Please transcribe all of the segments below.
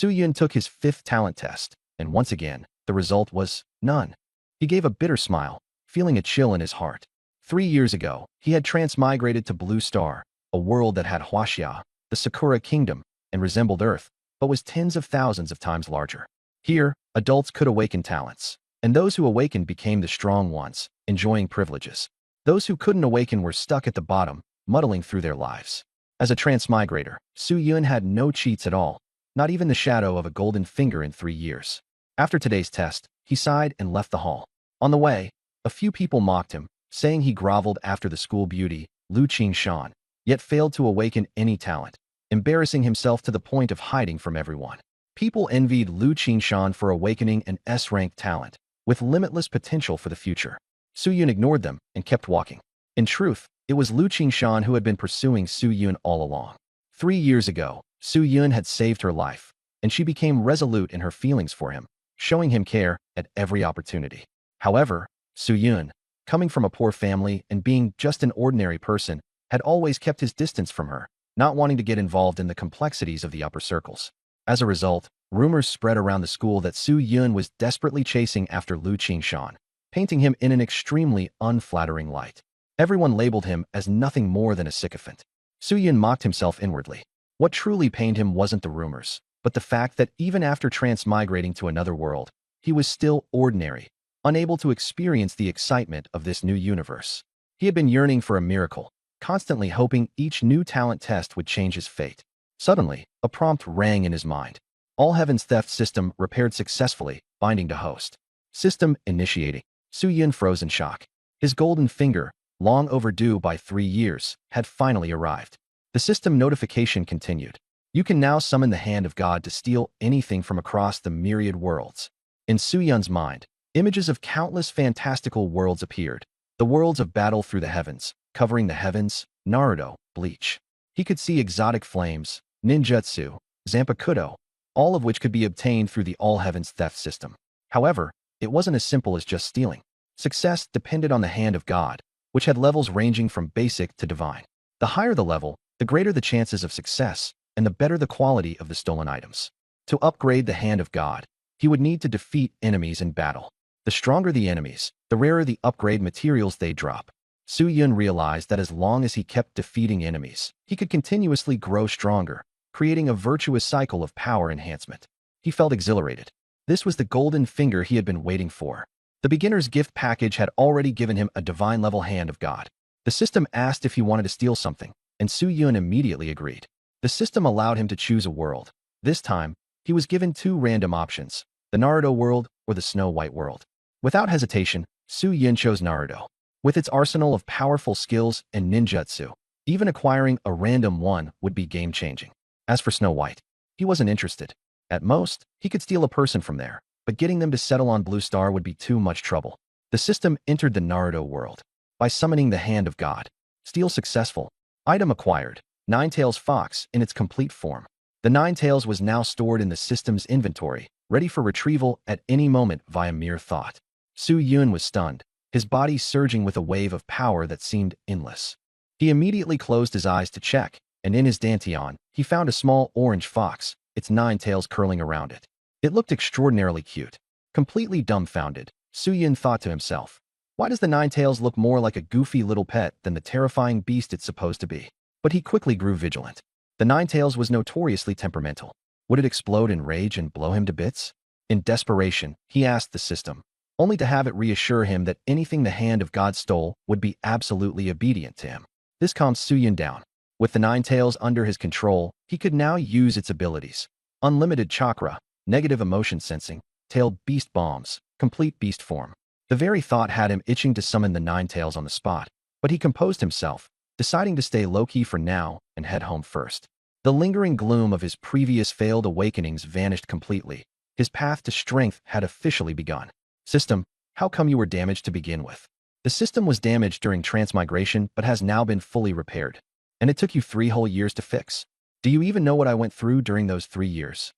Yun took his 5th talent test, and once again, the result was none. He gave a bitter smile, feeling a chill in his heart. 3 years ago, he had transmigrated to Blue Star, a world that had Huaxia, the Sakura Kingdom, and resembled Earth, but was tens of thousands of times larger. Here, adults could awaken talents, and those who awakened became the strong ones, enjoying privileges. Those who couldn't awaken were stuck at the bottom, muddling through their lives. As a transmigrator, Yun had no cheats at all, not even the shadow of a golden finger in 3 years. After today's test, he sighed and left the hall. On the way, a few people mocked him, saying he groveled after the school beauty, Lu Qingshan, yet failed to awaken any talent, embarrassing himself to the point of hiding from everyone. People envied Lu Qingshan for awakening an S-rank talent, with limitless potential for the future. Yun ignored them and kept walking. In truth, it was Lu Qingshan who had been pursuing Yun all along. 3 years ago, Yun had saved her life, and she became resolute in her feelings for him, showing him care at every opportunity. However, Yun, coming from a poor family and being just an ordinary person, had always kept his distance from her, not wanting to get involved in the complexities of the upper circles. As a result, rumors spread around the school that Yun was desperately chasing after Lu Qingshan, painting him in an extremely unflattering light. Everyone labeled him as nothing more than a sycophant. Yun mocked himself inwardly. What truly pained him wasn't the rumors, but the fact that even after transmigrating to another world, he was still ordinary, unable to experience the excitement of this new universe. He had been yearning for a miracle, constantly hoping each new talent test would change his fate. Suddenly, a prompt rang in his mind. All Heaven's theft system repaired successfully, binding to host. System initiating. Yun froze in shock. His golden finger, long overdue by 3 years, had finally arrived. The system notification continued. You can now summon the hand of God to steal anything from across the myriad worlds. In Yun's mind, images of countless fantastical worlds appeared. The worlds of battle through the heavens, covering the heavens, Naruto, Bleach. He could see exotic flames, ninjutsu, Zanpakuto, all of which could be obtained through the All Heavens theft system. However, it wasn't as simple as just stealing. Success depended on the hand of God, which had levels ranging from basic to divine. The higher the level, the greater the chances of success, and the better the quality of the stolen items. To upgrade the hand of God, he would need to defeat enemies in battle. The stronger the enemies, the rarer the upgrade materials they drop. Yun realized that as long as he kept defeating enemies, he could continuously grow stronger, creating a virtuous cycle of power enhancement. He felt exhilarated. This was the golden finger he had been waiting for. The beginner's gift package had already given him a divine-level hand of God. The system asked if he wanted to steal something, and Yun immediately agreed. The system allowed him to choose a world. This time, he was given 2 random options, the Naruto world or the Snow White world. Without hesitation, Yun chose Naruto. With its arsenal of powerful skills and ninjutsu, even acquiring a random one would be game-changing. As for Snow White, he wasn't interested. At most, he could steal a person from there, but getting them to settle on Blue Star would be too much trouble. The system entered the Naruto world. By summoning the Hand of God. Steal successful. Item acquired. Ninetales Fox in its complete form. The Ninetales was now stored in the system's inventory, ready for retrieval at any moment via mere thought. Yun was stunned, his body surging with a wave of power that seemed endless. He immediately closed his eyes to check, and in his dantian, he found a small orange fox, its 9 tails curling around it. It looked extraordinarily cute. Completely dumbfounded, Yun thought to himself, why does the 9 tails look more like a goofy little pet than the terrifying beast it's supposed to be? But he quickly grew vigilant. The 9 tails was notoriously temperamental. Would it explode in rage and blow him to bits? In desperation, he asked the system, only to have it reassure him that anything the Hand of God stole would be absolutely obedient to him. This calmed Yun down. With the 9 tails under his control, he could now use its abilities. Unlimited chakra, negative emotion sensing, tailed beast bombs, complete beast form. The very thought had him itching to summon the 9 tails on the spot, but he composed himself, deciding to stay low-key for now and head home first. The lingering gloom of his previous failed awakenings vanished completely. His path to strength had officially begun. System, how come you were damaged to begin with? The system was damaged during transmigration but has now been fully repaired. And it took you 3 whole years to fix. Do you even know what I went through during those 3 years?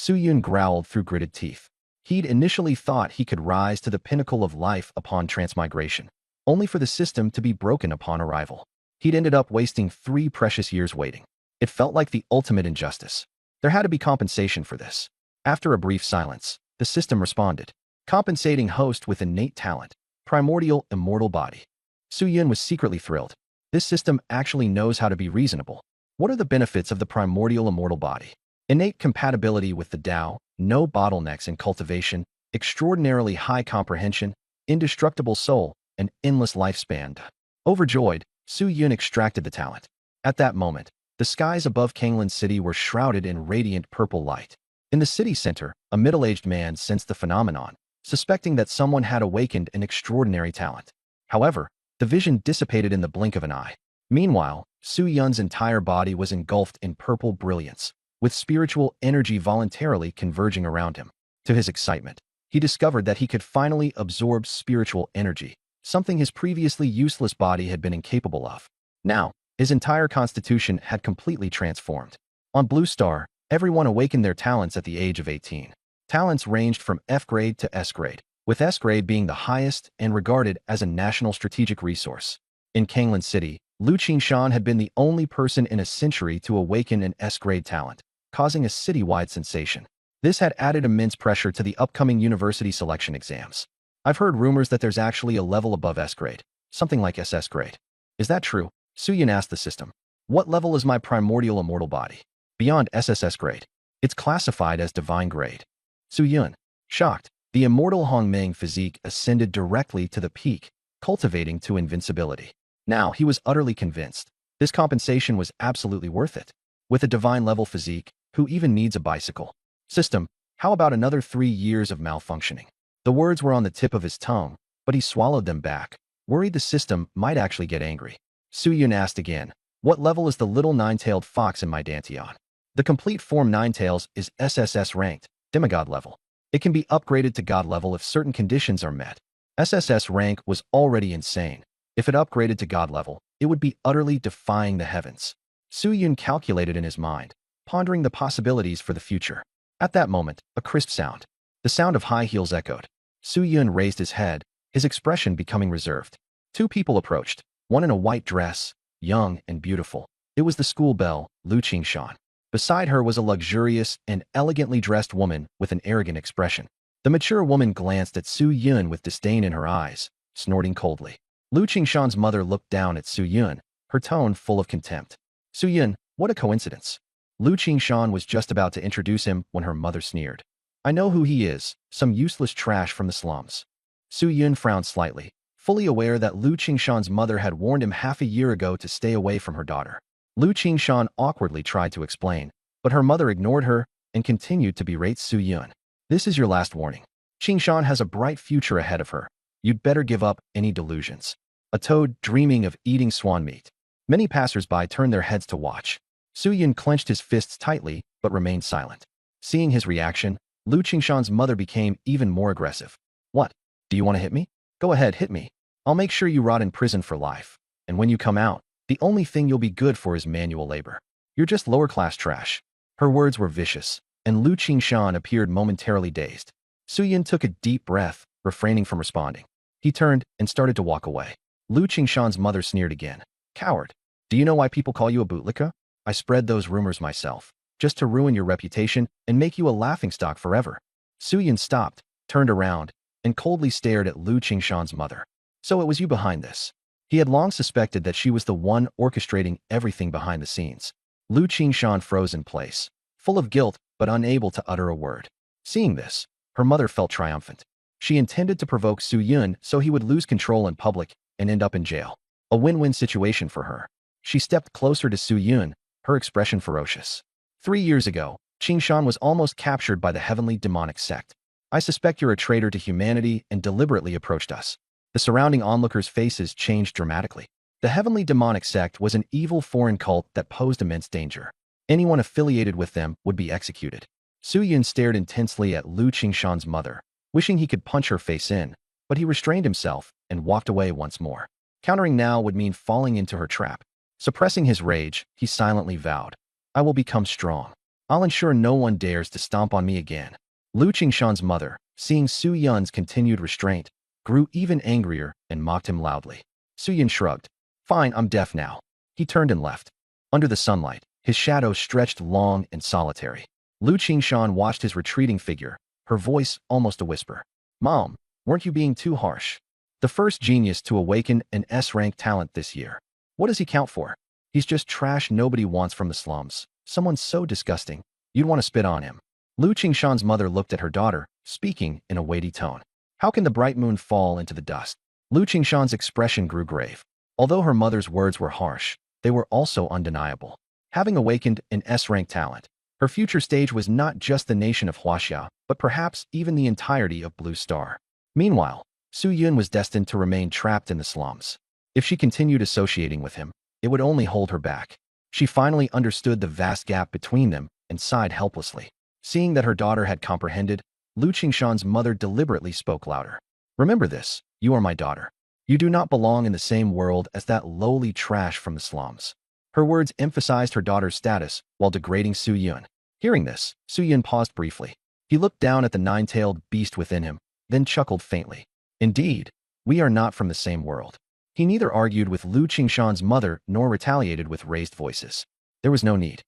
Yun growled through gritted teeth. He'd initially thought he could rise to the pinnacle of life upon transmigration, only for the system to be broken upon arrival. He'd ended up wasting 3 precious years waiting. It felt like the ultimate injustice. There had to be compensation for this. After a brief silence, the system responded, compensating host with innate talent, primordial immortal body. Su Yun was secretly thrilled. This system actually knows how to be reasonable. What are the benefits of the primordial immortal body? Innate compatibility with the Tao, no bottlenecks in cultivation, extraordinarily high comprehension, indestructible soul, and endless lifespan. Overjoyed, Su Yun extracted the talent. At that moment, the skies above Kanglan City were shrouded in radiant purple light. In the city center, a middle-aged man sensed the phenomenon, suspecting that someone had awakened an extraordinary talent. However, the vision dissipated in the blink of an eye. Meanwhile, Su Yun's entire body was engulfed in purple brilliance, with spiritual energy voluntarily converging around him. To his excitement, he discovered that he could finally absorb spiritual energy, something his previously useless body had been incapable of. Now, his entire constitution had completely transformed. On Blue Star, everyone awakened their talents at the age of 18. Talents ranged from F grade to S grade, with S grade being the highest and regarded as a national strategic resource. In Kanglan City, Lu Qingshan had been the only person in a century to awaken an S grade talent, causing a citywide sensation. This had added immense pressure to the upcoming university selection exams. I've heard rumors that there's actually a level above S grade, something like SS grade. Is that true? Su Yun asked the system. What level is my primordial immortal body? Beyond SSS grade. It's classified as divine grade. Su Yun, shocked, the immortal Hongmeng physique ascended directly to the peak, cultivating to invincibility. Now he was utterly convinced. This compensation was absolutely worth it. With a divine level physique, who even needs a bicycle? System, how about another 3 years of malfunctioning? The words were on the tip of his tongue, but he swallowed them back, worried the system might actually get angry. Su Yun asked again, what level is the little nine-tailed fox in my Dantian? The complete form Ninetails is SSS ranked, demigod level. It can be upgraded to god level if certain conditions are met. SSS rank was already insane. If it upgraded to god level, it would be utterly defying the heavens. Su Yun calculated in his mind, pondering the possibilities for the future. At that moment, a crisp sound. The sound of high heels echoed. Su Yun raised his head, his expression becoming reserved. 2 people approached, one in a white dress, young and beautiful. It was the school belle, Lu Qingshan. Beside her was a luxurious and elegantly dressed woman with an arrogant expression. The mature woman glanced at Su Yun with disdain in her eyes, snorting coldly. Lu Qingshan's mother looked down at Su Yun, her tone full of contempt. Su Yun, what a coincidence. Lu Qingshan was just about to introduce him when her mother sneered. I know who he is, some useless trash from the slums. Su Yun frowned slightly, fully aware that Lu Qingshan's mother had warned him half a year ago to stay away from her daughter. Lu Qingshan awkwardly tried to explain, but her mother ignored her and continued to berate Su Yun. This is your last warning. Qingshan has a bright future ahead of her. You'd better give up any delusions. A toad dreaming of eating swan meat. Many passers-by turned their heads to watch. Su Yun clenched his fists tightly but remained silent. Seeing his reaction, Lu Qingshan's mother became even more aggressive. What? Do you want to hit me? Go ahead, hit me. I'll make sure you rot in prison for life. And when you come out, the only thing you'll be good for is manual labor. You're just lower-class trash. Her words were vicious, and Lu Qingshan appeared momentarily dazed. Su Yun took a deep breath, refraining from responding. He turned and started to walk away. Lu Qingshan's mother sneered again. Coward. Do you know why people call you a bootlicka? I spread those rumors myself, just to ruin your reputation and make you a laughingstock forever. Su Yun stopped, turned around, and coldly stared at Lu Qingshan's mother. So it was you behind this. He had long suspected that she was the one orchestrating everything behind the scenes. Lu Qingshan froze in place, full of guilt but unable to utter a word. Seeing this, her mother felt triumphant. She intended to provoke Su Yun so he would lose control in public and end up in jail. A win-win situation for her. She stepped closer to Su Yun, her expression ferocious. 3 years ago, Qingshan was almost captured by the heavenly demonic sect. I suspect you're a traitor to humanity and deliberately approached us. The surrounding onlookers' faces changed dramatically. The heavenly demonic sect was an evil foreign cult that posed immense danger. Anyone affiliated with them would be executed. Su Yun stared intensely at Lu Qingshan's mother, wishing he could punch her face in, but he restrained himself and walked away once more. Countering now would mean falling into her trap. Suppressing his rage, he silently vowed, I will become strong. I'll ensure no one dares to stomp on me again. Lu Qingshan's mother, seeing Su Yun's continued restraint, grew even angrier and mocked him loudly. Su Yun shrugged. Fine, I'm deaf now. He turned and left. Under the sunlight, His shadow stretched long and solitary. Lu Qingshan watched his retreating figure, her voice almost a whisper. Mom, weren't you being too harsh? The first genius to awaken an S-rank talent this year. What does he count for? He's just trash nobody wants from the slums. Someone so disgusting, you'd want to spit on him. Lu Qingshan's mother looked at her daughter, speaking in a weighty tone. How can the bright moon fall into the dust? Lu Qingshan's expression grew grave. Although her mother's words were harsh, they were also undeniable. Having awakened an S-rank talent, her future stage was not just the nation of Huaxia, but perhaps even the entirety of Blue Star. Meanwhile, Su Yun was destined to remain trapped in the slums. If she continued associating with him, it would only hold her back. She finally understood the vast gap between them and sighed helplessly. Seeing that her daughter had comprehended, Lu Qingshan's mother deliberately spoke louder. Remember this, you are my daughter. You do not belong in the same world as that lowly trash from the slums. Her words emphasized her daughter's status while degrading Su Yun. Hearing this, Su Yun paused briefly. He looked down at the nine-tailed beast within him, then chuckled faintly. Indeed, we are not from the same world. He neither argued with Lu Qingshan's mother nor retaliated with raised voices. There was no need.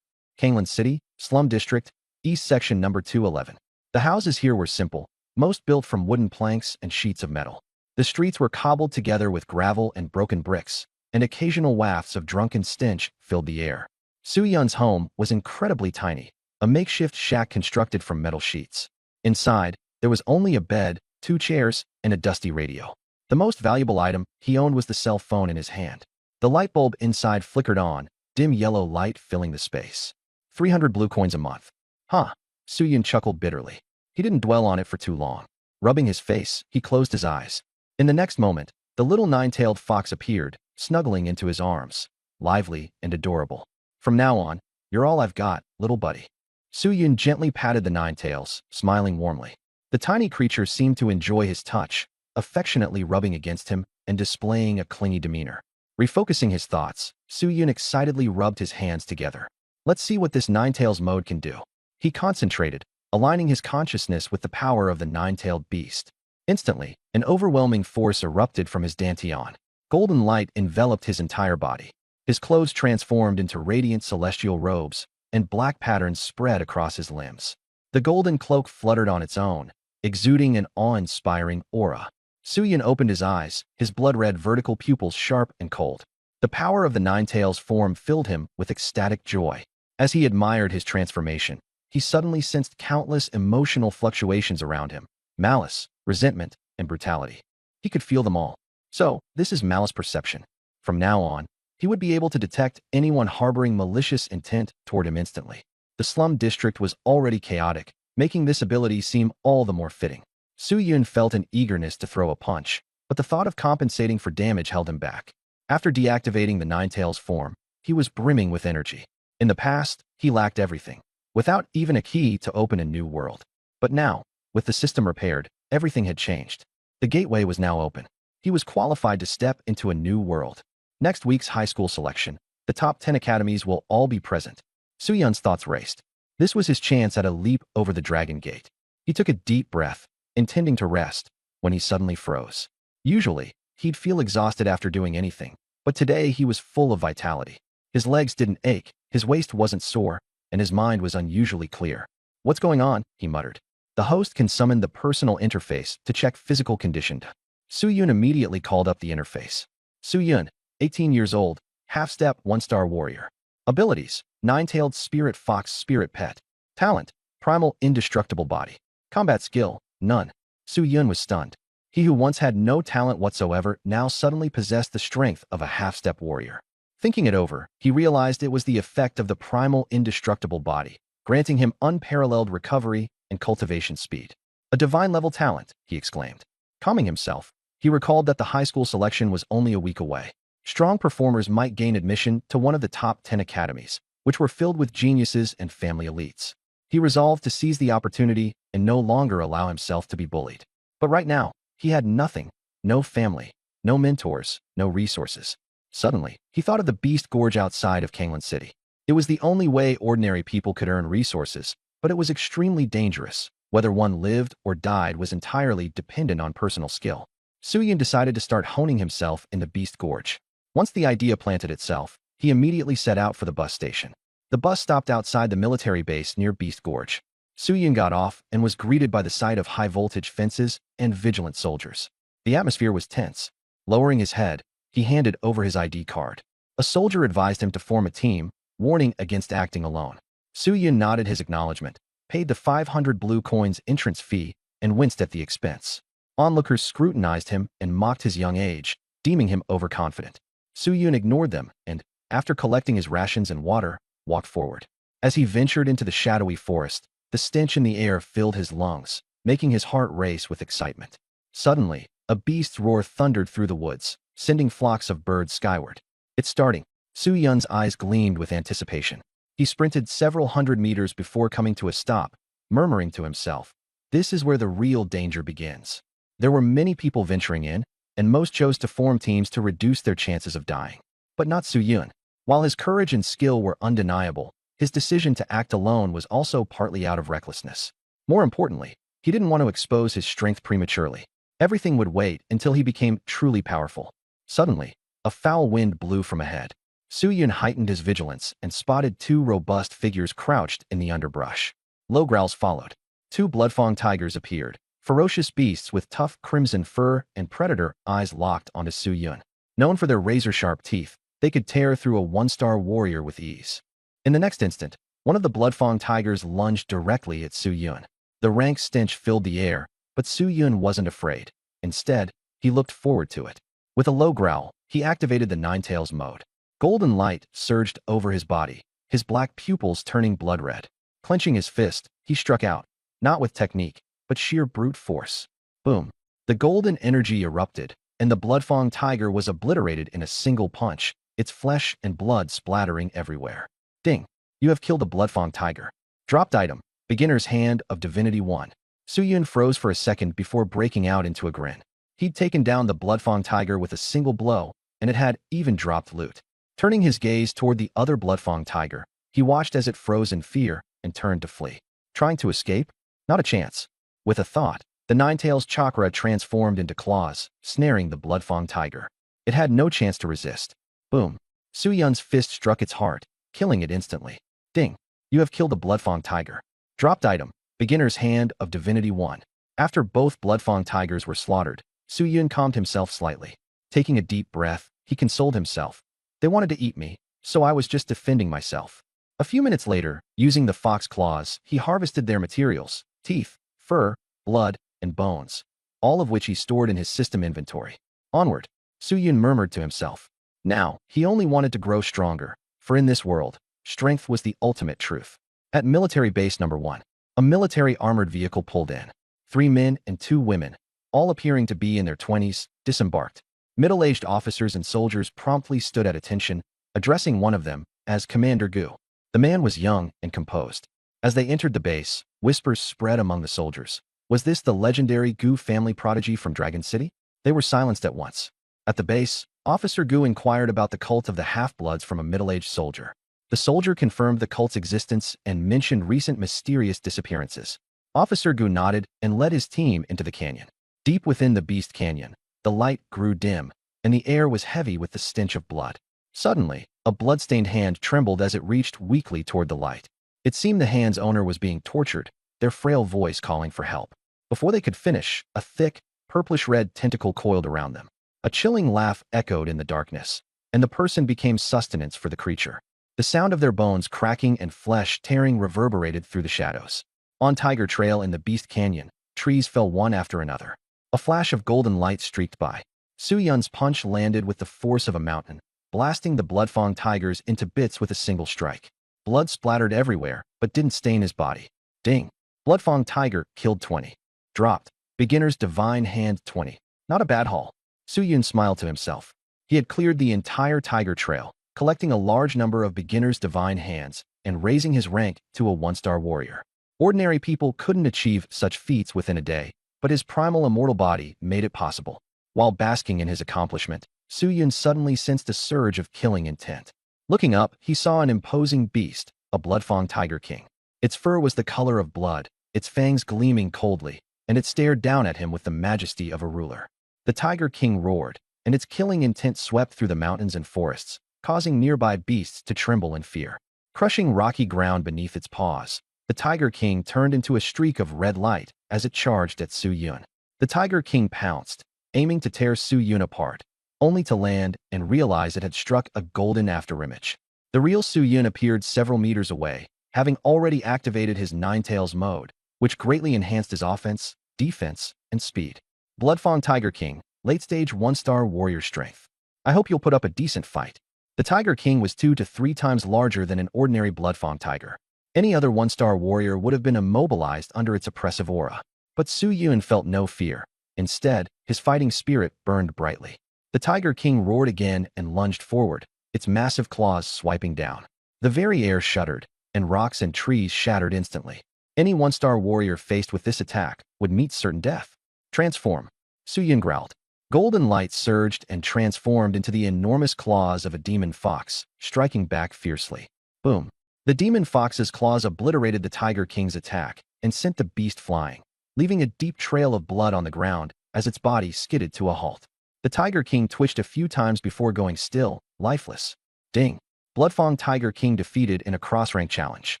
Kanglan City, Slum District, East Section number 211. The houses here were simple, most built from wooden planks and sheets of metal. The streets were cobbled together with gravel and broken bricks, and occasional wafts of drunken stench filled the air. Su Yun's home was incredibly tiny, a makeshift shack constructed from metal sheets. Inside, there was only a bed, 2 chairs, and a dusty radio. The most valuable item he owned was the cell phone in his hand. The light bulb inside flickered on, dim yellow light filling the space. 300 blue coins a month. Huh. Su Yun chuckled bitterly. He didn't dwell on it for too long. Rubbing his face, he closed his eyes. In the next moment, the little nine-tailed fox appeared, snuggling into his arms, lively and adorable. From now on, you're all I've got, little buddy. Su Yun gently patted the nine-tails, smiling warmly. The tiny creature seemed to enjoy his touch, affectionately rubbing against him and displaying a clingy demeanor. Refocusing his thoughts, Su Yun excitedly rubbed his hands together. Let's see what this nine-tails mode can do. He concentrated, aligning his consciousness with the power of the nine-tailed beast. Instantly, an overwhelming force erupted from his dantian. Golden light enveloped his entire body. His clothes transformed into radiant celestial robes, and black patterns spread across his limbs. The golden cloak fluttered on its own, exuding an awe-inspiring aura. Su Yun opened his eyes, his blood-red vertical pupils sharp and cold. The power of the nine-tails form filled him with ecstatic joy. As he admired his transformation, he suddenly sensed countless emotional fluctuations around him. Malice, resentment, and brutality. He could feel them all. So, this is malice perception. From now on, he would be able to detect anyone harboring malicious intent toward him instantly. The slum district was already chaotic, making this ability seem all the more fitting. Su Yun felt an eagerness to throw a punch, but the thought of compensating for damage held him back. After deactivating the nine-tails form, he was brimming with energy. In the past, he lacked everything, without even a key to open a new world. But now, with the system repaired, everything had changed. The gateway was now open. He was qualified to step into a new world. Next week's high school selection, the top 10 academies will all be present. Su Yun's thoughts raced. This was his chance at a leap over the Dragon Gate. He took a deep breath, intending to rest, when he suddenly froze. Usually, he'd feel exhausted after doing anything, but today he was full of vitality. His legs didn't ache, his waist wasn't sore, and his mind was unusually clear. What's going on? He muttered. The host can summon the personal interface to check physical condition. Su Yun immediately called up the interface. Su Yun, 18 years old, half-step 1-star warrior. Abilities, nine-tailed spirit fox spirit pet. Talent, primal indestructible body. Combat skill, none. Su Yun was stunned. He who once had no talent whatsoever now suddenly possessed the strength of a half-step warrior. Thinking it over, he realized it was the effect of the primal indestructible body, granting him unparalleled recovery and cultivation speed. A divine-level talent, he exclaimed. Calming himself, he recalled that the high school selection was only a week away. Strong performers might gain admission to one of the top 10 academies, which were filled with geniuses and family elites. He resolved to seize the opportunity and no longer allow himself to be bullied. But right now, he had nothing, no family, no mentors, no resources. Suddenly, he thought of the Beast Gorge outside of Kanglan City. It was the only way ordinary people could earn resources, but it was extremely dangerous. Whether one lived or died was entirely dependent on personal skill. Su Yun decided to start honing himself in the Beast Gorge. Once the idea planted itself, he immediately set out for the bus station. The bus stopped outside the military base near Beast Gorge. Soo-yun got off and was greeted by the sight of high-voltage fences and vigilant soldiers. The atmosphere was tense. Lowering his head, he handed over his ID card. A soldier advised him to form a team, warning against acting alone. Soo-yun nodded his acknowledgement, paid the 500 blue coins entrance fee, and winced at the expense. Onlookers scrutinized him and mocked his young age, deeming him overconfident. Soo-yun ignored them and, after collecting his rations and water, walked forward. As he ventured into the shadowy forest, the stench in the air filled his lungs, making his heart race with excitement. Suddenly, a beast's roar thundered through the woods, sending flocks of birds skyward. It's starting. Soo-yun's eyes gleamed with anticipation. He sprinted several hundred meters before coming to a stop, murmuring to himself, "This is where the real danger begins." There were many people venturing in, and most chose to form teams to reduce their chances of dying. But not Soo-yun. While his courage and skill were undeniable, his decision to act alone was also partly out of recklessness. More importantly, he didn't want to expose his strength prematurely. Everything would wait until he became truly powerful. Suddenly, a foul wind blew from ahead. Soo-yun heightened his vigilance and spotted two robust figures crouched in the underbrush. Low growls followed. Two bloodfang tigers appeared, ferocious beasts with tough crimson fur and predator eyes locked onto Soo-yun. Known for their razor-sharp teeth, they could tear through a one-star warrior with ease. In the next instant, one of the bloodfang tigers lunged directly at Soo-yun. The rank stench filled the air, but Soo-yun wasn't afraid. Instead, he looked forward to it. With a low growl, he activated the Ninetales mode. Golden light surged over his body, his black pupils turning blood red. Clenching his fist, he struck out, not with technique, but sheer brute force. Boom! The golden energy erupted, and the bloodfang tiger was obliterated in a single punch, its flesh and blood splattering everywhere. Ding! You have killed the bloodfang tiger. Dropped item, Beginner's Hand of Divinity 1. Soo-yun froze for a second before breaking out into a grin. He'd taken down the bloodfang tiger with a single blow, and it had even dropped loot. Turning his gaze toward the other bloodfang tiger, he watched as it froze in fear and turned to flee. Trying to escape? Not a chance. With a thought, the Ninetales chakra transformed into claws, snaring the bloodfang tiger. It had no chance to resist. Boom! Soo-yun's fist struck its heart, killing it instantly. Ding! You have killed the bloodfang tiger. Dropped item, Beginner's Hand of Divinity 1. After both bloodfang tigers were slaughtered, Soo-yun calmed himself slightly. Taking a deep breath, he consoled himself. They wanted to eat me, so I was just defending myself. A few minutes later, using the fox claws, he harvested their materials, teeth, fur, blood, and bones, all of which he stored in his system inventory. Onward, Soo-yun murmured to himself. Now, he only wanted to grow stronger, for in this world, strength was the ultimate truth. At Military Base Number 1, a military armored vehicle pulled in. 3 men and 2 women, all appearing to be in their 20s, disembarked. Middle-aged officers and soldiers promptly stood at attention, addressing one of them as Commander Gu. The man was young and composed. As they entered the base, whispers spread among the soldiers. Was this the legendary Gu family prodigy from Dragon City? They were silenced at once. At the base, Officer Gu inquired about the cult of the Half-Bloods from a middle-aged soldier. The soldier confirmed the cult's existence and mentioned recent mysterious disappearances. Officer Gu nodded and led his team into the canyon. Deep within the Beast Canyon, the light grew dim, and the air was heavy with the stench of blood. Suddenly, a blood-stained hand trembled as it reached weakly toward the light. It seemed the hand's owner was being tortured, their frail voice calling for help. Before they could finish, a thick, purplish-red tentacle coiled around them. A chilling laugh echoed in the darkness, and the person became sustenance for the creature. The sound of their bones cracking and flesh tearing reverberated through the shadows. On Tiger Trail in the Beast Canyon, trees fell one after another. A flash of golden light streaked by. Soo-yun's punch landed with the force of a mountain, blasting the bloodfang tigers into bits with a single strike. Blood splattered everywhere, but didn't stain his body. Ding! Bloodfang tiger killed 20. Dropped. Beginner's Divine Hand 20. Not a bad haul. Soo-yun smiled to himself. He had cleared the entire Tiger Trail, collecting a large number of Beginner's Divine Hands and raising his rank to a 1-star warrior. Ordinary people couldn't achieve such feats within a day, but his primal immortal body made it possible. While basking in his accomplishment, Soo-yun suddenly sensed a surge of killing intent. Looking up, he saw an imposing beast, a bloodfang tiger king. Its fur was the color of blood, its fangs gleaming coldly, and it stared down at him with the majesty of a ruler. The Tiger King roared, and its killing intent swept through the mountains and forests, causing nearby beasts to tremble in fear. Crushing rocky ground beneath its paws, the Tiger King turned into a streak of red light as it charged at Su Yun. The Tiger King pounced, aiming to tear Su Yun apart, only to land and realize it had struck a golden afterimage. The real Su Yun appeared several meters away, having already activated his Ninetales mode, which greatly enhanced his offense, defense, and speed. Bloodfang Tiger King, late-stage 1-star warrior strength. I hope you'll put up a decent fight. The Tiger King was 2 to 3 times larger than an ordinary Bloodfang tiger. Any other 1-star warrior would have been immobilized under its oppressive aura. But Su Yun felt no fear. Instead, his fighting spirit burned brightly. The Tiger King roared again and lunged forward, its massive claws swiping down. The very air shuddered, and rocks and trees shattered instantly. Any 1-star warrior faced with this attack would meet certain death. Transform. Su Yun growled. Golden light surged and transformed into the enormous claws of a demon fox, striking back fiercely. Boom. The demon fox's claws obliterated the Tiger King's attack and sent the beast flying, leaving a deep trail of blood on the ground as its body skidded to a halt. The Tiger King twitched a few times before going still, lifeless. Ding. Bloodfang Tiger King defeated in a cross-rank challenge.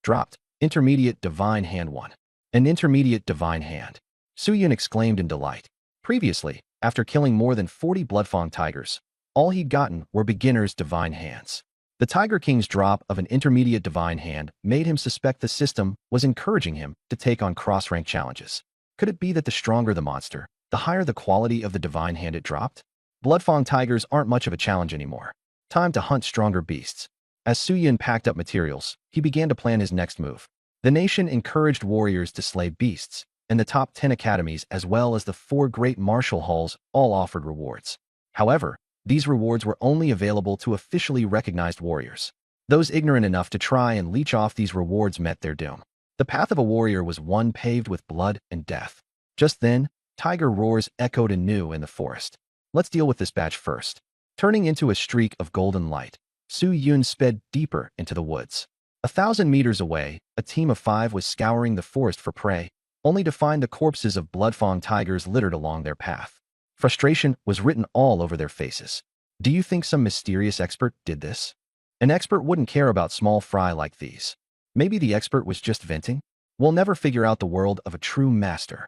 Dropped. Intermediate Divine Hand 1. An intermediate Divine Hand. Su Yun exclaimed in delight. Previously, after killing more than 40 Bloodfang tigers, all he'd gotten were beginner's Divine Hands. The Tiger King's drop of an intermediate Divine Hand made him suspect the system was encouraging him to take on cross-rank challenges. Could it be that the stronger the monster, the higher the quality of the Divine Hand it dropped? Bloodfang tigers aren't much of a challenge anymore. Time to hunt stronger beasts. As Su Yun packed up materials, he began to plan his next move. The nation encouraged warriors to slay beasts, and the top 10 academies as well as the 4 great martial halls all offered rewards. However, these rewards were only available to officially recognized warriors. Those ignorant enough to try and leech off these rewards met their doom. The path of a warrior was one paved with blood and death. Just then, tiger roars echoed anew in the forest. Let's deal with this batch first. Turning into a streak of golden light, Su Yun sped deeper into the woods. 1,000 meters away, a team of 5 was scouring the forest for prey, only to find the corpses of Bloodfang tigers littered along their path. Frustration was written all over their faces. Do you think some mysterious expert did this? An expert wouldn't care about small fry like these. Maybe the expert was just venting? We'll never figure out the world of a true master.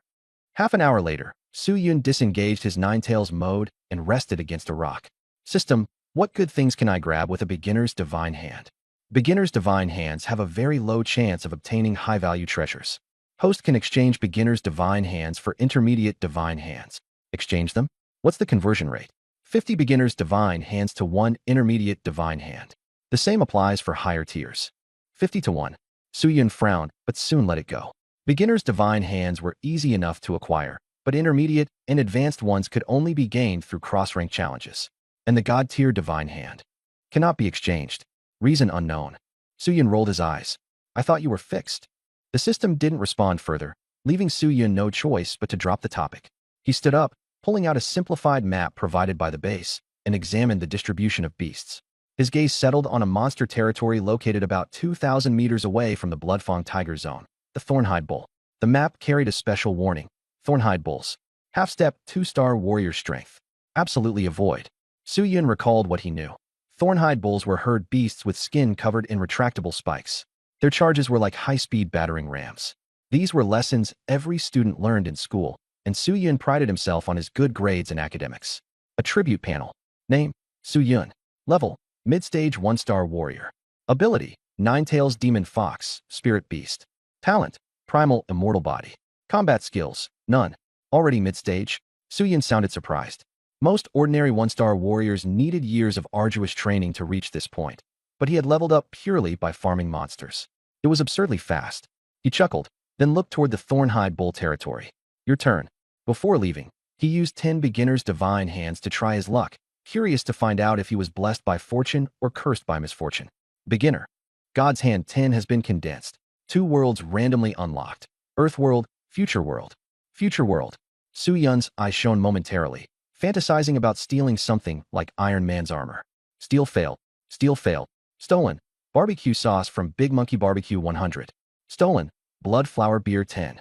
Half an hour later, Su Yun disengaged his Ninetales mode and rested against a rock. System, what good things can I grab with a beginner's Divine Hand? Beginner's Divine Hands have a very low chance of obtaining high-value treasures. Host can exchange beginner's Divine Hands for intermediate Divine Hands. Exchange them? What's the conversion rate? 50 beginner's Divine Hands to 1 intermediate Divine Hand. The same applies for higher tiers. 50 to 1. Su Yun frowned, but soon let it go. Beginner's Divine Hands were easy enough to acquire, but intermediate and advanced ones could only be gained through cross-rank challenges. And the God-tier Divine Hand cannot be exchanged. Reason unknown. Su Yun rolled his eyes. I thought you were fixed. The system didn't respond further, leaving Su Yun no choice but to drop the topic. He stood up, pulling out a simplified map provided by the base, and examined the distribution of beasts. His gaze settled on a monster territory located about 2,000 meters away from the Bloodfang tiger zone, the Thornhide Bull. The map carried a special warning. Thornhide Bulls. Half-step 2-star warrior strength. Absolutely avoid. Su Yun recalled what he knew. Thornhide Bulls were herd beasts with skin covered in retractable spikes. Their charges were like high-speed battering rams. These were lessons every student learned in school, and Su Yun prided himself on his good grades in academics. A tribute panel. Name, Su Yun. Level, mid-stage 1-star warrior. Ability, Ninetales Demon Fox, Spirit Beast. Talent, Primal Immortal Body. Combat skills, none. Already mid-stage? Su Yun sounded surprised. Most ordinary 1-star warriors needed years of arduous training to reach this point, but he had leveled up purely by farming monsters. It was absurdly fast. He chuckled, then looked toward the Thornhide Bull territory. Your turn. Before leaving, he used 10 beginner's Divine Hands to try his luck, curious to find out if he was blessed by fortune or cursed by misfortune. Beginner. God's Hand 10 has been condensed. 2 worlds randomly unlocked. Earth World, Future World. Future World. Su Yun's eyes shone momentarily, fantasizing about stealing something like Iron Man's armor. Steal failed. Steal failed. Stolen. Barbecue sauce from Big Monkey Barbecue 100. Stolen. Blood Flower Beer 10.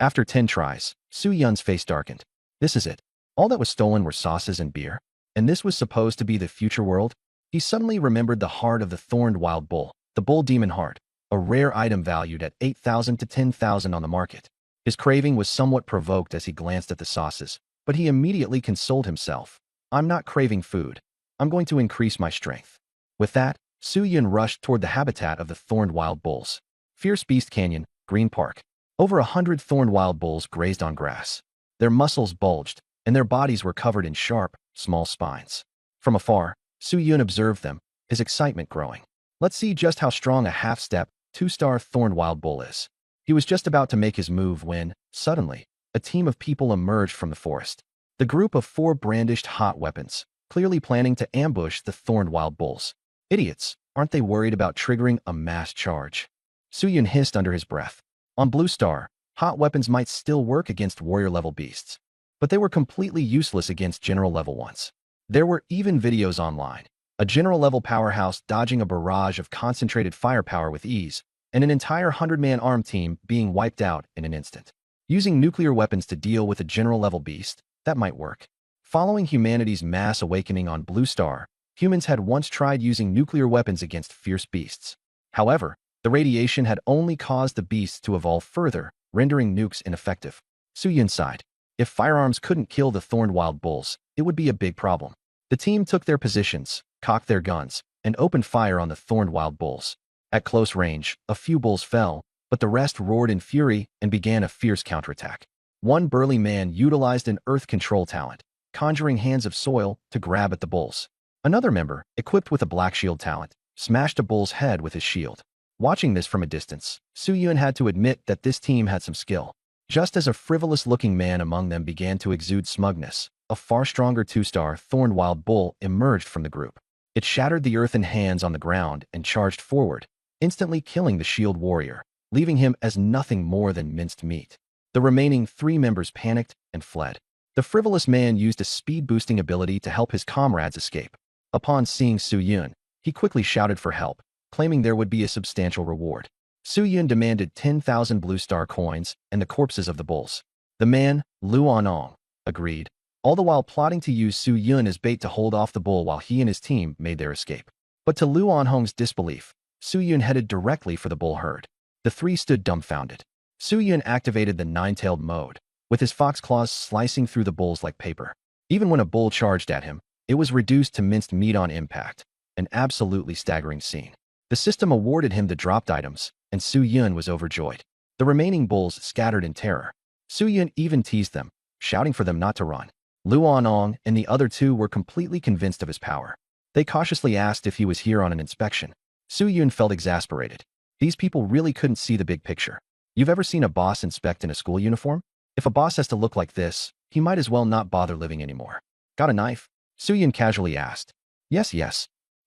After 10 tries, Su Yun's face darkened. This is it. All that was stolen were sauces and beer? And this was supposed to be the future world? He suddenly remembered the heart of the thorned wild bull, the bull demon heart, a rare item valued at 8,000 to 10,000 on the market. His craving was somewhat provoked as he glanced at the sauces, but he immediately consoled himself. I'm not craving food. I'm going to increase my strength. With that, Su-Yun rushed toward the habitat of the thorned wild bulls. Fierce Beast Canyon, Green Park. Over 100 thorned wild bulls grazed on grass. Their muscles bulged, and their bodies were covered in sharp, small spines. From afar, Su-Yun observed them, his excitement growing. Let's see just how strong a half-step, 2-star thorned wild bull is. He was just about to make his move when, suddenly, a team of people emerged from the forest. The group of 4 brandished hot weapons, clearly planning to ambush the thorned wild bulls. Idiots, aren't they worried about triggering a mass charge? Su-Yun hissed under his breath. On Blue Star, hot weapons might still work against warrior-level beasts, but they were completely useless against general-level ones. There were even videos online. A general-level powerhouse dodging a barrage of concentrated firepower with ease, and an entire 100-man arm team being wiped out in an instant. Using nuclear weapons to deal with a general-level beast, that might work. Following humanity's mass awakening on Blue Star, humans had once tried using nuclear weapons against fierce beasts. However, the radiation had only caused the beasts to evolve further, rendering nukes ineffective. Su-Yun sighed. If firearms couldn't kill the thorned wild bulls, it would be a big problem. The team took their positions, cocked their guns, and opened fire on the thorned wild bulls. At close range, a few bulls fell, but the rest roared in fury and began a fierce counterattack. One burly man utilized an earth control talent, conjuring hands of soil to grab at the bulls. Another member, equipped with a black shield talent, smashed a bull's head with his shield. Watching this from a distance, Su-Yun had to admit that this team had some skill. Just as a frivolous-looking man among them began to exude smugness, a far stronger 2-star thorned wild bull emerged from the group. It shattered the earthen hands on the ground and charged forward, instantly killing the shield warrior, leaving him as nothing more than minced meat. The remaining 3 members panicked and fled. The frivolous man used a speed-boosting ability to help his comrades escape. Upon seeing Su-Yun, he quickly shouted for help, claiming there would be a substantial reward. Su-Yun demanded 10,000 Blue Star coins and the corpses of the bulls. The man, Lu Anong, agreed, all the while plotting to use Su-Yun as bait to hold off the bull while he and his team made their escape. But to Lu Anhong's disbelief, Su-Yun headed directly for the bull herd. The 3 stood dumbfounded. Su-Yun activated the 9-tailed mode, with his fox claws slicing through the bulls like paper. Even when a bull charged at him, it was reduced to minced meat on impact, an absolutely staggering scene. The system awarded him the dropped items, and Su-Yun was overjoyed. The remaining bulls scattered in terror. Su-Yun even teased them, shouting for them not to run. Lu Anong and the other 2 were completely convinced of his power. They cautiously asked if he was here on an inspection. Su-Yun felt exasperated. These people really couldn't see the big picture. You've ever seen a boss inspect in a school uniform? If a boss has to look like this, he might as well not bother living anymore. Got a knife? Su-Yun casually asked. Yes.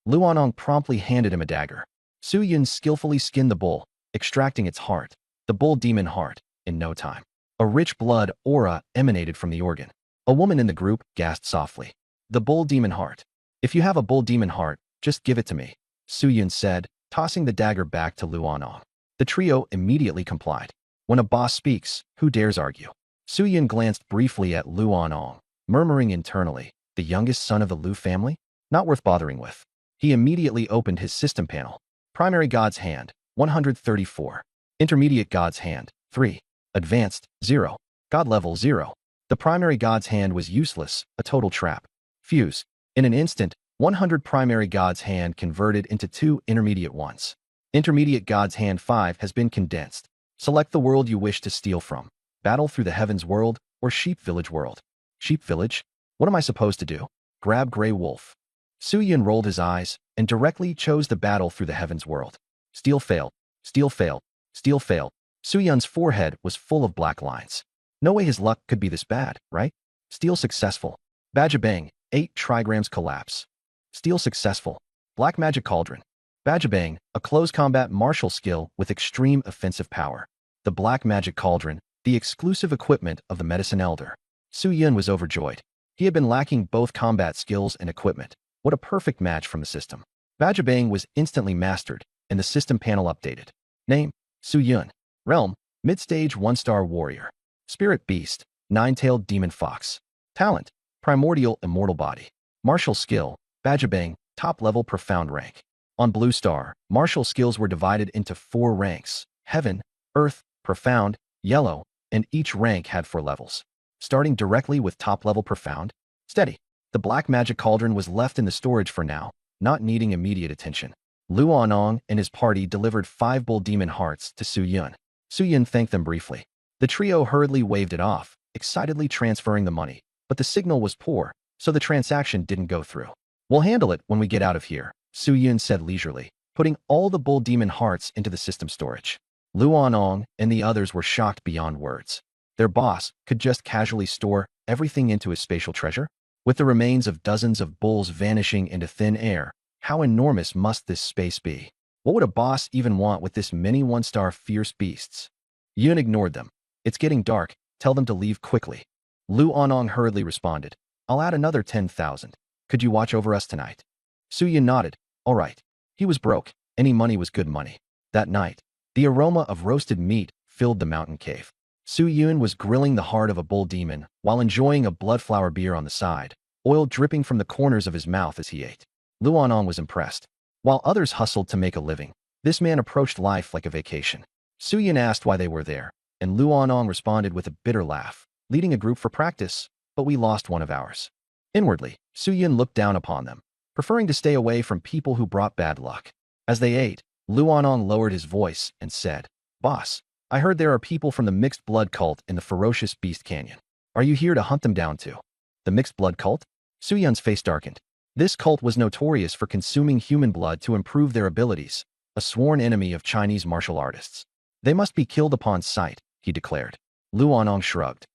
Lu Anong promptly handed him a dagger. Su-Yun skillfully skinned the bull, extracting its heart, the bull demon heart, in no time. A rich blood aura emanated from the organ. A woman in the group gasped softly. The bull demon heart. If you have a bull demon heart, just give it to me, Su-Yun said, tossing the dagger back to Lu Anong. The trio immediately complied. When a boss speaks, who dares argue? Su-Yun glanced briefly at Lu Anong, murmuring internally, the youngest son of the Lu family? Not worth bothering with. He immediately opened his system panel. Primary God's Hand, 134. Intermediate God's Hand, 3. Advanced, 0. God level, 0. The primary God's Hand was useless, a total trap. Fuse. In an instant, 100 primary God's Hand converted into 2 intermediate ones. Intermediate God's Hand 5 has been condensed. Select the world you wish to steal from. Battle through the Heavens world or Sheep Village world. Sheep Village? What am I supposed to do? Grab Grey Wolf. Su-Yun rolled his eyes and directly chose the battle through the Heavens world. Steal failed. Steal failed. Steal failed. Su-Yun's forehead was full of black lines. No way his luck could be this bad, right? Steal successful. Bajabang, 8 trigrams collapse. Steal successful. Black Magic Cauldron. Bajabang, a close combat martial skill with extreme offensive power. The Black Magic Cauldron, the exclusive equipment of the Medicine Elder. Su-Yun was overjoyed. He had been lacking both combat skills and equipment. What a perfect match from the system. Bajabang was instantly mastered, and the system panel updated. Name, Su-Yun. Realm, Mid-Stage 1-star Warrior. Spirit Beast, 9-tailed Demon Fox. Talent, Primordial Immortal Body. Martial Skill, Bajabang, Top-level Profound Rank. On Blue Star, martial skills were divided into 4 ranks: Heaven, Earth, Profound, Yellow, and each rank had 4 levels. Starting directly with top-level Profound, Steady. The black magic cauldron was left in the storage for now, not needing immediate attention. Lu Anong and his party delivered 5 bull demon hearts to Su Yun. Su Yun thanked them briefly. The trio hurriedly waved it off, excitedly transferring the money, but the signal was poor, so the transaction didn't go through. "We'll handle it when we get out of here," Su Yun said leisurely, putting all the bull demon hearts into the system storage. Lu Anong and the others were shocked beyond words. Their boss could just casually store everything into his spatial treasure? With the remains of dozens of bulls vanishing into thin air, how enormous must this space be? What would a boss even want with this many 1-star fierce beasts? Yun ignored them. "It's getting dark. Tell them to leave quickly." Lu Anong hurriedly responded. "I'll add another 10,000. Could you watch over us tonight?" Su Yun nodded. "All right." He was broke. Any money was good money. That night, the aroma of roasted meat filled the mountain cave. Su Yun was grilling the heart of a bull demon while enjoying a bloodflower beer on the side, oil dripping from the corners of his mouth as he ate. Lu Anong was impressed. While others hustled to make a living, this man approached life like a vacation. Su Yun asked why they were there, and Lu Anong responded with a bitter laugh. "Leading a group for practice, but we lost one of ours." Inwardly, Su Yun looked down upon them, preferring to stay away from people who brought bad luck. As they ate, Lu Anong lowered his voice and said, "Boss, I heard there are people from the mixed blood cult in the ferocious Beast Canyon. Are you here to hunt them down too?" The mixed blood cult? Su Yun's face darkened. This cult was notorious for consuming human blood to improve their abilities, a sworn enemy of Chinese martial artists. "They must be killed upon sight," he declared. Lu Anong shrugged.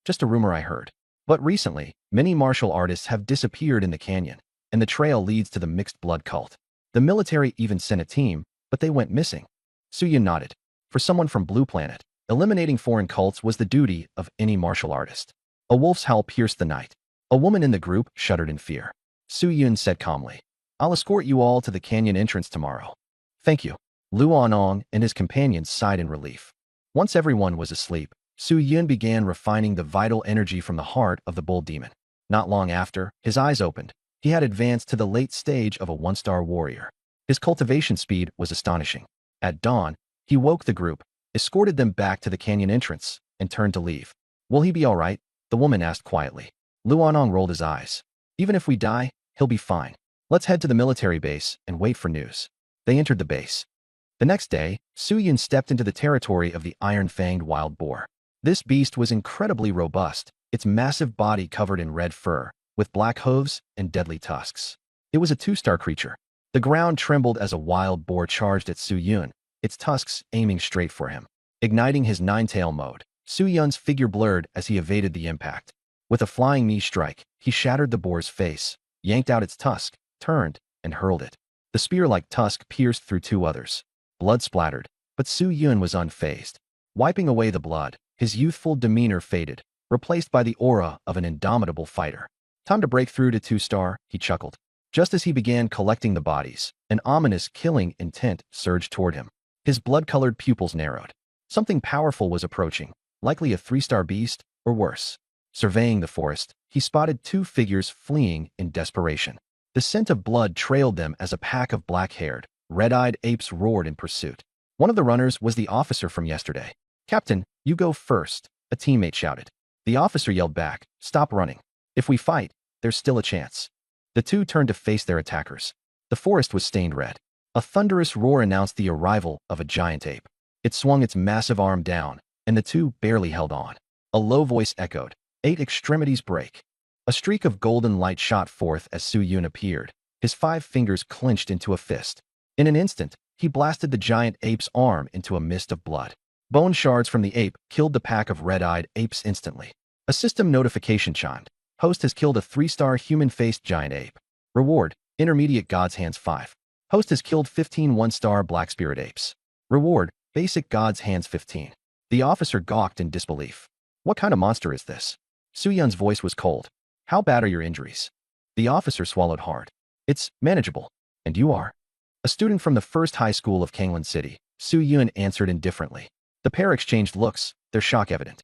"Just a rumor I heard. But recently, many martial artists have disappeared in the canyon, and the trail leads to the mixed blood cult. The military even sent a team, but they went missing." Su Yun nodded. For someone from Blue Planet, eliminating foreign cults was the duty of any martial artist. A wolf's howl pierced the night. A woman in the group shuddered in fear. Su Yun said calmly, "I'll escort you all to the canyon entrance tomorrow." "Thank you." Lu Anong and his companions sighed in relief. Once everyone was asleep, Su Yun began refining the vital energy from the heart of the bull demon. Not long after, his eyes opened. He had advanced to the late stage of a 1-star warrior. His cultivation speed was astonishing. At dawn, he woke the group, escorted them back to the canyon entrance, and turned to leave. "Will he be all right?" the woman asked quietly. Lu Anong rolled his eyes. "Even if we die, he'll be fine. Let's head to the military base and wait for news." They entered the base. The next day, Su Yun stepped into the territory of the iron-fanged wild boar. This beast was incredibly robust, its massive body covered in red fur, with black hooves and deadly tusks. It was a 2-star creature. The ground trembled as a wild boar charged at Su Yun, its tusks aiming straight for him. Igniting his 9-tail mode, Su Yun's figure blurred as he evaded the impact. With a flying knee strike, he shattered the boar's face, yanked out its tusk, turned, and hurled it. The spear-like tusk pierced through 2 others. Blood splattered, but Su Yun was unfazed. Wiping away the blood, his youthful demeanor faded, replaced by the aura of an indomitable fighter. "Time to break through to 2-star, he chuckled. Just as he began collecting the bodies, an ominous killing intent surged toward him. His blood-colored pupils narrowed. Something powerful was approaching, likely a 3-star beast, or worse. Surveying the forest, he spotted 2 figures fleeing in desperation. The scent of blood trailed them as a pack of black-haired, red-eyed apes roared in pursuit. One of the runners was the officer from yesterday. "Captain, you go first," a teammate shouted. The officer yelled back, "Stop running. If we fight, there's still a chance." The 2 turned to face their attackers. The forest was stained red. A thunderous roar announced the arrival of a giant ape. It swung its massive arm down, and the 2 barely held on. A low voice echoed, "8 extremities break." A streak of golden light shot forth as Su Yun appeared, his 5 fingers clenched into a fist. In an instant, he blasted the giant ape's arm into a mist of blood. Bone shards from the ape killed the pack of red-eyed apes instantly. A system notification chimed. Host has killed a 3-star human-faced giant ape. Reward, Intermediate God's Hands 5. Host has killed 15 1-star Black Spirit apes. Reward, Basic God's Hands 15. The officer gawked in disbelief. "What kind of monster is this?" Su Yun's voice was cold. "How bad are your injuries?" The officer swallowed hard. "It's manageable. And you are?" "A student from the first high school of Kanglan City," Su Yun answered indifferently. The pair exchanged looks, their shock evident.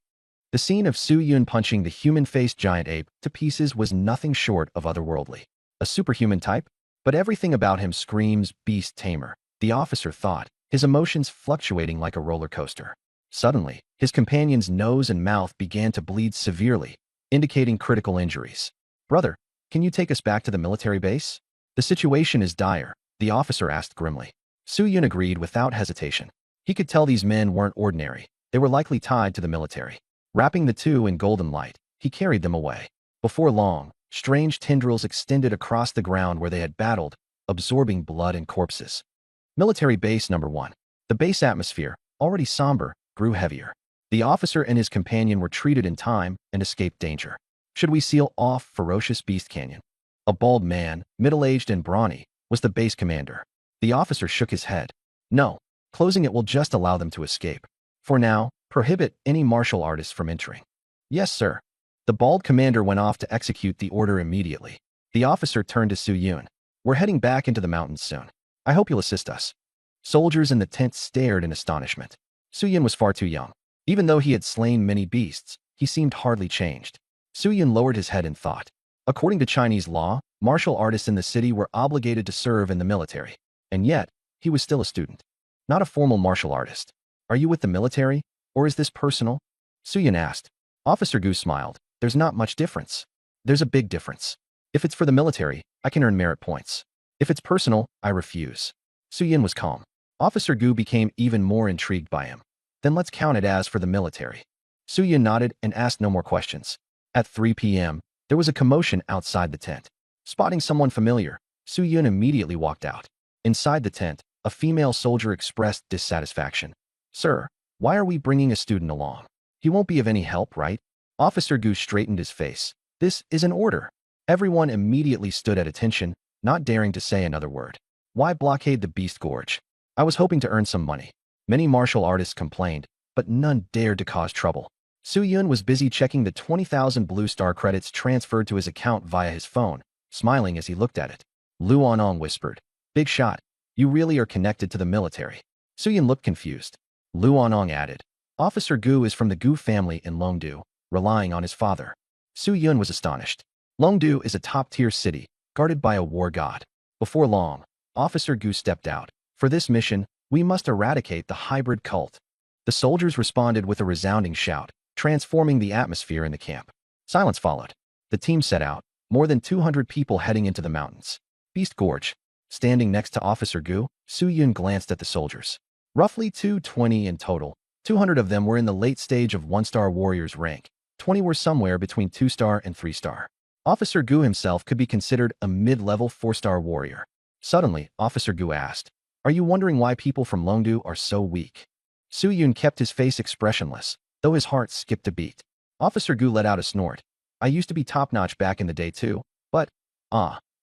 The scene of Su Yun punching the human-faced giant ape to pieces was nothing short of otherworldly. A superhuman type? But everything about him screams beast tamer, the officer thought, his emotions fluctuating like a roller coaster. Suddenly, his companion's nose and mouth began to bleed severely, indicating critical injuries. Brother, can you take us back to the military base? The situation is dire, the officer asked grimly. Su-yun agreed without hesitation. He could tell these men weren't ordinary. They were likely tied to the military. Wrapping the two in golden light, he carried them away. Before long, strange tendrils extended across the ground where they had battled, absorbing blood and corpses. Military Base Number 1. The base atmosphere, already somber, grew heavier. The officer and his companion were treated in time and escaped danger. Should we seal off Ferocious Beast Canyon? A bald man, middle-aged and brawny, was the base commander. The officer shook his head. No, closing it will just allow them to escape. For now, prohibit any martial artists from entering. Yes, sir. The bald commander went off to execute the order immediately. The officer turned to Su-yun. We're heading back into the mountains soon. I hope you'll assist us. Soldiers in the tent stared in astonishment. Su-yun was far too young. Even though he had slain many beasts, he seemed hardly changed. Su-yun lowered his head in thought. According to Chinese law, martial artists in the city were obligated to serve in the military. And yet, he was still a student. Not a formal martial artist. Are you with the military, or is this personal? Su-yun asked. Officer Gu smiled. There's not much difference. There's a big difference. If it's for the military, I can earn merit points. If it's personal, I refuse. Su-yun was calm. Officer Gu became even more intrigued by him. Then let's count it as for the military. Su-yun nodded and asked no more questions. At 3 p.m., there was a commotion outside the tent. Spotting someone familiar, Su-yun immediately walked out. Inside the tent, a female soldier expressed dissatisfaction. Sir, why are we bringing a student along? He won't be of any help, right? Officer Gu straightened his face. This is an order. Everyone immediately stood at attention, not daring to say another word. Why blockade the Beast Gorge? I was hoping to earn some money. Many martial artists complained, but none dared to cause trouble. Su-yun was busy checking the 20,000 Blue Star credits transferred to his account via his phone, smiling as he looked at it. Lu Anong whispered, Big shot, you really are connected to the military. Su-yun looked confused. Lu Anong added, Officer Gu is from the Gu family in Longdu, relying on his father. Su-yun was astonished. Longdu is a top-tier city, guarded by a war god. Before long, Officer Gu stepped out. For this mission, we must eradicate the hybrid cult. The soldiers responded with a resounding shout, transforming the atmosphere in the camp. Silence followed. The team set out, more than 200 people heading into the mountains. Beast Gorge. Standing next to Officer Gu, Su-yun glanced at the soldiers. Roughly 220 in total. 200 of them were in the late stage of 1-star warrior's rank. 20 were somewhere between 2-star and 3-star. Officer Gu himself could be considered a mid-level 4-star warrior. Suddenly, Officer Gu asked, Are you wondering why people from Longdu are so weak? Su-yun kept his face expressionless, though his heart skipped a beat. Officer Gu let out a snort. I used to be top-notch back in the day too, but,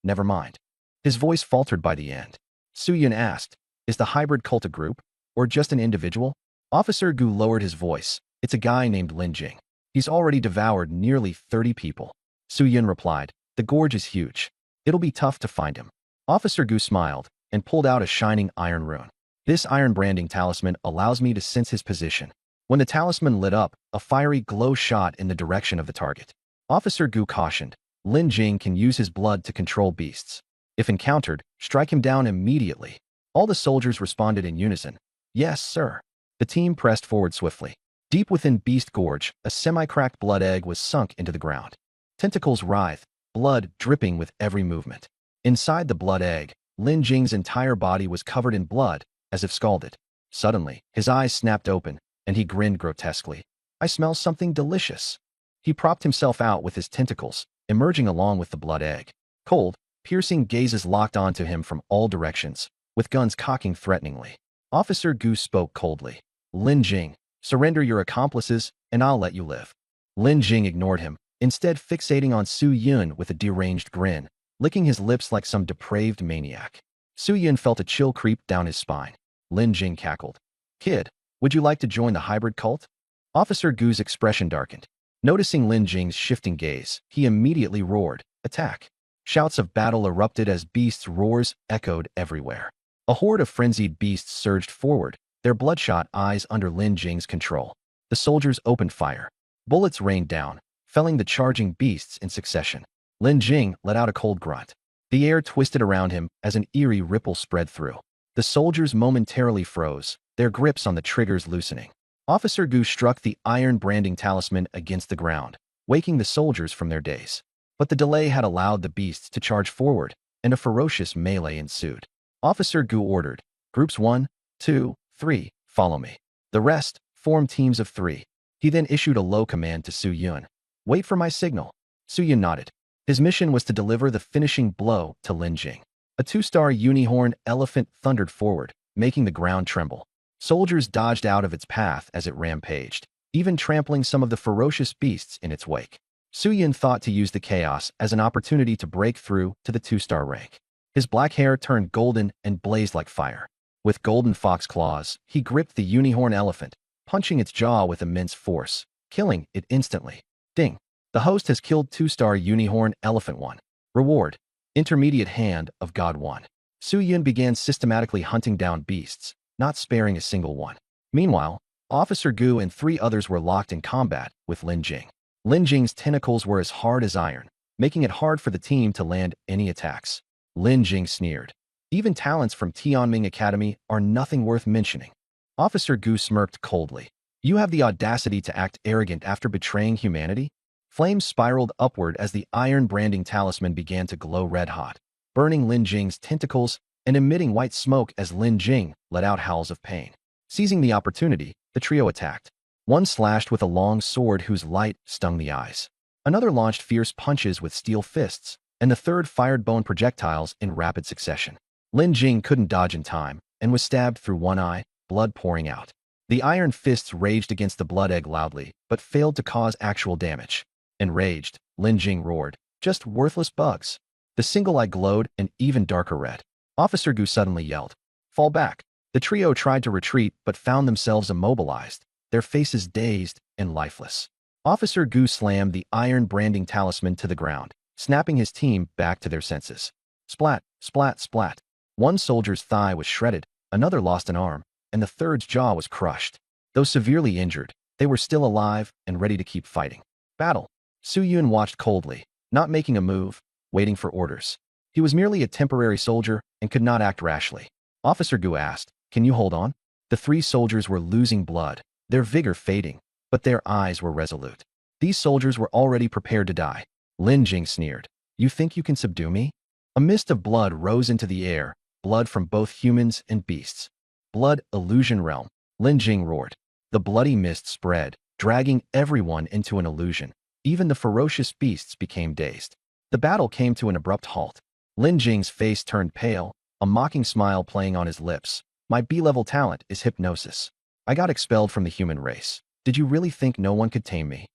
never mind. His voice faltered by the end. Su-yun asked, Is the hybrid cult a group, or just an individual? Officer Gu lowered his voice. It's a guy named Lin Jing. He's already devoured nearly 30 people. Su-yun replied, The gorge is huge. It'll be tough to find him. Officer Gu smiled and pulled out a shining iron rune. This iron branding talisman allows me to sense his position. When the talisman lit up, a fiery glow shot in the direction of the target. Officer Gu cautioned, Lin Jing can use his blood to control beasts. If encountered, strike him down immediately. All the soldiers responded in unison. Yes, sir. The team pressed forward swiftly. Deep within Beast Gorge, a semi-cracked blood egg was sunk into the ground. Tentacles writhed, blood dripping with every movement. Inside the blood egg, Lin Jing's entire body was covered in blood, as if scalded. Suddenly, his eyes snapped open, and he grinned grotesquely. I smell something delicious. He propped himself out with his tentacles, emerging along with the blood egg. Cold, piercing gazes locked onto him from all directions, with guns cocking threateningly. Officer Gu spoke coldly. Lin Jing, surrender your accomplices, and I'll let you live. Lin Jing ignored him, instead fixating on Su-yun with a deranged grin, licking his lips like some depraved maniac. Su-yun felt a chill creep down his spine. Lin Jing cackled. Kid, would you like to join the hybrid cult? Officer Gu's expression darkened. Noticing Lin Jing's shifting gaze, he immediately roared, Attack! Shouts of battle erupted as beasts' roars echoed everywhere. A horde of frenzied beasts surged forward, their bloodshot eyes under Lin Jing's control. The soldiers opened fire. Bullets rained down, felling the charging beasts in succession. Lin Jing let out a cold grunt. The air twisted around him as an eerie ripple spread through. The soldiers momentarily froze, their grips on the triggers loosening. Officer Gu struck the iron branding talisman against the ground, waking the soldiers from their daze. But the delay had allowed the beasts to charge forward, and a ferocious melee ensued. Officer Gu ordered, "Groups 1, 2, 3, follow me." The rest formed teams of 3. He then issued a low command to Su Yun. "Wait for my signal." Su Yun nodded. His mission was to deliver the finishing blow to Lin Jing. A 2-star unicorn elephant thundered forward, making the ground tremble. Soldiers dodged out of its path as it rampaged, even trampling some of the ferocious beasts in its wake. Su Yun thought to use the chaos as an opportunity to break through to the 2-star rank. His black hair turned golden and blazed like fire. With golden fox claws, he gripped the unicorn elephant, punching its jaw with immense force, killing it instantly. Ding! The host has killed 2-star unicorn elephant 1. Reward: Intermediate Hand of God 1. Su Yun began systematically hunting down beasts, not sparing a single one. Meanwhile, Officer Gu and 3 others were locked in combat with Lin Jing. Lin Jing's tentacles were as hard as iron, making it hard for the team to land any attacks. Lin Jing sneered. "Even talents from Tianming Academy are nothing worth mentioning." Officer Gu smirked coldly. "You have the audacity to act arrogant after betraying humanity?" Flames spiraled upward as the iron branding talisman began to glow red-hot, burning Lin Jing's tentacles and emitting white smoke as Lin Jing let out howls of pain. Seizing the opportunity, the trio attacked. One slashed with a long sword whose light stung the eyes. Another launched fierce punches with steel fists, and the third fired bone projectiles in rapid succession. Lin Jing couldn't dodge in time and was stabbed through one eye, blood pouring out. The iron fists raged against the blood egg loudly, but failed to cause actual damage. Enraged, Lin Jing roared, "Just worthless bugs." The single eye glowed an even darker red. Officer Gu suddenly yelled, "Fall back." The trio tried to retreat but found themselves immobilized, their faces dazed and lifeless. Officer Gu slammed the iron branding talisman to the ground, snapping his team back to their senses. Splat, splat, splat. One soldier's thigh was shredded, another lost an arm, and the third's jaw was crushed. Though severely injured, they were still alive and ready to keep fighting. Battle. Su Yun watched coldly, not making a move, waiting for orders. He was merely a temporary soldier and could not act rashly. Officer Gu asked, "Can you hold on?" The 3 soldiers were losing blood, their vigor fading, but their eyes were resolute. These soldiers were already prepared to die. Lin Jing sneered, "You think you can subdue me?" A mist of blood rose into the air, blood from both humans and beasts. "Blood illusion realm," Lin Jing roared. The bloody mist spread, dragging everyone into an illusion. Even the ferocious beasts became dazed. The battle came to an abrupt halt. Lin Jing's face turned pale, a mocking smile playing on his lips. "My B-level talent is hypnosis. I got expelled from the human race. Did you really think no one could tame me?"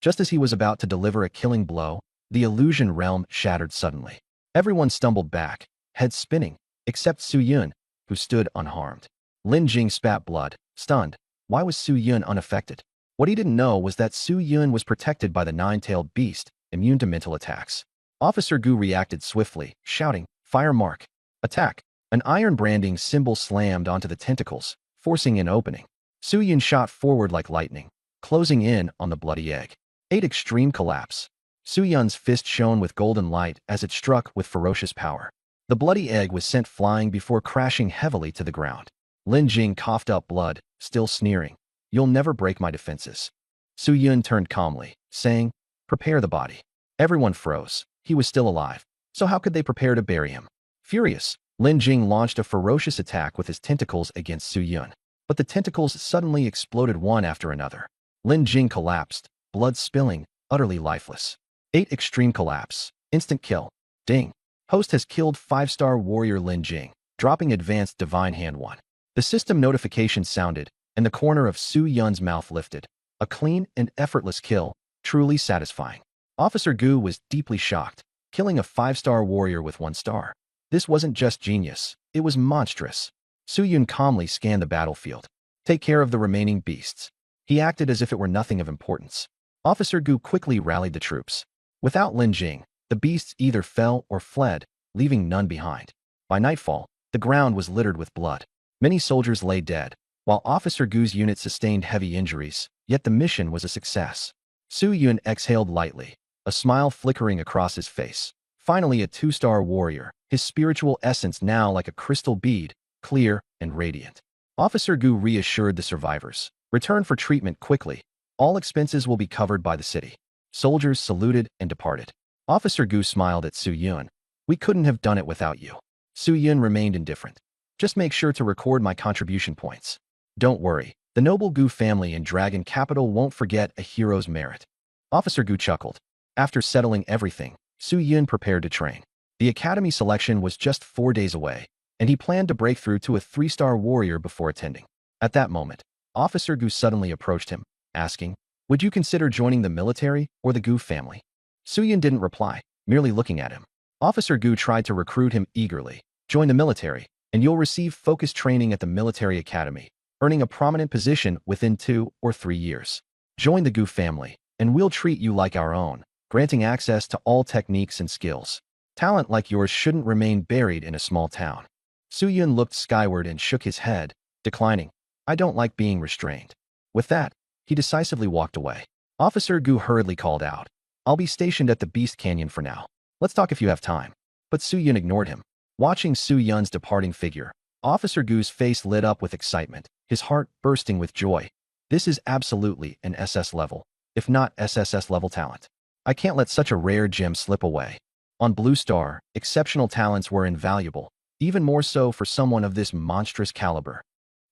Just as he was about to deliver a killing blow, the illusion realm shattered suddenly. Everyone stumbled back, heads spinning, except Su Yun, who stood unharmed. Lin Jing spat blood, stunned. Why was Su Yun unaffected? What he didn't know was that Su Yun was protected by the 9-tailed beast, immune to mental attacks. Officer Gu reacted swiftly, shouting, "Fire mark! Attack!" An iron branding symbol slammed onto the tentacles, forcing an opening. Su Yun shot forward like lightning, closing in on the bloody egg. 8 extreme collapse. Su Yun's fist shone with golden light as it struck with ferocious power. The bloody egg was sent flying before crashing heavily to the ground. Lin Jing coughed up blood, still sneering. "You'll never break my defenses." Su Yun turned calmly, saying, "Prepare the body." Everyone froze. He was still alive. So how could they prepare to bury him? Furious, Lin Jing launched a ferocious attack with his tentacles against Su Yun. But the tentacles suddenly exploded one after another. Lin Jing collapsed, blood spilling, utterly lifeless. 8 extreme collapse. Instant kill. Ding. Host has killed 5-star warrior Lin Jing, dropping advanced divine hand 1. The system notification sounded, and the corner of Su Yun's mouth lifted. A clean and effortless kill, truly satisfying. Officer Gu was deeply shocked, killing a 5-star warrior with 1 star. This wasn't just genius, it was monstrous. Su Yun calmly scanned the battlefield. "Take care of the remaining beasts." He acted as if it were nothing of importance. Officer Gu quickly rallied the troops. Without Lin Jing, the beasts either fell or fled, leaving none behind. By nightfall, the ground was littered with blood. Many soldiers lay dead, while Officer Gu's unit sustained heavy injuries, yet the mission was a success. Su Yun exhaled lightly, a smile flickering across his face. Finally, a 2-star warrior, his spiritual essence now like a crystal bead, clear and radiant. Officer Gu reassured the survivors. Return for treatment quickly. All expenses will be covered by the city. Soldiers saluted and departed. Officer Gu smiled at Su Yun. We couldn't have done it without you. Su Yun remained indifferent. Just make sure to record my contribution points. Don't worry. The noble Gu family in Dragon Capital won't forget a hero's merit. Officer Gu chuckled. After settling everything, Su Yun prepared to train. The academy selection was just 4 days away, and he planned to break through to a 3-star warrior before attending. At that moment, Officer Gu suddenly approached him, asking, would you consider joining the military or the Gu family? Su Yun didn't reply, merely looking at him. Officer Gu tried to recruit him eagerly. Join the military, and you'll receive focused training at the military academy, earning a prominent position within 2 or 3 years. Join the Gu family, and we'll treat you like our own, granting access to all techniques and skills. Talent like yours shouldn't remain buried in a small town. Su Yun looked skyward and shook his head, declining. I don't like being restrained. With that, he decisively walked away. Officer Gu hurriedly called out, I'll be stationed at the Beast Canyon for now. Let's talk if you have time. But Su Yun ignored him. Watching Su Yun's departing figure, Officer Gu's face lit up with excitement, his heart bursting with joy. This is absolutely an SS level, if not SSS level talent. I can't let such a rare gem slip away. On Blue Star, exceptional talents were invaluable, even more so for someone of this monstrous caliber.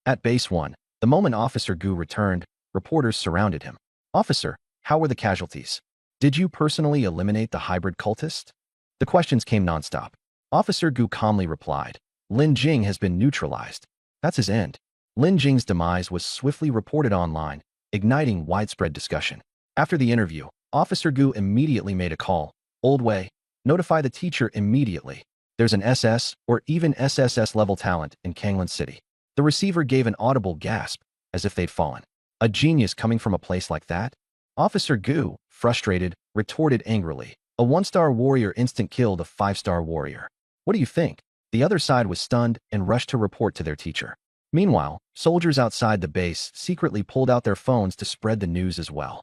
At Base 1, the moment Officer Gu returned, reporters surrounded him. Officer, how were the casualties? Did you personally eliminate the hybrid cultist? The questions came nonstop. Officer Gu calmly replied, Lin Jing has been neutralized. That's his end. Lin Jing's demise was swiftly reported online, igniting widespread discussion. After the interview, Officer Gu immediately made a call. Old Wei, notify the teacher immediately. There's an SS or even SSS level talent in Kanglan City. The receiver gave an audible gasp, as if they'd fallen. A genius coming from a place like that? Officer Gu, frustrated, retorted angrily. A 1-star warrior instant killed a 5-star warrior. What do you think? The other side was stunned and rushed to report to their teacher. Meanwhile, soldiers outside the base secretly pulled out their phones to spread the news as well.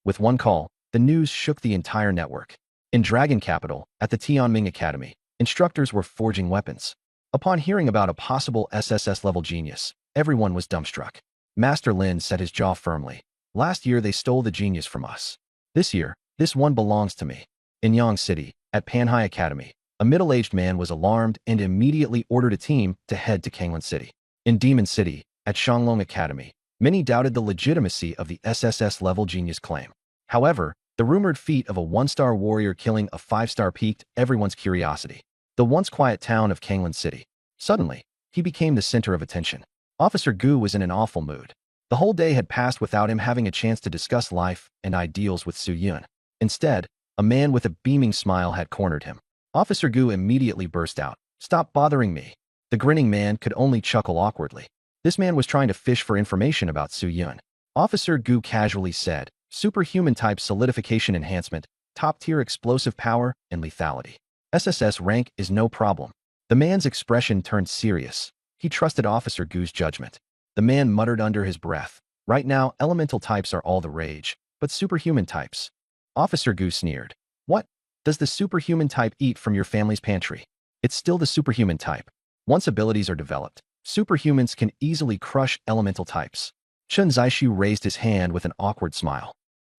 With one call, the news shook the entire network. In Dragon Capital, at the Tianming Academy, instructors were forging weapons. Upon hearing about a possible SSS-level genius, everyone was dumbstruck. Master Lin set his jaw firmly. Last year they stole the genius from us. This year, this one belongs to me. In Yang City, at Panhai Academy, a middle-aged man was alarmed and immediately ordered a team to head to Kanglan City. In Demon City, at Shanglong Academy, many doubted the legitimacy of the SSS-level genius claim. However, the rumored feat of a 1-star warrior killing a 5-star piqued everyone's curiosity. The once quiet town of Kanglan City. Suddenly, he became the center of attention. Officer Gu was in an awful mood. The whole day had passed without him having a chance to discuss life and ideals with Su Yun. Instead, a man with a beaming smile had cornered him. Officer Gu immediately burst out, Stop bothering me. The grinning man could only chuckle awkwardly. This man was trying to fish for information about Su Yun. Officer Gu casually said, Superhuman type solidification enhancement, top-tier explosive power, and lethality. SSS rank is no problem. The man's expression turned serious. He trusted Officer Gu's judgment. The man muttered under his breath, Right now, elemental types are all the rage, but superhuman types. Officer Gu sneered. What? Does the superhuman type eat from your family's pantry? It's still the superhuman type. Once abilities are developed, superhumans can easily crush elemental types. Chen Zishu raised his hand with an awkward smile.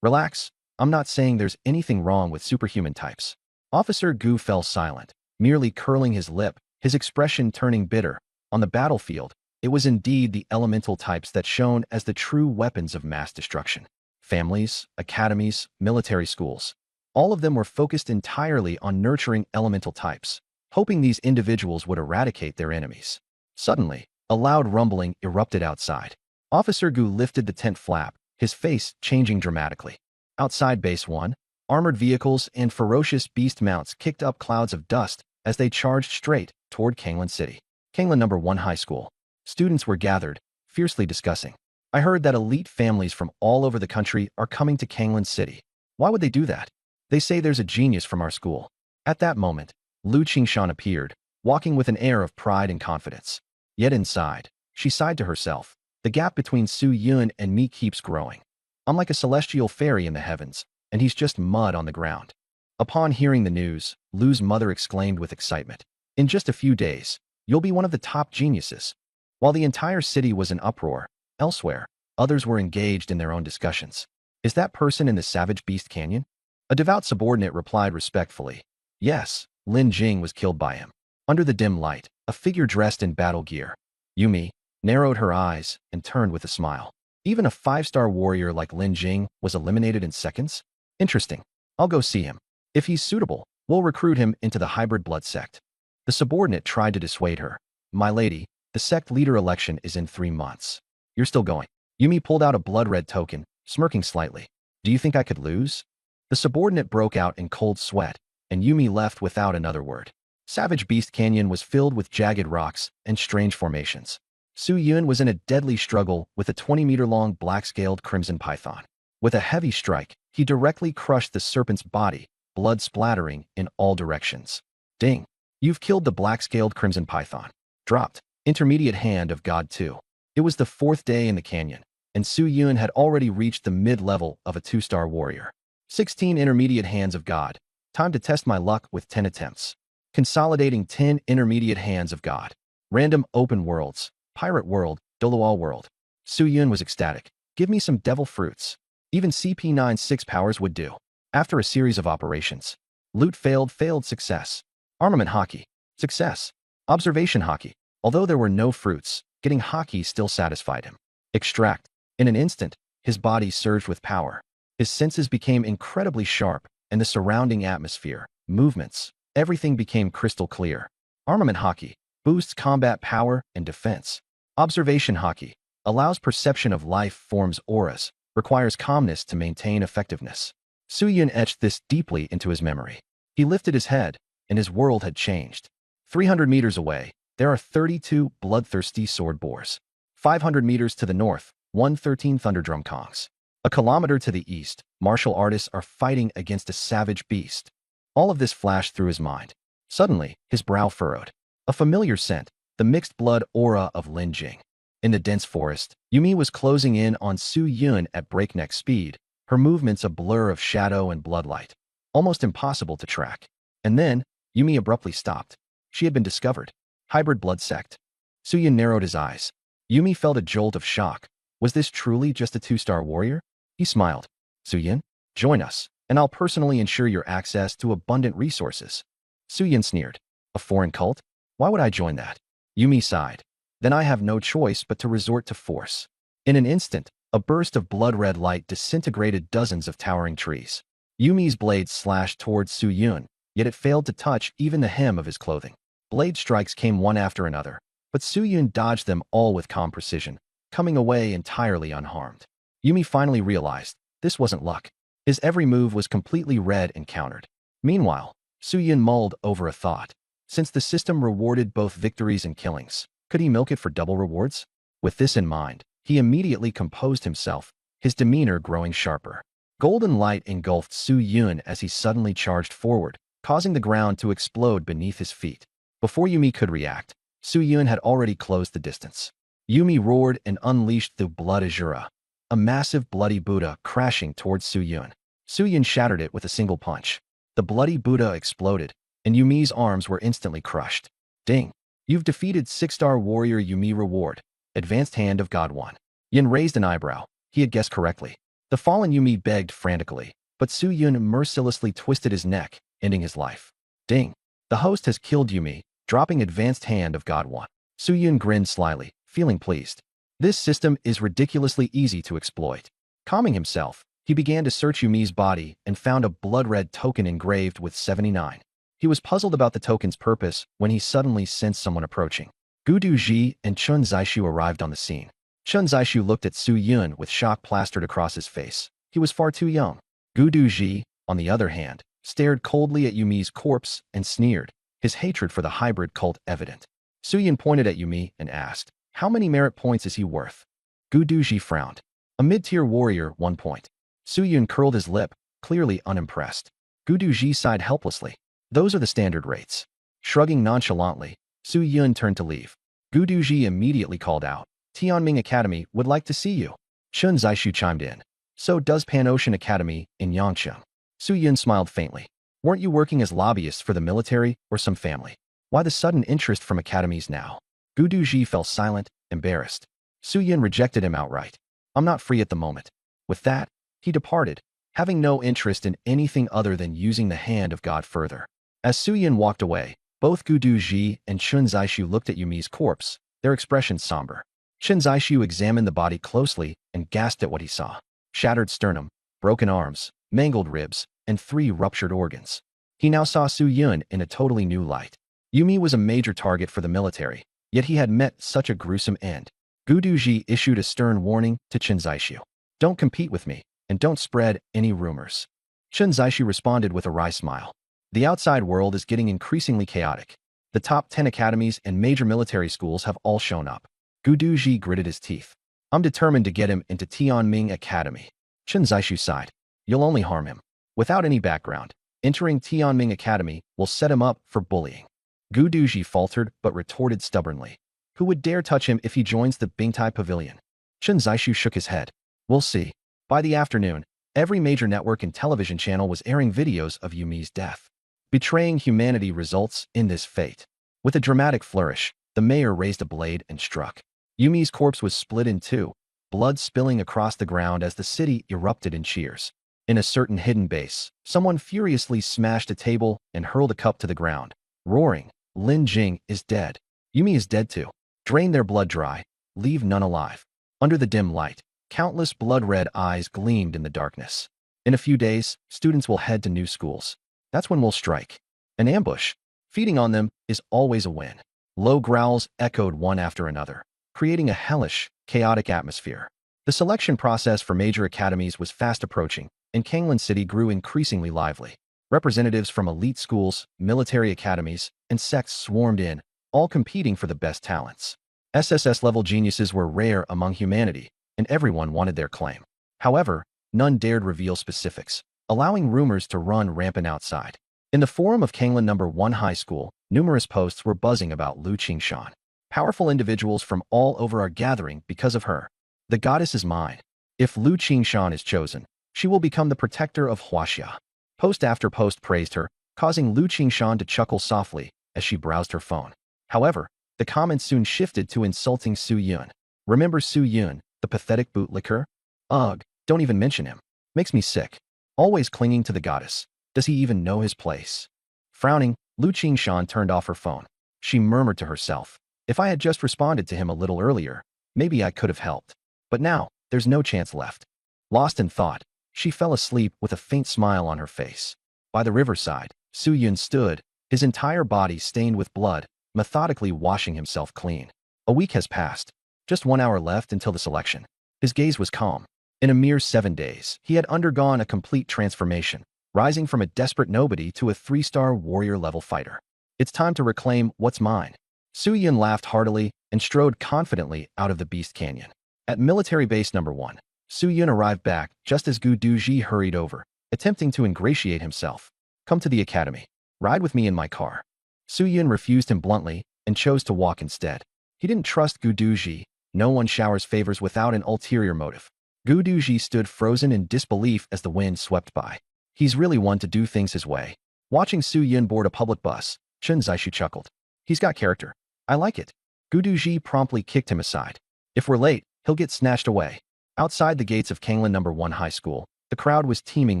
Relax, I'm not saying there's anything wrong with superhuman types. Officer Gu fell silent, merely curling his lip, his expression turning bitter. On the battlefield, it was indeed the elemental types that shone as the true weapons of mass destruction. Families, academies, military schools, all of them were focused entirely on nurturing elemental types, hoping these individuals would eradicate their enemies. Suddenly, a loud rumbling erupted outside. Officer Gu lifted the tent flap, his face changing dramatically. Outside Base 1, armored vehicles and ferocious beast mounts kicked up clouds of dust as they charged straight toward Kanglan City. Kanglan No. 1 High School. Students were gathered, fiercely discussing. I heard that elite families from all over the country are coming to Kanglan City. Why would they do that? They say there's a genius from our school. At that moment, Lu Qingshan appeared, walking with an air of pride and confidence. Yet inside, she sighed to herself. The gap between Su Yun and me keeps growing. I'm like a celestial fairy in the heavens, and he's just mud on the ground. Upon hearing the news, Lu's mother exclaimed with excitement, "In just a few days, you'll be one of the top geniuses." While the entire city was in uproar, elsewhere, others were engaged in their own discussions. "Is that person in the Savage Beast Canyon?" A devout subordinate replied respectfully, "Yes, Lin Jing was killed by him." Under the dim light, a figure dressed in battle gear, Yumi, narrowed her eyes and turned with a smile. Even a five-star warrior like Lin Jing was eliminated in seconds? Interesting. I'll go see him. If he's suitable, we'll recruit him into the hybrid blood sect. The subordinate tried to dissuade her. "My lady, the sect leader election is in 3 months. You're still going." Yumi pulled out a blood-red token, smirking slightly. "Do you think I could lose?" The subordinate broke out in cold sweat, and Yumi left without another word. Savage Beast Canyon was filled with jagged rocks and strange formations. Su Yun was in a deadly struggle with a 20-meter-long black-scaled crimson python. With a heavy strike, he directly crushed the serpent's body, blood splattering in all directions. "Ding! You've killed the black-scaled crimson python." Dropped. Intermediate Hand of God 2. It was the 4th day in the canyon, and Su Yun had already reached the mid-level of a 2-star warrior. 16 Intermediate Hands of God. Time to test my luck with 10 attempts. Consolidating 10 Intermediate Hands of God. Random open worlds. Pirate world, Doloal world. Su Yun was ecstatic. "Give me some devil fruits." Even CP9 6 powers would do. After a series of operations. Loot failed success. Armament hockey. Success. Observation hockey. Although there were no fruits, getting hockey still satisfied him. Extract. In an instant, his body surged with power. His senses became incredibly sharp, and the surrounding atmosphere, movements, everything became crystal clear. Armament hockey. Boosts combat power and defense. Observation hockey. Allows perception of life forms auras. Requires calmness to maintain effectiveness. Su Yun etched this deeply into his memory. He lifted his head, and his world had changed. 300 meters away, there are 32 bloodthirsty sword boars. 500 meters to the north, 113 thunderdrum kongs. A kilometer to the east, martial artists are fighting against a savage beast. All of this flashed through his mind. Suddenly, his brow furrowed. A familiar scent, the mixed blood aura of Lin Jing. In the dense forest, Yumi was closing in on Su Yun at breakneck speed, her movements a blur of shadow and bloodlight, almost impossible to track. And then, Yumi abruptly stopped. She had been discovered. Hybrid blood sect. Su Yun narrowed his eyes. Yumi felt a jolt of shock. Was this truly just a 2-star warrior? He smiled. "Su Yun, join us, and I'll personally ensure your access to abundant resources." Su Yun sneered. "A foreign cult? Why would I join that?" Yumi sighed. "Then I have no choice but to resort to force." In an instant, a burst of blood-red light disintegrated dozens of towering trees. Yumi's blade slashed towards Su Yun, yet it failed to touch even the hem of his clothing. Blade strikes came one after another, but Su Yun dodged them all with calm precision, coming away entirely unharmed. Yumi finally realized this wasn't luck. His every move was completely read and countered. Meanwhile, Su Yun mulled over a thought. Since the system rewarded both victories and killings, could he milk it for double rewards? With this in mind, he immediately composed himself, his demeanor growing sharper. Golden light engulfed Su Yun as he suddenly charged forward, causing the ground to explode beneath his feet. Before Yumi could react, Su Yun had already closed the distance. Yumi roared and unleashed the Blood Azura, a massive bloody Buddha crashing towards Su Yun. Su Yun shattered it with a single punch. The bloody Buddha exploded, and Yumi's arms were instantly crushed. "Ding! You've defeated 6-star warrior Yumi. Reward. Advanced Hand of God 1. Yin raised an eyebrow. He had guessed correctly. The fallen Yumi begged frantically, but Su Yun mercilessly twisted his neck, ending his life. "Ding! The host has killed Yumi, dropping Advanced Hand of God 1. Su Yun grinned slyly, feeling pleased. This system is ridiculously easy to exploit. Calming himself, he began to search Yumi's body and found a blood-red token engraved with 79. He was puzzled about the token's purpose when he suddenly sensed someone approaching. Gu Duji and Chun Zaishu arrived on the scene. Chun Zaishu looked at Su Yun with shock plastered across his face. He was far too young. Gu Duji, on the other hand, stared coldly at Yumi's corpse and sneered, his hatred for the hybrid cult evident. Su Yun pointed at Yumi and asked, "How many merit points is he worth?" Gu Duji frowned. "A mid-tier warrior, 1 point." Su Yun curled his lip, clearly unimpressed. Gu Duji sighed helplessly. "Those are the standard rates." Shrugging nonchalantly, Su Yun turned to leave. Gu Duji immediately called out, "Tianming Academy would like to see you." Chun Zaishu chimed in. "So does Pan Ocean Academy in Yangcheng." Su Yun smiled faintly. Weren't you working as lobbyists for the military or some family? Why the sudden interest from academies now? Gu Duji fell silent, embarrassed. Su Yun rejected him outright. I'm not free at the moment. With that, he departed, having no interest in anything other than using the hand of God further. As Su Yun walked away, both Gu Duji and Chun Zixu looked at Yumi's corpse, their expressions somber. Chun Zixu examined the body closely and gasped at what he saw. Shattered sternum, broken arms, mangled ribs, and 3 ruptured organs. He now saw Su Yun in a totally new light. Yumi was a major target for the military, yet he had met such a gruesome end. Gu Duji issued a stern warning to Chun Zixu. Don't compete with me, and don't spread any rumors. Chun Zixu responded with a wry smile. The outside world is getting increasingly chaotic. The top 10 academies and major military schools have all shown up. Gu Duji gritted his teeth. I'm determined to get him into Tianming Academy. Chun Zixu sighed. You'll only harm him. Without any background, entering Tianming Academy will set him up for bullying. Gu Duji faltered but retorted stubbornly. Who would dare touch him if he joins the Bingtai Pavilion? Chun Zixu shook his head. We'll see. By the afternoon, every major network and television channel was airing videos of Yumi's death. Betraying humanity results in this fate. With a dramatic flourish, the mayor raised a blade and struck. Yumi's corpse was split in 2, blood spilling across the ground as the city erupted in cheers. In a certain hidden base, someone furiously smashed a table and hurled a cup to the ground, roaring, Lin Jing is dead. Yumi is dead too. Drain their blood dry, leave none alive. Under the dim light, countless blood-red eyes gleamed in the darkness. In a few days, students will head to new schools. That's when we'll strike. An ambush. Feeding on them is always a win. Low growls echoed one after another, creating a hellish, chaotic atmosphere. The selection process for major academies was fast approaching, and Kanglan City grew increasingly lively. Representatives from elite schools, military academies, and sects swarmed in, all competing for the best talents. SSS-level geniuses were rare among humanity, and everyone wanted their claim. However, none dared reveal specifics, allowing rumors to run rampant outside. In the forum of Kanglan No. 1 High School, numerous posts were buzzing about Lu Qingshan. Powerful individuals from all over are gathering because of her. The goddess is mine. If Lu Qingshan is chosen, she will become the protector of Huaxia. Post after post praised her, causing Lu Qingshan to chuckle softly as she browsed her phone. However, the comments soon shifted to insulting Su Yun. Remember Su Yun, the pathetic bootlicker? Ugh, don't even mention him. Makes me sick. Always clinging to the goddess. Does he even know his place? Frowning, Lu Qingshan turned off her phone. She murmured to herself, if I had just responded to him a little earlier, maybe I could have helped. But now, there's no chance left. Lost in thought, she fell asleep with a faint smile on her face. By the riverside, Su Yun stood, his entire body stained with blood, methodically washing himself clean. A week has passed. Just 1 hour left until the selection. His gaze was calm. In a mere 7 days, he had undergone a complete transformation, rising from a desperate nobody to a 3-star warrior-level fighter. It's time to reclaim what's mine. Su Yun laughed heartily and strode confidently out of the Beast Canyon. At military base number 1, Su Yun arrived back just as Gu Duji hurried over, attempting to ingratiate himself. Come to the academy. Ride with me in my car. Su Yun refused him bluntly and chose to walk instead. He didn't trust Gu Duji. No one showers favors without an ulterior motive. Gu Duji stood frozen in disbelief as the wind swept by. He's really one to do things his way. Watching Su Yun board a public bus, Chun Zixu chuckled. He's got character. I like it. Gu Duji promptly kicked him aside. If we're late, he'll get snatched away. Outside the gates of Kanglan No. 1 High School, the crowd was teeming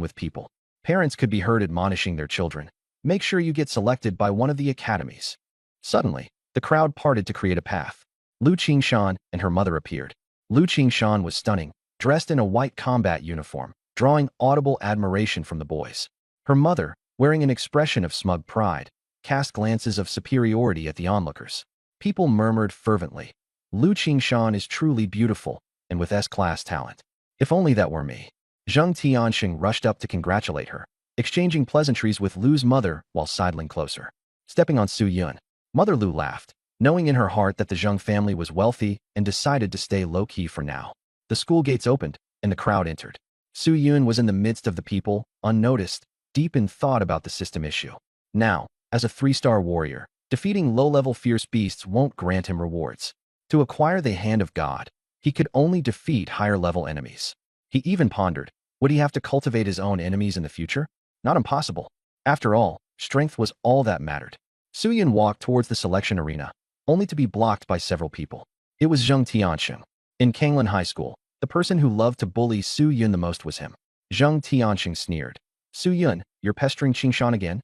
with people. Parents could be heard admonishing their children. Make sure you get selected by one of the academies. Suddenly, the crowd parted to create a path. Lu Qingshan and her mother appeared. Lu Qingshan was stunning, dressed in a white combat uniform, drawing audible admiration from the boys. Her mother, wearing an expression of smug pride, cast glances of superiority at the onlookers. People murmured fervently. Lu Qingshan is truly beautiful, and with S-class talent. If only that were me. Zheng Tianxing rushed up to congratulate her, exchanging pleasantries with Lu's mother while sidling closer. Stepping on Su Yun, Mother Lu laughed, knowing in her heart that the Zheng family was wealthy and decided to stay low-key for now. The school gates opened, and the crowd entered. Su Yun was in the midst of the people, unnoticed, deep in thought about the system issue. Now, as a 3-star warrior, defeating low-level fierce beasts won't grant him rewards. To acquire the hand of God, he could only defeat higher-level enemies. He even pondered, would he have to cultivate his own enemies in the future? Not impossible. After all, strength was all that mattered. Su-yun walked towards the selection arena, only to be blocked by several people. It was Zheng Tianxing. In Kanglan High School, the person who loved to bully Su-yun the most was him. Zheng Tianxing sneered. Su-yun, you're pestering Qingshan again?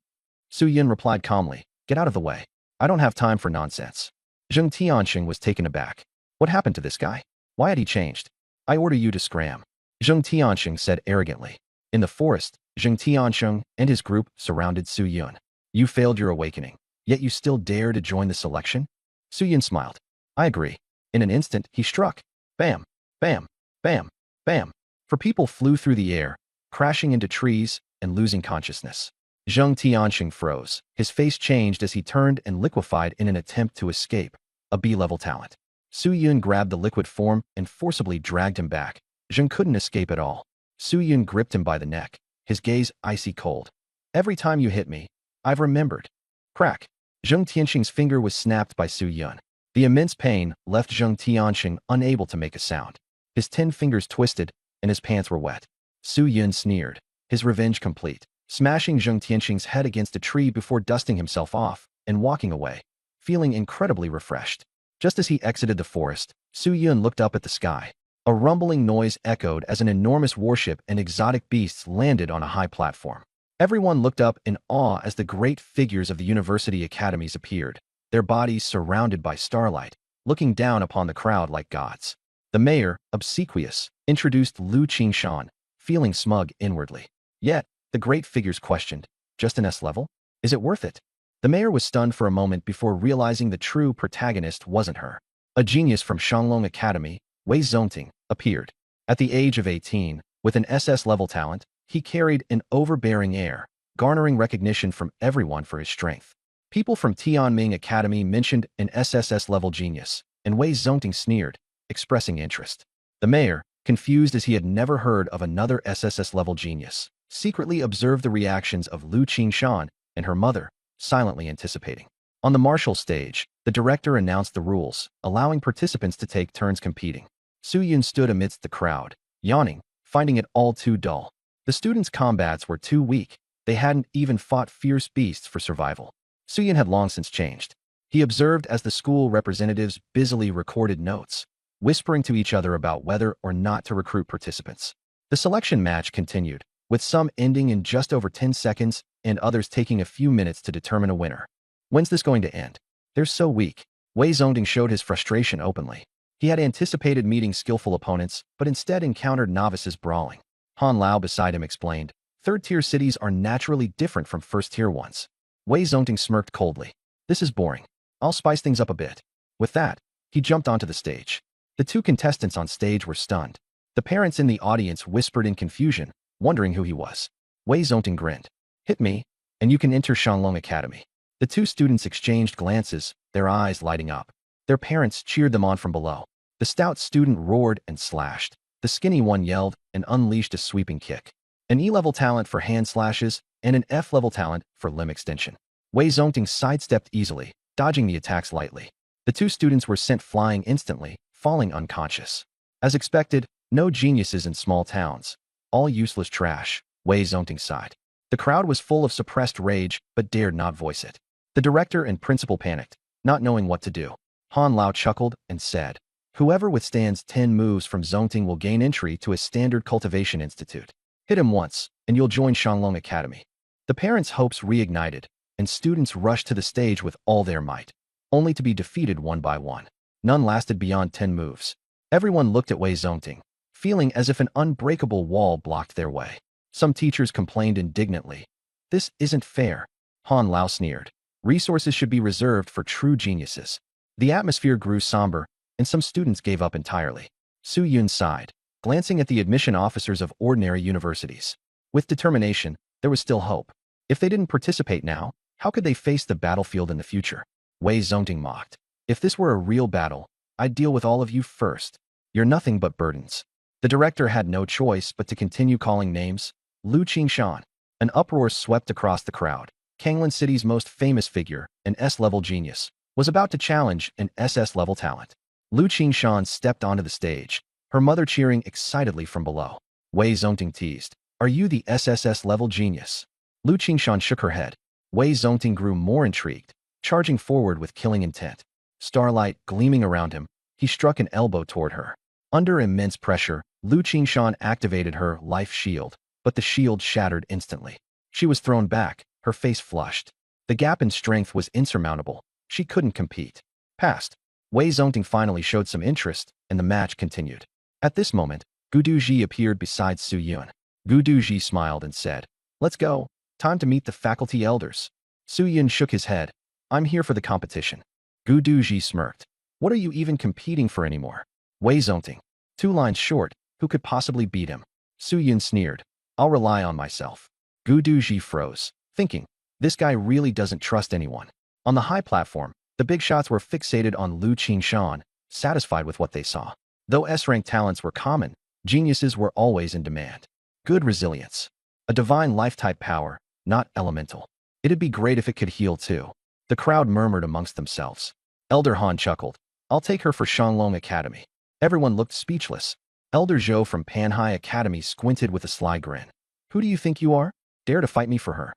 Su-yun replied calmly, get out of the way. I don't have time for nonsense. Zheng Tianxing was taken aback. What happened to this guy? Why had he changed? I order you to scram. Zheng Tianxing said arrogantly. In the forest, Zheng Tianxing and his group surrounded Su-yun. You failed your awakening, yet you still dare to join the selection? Su-yun smiled. I agree. In an instant, he struck. Bam, bam, bam, bam. For people flew through the air, crashing into trees and losing consciousness. Zheng Tianxing froze. His face changed as he turned and liquefied in an attempt to escape. A B-level talent. Su-yun grabbed the liquid form and forcibly dragged him back. Zheng couldn't escape at all. Su-yun gripped him by the neck, his gaze icy cold. Every time you hit me, I've remembered. Crack. Zheng Tianxing's finger was snapped by Su-yun. The immense pain left Zheng Tianxing unable to make a sound. His 10 fingers twisted, and his pants were wet. Su-yun sneered, his revenge complete, smashing Zheng Tianxing's head against a tree before dusting himself off and walking away, feeling incredibly refreshed. Just as he exited the forest, Su-yun looked up at the sky. A rumbling noise echoed as an enormous warship and exotic beasts landed on a high platform. Everyone looked up in awe as the great figures of the university academies appeared, their bodies surrounded by starlight, looking down upon the crowd like gods. The mayor, obsequious, introduced Lu Qingshan, feeling smug inwardly. Yet, the great figures questioned, just an S level? Is it worth it? The mayor was stunned for a moment before realizing the true protagonist wasn't her. A genius from Shanglong Academy, Wei Zongting, appeared. At the age of 18, with an SS level talent, he carried an overbearing air, garnering recognition from everyone for his strength. People from Tianming Academy mentioned an SSS level genius, and Wei Zongting sneered, expressing interest. The mayor, confused as he had never heard of another SSS level genius, secretly observed the reactions of Lu Qingshan and her mother, silently anticipating. On the martial stage, the director announced the rules, allowing participants to take turns competing. Su-yun stood amidst the crowd, yawning, finding it all too dull. The students' combats were too weak. They hadn't even fought fierce beasts for survival. Su-yun had long since changed. He observed as the school representatives busily recorded notes, whispering to each other about whether or not to recruit participants. The selection match continued, with some ending in just over 10 seconds and others taking a few minutes to determine a winner. When's this going to end? They're so weak. Wei Zongting showed his frustration openly. He had anticipated meeting skillful opponents, but instead encountered novices brawling. Han Lao beside him explained, third-tier cities are naturally different from first-tier ones. Wei Zongting smirked coldly. This is boring. I'll spice things up a bit. With that, he jumped onto the stage. The two contestants on stage were stunned. The parents in the audience whispered in confusion, wondering who he was. Wei Zongting grinned. Hit me, and you can enter Shanglong Academy. The two students exchanged glances, their eyes lighting up. Their parents cheered them on from below. The stout student roared and slashed. The skinny one yelled and unleashed a sweeping kick. An E-level talent for hand slashes and an F-level talent for limb extension. Wei Zongting sidestepped easily, dodging the attacks lightly. The two students were sent flying instantly, falling unconscious. As expected, no geniuses in small towns. All useless trash, Wei Zongting sighed. The crowd was full of suppressed rage, but dared not voice it. The director and principal panicked, not knowing what to do. Han Lao chuckled and said, whoever withstands 10 moves from Zongting will gain entry to a standard cultivation institute. Hit him once, and you'll join Shanglong Academy. The parents' hopes reignited, and students rushed to the stage with all their might, only to be defeated one by one. None lasted beyond 10 moves. Everyone looked at Wei Zongting, feeling as if an unbreakable wall blocked their way. Some teachers complained indignantly. This isn't fair. Han Lao sneered. Resources should be reserved for true geniuses. The atmosphere grew somber, and some students gave up entirely. Su-yun sighed, glancing at the admission officers of ordinary universities. With determination, there was still hope. If they didn't participate now, how could they face the battlefield in the future? Wei Zongting mocked. If this were a real battle, I'd deal with all of you first. You're nothing but burdens. The director had no choice but to continue calling names. Lu Qingshan. An uproar swept across the crowd. Kanglan City's most famous figure, an S-level genius, was about to challenge an SS-level talent. Lu Qingshan stepped onto the stage, her mother cheering excitedly from below. Wei Zongting teased, are you the SSS-level genius? Lu Qingshan shook her head. Wei Zongting grew more intrigued, charging forward with killing intent. Starlight gleaming around him, he struck an elbow toward her. Under immense pressure, Lu Qingshan activated her life shield, but the shield shattered instantly. She was thrown back, her face flushed. The gap in strength was insurmountable. She couldn't compete. Passed. Wei Zongting finally showed some interest, and the match continued. At this moment, Gu Duji appeared beside Su Yun. Gu Duji smiled and said, "Let's go. Time to meet the faculty elders." Su Yun shook his head. "I'm here for the competition." Gu Duji smirked. "What are you even competing for anymore?" Wei Zongting. 2 lines short, who could possibly beat him? Su Yun sneered. "I'll rely on myself." Gu Duji froze, thinking, this guy really doesn't trust anyone. On the high platform, the big shots were fixated on Lu Qingshan, satisfied with what they saw. Though S-rank talents were common, geniuses were always in demand. Good resilience. A divine life-type power, not elemental. It'd be great if it could heal too. The crowd murmured amongst themselves. Elder Han chuckled. "I'll take her for Shanglong Academy." Everyone looked speechless. Elder Zhou from Panhai Academy squinted with a sly grin. "Who do you think you are? Dare to fight me for her?"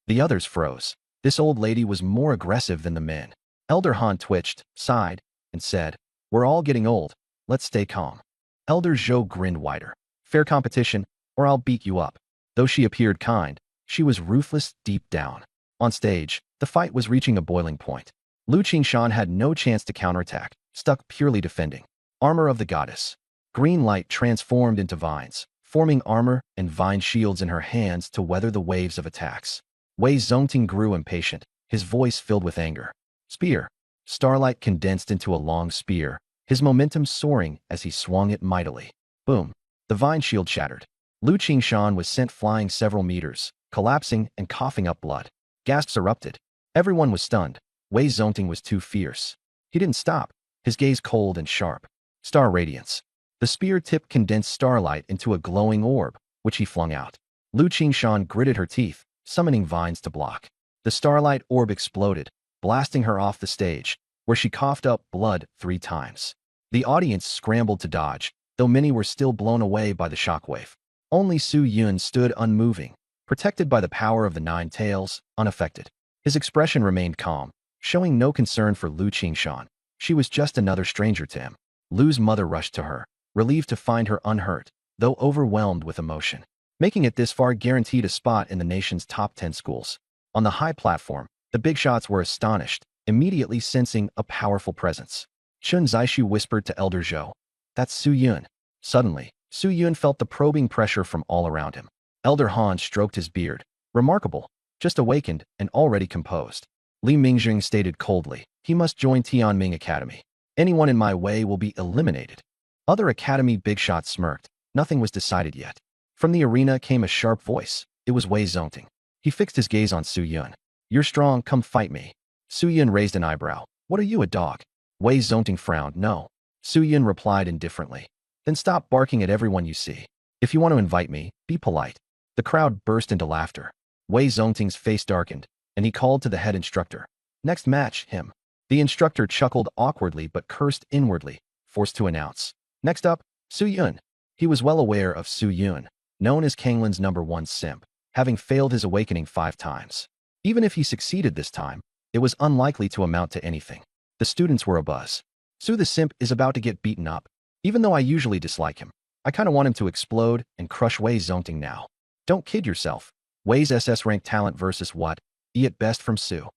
The others froze. This old lady was more aggressive than the men. Elder Han twitched, sighed, and said, "We're all getting old. Let's stay calm." Elder Zhou grinned wider. "Fair competition, or I'll beat you up." Though she appeared kind, she was ruthless deep down. On stage, the fight was reaching a boiling point. Lu Qingshan had no chance to counterattack, stuck purely defending. Armor of the goddess. Green light transformed into vines, forming armor and vine shields in her hands to weather the waves of attacks. Wei Zongting grew impatient, his voice filled with anger. Spear. Starlight condensed into a long spear, his momentum soaring as he swung it mightily. Boom. The vine shield shattered. Lu Qingshan was sent flying several meters, collapsing and coughing up blood. Gasps erupted. Everyone was stunned. Wei Zongting was too fierce. He didn't stop, his gaze cold and sharp. Star radiance. The spear tip condensed starlight into a glowing orb, which he flung out. Lu Qingshan gritted her teeth, summoning vines to block. The starlight orb exploded, blasting her off the stage, where she coughed up blood 3 times. The audience scrambled to dodge, though many were still blown away by the shockwave. Only Su Yun stood unmoving, protected by the power of the 9 tails, unaffected. His expression remained calm, showing no concern for Lu Qingshan. She was just another stranger to him. Lu's mother rushed to her, relieved to find her unhurt, though overwhelmed with emotion. Making it this far guaranteed a spot in the nation's top 10 schools. On the high platform, the big shots were astonished, immediately sensing a powerful presence. Chun Zaishu whispered to Elder Zhou, "That's Su Yun." Suddenly, Su Yun felt the probing pressure from all around him. Elder Han stroked his beard. "Remarkable. Just awakened and already composed." Li Mingjing stated coldly, "He must join Tianming Academy. Anyone in my way will be eliminated." Other academy big shots smirked. Nothing was decided yet. From the arena came a sharp voice. It was Wei Zongting. He fixed his gaze on Su Yun. "You're strong, come fight me." Su Yun raised an eyebrow. "What are you, a dog?" Wei Zongting frowned. "No." Su Yun replied indifferently. "Then stop barking at everyone you see. If you want to invite me, be polite." The crowd burst into laughter. Wei Zongting's face darkened, and he called to the head instructor. "Next match, him." The instructor chuckled awkwardly but cursed inwardly, forced to announce. "Next up, Su Yun." He was well aware of Su Yun, known as Kanglin's #1 simp, having failed his awakening 5 times. Even if he succeeded this time, it was unlikely to amount to anything. The students were abuzz. Su the simp is about to get beaten up. Even though I usually dislike him, I kinda want him to explode and crush Wei Zongting now. Don't kid yourself. Wei's SS rank talent versus what? E at best from Su.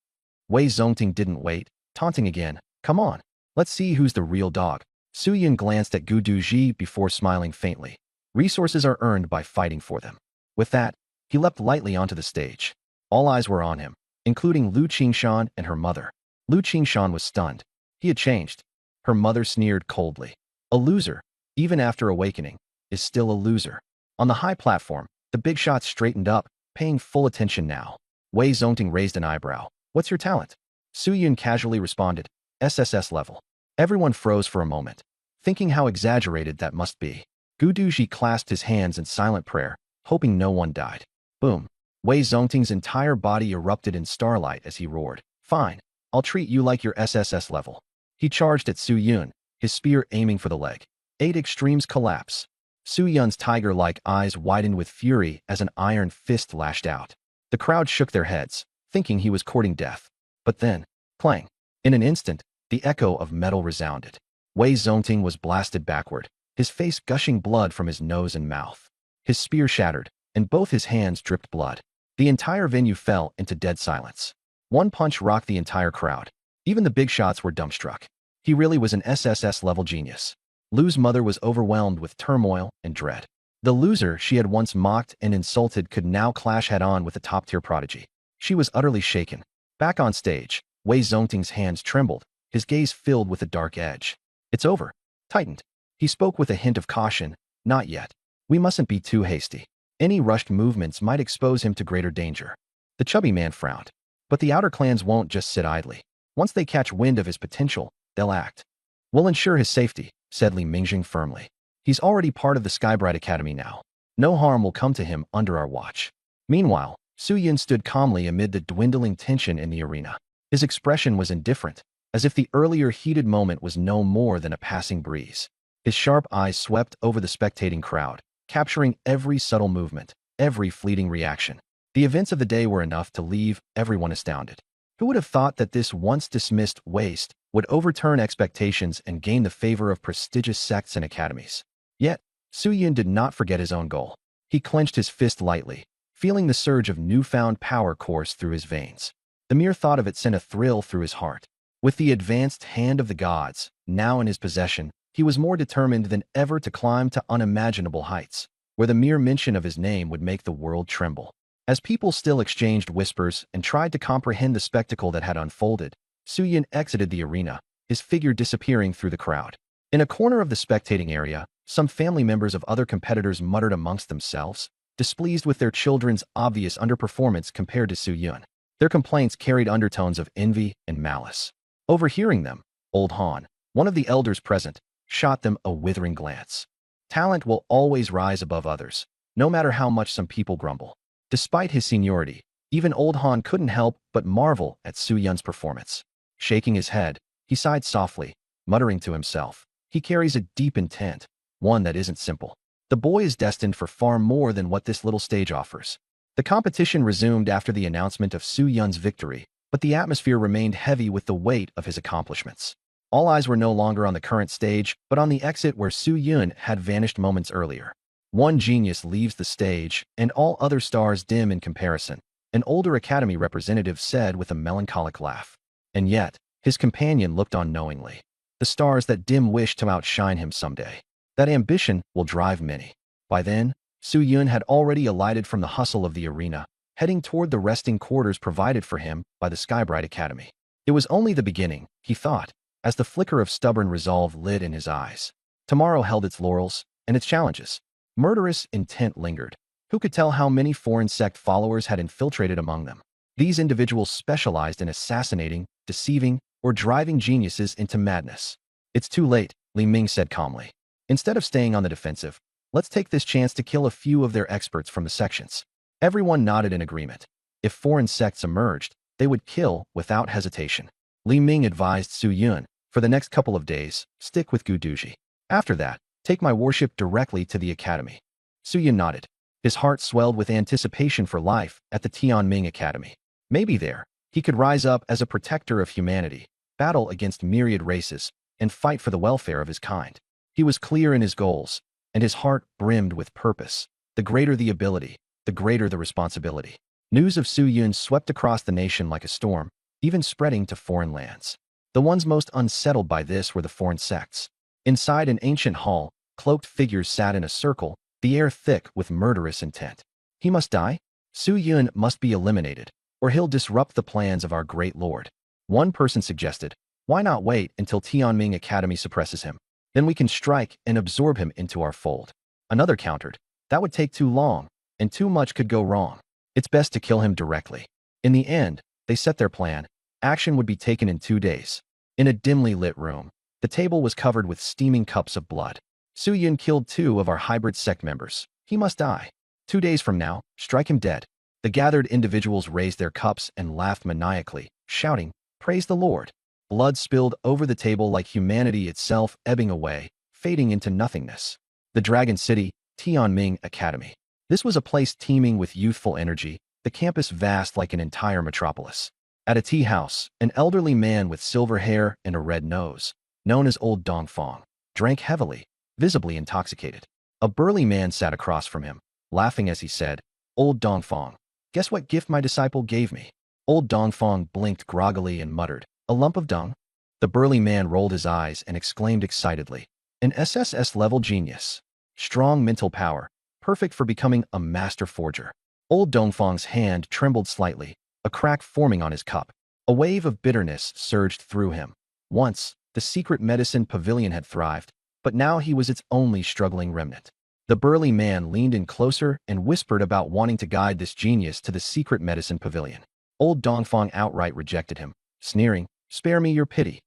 Wei Zongting didn't wait, taunting again. "Come on. Let's see who's the real dog." Su Yun glanced at Gu Duji before smiling faintly. Resources are earned by fighting for them. With that, he leapt lightly onto the stage. All eyes were on him, including Lu Qingshan and her mother. Lu Qingshan was stunned. He had changed. Her mother sneered coldly. A loser, even after awakening, is still a loser. On the high platform, the big shots straightened up, paying full attention now. Wei Zongting raised an eyebrow. "What's your talent?" Su Yun casually responded, "SSS level." Everyone froze for a moment, thinking how exaggerated that must be. Gu Duji clasped his hands in silent prayer, hoping no one died. Boom. Wei Zongting's entire body erupted in starlight as he roared. "Fine, I'll treat you like your SSS level." He charged at Su Yun, his spear aiming for the leg. 8 extremes collapse. Su Yun's tiger-like eyes widened with fury as an iron fist lashed out. The crowd shook their heads, thinking he was courting death. But then, clang! In an instant, the echo of metal resounded. Wei Zongting was blasted backward, his face gushing blood from his nose and mouth. His spear shattered, and both his hands dripped blood. The entire venue fell into dead silence. One punch rocked the entire crowd. Even the big shots were dumbstruck. He really was an SSS-level genius. Lu's mother was overwhelmed with turmoil and dread. The loser she had once mocked and insulted could now clash head-on with a top-tier prodigy. She was utterly shaken. Back on stage, Wei Zongting's hands trembled, his gaze filled with a dark edge. "It's over." Tightened. He spoke with a hint of caution. "Not yet. We mustn't be too hasty. Any rushed movements might expose him to greater danger." The chubby man frowned. "But the outer clans won't just sit idly. Once they catch wind of his potential, they'll act." "We'll ensure his safety," said Li Mingjing firmly. "He's already part of the Skybright Academy now. No harm will come to him under our watch." Meanwhile, Su Yun stood calmly amid the dwindling tension in the arena. His expression was indifferent, as if the earlier heated moment was no more than a passing breeze. His sharp eyes swept over the spectating crowd, capturing every subtle movement, every fleeting reaction. The events of the day were enough to leave everyone astounded. Who would have thought that this once dismissed waste would overturn expectations and gain the favor of prestigious sects and academies? Yet, Su Yun did not forget his own goal. He clenched his fist lightly, feeling the surge of newfound power course through his veins. The mere thought of it sent a thrill through his heart. With the advanced hand of the gods now in his possession, he was more determined than ever to climb to unimaginable heights, where the mere mention of his name would make the world tremble. As people still exchanged whispers and tried to comprehend the spectacle that had unfolded, Su Yun exited the arena, his figure disappearing through the crowd. In a corner of the spectating area, some family members of other competitors muttered amongst themselves, displeased with their children's obvious underperformance compared to Su Yun. Their complaints carried undertones of envy and malice. Overhearing them, Old Han, one of the elders present, shot them a withering glance. Talent will always rise above others, no matter how much some people grumble. Despite his seniority, even Old Han couldn't help but marvel at Su Yun's performance. Shaking his head, he sighed softly, muttering to himself, "He carries a deep intent, one that isn't simple. The boy is destined for far more than what this little stage offers." The competition resumed after the announcement of Su Yun's victory, but the atmosphere remained heavy with the weight of his accomplishments. All eyes were no longer on the current stage, but on the exit where Su Yun had vanished moments earlier. One genius leaves the stage, and all other stars dim in comparison, an older academy representative said with a melancholic laugh. And yet, his companion looked on knowingly. The stars that dim wish to outshine him someday. That ambition will drive many. By then, Su Yun had already alighted from the hustle of the arena, heading toward the resting quarters provided for him by the Skybright Academy. It was only the beginning, he thought, as the flicker of stubborn resolve lit in his eyes. Tomorrow held its laurels and its challenges. Murderous intent lingered. Who could tell how many foreign sect followers had infiltrated among them? These individuals specialized in assassinating, deceiving, or driving geniuses into madness. "It's too late," Li Ming said calmly. "Instead of staying on the defensive, let's take this chance to kill a few of their experts from the sections." Everyone nodded in agreement. If foreign sects emerged, they would kill without hesitation. Li Ming advised Su Yun, "For the next couple of days, stick with Gu Duji. After that, take my warship directly to the academy." Su Yun nodded. His heart swelled with anticipation for life at the Tianming Academy. Maybe there, he could rise up as a protector of humanity, battle against myriad races, and fight for the welfare of his kind. He was clear in his goals, and his heart brimmed with purpose. The greater the ability, the greater the responsibility. News of Su Yun swept across the nation like a storm, even spreading to foreign lands. The ones most unsettled by this were the foreign sects. Inside an ancient hall, cloaked figures sat in a circle, the air thick with murderous intent. "He must die? Su Yun must be eliminated, or he'll disrupt the plans of our great lord." One person suggested, "Why not wait until Tianming Academy suppresses him? Then we can strike and absorb him into our fold." Another countered, "That would take too long, and too much could go wrong. It's best to kill him directly." In the end, they set their plan. Action would be taken in 2 days. In a dimly lit room, the table was covered with steaming cups of blood. "Su Yun killed 2 of our hybrid sect members. He must die. 2 days from now, strike him dead." The gathered individuals raised their cups and laughed maniacally, shouting, "Praise the Lord." Blood spilled over the table like humanity itself ebbing away, fading into nothingness. The Dragon City, Tianming Academy. This was a place teeming with youthful energy, the campus vast like an entire metropolis. At a tea house, an elderly man with silver hair and a red nose, known as Old Dongfang, drank heavily, visibly intoxicated. A burly man sat across from him, laughing as he said, "Old Dongfang, guess what gift my disciple gave me?" Old Dongfang blinked groggily and muttered, "A lump of dung?" The burly man rolled his eyes and exclaimed excitedly, "An SSS-level genius. Strong mental power, perfect for becoming a master forger." Old Dongfang's hand trembled slightly, a crack forming on his cup. A wave of bitterness surged through him. Once, the secret medicine pavilion had thrived, but now he was its only struggling remnant. The burly man leaned in closer and whispered about wanting to guide this genius to the secret medicine pavilion. Old Dongfang outright rejected him, sneering, "Spare me your pity."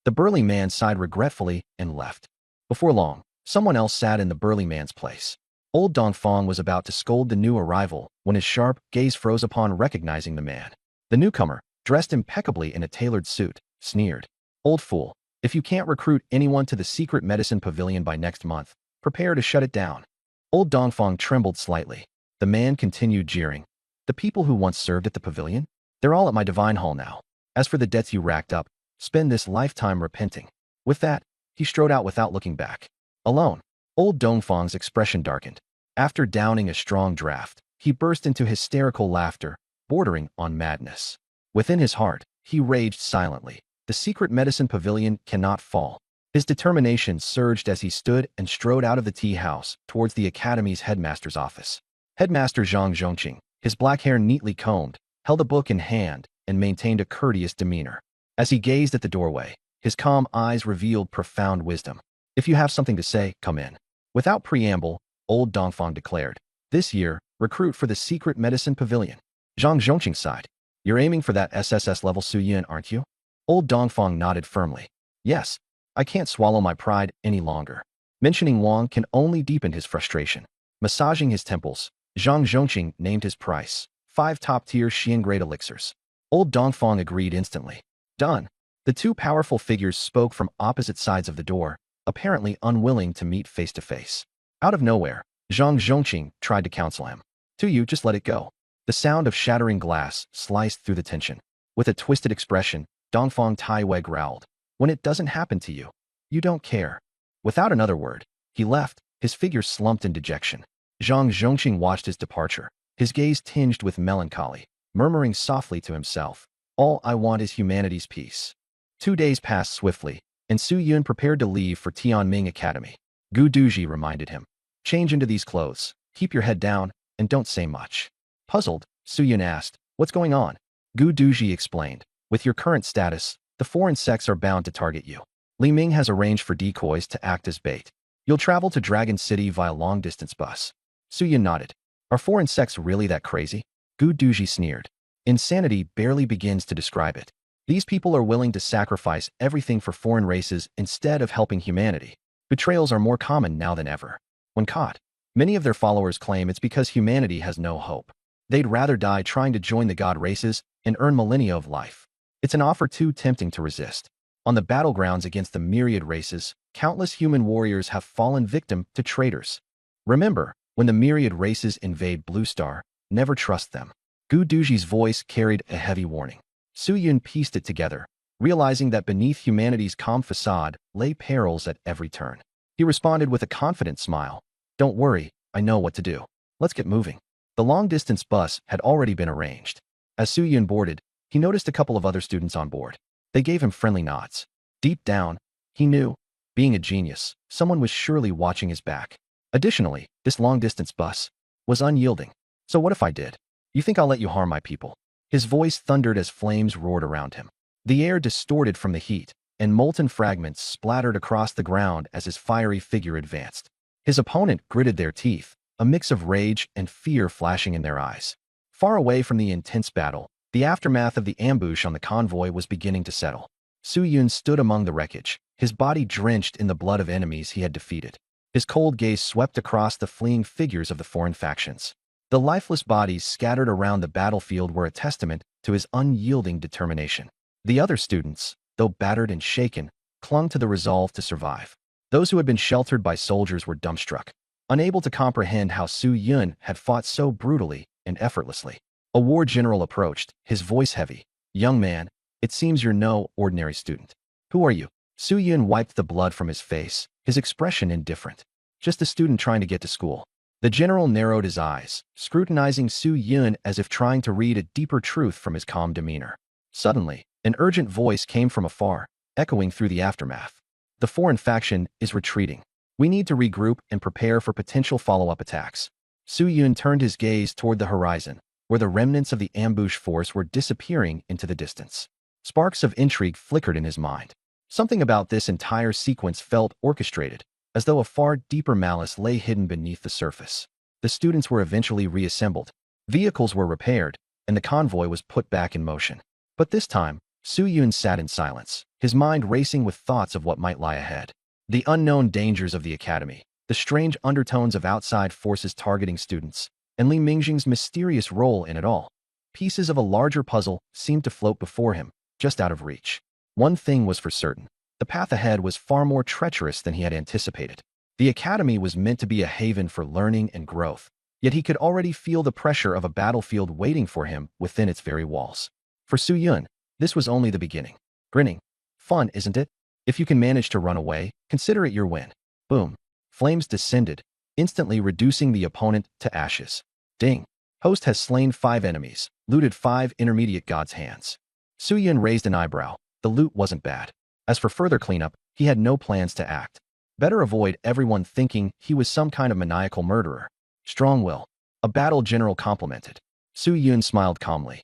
The burly man sighed regretfully and left. Before long, someone else sat in the burly man's place. Old Dongfang was about to scold the new arrival when his sharp gaze froze upon recognizing the man. The newcomer, dressed impeccably in a tailored suit, sneered, "Old fool, if you can't recruit anyone to the secret medicine pavilion by next month, prepare to shut it down." Old Dongfang trembled slightly. The man continued jeering, "The people who once served at the pavilion? They're all at my divine hall now. As for the debts you racked up, spend this lifetime repenting." With that, he strode out without looking back. Alone, Old Dongfang's expression darkened. After downing a strong draft, he burst into hysterical laughter, bordering on madness. Within his heart, he raged silently. The secret medicine pavilion cannot fall. His determination surged as he stood and strode out of the tea house towards the academy's headmaster's office. Headmaster Zhang Zhongqing, his black hair neatly combed, held a book in hand and maintained a courteous demeanor. As he gazed at the doorway, his calm eyes revealed profound wisdom. "If you have something to say, come in." Without preamble, Old Dongfang declared, "This year, recruit for the secret medicine pavilion." Zhang Zhongqing sighed. "You're aiming for that SSS level Su Yun, aren't you?" Old Dongfang nodded firmly. "Yes, I can't swallow my pride any longer." Mentioning Wang can only deepen his frustration. Massaging his temples, Zhang Zhongqing named his price, 5 top-tier Xian-grade elixirs. Old Dongfang agreed instantly. "Done." The two powerful figures spoke from opposite sides of the door, apparently unwilling to meet face to face. Out of nowhere, Zhang Zhongqing tried to counsel him. "To you, just let it go." The sound of shattering glass sliced through the tension. With a twisted expression, Dongfang Taiwei growled, "When it doesn't happen to you, you don't care." Without another word, he left, his figure slumped in dejection. Zhang Zhongqing watched his departure, his gaze tinged with melancholy, murmuring softly to himself, "All I want is humanity's peace." 2 days passed swiftly, and Su Yun prepared to leave for Tianming Academy. Gu Duji reminded him, "Change into these clothes, keep your head down, and don't say much." Puzzled, Su Yun asked, "What's going on?" Gu Duji explained, "With your current status, the foreign sects are bound to target you. Li Ming has arranged for decoys to act as bait. You'll travel to Dragon City via long-distance bus." Su Yun nodded. "Are foreign sects really that crazy?" Gu Duji sneered. "Insanity barely begins to describe it. These people are willing to sacrifice everything for foreign races instead of helping humanity. Betrayals are more common now than ever. When caught, many of their followers claim it's because humanity has no hope. They'd rather die trying to join the god races and earn millennia of life. It's an offer too tempting to resist. On the battlegrounds against the myriad races, countless human warriors have fallen victim to traitors. Remember, when the myriad races invade Blue Star, never trust them." Gu Duji's voice carried a heavy warning. Su Yun pieced it together, realizing that beneath humanity's calm facade lay perils at every turn. He responded with a confident smile, "Don't worry, I know what to do. Let's get moving." The long-distance bus had already been arranged. As Su Yun boarded, he noticed a couple of other students on board. They gave him friendly nods. Deep down, he knew, being a genius, someone was surely watching his back. Additionally, this long-distance bus was unyielding. "So what if I did? You think I'll let you harm my people?" His voice thundered as flames roared around him. The air distorted from the heat, and molten fragments splattered across the ground as his fiery figure advanced. His opponent gritted their teeth, a mix of rage and fear flashing in their eyes. Far away from the intense battle, the aftermath of the ambush on the convoy was beginning to settle. Su Yun stood among the wreckage, his body drenched in the blood of enemies he had defeated. His cold gaze swept across the fleeing figures of the foreign factions. The lifeless bodies scattered around the battlefield were a testament to his unyielding determination. The other students, though battered and shaken, clung to the resolve to survive. Those who had been sheltered by soldiers were dumbstruck, unable to comprehend how Su Yun had fought so brutally and effortlessly. A war general approached, his voice heavy. Young man, it seems you're no ordinary student. Who are you? Su Yun wiped the blood from his face, his expression indifferent. Just a student trying to get to school. The general narrowed his eyes, scrutinizing Su Yun as if trying to read a deeper truth from his calm demeanor. Suddenly, an urgent voice came from afar, echoing through the aftermath. The foreign faction is retreating. We need to regroup and prepare for potential follow-up attacks. Su Yun turned his gaze toward the horizon, where the remnants of the ambush force were disappearing into the distance. Sparks of intrigue flickered in his mind. Something about this entire sequence felt orchestrated, as though a far deeper malice lay hidden beneath the surface. The students were eventually reassembled, vehicles were repaired, and the convoy was put back in motion. But this time, Su Yun sat in silence, his mind racing with thoughts of what might lie ahead. The unknown dangers of the academy, the strange undertones of outside forces targeting students, and Li Mingjing's mysterious role in it all. Pieces of a larger puzzle seemed to float before him, just out of reach. One thing was for certain. The path ahead was far more treacherous than he had anticipated. The academy was meant to be a haven for learning and growth, yet he could already feel the pressure of a battlefield waiting for him within its very walls. For Su Yun, this was only the beginning. Grinning. Fun, isn't it? If you can manage to run away, consider it your win. Boom. Flames descended, instantly reducing the opponent to ashes. Ding. Host has slain 5 enemies, looted 5 intermediate gods' hands. Su Yun raised an eyebrow. The loot wasn't bad. As for further cleanup, he had no plans to act. Better avoid everyone thinking he was some kind of maniacal murderer. Strong will. A battle general complimented. Su Yun smiled calmly.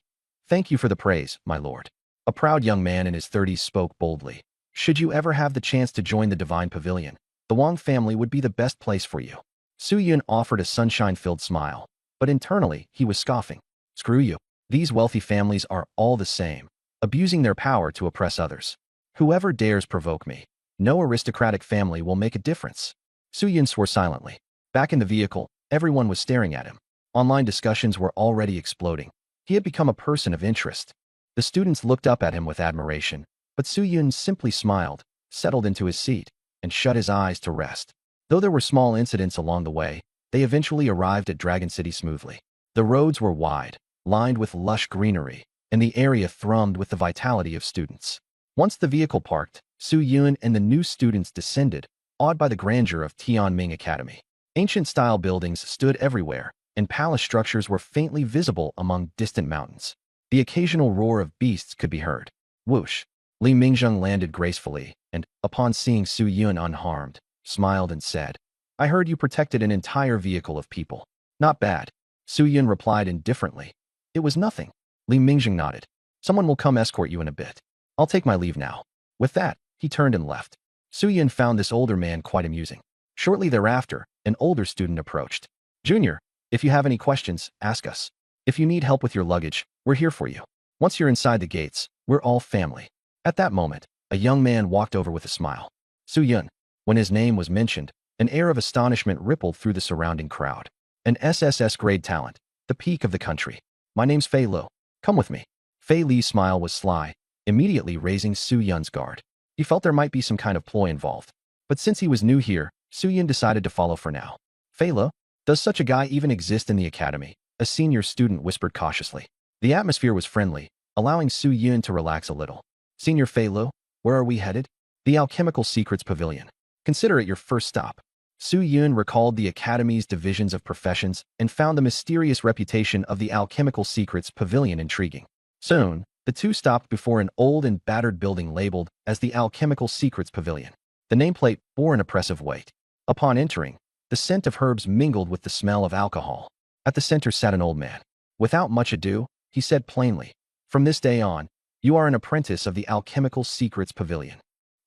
Thank you for the praise, my lord. A proud young man in his 30s spoke boldly. Should you ever have the chance to join the Divine Pavilion, the Wang family would be the best place for you. Su Yun offered a sunshine-filled smile, but internally he was scoffing. Screw you. These wealthy families are all the same, abusing their power to oppress others. Whoever dares provoke me, no aristocratic family will make a difference. Su Yun swore silently. Back in the vehicle, everyone was staring at him. Online discussions were already exploding. He had become a person of interest. The students looked up at him with admiration, but Su Yun simply smiled, settled into his seat, and shut his eyes to rest. Though there were small incidents along the way, they eventually arrived at Dragon City smoothly. The roads were wide, lined with lush greenery, and the area thrummed with the vitality of students. Once the vehicle parked, Su Yun and the new students descended, awed by the grandeur of Tianming Academy. Ancient-style buildings stood everywhere, and palace structures were faintly visible among distant mountains. The occasional roar of beasts could be heard. Whoosh! Li Mingjing landed gracefully, and, upon seeing Su Yun unharmed, smiled and said, I heard you protected an entire vehicle of people. Not bad. Su Yun replied indifferently. It was nothing. Li Mingjing nodded. Someone will come escort you in a bit. I'll take my leave now. With that, he turned and left. Su Yun found this older man quite amusing. Shortly thereafter, an older student approached. Junior, if you have any questions, ask us. If you need help with your luggage, we're here for you. Once you're inside the gates, we're all family. At that moment, a young man walked over with a smile. Su Yun. When his name was mentioned, an air of astonishment rippled through the surrounding crowd. An SSS grade talent, the peak of the country. My name's Fei Lo. Come with me. Fei Li's smile was sly, immediately raising Su Yun's guard. He felt there might be some kind of ploy involved. But since he was new here, Su Yun decided to follow for now. Fei Lo? Does such a guy even exist in the academy? A senior student whispered cautiously. The atmosphere was friendly, allowing Su Yun to relax a little. Senior Fei Lo, where are we headed? The Alchemical Secrets Pavilion. Consider it your first stop. Su Yun recalled the academy's divisions of professions and found the mysterious reputation of the Alchemical Secrets Pavilion intriguing. Soon, the two stopped before an old and battered building labeled as the Alchemical Secrets Pavilion. The nameplate bore an oppressive weight. Upon entering, the scent of herbs mingled with the smell of alcohol. At the center sat an old man. Without much ado, he said plainly, From this day on, you are an apprentice of the Alchemical Secrets Pavilion.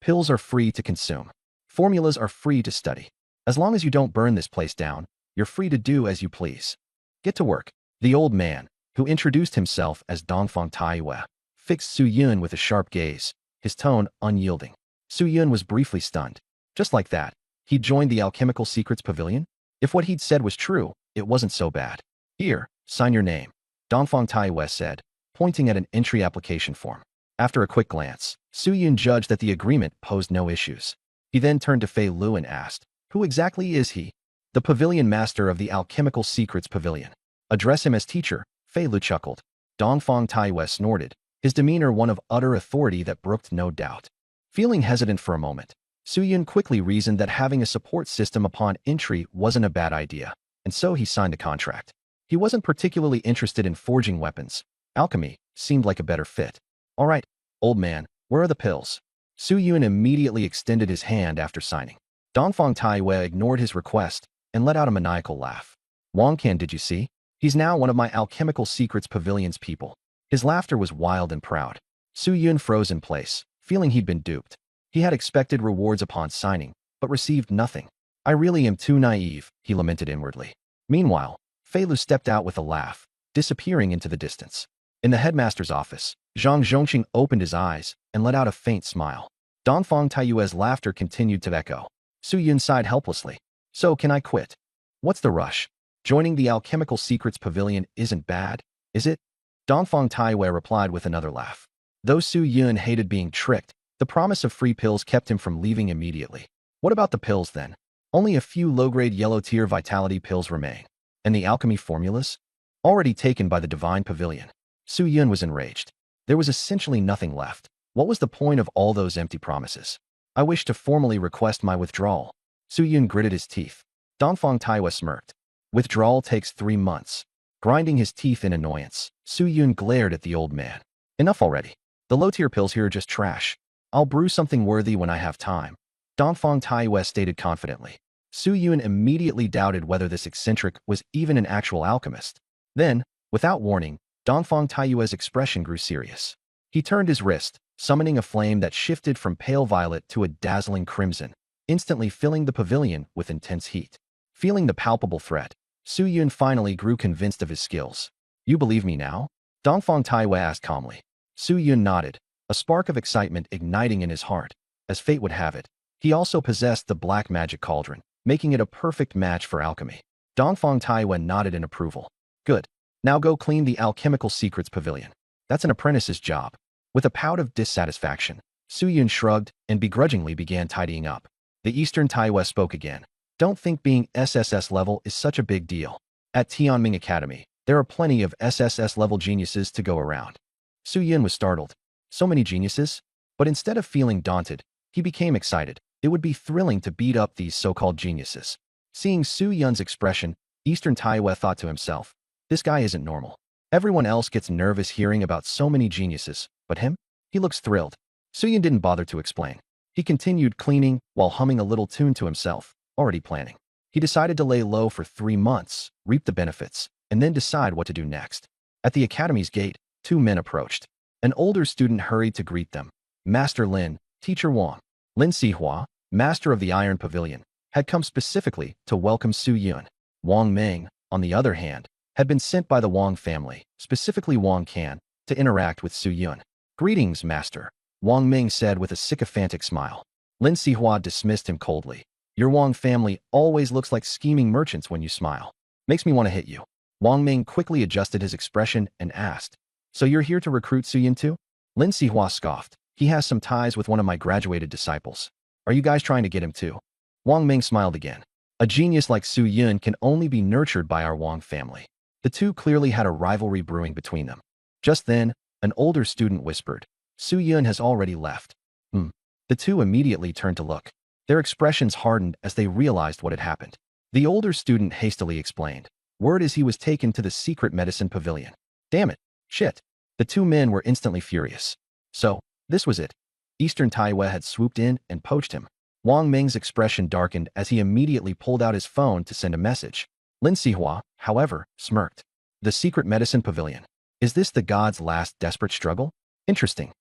Pills are free to consume. Formulas are free to study. As long as you don't burn this place down, you're free to do as you please. Get to work. The old man, who introduced himself as Dongfang Taiyue, fixed Su Yun with a sharp gaze, his tone unyielding. Su Yun was briefly stunned. Just like that, he'd joined the Alchemical Secrets Pavilion? If what he'd said was true, it wasn't so bad. Here, sign your name, Dongfang Taiyue said, pointing at an entry application form. After a quick glance, Su Yun judged that the agreement posed no issues. He then turned to Fei Lu and asked, Who exactly is he? The pavilion master of the Alchemical Secrets Pavilion. Address him as teacher, Fei Lu chuckled. Dongfang Taiyue snorted, his demeanor one of utter authority that brooked no doubt. Feeling hesitant for a moment, Su Yun quickly reasoned that having a support system upon entry wasn't a bad idea, and so he signed a contract. He wasn't particularly interested in forging weapons. Alchemy seemed like a better fit. All right, old man, where are the pills? Su Yun immediately extended his hand after signing. Dongfang Taiyue ignored his request and let out a maniacal laugh. Wang Qian, did you see? He's now one of my Alchemical Secrets Pavilion's people. His laughter was wild and proud. Su Yun froze in place, feeling he'd been duped. He had expected rewards upon signing, but received nothing. I really am too naive, he lamented inwardly. Meanwhile, Fei Lu stepped out with a laugh, disappearing into the distance. In the headmaster's office, Zhang Zhongqing opened his eyes and let out a faint smile. Dongfang Taiyue's laughter continued to echo. Su Yun sighed helplessly. So can I quit? What's the rush? Joining the Alchemical Secrets Pavilion isn't bad, is it? Dongfang Taiyue replied with another laugh. Though Su Yun hated being tricked, the promise of free pills kept him from leaving immediately. What about the pills then? Only a few low-grade yellow-tier vitality pills remain. And the alchemy formulas? Already taken by the Divine Pavilion. Su Yun was enraged. There was essentially nothing left. What was the point of all those empty promises? I wish to formally request my withdrawal. Su Yun gritted his teeth. Dongfang Taiyue smirked. Withdrawal takes 3 months. Grinding his teeth in annoyance, Su Yun glared at the old man. Enough already. The low-tier pills here are just trash. I'll brew something worthy when I have time. Dongfang Taiyue stated confidently. Su Yun immediately doubted whether this eccentric was even an actual alchemist. Then, without warning, Dongfang Taiyue's expression grew serious. He turned his wrist, summoning a flame that shifted from pale violet to a dazzling crimson, instantly filling the pavilion with intense heat. Feeling the palpable threat, Su Yun finally grew convinced of his skills. You believe me now? Dongfang Taiyue asked calmly. Su Yun nodded, a spark of excitement igniting in his heart. As fate would have it, he also possessed the black magic cauldron, making it a perfect match for alchemy. Dongfang Taiyue nodded in approval. Good. Now go clean the Alchemical Secrets Pavilion. That's an apprentice's job. With a pout of dissatisfaction, Su Yun shrugged and begrudgingly began tidying up. The Eastern Taiyue spoke again. Don't think being SSS level is such a big deal. At Tianming Academy, there are plenty of SSS level geniuses to go around. Su Yun was startled. So many geniuses? But instead of feeling daunted, he became excited. It would be thrilling to beat up these so-called geniuses. Seeing Su Yun's expression, Eastern Taiyue thought to himself, this guy isn't normal. Everyone else gets nervous hearing about so many geniuses, but him? He looks thrilled. Su Yun didn't bother to explain. He continued cleaning while humming a little tune to himself, already planning. He decided to lay low for 3 months, reap the benefits, and then decide what to do next. At the academy's gate, 2 men approached. An older student hurried to greet them. Master Lin, Teacher Wang. Lin Sihua, master of the Iron Pavilion, had come specifically to welcome Su Yun. Wang Meng, on the other hand, had been sent by the Wang family, specifically Wang Qian, to interact with Su Yun. Greetings, master, Wang Meng said with a sycophantic smile. Lin Sihua dismissed him coldly. Your Wang family always looks like scheming merchants when you smile. Makes me want to hit you. Wang Meng quickly adjusted his expression and asked, so you're here to recruit Su Yun too? Lin Sihua scoffed. He has some ties with one of my graduated disciples. Are you guys trying to get him too? Wang Meng smiled again. A genius like Su Yun can only be nurtured by our Wang family. The two clearly had a rivalry brewing between them. Just then, an older student whispered, Su Yun has already left. The two immediately turned to look. Their expressions hardened as they realized what had happened. The older student hastily explained. Word is he was taken to the secret medicine pavilion. Damn it. Shit. The 2 men were instantly furious. So, this was it. Eastern Taiyue had swooped in and poached him. Wang Meng's expression darkened as he immediately pulled out his phone to send a message. Lin Sihua, however, smirked. The secret medicine pavilion. Is this the god's last desperate struggle? Interesting.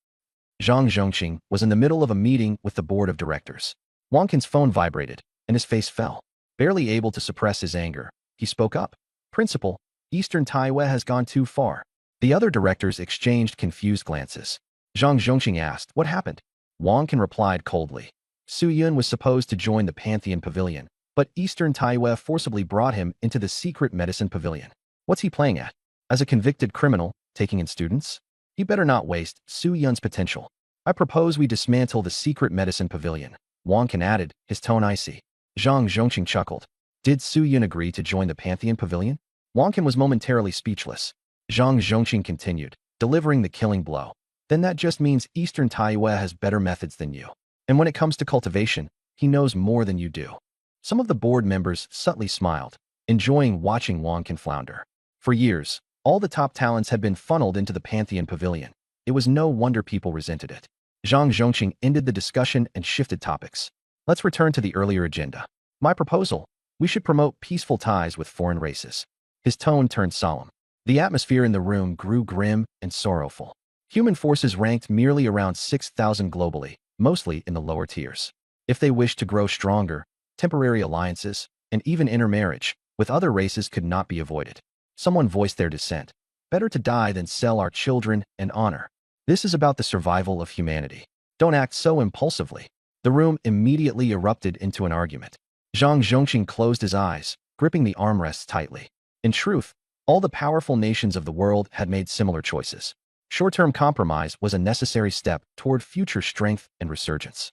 Zhang Zhongqing was in the middle of a meeting with the board of directors. Wang Qin's phone vibrated, and his face fell. Barely able to suppress his anger, he spoke up. Principal, Eastern Taiyue has gone too far. The other directors exchanged confused glances. Zhang Zhongqing asked, what happened? Wang Qin replied coldly. Su Yun was supposed to join the Pantheon Pavilion, but Eastern Taiyue forcibly brought him into the secret medicine pavilion. What's he playing at? As a convicted criminal, taking in students? He better not waste Su Yun's potential. I propose we dismantle the secret medicine pavilion. Wang Qin added, his tone icy. Zhang Zhongqing chuckled. Did Su Yun agree to join the Pantheon Pavilion? Wang Qin was momentarily speechless. Zhang Zhongqing continued, delivering the killing blow. Then that just means Eastern Taiyue has better methods than you. And when it comes to cultivation, he knows more than you do. Some of the board members subtly smiled, enjoying watching Wang Can flounder. For years, all the top talents had been funneled into the Pantheon Pavilion. It was no wonder people resented it. Zhang Zhongqing ended the discussion and shifted topics. Let's return to the earlier agenda. My proposal: we should promote peaceful ties with foreign races. His tone turned solemn. The atmosphere in the room grew grim and sorrowful. Human forces ranked merely around 6,000 globally, mostly in the lower tiers. If they wished to grow stronger, temporary alliances, and even intermarriage with other races could not be avoided. Someone voiced their dissent. Better to die than sell our children and honor. This is about the survival of humanity. Don't act so impulsively. The room immediately erupted into an argument. Zhang Zhongqing closed his eyes, gripping the armrests tightly. In truth, all the powerful nations of the world had made similar choices. Short-term compromise was a necessary step toward future strength and resurgence.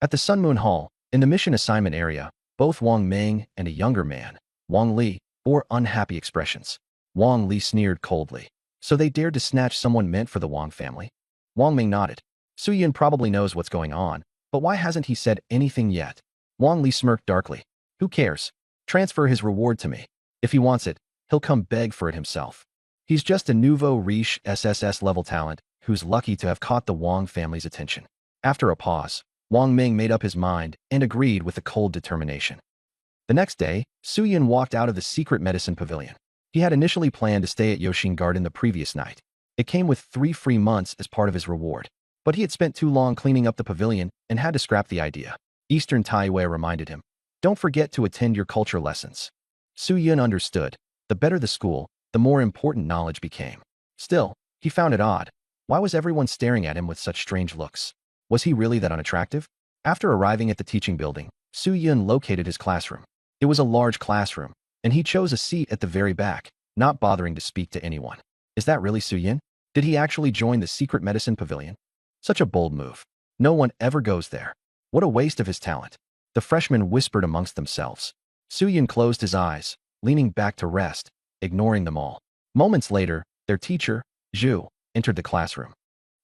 At the Sun Moon Hall, in the mission assignment area, both Wang Ming and a younger man, Wang Li, bore unhappy expressions. Wang Li sneered coldly. So they dared to snatch someone meant for the Wang family? Wang Ming nodded. Su Yun probably knows what's going on, but why hasn't he said anything yet? Wang Li smirked darkly. Who cares? Transfer his reward to me. If he wants it, he'll come beg for it himself. He's just a nouveau riche SSS level talent who's lucky to have caught the Wang family's attention. After a pause, Wang Ming made up his mind and agreed with a cold determination. The next day, Su Yun walked out of the secret medicine pavilion. He had initially planned to stay at Yoxin Garden the previous night. It came with 3 free months as part of his reward. But he had spent too long cleaning up the pavilion and had to scrap the idea. Eastern Taiyue reminded him, "Don't forget to attend your culture lessons." Su Yun understood. The better the school, the more important knowledge became. Still, he found it odd. Why was everyone staring at him with such strange looks? Was he really that unattractive? After arriving at the teaching building, Su Yun located his classroom. It was a large classroom, and he chose a seat at the very back, not bothering to speak to anyone. Is that really Su Yun? Did he actually join the secret medicine pavilion? Such a bold move. No one ever goes there. What a waste of his talent. The freshmen whispered amongst themselves. Su Yun closed his eyes, leaning back to rest, ignoring them all. Moments later, their teacher, Zhu, entered the classroom.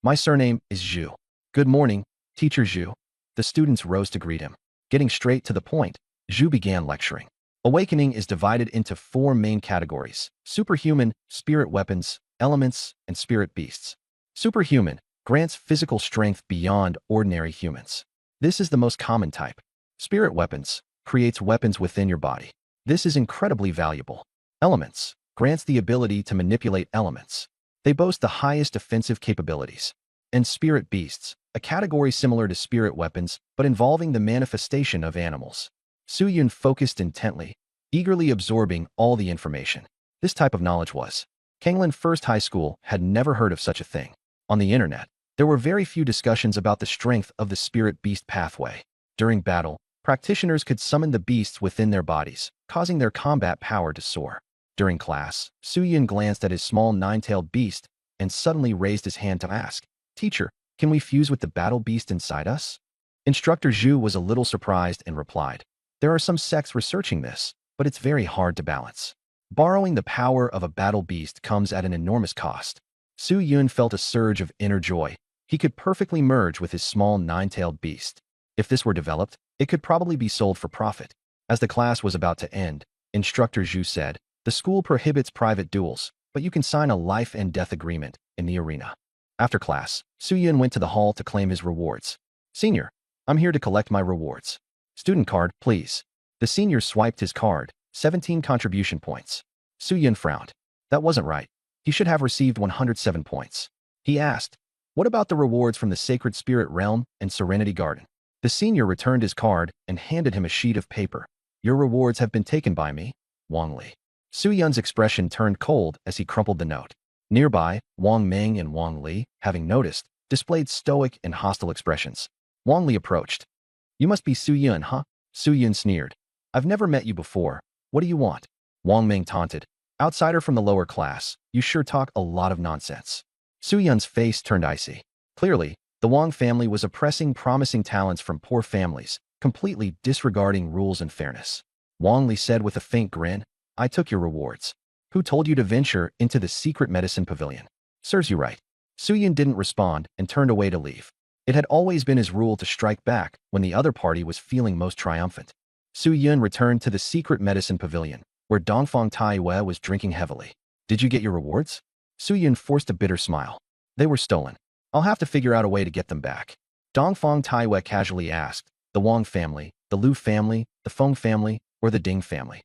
My surname is Zhu. Good morning, Teacher Zhu. The students rose to greet him. Getting straight to the point, Zhu began lecturing. Awakening is divided into 4 main categories: superhuman, spirit weapons, elements, and spirit beasts. Superhuman grants physical strength beyond ordinary humans. This is the most common type. Spirit weapons creates weapons within your body. This is incredibly valuable. Elements grants the ability to manipulate elements. They boast the highest offensive capabilities. And spirit beasts, a category similar to spirit weapons, but involving the manifestation of animals. Su Yun focused intently, eagerly absorbing all the information. This type of knowledge was. Kanglan First High School had never heard of such a thing. On the internet, there were very few discussions about the strength of the spirit beast pathway. During battle, practitioners could summon the beasts within their bodies, causing their combat power to soar. During class, Su Yun glanced at his small 9-tailed beast and suddenly raised his hand to ask, "Teacher, can we fuse with the battle beast inside us?" Instructor Zhu was a little surprised and replied, "There are some sects researching this, but it's very hard to balance. Borrowing the power of a battle beast comes at an enormous cost." Su Yun felt a surge of inner joy. He could perfectly merge with his small 9-tailed beast. If this were developed, it could probably be sold for profit. As the class was about to end, Instructor Zhu said, "The school prohibits private duels, but you can sign a life and death agreement in the arena." After class, Su Yun went to the hall to claim his rewards. "Senior, I'm here to collect my rewards." "Student card, please." The senior swiped his card, 17 contribution points. Su Yun frowned. That wasn't right. He should have received 107 points. He asked, "What about the rewards from the Sacred Spirit Realm and Serenity Garden?" The senior returned his card and handed him a sheet of paper. "Your rewards have been taken by me, Wang Li." Su Yun's expression turned cold as he crumpled the note. Nearby, Wang Ming and Wang Li, having noticed, displayed stoic and hostile expressions. Wang Li approached. "You must be Su Yun, huh?" Su Yun sneered. "I've never met you before. What do you want?" Wang Ming taunted. "Outsider from the lower class, you sure talk a lot of nonsense." Su Yun's face turned icy. Clearly, the Wang family was oppressing promising talents from poor families, completely disregarding rules and fairness. Wang Li said with a faint grin, "I took your rewards." Who told you to venture into the secret medicine pavilion? Serves you right. Su Yun didn't respond and turned away to leave. It had always been his rule to strike back when the other party was feeling most triumphant. Su Yun returned to the secret medicine pavilion, where Dongfang Taiyue was drinking heavily. Did you get your rewards? Su Yun forced a bitter smile. They were stolen. I'll have to figure out a way to get them back. Dongfang Taiyue casually asked, the Wang family, the Lu family, the Feng family, or the Ding family?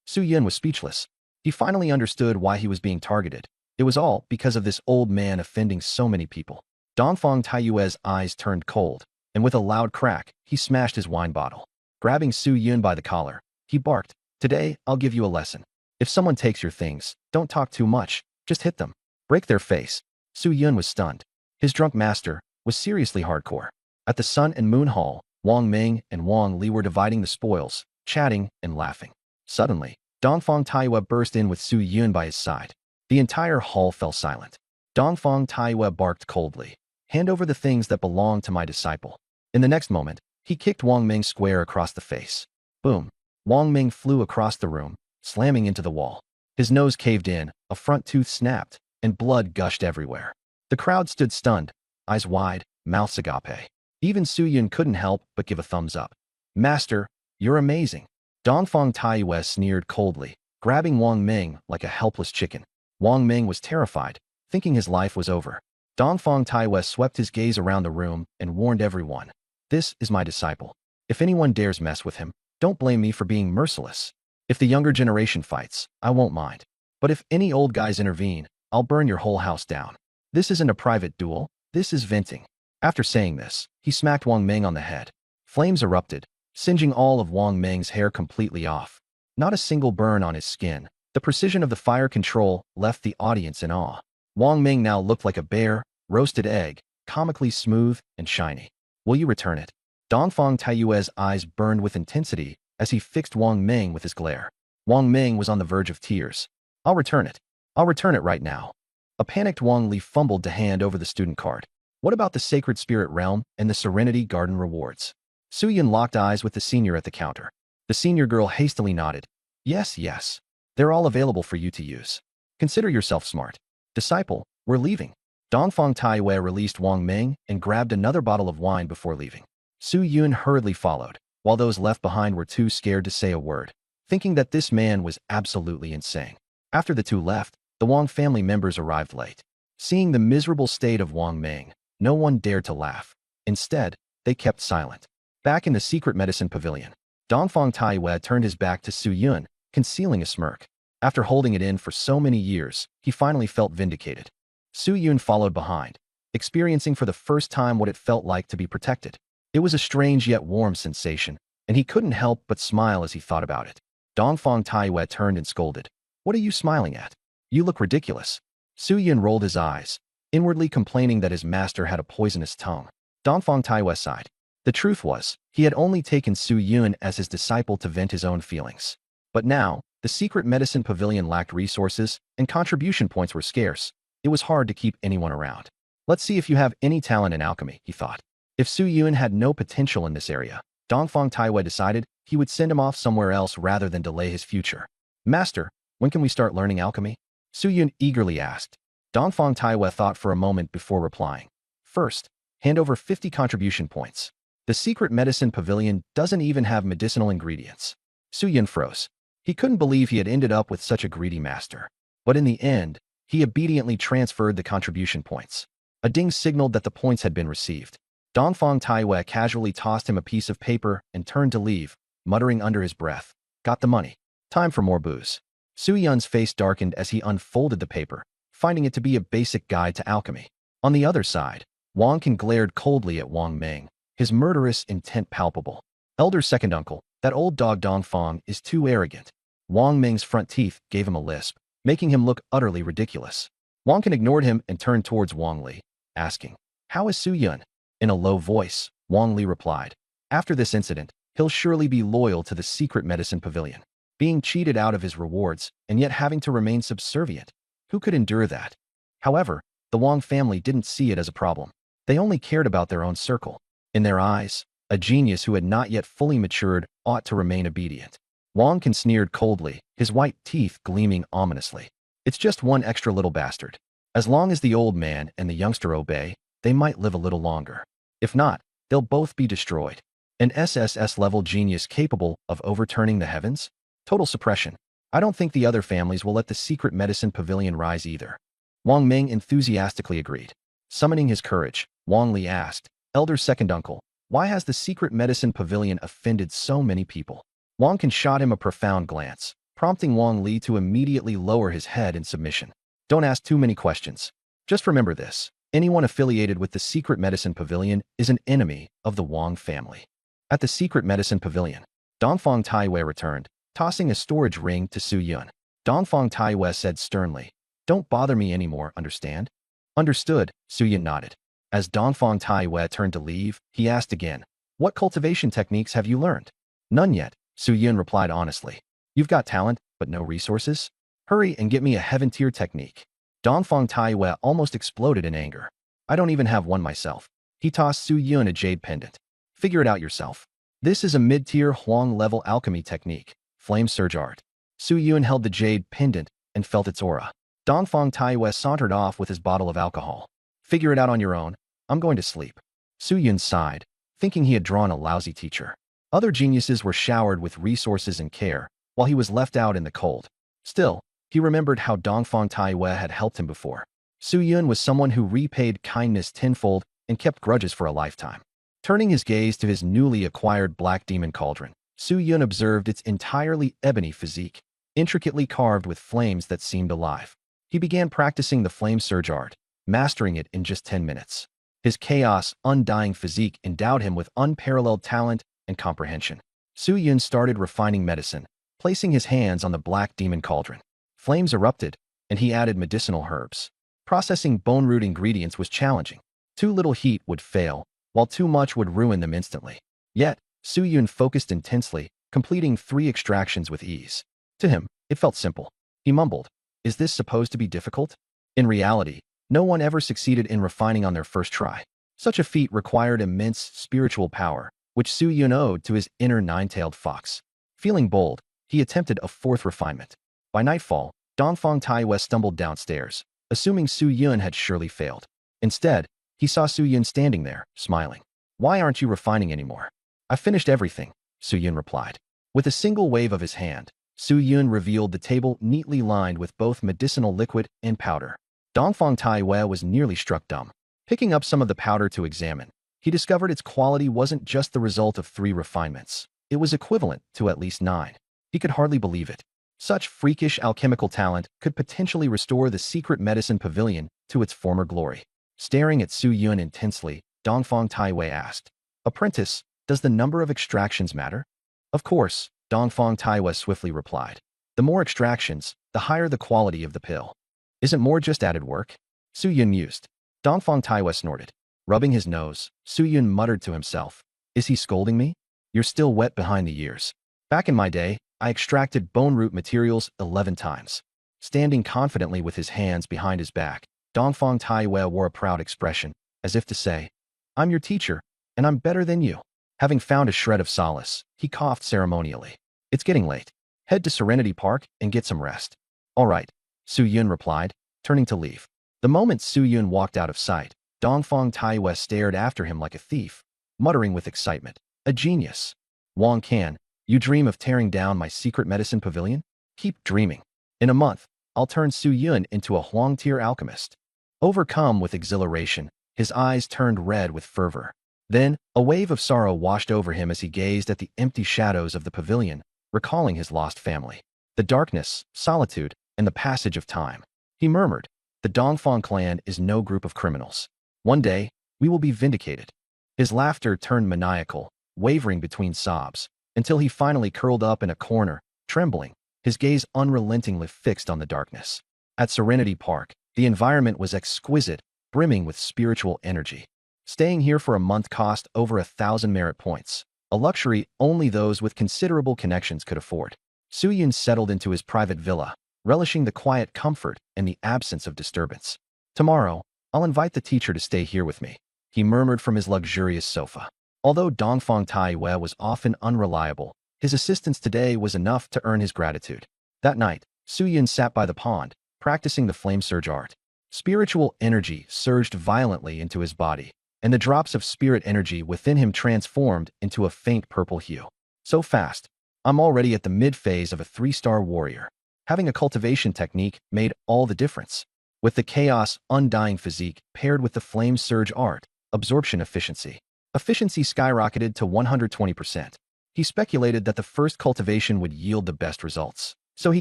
Su Yun was speechless. He finally understood why he was being targeted. It was all because of this old man offending so many people. Dongfang Taiyue's eyes turned cold, and with a loud crack, he smashed his wine bottle. Grabbing Su Yun by the collar, he barked, "Today, I'll give you a lesson. If someone takes your things, don't talk too much, just hit them. Break their face." Su Yun was stunned. His drunk master was seriously hardcore. At the Sun and Moon Hall, Wang Ming and Wang Li were dividing the spoils, chatting and laughing. Suddenly, Dongfang Taiyue burst in with Su Yun by his side. The entire hall fell silent. Dongfang Taiyue barked coldly, "Hand over the things that belong to my disciple." In the next moment, he kicked Wang Ming square across the face. Boom! Wang Ming flew across the room, slamming into the wall. His nose caved in, a front tooth snapped, and blood gushed everywhere. The crowd stood stunned, eyes wide, mouths agape. Even Su Yun couldn't help but give a thumbs up. "Master, you're amazing." Dongfang Taiyue sneered coldly, grabbing Wang Ming like a helpless chicken. Wang Ming was terrified, thinking his life was over. Dongfang Taiyue swept his gaze around the room and warned everyone, "This is my disciple. If anyone dares mess with him, don't blame me for being merciless. If the younger generation fights, I won't mind. But if any old guys intervene, I'll burn your whole house down. This isn't a private duel, this is venting." After saying this, he smacked Wang Ming on the head. Flames erupted, singeing all of Wang Ming's hair completely off. Not a single burn on his skin. The precision of the fire control left the audience in awe. Wang Ming now looked like a bare, roasted egg, comically smooth and shiny. "Will you return it?" Dongfang Taiyue's eyes burned with intensity as he fixed Wang Ming with his glare. Wang Ming was on the verge of tears. "I'll return it. I'll return it right now." A panicked Wang Li fumbled to hand over the student card. "What about the Sacred Spirit Realm and the Serenity Garden rewards?" Su Yun locked eyes with the senior at the counter. The senior girl hastily nodded. Yes. They're all available for you to use. Consider yourself smart. Disciple, we're leaving." Dongfang Taiyue released Wang Ming and grabbed another bottle of wine before leaving. Su Yun hurriedly followed, while those left behind were too scared to say a word, thinking that this man was absolutely insane. After the two left, the Wang family members arrived late. Seeing the miserable state of Wang Ming, no one dared to laugh. Instead, they kept silent. Back in the secret medicine pavilion, Dongfang Taiyue turned his back to Su Yun, concealing a smirk. After holding it in for so many years, he finally felt vindicated. Su Yun followed behind, experiencing for the first time what it felt like to be protected. It was a strange yet warm sensation, and he couldn't help but smile as he thought about it. Dongfang Taiyue turned and scolded. "What are you smiling at? You look ridiculous." Su Yun rolled his eyes, inwardly complaining that his master had a poisonous tongue. Dongfang Taiyue sighed. The truth was, he had only taken Su Yun as his disciple to vent his own feelings. But now, the secret medicine pavilion lacked resources, and contribution points were scarce. It was hard to keep anyone around. "Let's see if you have any talent in alchemy," he thought. If Su Yun had no potential in this area, Dongfang Taiyue decided he would send him off somewhere else rather than delay his future. "Master, when can we start learning alchemy?" Su Yun eagerly asked. Dongfang Taiyue thought for a moment before replying. "First, hand over 50 contribution points. The secret medicine pavilion doesn't even have medicinal ingredients." Su Yun froze. He couldn't believe he had ended up with such a greedy master. But in the end, he obediently transferred the contribution points. A ding signaled that the points had been received. Dongfang Taiyue casually tossed him a piece of paper and turned to leave, muttering under his breath, "Got the money. Time for more booze." Su Yun's face darkened as he unfolded the paper, finding it to be a basic guide to alchemy. On the other side, Wang Can glared coldly at Wang Ming, his murderous intent palpable. "Elder second uncle, that old dog Dongfang is too arrogant." Wang Ming's front teeth gave him a lisp, making him look utterly ridiculous. Wang Can ignored him and turned towards Wang Li, asking, "How is Su Yun?" In a low voice, Wang Li replied, "After this incident, he'll surely be loyal to the secret medicine pavilion." Being cheated out of his rewards and yet having to remain subservient. Who could endure that? However, the Wang family didn't see it as a problem. They only cared about their own circle. In their eyes, a genius who had not yet fully matured ought to remain obedient. Wang Can sneered coldly, his white teeth gleaming ominously. It's just one extra little bastard. As long as the old man and the youngster obey, they might live a little longer. If not, they'll both be destroyed. An SSS-level genius capable of overturning the heavens? Total suppression. I don't think the other families will let the secret medicine pavilion rise either. Wang Ming enthusiastically agreed. Summoning his courage, Wang Li asked, Elder Second Uncle, why has the secret medicine pavilion offended so many people? Wang Can shot him a profound glance, prompting Wang Li to immediately lower his head in submission. Don't ask too many questions. Just remember this. Anyone affiliated with the secret medicine pavilion is an enemy of the Wang family. At the secret medicine pavilion, Dongfang Taiwei returned, tossing a storage ring to Su Yun. Dongfang Taiwei said sternly, Don't bother me anymore, understand? Understood, Su Yun nodded. As Dongfang Taiwei turned to leave, he asked again, What cultivation techniques have you learned? None yet, Su Yun replied honestly. You've got talent, but no resources? Hurry and get me a heaven-tier technique. Dongfang Taiwei almost exploded in anger. I don't even have one myself. He tossed Su Yun a jade pendant. Figure it out yourself. This is a mid-tier Huang-level alchemy technique, flame surge art. Su Yun held the jade pendant and felt its aura. Dongfang Taiwei sauntered off with his bottle of alcohol. Figure it out on your own. I'm going to sleep. Su Yun sighed, thinking he had drawn a lousy teacher. Other geniuses were showered with resources and care, while he was left out in the cold. Still, he remembered how Dongfang Taiwei had helped him before. Su Yun was someone who repaid kindness tenfold and kept grudges for a lifetime. Turning his gaze to his newly acquired black demon cauldron, Su Yun observed its entirely ebony physique, intricately carved with flames that seemed alive. He began practicing the flame surge art, mastering it in just 10 minutes. His chaos, undying physique endowed him with unparalleled talent and comprehension. Su Yun started refining medicine, placing his hands on the black demon cauldron. Flames erupted, and he added medicinal herbs. Processing bone root ingredients was challenging. Too little heat would fail, while too much would ruin them instantly. Yet, Su Yun focused intensely, completing 3 extractions with ease. To him, it felt simple. He mumbled, Is this supposed to be difficult? In reality, no one ever succeeded in refining on their first try. Such a feat required immense spiritual power, which Su Yun owed to his inner nine-tailed fox. Feeling bold, he attempted a 4th refinement. By nightfall, Dongfang Taiwei stumbled downstairs, assuming Su Yun had surely failed. Instead, he saw Su Yun standing there, smiling. Why aren't you refining anymore? I finished everything, Su Yun replied. With a single wave of his hand, Su Yun revealed the table neatly lined with both medicinal liquid and powder. Dongfang Taiwei was nearly struck dumb. Picking up some of the powder to examine, he discovered its quality wasn't just the result of 3 refinements. It was equivalent to at least 9. He could hardly believe it. Such freakish alchemical talent could potentially restore the secret medicine pavilion to its former glory. Staring at Su Yun intensely, Dongfang Taiwei asked, Apprentice, does the number of extractions matter? Of course, Dongfang Taiwei swiftly replied. The more extractions, the higher the quality of the pill. Isn't more just added work? Su Yun mused. Dongfang Taiwei snorted. Rubbing his nose, Su Yun muttered to himself, Is he scolding me? You're still wet behind the ears. Back in my day, I extracted bone root materials 11 times. Standing confidently with his hands behind his back, Dongfang Taiwei wore a proud expression, as if to say, I'm your teacher, and I'm better than you. Having found a shred of solace, he coughed ceremonially. It's getting late. Head to Serenity Park and get some rest. All right, Su Yun replied, turning to leave. The moment Su Yun walked out of sight, Dongfang Taiwei stared after him like a thief, muttering with excitement, A genius. Wang Can, you dream of tearing down my secret medicine pavilion? Keep dreaming. In a month, I'll turn Su Yun into a Huang-tier alchemist. Overcome with exhilaration, his eyes turned red with fervor. Then, a wave of sorrow washed over him as he gazed at the empty shadows of the pavilion, recalling his lost family. The darkness, solitude, and the passage of time. He murmured, The Dongfang clan is no group of criminals. One day, we will be vindicated. His laughter turned maniacal, wavering between sobs, until he finally curled up in a corner, trembling, his gaze unrelentingly fixed on the darkness. At Serenity Park, the environment was exquisite, brimming with spiritual energy. Staying here for a month cost over 1,000 merit points, a luxury only those with considerable connections could afford. Su Yun settled into his private villa, relishing the quiet comfort and the absence of disturbance. Tomorrow, I'll invite the teacher to stay here with me, he murmured from his luxurious sofa. Although Dongfang Taiwei was often unreliable, His assistance today was enough to earn his gratitude. That night, Su Yun sat by the pond, practicing the flame surge art. Spiritual energy surged violently into his body, and the drops of spirit energy within him transformed into a faint purple hue. So fast, I'm already at the mid-phase of a 3-star warrior. Having a cultivation technique made all the difference. With the chaos, undying physique paired with the flame surge art, absorption efficiency skyrocketed to 120%. He speculated that the first cultivation would yield the best results, so he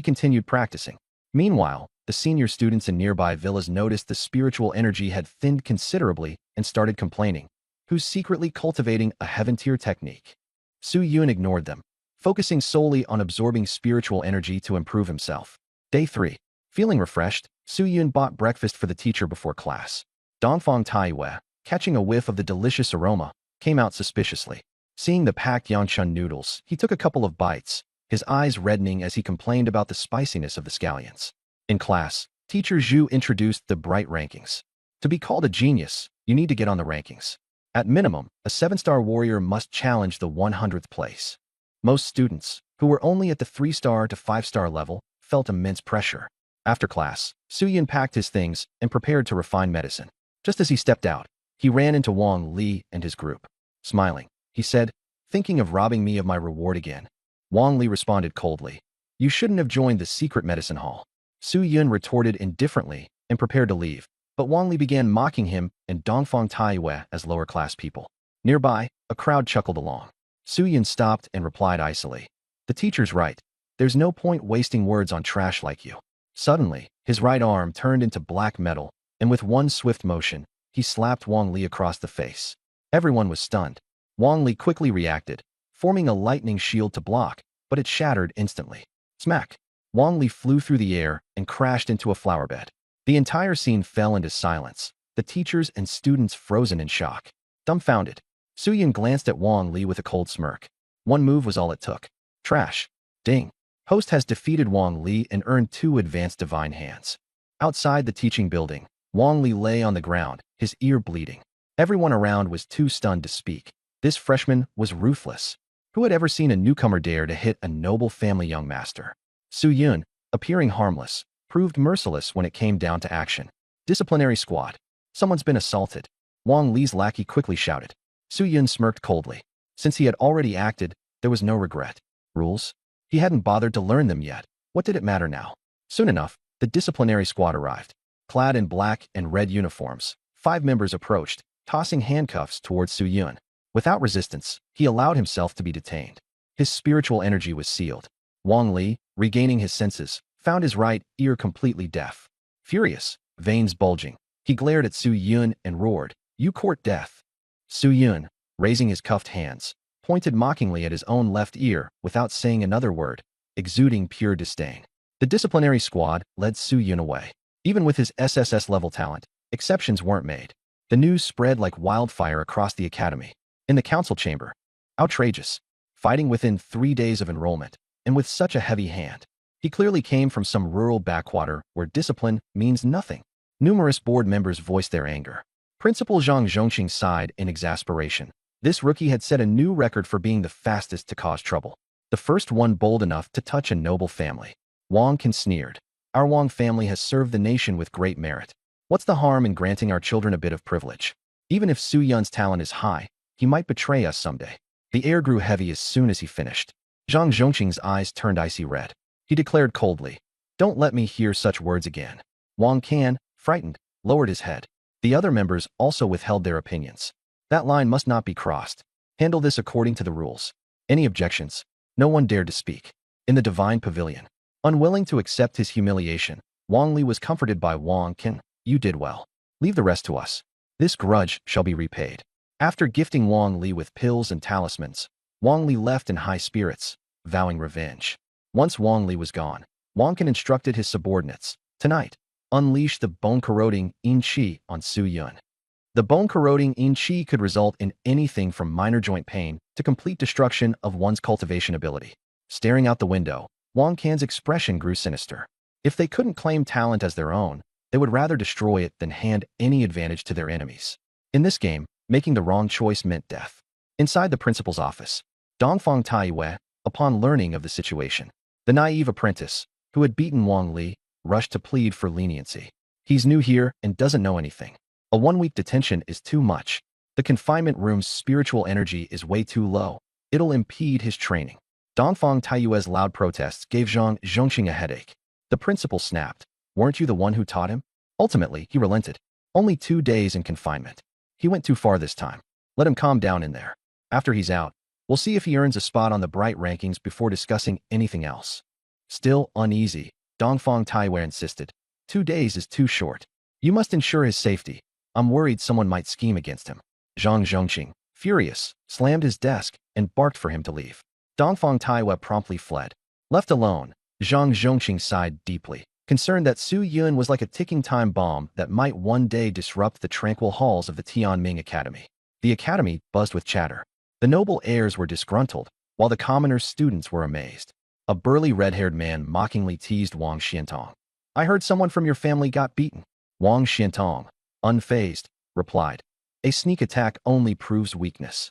continued practicing. Meanwhile, the senior students in nearby villas noticed the spiritual energy had thinned considerably and started complaining. Who's secretly cultivating a heaven-tier technique? Su Yun ignored them, focusing solely on absorbing spiritual energy to improve himself. Day 3. Feeling refreshed, Su Yun bought breakfast for the teacher before class. Dongfang Taiyue, catching a whiff of the delicious aroma, came out suspiciously. Seeing the packed Yangchun noodles, he took a couple of bites, his eyes reddening as he complained about the spiciness of the scallions. In class, Teacher Zhu introduced the bright rankings. To be called a genius, you need to get on the rankings. At minimum, a 7-star warrior must challenge the 100th place. Most students, who were only at the 3-star to 5-star level, felt immense pressure. After class, Su Yun packed his things and prepared to refine medicine. Just as he stepped out, he ran into Wang Li and his group. Smiling, he said, "Thinking of robbing me of my reward again?" Wang Li responded coldly, "You shouldn't have joined the secret medicine hall." Su Yun retorted indifferently and prepared to leave, but Wang Li began mocking him and Dongfang Taiyue as lower-class people. Nearby, a crowd chuckled along. Su Yun stopped and replied icily, "The teacher's right. There's no point wasting words on trash like you." Suddenly, his right arm turned into black metal, and with one swift motion, he slapped Wang Li across the face. Everyone was stunned. Wang Li quickly reacted, forming a lightning shield to block, but it shattered instantly. Smack! Wang Li flew through the air and crashed into a flower bed. The entire scene fell into silence, the teachers and students frozen in shock. Dumbfounded, Su Yun glanced at Wang Li with a cold smirk. One move was all it took. Trash. Ding. Host has defeated Wang Li and earned 2 advanced divine hands. Outside the teaching building, Wang Li lay on the ground, his ear bleeding. Everyone around was too stunned to speak. This freshman was ruthless. Who had ever seen a newcomer dare to hit a noble family young master? Su Yun, appearing harmless, proved merciless when it came down to action. Disciplinary squad. Someone's been assaulted. Wang Li's lackey quickly shouted. Su Yun smirked coldly. Since he had already acted, there was no regret. Rules? He hadn't bothered to learn them yet. What did it matter now? Soon enough, the disciplinary squad arrived. Clad in black and red uniforms, 5 members approached, tossing handcuffs towards Su Yun. Without resistance, he allowed himself to be detained. His spiritual energy was sealed. Wang Li, regaining his senses, found his right ear completely deaf. Furious, veins bulging, he glared at Su Yun and roared, "You court death." Su Yun, raising his cuffed hands, pointed mockingly at his own left ear without saying another word, exuding pure disdain. The disciplinary squad led Su Yun away. Even with his SSS level talent, exceptions weren't made. The news spread like wildfire across the academy. In the council chamber, outrageous, fighting within 3 days of enrollment, and with such a heavy hand. He clearly came from some rural backwater where discipline means nothing. Numerous board members voiced their anger. Principal Zhang Zhongqing sighed in exasperation. This rookie had set a new record for being the fastest to cause trouble. The first one bold enough to touch a noble family. Wang Qin sneered. "Our Wang family has served the nation with great merit. What's the harm in granting our children a bit of privilege? Even if Su Yun's talent is high, he might betray us someday." The air grew heavy as soon as he finished. Zhang Zhongqing's eyes turned icy red. He declared coldly, "Don't let me hear such words again." Wang Can, frightened, lowered his head. The other members also withheld their opinions. That line must not be crossed. Handle this according to the rules. Any objections? No one dared to speak. In the divine pavilion, unwilling to accept his humiliation, Wang Li was comforted by Wang Can. "You did well. Leave the rest to us. This grudge shall be repaid." After gifting Wang Li with pills and talismans, Wang Li left in high spirits, vowing revenge. Once Wang Li was gone, Wang Can instructed his subordinates, "Tonight, unleash the bone-corroding yin qi on Su Yun." The bone-corroding yin qi could result in anything from minor joint pain to complete destruction of one's cultivation ability. Staring out the window, Wang Can's expression grew sinister. If they couldn't claim talent as their own, they would rather destroy it than hand any advantage to their enemies. In this game, making the wrong choice meant death. Inside the principal's office, Dongfang Taiyue, Upon learning of the situation, the naive apprentice, who had beaten Wang Li, rushed to plead for leniency. He's new here and doesn't know anything. A 1-week detention is too much. The confinement room's spiritual energy is way too low. It'll impede his training. Dongfang Taiyue's loud protests gave Zhang Zhongqing a headache. The principal snapped. Weren't you the one who taught him? Ultimately, he relented. Only 2 days in confinement. He went too far this time. Let him calm down in there. After he's out, we'll see if he earns a spot on the bright rankings before discussing anything else. Still uneasy, Dongfang Taiyue insisted. 2 days is too short. You must ensure his safety. I'm worried someone might scheme against him. Zhang Zhongqing, furious, slammed his desk and barked for him to leave. Dongfang Taiyue promptly fled. Left alone, Zhang Zhongqing sighed deeply, concerned that Su Yun was like a ticking time bomb that might one day disrupt the tranquil halls of the Tianming Academy. The academy buzzed with chatter. The noble heirs were disgruntled, while the commoners' students were amazed. A burly red-haired man mockingly teased Wang Xiantong. I heard someone from your family got beaten. Wang Xiantong, unfazed, replied. A sneak attack only proves weakness.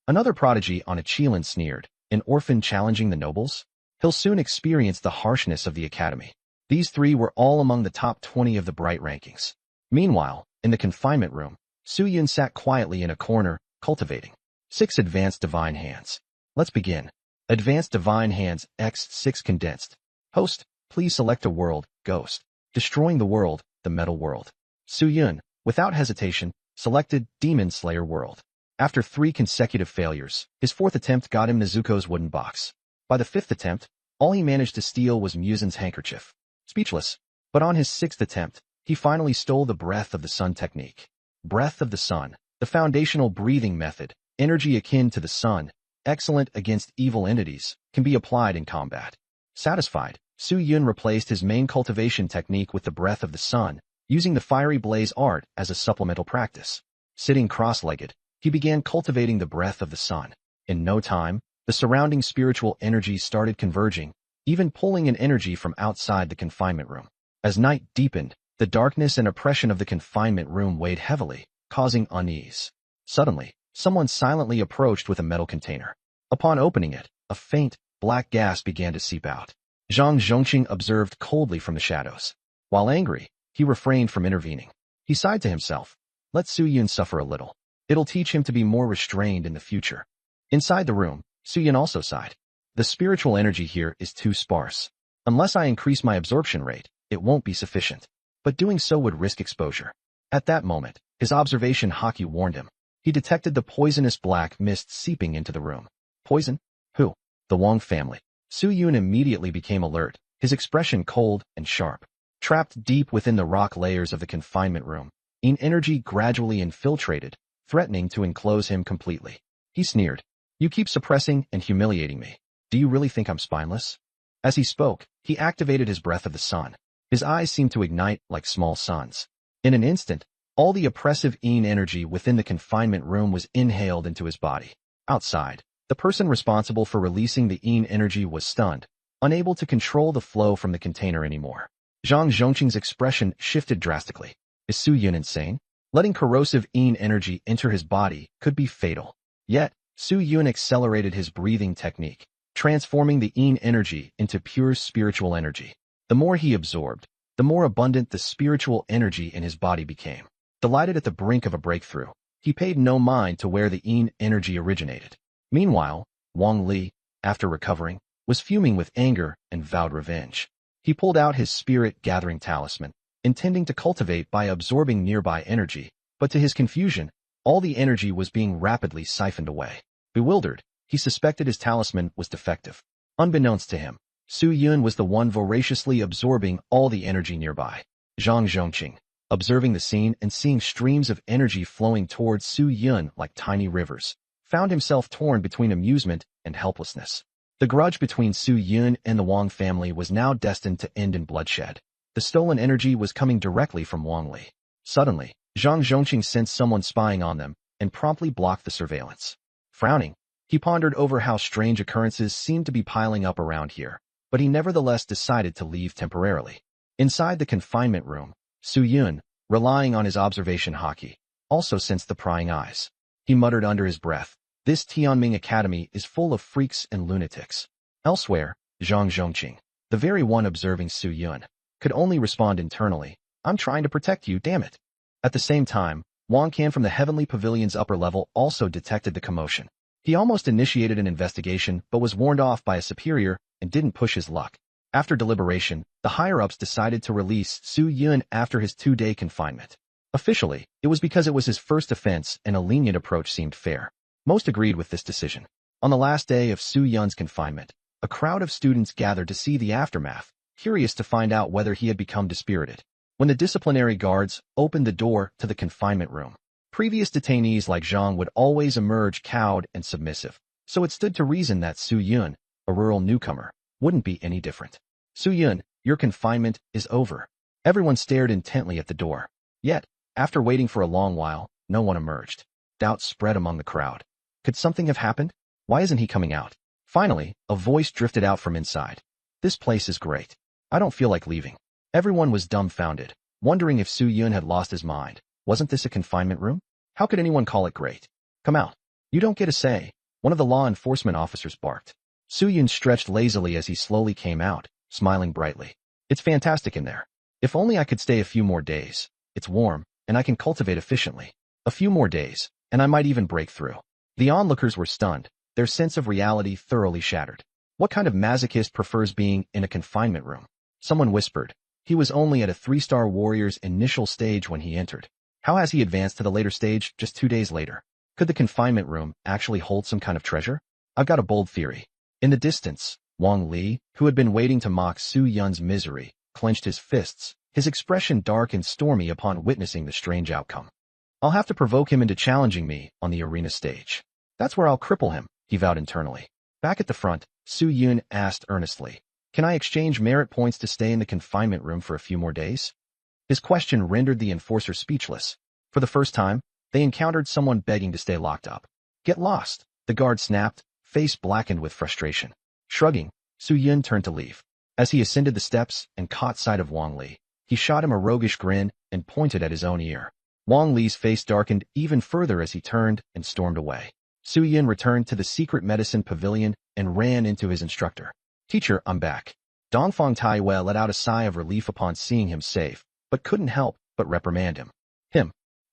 Another prodigy on a Qilin sneered. An orphan challenging the nobles? He'll soon experience the harshness of the academy. These 3 were all among the top 20 of the bright rankings. Meanwhile, in the confinement room, Su Yun sat quietly in a corner, cultivating 6 advanced divine hands. Let's begin. Advanced divine hands X6 condensed. Host, please select a world, ghost. Destroying the world, the metal world. Su Yun, without hesitation, selected Demon Slayer world. After 3 consecutive failures, his 4th attempt got him Nezuko's wooden box. By the 5th attempt, all he managed to steal was Muzin's handkerchief. Speechless. But on his 6th attempt, he finally stole the Breath of the Sun technique. Breath of the Sun, the foundational breathing method, energy akin to the sun, excellent against evil entities, can be applied in combat. Satisfied, Su Yun replaced his main cultivation technique with the Breath of the Sun, using the Fiery Blaze art as a supplemental practice. Sitting cross-legged, he began cultivating the Breath of the Sun. In no time, the surrounding spiritual energies started converging, even pulling in energy from outside the confinement room. As night deepened, the darkness and oppression of the confinement room weighed heavily, causing unease. Suddenly, someone silently approached with a metal container. Upon opening it, a faint, black gas began to seep out. Zhang Zhongqing observed coldly from the shadows. While angry, he refrained from intervening. He sighed to himself. Let Su Yun suffer a little. It'll teach him to be more restrained in the future. Inside the room, Su Yun also sighed. The spiritual energy here is too sparse. Unless I increase my absorption rate, it won't be sufficient. But doing so would risk exposure. At that moment, his observation haki warned him. He detected the poisonous black mist seeping into the room. Poison? Who? The Wang family. Su Yun immediately became alert, his expression cold and sharp. Trapped deep within the rock layers of the confinement room, Yin energy gradually infiltrated, threatening to enclose him completely. He sneered. You keep suppressing and humiliating me. Do you really think I'm spineless? As he spoke, he activated his Breath of the Sun. His eyes seemed to ignite like small suns. In an instant, all the oppressive Yin energy within the confinement room was inhaled into his body. Outside, the person responsible for releasing the Yin energy was stunned, unable to control the flow from the container anymore. Zhang Zhongqing's expression shifted drastically. Is Su Yun insane? Letting corrosive Yin energy enter his body could be fatal. Yet, Su Yun accelerated his breathing technique, transforming the Yin energy into pure spiritual energy. The more he absorbed, the more abundant the spiritual energy in his body became. Delighted at the brink of a breakthrough, he paid no mind to where the Yin energy originated. Meanwhile, Wang Li, after recovering, was fuming with anger and vowed revenge. He pulled out his spirit-gathering talisman, intending to cultivate by absorbing nearby energy, but to his confusion, all the energy was being rapidly siphoned away. Bewildered, he suspected his talisman was defective. Unbeknownst to him, Su Yun was the one voraciously absorbing all the energy nearby. Zhang Zhongqing, observing the scene and seeing streams of energy flowing towards Su Yun like tiny rivers, found himself torn between amusement and helplessness. The grudge between Su Yun and the Wang family was now destined to end in bloodshed. The stolen energy was coming directly from Wang Li. Suddenly, Zhang Zhongqing sensed someone spying on them and promptly blocked the surveillance. Frowning, he pondered over how strange occurrences seemed to be piling up around here, but he nevertheless decided to leave temporarily. Inside the confinement room, Su Yun, relying on his observation haki, also sensed the prying eyes. He muttered under his breath, "This Tianming Academy is full of freaks and lunatics. Elsewhere, Zhang Zhongqing, the very one observing Su Yun, could only respond internally, I'm trying to protect you, damn it. At the same time, Wang Can from the Heavenly Pavilion's upper level also detected the commotion. He almost initiated an investigation but was warned off by a superior and didn't push his luck. After deliberation, the higher-ups decided to release Su Yun after his 2-day confinement. Officially, it was because it was his first offense and a lenient approach seemed fair. Most agreed with this decision. On the last day of Su Yun's confinement, a crowd of students gathered to see the aftermath, curious to find out whether he had become dispirited. When the disciplinary guards opened the door to the confinement room, previous detainees like Zhang would always emerge cowed and submissive, so it stood to reason that Su Yun, a rural newcomer, wouldn't be any different. Su Yun, your confinement is over. Everyone stared intently at the door. Yet, after waiting for a long while, no one emerged. Doubt spread among the crowd. Could something have happened? Why isn't he coming out? Finally, a voice drifted out from inside. This place is great. I don't feel like leaving. Everyone was dumbfounded, wondering if Su Yun had lost his mind. Wasn't this a confinement room? How could anyone call it great? Come out. You don't get a say, one of the law enforcement officers barked. Su Yun stretched lazily as he slowly came out, smiling brightly. It's fantastic in there. If only I could stay a few more days. It's warm, and I can cultivate efficiently. A few more days, and I might even break through. The onlookers were stunned, their sense of reality thoroughly shattered. What kind of masochist prefers being in a confinement room? Someone whispered. He was only at a 3-star warrior's initial stage when he entered. How has he advanced to the later stage just 2 days later? Could the confinement room actually hold some kind of treasure? I've got a bold theory. In the distance, Wang Li, who had been waiting to mock Su Yun's misery, clenched his fists, his expression dark and stormy upon witnessing the strange outcome. I'll have to provoke him into challenging me on the arena stage. That's where I'll cripple him, he vowed internally. Back at the front, Su Yun asked earnestly, Can I exchange merit points to stay in the confinement room for a few more days? His question rendered the enforcer speechless. For the first time, they encountered someone begging to stay locked up. Get lost, the guard snapped, face blackened with frustration. Shrugging, Su Yun turned to leave. As he ascended the steps and caught sight of Wang Li, he shot him a roguish grin and pointed at his own ear. Wang Li's face darkened even further as he turned and stormed away. Su Yun returned to the secret medicine pavilion and ran into his instructor. Teacher, I'm back. Dongfang Taiwei let out a sigh of relief upon seeing him safe, but couldn't help but reprimand him.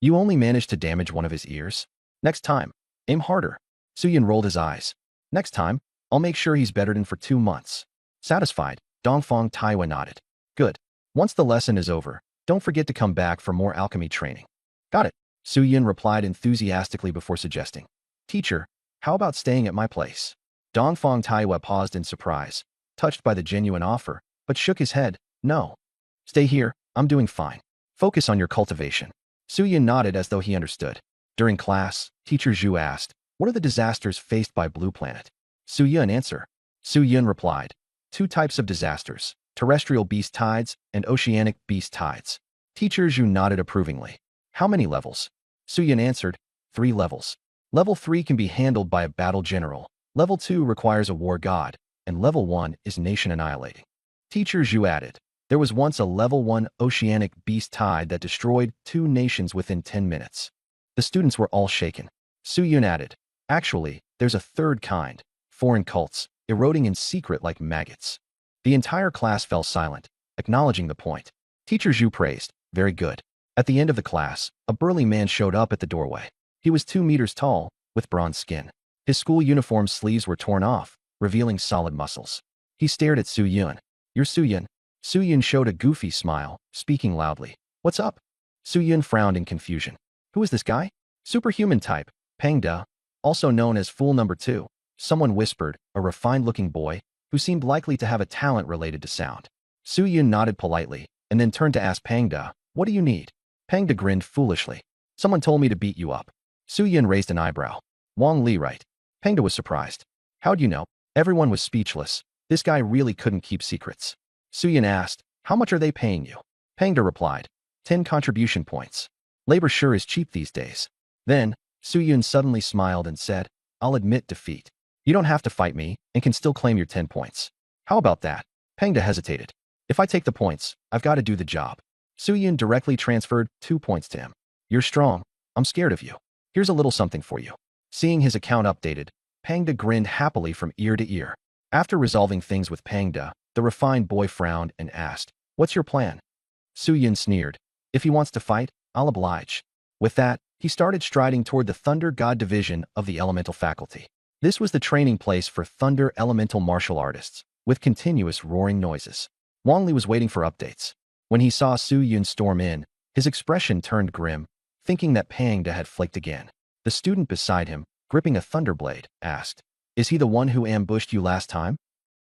You only managed to damage one of his ears? Next time, aim harder. Su Yun rolled his eyes. Next time, I'll make sure he's bedridden for 2 months. Satisfied, Dongfang Taiwei nodded. Good. Once the lesson is over, don't forget to come back for more alchemy training. Got it, Su Yun replied enthusiastically before suggesting. Teacher, how about staying at my place? Dongfang Taiwei paused in surprise, touched by the genuine offer, but shook his head. No. Stay here, I'm doing fine. Focus on your cultivation. Su Yun nodded as though he understood. During class, Teacher Zhu asked, What are the disasters faced by Blue Planet? Su Yun answer. Su Yun replied, 2 types of disasters, terrestrial beast tides and oceanic beast tides. Teacher Zhu nodded approvingly. How many levels? Su Yun answered, 3 levels. Level 3 can be handled by a battle general, Level 2 requires a war god, and Level 1 is nation annihilating. Teacher Zhu added, there was once a Level 1 oceanic beast tide that destroyed 2 nations within 10 minutes. The students were all shaken. Su Yun added, actually, there's a third kind, foreign cults, eroding in secret like maggots. The entire class fell silent, acknowledging the point. Teacher Zhu praised, very good. At the end of the class, a burly man showed up at the doorway. He was 2 meters tall, with bronze skin. His school uniform sleeves were torn off, revealing solid muscles. He stared at Su Yun. You're Su Yun? Su Yun showed a goofy smile, speaking loudly. What's up? Su Yun frowned in confusion. Who is this guy? Superhuman type, Peng De, also known as Fool Number 2. Someone whispered, a refined-looking boy, who seemed likely to have a talent related to sound. Su Yun nodded politely, and then turned to ask Peng De, what do you need? Peng De grinned foolishly. Someone told me to beat you up. Su Yun raised an eyebrow. Wang Li right. Peng De was surprised. How'd you know? Everyone was speechless. This guy really couldn't keep secrets. Su Yun asked, how much are they paying you? Peng De replied, 10 contribution points. Labor sure is cheap these days. Then, Su Yun suddenly smiled and said, I'll admit defeat. You don't have to fight me and can still claim your 10 points. How about that? Peng De hesitated. If I take the points, I've got to do the job. Su Yun directly transferred 2 points to him. You're strong. I'm scared of you. Here's a little something for you. Seeing his account updated, Peng De grinned happily from ear to ear. After resolving things with Pangda, the refined boy frowned and asked, "What's your plan?" Su Yun sneered, "If he wants to fight, I'll oblige." With that, he started striding toward the Thunder God Division of the Elemental Faculty. This was the training place for Thunder Elemental martial artists, with continuous roaring noises. Wang Li was waiting for updates. When he saw Su Yun storm in, his expression turned grim, thinking that Pangda had flaked again. The student beside him, gripping a thunderblade, asked, "Is he the one who ambushed you last time?"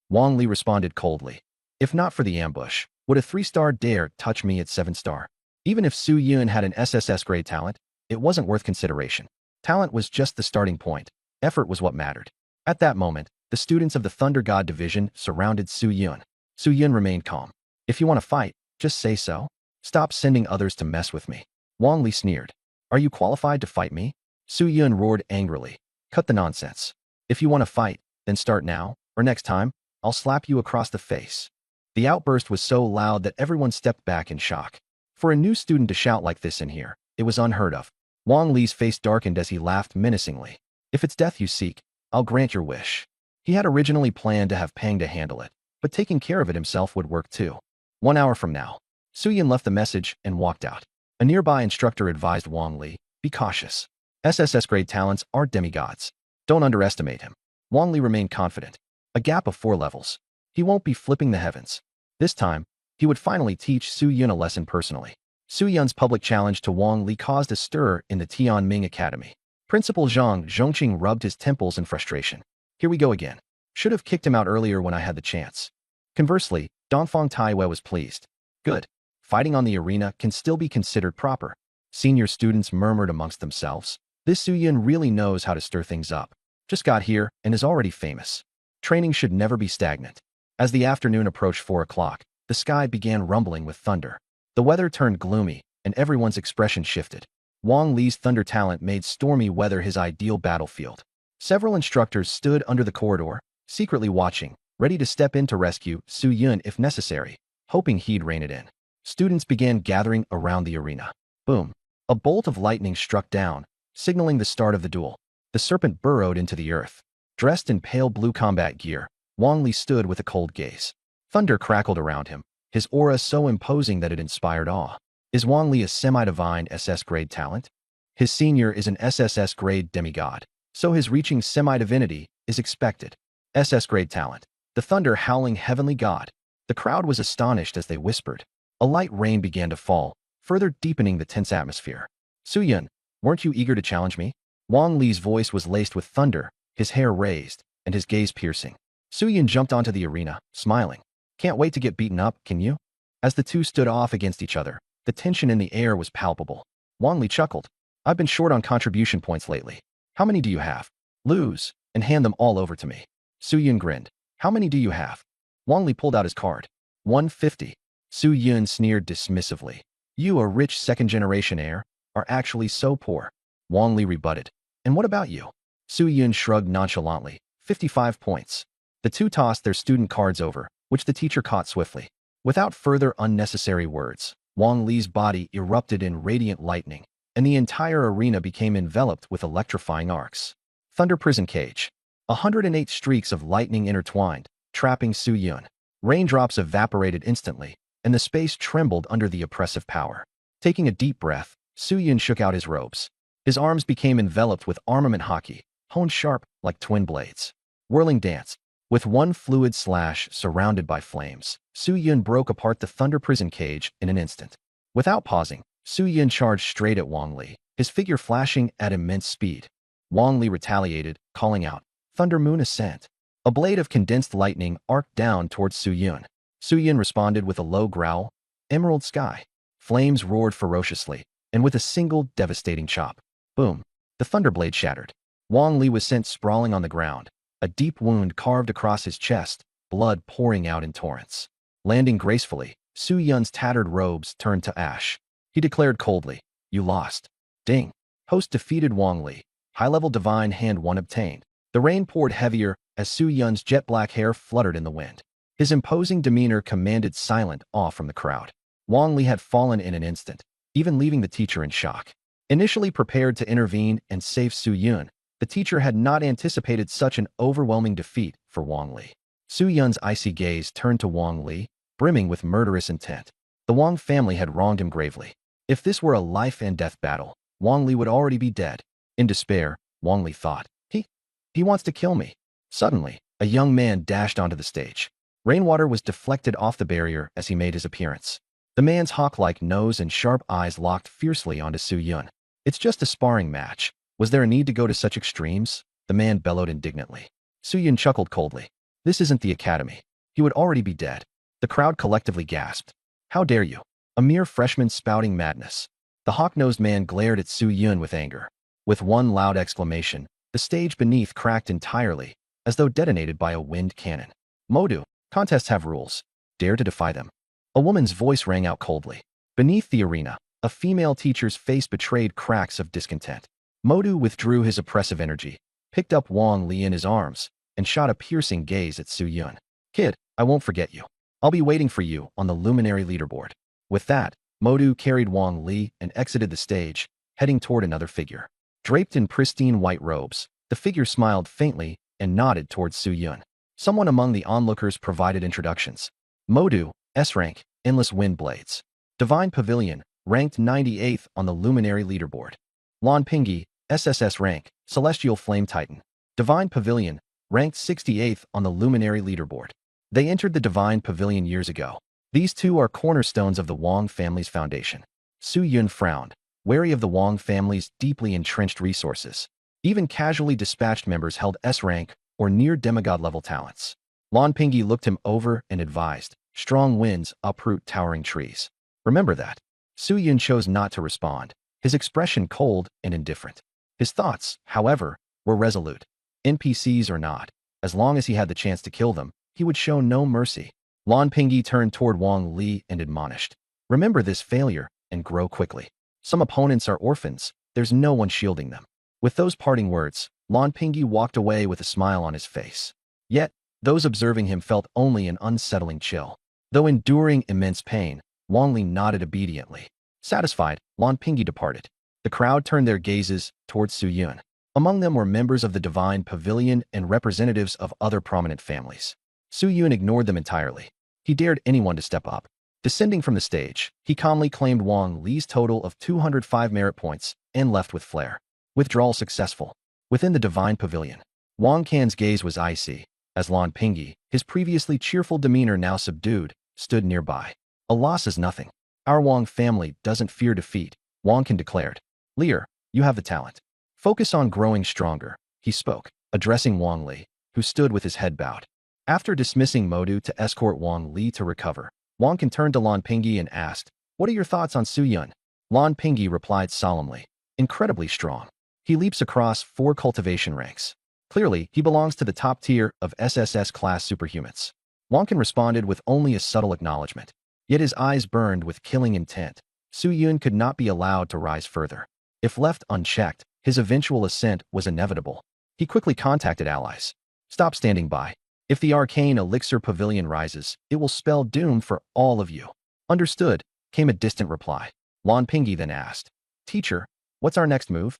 Wang Li responded coldly, "If not for the ambush, would a 3-star dare touch me at 7-star? Even if Su Yun had an SSS grade talent, it wasn't worth consideration. Talent was just the starting point. Effort was what mattered." At that moment, the students of the Thunder God Division surrounded Su Yun. Su Yun remained calm. "If you want to fight, just say so. Stop sending others to mess with me." Wang Li sneered. "Are you qualified to fight me?" Su Yun roared angrily. "Cut the nonsense. If you want to fight, then start now, or next time, I'll slap you across the face." The outburst was so loud that everyone stepped back in shock. For a new student to shout like this in here, it was unheard of. Wang Li's face darkened as he laughed menacingly. "If it's death you seek, I'll grant your wish." He had originally planned to have Pangda handle it, but taking care of it himself would work too. 1 hour from now, Su Yun left the message and walked out. A nearby instructor advised Wang Li, "Be cautious. SSS grade talents are demigods. Don't underestimate him." Wang Li remained confident. A gap of 4 levels. He won't be flipping the heavens. This time, he would finally teach Su Yun a lesson personally. Su Yun's public challenge to Wang Li caused a stir in the Tianming Academy. Principal Zhang Zhongqing rubbed his temples in frustration. "Here we go again. Should have kicked him out earlier when I had the chance." Conversely, Dongfang Taiwei was pleased. "Good. Fighting on the arena can still be considered proper." Senior students murmured amongst themselves. "This Su Yun really knows how to stir things up. Just got here and is already famous." Training should never be stagnant. As the afternoon approached 4 o'clock, the sky began rumbling with thunder. The weather turned gloomy, and everyone's expression shifted. Wang Li's thunder talent made stormy weather his ideal battlefield. Several instructors stood under the corridor, secretly watching, ready to step in to rescue Su Yun if necessary, hoping he'd rein it in. Students began gathering around the arena. Boom! A bolt of lightning struck down, signaling the start of the duel. The serpent burrowed into the earth. Dressed in pale blue combat gear, Wang Li stood with a cold gaze. Thunder crackled around him, his aura so imposing that it inspired awe. Is Wang Li a semi-divine SS grade talent? His senior is an SSS grade demigod, so his reaching semi-divinity is expected. SS grade talent, the thunder howling heavenly god. The crowd was astonished as they whispered. A light rain began to fall, further deepening the tense atmosphere. "Su Yun, weren't you eager to challenge me?" Wang Li's voice was laced with thunder, his hair raised, and his gaze piercing. Su Yun jumped onto the arena, smiling. "Can't wait to get beaten up, can you?" As the two stood off against each other, the tension in the air was palpable. Wang Li chuckled. "I've been short on contribution points lately. How many do you have? Lose, and hand them all over to me." Su Yun grinned. "How many do you have?" Wang Li pulled out his card. 150. Su Yun sneered dismissively. "You, a rich second-generation heir, are actually so poor." Wang Li rebutted. "And what about you?" Su Yun shrugged nonchalantly. 55 points. The two tossed their student cards over, which the teacher caught swiftly. Without further unnecessary words, Wang Li's body erupted in radiant lightning, and the entire arena became enveloped with electrifying arcs. Thunder prison cage. 108 streaks of lightning intertwined, trapping Su Yun. Raindrops evaporated instantly, and the space trembled under the oppressive power. Taking a deep breath, Su Yun shook out his robes. His arms became enveloped with armament hockey, honed sharp like twin blades. Whirling dance. With one fluid slash surrounded by flames, Su Yun broke apart the thunder prison cage in an instant. Without pausing, Su Yun charged straight at Wang Li, his figure flashing at immense speed. Wang Li retaliated, calling out, "Thunder Moon Ascent." A blade of condensed lightning arced down towards Su Yun. Su Yun responded with a low growl. Emerald sky. Flames roared ferociously, and with a single devastating chop. Boom! The thunderblade shattered. Wang Li was sent sprawling on the ground, a deep wound carved across his chest, blood pouring out in torrents. Landing gracefully, Su Yun's tattered robes turned to ash. He declared coldly, "You lost." Ding! Host defeated Wang Li. High-level divine hand 1 obtained. The rain poured heavier as Su Yun's jet-black hair fluttered in the wind. His imposing demeanor commanded silent awe from the crowd. Wang Li had fallen in an instant, even leaving the teacher in shock. Initially prepared to intervene and save Su Yun, the teacher had not anticipated such an overwhelming defeat for Wang Li. Su Yun's icy gaze turned to Wang Li, brimming with murderous intent. The Wang family had wronged him gravely. If this were a life-and-death battle, Wang Li would already be dead. In despair, Wang Li thought, He wants to kill me. Suddenly, a young man dashed onto the stage. Rainwater was deflected off the barrier as he made his appearance. The man's hawk-like nose and sharp eyes locked fiercely onto Su Yun. It's just a sparring match. Was there a need to go to such extremes? The man bellowed indignantly. Su Yun chuckled coldly. This isn't the academy. He would already be dead. The crowd collectively gasped. How dare you? A mere freshman spouting madness. The hawk-nosed man glared at Su Yun with anger. With one loud exclamation, the stage beneath cracked entirely, as though detonated by a wind cannon. Modu, contests have rules. Dare to defy them. A woman's voice rang out coldly. Beneath the arena, a female teacher's face betrayed cracks of discontent. Modu withdrew his oppressive energy, picked up Wang Li in his arms, and shot a piercing gaze at Su Yun. Kid, I won't forget you. I'll be waiting for you on the luminary leaderboard. With that, Modu carried Wang Li and exited the stage, heading toward another figure. Draped in pristine white robes, the figure smiled faintly and nodded towards Su Yun. Someone among the onlookers provided introductions. Modu, S rank, Endless Wind Blades. Divine Pavilion, ranked 98th on the luminary leaderboard. Lan Pingyi, SSS rank, Celestial Flame Titan. Divine Pavilion, ranked 68th on the luminary leaderboard. They entered the Divine Pavilion years ago. These two are cornerstones of the Wang family's foundation. Su Yun frowned, wary of the Wang family's deeply entrenched resources. Even casually dispatched members held S rank or near demigod-level talents. Lan Pingyi looked him over and advised, strong winds uproot towering trees. Remember that. Su Yun chose not to respond, his expression cold and indifferent. His thoughts, however, were resolute. NPCs or not, as long as he had the chance to kill them, he would show no mercy. Lan Pingyi turned toward Wang Li and admonished, remember this failure and grow quickly. Some opponents are orphans, there's no one shielding them. With those parting words, Lan Pingyi walked away with a smile on his face. Yet, those observing him felt only an unsettling chill. Though enduring immense pain, Wang Li nodded obediently. Satisfied, Lan Pingyi departed. The crowd turned their gazes towards Su Yun. Among them were members of the Divine Pavilion and representatives of other prominent families. Su Yun ignored them entirely. He dared anyone to step up. Descending from the stage, he calmly claimed Wang Li's total of 205 merit points and left with flair. Withdrawal successful. Within the Divine Pavilion, Wang Can's gaze was icy, as Lan Pingyi, his previously cheerful demeanor now subdued, stood nearby. A loss is nothing. Our Wang family doesn't fear defeat, Wang Can declared. Lear, you have the talent. Focus on growing stronger, he spoke, addressing Wang Li, who stood with his head bowed. After dismissing Modu to escort Wang Li to recover, Wang Can turned to Lan Pingyi and asked, what are your thoughts on Su Yun? Lan Pingyi replied solemnly, incredibly strong. He leaps across 4 cultivation ranks. Clearly, he belongs to the top tier of SSS class superhumans. Wang Can responded with only a subtle acknowledgement. Yet his eyes burned with killing intent. Su Yun could not be allowed to rise further. If left unchecked, his eventual ascent was inevitable. He quickly contacted allies. Stop standing by. If the arcane elixir pavilion rises, it will spell doom for all of you. Understood, came a distant reply. Lan Pingyi then asked, Teacher, what's our next move?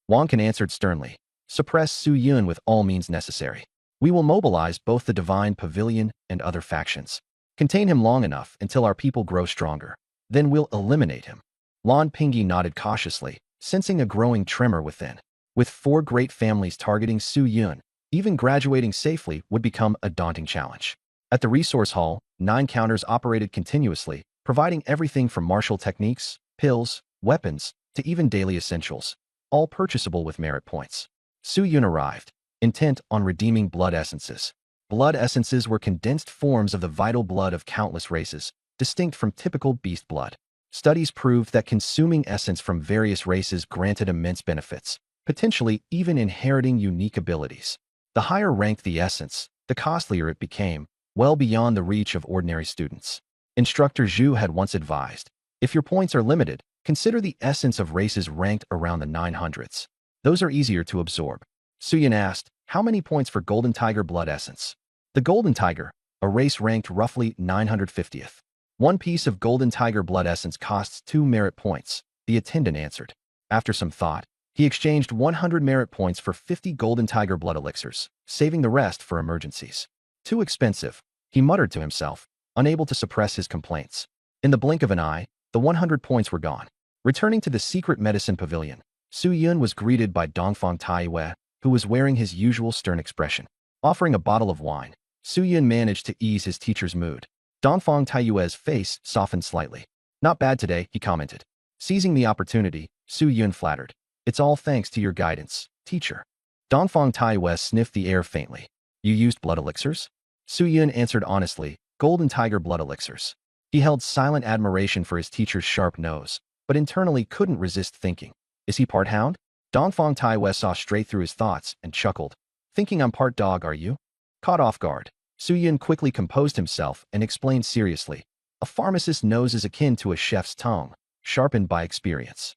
Wang Can answered sternly, suppress Su Yun with all means necessary. We will mobilize both the Divine Pavilion and other factions. Contain him long enough until our people grow stronger. Then we'll eliminate him. Lan Pingyi nodded cautiously, sensing a growing tremor within. With 4 great families targeting Su Yun, even graduating safely would become a daunting challenge. At the resource hall, 9 counters operated continuously, providing everything from martial techniques, pills, weapons, to even daily essentials, all purchasable with merit points. Su Yun arrived, intent on redeeming blood essences. Blood essences were condensed forms of the vital blood of countless races, distinct from typical beast blood. Studies proved that consuming essence from various races granted immense benefits, potentially even inheriting unique abilities. The higher ranked the essence, the costlier it became, well beyond the reach of ordinary students. Instructor Zhu had once advised, if your points are limited, consider the essence of races ranked around the 900s. Those are easier to absorb. Su Yun asked, how many points for Golden Tiger blood essence? The Golden Tiger, a race ranked roughly 950th. 1 piece of Golden Tiger blood essence costs 2 merit points, the attendant answered. After some thought, he exchanged 100 merit points for 50 Golden Tiger blood elixirs, saving the rest for emergencies. Too expensive, he muttered to himself, unable to suppress his complaints. In the blink of an eye, the 100 points were gone. Returning to the secret medicine pavilion, Su Yun was greeted by Dongfang Taiwei, who was wearing his usual stern expression. Offering a bottle of wine, Su Yun managed to ease his teacher's mood. Dongfang Taiwei's face softened slightly. Not bad today, he commented. Seizing the opportunity, Su Yun flattered. It's all thanks to your guidance, teacher. Dongfang Taiwei sniffed the air faintly. You used blood elixirs? Su Yun answered honestly, golden tiger blood elixirs. He held silent admiration for his teacher's sharp nose, but internally couldn't resist thinking. Is he part hound? Dongfang Taiwei saw straight through his thoughts and chuckled. Thinking I'm part dog, are you? Caught off guard, Su Yun quickly composed himself and explained seriously. A pharmacist's nose is akin to a chef's tongue, sharpened by experience.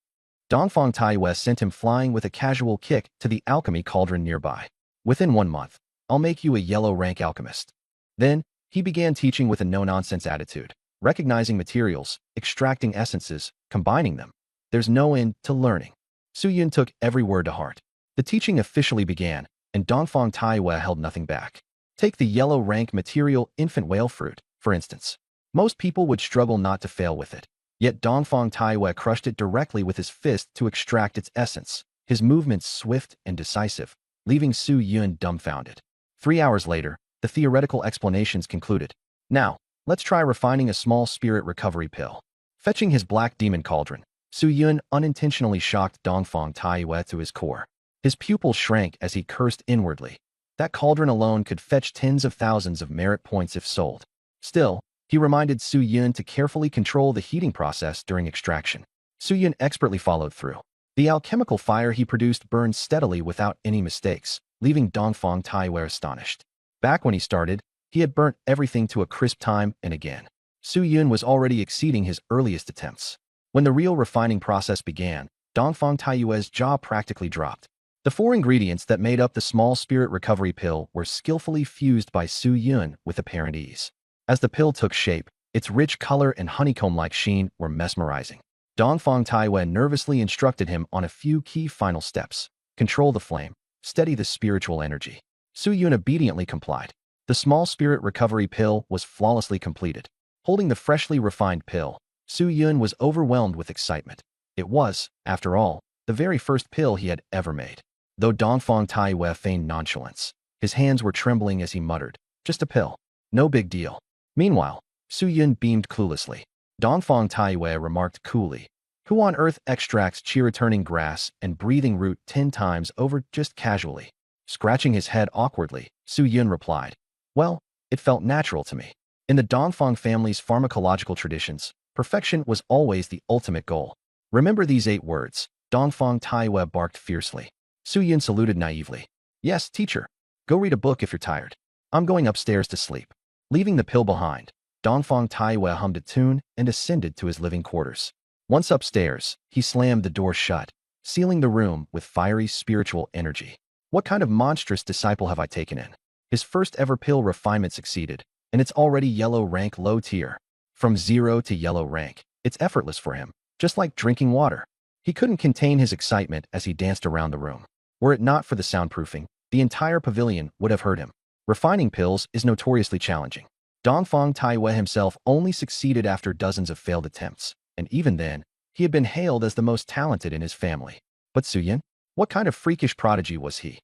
Dongfang Taiwei sent him flying with a casual kick to the alchemy cauldron nearby. Within 1 month, I'll make you a yellow rank alchemist. Then, he began teaching with a no-nonsense attitude, recognizing materials, extracting essences, combining them. There's no end to learning. Su Yun took every word to heart. The teaching officially began, and Dongfang Taiwei held nothing back. Take the yellow rank material infant whale fruit, for instance. Most people would struggle not to fail with it. Yet Dongfang Taiwei crushed it directly with his fist to extract its essence, his movements swift and decisive, leaving Su Yun dumbfounded. 3 hours later, the theoretical explanations concluded. Now, let's try refining a small spirit recovery pill. Fetching his black demon cauldron, Su Yun unintentionally shocked Dongfang Taiwei to his core. His pupils shrank as he cursed inwardly. That cauldron alone could fetch tens of thousands of merit points if sold. Still, he reminded Su Yun to carefully control the heating process during extraction. Su Yun expertly followed through. The alchemical fire he produced burned steadily without any mistakes, leaving Dongfang Taiwei astonished. Back when he started, he had burnt everything to a crisp time and again. Su Yun was already exceeding his earliest attempts. When the real refining process began, Dongfang Taiwei's jaw practically dropped. The 4 ingredients that made up the small spirit recovery pill were skillfully fused by Su Yun with apparent ease. As the pill took shape, its rich color and honeycomb-like sheen were mesmerizing. Dongfang Taiwei nervously instructed him on a few key final steps. Control the flame, steady the spiritual energy. Su Yun obediently complied. The small spirit recovery pill was flawlessly completed. Holding the freshly refined pill, Su Yun was overwhelmed with excitement. It was, after all, the very first pill he had ever made. Though Dongfang Taiwei feigned nonchalance, his hands were trembling as he muttered, just a pill. No big deal. Meanwhile, Su Yun beamed cluelessly. Dongfang Taiwei remarked coolly, who on earth extracts chi-returning grass and breathing root 10 times over just casually? Scratching his head awkwardly, Su Yun replied, well, it felt natural to me. In the Dongfang family's pharmacological traditions, perfection was always the ultimate goal. Remember these 8 words, Dongfang Taiwei barked fiercely. Su Yun saluted naively. Yes, teacher. Go read a book if you're tired. I'm going upstairs to sleep. Leaving the pill behind, Dongfang Taiwei hummed a tune and ascended to his living quarters. Once upstairs, he slammed the door shut, sealing the room with fiery spiritual energy. What kind of monstrous disciple have I taken in? His first ever pill refinement succeeded, and it's already yellow rank low tier. From 0 to yellow rank, it's effortless for him, just like drinking water. He couldn't contain his excitement as he danced around the room. Were it not for the soundproofing, the entire pavilion would have heard him. Refining pills is notoriously challenging. Dongfang Taiwei himself only succeeded after dozens of failed attempts, and even then, he had been hailed as the most talented in his family. But Su Yun? What kind of freakish prodigy was he?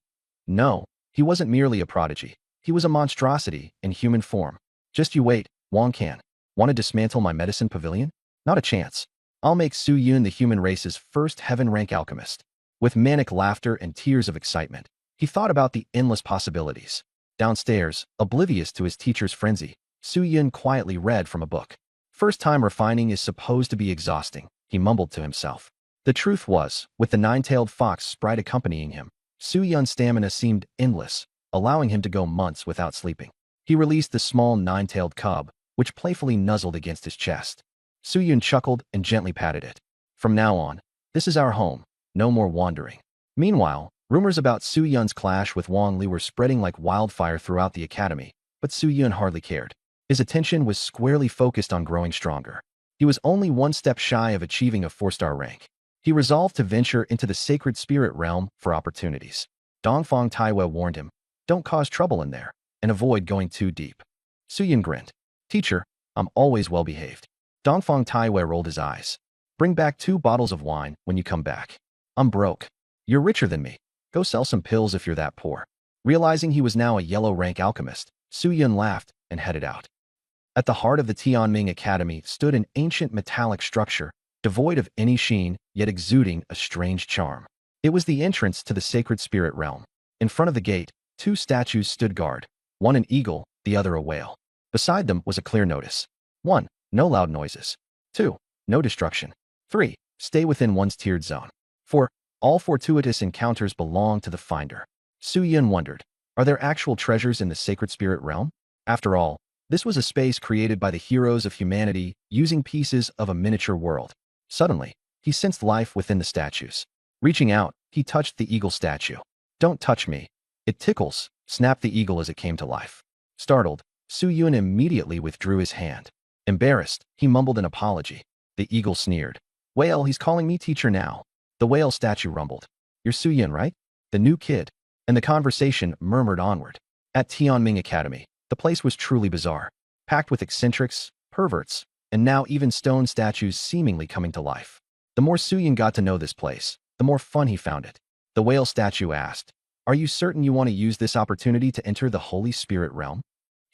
No, he wasn't merely a prodigy. He was a monstrosity in human form. Just you wait, Wang Can. Want to dismantle my medicine pavilion? Not a chance. I'll make Su Yun the human race's first heaven-rank alchemist. With manic laughter and tears of excitement, he thought about the endless possibilities. Downstairs, oblivious to his teacher's frenzy, Su Yun quietly read from a book. First time refining is supposed to be exhausting, he mumbled to himself. The truth was, with the 9-tailed fox sprite accompanying him, Su Yun's stamina seemed endless, allowing him to go months without sleeping. He released the small 9-tailed cub, which playfully nuzzled against his chest. Su Yun chuckled and gently patted it. From now on, this is our home, no more wandering. Meanwhile, rumors about Su Yun's clash with Wang Li were spreading like wildfire throughout the academy, but Su Yun hardly cared. His attention was squarely focused on growing stronger. He was only 1 step shy of achieving a 4-star rank. He resolved to venture into the sacred spirit realm for opportunities. Dongfang Taiwei warned him, don't cause trouble in there. and avoid going too deep. Suyun grinned. Teacher, I'm always well-behaved. Dongfang Taiwei rolled his eyes. Bring back 2 bottles of wine when you come back. I'm broke. You're richer than me. Go sell some pills if you're that poor. Realizing he was now a yellow-rank alchemist, Suyun laughed and headed out. At the heart of the Tianming Academy stood an ancient metallic structure, devoid of any sheen, yet exuding a strange charm. It was the entrance to the sacred spirit realm. In front of the gate, 2 statues stood guard, one an eagle, the other a whale. Beside them was a clear notice. 1. No loud noises. 2. No destruction. 3. Stay within one's tiered zone. 4. All fortuitous encounters belong to the finder. Suyun wondered, are there actual treasures in the sacred spirit realm? After all, this was a space created by the heroes of humanity using pieces of a miniature world. Suddenly, he sensed life within the statues. Reaching out, he touched the eagle statue. Don't touch me. It tickles, snapped the eagle as it came to life. Startled, Suyun immediately withdrew his hand. Embarrassed, he mumbled an apology. The eagle sneered. Whale, he's calling me teacher now. The whale statue rumbled. You're Suyun, right? The new kid. And the conversation murmured onward. At Tianming Academy, the place was truly bizarre, packed with eccentrics, perverts, and now even stone statues seemingly coming to life. The more Suyun got to know this place, the more fun he found it. The whale statue asked, are you certain you want to use this opportunity to enter the Holy Spirit realm?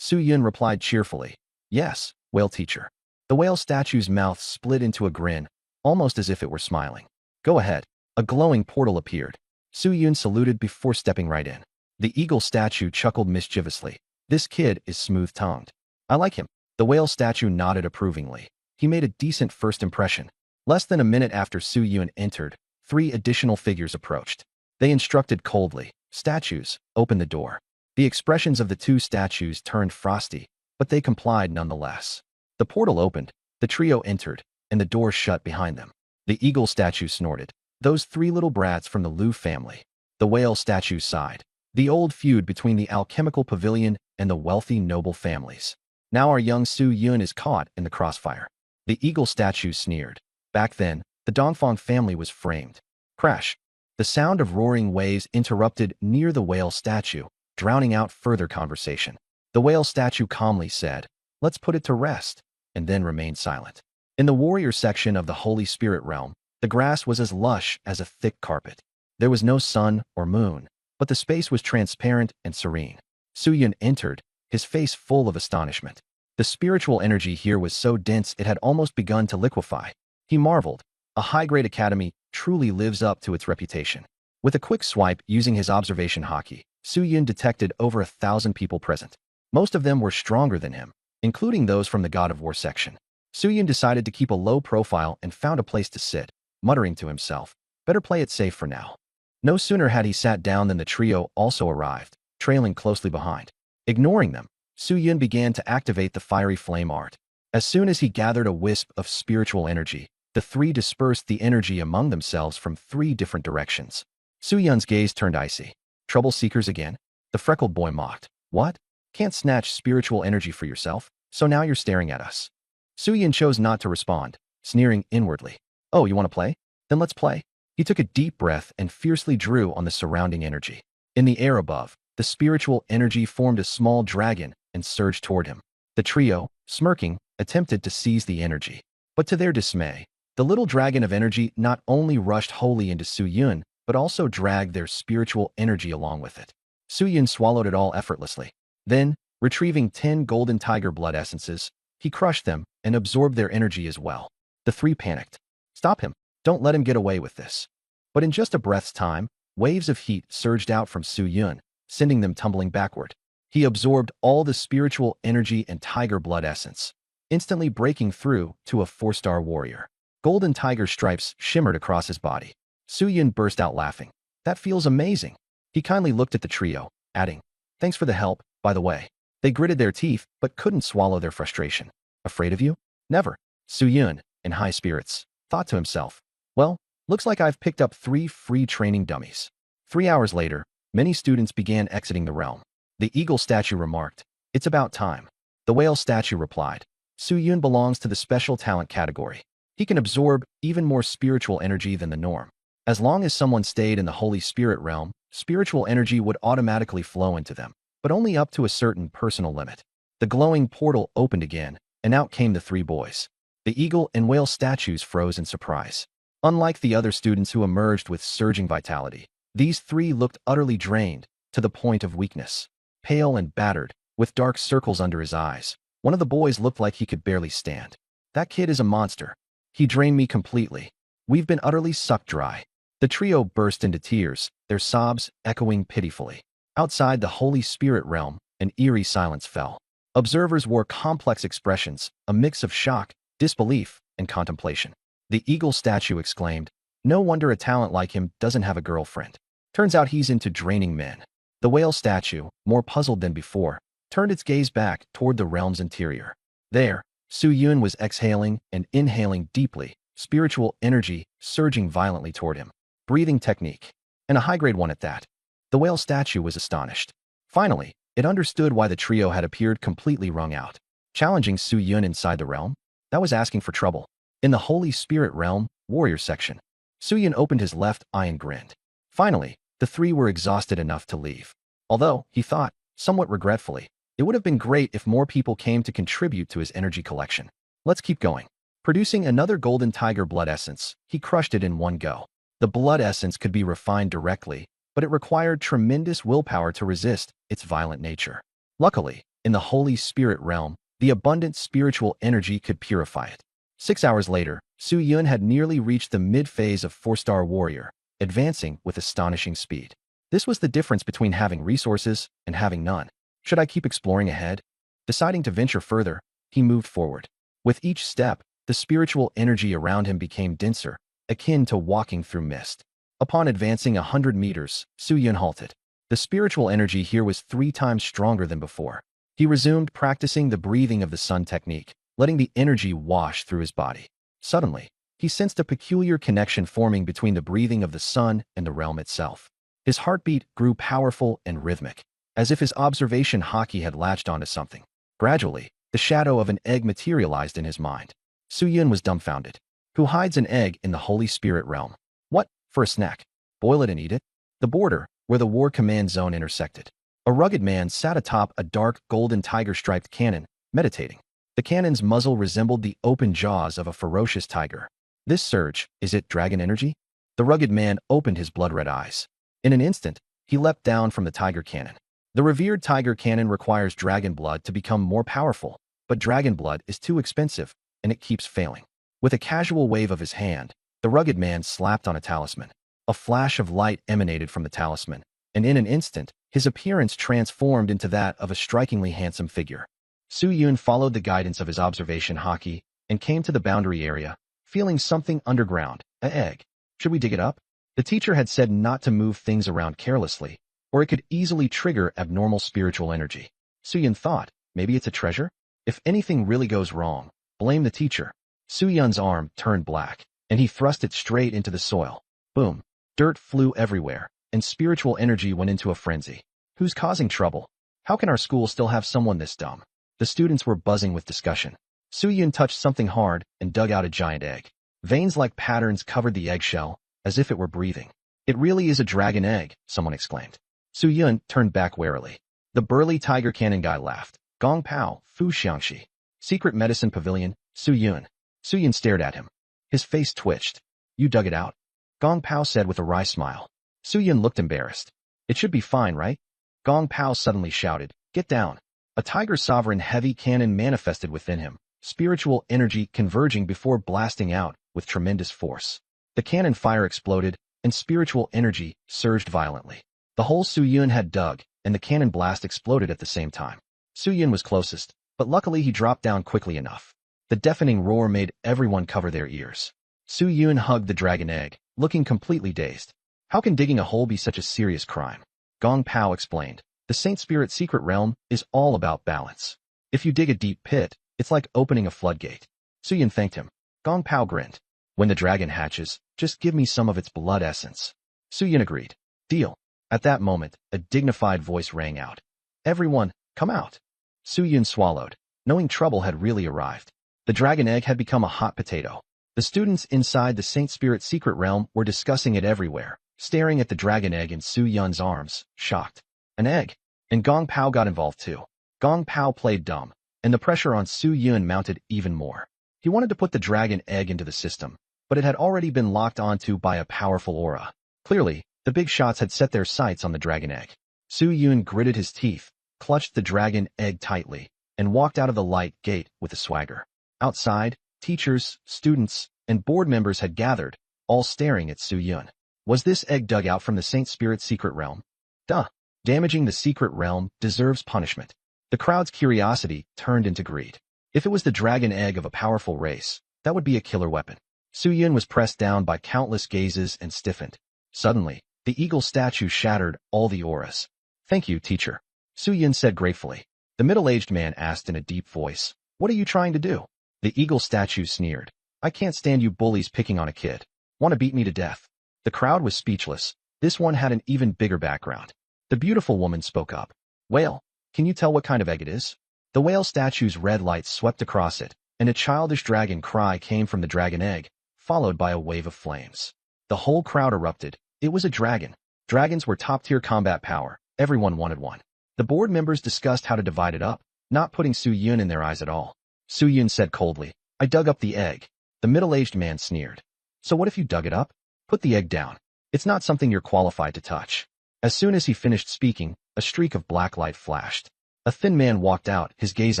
Suyun replied cheerfully, yes, whale teacher. The whale statue's mouth split into a grin, almost as if it were smiling. Go ahead. A glowing portal appeared. Suyun saluted before stepping right in. The eagle statue chuckled mischievously. This kid is smooth-tongued. I like him. The whale statue nodded approvingly. He made a decent first impression. Less than a minute after Suyun entered, 3 additional figures approached. They instructed coldly, statues, open the door. The expressions of the 2 statues turned frosty, but they complied nonetheless. The portal opened, the trio entered, and the door shut behind them. The eagle statue snorted. Those 3 little brats from the Liu family. The whale statue sighed. The old feud between the alchemical pavilion and the wealthy noble families. Now our young Suyun is caught in the crossfire. The eagle statue sneered. Back then, the Dongfang family was framed. Crash. The sound of roaring waves interrupted near the whale statue, drowning out further conversation. The whale statue calmly said, let's put it to rest, and then remained silent. In the warrior section of the Holy Spirit realm, the grass was as lush as a thick carpet. There was no sun or moon, but the space was transparent and serene. Suyun entered, his face full of astonishment. The spiritual energy here was so dense it had almost begun to liquefy. He marveled. A high-grade academy truly lives up to its reputation. With a quick swipe using his observation hockey, Suyun detected over 1,000 people present. Most of them were stronger than him, including those from the God of War section. Suyun decided to keep a low profile and found a place to sit, muttering to himself, better play it safe for now. No sooner had he sat down than the trio also arrived, trailing closely behind. Ignoring them, Suyun began to activate the fiery flame art. As soon as he gathered a wisp of spiritual energy, the 3 dispersed the energy among themselves from 3 different directions. Suyun's gaze turned icy. Trouble seekers again? The freckled boy mocked. What? Can't snatch spiritual energy for yourself, so now you're staring at us. Suyun chose not to respond, sneering inwardly. Oh, you want to play? Then let's play. He took a deep breath and fiercely drew on the surrounding energy. In the air above, the spiritual energy formed a small dragon and surged toward him. The trio, smirking, attempted to seize the energy. But to their dismay, the little dragon of energy not only rushed wholly into Suyun, but also dragged their spiritual energy along with it. Suyun swallowed it all effortlessly. Then, retrieving 10 golden tiger blood essences, he crushed them and absorbed their energy as well. The 3 panicked. Stop him. Don't let him get away with this. But in just a breath's time, waves of heat surged out from Suyun, sending them tumbling backward. He absorbed all the spiritual energy and tiger blood essence, instantly breaking through to a 4-star warrior. Golden tiger stripes shimmered across his body. Suyun burst out laughing. That feels amazing. He kindly looked at the trio, adding, thanks for the help, by the way. They gritted their teeth, but couldn't swallow their frustration. Afraid of you? Never. Suyun, in high spirits, thought to himself, well, looks like I've picked up 3 free training dummies. 3 hours later, many students began exiting the realm. The eagle statue remarked, it's about time. The whale statue replied, Suyun belongs to the special talent category. He can absorb even more spiritual energy than the norm. As long as someone stayed in the Holy Spirit realm, spiritual energy would automatically flow into them. but only up to a certain personal limit. The glowing portal opened again, and out came the three boys. The eagle and whale statues froze in surprise. Unlike the other students who emerged with surging vitality, these three looked utterly drained, to the point of weakness. Pale and battered, with dark circles under his eyes, one of the boys looked like he could barely stand. That kid is a monster. He drained me completely. We've been utterly sucked dry. The trio burst into tears, their sobs echoing pitifully. Outside the Holy Spirit realm, an eerie silence fell. Observers wore complex expressions, a mix of shock, disbelief, and contemplation. The eagle statue exclaimed, "No wonder a talent like him doesn't have a girlfriend. Turns out he's into draining men." The whale statue, more puzzled than before, turned its gaze back toward the realm's interior. There, Su Yun was exhaling and inhaling deeply, spiritual energy surging violently toward him. Breathing technique, and a high-grade one at that. The whale statue was astonished. Finally, it understood why the trio had appeared completely wrung out. Challenging Su Yun inside the realm? That was asking for trouble. In the Holy Spirit realm, warrior section, Su Yun opened his left eye and grinned. Finally, the three were exhausted enough to leave. Although, he thought, somewhat regretfully, it would have been great if more people came to contribute to his energy collection. Let's keep going. Producing another golden tiger blood essence, he crushed it in one go. The blood essence could be refined directly, but it required tremendous willpower to resist its violent nature. Luckily, in the Holy Spirit realm, the abundant spiritual energy could purify it. 6 hours later, Su Yun had nearly reached the mid-phase of 4-star warrior, advancing with astonishing speed. This was the difference between having resources and having none. Should I keep exploring ahead? Deciding to venture further, he moved forward. With each step, the spiritual energy around him became denser, akin to walking through mist. Upon advancing 100 meters, Su Yun halted. The spiritual energy here was 3 times stronger than before. He resumed practicing the breathing of the sun technique, letting the energy wash through his body. Suddenly, he sensed a peculiar connection forming between the breathing of the sun and the realm itself. His heartbeat grew powerful and rhythmic, as if his observation hockey had latched onto something. Gradually, the shadow of an egg materialized in his mind. Su Yun was dumbfounded. Who hides an egg in the Holy Spirit realm? What, for a snack? Boil it and eat it? The border, where the war command zone intersected. A rugged man sat atop a dark golden tiger-striped cannon, meditating. The cannon's muzzle resembled the open jaws of a ferocious tiger. This surge, is it dragon energy? The rugged man opened his blood-red eyes. In an instant, he leapt down from the tiger cannon. The revered tiger cannon requires dragon blood to become more powerful, but dragon blood is too expensive, and it keeps failing. With a casual wave of his hand, the rugged man slapped on a talisman. A flash of light emanated from the talisman, and in an instant, his appearance transformed into that of a strikingly handsome figure. Su Yun followed the guidance of his observation hockey and came to the boundary area, feeling something underground, an egg. Should we dig it up? The teacher had said not to move things around carelessly, or it could easily trigger abnormal spiritual energy. Su Yun thought, maybe it's a treasure? If anything really goes wrong, blame the teacher. Su Yun's arm turned black, and he thrust it straight into the soil. Boom. Dirt flew everywhere, and spiritual energy went into a frenzy. Who's causing trouble? How can our school still have someone this dumb? The students were buzzing with discussion. Su Yun touched something hard and dug out a giant egg. Veins-like patterns covered the eggshell, as if it were breathing. It really is a dragon egg, someone exclaimed. Su Yun turned back warily. The burly tiger cannon guy laughed. Gong Pao, Fu Xiangxi. Secret medicine pavilion, Su Yun. Su Yun stared at him. His face twitched. You dug it out? Gong Pao said with a wry smile. Su Yun looked embarrassed. It should be fine, right? Gong Pao suddenly shouted, Get down. A tiger sovereign heavy cannon manifested within him, spiritual energy converging before blasting out with tremendous force. The cannon fire exploded, and spiritual energy surged violently. The hole Su Yun had dug, and the cannon blast exploded at the same time. Su Yun was closest, but luckily he dropped down quickly enough. The deafening roar made everyone cover their ears. Su Yun hugged the dragon egg, looking completely dazed. How can digging a hole be such a serious crime? Gong Pao explained. The Saint Spirit secret realm is all about balance. If you dig a deep pit, it's like opening a floodgate. Su Yun thanked him. Gong Pao grinned. When the dragon hatches, just give me some of its blood essence. Su Yun agreed. Deal. At that moment, a dignified voice rang out. Everyone, come out. Su Yun swallowed, knowing trouble had really arrived. The dragon egg had become a hot potato. The students inside the Saint Spirit secret realm were discussing it everywhere, staring at the dragon egg in Su Yun's arms, shocked. An egg. And Gong Pao got involved too. Gong Pao played dumb, and the pressure on Su Yun mounted even more. He wanted to put the dragon egg into the system, but it had already been locked onto by a powerful aura. Clearly, the big shots had set their sights on the dragon egg. Su Yun gritted his teeth, clutched the dragon egg tightly, and walked out of the light gate with a swagger. Outside, teachers, students, and board members had gathered, all staring at Su Yun. Was this egg dug out from the Saint Spirit secret realm? Duh. Damaging the secret realm deserves punishment. The crowd's curiosity turned into greed. If it was the dragon egg of a powerful race, that would be a killer weapon. Su Yun was pressed down by countless gazes and stiffened. Suddenly, the eagle statue shattered all the auras. Thank you, teacher. Su Yun said gratefully. The middle-aged man asked in a deep voice, what are you trying to do? The eagle statue sneered. I can't stand you bullies picking on a kid. Want to beat me to death? The crowd was speechless. This one had an even bigger background. The beautiful woman spoke up. Whale, can you tell what kind of egg it is? The whale statue's red light swept across it, and a childish dragon cry came from the dragon egg, followed by a wave of flames. The whole crowd erupted. It was a dragon. Dragons were top-tier combat power. Everyone wanted one. The board members discussed how to divide it up, not putting Su Yun in their eyes at all. Su Yun said coldly, I dug up the egg. The middle-aged man sneered. So what if you dug it up? Put the egg down. It's not something you're qualified to touch. As soon as he finished speaking, a streak of black light flashed. A thin man walked out, his gaze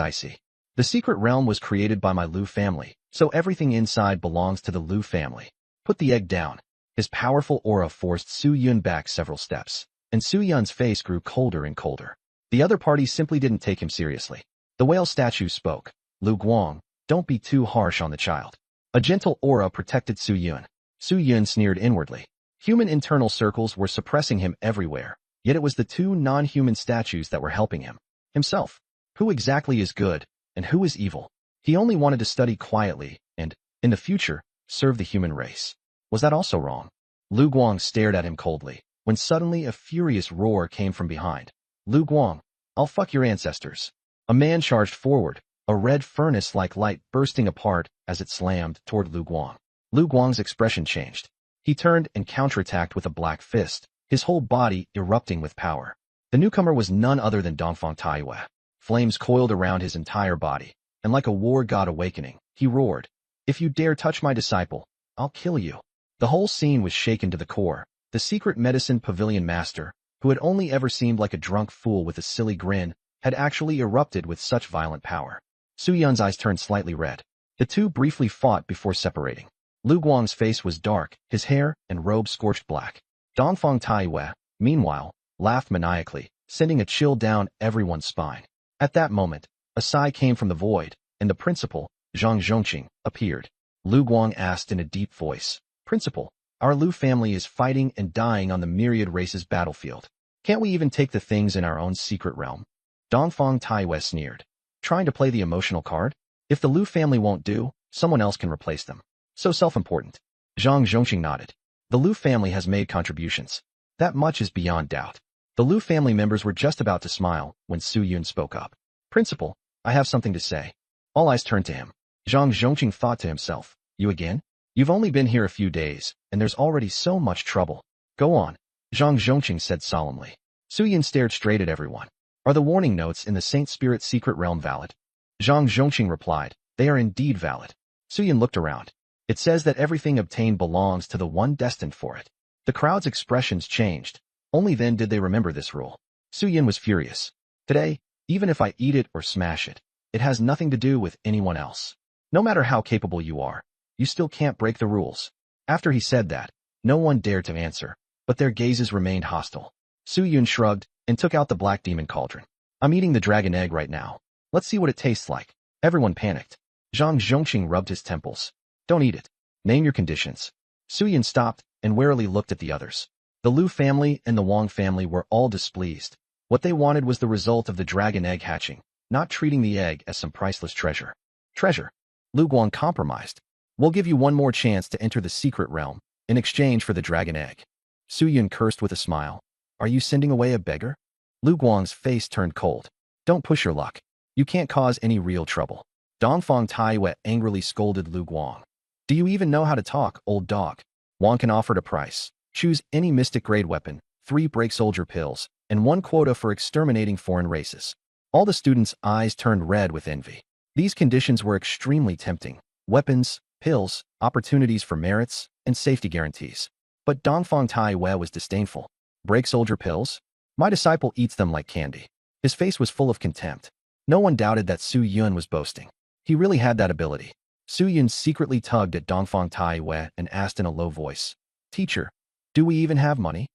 icy. The secret realm was created by my Liu family, so everything inside belongs to the Liu family. Put the egg down. His powerful aura forced Su Yun back several steps, and Su Yun's face grew colder and colder. The other party simply didn't take him seriously. The whale statue spoke. Lu Guang, don't be too harsh on the child. A gentle aura protected Su Yun. Su Yun sneered inwardly. Human internal circles were suppressing him everywhere, yet it was the two non-human statues that were helping him. Himself. Who exactly is good, and who is evil? He only wanted to study quietly, and, in the future, serve the human race. Was that also wrong? Lu Guang stared at him coldly, when suddenly a furious roar came from behind. Lu Guang, I'll fuck your ancestors. A man charged forward, a red furnace-like light bursting apart as it slammed toward Lu Guang. Lu Guang's expression changed. He turned and counterattacked with a black fist, his whole body erupting with power. The newcomer was none other than Dongfang Taiyue. Flames coiled around his entire body, and like a war god awakening, he roared, If you dare touch my disciple, I'll kill you. The whole scene was shaken to the core. The secret medicine pavilion master, who had only ever seemed like a drunk fool with a silly grin, had actually erupted with such violent power. Su Yun's eyes turned slightly red. The two briefly fought before separating. Lu Guang's face was dark, his hair and robe scorched black. Dongfang Taiyue, meanwhile, laughed maniacally, sending a chill down everyone's spine. At that moment, a sigh came from the void, and the principal, Zhang Zhongqing, appeared. Lu Guang asked in a deep voice, Principal, our Liu family is fighting and dying on the myriad races battlefield. Can't we even take the things in our own secret realm? Dongfang Taiyue sneered. Trying to play the emotional card? If the Liu family won't do, someone else can replace them. So self-important. Zhang Zhongqing nodded. The Liu family has made contributions. That much is beyond doubt. The Liu family members were just about to smile when Su Yun spoke up. Principal, I have something to say. All eyes turned to him. Zhang Zhongqing thought to himself, You again? You've only been here a few days, and there's already so much trouble. Go on, Zhang Zhongqing said solemnly. Su Yun stared straight at everyone. Are the warning notes in the Saint Spirit secret realm valid? Zhang Zhongqing replied, They are indeed valid. Su Yun looked around. It says that everything obtained belongs to the one destined for it. The crowd's expressions changed. Only then did they remember this rule. Su Yun was furious. Today, even if I eat it or smash it, it has nothing to do with anyone else. No matter how capable you are, you still can't break the rules. After he said that, no one dared to answer, but their gazes remained hostile. Su Yun shrugged and took out the black demon cauldron. I'm eating the dragon egg right now. Let's see what it tastes like. Everyone panicked. Zhang Zhongqing rubbed his temples. Don't eat it. Name your conditions. Su Yun stopped and warily looked at the others. The Liu family and the Wang family were all displeased. What they wanted was the result of the dragon egg hatching, not treating the egg as some priceless treasure. Treasure. Lu Guang compromised. We'll give you one more chance to enter the secret realm in exchange for the dragon egg. Su Yun cursed with a smile. Are you sending away a beggar? Lu Guang's face turned cold. Don't push your luck. You can't cause any real trouble. Dongfang Taiyue angrily scolded Lu Guang. Do you even know how to talk, old dog? Wang can offer a price. Choose any mystic grade weapon, 3 break soldier pills, and 1 quota for exterminating foreign races. All the students' eyes turned red with envy. These conditions were extremely tempting: weapons, pills, opportunities for merits, and safety guarantees. But Dongfang Taiwei was disdainful. Break soldier pills? My disciple eats them like candy. His face was full of contempt. No one doubted that Su Yun was boasting. He really had that ability. Su Yun secretly tugged at Dongfang Taiwei and asked in a low voice, "Teacher, do we even have money?"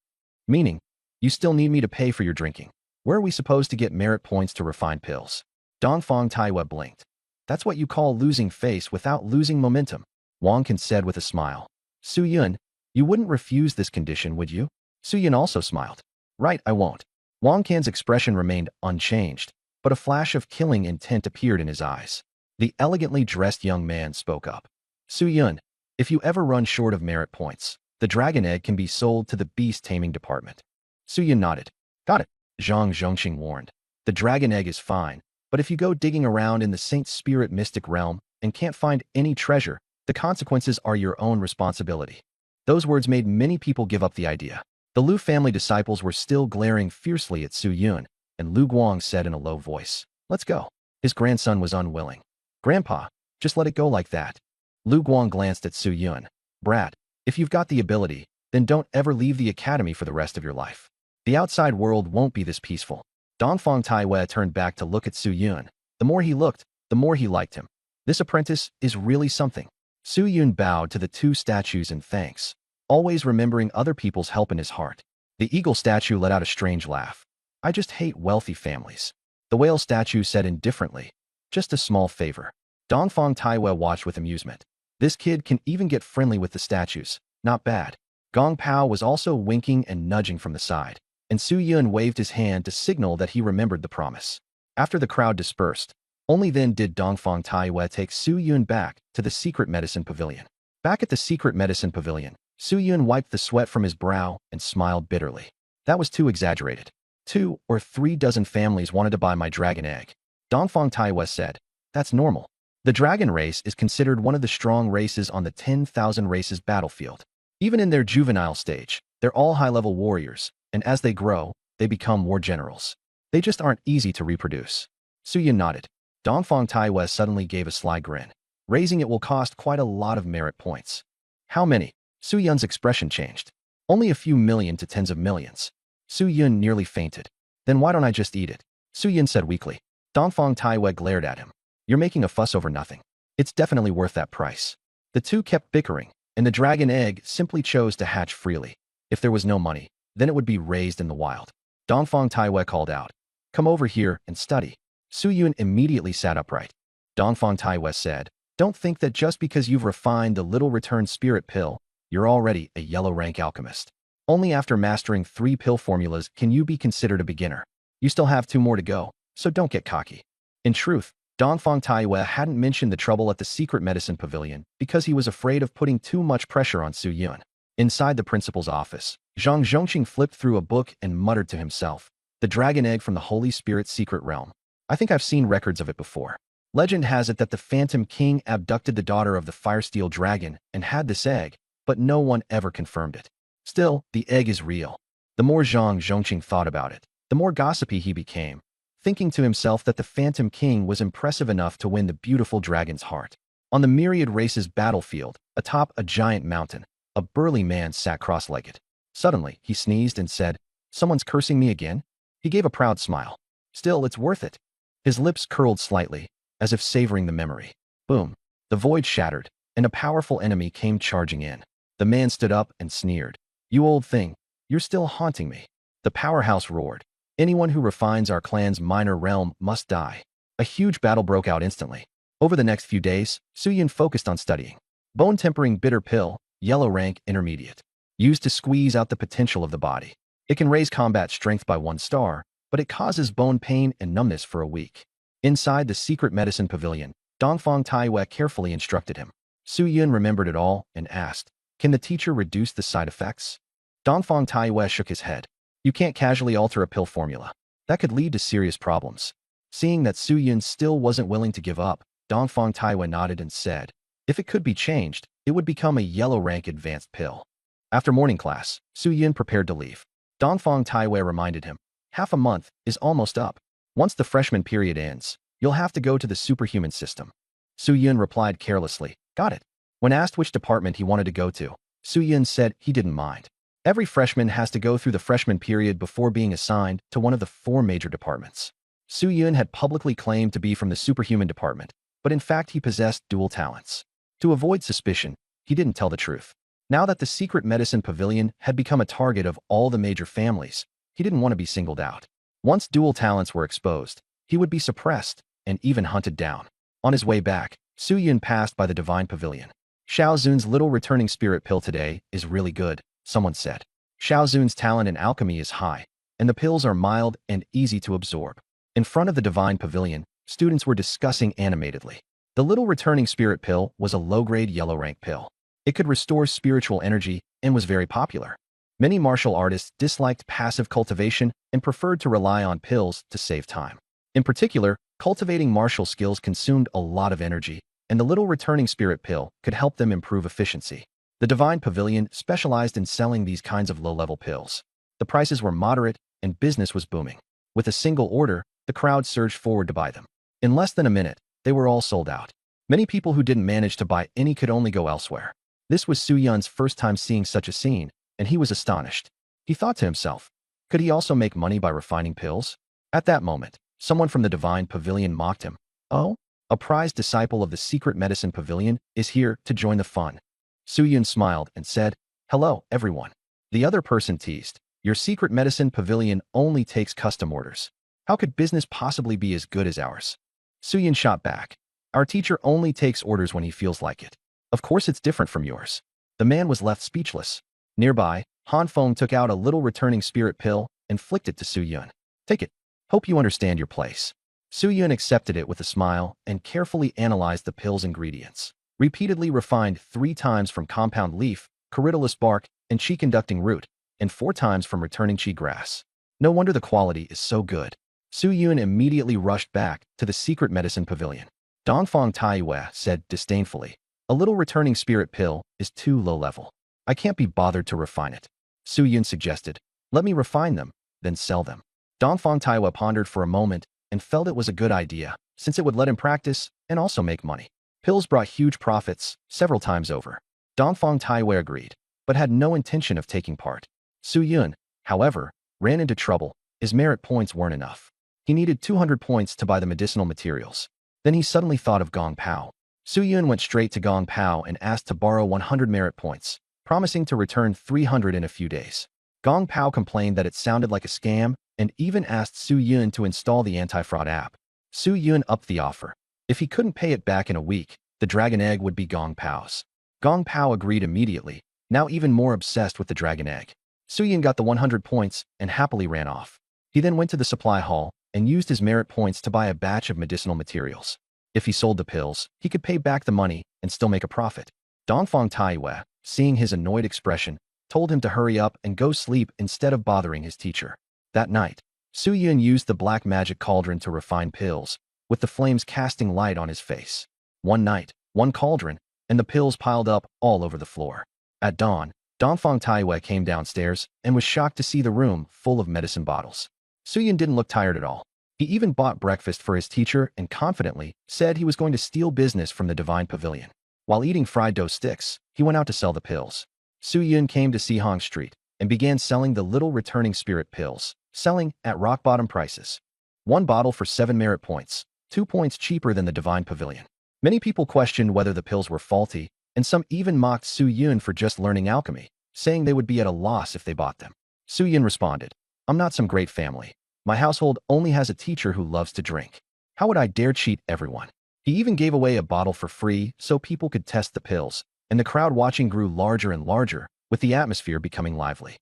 Meaning, you still need me to pay for your drinking. Where are we supposed to get merit points to refine pills? Dongfang Taiwei blinked. That's what you call losing face without losing momentum, Wang Can said with a smile. Su Yun, you wouldn't refuse this condition, would you? Su Yun also smiled. Right, I won't. Wang Can's expression remained unchanged, but a flash of killing intent appeared in his eyes. The elegantly dressed young man spoke up. Su Yun, if you ever run short of merit points, the dragon egg can be sold to the beast taming department. Su Yun nodded. Got it, Zhang Zhongxing warned. The dragon egg is fine, but if you go digging around in the Saint Spirit mystic realm and can't find any treasure, the consequences are your own responsibility. Those words made many people give up the idea. The Lu family disciples were still glaring fiercely at Su Yun, and Lu Guang said in a low voice, "Let's go." His grandson was unwilling. "Grandpa, just let it go like that." Lu Guang glanced at Su Yun. "Brat, if you've got the ability, then don't ever leave the academy for the rest of your life. The outside world won't be this peaceful." Dongfang Taiwei turned back to look at Su Yun. The more he looked, the more he liked him. This apprentice is really something. Su Yun bowed to the 2 statues in thanks, always remembering other people's help in his heart. The eagle statue let out a strange laugh. "I just hate wealthy families." The whale statue said indifferently, "Just a small favor." Dongfang Taiwei watched with amusement. This kid can even get friendly with the statues. Not bad. Gong Pao was also winking and nudging from the side, and Su Yun waved his hand to signal that he remembered the promise. After the crowd dispersed, only then did Dongfang Taiwei take Su Yun back to the secret medicine pavilion. Back at the secret medicine pavilion, Su Yun wiped the sweat from his brow and smiled bitterly. That was too exaggerated. 2 or 3 dozen families wanted to buy my dragon egg. Dongfang Taiwei said, "That's normal. The dragon race is considered one of the strong races on the 10,000 races battlefield. Even in their juvenile stage, they're all high-level warriors, and as they grow, they become war generals. They just aren't easy to reproduce." Su Yun nodded. Dongfang Taiwei suddenly gave a sly grin. "Raising it will cost quite a lot of merit points." "How many?" Su Yun's expression changed. "Only a few million to tens of millions." Su Yun nearly fainted. "Then why don't I just eat it?" Su Yun said weakly. Dongfang Taiwei glared at him. "You're making a fuss over nothing. It's definitely worth that price." The 2 kept bickering, and the dragon egg simply chose to hatch freely. If there was no money, then it would be raised in the wild. Dongfang Taiwei called out, "Come over here and study." Su Yun immediately sat upright. Dongfang Taiwei said, "Don't think that just because you've refined the little return spirit pill, you're already a yellow rank alchemist. Only after mastering 3 pill formulas can you be considered a beginner. You still have 2 more to go, so don't get cocky." In truth, Dongfang Taiwei hadn't mentioned the trouble at the secret medicine pavilion because he was afraid of putting too much pressure on Su Yun. Inside the principal's office, Zhang Zhongxing flipped through a book and muttered to himself, "The dragon egg from the Holy Spirit secret realm. I think I've seen records of it before. Legend has it that the Phantom King abducted the daughter of the Firesteel Dragon and had this egg, but no one ever confirmed it. Still, the egg is real." The more Zhang Zhongxing thought about it, the more gossipy he became, thinking to himself that the Phantom King was impressive enough to win the beautiful dragon's heart. On the myriad races battlefield, atop a giant mountain, a burly man sat cross-legged. Suddenly, he sneezed and said, "Someone's cursing me again?" He gave a proud smile. "Still, it's worth it." His lips curled slightly, as if savoring the memory. Boom. The void shattered, and a powerful enemy came charging in. The man stood up and sneered. "You old thing, you're still haunting me." The powerhouse roared. "Anyone who refines our clan's minor realm must die." A huge battle broke out instantly. Over the next few days, Su Yun focused on studying. Bone-tempering bitter pill, yellow rank intermediate. Used to squeeze out the potential of the body. It can raise combat strength by 1 star, but it causes bone pain and numbness for a week. Inside the secret medicine pavilion, Dongfang Taiwei carefully instructed him. Su Yun remembered it all and asked, "Can the teacher reduce the side effects?" Dongfang Taiwei shook his head. "You can't casually alter a pill formula. That could lead to serious problems." Seeing that Su Yun still wasn't willing to give up, Dongfang Taiwei nodded and said, "If it could be changed, it would become a yellow rank advanced pill." After morning class, Su Yun prepared to leave. Dongfang Taiwei reminded him. Half a month is almost up. Once the freshman period ends, you'll have to go to the superhuman system. Su Yun replied carelessly, got it. When asked which department he wanted to go to, Su Yun said he didn't mind. Every freshman has to go through the freshman period before being assigned to one of the 4 major departments. Su Yun had publicly claimed to be from the superhuman department, but in fact he possessed dual talents. To avoid suspicion, he didn't tell the truth. Now that the secret medicine pavilion had become a target of all the major families, he didn't want to be singled out. Once dual talents were exposed, he would be suppressed and even hunted down. On his way back, Su Yun passed by the divine pavilion. Xiao Zun's little returning spirit pill today is really good, someone said. Xiao Zun's talent in alchemy is high, and the pills are mild and easy to absorb. In front of the divine pavilion, students were discussing animatedly. The little returning spirit pill was a low-grade yellow rank pill. It could restore spiritual energy and was very popular. Many martial artists disliked passive cultivation and preferred to rely on pills to save time. In particular, cultivating martial skills consumed a lot of energy, and the little returning spirit pill could help them improve efficiency. The divine pavilion specialized in selling these kinds of low-level pills. The prices were moderate and business was booming. With a single order, the crowd surged forward to buy them. In less than a minute, they were all sold out. Many people who didn't manage to buy any could only go elsewhere. This was Su Yun's first time seeing such a scene, and he was astonished. He thought to himself, could he also make money by refining pills? At that moment, someone from the divine pavilion mocked him. Oh? A prized disciple of the secret medicine pavilion is here to join the fun. Su Yun smiled and said, hello, everyone. The other person teased, your secret medicine pavilion only takes custom orders. How could business possibly be as good as ours? Su Yun shot back. Our teacher only takes orders when he feels like it. Of course it's different from yours. The man was left speechless. Nearby, Han Feng took out a little returning spirit pill and flicked it to Su Yun. Take it. Hope you understand your place. Su Yun accepted it with a smile and carefully analyzed the pill's ingredients. Repeatedly refined 3 times from compound leaf, corydalus bark, and qi-conducting root, and 4 times from returning qi grass. No wonder the quality is so good. Su Yun immediately rushed back to the secret medicine pavilion. Dongfang Taiwei said disdainfully, a little returning spirit pill is too low level. I can't be bothered to refine it. Su Yun suggested, let me refine them, then sell them. Dongfang Taiwei pondered for a moment and felt it was a good idea, since it would let him practice and also make money. Pills brought huge profits several times over. Dongfang Taiwei agreed, but had no intention of taking part. Su Yun, however, ran into trouble. His merit points weren't enough. He needed 200 points to buy the medicinal materials. Then he suddenly thought of Gong Pao. Su Yun went straight to Gong Pao and asked to borrow 100 merit points, promising to return 300 in a few days. Gong Pao complained that it sounded like a scam and even asked Su Yun to install the anti-fraud app. Su Yun upped the offer. If he couldn't pay it back in a week, the dragon egg would be Gong Pao's. Gong Pao agreed immediately, now even more obsessed with the dragon egg. Su Yun got the 100 points and happily ran off. He then went to the supply hall and used his merit points to buy a batch of medicinal materials. If he sold the pills, he could pay back the money and still make a profit. Dongfang Taiwei, seeing his annoyed expression, told him to hurry up and go sleep instead of bothering his teacher. That night, Su Yun used the black magic cauldron to refine pills, with the flames casting light on his face. One night, one cauldron, and the pills piled up all over the floor. At dawn, Dongfang Taiwei came downstairs and was shocked to see the room full of medicine bottles. Su Yun didn't look tired at all. He even bought breakfast for his teacher and confidently said he was going to steal business from the divine pavilion. While eating fried dough sticks, he went out to sell the pills. Su Yun came to Sihong Street and began selling the little returning spirit pills, selling at rock-bottom prices. 1 bottle for 7 merit points, 2 points cheaper than the divine pavilion. Many people questioned whether the pills were faulty, and some even mocked Su Yun for just learning alchemy, saying they would be at a loss if they bought them. Su Yun responded, I'm not some great family. My household only has a teacher who loves to drink. How would I dare cheat everyone? He even gave away a bottle for free so people could test the pills, and the crowd watching grew larger and larger, with the atmosphere becoming lively.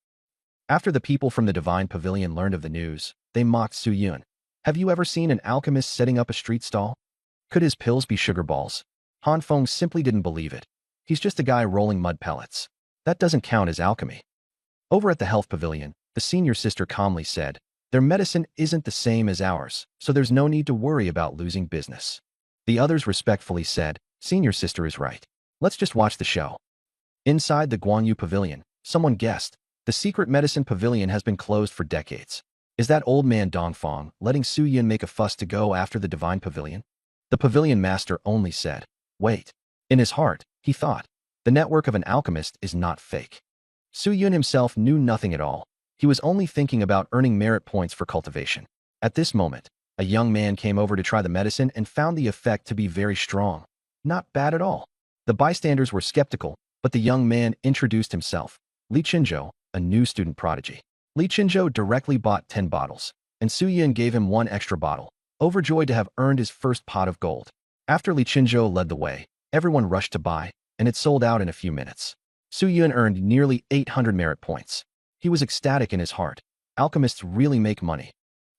After the people from the divine pavilion learned of the news, they mocked Su Yun. Have you ever seen an alchemist setting up a street stall? Could his pills be sugar balls? Han Feng simply didn't believe it. He's just a guy rolling mud pellets. That doesn't count as alchemy. Over at the health pavilion, the senior sister calmly said, their medicine isn't the same as ours, so there's no need to worry about losing business. The others respectfully said, senior sister is right. Let's just watch the show. Inside the Guanyu pavilion, someone guessed, The secret medicine pavilion has been closed for decades. Is that old man Dongfang letting Su Yun make a fuss to go after the divine pavilion? The pavilion master only said, wait. In his heart, he thought, the network of an alchemist is not fake. Su Yun himself knew nothing at all. He was only thinking about earning merit points for cultivation. At this moment, a young man came over to try the medicine and found the effect to be very strong. Not bad at all. The bystanders were skeptical, but the young man introduced himself. Li Qinzhou, a new student prodigy. Li Qinzhou directly bought 10 bottles, and Su Yun gave him 1 extra bottle, overjoyed to have earned his first pot of gold. After Li Qinzhou led the way, everyone rushed to buy, and it sold out in a few minutes. Su Yun earned nearly 800 merit points. He was ecstatic in his heart. Alchemists really make money.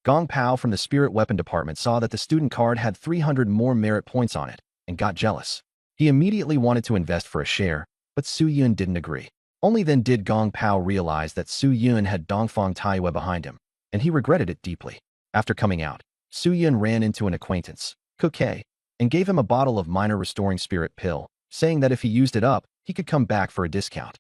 Gong Pao from the spirit weapon department saw that the student card had 300 more merit points on it, and got jealous. He immediately wanted to invest for a share, but Su Yun didn't agree. Only then did Gong Pao realize that Su Yun had Dongfang Taiyue behind him, and he regretted it deeply. After coming out, Su Yun ran into an acquaintance, Kuke, and gave him a bottle of minor restoring spirit pill, saying that if he used it up, he could come back for a discount.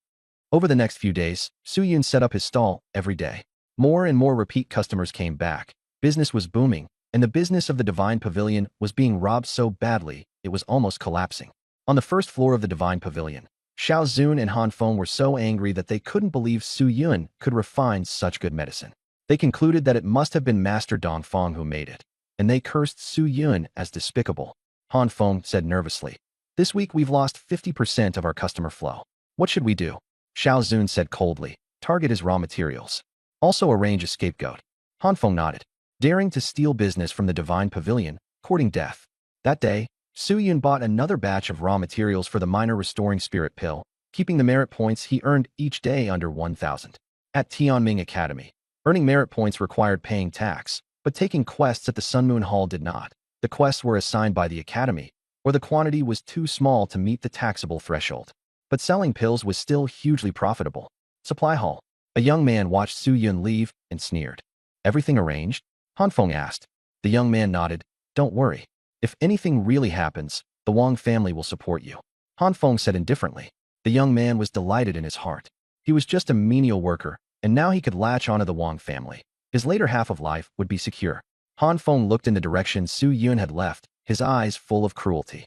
Over the next few days, Su Yun set up his stall every day. More and more repeat customers came back. Business was booming, and the business of the Divine Pavilion was being robbed so badly, it was almost collapsing. On the first floor of the Divine Pavilion, Xiao Zun and Han Feng were so angry that they couldn't believe Su Yun could refine such good medicine. They concluded that it must have been Master Dongfang who made it, and they cursed Su Yun as despicable. Han Feng said nervously, "This week we've lost 50% of our customer flow. What should we do?" Xiao Zun said coldly, "Target his raw materials. Also arrange a scapegoat." Han Feng nodded, daring to steal business from the Divine Pavilion, courting death. That day, Su Yun bought another batch of raw materials for the minor restoring spirit pill, keeping the merit points he earned each day under 1,000. At Tianming Academy, earning merit points required paying tax, but taking quests at the Sun Moon Hall did not. The quests were assigned by the academy, or the quantity was too small to meet the taxable threshold. But selling pills was still hugely profitable. Supply hall. A young man watched Su Yun leave and sneered. "Everything arranged?" Han Feng asked. The young man nodded. "Don't worry. If anything really happens, the Wang family will support you." Han Feng said indifferently. The young man was delighted in his heart. He was just a menial worker, and now he could latch onto the Wang family. His later half of life would be secure. Han Feng looked in the direction Su Yun had left, his eyes full of cruelty.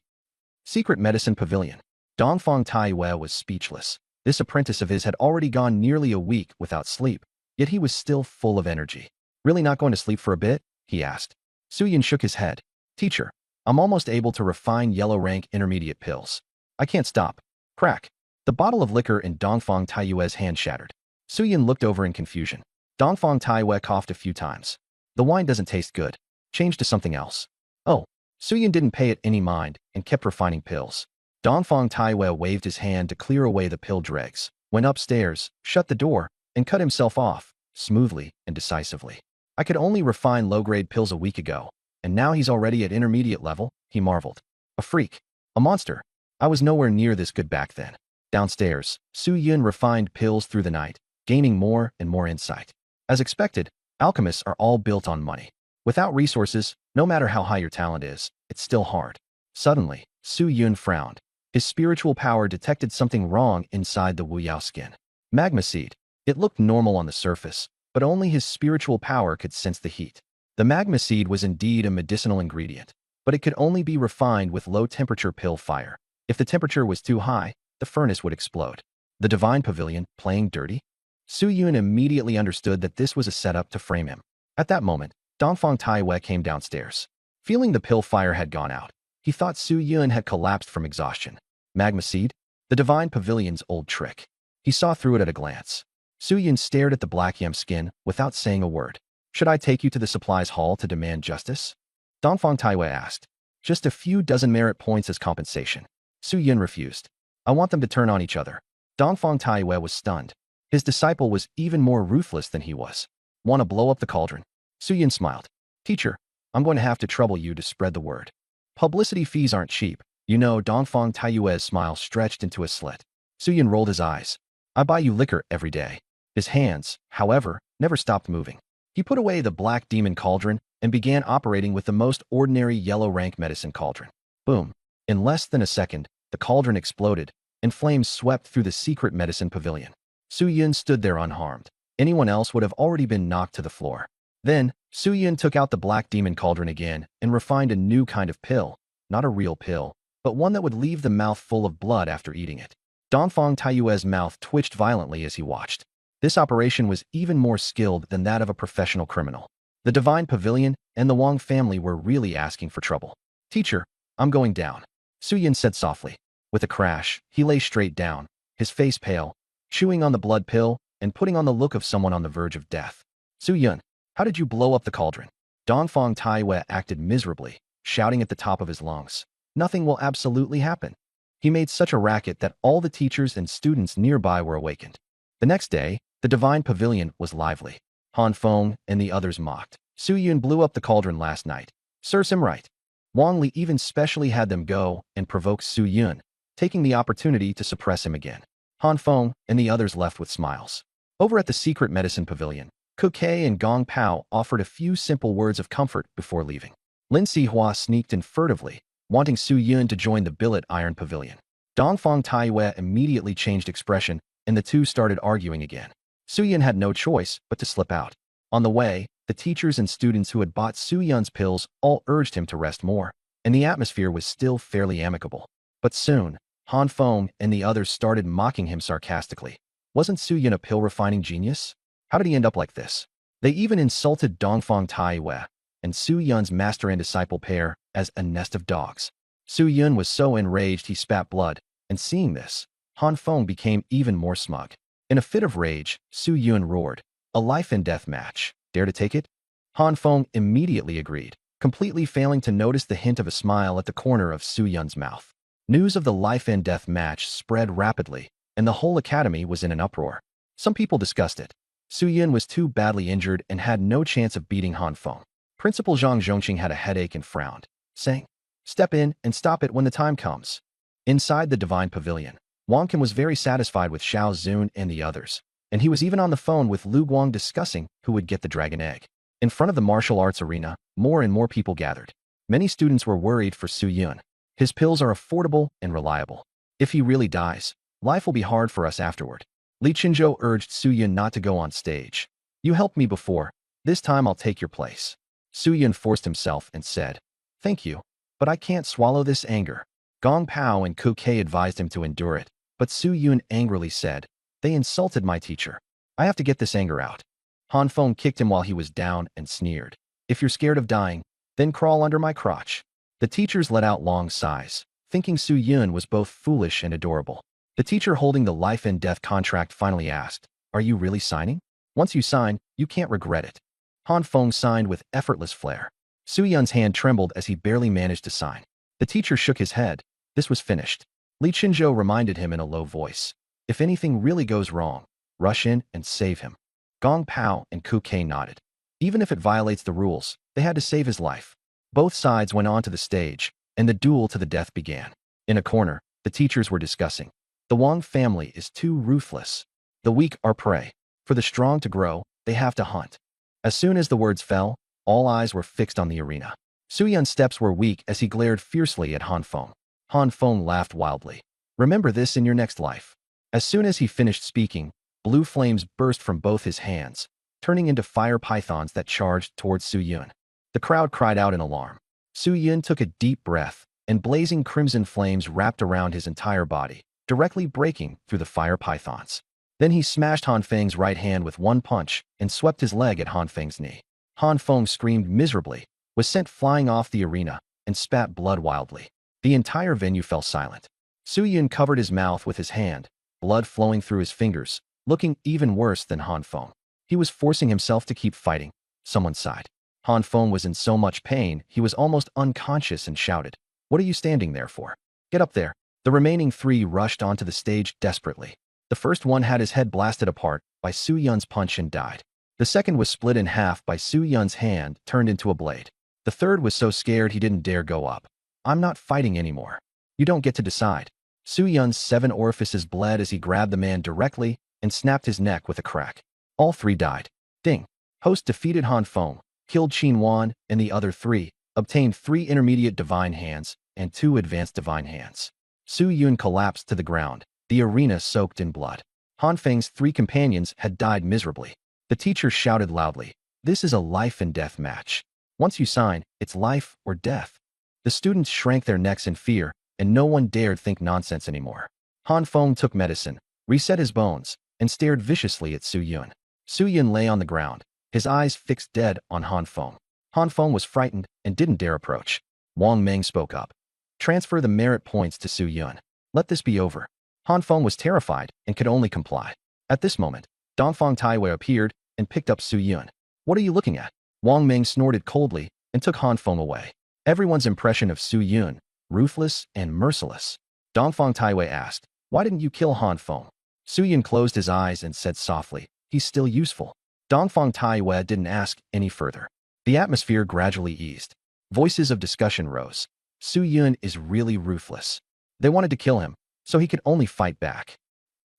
Secret Medicine Pavilion. Dongfang Taiyue was speechless. This apprentice of his had already gone nearly a week without sleep, yet he was still full of energy. "Really not going to sleep for a bit?" he asked. Su Yun shook his head. "Teacher, I'm almost able to refine yellow rank intermediate pills. I can't stop." Crack. The bottle of liquor in Dongfang Taiyue's hand shattered. Su Yun looked over in confusion. Dongfang Taiyue coughed a few times. "The wine doesn't taste good. Change to something else." "Oh." Su Yun didn't pay it any mind and kept refining pills. Dongfang Taiyue waved his hand to clear away the pill dregs, went upstairs, shut the door, and cut himself off, smoothly and decisively. "I could only refine low-grade pills a week ago, and now he's already at intermediate level," he marveled. "A freak. A monster. I was nowhere near this good back then." Downstairs, Su Yun refined pills through the night, gaining more and more insight. As expected, alchemists are all built on money. Without resources, no matter how high your talent is, it's still hard. Suddenly, Su Yun frowned. His spiritual power detected something wrong inside the Wu Yao skin. Magma seed. It looked normal on the surface, but only his spiritual power could sense the heat. The magma seed was indeed a medicinal ingredient, but it could only be refined with low-temperature pill fire. If the temperature was too high, the furnace would explode. The Divine Pavilion, playing dirty? Su Yun immediately understood that this was a setup to frame him. At that moment, Dongfang Taiyue came downstairs. Feeling the pill fire had gone out, he thought Su Yun had collapsed from exhaustion. Magma seed? The Divine Pavilion's old trick. He saw through it at a glance. Su Yun stared at the black yam skin without saying a word. "Should I take you to the supplies hall to demand justice?" Dongfang Taiyue asked. "Just a few dozen merit points as compensation." Su Yun refused. "I want them to turn on each other." Dongfang Taiyue was stunned. His disciple was even more ruthless than he was. "Want to blow up the cauldron?" Su Yun smiled. "Teacher, I'm going to have to trouble you to spread the word. Publicity fees aren't cheap. You know." Dongfang Taiyue's smile stretched into a slit. Su Yun rolled his eyes. "I buy you liquor every day." His hands, however, never stopped moving. He put away the black demon cauldron and began operating with the most ordinary yellow rank medicine cauldron. Boom. In less than a second, the cauldron exploded, and flames swept through the secret medicine pavilion. Su Yun stood there unharmed. Anyone else would have already been knocked to the floor. Then, Su Yun took out the black demon cauldron again and refined a new kind of pill. Not a real pill, but one that would leave the mouth full of blood after eating it. Dongfang Taiyue's mouth twitched violently as he watched. This operation was even more skilled than that of a professional criminal. The Divine Pavilion and the Wang family were really asking for trouble. "Teacher, I'm going down," Su Yun said softly. With a crash, he lay straight down, his face pale, chewing on the blood pill and putting on the look of someone on the verge of death. "Su Yun, how did you blow up the cauldron?" Dongfang Taiyue acted miserably, shouting at the top of his lungs. "Nothing will absolutely happen." He made such a racket that all the teachers and students nearby were awakened. The next day, the Divine Pavilion was lively. Han Feng and the others mocked. "Su Yun blew up the cauldron last night. Serves him right." Wang Li even specially had them go and provoke Su Yun, taking the opportunity to suppress him again. Han Feng and the others left with smiles. Over at the Secret Medicine Pavilion, Ku Kei and Gong Pao offered a few simple words of comfort before leaving. Lin Sihua sneaked in furtively, wanting Su Yun to join the billet iron pavilion. Dongfang Taiyue immediately changed expression, and the two started arguing again. Su Yun had no choice but to slip out. On the way, the teachers and students who had bought Su Yun's pills all urged him to rest more, and the atmosphere was still fairly amicable. But soon, Han Feng and the others started mocking him sarcastically. Wasn't Su Yun a pill-refining genius? How did he end up like this? They even insulted Dongfang Taiyue and Su Yun's master and disciple pair as a nest of dogs. Su Yun was so enraged he spat blood, and seeing this, Han Feng became even more smug. In a fit of rage, Su Yun roared, "A life-and-death match. Dare to take it?" Han Feng immediately agreed, completely failing to notice the hint of a smile at the corner of Su Yun's mouth. News of the life-and-death match spread rapidly, and the whole academy was in an uproar. Some people discussed it. Su Yun was too badly injured and had no chance of beating Han Feng. Principal Zhang Zhongqing had a headache and frowned, saying, "Step in and stop it when the time comes." Inside the Divine Pavilion, Wang Qin was very satisfied with Xiao Zun and the others, and he was even on the phone with Lu Guang discussing who would get the dragon egg. In front of the martial arts arena, more and more people gathered. Many students were worried for Su Yun. His pills are affordable and reliable. If he really dies, life will be hard for us afterward. Li Qinzhou urged Su Yun not to go on stage. "You helped me before. This time I'll take your place." Su Yun forced himself and said, "Thank you, but I can't swallow this anger." Gong Pao and Ku Kei advised him to endure it, but Su Yun angrily said, "They insulted my teacher. I have to get this anger out." Han Feng kicked him while he was down and sneered, "If you're scared of dying, then crawl under my crotch." The teachers let out long sighs, thinking Su Yun was both foolish and adorable. The teacher holding the life and death contract finally asked, "Are you really signing? Once you sign, you can't regret it." Han Feng signed with effortless flair. Su Yun's hand trembled as he barely managed to sign. The teacher shook his head. This was finished. Li Qinzhou reminded him in a low voice, "If anything really goes wrong, rush in and save him." Gong Pao and Ku Kei nodded. Even if it violates the rules, they had to save his life. Both sides went onto the stage, and the duel to the death began. In a corner, the teachers were discussing. "The Wang family is too ruthless. The weak are prey. For the strong to grow, they have to hunt." As soon as the words fell, all eyes were fixed on the arena. Su Yun's steps were weak as he glared fiercely at Han Feng. Han Feng laughed wildly. "Remember this in your next life." As soon as he finished speaking, blue flames burst from both his hands, turning into fire pythons that charged towards Su Yun. The crowd cried out in alarm. Su Yun took a deep breath, and blazing crimson flames wrapped around his entire body, directly breaking through the fire pythons. Then he smashed Han Feng's right hand with one punch and swept his leg at Han Feng's knee. Han Feng screamed miserably, was sent flying off the arena, and spat blood wildly. The entire venue fell silent. Su Yun covered his mouth with his hand, blood flowing through his fingers, looking even worse than Han Feng. He was forcing himself to keep fighting. Someone sighed. Han Feng was in so much pain, he was almost unconscious and shouted, "What are you standing there for? Get up there." The remaining three rushed onto the stage desperately. The first one had his head blasted apart by Su Yun's punch and died. The second was split in half by Su Yun's hand turned into a blade. The third was so scared he didn't dare go up. "I'm not fighting anymore. You don't get to decide." Su Yun's 7 orifices bled as he grabbed the man directly and snapped his neck with a crack. All three died. Ding. Host defeated Han Feng, killed Qin Wan, and the other 3, obtained 3 intermediate divine hands and 2 advanced divine hands. Su Yun collapsed to the ground, the arena soaked in blood. Han Feng's 3 companions had died miserably. The teacher shouted loudly, "This is a life and death match. Once you sign, it's life or death." The students shrank their necks in fear, and no one dared think nonsense anymore. Han Feng took medicine, reset his bones, and stared viciously at Su Yun. Su Yun lay on the ground, his eyes fixed dead on Han Feng. Han Feng was frightened and didn't dare approach. Wang Meng spoke up. "Transfer the merit points to Su Yun. Let this be over." Han Feng was terrified and could only comply. At this moment, Dongfang Taiwei appeared and picked up Su Yun. "What are you looking at?" Wang Meng snorted coldly and took Han Feng away. Everyone's impression of Su Yun, ruthless and merciless. Dongfang Taiwei asked, "Why didn't you kill Han Feng?" Su Yun closed his eyes and said softly, "He's still useful." Dongfang Taiwei didn't ask any further. The atmosphere gradually eased. Voices of discussion rose. Su Yun is really ruthless. They wanted to kill him, so he could only fight back.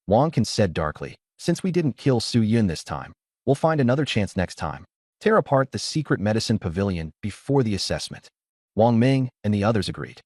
Wang Can said darkly, "Since we didn't kill Su Yun this time, we'll find another chance next time. Tear apart the secret medicine pavilion before the assessment." Wang Ming and the others agreed.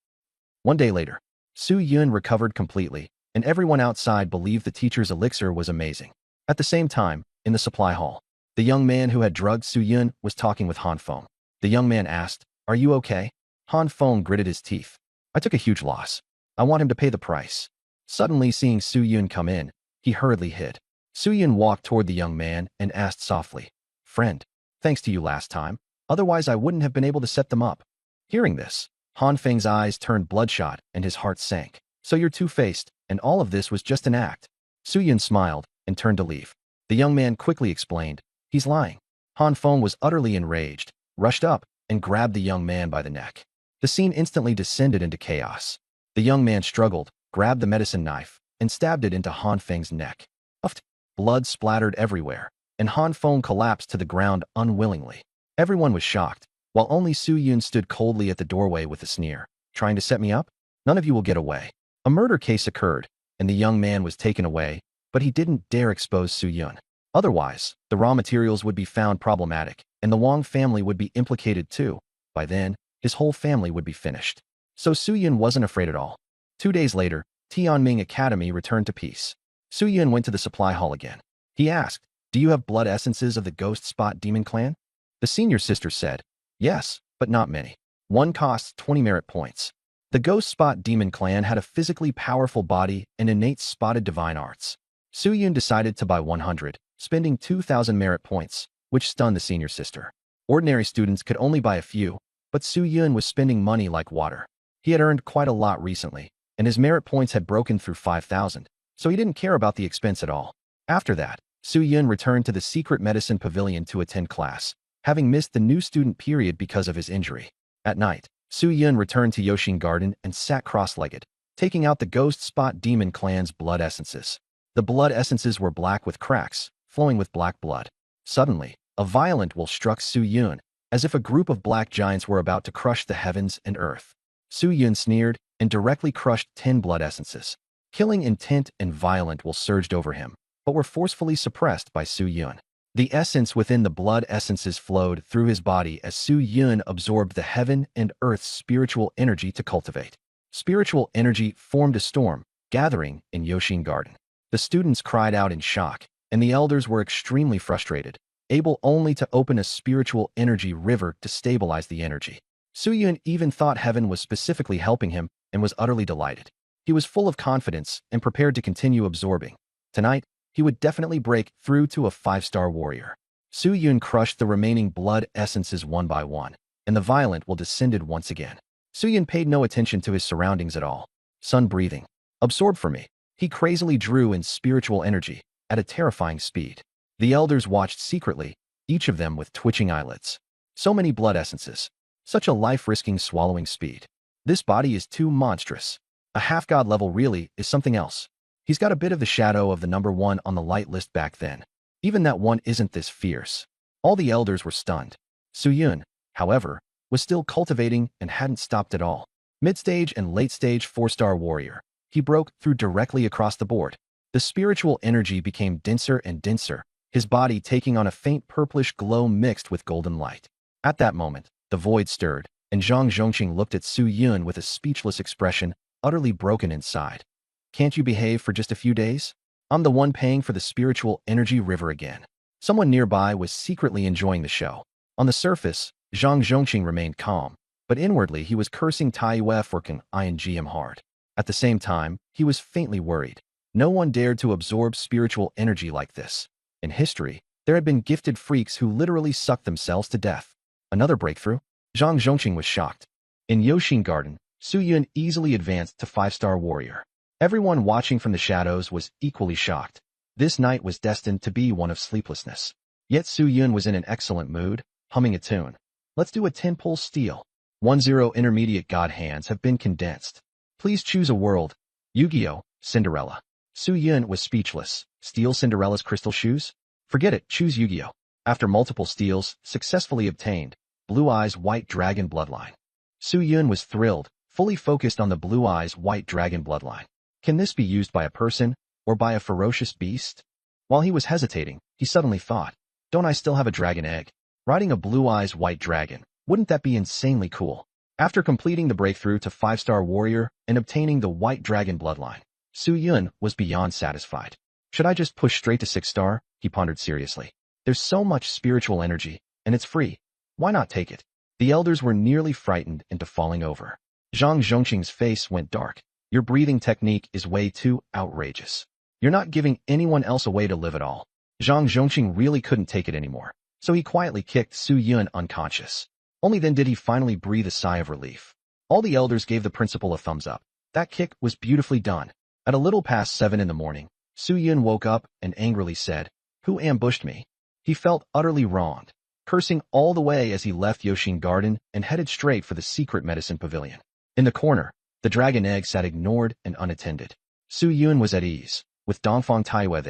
One day later, Su Yun recovered completely, and everyone outside believed the teacher's elixir was amazing. At the same time, in the supply hall, the young man who had drugged Su Yun was talking with Han Feng. The young man asked, "Are you okay?" Han Feng gritted his teeth. "I took a huge loss. I want him to pay the price." Suddenly seeing Su Yun come in, he hurriedly hid. Su Yun walked toward the young man and asked softly, "Friend, thanks to you last time, otherwise I wouldn't have been able to set them up." Hearing this, Han Feng's eyes turned bloodshot and his heart sank. "So you're two-faced, and all of this was just an act." Su Yun smiled and turned to leave. The young man quickly explained, "He's lying." Han Feng was utterly enraged, rushed up, and grabbed the young man by the neck. The scene instantly descended into chaos. The young man struggled, grabbed the medicine knife, and stabbed it into Han Feng's neck. Puffed. Blood splattered everywhere, and Han Feng collapsed to the ground unwillingly. Everyone was shocked, while only Su Yun stood coldly at the doorway with a sneer. "Trying to set me up? None of you will get away." A murder case occurred, and the young man was taken away, but he didn't dare expose Su Yun. Otherwise, the raw materials would be found problematic, and the Wang family would be implicated too. By then, his whole family would be finished. So Su Yun wasn't afraid at all. 2 days later, Tianming Academy returned to peace. Su Yun went to the supply hall again. He asked, "Do you have blood essences of the Ghost Spot Demon Clan?" The senior sister said, "Yes, but not many. One costs 20 merit points." The Ghost Spot Demon Clan had a physically powerful body and innate spotted divine arts. Su Yun decided to buy 100, spending 2,000 merit points, which stunned the senior sister. Ordinary students could only buy a few, but Su Yun was spending money like water. He had earned quite a lot recently, and his merit points had broken through 5,000, so he didn't care about the expense at all. After that, Su Yun returned to the secret medicine pavilion to attend class, having missed the new student period because of his injury. At night, Su Yun returned to Yoshin Garden and sat cross-legged, taking out the Ghost Spot Demon Clan's blood essences. The blood essences were black with cracks, flowing with black blood. Suddenly, a violent will struck Su Yun, as if a group of black giants were about to crush the heavens and earth. Su Yun sneered and directly crushed 10 blood essences. Killing intent and violent will surged over him, but were forcefully suppressed by Su Yun. The essence within the blood essences flowed through his body as Su Yun absorbed the heaven and earth's spiritual energy to cultivate. Spiritual energy formed a storm, gathering in Yoshin Garden. The students cried out in shock, and the elders were extremely frustrated, able only to open a spiritual energy river to stabilize the energy. Su Yun even thought heaven was specifically helping him and was utterly delighted. He was full of confidence and prepared to continue absorbing. Tonight, he would definitely break through to a 5-star warrior. Su Yun crushed the remaining blood essences one by one, and the violent will descended once again. Su Yun paid no attention to his surroundings at all. Sun breathing. Absorb for me. He crazily drew in spiritual energy at a terrifying speed. The elders watched secretly, each of them with twitching eyelids. So many blood essences. Such a life-risking swallowing speed. This body is too monstrous. A half-god level really is something else. He's got a bit of the shadow of the number 1 on the light list back then. Even that one isn't this fierce. All the elders were stunned. Su Yun, however, was still cultivating and hadn't stopped at all. Mid-stage and late-stage 4-star warrior. He broke through directly across the board. The spiritual energy became denser and denser, his body taking on a faint purplish glow mixed with golden light. At that moment, the void stirred, and Zhang Zhongqing looked at Su Yun with a speechless expression, utterly broken inside. "Can't you behave for just a few days?" I'm the one paying for the spiritual energy river again. Someone nearby was secretly enjoying the show. On the surface, Zhang Zhongqing remained calm, but inwardly he was cursing Taiyue for ing hard. At the same time, he was faintly worried. No one dared to absorb spiritual energy like this. In history, there had been gifted freaks who literally sucked themselves to death. Another breakthrough? Zhang Zhongqing was shocked. In Yoxin Garden, Su Yun easily advanced to 5-star warrior. Everyone watching from the shadows was equally shocked. This night was destined to be one of sleeplessness. Yet Su Yun was in an excellent mood, humming a tune. Let's do a 10-pole steal. 10 intermediate god hands have been condensed. Please choose a world. Yu-Gi-Oh! Cinderella. Su Yun was speechless. Steal Cinderella's crystal shoes? Forget it, choose Yu-Gi-Oh! After multiple steals, successfully obtained. Blue Eyes White Dragon Bloodline. Su Yun was thrilled, fully focused on the Blue Eyes White Dragon Bloodline. Can this be used by a person, or by a ferocious beast? While he was hesitating, he suddenly thought, don't I still have a dragon egg? Riding a Blue Eyes White Dragon, wouldn't that be insanely cool? After completing the breakthrough to 5-star warrior and obtaining the White Dragon Bloodline, Su Yun was beyond satisfied. Should I just push straight to 6-star? He pondered seriously. There's so much spiritual energy, and it's free. Why not take it? The elders were nearly frightened into falling over. Zhang Zhongqing's face went dark. Your breathing technique is way too outrageous. You're not giving anyone else a way to live at all. Zhang Zhongqing really couldn't take it anymore, so he quietly kicked Su Yun unconscious. Only then did he finally breathe a sigh of relief. All the elders gave the principal a thumbs up. That kick was beautifully done. At a little past 7 in the morning, Su Yun woke up and angrily said, "Who ambushed me?" He felt utterly wronged, cursing all the way as he left Yoxin Garden and headed straight for the secret medicine pavilion. In the corner, the dragon egg sat ignored and unattended. Su Yun was at ease. With Dongfang Taiyue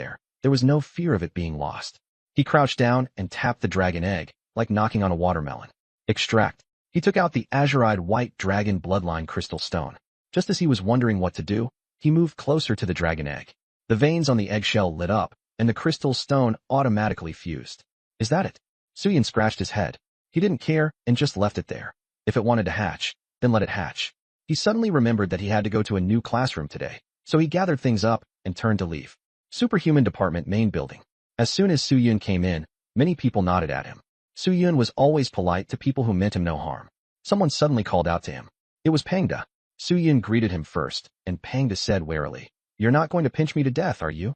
there was no fear of it being lost. He crouched down and tapped the dragon egg, like knocking on a watermelon. Extract. He took out the azurite white dragon bloodline crystal stone. Just as he was wondering what to do, he moved closer to the dragon egg. The veins on the eggshell lit up, and the crystal stone automatically fused. Is that it? Su Yun scratched his head. He didn't care and just left it there. If it wanted to hatch, then let it hatch. He suddenly remembered that he had to go to a new classroom today, so he gathered things up and turned to leave. Superhuman Department main building. As soon as Su Yun came in, many people nodded at him. Su Yun was always polite to people who meant him no harm. Someone suddenly called out to him. It was Pangda. Su Yun greeted him first, and Pangda said warily, "You're not going to pinch me to death, are you?"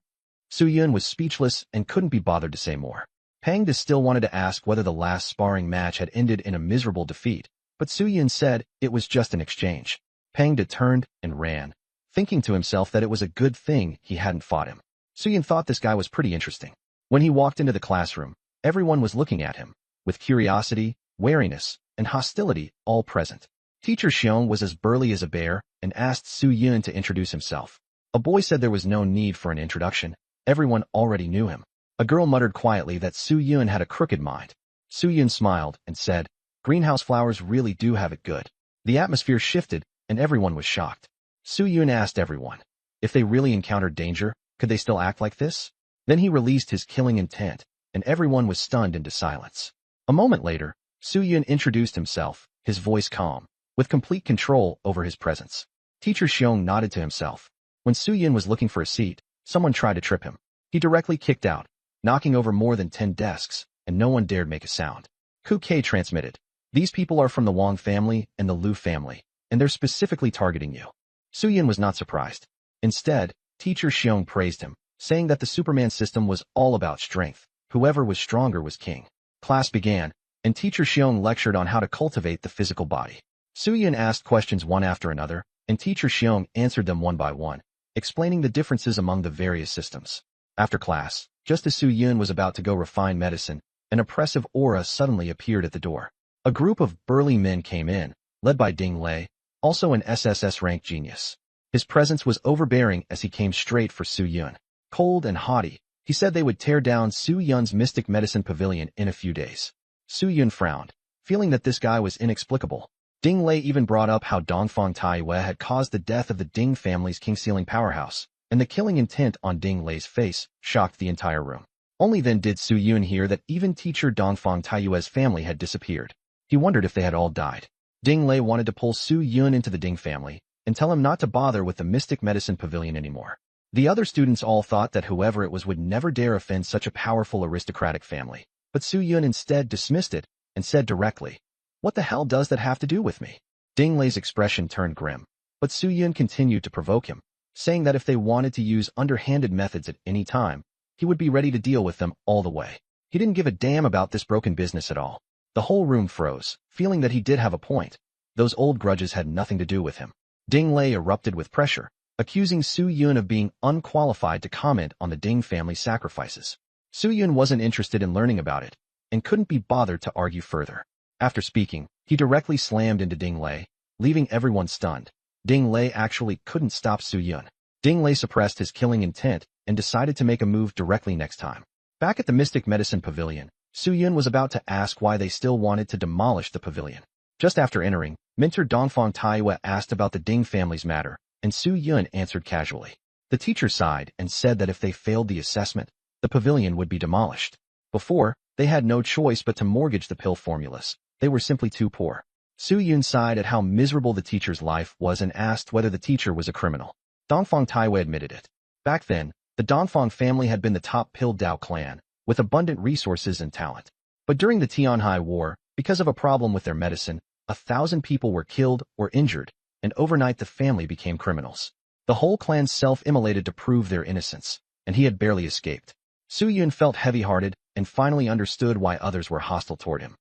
Su Yun was speechless and couldn't be bothered to say more. Pangda still wanted to ask whether the last sparring match had ended in a miserable defeat, but Su Yun said it was just an exchange. Pangda turned and ran, thinking to himself that it was a good thing he hadn't fought him. Su Yun thought this guy was pretty interesting. When he walked into the classroom, everyone was looking at him, with curiosity, wariness, and hostility all present. Teacher Xiong was as burly as a bear and asked Su Yun to introduce himself. A boy said there was no need for an introduction. Everyone already knew him. A girl muttered quietly that Su Yun had a crooked mind. Su Yun smiled and said, "Greenhouse flowers really do have it good." The atmosphere shifted, and everyone was shocked. Su Yun asked everyone, if they really encountered danger, could they still act like this? Then he released his killing intent, and everyone was stunned into silence. A moment later, Su Yun introduced himself, his voice calm, with complete control over his presence. Teacher Xiong nodded to himself. When Su Yun was looking for a seat, someone tried to trip him. He directly kicked out, knocking over more than 10 desks, and no one dared make a sound. Ku K transmitted. These people are from the Wang family and the Lu family, and they're specifically targeting you. Su Yun was not surprised. Instead, Teacher Xiong praised him, saying that the Superman system was all about strength. Whoever was stronger was king. Class began, and Teacher Xiong lectured on how to cultivate the physical body. Su Yun asked questions one after another, and Teacher Xiong answered them one by one, explaining the differences among the various systems. After class, just as Su Yun was about to go refine medicine, an oppressive aura suddenly appeared at the door. A group of burly men came in, led by Ding Lei, also an SSS rank genius. His presence was overbearing as he came straight for Su Yun. Cold and haughty, he said they would tear down Su Yun's mystic medicine pavilion in a few days. Su Yun frowned, feeling that this guy was inexplicable. Ding Lei even brought up how Dongfang Taiyue had caused the death of the Ding family's king-sealing powerhouse, and the killing intent on Ding Lei's face shocked the entire room. Only then did Su Yun hear that even teacher Dongfang Taiyue's family had disappeared. He wondered if they had all died. Ding Lei wanted to pull Su Yun into the Ding family and tell him not to bother with the mystic medicine pavilion anymore. The other students all thought that whoever it was would never dare offend such a powerful aristocratic family. But Su Yun instead dismissed it and said directly, "What the hell does that have to do with me?" Ding Lei's expression turned grim, but Su Yun continued to provoke him, saying that if they wanted to use underhanded methods at any time, he would be ready to deal with them all the way. He didn't give a damn about this broken business at all. The whole room froze, feeling that he did have a point. Those old grudges had nothing to do with him. Ding Lei erupted with pressure, accusing Su Yun of being unqualified to comment on the Ding family sacrifices. Su Yun wasn't interested in learning about it, and couldn't be bothered to argue further. After speaking, he directly slammed into Ding Lei, leaving everyone stunned. Ding Lei actually couldn't stop Su Yun. Ding Lei suppressed his killing intent and decided to make a move directly next time. Back at the Mystic Medicine Pavilion, Su Yun was about to ask why they still wanted to demolish the pavilion. Just after entering, Mentor Dongfang Taiyue asked about the Ding family's matter, and Su Yun answered casually. The teacher sighed and said that if they failed the assessment, the pavilion would be demolished. Before, they had no choice but to mortgage the pill formulas. They were simply too poor. Su Yun sighed at how miserable the teacher's life was and asked whether the teacher was a criminal. Dongfang Taiyue admitted it. Back then, the Dongfang family had been the top Pill Dao clan, with abundant resources and talent. But during the Tianhai War, because of a problem with their medicine, 1,000 people were killed or injured, and overnight the family became criminals. The whole clan self-immolated to prove their innocence, and he had barely escaped. Su Yun felt heavy-hearted and finally understood why others were hostile toward him.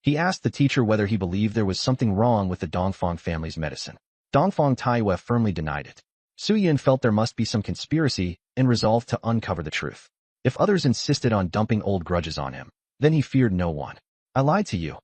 He asked the teacher whether he believed there was something wrong with the Dongfang family's medicine. Dongfang Taiyue firmly denied it. Su Yun felt there must be some conspiracy and resolved to uncover the truth. If others insisted on dumping old grudges on him, then he feared no one. "I lied to you.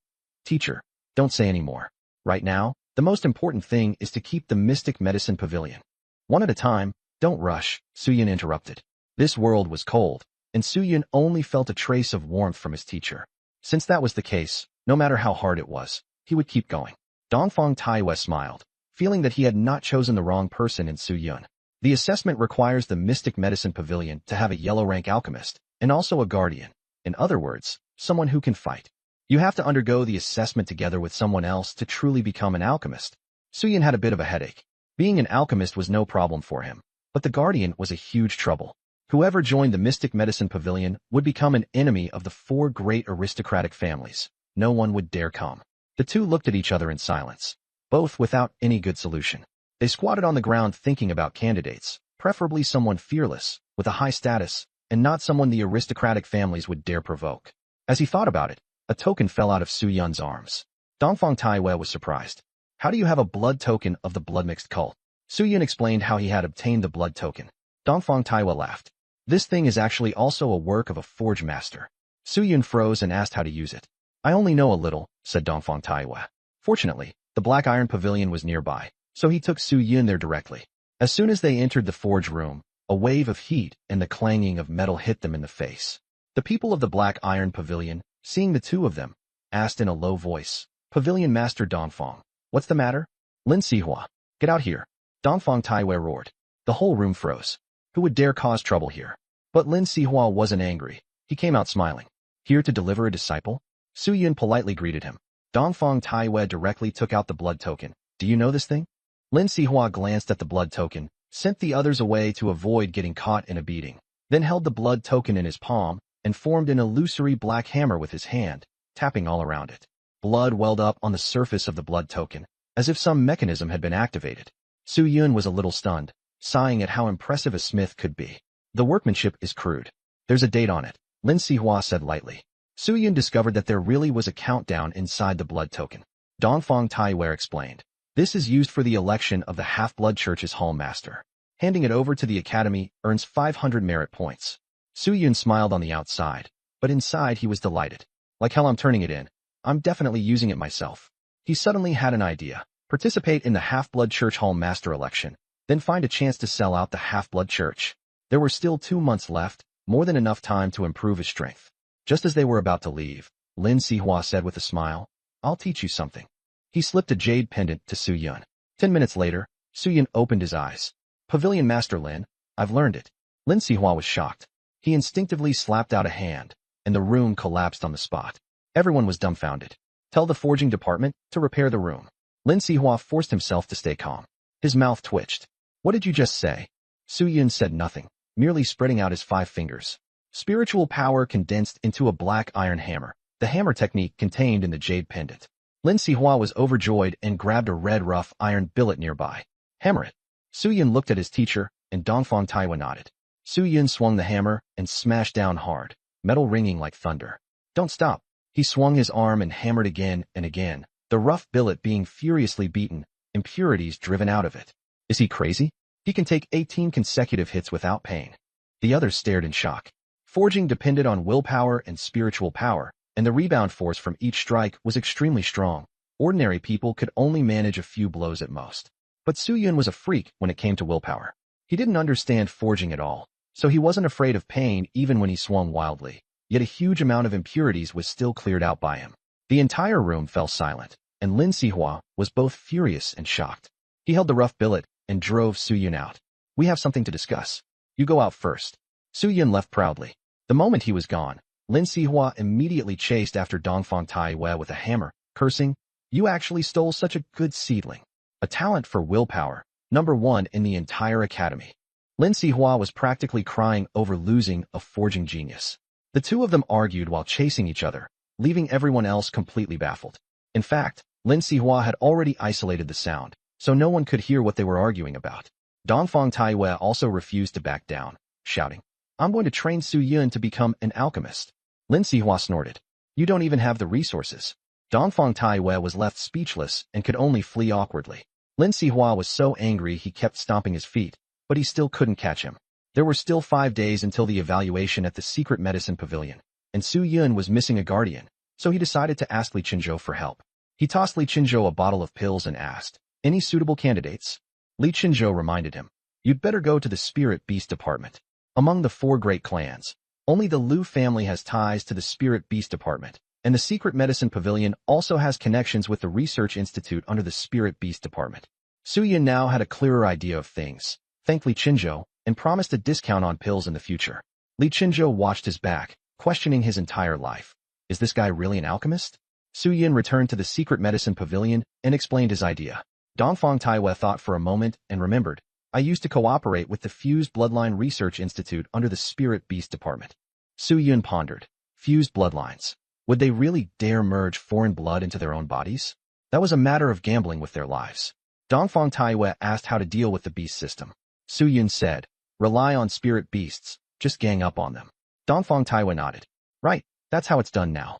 Teacher, don't say any more. Right now, the most important thing is to keep the Mystic Medicine Pavilion. One at a time, don't rush," Su Yun interrupted. This world was cold, and Su Yun only felt a trace of warmth from his teacher. Since that was the case, no matter how hard it was, he would keep going. Dongfang Taiyue smiled, feeling that he had not chosen the wrong person in Su Yun. The assessment requires the Mystic Medicine Pavilion to have a yellow-rank alchemist, and also a guardian. In other words, someone who can fight. You have to undergo the assessment together with someone else to truly become an alchemist. Su Yun had a bit of a headache. Being an alchemist was no problem for him, but the guardian was a huge trouble. Whoever joined the Mystic Medicine Pavilion would become an enemy of the 4 great aristocratic families. No one would dare come. The two looked at each other in silence, both without any good solution. They squatted on the ground thinking about candidates, preferably someone fearless, with a high status, and not someone the aristocratic families would dare provoke. As he thought about it, a token fell out of Su Yun's arms. Dongfang Taiyue was surprised. "How do you have a blood token of the blood-mixed cult?" Su Yun explained how he had obtained the blood token. Dongfang Taiyue laughed. "This thing is actually also a work of a forge master." Su Yun froze and asked how to use it. "I only know a little," said Dongfang Taiyue. Fortunately, the Black Iron Pavilion was nearby, so he took Su Yun there directly. As soon as they entered the forge room, a wave of heat and the clanging of metal hit them in the face. The people of the Black Iron Pavilion, seeing the two of them, asked in a low voice, "Pavilion Master Dongfang, what's the matter?" "Lin Sihua, get out here," Dongfang Taiyue roared. The whole room froze. Who would dare cause trouble here? But Lin Sihua wasn't angry. He came out smiling. "Here to deliver a disciple?" Su Yun politely greeted him. Dongfang Taiyue directly took out the blood token. "Do you know this thing?" Lin Sihua glanced at the blood token, sent the others away to avoid getting caught in a beating, then held the blood token in his palm and formed an illusory black hammer with his hand, tapping all around it. Blood welled up on the surface of the blood token, as if some mechanism had been activated. Su Yun was a little stunned, sighing at how impressive a smith could be. "The workmanship is crude. There's a date on it," Lin Sihua said lightly. Su Yun discovered that there really was a countdown inside the blood token. Dongfang Taiyue explained. "This is used for the election of the Half-Blood Church's Hall Master. Handing it over to the Academy earns 500 merit points." Su Yun smiled on the outside, but inside he was delighted. "Like hell I'm turning it in. I'm definitely using it myself." He suddenly had an idea. Participate in the Half-Blood Church Hall Master election, then find a chance to sell out the Half-Blood Church. There were still 2 months left, more than enough time to improve his strength. Just as they were about to leave, Lin Sihua said with a smile, "I'll teach you something." He slipped a jade pendant to Su Yun. 10 minutes later, Su Yun opened his eyes. "Pavilion Master Lin, I've learned it." Lin Sihua was shocked. He instinctively slapped out a hand, and the room collapsed on the spot. Everyone was dumbfounded. "Tell the forging department to repair the room." Lin Sihua forced himself to stay calm. His mouth twitched. "What did you just say?" Su Yun said nothing, merely spreading out his 5 fingers. Spiritual power condensed into a black iron hammer, the hammer technique contained in the jade pendant. Lin Sihua was overjoyed and grabbed a red rough iron billet nearby. Hammer it. Su Yun looked at his teacher, and Dongfang Taiwan nodded. Su Yun swung the hammer and smashed down hard, metal ringing like thunder. Don't stop. He swung his arm and hammered again and again, the rough billet being furiously beaten, impurities driven out of it. Is he crazy? He can take 18 consecutive hits without pain. The others stared in shock. Forging depended on willpower and spiritual power, and the rebound force from each strike was extremely strong. Ordinary people could only manage a few blows at most. But Su Yun was a freak when it came to willpower. He didn't understand forging at all, so he wasn't afraid of pain even when he swung wildly. Yet a huge amount of impurities was still cleared out by him. The entire room fell silent, and Lin Sihua was both furious and shocked. He held the rough billet and drove Su Yun out. We have something to discuss. You go out first. Su Yun left proudly. The moment he was gone, Lin Sihua immediately chased after Dongfang Taiwan with a hammer, cursing, "You actually stole such a good seedling. A talent for willpower, #1 in the entire academy." Lin Sihua was practically crying over losing a forging genius. The two of them argued while chasing each other, leaving everyone else completely baffled. In fact, Lin Sihua had already isolated the sound, so no one could hear what they were arguing about. Dongfang Taiwan also refused to back down, shouting, "I'm going to train Su Yun to become an alchemist." Lin Sihua snorted, "You don't even have the resources." Dongfang Taiwan was left speechless and could only flee awkwardly. Lin Sihua was so angry he kept stomping his feet, but he still couldn't catch him. There were still 5 days until the evaluation at the secret medicine pavilion, and Su Yun was missing a guardian, so he decided to ask Li Qinzhou for help. He tossed Li Qinzhou a bottle of pills and asked, "Any suitable candidates?" Li Qinzhou reminded him, "You'd better go to the spirit beast department. Among the 4 great clans, only the Liu family has ties to the spirit beast department, and the secret medicine pavilion also has connections with the research institute under the spirit beast department." Su Yun now had a clearer idea of things, thanked Li Qinzhou, and promised a discount on pills in the future. Li Qinzhou watched his back, questioning his entire life. Is this guy really an alchemist? Su Yun returned to the secret medicine pavilion and explained his idea. Dongfang Taiwan thought for a moment and remembered, "I used to cooperate with the Fused Bloodline Research Institute under the Spirit Beast Department." Su Yun pondered. Fused bloodlines. Would they really dare merge foreign blood into their own bodies? That was a matter of gambling with their lives. Dongfang Taiwan asked how to deal with the beast system. Su Yun said, "Rely on spirit beasts, just gang up on them." Dongfang Taiwan nodded. "Right, that's how it's done now."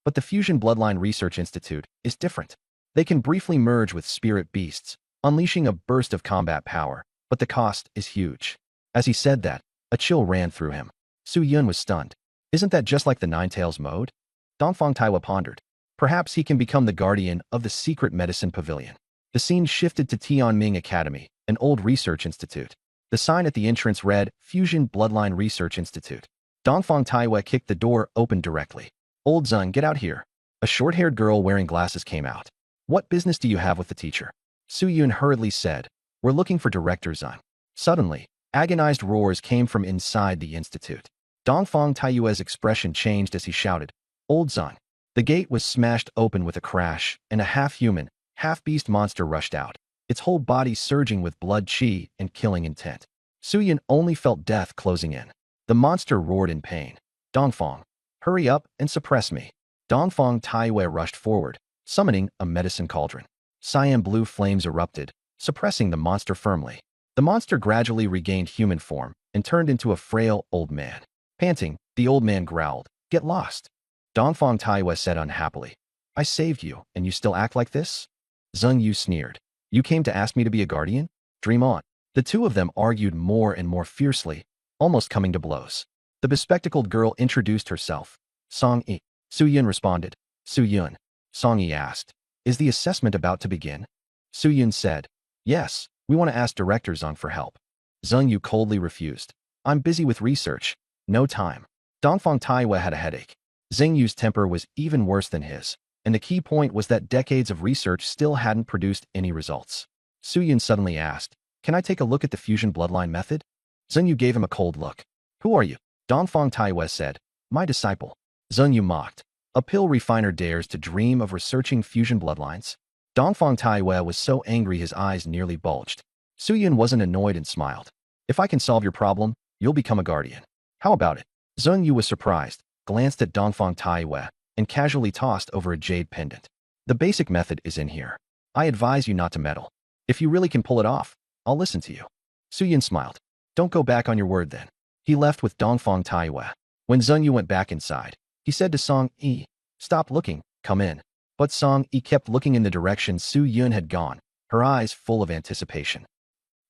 But the Fusion Bloodline Research Institute is different. They can briefly merge with spirit beasts, unleashing a burst of combat power, but the cost is huge. As he said that, a chill ran through him. Su Yun was stunned. Isn't that just like the Ninetales mode? Dongfang Taiwan pondered. Perhaps he can become the guardian of the secret medicine pavilion. The scene shifted to Tianming Academy, an old research institute. The sign at the entrance read, Fusion Bloodline Research Institute. Dongfang Taiwan kicked the door open directly. "Old Zun, get out here." A short-haired girl wearing glasses came out. "What business do you have with the teacher?" Su Yun hurriedly said, "We're looking for Director Zun." Suddenly, agonized roars came from inside the institute. Dongfang Taiwan's expression changed as he shouted, "Old Zun." The gate was smashed open with a crash, and a half-human, half-beast monster rushed out, its whole body surging with blood chi and killing intent. Su Yun only felt death closing in. The monster roared in pain. "Dongfang, hurry up and suppress me." Dongfang Taiwan rushed forward, summoning a medicine cauldron. Cyan blue flames erupted, suppressing the monster firmly. The monster gradually regained human form and turned into a frail old man. Panting, the old man growled, "Get lost." Dongfang Taiwan said unhappily, "I saved you, and you still act like this?" Zheng Yu sneered. "You came to ask me to be a guardian? Dream on." The two of them argued more and more fiercely, almost coming to blows. The bespectacled girl introduced herself. "Song Yi." Su Yun responded. "Su Yun." Song Yi asked, "Is the assessment about to begin?" Su Yun said, "Yes, we want to ask Director Zhang for help." Zheng Yu coldly refused. "I'm busy with research. No time." Dongfang Taiwan had a headache. Zheng Yu's temper was even worse than his, and the key point was that decades of research still hadn't produced any results. Su Yun suddenly asked, "Can I take a look at the fusion bloodline method?" Zheng Yu gave him a cold look. "Who are you?" Dongfang Taiwan said, "My disciple." Zheng Yu mocked. "A pill refiner dares to dream of researching fusion bloodlines?" Dongfang Taiwan was so angry his eyes nearly bulged. Su Yun wasn't annoyed and smiled. If I can solve your problem, you'll become a guardian. How about it? Zheng Yu was surprised, glanced at Dongfang Taiyue, and casually tossed over a jade pendant. The basic method is in here. I advise you not to meddle. If you really can pull it off, I'll listen to you. Su Yun smiled. Don't go back on your word then. He left with Dongfang Taiyue. When Zheng Yu went back inside, he said to Song Yi, "Stop looking, come in." But Song Yi kept looking in the direction Su Yun had gone, her eyes full of anticipation.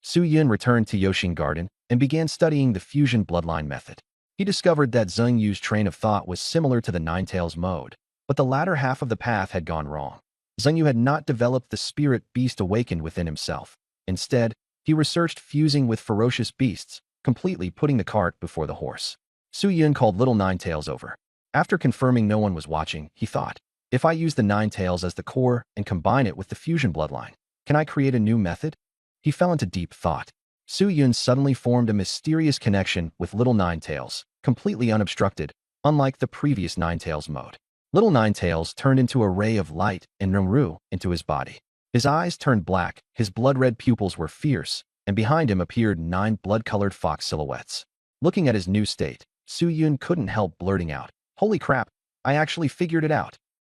Su Yun returned to Yoshin Garden and began studying the fusion bloodline method. He discovered that Zheng Yu's train of thought was similar to the Ninetales mode, but the latter half of the path had gone wrong. Zheng Yu had not developed the spirit beast awakened within himself. Instead, he researched fusing with ferocious beasts, completely putting the cart before the horse. Su Yun called Little Ninetales over. After confirming no one was watching, he thought, if I use the Ninetales as the core and combine it with the fusion bloodline, can I create a new method? He fell into deep thought. Su Yun suddenly formed a mysterious connection with Little Ninetales, completely unobstructed, unlike the previous Ninetales mode. Little Ninetales turned into a ray of light and Nungru into his body. His eyes turned black, his blood-red pupils were fierce, and behind him appeared 9 blood-colored fox silhouettes. Looking at his new state, Su Yun couldn't help blurting out, "Holy crap, I actually figured it out."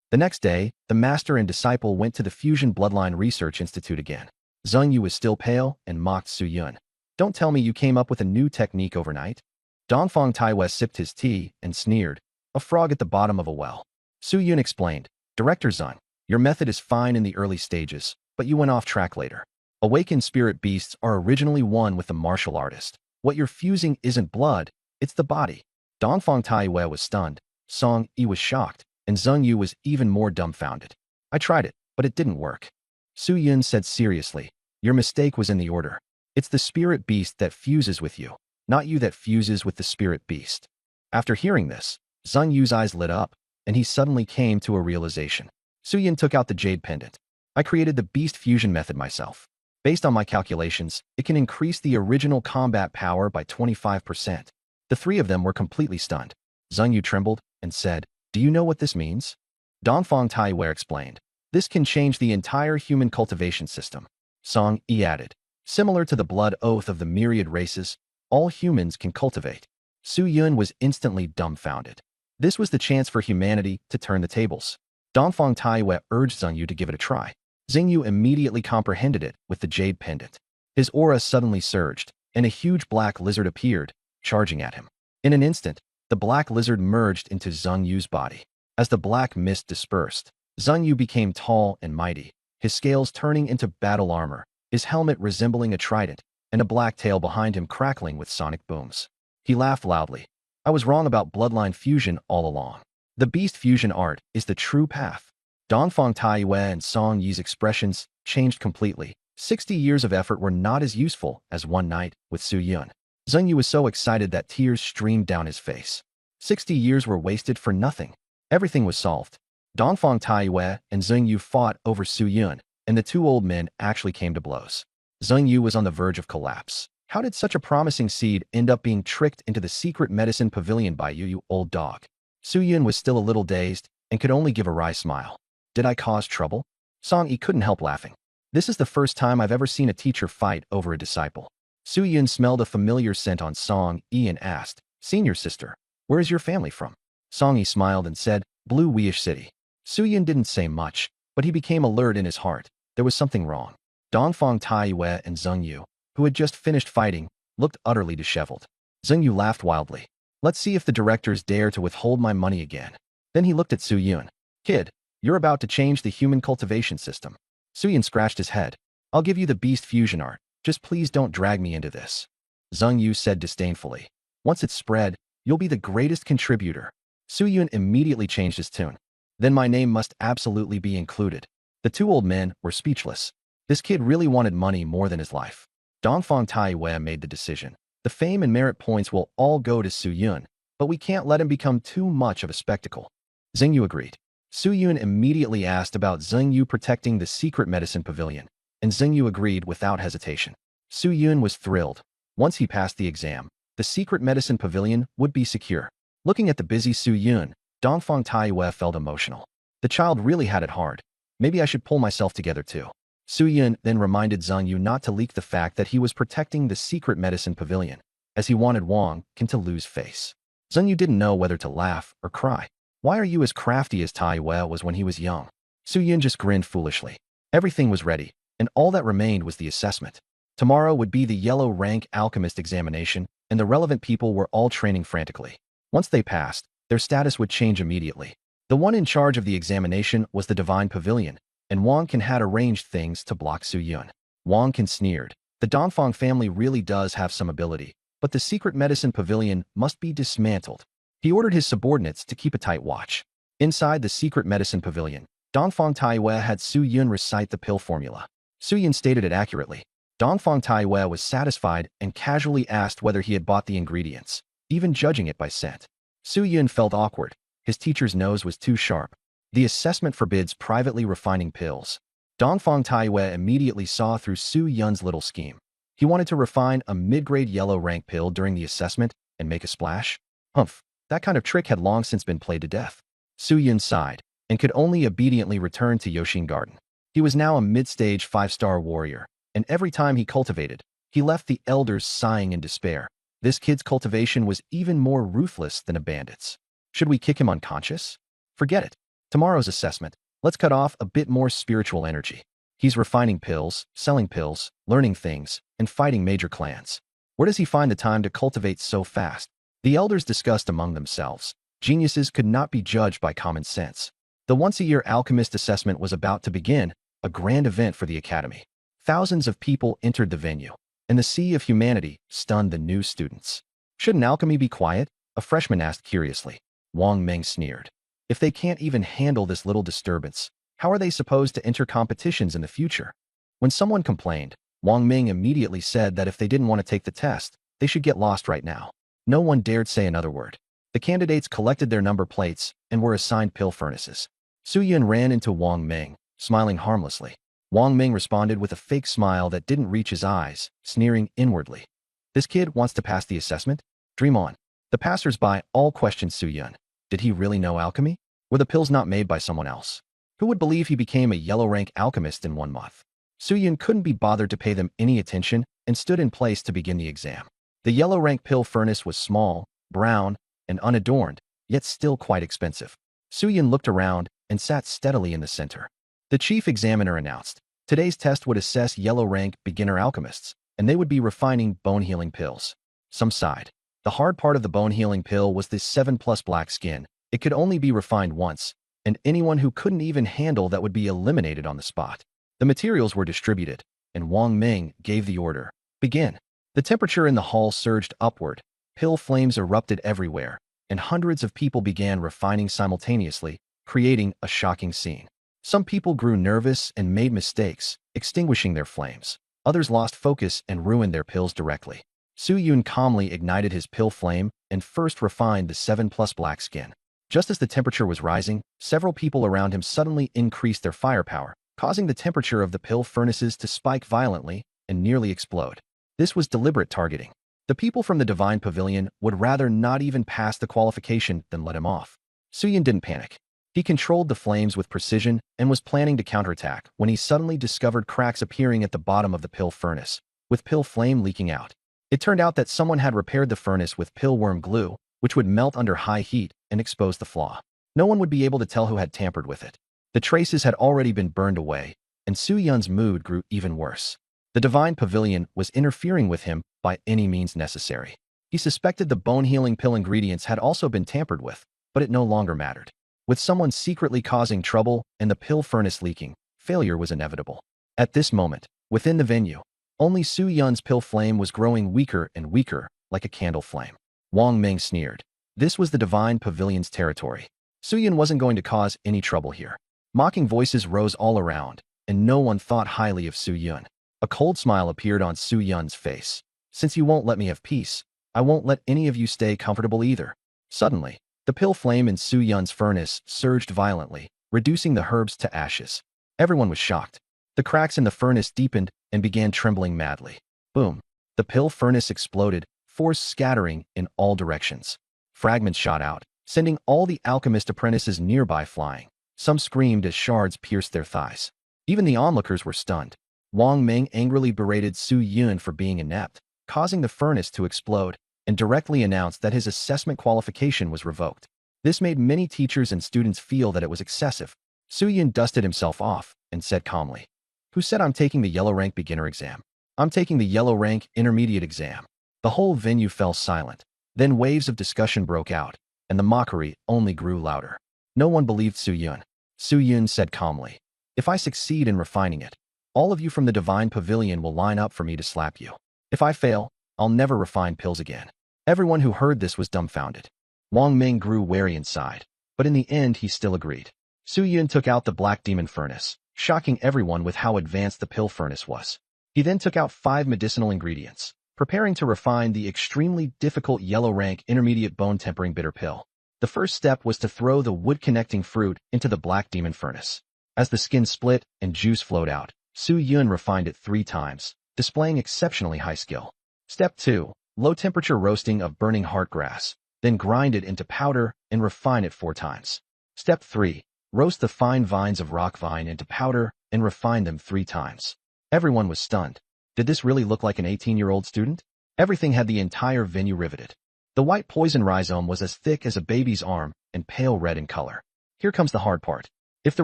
The next day, the master and disciple went to the Fusion Bloodline Research Institute again. Zheng Yu was still pale and mocked Su Yun. "Don't tell me you came up with a new technique overnight." Dongfang Taiyue sipped his tea and sneered, "A frog at the bottom of a well." Su Yun explained, "Director Zheng, your method is fine in the early stages, but you went off track later. Awakened spirit beasts are originally one with the martial artist. What you're fusing isn't blood, it's the body." Dongfang Taiyue was stunned, Song Yi was shocked, and Zheng Yu was even more dumbfounded. "I tried it, but it didn't work." Su Yun said seriously, "Your mistake was in the order. It's the spirit beast that fuses with you, not you that fuses with the spirit beast." After hearing this, Zheng Yu's eyes lit up, and he suddenly came to a realization. Su Yun took out the jade pendant. "I created the beast fusion method myself. Based on my calculations, it can increase the original combat power by 25%. The three of them were completely stunned. Zheng Yu trembled and said, "Do you know what this means?" Dongfang Taiyue explained, "This can change the entire human cultivation system." Song Yi added, "Similar to the blood oath of the myriad races, all humans can cultivate." Su Yun was instantly dumbfounded. This was the chance for humanity to turn the tables. Dongfang Taiyue urged Zheng Yu to give it a try. Zheng Yu immediately comprehended it with the jade pendant. His aura suddenly surged, and a huge black lizard appeared, charging at him. In an instant, the black lizard merged into Zheng Yu's body. As the black mist dispersed, Zheng Yu became tall and mighty, his scales turning into battle armor, his helmet resembling a trident, and a black tail behind him crackling with sonic booms. He laughed loudly. "I was wrong about bloodline fusion all along. The beast fusion art is the true path." Dongfang Taiyue and Song Yi's expressions changed completely. 60 years of effort were not as useful as one night with Su Yun. Zheng Yu was so excited that tears streamed down his face. 60 years were wasted for nothing. Everything was solved. Dongfang Taiyue and Zheng Yu fought over Su Yun, and the two old men actually came to blows. Zheng Yu was on the verge of collapse. How did such a promising seed end up being tricked into the secret medicine pavilion by you, you old dog? Su Yun was still a little dazed and could only give a wry smile. "Did I cause trouble?" Song Yi couldn't help laughing. "This is the first time I've ever seen a teacher fight over a disciple." Su Yun smelled a familiar scent on Song Yi and asked, "Senior sister, where is your family from?" Song Yi smiled and said, "Blue Weish City." Su Yun didn't say much, but he became alert in his heart. There was something wrong. Dongfang Taiyue and Zheng Yu, who had just finished fighting, looked utterly disheveled. Zheng Yu laughed wildly. "Let's see if the directors dare to withhold my money again." Then he looked at Su Yun. "Kid, you're about to change the human cultivation system." Su Yun scratched his head. "I'll give you the beast fusion art. Just please don't drag me into this." Zheng Yu said disdainfully. "Once it's spread, you'll be the greatest contributor." Su Yun immediately changed his tune. "Then my name must absolutely be included." The two old men were speechless. This kid really wanted money more than his life. Dongfang Taiyue made the decision. "The fame and merit points will all go to Su Yun, but we can't let him become too much of a spectacle." Zheng Yu agreed. Su Yun immediately asked about Zheng Yu protecting the secret medicine pavilion, and Zheng Yu agreed without hesitation. Su Yun was thrilled. Once he passed the exam, the secret medicine pavilion would be secure. Looking at the busy Su Yun, Dongfang Taiyue felt emotional. The child really had it hard. Maybe I should pull myself together too. Su Yun then reminded Zhang Yu not to leak the fact that he was protecting the secret medicine pavilion, as he wanted Wang Qin to lose face. Zhang Yu didn't know whether to laugh or cry. Why are you as crafty as Tai Wei was when he was young? Su Yun just grinned foolishly. Everything was ready, and all that remained was the assessment. Tomorrow would be the yellow rank alchemist examination, and the relevant people were all training frantically. Once they passed, their status would change immediately. The one in charge of the examination was the Divine Pavilion, and Wang Qin had arranged things to block Su Yun. Wang Qin sneered. The Dongfang family really does have some ability, but the secret medicine pavilion must be dismantled. He ordered his subordinates to keep a tight watch. Inside the secret medicine pavilion, Dongfang Taiwei had Su Yun recite the pill formula. Su Yun stated it accurately. Dongfang Taiwei was satisfied and casually asked whether he had bought the ingredients, even judging it by scent. Su Yun felt awkward. His teacher's nose was too sharp. The assessment forbids privately refining pills. Dongfang Taiwei immediately saw through Su Yun's little scheme. He wanted to refine a mid-grade yellow rank pill during the assessment and make a splash. Humph, that kind of trick had long since been played to death. Su Yun sighed and could only obediently return to Yoshin Garden. He was now a mid-stage 5-star warrior, and every time he cultivated, he left the elders sighing in despair. This kid's cultivation was even more ruthless than a bandit's. Should we kick him unconscious? Forget it. Tomorrow's assessment, let's cut off a bit more spiritual energy. He's refining pills, selling pills, learning things, and fighting major clans. Where does he find the time to cultivate so fast? The elders discussed among themselves. Geniuses could not be judged by common sense. The once-a-year alchemist assessment was about to begin, a grand event for the academy. Thousands of people entered the venue, and the sea of humanity stunned the new students. Shouldn't alchemy be quiet? A freshman asked curiously. Wang Meng sneered. If they can't even handle this little disturbance, how are they supposed to enter competitions in the future? When someone complained, Wang Ming immediately said that if they didn't want to take the test, they should get lost right now. No one dared say another word. The candidates collected their number plates and were assigned pill furnaces. Su Yun ran into Wang Ming, smiling harmlessly. Wang Ming responded with a fake smile that didn't reach his eyes, sneering inwardly. This kid wants to pass the assessment? Dream on. The passers-by all questioned Su Yun. Did he really know alchemy? Were the pills not made by someone else? Who would believe he became a yellow-rank alchemist in 1 month? Su Yun couldn't be bothered to pay them any attention and stood in place to begin the exam. The yellow-rank pill furnace was small, brown, and unadorned, yet still quite expensive. Su Yun looked around and sat steadily in the center. The chief examiner announced, today's test would assess yellow-rank beginner alchemists, and they would be refining bone-healing pills. Some sighed. The hard part of the bone-healing pill was this 7+ black skin. It could only be refined once, and anyone who couldn't even handle that would be eliminated on the spot. The materials were distributed, and Wang Ming gave the order. Begin. The temperature in the hall surged upward. Pill flames erupted everywhere, and hundreds of people began refining simultaneously, creating a shocking scene. Some people grew nervous and made mistakes, extinguishing their flames. Others lost focus and ruined their pills directly. Su Yun calmly ignited his pill flame and first refined the 7+ black skin. Just as the temperature was rising, several people around him suddenly increased their firepower, causing the temperature of the pill furnaces to spike violently and nearly explode. This was deliberate targeting. The people from the Divine Pavilion would rather not even pass the qualification than let him off. Su Yun didn't panic. He controlled the flames with precision and was planning to counterattack when he suddenly discovered cracks appearing at the bottom of the pill furnace, with pill flame leaking out. It turned out that someone had repaired the furnace with pillworm glue, which would melt under high heat and expose the flaw. No one would be able to tell who had tampered with it. The traces had already been burned away, and Su Yun's mood grew even worse. The Divine Pavilion was interfering with him by any means necessary. He suspected the bone-healing pill ingredients had also been tampered with, but it no longer mattered. With someone secretly causing trouble and the pill furnace leaking, failure was inevitable. At this moment, within the venue, only Su Yun's pill flame was growing weaker and weaker, like a candle flame. Wang Ming sneered. This was the Divine Pavilion's territory. Su Yun wasn't going to cause any trouble here. Mocking voices rose all around, and no one thought highly of Su Yun. A cold smile appeared on Su Yun's face. Since you won't let me have peace, I won't let any of you stay comfortable either. Suddenly, the pill flame in Su Yun's furnace surged violently, reducing the herbs to ashes. Everyone was shocked. The cracks in the furnace deepened and began trembling madly. Boom! The pill furnace exploded, force scattering in all directions. Fragments shot out, sending all the alchemist apprentices nearby flying. Some screamed as shards pierced their thighs. Even the onlookers were stunned. Wang Ming angrily berated Su Yun for being inept, causing the furnace to explode, and directly announced that his assessment qualification was revoked. This made many teachers and students feel that it was excessive. Su Yun dusted himself off and said calmly, "Who said I'm taking the yellow rank beginner exam? I'm taking the yellow rank intermediate exam." The whole venue fell silent. Then waves of discussion broke out, and the mockery only grew louder. No one believed Su Yun. Su Yun said calmly, "If I succeed in refining it, all of you from the Divine Pavilion will line up for me to slap you. If I fail, I'll never refine pills again." Everyone who heard this was dumbfounded. Wang Ming grew wary inside, but in the end he still agreed. Su Yun took out the black demon furnace, shocking everyone with how advanced the pill furnace was. He then took out 5 medicinal ingredients, preparing to refine the extremely difficult yellow rank intermediate bone tempering bitter pill. The first step was to throw the wood-connecting fruit into the black demon furnace. As the skin split and juice flowed out, Su Yun refined it 3 times, displaying exceptionally high skill. Step 2. Low-temperature roasting of burning heartgrass, then grind it into powder and refine it 4 times. Step 3. Roast the fine vines of rock vine into powder and refine them 3 times. Everyone was stunned. Did this really look like an 18-year-old student? Everything had the entire venue riveted. The white poison rhizome was as thick as a baby's arm and pale red in color. Here comes the hard part. If the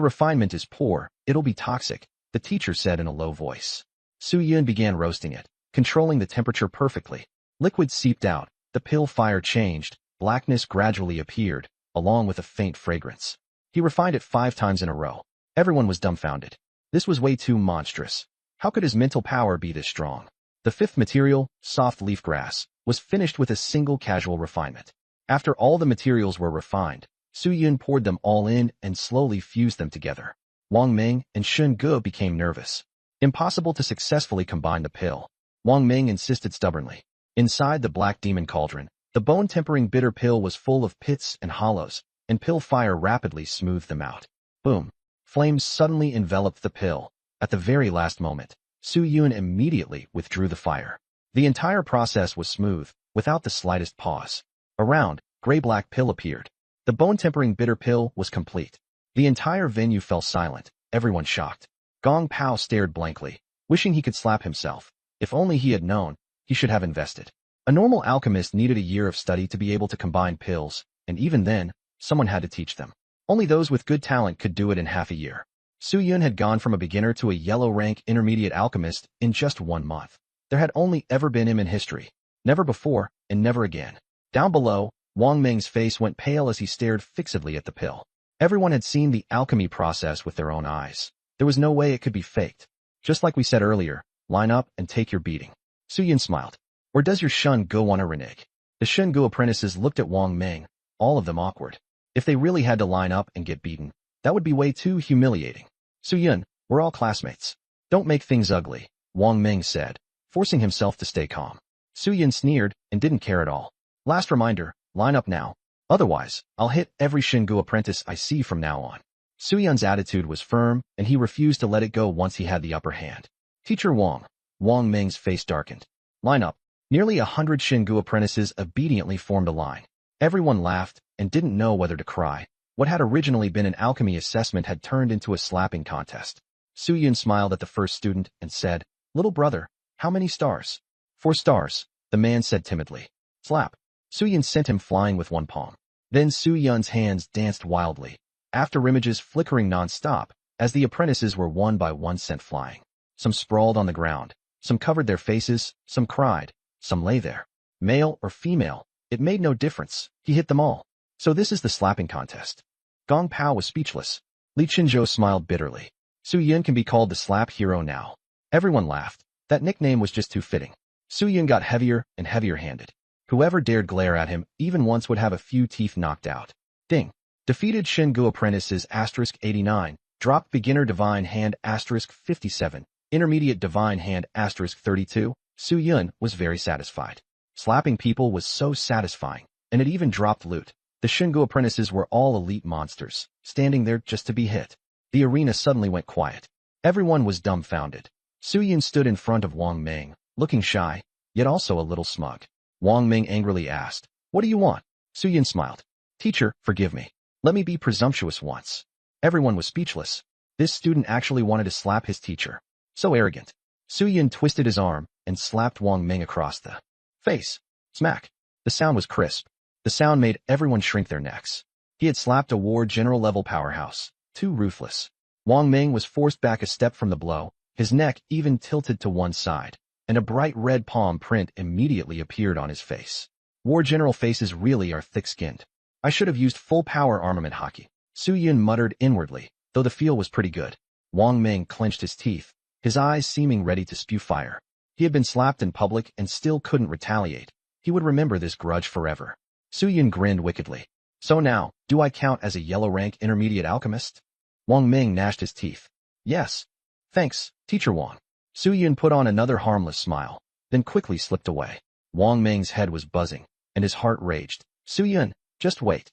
refinement is poor, it'll be toxic, the teacher said in a low voice. Su Yun began roasting it, controlling the temperature perfectly. Liquid seeped out, the pill fire changed, blackness gradually appeared, along with a faint fragrance. He refined it 5 times in a row. Everyone was dumbfounded. This was way too monstrous. How could his mental power be this strong? The 5th material, soft leaf grass, was finished with a single casual refinement. After all the materials were refined, Su Yun poured them all in and slowly fused them together. Wang Ming and Shun Ge became nervous. Impossible to successfully combine the pill. Wang Ming insisted stubbornly. Inside the black demon cauldron, the bone-tempering bitter pill was full of pits and hollows, and pill fire rapidly smoothed them out. Boom! Flames suddenly enveloped the pill. At the very last moment, Su Yun immediately withdrew the fire. The entire process was smooth, without the slightest pause. A round, gray-black pill appeared. The bone-tempering bitter pill was complete. The entire venue fell silent, everyone shocked. Gong Pao stared blankly, wishing he could slap himself. If only he had known, he should have invested. A normal alchemist needed a year of study to be able to combine pills, and even then, someone had to teach them. Only those with good talent could do it in half a year. Su Yun had gone from a beginner to a yellow-rank intermediate alchemist in just 1 month. There had only ever been him in history. Never before, and never again. Down below, Wang Ming's face went pale as he stared fixedly at the pill. Everyone had seen the alchemy process with their own eyes. There was no way it could be faked. Just like we said earlier, line up and take your beating. Su Yun smiled. Or does your Shun Ge want to renege? The Shun Ge apprentices looked at Wang Ming, all of them awkward. If they really had to line up and get beaten, that would be way too humiliating. Su Yun, we're all classmates. Don't make things ugly, Wang Ming said, forcing himself to stay calm. Su Yun sneered and didn't care at all. Last reminder, line up now. Otherwise, I'll hit every Shun Ge apprentice I see from now on. Su Yun's attitude was firm, and he refused to let it go once he had the upper hand. Teacher Wang. Wang Ming's face darkened. Line up. Nearly 100 Shun Ge apprentices obediently formed a line. Everyone laughed and didn't know whether to cry. What had originally been an alchemy assessment had turned into a slapping contest. Su Yun smiled at the first student and said, "Little brother, how many stars?" 4 stars, the man said timidly. Slap. Su Yun sent him flying with 1 palm. Then Su Yun's hands danced wildly, after images flickering non-stop, as the apprentices were one by one sent flying. Some sprawled on the ground, some covered their faces, some cried, some lay there. Male or female, it made no difference, he hit them all. So this is the slapping contest. Gong Pao was speechless. Li Qinzhou smiled bitterly. Su Yun can be called the slap hero now. Everyone laughed. That nickname was just too fitting. Su Yun got heavier and heavier-handed. Whoever dared glare at him even once would have a few teeth knocked out. Ding. Defeated Shun Ge apprentices *89, dropped beginner divine hand *57, intermediate divine hand *32. Su Yun was very satisfied. Slapping people was so satisfying, and it even dropped loot. The Shun Ge apprentices were all elite monsters, standing there just to be hit. The arena suddenly went quiet. Everyone was dumbfounded. Su Yun stood in front of Wang Ming, looking shy, yet also a little smug. Wang Ming angrily asked, "What do you want?" Su Yun smiled. "Teacher, forgive me. Let me be presumptuous once." Everyone was speechless. This student actually wanted to slap his teacher. So arrogant. Su Yun twisted his arm and slapped Wang Ming across the face. Smack. The sound was crisp. The sound made everyone shrink their necks. He had slapped a war general-level powerhouse. Too ruthless. Wang Ming was forced back a step from the blow, his neck even tilted to one side, and a bright red palm print immediately appeared on his face. War general faces really are thick-skinned. I should have used full-power armament hockey. Su Yun muttered inwardly, though the feel was pretty good. Wang Ming clenched his teeth, his eyes seeming ready to spew fire. He had been slapped in public and still couldn't retaliate. He would remember this grudge forever. Su Yun grinned wickedly. So now, do I count as a yellow-rank intermediate alchemist? Wang Ming gnashed his teeth. Yes. Thanks, Teacher Wang. Su Yun put on another harmless smile, then quickly slipped away. Wang Ming's head was buzzing, and his heart raged. Su Yun, just wait.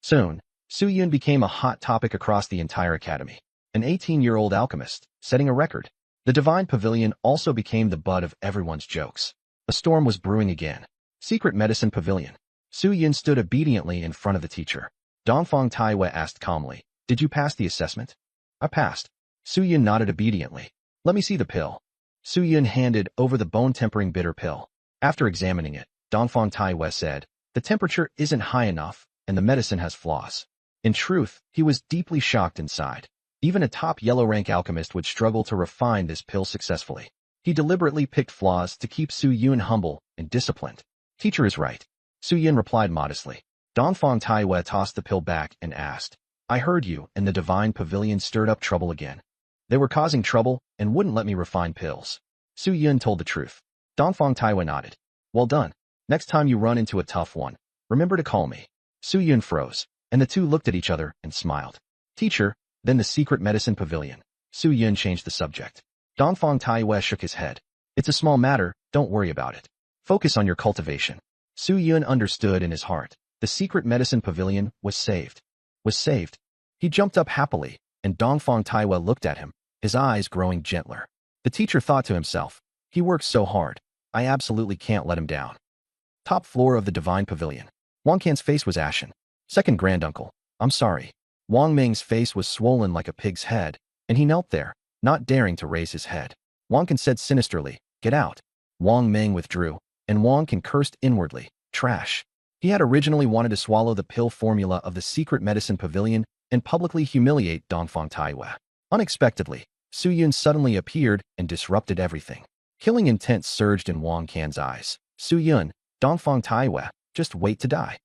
Soon, Su Yun became a hot topic across the entire academy. An 18-year-old alchemist, setting a record. The Divine Pavilion also became the butt of everyone's jokes. A storm was brewing again. Secret Medicine Pavilion. Su Yun stood obediently in front of the teacher. Dongfang Taiwei asked calmly, "Did you pass the assessment?" "I passed." Su Yun nodded obediently. "Let me see the pill." Su Yun handed over the bone-tempering bitter pill. After examining it, Dongfang Taiwei said, "The temperature isn't high enough, and the medicine has flaws." In truth, he was deeply shocked inside. Even a top yellow-rank alchemist would struggle to refine this pill successfully. He deliberately picked flaws to keep Su Yun humble and disciplined. "Teacher is right," Su Yun replied modestly. Dongfang Taiwei tossed the pill back and asked, "I heard you and the Divine Pavilion stirred up trouble again." "They were causing trouble and wouldn't let me refine pills." Su Yun told the truth. Dongfang Taiwei nodded. "Well done. Next time you run into a tough one, remember to call me." Su Yun froze, and the two looked at each other and smiled. "Teacher, then the Secret Medicine Pavilion." Su Yun changed the subject. Dongfang Taiwei shook his head. "It's a small matter, don't worry about it. Focus on your cultivation." Su Yun understood in his heart. The Secret Medicine Pavilion was saved. Was saved. He jumped up happily, and Dongfang Taiwei looked at him, his eyes growing gentler. The teacher thought to himself, "He works so hard. I absolutely can't let him down." Top floor of the Divine Pavilion. Wang Can's face was ashen. "Second granduncle, I'm sorry." Wang Ming's face was swollen like a pig's head, and he knelt there, not daring to raise his head. Wang Can said sinisterly, "Get out." Wang Ming withdrew, and Wang Can cursed inwardly, "Trash." He had originally wanted to swallow the pill formula of the Secret Medicine Pavilion and publicly humiliate Dongfang Taiwei. Unexpectedly, Su Yun suddenly appeared and disrupted everything. Killing intent surged in Wang Can's eyes. "Su Yun, Dongfang Taiwei, just wait to die."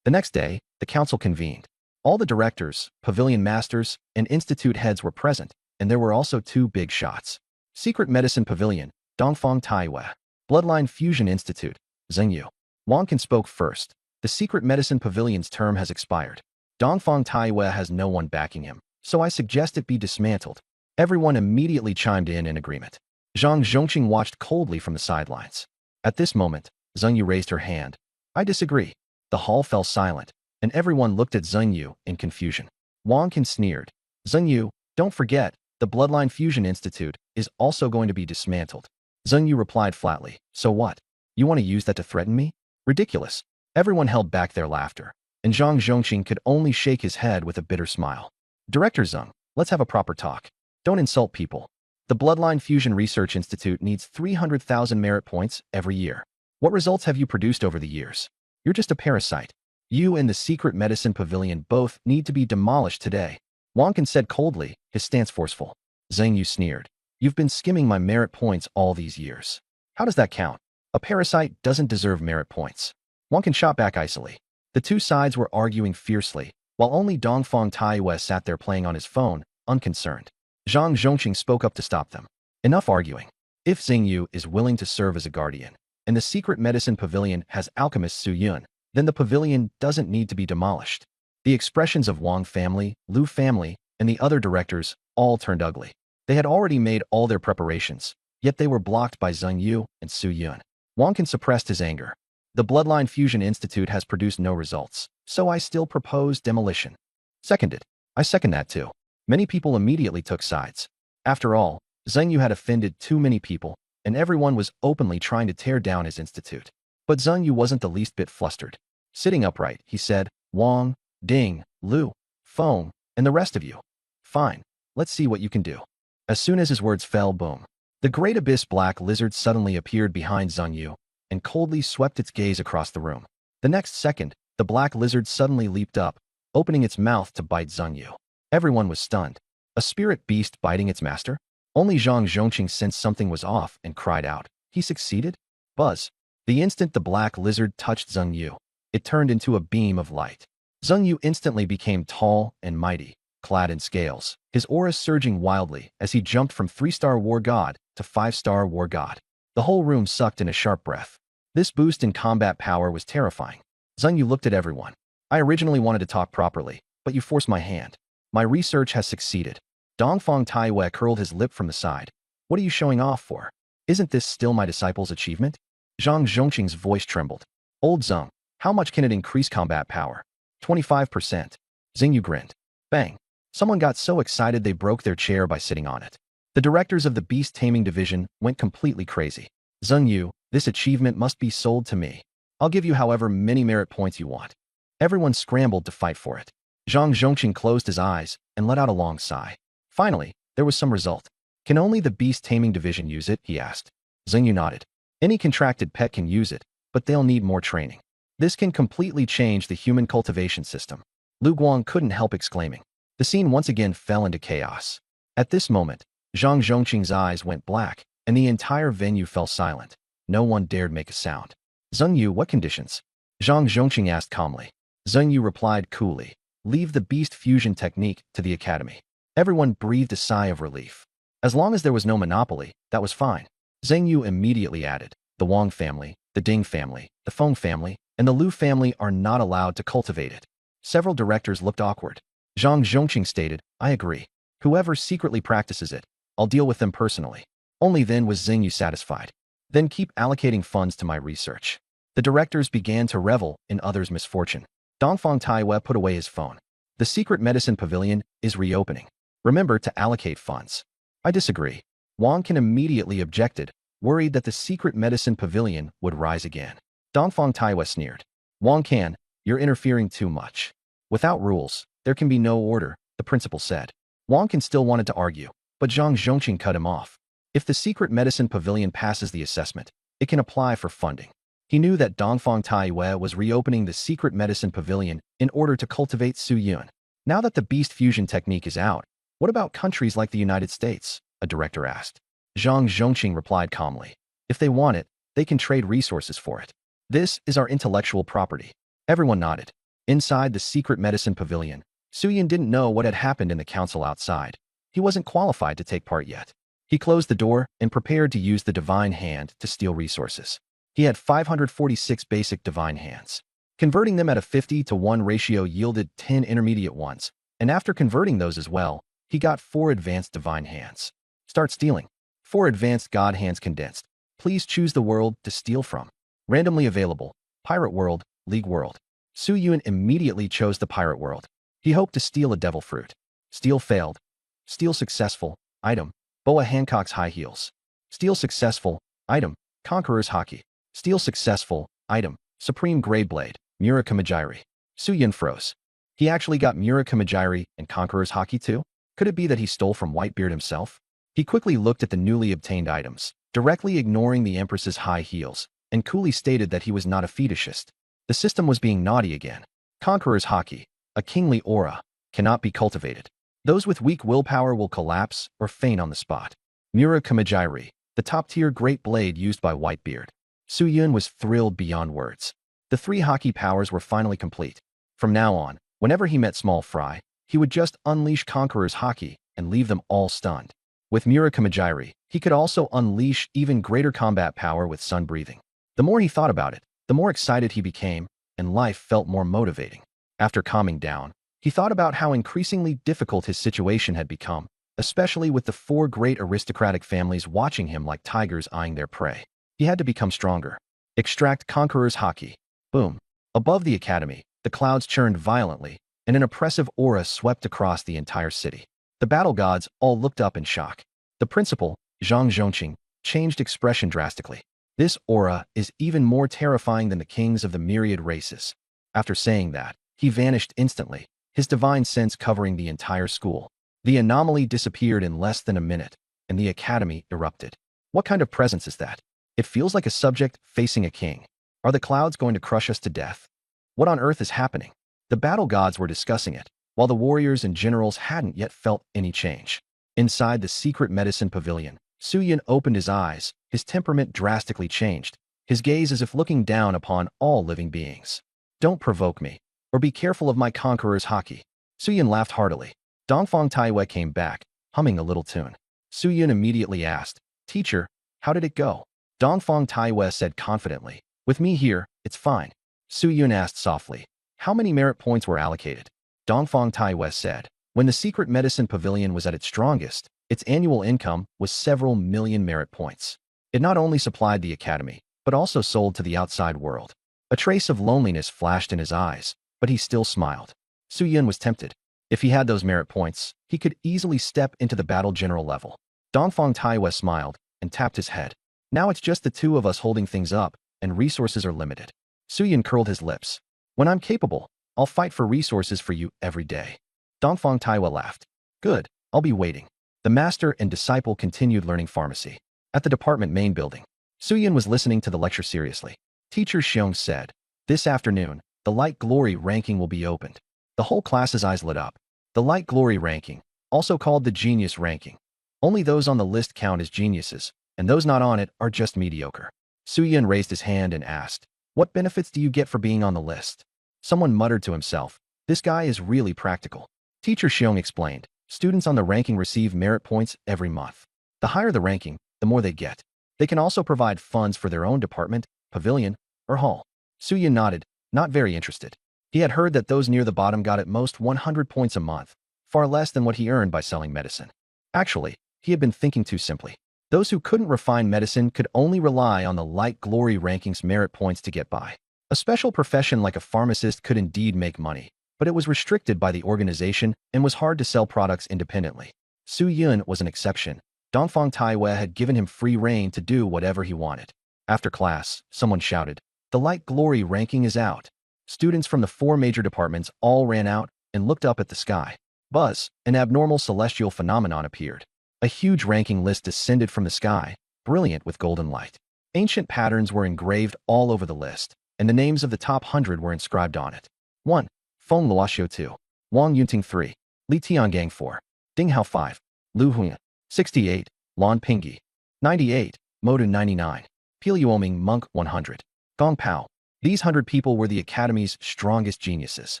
The next day, the council convened. All the directors, pavilion masters, and institute heads were present, and there were also two big shots. Secret Medicine Pavilion, Dongfang Taiwei. Bloodline Fusion Institute, Zhengyu. Wang Can spoke first. "The Secret Medicine Pavilion's term has expired. Dongfang Taiwei has no one backing him, so I suggest it be dismantled." Everyone immediately chimed in agreement. Zhang Zhongqing watched coldly from the sidelines. At this moment, Zhengyu raised her hand. "I disagree." The hall fell silent, and everyone looked at Zhengyu in confusion. Wang Can sneered. "Zhengyu, don't forget, the Bloodline Fusion Institute is also going to be dismantled." Zhengyu replied flatly, "So what? You want to use that to threaten me? Ridiculous." Everyone held back their laughter, and Zhang Zhongqing could only shake his head with a bitter smile. "Director Zheng, let's have a proper talk. Don't insult people. The Bloodline Fusion Research Institute needs 300,000 merit points every year. What results have you produced over the years? You're just a parasite. You and the Secret Medicine Pavilion both need to be demolished today." Wang Can said coldly, his stance forceful. Zhengyu sneered. "You've been skimming my merit points all these years. How does that count? A parasite doesn't deserve merit points." Wang Can shot back icily. The two sides were arguing fiercely, while only Dongfang Taiwei sat there playing on his phone, unconcerned. Zhang Zhongqing spoke up to stop them. "Enough arguing. If Zhengyu is willing to serve as a guardian, and the Secret Medicine Pavilion has alchemist Su Yun, then the pavilion doesn't need to be demolished." The expressions of Wang family, Lu family, and the other directors all turned ugly. They had already made all their preparations, yet they were blocked by Zhengyu and Su Yun. Wang Can suppressed his anger. "The Bloodline Fusion Institute has produced no results, so I still propose demolition." "Seconded. I second that too." Many people immediately took sides. After all, Zhengyu had offended too many people, and everyone was openly trying to tear down his institute. But Zhengyu wasn't the least bit flustered. Sitting upright, he said, "Wang, Ding, Lu, Feng, and the rest of you. Fine, let's see what you can do." As soon as his words fell, boom. The great abyss black lizard suddenly appeared behind Zheng Yu and coldly swept its gaze across the room. The next second, the black lizard suddenly leaped up, opening its mouth to bite Zheng Yu. Everyone was stunned. A spirit beast biting its master? Only Zhang Zhongqing sensed something was off and cried out. He succeeded? Buzz. The instant the black lizard touched Zheng Yu, it turned into a beam of light. Zheng Yu instantly became tall and mighty, clad in scales, his aura surging wildly as he jumped from 3-star war god to 5-star war god. The whole room sucked in a sharp breath. This boost in combat power was terrifying. Zheng Yu looked at everyone. I originally wanted to talk properly, but you forced my hand. My research has succeeded. Dongfang Taiwei curled his lip from the side. What are you showing off for? Isn't this still my disciple's achievement? Zhang Zhongqing's voice trembled. Old Zheng, how much can it increase combat power? 25%. Zheng Yu grinned. Bang. Someone got so excited they broke their chair by sitting on it. The directors of the beast taming division went completely crazy. Zheng Yu, this achievement must be sold to me. I'll give you however many merit points you want. Everyone scrambled to fight for it. Zhang Zhongqing closed his eyes and let out a long sigh. Finally, there was some result. Can only the beast taming division use it? He asked. Zheng Yu nodded. Any contracted pet can use it, but they'll need more training. This can completely change the human cultivation system. Lu Guang couldn't help exclaiming. The scene once again fell into chaos. At this moment, Zhang Zhongqing's eyes went black, and the entire venue fell silent. No one dared make a sound. Zheng Yu, what conditions? Zhang Zhongqing asked calmly. Zheng Yu replied coolly. Leave the beast fusion technique to the academy. Everyone breathed a sigh of relief. As long as there was no monopoly, that was fine. Zheng Yu immediately added, the Wang family, the Ding family, the Feng family, and the Lu family are not allowed to cultivate it. Several directors looked awkward. Zhang Zhongqing stated, I agree. Whoever secretly practices it, I'll deal with them personally. Only then was Zheng Yu satisfied. Then keep allocating funds to my research. The directors began to revel in others' misfortune. Dongfang Taiwei put away his phone. The secret medicine pavilion is reopening. Remember to allocate funds. I disagree. Wang Can immediately objected, worried that the secret medicine pavilion would rise again. Dongfang Taiwei sneered. Wang Can, you're interfering too much. Without rules, there can be no order, the principal said. Wang Can still wanted to argue, but Zhang Zhongqing cut him off. If the secret medicine pavilion passes the assessment, it can apply for funding. He knew that Dongfang Taiwei was reopening the secret medicine pavilion in order to cultivate Su Yun. Now that the beast fusion technique is out, what about countries like the United States? A director asked. Zhang Zhongqing replied calmly. If they want it, they can trade resources for it. This is our intellectual property. Everyone nodded. Inside the secret medicine pavilion, Su Yun didn't know what had happened in the council outside. He wasn't qualified to take part yet. He closed the door and prepared to use the divine hand to steal resources. He had 546 basic divine hands. Converting them at a 50-to-1 ratio yielded 10 intermediate ones, and after converting those as well, he got 4 advanced divine hands. Start stealing. 4 advanced god hands condensed. Please choose the world to steal from. Randomly available. Pirate world, League world. Su Yun immediately chose the pirate world. He hoped to steal a devil fruit. Steal failed. Steal successful. Item. Boa Hancock's high heels. Steal successful. Item. Conqueror's hockey. Steal successful. Item. Supreme Grey Blade. Mura Kamajiri. Su Yun froze. He actually got Mura Kamajiri and Conqueror's hockey too? Could it be that he stole from Whitebeard himself? He quickly looked at the newly obtained items, directly ignoring the Empress's high heels, and coolly stated that he was not a fetishist. The system was being naughty again. Conqueror's hockey, a kingly aura, cannot be cultivated. Those with weak willpower will collapse or faint on the spot. Mura Kamajiri, the top-tier great blade used by Whitebeard. Su Yun was thrilled beyond words. The 3 hockey powers were finally complete. From now on, whenever he met small fry, he would just unleash Conqueror's hockey and leave them all stunned. With Mura Kamajiri, he could also unleash even greater combat power with sun breathing. The more he thought about it, the more excited he became, and life felt more motivating. After calming down, he thought about how increasingly difficult his situation had become, especially with the 4 great aristocratic families watching him like tigers eyeing their prey. He had to become stronger. Extract Conqueror's hockey. Boom. Above the academy, the clouds churned violently, and an oppressive aura swept across the entire city. The battle gods all looked up in shock. The principal, Zhang Zhongqing, changed expression drastically. This aura is even more terrifying than the kings of the myriad races. After saying that, he vanished instantly, his divine sense covering the entire school. The anomaly disappeared in less than a minute, and the academy erupted. What kind of presence is that? It feels like a subject facing a king. Are the clouds going to crush us to death? What on earth is happening? The battle gods were discussing it, while the warriors and generals hadn't yet felt any change. Inside the secret medicine pavilion, Su-Yun opened his eyes, his temperament drastically changed, his gaze as if looking down upon all living beings. Don't provoke me, or be careful of my conqueror's haki. Su-Yun laughed heartily. Dongfang Taiwei came back, humming a little tune. Su-Yun immediately asked, Teacher, how did it go? Dongfang Taiwei said confidently, With me here, it's fine. Su-Yun asked softly, How many merit points were allocated? Dongfang Taiwei said, When the secret medicine pavilion was at its strongest, its annual income was several million merit points. It not only supplied the academy, but also sold to the outside world. A trace of loneliness flashed in his eyes, but he still smiled. Su-Yun was tempted. If he had those merit points, he could easily step into the battle general level. Dongfang Taiwei smiled and tapped his head. Now it's just the two of us holding things up, and resources are limited. Su-Yun curled his lips. When I'm capable, I'll fight for resources for you every day. Dongfang Taiwei laughed. Good, I'll be waiting. The master and disciple continued learning pharmacy. At the department main building, Su-Yun was listening to the lecture seriously. Teacher Xiong said, This afternoon, the light glory ranking will be opened. The whole class's eyes lit up. The light glory ranking, also called the genius ranking. Only those on the list count as geniuses, and those not on it are just mediocre. Su-Yun raised his hand and asked, What benefits do you get for being on the list? Someone muttered to himself, This guy is really practical. Teacher Xiong explained, Students on the ranking receive merit points every month. The higher the ranking, the more they get. They can also provide funds for their own department, pavilion, or hall. Su-Yun nodded, not very interested. He had heard that those near the bottom got at most 100 points a month, far less than what he earned by selling medicine. Actually, he had been thinking too simply. Those who couldn't refine medicine could only rely on the light glory rankings merit points to get by. A special profession like a pharmacist could indeed make money, but it was restricted by the organization and was hard to sell products independently. Su-Yun was an exception. Dongfang Taiwei had given him free rein to do whatever he wanted. After class, someone shouted, The light glory ranking is out. Students from the 4 major departments all ran out and looked up at the sky. Buzz, an abnormal celestial phenomenon appeared. A huge ranking list descended from the sky, brilliant with golden light. Ancient patterns were engraved all over the list, and the names of the top 100 were inscribed on it. 1. Feng Luoxiu 2. Wang Yunting 3. Li Tiangang 4. Ding Hao 5. Lu Huyan 68. Lan Pingyi 98. Modun 99. Pil Yuoming Monk 100. Gong Pao. These 100 people were the Academy's strongest geniuses.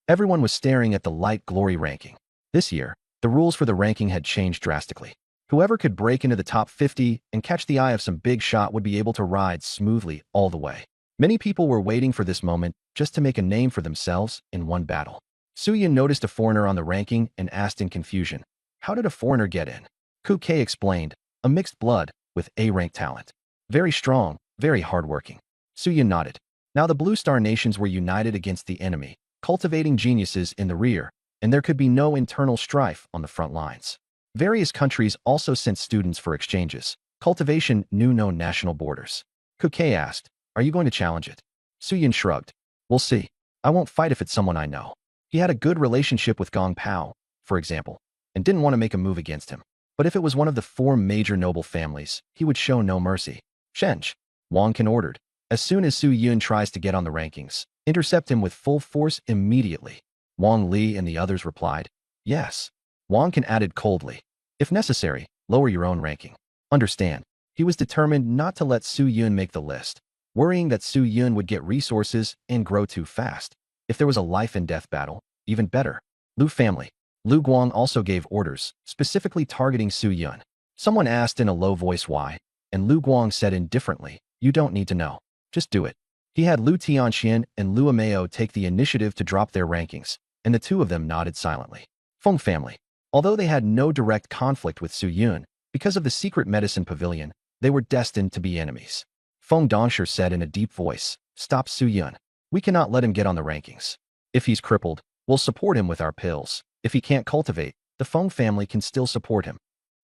Everyone was staring at the light glory ranking. This year, the rules for the ranking had changed drastically. Whoever could break into the top 50 and catch the eye of some big shot would be able to ride smoothly all the way. Many people were waiting for this moment just to make a name for themselves in one battle. Su-Yun noticed a foreigner on the ranking and asked in confusion, How did a foreigner get in? Ku Kei explained, A mixed blood with A-rank talent. Very strong, very hardworking. Su-Yun nodded. Now the Blue Star nations were united against the enemy, cultivating geniuses in the rear, and there could be no internal strife on the front lines. Various countries also sent students for exchanges. Cultivation knew no national borders. Ku Kei asked, Are you going to challenge it? Su-Yun shrugged. We'll see. I won't fight if it's someone I know. He had a good relationship with Gong Pao, for example, and didn't want to make a move against him. But if it was one of the 4 major noble families, he would show no mercy. Shenj, Wang Can ordered. As soon as Su-Yun tries to get on the rankings, intercept him with full force immediately. Wang Li and the others replied, Yes. Wang Can added coldly, If necessary, lower your own ranking. Understand, he was determined not to let Su-Yun make the list, worrying that Su-Yun would get resources and grow too fast. If there was a life and death battle, even better. Lu family. Lu Guang also gave orders, specifically targeting Su-Yun. Someone asked in a low voice why, and Lu Guang said indifferently, You don't need to know. Just do it. He had Lu Tianxian and Lu Ameo take the initiative to drop their rankings, and the two of them nodded silently. Feng family. Although they had no direct conflict with Su-Yun, because of the secret medicine pavilion, they were destined to be enemies. Feng Dongsher said in a deep voice, Stop Su-Yun. We cannot let him get on the rankings. If he's crippled, we'll support him with our pills. If he can't cultivate, the Feng family can still support him.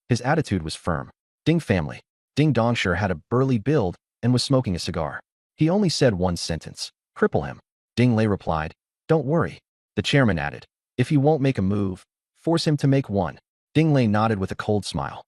His attitude was firm. Ding family. Ding Dongsher had a burly build and was smoking a cigar. He only said one sentence, Cripple him. Ding Lei replied, Don't worry. The chairman added, If he won't make a move, force him to make one. Ding Lei nodded with a cold smile.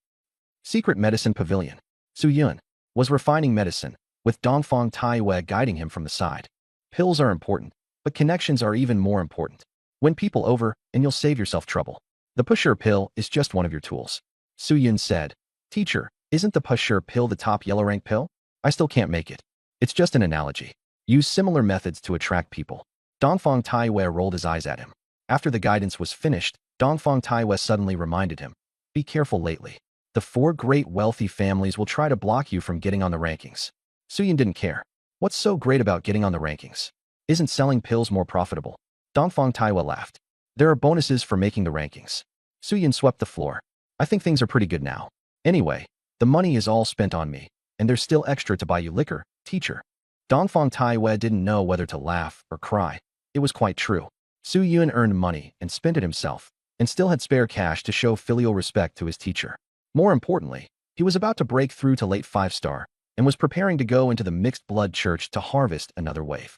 Secret Medicine Pavilion. Su Yun was refining medicine, with Dongfang Taiwei guiding him from the side. Pills are important, but connections are even more important. Win people over, and you'll save yourself trouble. The pusher pill is just one of your tools. Su Yun said, Teacher, isn't the pusher pill the top yellow rank pill? I still can't make it. It's just an analogy. Use similar methods to attract people. Dongfang Taiwei rolled his eyes at him. After the guidance was finished, Dongfang Taiwei suddenly reminded him, be careful lately. The 4 great wealthy families will try to block you from getting on the rankings. Su Yun didn't care. What's so great about getting on the rankings? Isn't selling pills more profitable? Dongfang Taiwei laughed. There are bonuses for making the rankings. Su Yun swept the floor. I think things are pretty good now. Anyway, the money is all spent on me, and there's still extra to buy you liquor, teacher. Dongfang Taiwei didn't know whether to laugh or cry. It was quite true. Su Yun earned money and spent it himself, and still had spare cash to show filial respect to his teacher. More importantly, he was about to break through to late 5-star, and was preparing to go into the mixed blood church to harvest another wave.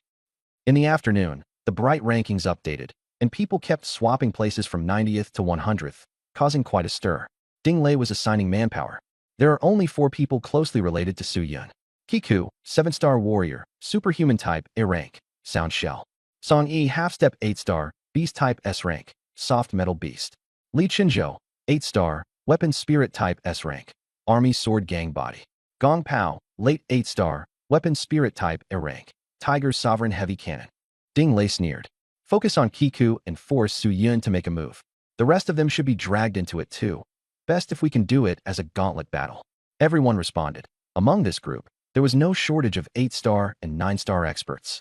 In the afternoon, the bright rankings updated, and people kept swapping places from 90th to 100th, causing quite a stir. Ding Lei was assigning manpower. There are only 4 people closely related to Su Yun. Kiku, 7-star warrior, superhuman type, A rank, sound shell. Song Yi, half-step 8-star, beast type, S rank, soft metal beast. Li Qinzhou, 8-star, weapon spirit type, S rank, army sword gang body. Gong Pao, late 8-star, weapon spirit type, A rank, tiger sovereign heavy cannon. Ding Lei sneered. Focus on Kiku and force Su Yun to make a move. The rest of them should be dragged into it too. Best if we can do it as a gauntlet battle. Everyone responded. Among this group, there was no shortage of 8-star and 9-star experts.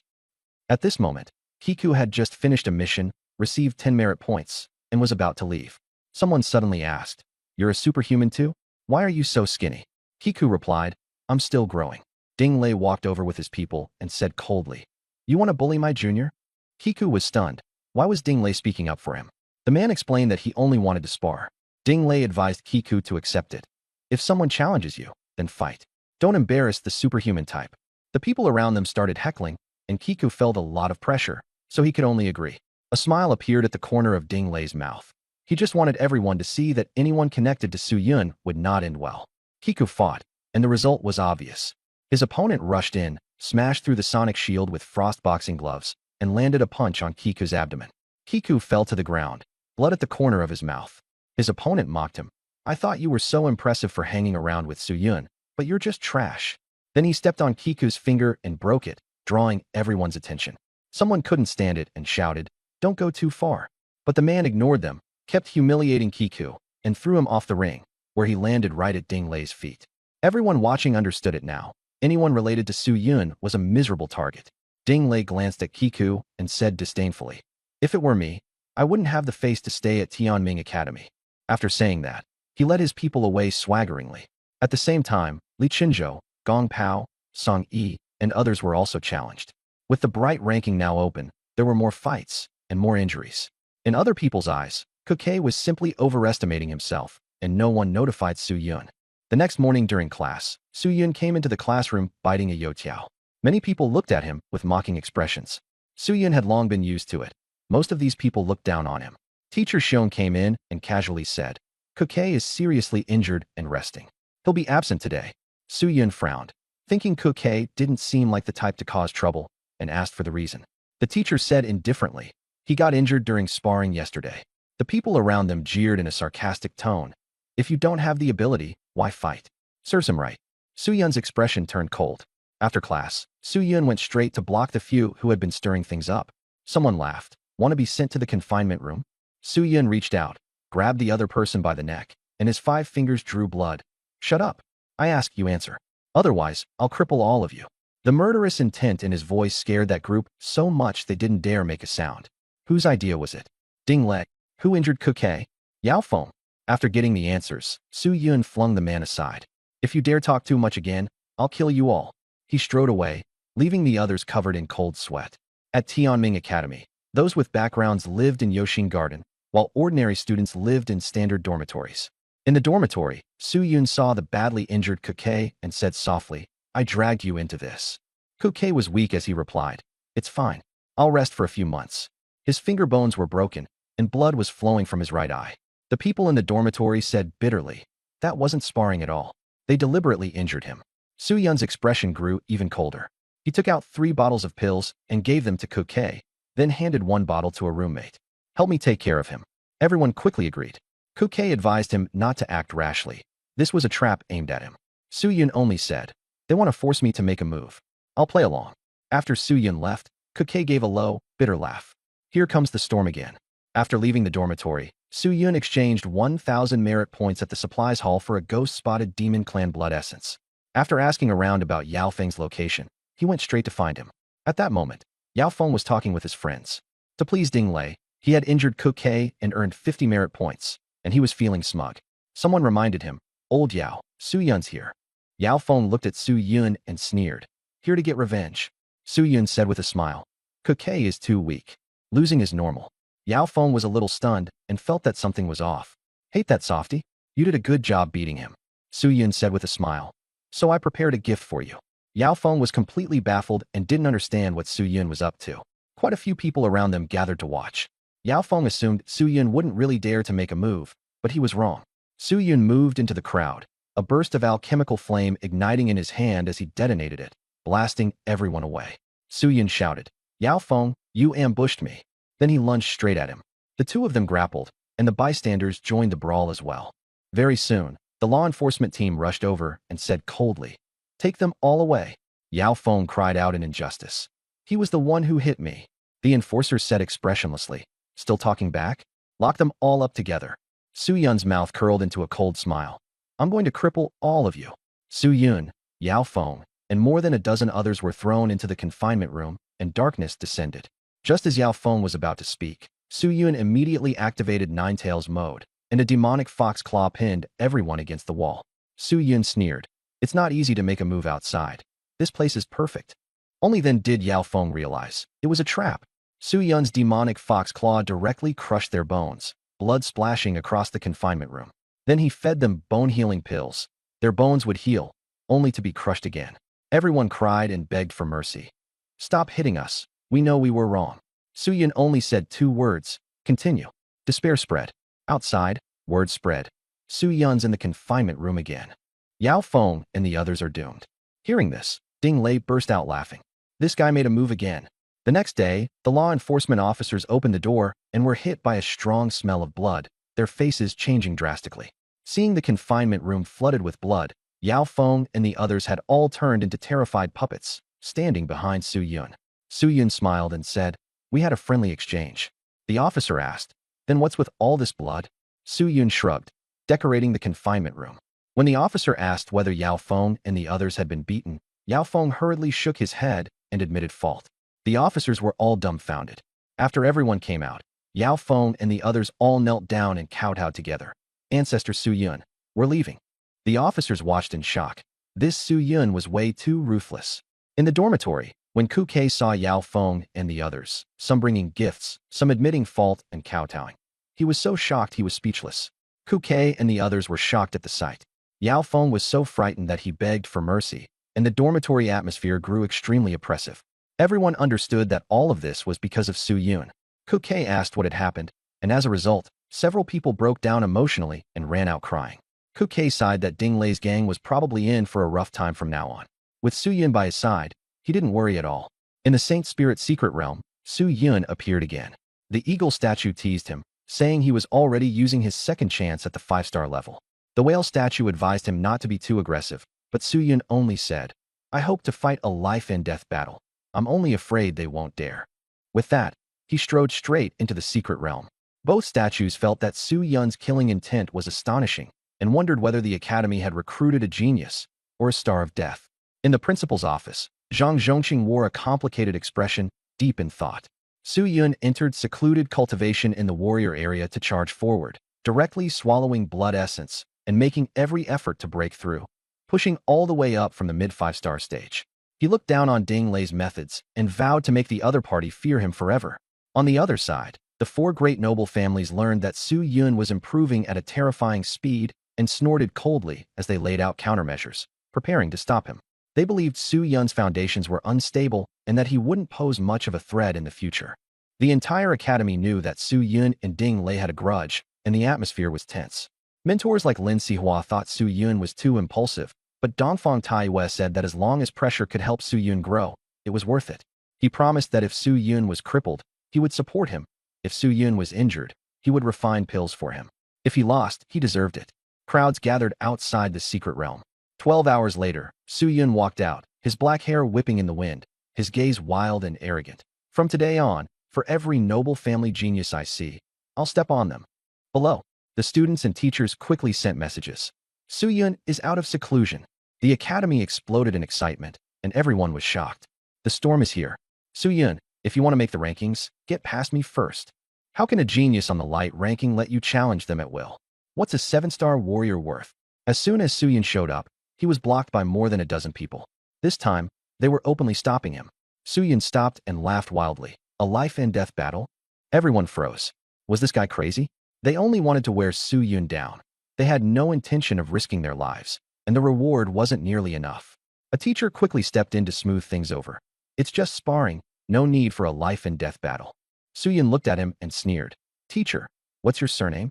At this moment, Kiku had just finished a mission, received 10 merit points, and was about to leave. Someone suddenly asked, You're a superhuman too? Why are you so skinny? Kiku replied, I'm still growing. Ding Lei walked over with his people and said coldly, You want to bully my junior? Kiku was stunned. Why was Ding Lei speaking up for him? The man explained that he only wanted to spar. Ding Lei advised Kiku to accept it. If someone challenges you, then fight. Don't embarrass the superhuman type. The people around them started heckling, and Kiku felt a lot of pressure, so he could only agree. A smile appeared at the corner of Ding Lei's mouth. He just wanted everyone to see that anyone connected to Su Yun would not end well. Kiku fought, and the result was obvious. His opponent rushed in, smashed through the sonic shield with frostboxing gloves, and landed a punch on Kiku's abdomen. Kiku fell to the ground, blood at the corner of his mouth. His opponent mocked him. I thought you were so impressive for hanging around with Su Yun, but you're just trash. Then he stepped on Kiku's finger and broke it, drawing everyone's attention. Someone couldn't stand it and shouted, Don't go too far. But the man ignored them, kept humiliating Kiku, and threw him off the ring, where he landed right at Ding Lei's feet. Everyone watching understood it now. Anyone related to Su Yun was a miserable target. Ding Lei glanced at Kiku and said disdainfully, If it were me, I wouldn't have the face to stay at Tianming Academy. After saying that, he led his people away swaggeringly. At the same time, Li Qinzhou, Gong Pao, Song Yi, and others were also challenged. With the bright ranking now open, there were more fights and more injuries. In other people's eyes, Kuke was simply overestimating himself, and no one notified Su Yun. The next morning during class, Su Yun came into the classroom biting a youtiao. Many people looked at him with mocking expressions. Su Yun had long been used to it. Most of these people looked down on him. Teacher Xiong came in and casually said, Kuke is seriously injured and resting. He'll be absent today. Su Yun frowned, thinking Kuke didn't seem like the type to cause trouble, and asked for the reason. The teacher said indifferently, He got injured during sparring yesterday. The people around them jeered in a sarcastic tone. If you don't have the ability, why fight? Serves him right. Su Yun's expression turned cold. After class, Su Yun went straight to block the few who had been stirring things up. Someone laughed. Want to be sent to the confinement room? Su Yun reached out, grabbed the other person by the neck, and his 5 fingers drew blood. Shut up. I ask you answer. Otherwise, I'll cripple all of you. The murderous intent in his voice scared that group so much they didn't dare make a sound. Whose idea was it? Ding Lei. Who injured Kuke? Yao Feng. After getting the answers, Su Yun flung the man aside. If you dare talk too much again, I'll kill you all. He strode away, leaving the others covered in cold sweat. At Tianming Academy, those with backgrounds lived in Yoxing Garden, while ordinary students lived in standard dormitories. In the dormitory, Su Yun saw the badly injured Kuke and said softly, I dragged you into this. Kuke was weak as he replied, It's fine. I'll rest for a few months. His finger bones were broken, and blood was flowing from his right eye. The people in the dormitory said bitterly, That wasn't sparring at all. They They deliberately injured him. Su Yun's expression grew even colder. He took out 3 bottles of pills and gave them to Kuke, then handed 1 bottle to a roommate. Help me take care of him. Everyone quickly agreed. Kuke advised him not to act rashly. This was a trap aimed at him. Su Yun only said, they want to force me to make a move. I'll play along. After Su Yun left, Kuke gave a low, bitter laugh. Here comes the storm again. After leaving the dormitory, Su Yun exchanged 1,000 merit points at the supplies hall for a ghost-spotted demon clan blood essence. After asking around about Yao Feng's location, he went straight to find him. At that moment, Yao Feng was talking with his friends. To please Ding Lei, he had injured Kuke and earned 50 merit points, and he was feeling smug. Someone reminded him, Old Yao, Su Yun's here. Yao Feng looked at Su Yun and sneered. Here to get revenge. Su Yun said with a smile. Kuke is too weak. Losing is normal. Yao Feng was a little stunned and felt that something was off. Hate that softy. You did a good job beating him. Su Yun said with a smile. So I prepared a gift for you. Yao Feng was completely baffled and didn't understand what Su Yun was up to. Quite a few people around them gathered to watch. Yao Feng assumed Su Yun wouldn't really dare to make a move, but he was wrong. Su Yun moved into the crowd, a burst of alchemical flame igniting in his hand as he detonated it, blasting everyone away. Su Yun shouted, Yao Feng, you ambushed me. Then he lunged straight at him. The two of them grappled, and the bystanders joined the brawl as well. Very soon, the law enforcement team rushed over and said coldly, Take them all away. Yao Feng cried out in injustice. He was the one who hit me. The enforcer said expressionlessly. Still talking back? Lock them all up together. Su Yun's mouth curled into a cold smile. I'm going to cripple all of you. Su Yun, Yao Feng, and more than a dozen others were thrown into the confinement room, and darkness descended. Just as Yao Feng was about to speak, Su Yun immediately activated Ninetales mode, and a demonic fox claw pinned everyone against the wall. Su Yun sneered. It's not easy to make a move outside. This place is perfect. Only then did Yao Feng realize it was a trap. Su Yun's demonic fox claw directly crushed their bones, blood splashing across the confinement room. Then he fed them bone-healing pills. Their bones would heal, only to be crushed again. Everyone cried and begged for mercy. Stop hitting us. We know we were wrong. Su Yun only said 2 words. Continue. Despair spread. Outside, word spread. Su Yun's in the confinement room again. Yao Feng and the others are doomed. Hearing this, Ding Lei burst out laughing. This guy made a move again. The next day, the law enforcement officers opened the door and were hit by a strong smell of blood, their faces changing drastically. Seeing the confinement room flooded with blood, Yao Feng and the others had all turned into terrified puppets, standing behind Su Yun. Su Yun smiled and said, We had a friendly exchange. The officer asked, Then what's with all this blood? Su Yun shrugged, decorating the confinement room. When the officer asked whether Yao Feng and the others had been beaten, Yao Feng hurriedly shook his head and admitted fault. The officers were all dumbfounded. After everyone came out, Yao Feng and the others all knelt down and kowtowed together. Ancestor Su Yun, we're leaving. The officers watched in shock. This Su Yun was way too ruthless. In the dormitory, when Kuke saw Yao Feng and the others, some bringing gifts, some admitting fault and kowtowing, he was so shocked he was speechless. Kuke and the others were shocked at the sight. Yao Feng was so frightened that he begged for mercy, and the dormitory atmosphere grew extremely oppressive. Everyone understood that all of this was because of Su Yun. Kuke asked what had happened, and as a result, several people broke down emotionally and ran out crying. Kuke sighed that Ding Lei's gang was probably in for a rough time from now on. With Su Yun by his side, he didn't worry at all. In the Saint Spirit secret realm, Su Yun appeared again. The eagle statue teased him, saying he was already using his second chance at the 5-star level. The whale statue advised him not to be too aggressive, but Su Yun only said, I hope to fight a life-and-death battle. I'm only afraid they won't dare. With that, he strode straight into the secret realm. Both statues felt that Su Yun's killing intent was astonishing and wondered whether the academy had recruited a genius or a star of death. In the principal's office, Zhang Zhongqing wore a complicated expression, deep in thought. Su Yun entered secluded cultivation in the warrior area to charge forward, directly swallowing blood essence and making every effort to break through, pushing all the way up from the mid-5-star stage. He looked down on Ding Lei's methods and vowed to make the other party fear him forever. On the other side, the 4 great noble families learned that Su Yun was improving at a terrifying speed and snorted coldly as they laid out countermeasures, preparing to stop him. They believed Su Yun's foundations were unstable and that he wouldn't pose much of a threat in the future. The entire academy knew that Su Yun and Ding Lei had a grudge, and the atmosphere was tense. Mentors like Lin Sihua thought Su Yun was too impulsive, But Dongfang Taiyue said that as long as pressure could help Su Yun grow, it was worth it. He promised that if Su Yun was crippled, he would support him. If Su Yun was injured, he would refine pills for him. If he lost, he deserved it. Crowds gathered outside the secret realm. 12 hours later, Su Yun walked out, his black hair whipping in the wind, his gaze wild and arrogant. From today on, for every noble family genius I see, I'll step on them. Below, the students and teachers quickly sent messages. Su Yun is out of seclusion. The academy exploded in excitement, and everyone was shocked. The storm is here. Su Yun, if you want to make the rankings, get past me first. How can a genius on the light ranking let you challenge them at will? What's a 7-star warrior worth? As soon as Su Yun showed up, he was blocked by more than a dozen people. This time, they were openly stopping him. Su Yun stopped and laughed wildly. A life-and-death battle? Everyone froze. Was this guy crazy? They only wanted to wear Su Yun down. They had no intention of risking their lives, and the reward wasn't nearly enough. A teacher quickly stepped in to smooth things over. It's just sparring, no need for a life-and-death battle. Su Yun looked at him and sneered. Teacher, what's your surname?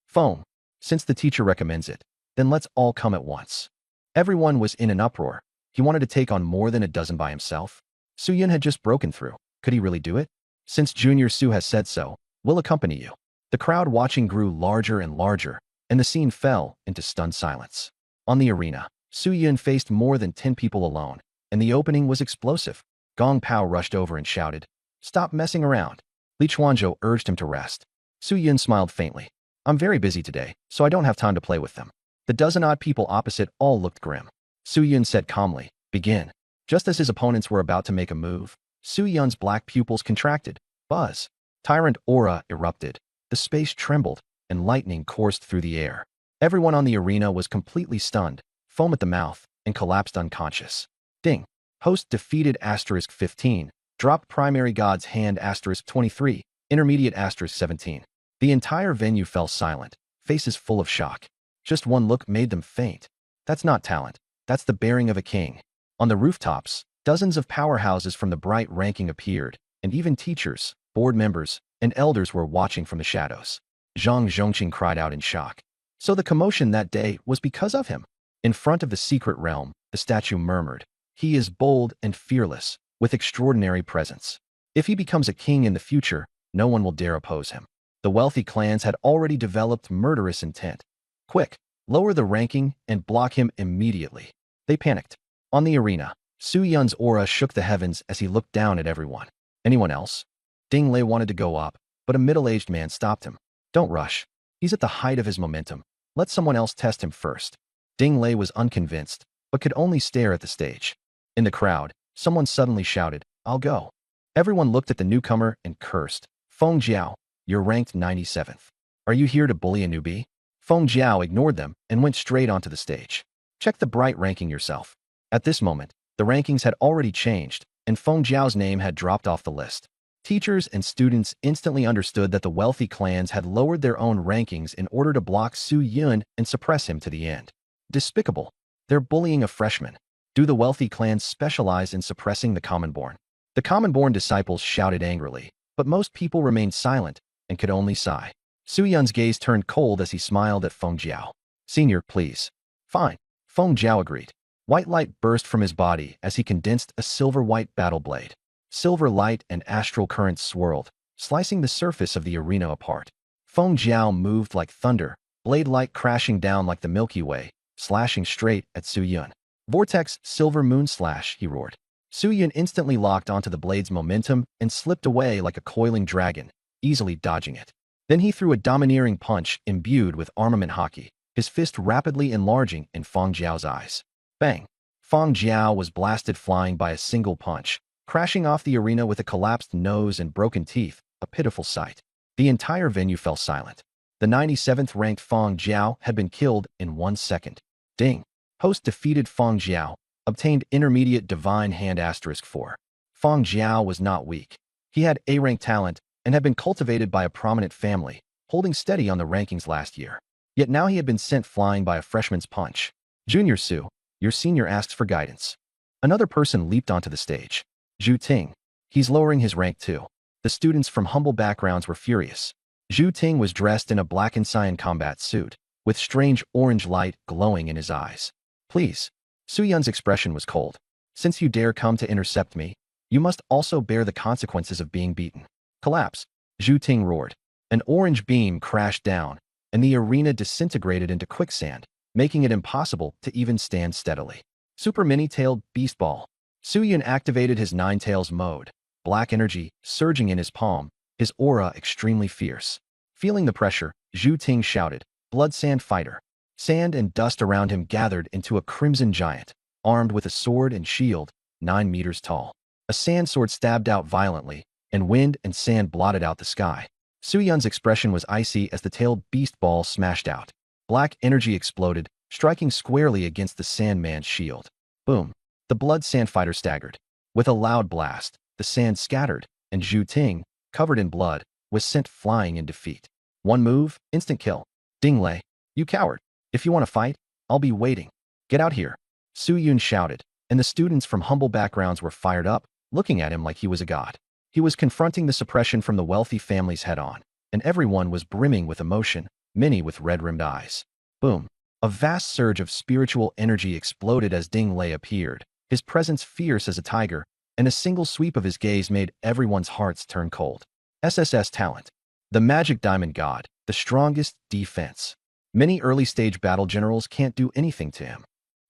Feng. Since the teacher recommends it, then let's all come at once. Everyone was in an uproar. He wanted to take on more than a dozen by himself. Su Yun had just broken through. Could he really do it? Since Junior Su has said so, we'll accompany you. The crowd watching grew larger and larger, and the scene fell into stunned silence. On the arena, Su Yun faced more than 10 people alone, and the opening was explosive. Gong Pao rushed over and shouted, "Stop messing around." Li Chuanzhou urged him to rest. Su Yun smiled faintly. I'm very busy today, so I don't have time to play with them. The dozen-odd people opposite all looked grim. Su Yun said calmly, "Begin." Just as his opponents were about to make a move, Su Yun's black pupils contracted. Buzz. Tyrant aura erupted. The space trembled, and lightning coursed through the air. Everyone on the arena was completely stunned, foam at the mouth, and collapsed unconscious. Ding. Host defeated *15, dropped primary god's hand *23, intermediate *17. The entire venue fell silent, faces full of shock. Just one look made them faint. That's not talent. That's the bearing of a king. On the rooftops, dozens of powerhouses from the bright ranking appeared, and even teachers, board members, and elders were watching from the shadows. Zhang Zhongqing cried out in shock. So the commotion that day was because of him. In front of the secret realm, the statue murmured, "He is bold and fearless, with extraordinary presence. If he becomes a king in the future, no one will dare oppose him." The wealthy clans had already developed murderous intent. Quick, lower the ranking and block him immediately. They panicked. On the arena, Su Yun's aura shook the heavens as he looked down at everyone. Anyone else? Ding Lei wanted to go up, but a middle-aged man stopped him. Don't rush. He's at the height of his momentum. Let someone else test him first. Ding Lei was unconvinced, but could only stare at the stage. In the crowd, someone suddenly shouted, "I'll go." Everyone looked at the newcomer and cursed. Feng Jiao, you're ranked 97th. Are you here to bully a newbie? Feng Jiao ignored them and went straight onto the stage. Check the bright ranking yourself. At this moment, the rankings had already changed, and Feng Jiao's name had dropped off the list. Teachers and students instantly understood that the wealthy clans had lowered their own rankings in order to block Su Yun and suppress him to the end. Despicable. They're bullying a freshman. Do the wealthy clans specialize in suppressing the common-born? The common-born disciples shouted angrily, but most people remained silent and could only sigh. Su Yun's gaze turned cold as he smiled at Feng Jiao. "Senior, please." "Fine." Feng Jiao agreed. White light burst from his body as he condensed a silver-white battle blade. Silver light and astral currents swirled, slicing the surface of the arena apart. Feng Jiao moved like thunder, blade light crashing down like the Milky Way, slashing straight at Su Yun. "Vortex, silver moon slash," he roared. Su Yun instantly locked onto the blade's momentum and slipped away like a coiling dragon, easily dodging it. Then he threw a domineering punch imbued with armament hockey, his fist rapidly enlarging in Feng Jiao's eyes. Bang! Feng Jiao was blasted flying by a single punch, crashing off the arena with a collapsed nose and broken teeth, a pitiful sight. The entire venue fell silent. The 97th ranked Feng Jiao had been killed in 1 second. Ding! Host defeated Feng Jiao, obtained intermediate divine hand *4. Feng Jiao was not weak. He had A-rank talent and had been cultivated by a prominent family, holding steady on the rankings last year. Yet now he had been sent flying by a freshman's punch. "Junior Su, your senior asks for guidance." Another person leaped onto the stage. Zhu Ting. He's lowering his rank too. The students from humble backgrounds were furious. Zhu Ting was dressed in a black and cyan combat suit, with strange orange light glowing in his eyes. "Please." Su Yun's expression was cold. Since you dare come to intercept me, you must also bear the consequences of being beaten. Collapse. Zhu Ting roared. An orange beam crashed down, and the arena disintegrated into quicksand, making it impossible to even stand steadily. Super Mini-Tailed Beast Ball. Su Yun activated his Nine Tails mode, black energy surging in his palm, his aura extremely fierce. Feeling the pressure, Zhu Ting shouted, Blood Sand Fighter. Sand and dust around him gathered into a crimson giant, armed with a sword and shield, 9 meters tall. A sand sword stabbed out violently, and wind and sand blotted out the sky. Su Yun's expression was icy as the tailed beast ball smashed out. Black energy exploded, striking squarely against the Sandman's shield. Boom! The Blood Sand Fighter staggered. With a loud blast, the sand scattered, and Zhu Ting, covered in blood, was sent flying in defeat. One move, instant kill. Ding Lei, you coward. If you want to fight, I'll be waiting. Get out here. Su Yun shouted, and the students from humble backgrounds were fired up, looking at him like he was a god. He was confronting the suppression from the wealthy families head-on, and everyone was brimming with emotion, many with red-rimmed eyes. Boom! A vast surge of spiritual energy exploded as Ding Lei appeared, his presence fierce as a tiger, and a single sweep of his gaze made everyone's hearts turn cold. SSS talent. The Magic Diamond God, the strongest defense. Many early-stage battle generals can't do anything to him.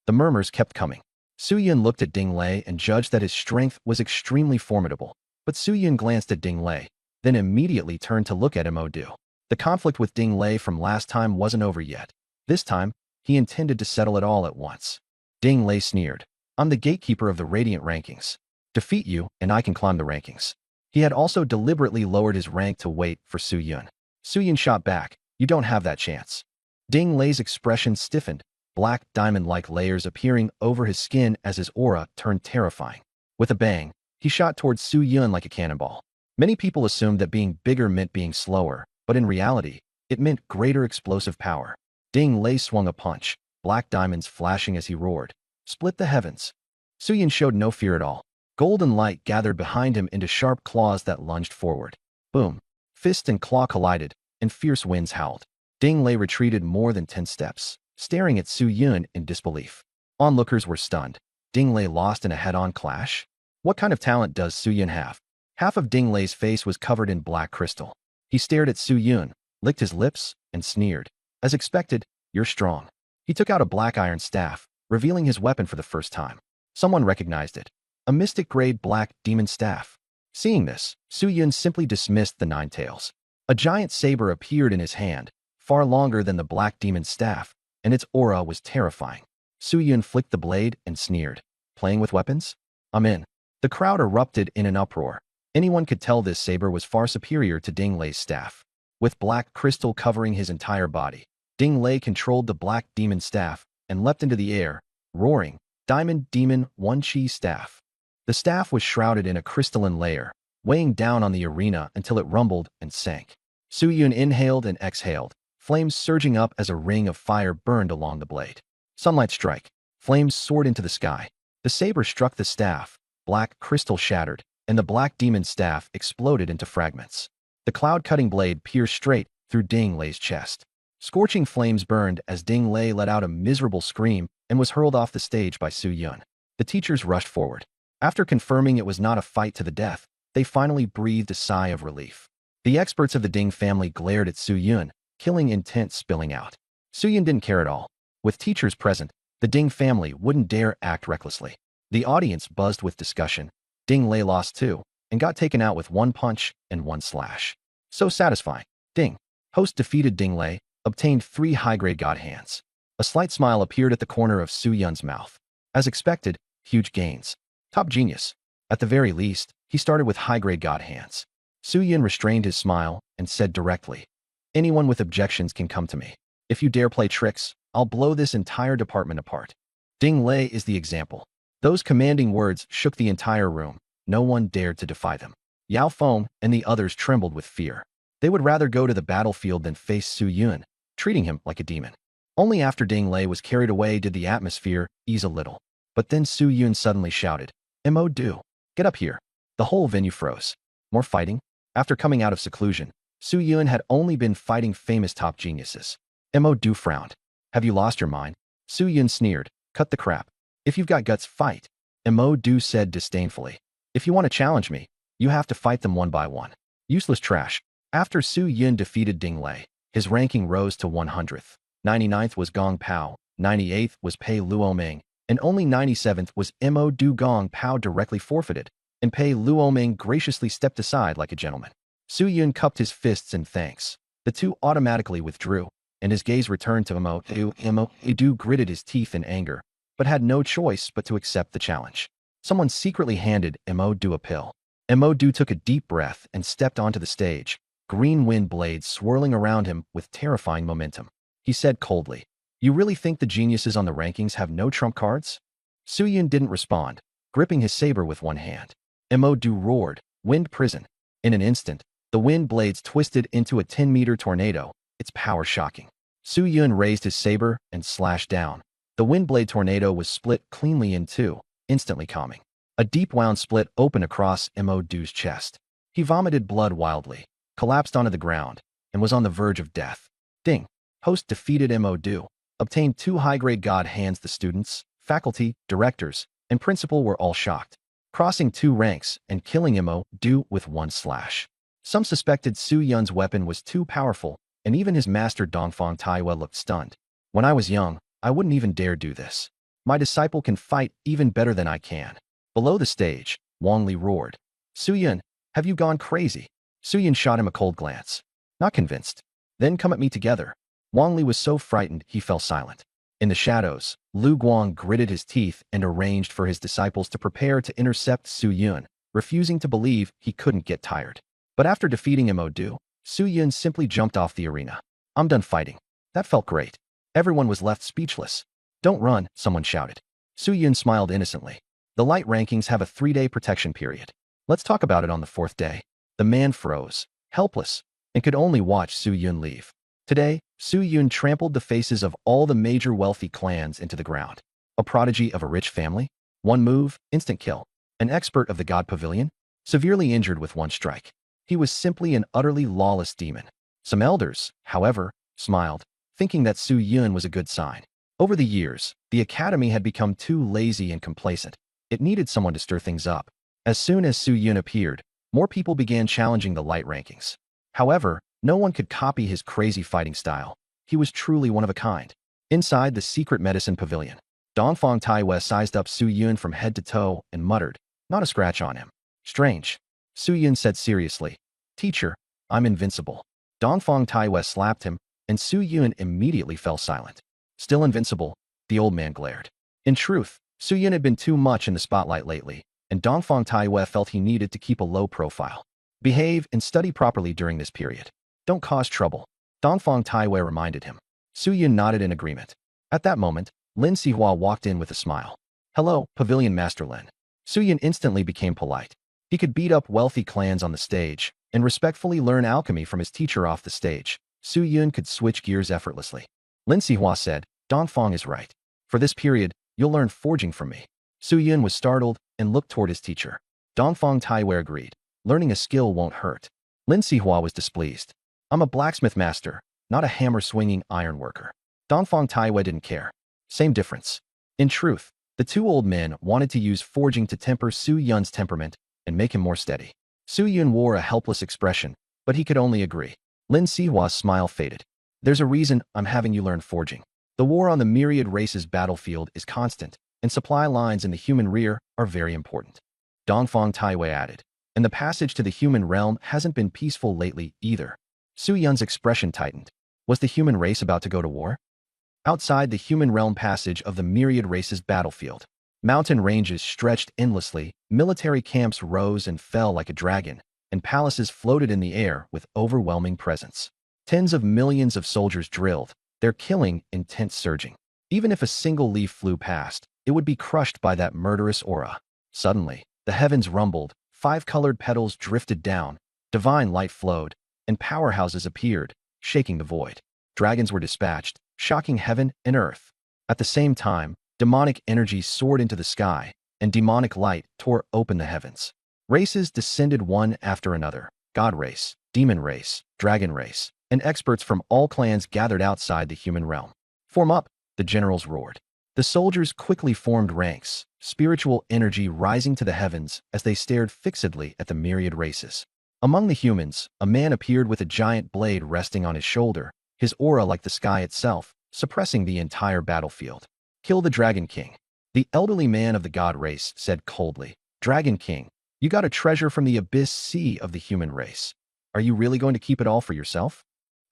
The murmurs kept coming. Su Yun looked at Ding Lei and judged that his strength was extremely formidable. But Su Yun glanced at Ding Lei, then immediately turned to look at Mo Du. The conflict with Ding Lei from last time wasn't over yet. This time, he intended to settle it all at once. Ding Lei sneered. I'm the gatekeeper of the Radiant rankings. Defeat you, and I can climb the rankings. He had also deliberately lowered his rank to wait for Su Yun. Su Yun shot back. You don't have that chance. Ding Lei's expression stiffened, black diamond-like layers appearing over his skin as his aura turned terrifying. With a bang, he shot towards Su Yun like a cannonball. Many people assumed that being bigger meant being slower, but in reality, it meant greater explosive power. Ding Lei swung a punch, black diamonds flashing as he roared. Split the heavens. Su Yun showed no fear at all. Golden light gathered behind him into sharp claws that lunged forward. Boom! Fist and claw collided, and fierce winds howled. Ding Lei retreated more than 10 steps, staring at Su Yun in disbelief. Onlookers were stunned. Ding Lei lost in a head-on clash? What kind of talent does Su Yun have? Half of Ding Lei's face was covered in black crystal. He stared at Su Yun, licked his lips, and sneered. As expected, you're strong. He took out a black iron staff, revealing his weapon for the first time. Someone recognized it. A mystic-grade black demon staff. Seeing this, Su Yun simply dismissed the Nine Tails. A giant saber appeared in his hand, far longer than the black demon staff, and its aura was terrifying. Su Yun flicked the blade and sneered. Playing with weapons? I'm in. The crowd erupted in an uproar. Anyone could tell this saber was far superior to Ding Lei's staff. With black crystal covering his entire body, Ding Lei controlled the black demon staff and leapt into the air, roaring, Diamond Demon One Chi Staff. The staff was shrouded in a crystalline layer, weighing down on the arena until it rumbled and sank. Su Yun inhaled and exhaled, flames surging up as a ring of fire burned along the blade. Sunlight strike. Flames soared into the sky. The saber struck the staff, black crystal shattered, and the black demon staff exploded into fragments. The cloud-cutting blade pierced straight through Ding Lei's chest. Scorching flames burned as Ding Lei let out a miserable scream and was hurled off the stage by Su Yun. The teachers rushed forward. After confirming it was not a fight to the death, they finally breathed a sigh of relief. The experts of the Ding family glared at Su Yun, killing intent spilling out. Su Yun didn't care at all. With teachers present, the Ding family wouldn't dare act recklessly. The audience buzzed with discussion. Ding Lei lost too, and got taken out with 1 punch and 1 slash. So satisfying. Ding. Host defeated Ding Lei, obtained 3 high-grade god hands. A slight smile appeared at the corner of Su Yun's mouth. As expected, huge gains. Top genius. At the very least, he started with high-grade god hands. Su Yun restrained his smile and said directly, anyone with objections can come to me. If you dare play tricks, I'll blow this entire department apart. Ding Lei is the example. Those commanding words shook the entire room. No one dared to defy them. Yao Feng and the others trembled with fear. They would rather go to the battlefield than face Su Yun, treating him like a demon. Only after Ding Lei was carried away did the atmosphere ease a little. But then Su Yun suddenly shouted, Mo Du, get up here. The whole venue froze. More fighting? After coming out of seclusion, Su Yun had only been fighting famous top geniuses. Mo Du frowned. Have you lost your mind? Su Yun sneered. Cut the crap. If you've got guts, fight, Mo said disdainfully. If you want to challenge me, you have to fight them one by one. Useless trash. After Su Yun defeated Ding Lei, his ranking rose to 100th. 99th was Gong Pao, 98th was Pei Luoming, and only 97th was Mo. Gong Pao directly forfeited, and Pei Luoming graciously stepped aside like a gentleman. Su Yun cupped his fists in thanks. The two automatically withdrew, and his gaze returned to Mo. Mo gritted his teeth in anger, but had no choice but to accept the challenge. Someone secretly handed Mo a pill. Mo took a deep breath and stepped onto the stage, green wind blades swirling around him with terrifying momentum. He said coldly, "You really think the geniuses on the rankings have no trump cards?" Su Yun didn't respond, gripping his saber with one hand. Mo roared, "Wind prison." In an instant, the wind blades twisted into a 10-meter tornado, its power shocking. Su Yun raised his saber and slashed down. The wind blade tornado was split cleanly in two, instantly calming. A deep wound split opened across Mo's chest. He vomited blood wildly, collapsed onto the ground, and was on the verge of death. Ding! Host defeated Mo, obtained 2 high-grade god hands. The students, faculty, directors, and principal were all shocked, crossing 2 ranks and killing Mo with 1 slash. Some suspected Su Yun's weapon was too powerful, and even his master Dongfang Taiwei looked stunned. "When I was young, I wouldn't even dare do this. My disciple can fight even better than I can." Below the stage, Wang Li roared, "Su Yun, have you gone crazy?" Su Yun shot him a cold glance. "Not convinced." "Then come at me together." Wang Li was so frightened he fell silent. In the shadows, Lu Guang gritted his teeth and arranged for his disciples to prepare to intercept Su Yun, refusing to believe he couldn't get tired. But after defeating Mo, Su Yun simply jumped off the arena. "I'm done fighting." That felt great. Everyone was left speechless. "Don't run," someone shouted. Su Yun smiled innocently. "The light rankings have a 3-day protection period. Let's talk about it on the 4th day." The man froze, helpless, and could only watch Su Yun leave. Today, Su Yun trampled the faces of all the major wealthy clans into the ground. A prodigy of a rich family? One move, instant kill. An expert of the God Pavilion? Severely injured with 1 strike. He was simply an utterly lawless demon. Some elders, however, smiled, thinking that Su Yun was a good sign. Over the years, the academy had become too lazy and complacent. It needed someone to stir things up. As soon as Su Yun appeared, more people began challenging the light rankings. However, no one could copy his crazy fighting style. He was truly one of a kind. Inside the secret medicine pavilion, Dongfang Taiwei sized up Su Yun from head to toe and muttered, "Not a scratch on him." "Strange." Su Yun said seriously, "Teacher, I'm invincible." Dongfang Taiwei slapped him, and Su Yun immediately fell silent. "Still invincible?" The old man glared. In truth, Su Yun had been too much in the spotlight lately, and Dongfang Taiwei felt he needed to keep a low profile. "Behave and study properly during this period. Don't cause trouble," Dongfang Taiwei reminded him. Su Yun nodded in agreement. At that moment, Lin Sihua walked in with a smile. "Hello, Pavilion Master Lin." Su Yun instantly became polite. He could beat up wealthy clans on the stage and respectfully learn alchemy from his teacher off the stage. Su Yun could switch gears effortlessly. Lin Sihua said, "Dongfang is right. For this period, you'll learn forging from me." Su Yun was startled and looked toward his teacher. Dongfang Taiwei agreed. "Learning a skill won't hurt." Lin Sihua was displeased. "I'm a blacksmith master, not a hammer-swinging iron worker." Dongfang Taiwei didn't care. Same difference. In truth, the 2 old men wanted to use forging to temper Su Yun's temperament and make him more steady. Su Yun wore a helpless expression, but he could only agree. Lin Sihua's smile faded. "There's a reason I'm having you learn forging. The war on the myriad races battlefield is constant, and supply lines in the human rear are very important." Dongfang Taiwei added. "And the passage to the human realm hasn't been peaceful lately either." Su Yun's expression tightened. Was the human race about to go to war? Outside the human realm passage of the myriad races battlefield, mountain ranges stretched endlessly, military camps rose and fell like a dragon, and palaces floated in the air with overwhelming presence. Tens of millions of soldiers drilled, their killing intent surging. Even if a single leaf flew past, it would be crushed by that murderous aura. Suddenly, the heavens rumbled, 5-colored petals drifted down, divine light flowed, and powerhouses appeared, shaking the void. Dragons were dispatched, shocking heaven and earth. At the same time, demonic energy soared into the sky, and demonic light tore open the heavens. Races descended one after another: god race, demon race, dragon race, and experts from all clans gathered outside the human realm. "Form up," the generals roared. The soldiers quickly formed ranks, spiritual energy rising to the heavens as they stared fixedly at the myriad races. Among the humans, a man appeared with a giant blade resting on his shoulder, his aura like the sky itself, suppressing the entire battlefield. Kill the Dragon King. The elderly man of the god race said coldly, Dragon King, you got a treasure from the abyss sea of the human race. Are you really going to keep it all for yourself?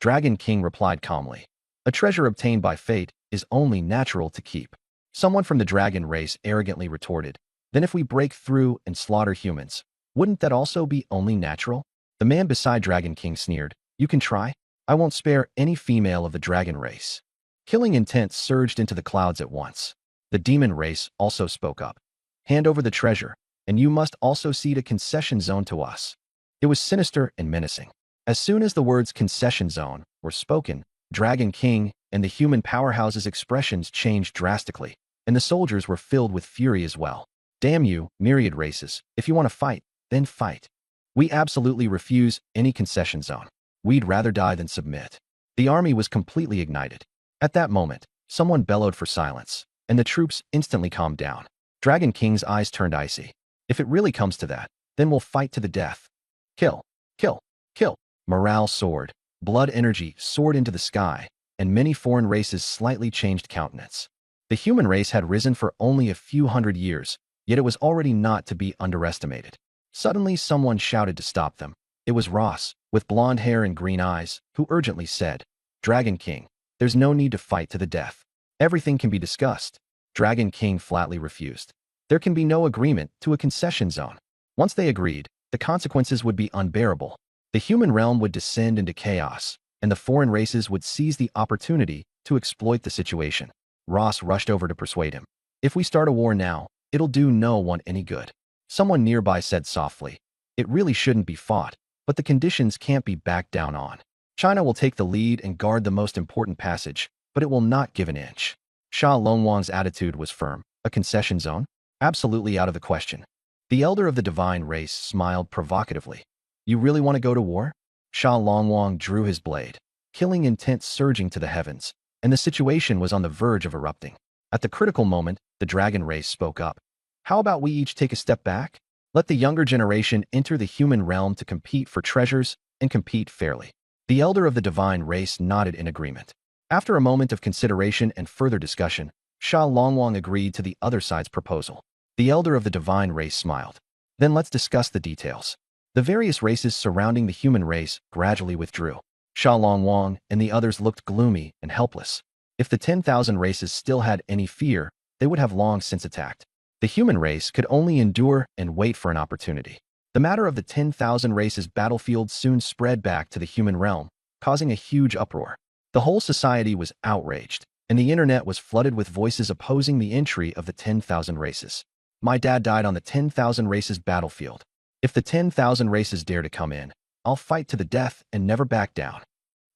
Dragon King replied calmly, a treasure obtained by fate is only natural to keep. Someone from the dragon race arrogantly retorted, then if we break through and slaughter humans, wouldn't that also be only natural? The man beside Dragon King sneered, you can try. I won't spare any female of the dragon race. Killing intent surged into the clouds at once. The demon race also spoke up. Hand over the treasure, and you must also cede a concession zone to us. It was sinister and menacing. As soon as the words concession zone were spoken, Dragon King and the human powerhouse's expressions changed drastically, and the soldiers were filled with fury as well. Damn you, myriad races, if you want to fight, then fight. We absolutely refuse any concession zone. We'd rather die than submit. The army was completely ignited. At that moment, someone bellowed for silence, and the troops instantly calmed down. Dragon King's eyes turned icy. If it really comes to that, then we'll fight to the death. Kill, kill, kill. Morale soared. Blood energy soared into the sky, and many foreign races slightly changed countenance. The human race had risen for only a few hundred years, yet it was already not to be underestimated. Suddenly, someone shouted to stop them. It was Ross, with blonde hair and green eyes, who urgently said, Dragon King, there's no need to fight to the death. Everything can be discussed. Dragon King flatly refused. There can be no agreement to a concession zone. Once they agreed, the consequences would be unbearable. The human realm would descend into chaos, and the foreign races would seize the opportunity to exploit the situation. Ross rushed over to persuade him. If we start a war now, it'll do no one any good. Someone nearby said softly, it really shouldn't be fought, but the conditions can't be backed down on. China will take the lead and guard the most important passage, but it will not give an inch. Sha Longwang's attitude was firm. A concession zone? Absolutely out of the question. The elder of the divine race smiled provocatively. You really want to go to war? Sha Longwang drew his blade, killing intent surging to the heavens, and the situation was on the verge of erupting. At the critical moment, the dragon race spoke up. How about we each take a step back? Let the younger generation enter the human realm to compete for treasures and compete fairly. The elder of the divine race nodded in agreement. After a moment of consideration and further discussion, Sha Longwang agreed to the other side's proposal. The elder of the divine race smiled. Then let's discuss the details. The various races surrounding the human race gradually withdrew. Sha Longwang and the others looked gloomy and helpless. If the 10,000 races still had any fear, they would have long since attacked. The human race could only endure and wait for an opportunity. The matter of the 10,000 races battlefield soon spread back to the human realm, causing a huge uproar. The whole society was outraged, and the internet was flooded with voices opposing the entry of the 10,000 races. My dad died on the 10,000 races battlefield. If the 10,000 races dare to come in, I'll fight to the death and never back down.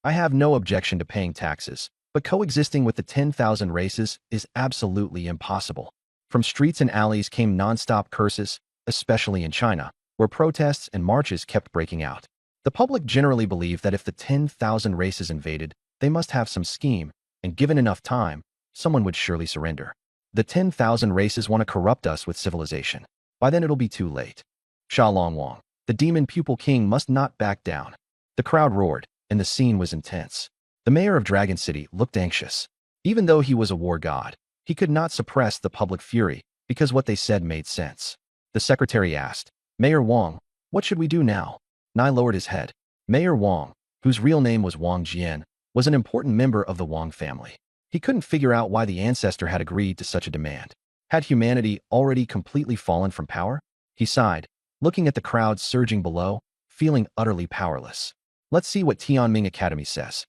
I have no objection to paying taxes, but coexisting with the 10,000 races is absolutely impossible. From streets and alleys came non-stop curses, especially in China, where protests and marches kept breaking out. The public generally believed that if the 10,000 races invaded, they must have some scheme, and given enough time, someone would surely surrender. The 10,000 races want to corrupt us with civilization. By then it'll be too late. Sha Longwang, the demon pupil king, must not back down. The crowd roared, and the scene was intense. The mayor of Dragon City looked anxious. Even though he was a war god, he could not suppress the public fury, because what they said made sense. The secretary asked, Mayor Wang, what should we do now? Nai lowered his head. Mayor Wang, whose real name was Wang Jian, was an important member of the Wang family. He couldn't figure out why the ancestor had agreed to such a demand. Had humanity already completely fallen from power? He sighed, looking at the crowd surging below, feeling utterly powerless. Let's see what Tianming Academy says.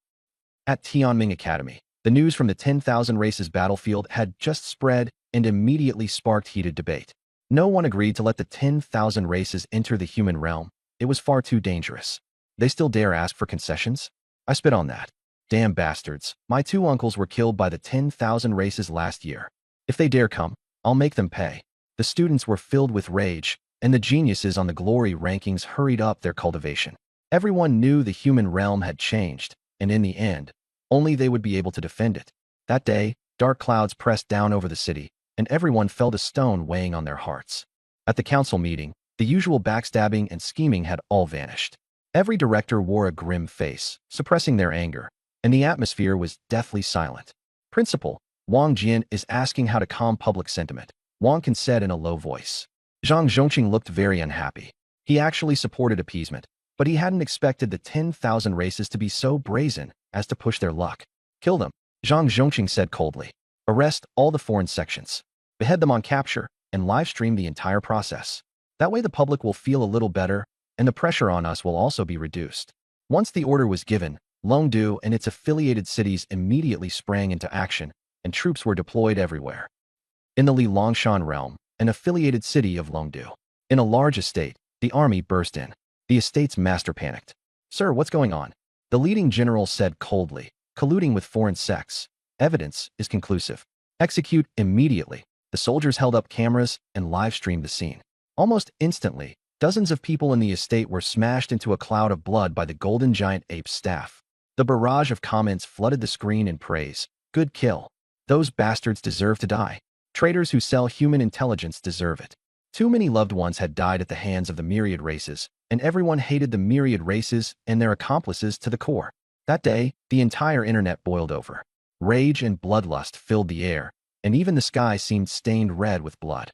At Tianming Academy, the news from the 10,000 races battlefield had just spread and immediately sparked heated debate. No one agreed to let the 10,000 races enter the human realm. It was far too dangerous. They still dare ask for concessions? I spit on that. Damn bastards, my 2 uncles were killed by the 10,000 races last year. If they dare come, I'll make them pay. The students were filled with rage, and the geniuses on the glory rankings hurried up their cultivation. Everyone knew the human realm had changed, and in the end, only they would be able to defend it. That day, Dark clouds pressed down over the city, and everyone felt a stone weighing on their hearts. At the council meeting, the usual backstabbing and scheming had all vanished. Every director wore a grim face, suppressing their anger, and the atmosphere was deathly silent. Principal Wang Jian is asking how to calm public sentiment, Wang Can said in a low voice. Zhang Zhongqing looked very unhappy. He actually supported appeasement, but he hadn't expected the 10,000 races to be so brazen as to push their luck. Kill them, Zhang Zhongqing said coldly. Arrest all the foreign sections. Behead them on capture, and live-stream the entire process. That way the public will feel a little better, and the pressure on us will also be reduced. Once the order was given, Longdu and its affiliated cities immediately sprang into action, and troops were deployed everywhere. In the Li Longshan realm, an affiliated city of Longdu, in a large estate, the army burst in. The estate's master panicked. Sir, what's going on? The leading general said coldly, colluding with foreign sects. Evidence is conclusive. Execute immediately. The soldiers held up cameras and live-streamed the scene. Almost instantly, dozens of people in the estate were smashed into a cloud of blood by the golden giant ape's staff. The barrage of comments flooded the screen in praise. Good kill. Those bastards deserve to die. Traitors who sell human intelligence deserve it. Too many loved ones had died at the hands of the myriad races, and everyone hated the myriad races and their accomplices to the core. That day, the entire internet boiled over. Rage and bloodlust filled the air, and even the sky seemed stained red with blood.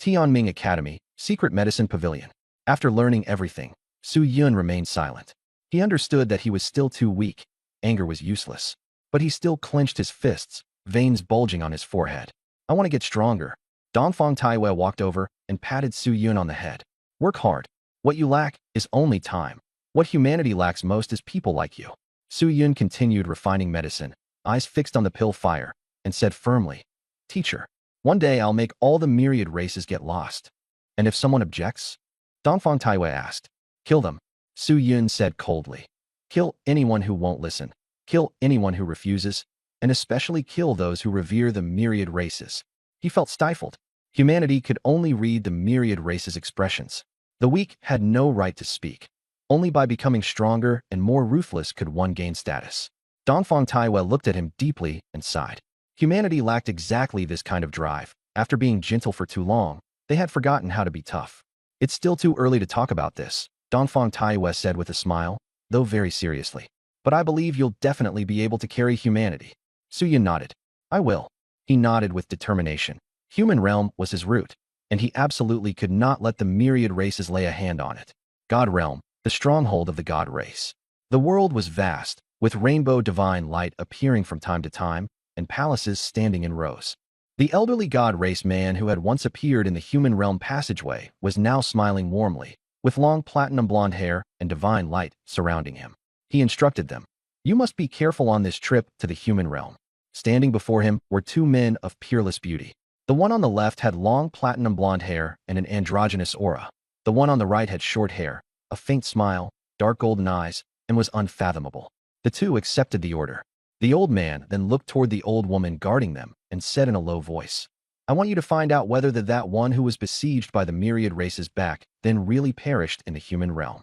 Tianming Academy, Secret Medicine Pavilion. After learning everything, Su Yun remained silent. He understood that he was still too weak. Anger was useless. But he still clenched his fists, veins bulging on his forehead. I want to get stronger. Dongfang Taiwei walked over and patted Su Yun on the head. Work hard. What you lack is only time. What humanity lacks most is people like you. Su Yun continued refining medicine, eyes fixed on the pill fire, and said firmly, Teacher, one day I'll make all the myriad races get lost. And if someone objects? Dongfang Taiwei asked. Kill them, Su Yun said coldly. Kill anyone who won't listen. Kill anyone who refuses, and especially kill those who revere the myriad races. He felt stifled. Humanity could only read the myriad races' expressions. The weak had no right to speak. Only by becoming stronger and more ruthless could one gain status. Dongfang Taiwei looked at him deeply and sighed. Humanity lacked exactly this kind of drive. After being gentle for too long, they had forgotten how to be tough. It's still too early to talk about this, Dongfang Taiwei said with a smile, though very seriously. But I believe you'll definitely be able to carry humanity. Su Yun nodded. I will. He nodded with determination. Human realm was his root, and he absolutely could not let the myriad races lay a hand on it. God realm, the stronghold of the god race. The world was vast, with rainbow divine light appearing from time to time, and palaces standing in rows. The elderly god race man who had once appeared in the human realm passageway was now smiling warmly, with long platinum blonde hair and divine light surrounding him. He instructed them, You must be careful on this trip to the human realm. Standing before him were two men of peerless beauty. The one on the left had long platinum blonde hair and an androgynous aura. The one on the right had short hair, a faint smile, dark golden eyes, and was unfathomable. The two accepted the order. The old man then looked toward the old woman guarding them and said in a low voice, I want you to find out whether that one who was besieged by the myriad races back then really perished in the human realm.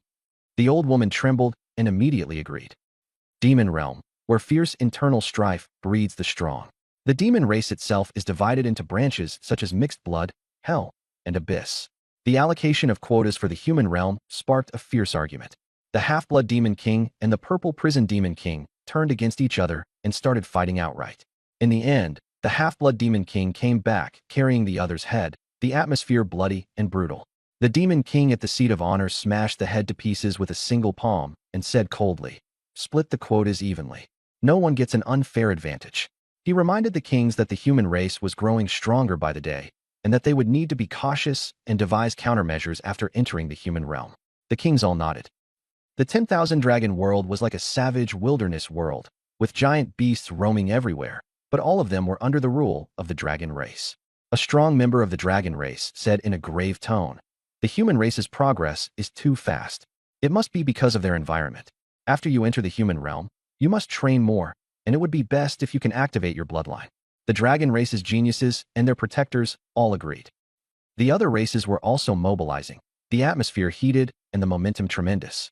The old woman trembled and immediately agreed. Demon realm, where fierce internal strife breeds the strong. The demon race itself is divided into branches such as mixed blood, hell, and abyss. The allocation of quotas for the human realm sparked a fierce argument. The half-blood demon king and the purple prison demon king turned against each other and started fighting outright. In the end, the half-blood demon king came back carrying the other's head, the atmosphere bloody and brutal. The demon king at the seat of honor smashed the head to pieces with a single palm and said coldly, Split the quotas evenly. No one gets an unfair advantage. He reminded the kings that the human race was growing stronger by the day, and that they would need to be cautious and devise countermeasures after entering the human realm. The kings all nodded. The 10,000 dragon world was like a savage wilderness world, with giant beasts roaming everywhere, but all of them were under the rule of the dragon race. A strong member of the dragon race said in a grave tone, The human race's progress is too fast. It must be because of their environment. After you enter the human realm, you must train more, and it would be best if you can activate your bloodline. The dragon race's geniuses and their protectors all agreed. The other races were also mobilizing, the atmosphere heated and the momentum tremendous.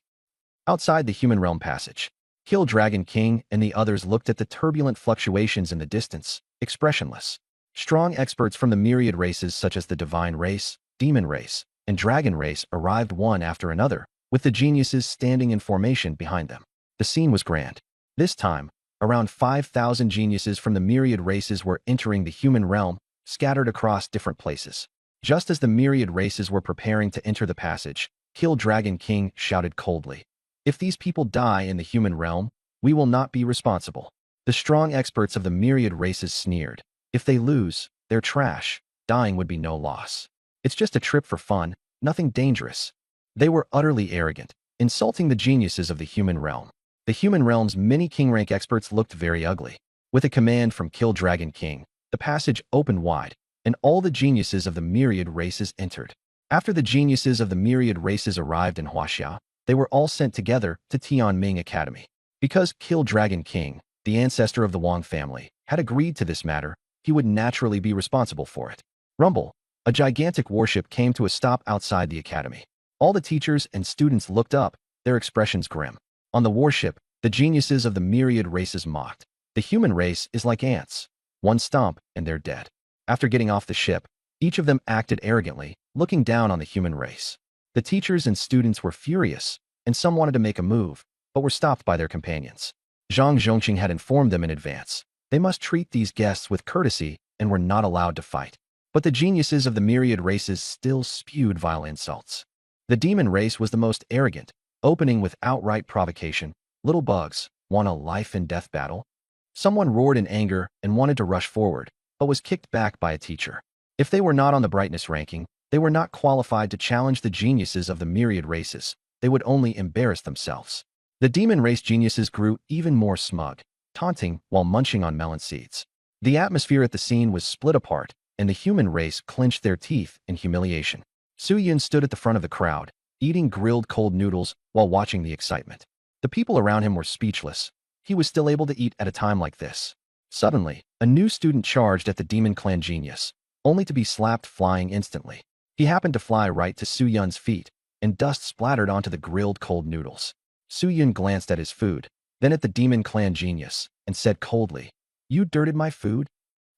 Outside the human realm passage, Kill Dragon King and the others looked at the turbulent fluctuations in the distance, expressionless. Strong experts from the myriad races such as the divine race, demon race, and dragon race arrived one after another, with the geniuses standing in formation behind them. The scene was grand. This time, around 5,000 geniuses from the myriad races were entering the human realm, scattered across different places. Just as the myriad races were preparing to enter the passage, Kill Dragon King shouted coldly, "If these people die in the human realm, we will not be responsible." The strong experts of the myriad races sneered. If they lose, they're trash. Dying would be no loss. It's just a trip for fun, nothing dangerous. They were utterly arrogant, insulting the geniuses of the human realm. The human realm's many king-rank experts looked very ugly. With a command from Kill Dragon King, the passage opened wide, and all the geniuses of the myriad races entered. After the geniuses of the myriad races arrived in Huaxia, they were all sent together to Tianming Academy. Because Kill Dragon King, the ancestor of the Wang family, had agreed to this matter, he would naturally be responsible for it. Rumble, a gigantic warship came to a stop outside the academy. All the teachers and students looked up, their expressions grim. On the warship, the geniuses of the myriad races mocked. The human race is like ants. One stomp, and they're dead. After getting off the ship, each of them acted arrogantly, looking down on the human race. The teachers and students were furious, and some wanted to make a move, but were stopped by their companions. Zhang Zhongqing had informed them in advance. They must treat these guests with courtesy and were not allowed to fight. But the geniuses of the myriad races still spewed vile insults. The demon race was the most arrogant, opening with outright provocation. "Little bugs, want a life-and-death battle?" Someone roared in anger and wanted to rush forward, but was kicked back by a teacher. If they were not on the brightness ranking, they were not qualified to challenge the geniuses of the myriad races. They would only embarrass themselves. The demon race geniuses grew even more smug, taunting while munching on melon seeds. The atmosphere at the scene was split apart, and the human race clenched their teeth in humiliation. Su Yun stood at the front of the crowd, eating grilled cold noodles while watching the excitement. The people around him were speechless. He was still able to eat at a time like this. Suddenly, a new student charged at the demon clan genius, only to be slapped flying instantly. He happened to fly right to Su Yun's feet, and dust splattered onto the grilled cold noodles. Su Yun glanced at his food, then at the demon clan genius, and said coldly, "You dirted my food?"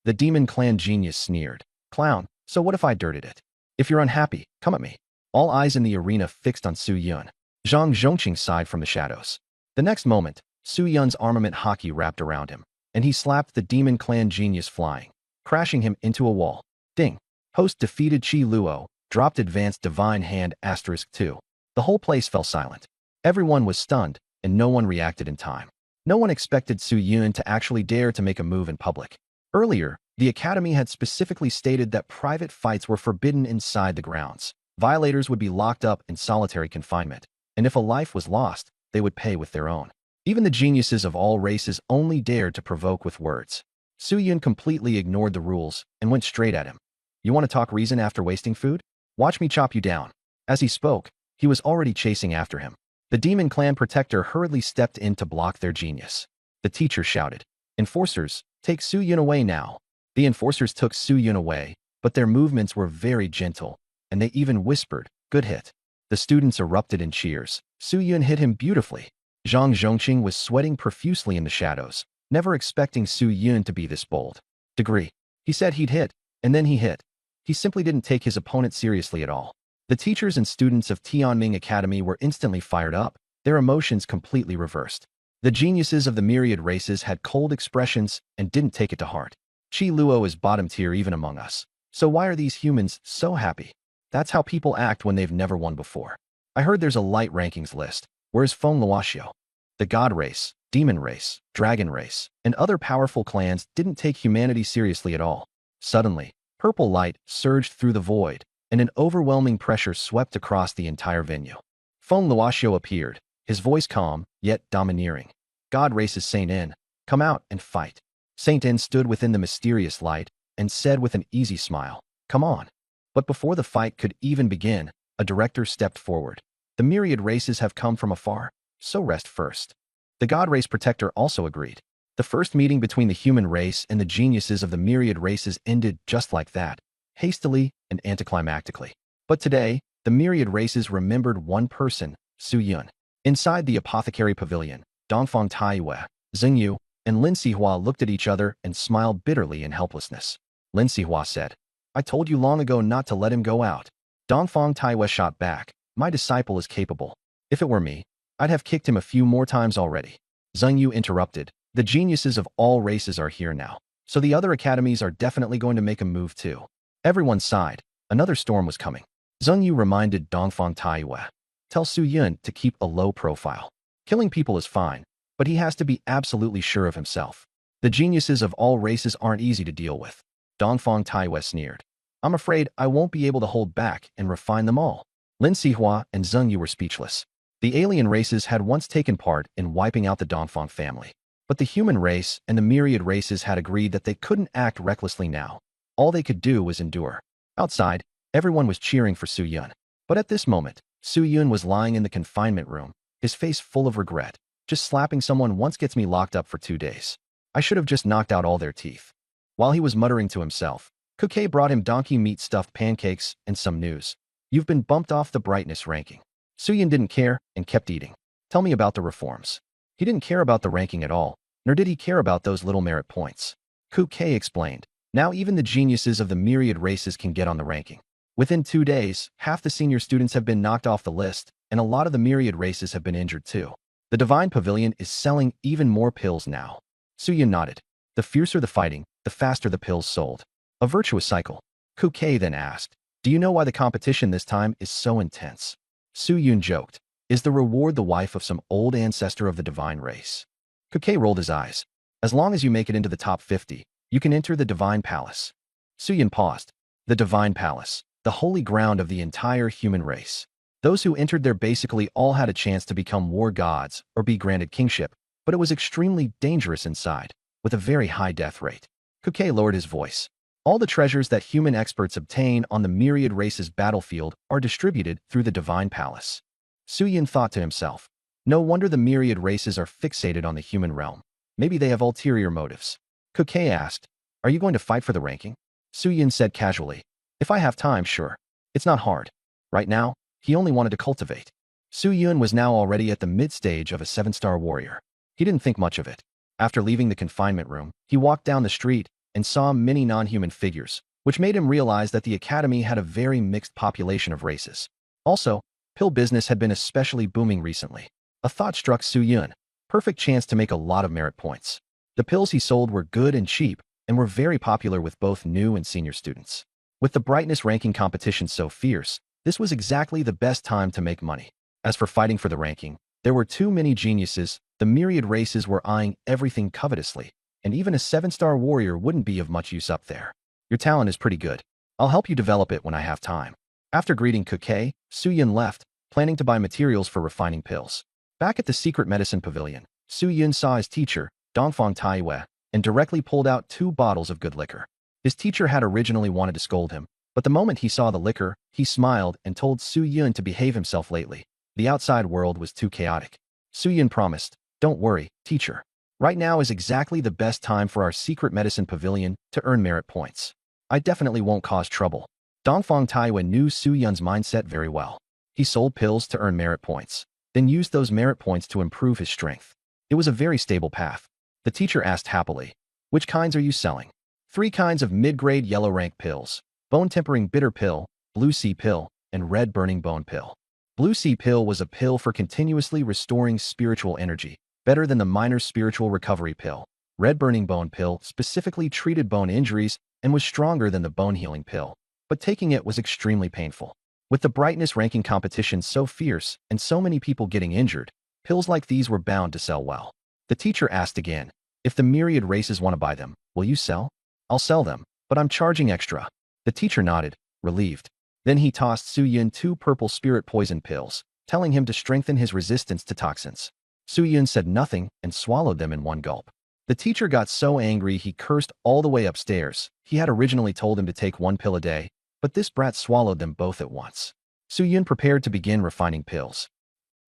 The demon clan genius sneered, "Clown, so what if I dirted it? If you're unhappy, come at me." All eyes in the arena fixed on Su Yun. Zhang Zhongqing sighed from the shadows. The next moment, Su Yun's armament hockey wrapped around him, and he slapped the demon clan genius flying, crashing him into a wall. Ding! Host defeated Qi Luo, dropped advanced divine hand *2. The whole place fell silent. Everyone was stunned, and no one reacted in time. No one expected Su Yun to actually dare to make a move in public. Earlier, the academy had specifically stated that private fights were forbidden inside the grounds. Violators would be locked up in solitary confinement, and if a life was lost, they would pay with their own. Even the geniuses of all races only dared to provoke with words. Su Yun completely ignored the rules and went straight at him. "You want to talk reason after wasting food? Watch me chop you down." As he spoke, he was already chasing after him. The demon clan protector hurriedly stepped in to block their genius. The teacher shouted, "Enforcers, take Su Yun away now." The enforcers took Su Yun away, but their movements were very gentle, and they even whispered, "Good hit." The students erupted in cheers. Su Yun hit him beautifully. Zhang Zhongqing was sweating profusely in the shadows, never expecting Su Yun to be this bold. Degree. He said he'd hit, and then he hit. He simply didn't take his opponent seriously at all. The teachers and students of Tianming Academy were instantly fired up, their emotions completely reversed. The geniuses of the myriad races had cold expressions and didn't take it to heart. Qi Luo is bottom tier even among us. So why are these humans so happy? That's how people act when they've never won before. I heard there's a light rankings list. Where's Feng Luoxiao? The god race, demon race, dragon race, and other powerful clans didn't take humanity seriously at all. Suddenly, purple light surged through the void, and an overwhelming pressure swept across the entire venue. Feng Luoxiao appeared, his voice calm, yet domineering. "God race's Saint N, come out and fight." Saint N stood within the mysterious light and said with an easy smile, "Come on." But before the fight could even begin, a director stepped forward. "The myriad races have come from afar, so rest first." The god race protector also agreed. The first meeting between the human race and the geniuses of the myriad races ended just like that, hastily and anticlimactically. But today, the myriad races remembered one person, Su Yun. Inside the apothecary pavilion, Dongfang Taiyue, Xingyu, and Lin Sihua looked at each other and smiled bitterly in helplessness. Lin Sihua said, I told you long ago not to let him go out. Dongfang Taiwei shot back, my disciple is capable. If it were me, I'd have kicked him a few more times already. Zheng Yu interrupted, the geniuses of all races are here now, so the other academies are definitely going to make a move too. Everyone sighed. Another storm was coming. Zheng Yu reminded Dongfang Taiwei, tell Su Yun to keep a low profile. Killing people is fine, but he has to be absolutely sure of himself. The geniuses of all races aren't easy to deal with. Dongfang Taiwei sneered. I'm afraid I won't be able to hold back and refine them all. Lin Sihua and Zheng Yu were speechless. The alien races had once taken part in wiping out the Dongfang family. But the human race and the myriad races had agreed that they couldn't act recklessly now. All they could do was endure. Outside, everyone was cheering for Su Yun. But at this moment, Su Yun was lying in the confinement room, his face full of regret. Just slapping someone once gets me locked up for 2 days. I should have just knocked out all their teeth. While he was muttering to himself, Kuke brought him donkey meat stuffed pancakes and some news. You've been bumped off the brightness ranking. Su Yun didn't care and kept eating. Tell me about the reforms. He didn't care about the ranking at all, nor did he care about those little merit points. Kuke explained. Now even the geniuses of the myriad races can get on the ranking. Within 2 days, half the senior students have been knocked off the list, and a lot of the myriad races have been injured too. The Divine Pavilion is selling even more pills now. Su Yun nodded. The fiercer the fighting, the faster the pills sold. A virtuous cycle. Kuke then asked, do you know why the competition this time is so intense? Su Yun joked. Is the reward the wife of some old ancestor of the divine race? Kuke rolled his eyes. As long as you make it into the top 50, you can enter the Divine Palace. Su Yun paused. The Divine Palace, the holy ground of the entire human race. Those who entered there basically all had a chance to become war gods or be granted kingship, but it was extremely dangerous inside, with a very high death rate. Kuke lowered his voice. All the treasures that human experts obtain on the myriad races battlefield are distributed through the Divine Palace. Su Yun thought to himself, no wonder the myriad races are fixated on the human realm. Maybe they have ulterior motives. Kuke asked, are you going to fight for the ranking? Su Yun said casually, if I have time, sure. It's not hard. Right now, he only wanted to cultivate. Su Yun was now already at the mid-stage of a 7-star warrior. He didn't think much of it. After leaving the confinement room, he walked down the street and saw many non-human figures, which made him realize that the academy had a very mixed population of races. Also, pill business had been especially booming recently. A thought struck Su Yun. Perfect chance to make a lot of merit points. The pills he sold were good and cheap, and were very popular with both new and senior students. With the brightness ranking competition so fierce, this was exactly the best time to make money. As for fighting for the ranking, there were too many geniuses, the myriad races were eyeing everything covetously, and even a 7-star warrior wouldn't be of much use up there. Your talent is pretty good. I'll help you develop it when I have time. After greeting Kuke, Su Yun left, planning to buy materials for refining pills. Back at the secret medicine pavilion, Su Yun saw his teacher, Dongfang Taiwei, and directly pulled out 2 bottles of good liquor. His teacher had originally wanted to scold him, but the moment he saw the liquor, he smiled and told Su Yun to behave himself lately. The outside world was too chaotic. Su Yun promised, don't worry, teacher. Right now is exactly the best time for our secret medicine pavilion to earn merit points. I definitely won't cause trouble. Dongfang Taiwei knew Su Yun's mindset very well. He sold pills to earn merit points, then used those merit points to improve his strength. It was a very stable path. The teacher asked happily, which kinds are you selling? 3 kinds of mid-grade yellow rank pills, bone-tempering bitter pill, blue sea pill, and red burning bone pill. Blue sea pill was a pill for continuously restoring spiritual energy, better than the minor spiritual recovery pill. Red burning bone pill specifically treated bone injuries and was stronger than the bone healing pill, but taking it was extremely painful. With the brightness ranking competition so fierce and so many people getting injured, pills like these were bound to sell well. The teacher asked again, if the myriad races want to buy them, will you sell? I'll sell them, but I'm charging extra. The teacher nodded, relieved. Then he tossed Su Yun 2 purple spirit poison pills, telling him to strengthen his resistance to toxins. Su Yun said nothing and swallowed them in one gulp. The teacher got so angry he cursed all the way upstairs. He had originally told him to take 1 pill a day, but this brat swallowed them both at once. Su Yun prepared to begin refining pills.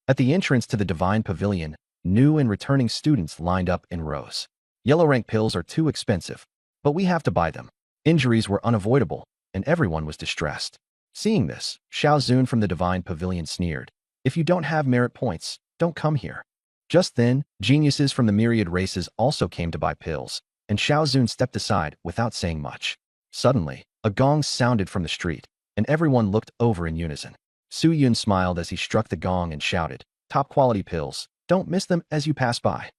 At the entrance to the Divine Pavilion, new and returning students lined up in rows. Yellow rank pills are too expensive, but we have to buy them. Injuries were unavoidable, and everyone was distressed. Seeing this, Xiao Zun from the Divine Pavilion sneered, if you don't have merit points, don't come here. Just then, geniuses from the myriad races also came to buy pills, and Xiao Zun stepped aside without saying much. Suddenly, a gong sounded from the street, and everyone looked over in unison. Su Yun smiled as he struck the gong and shouted, "Top-quality pills. Don't miss them as you pass by."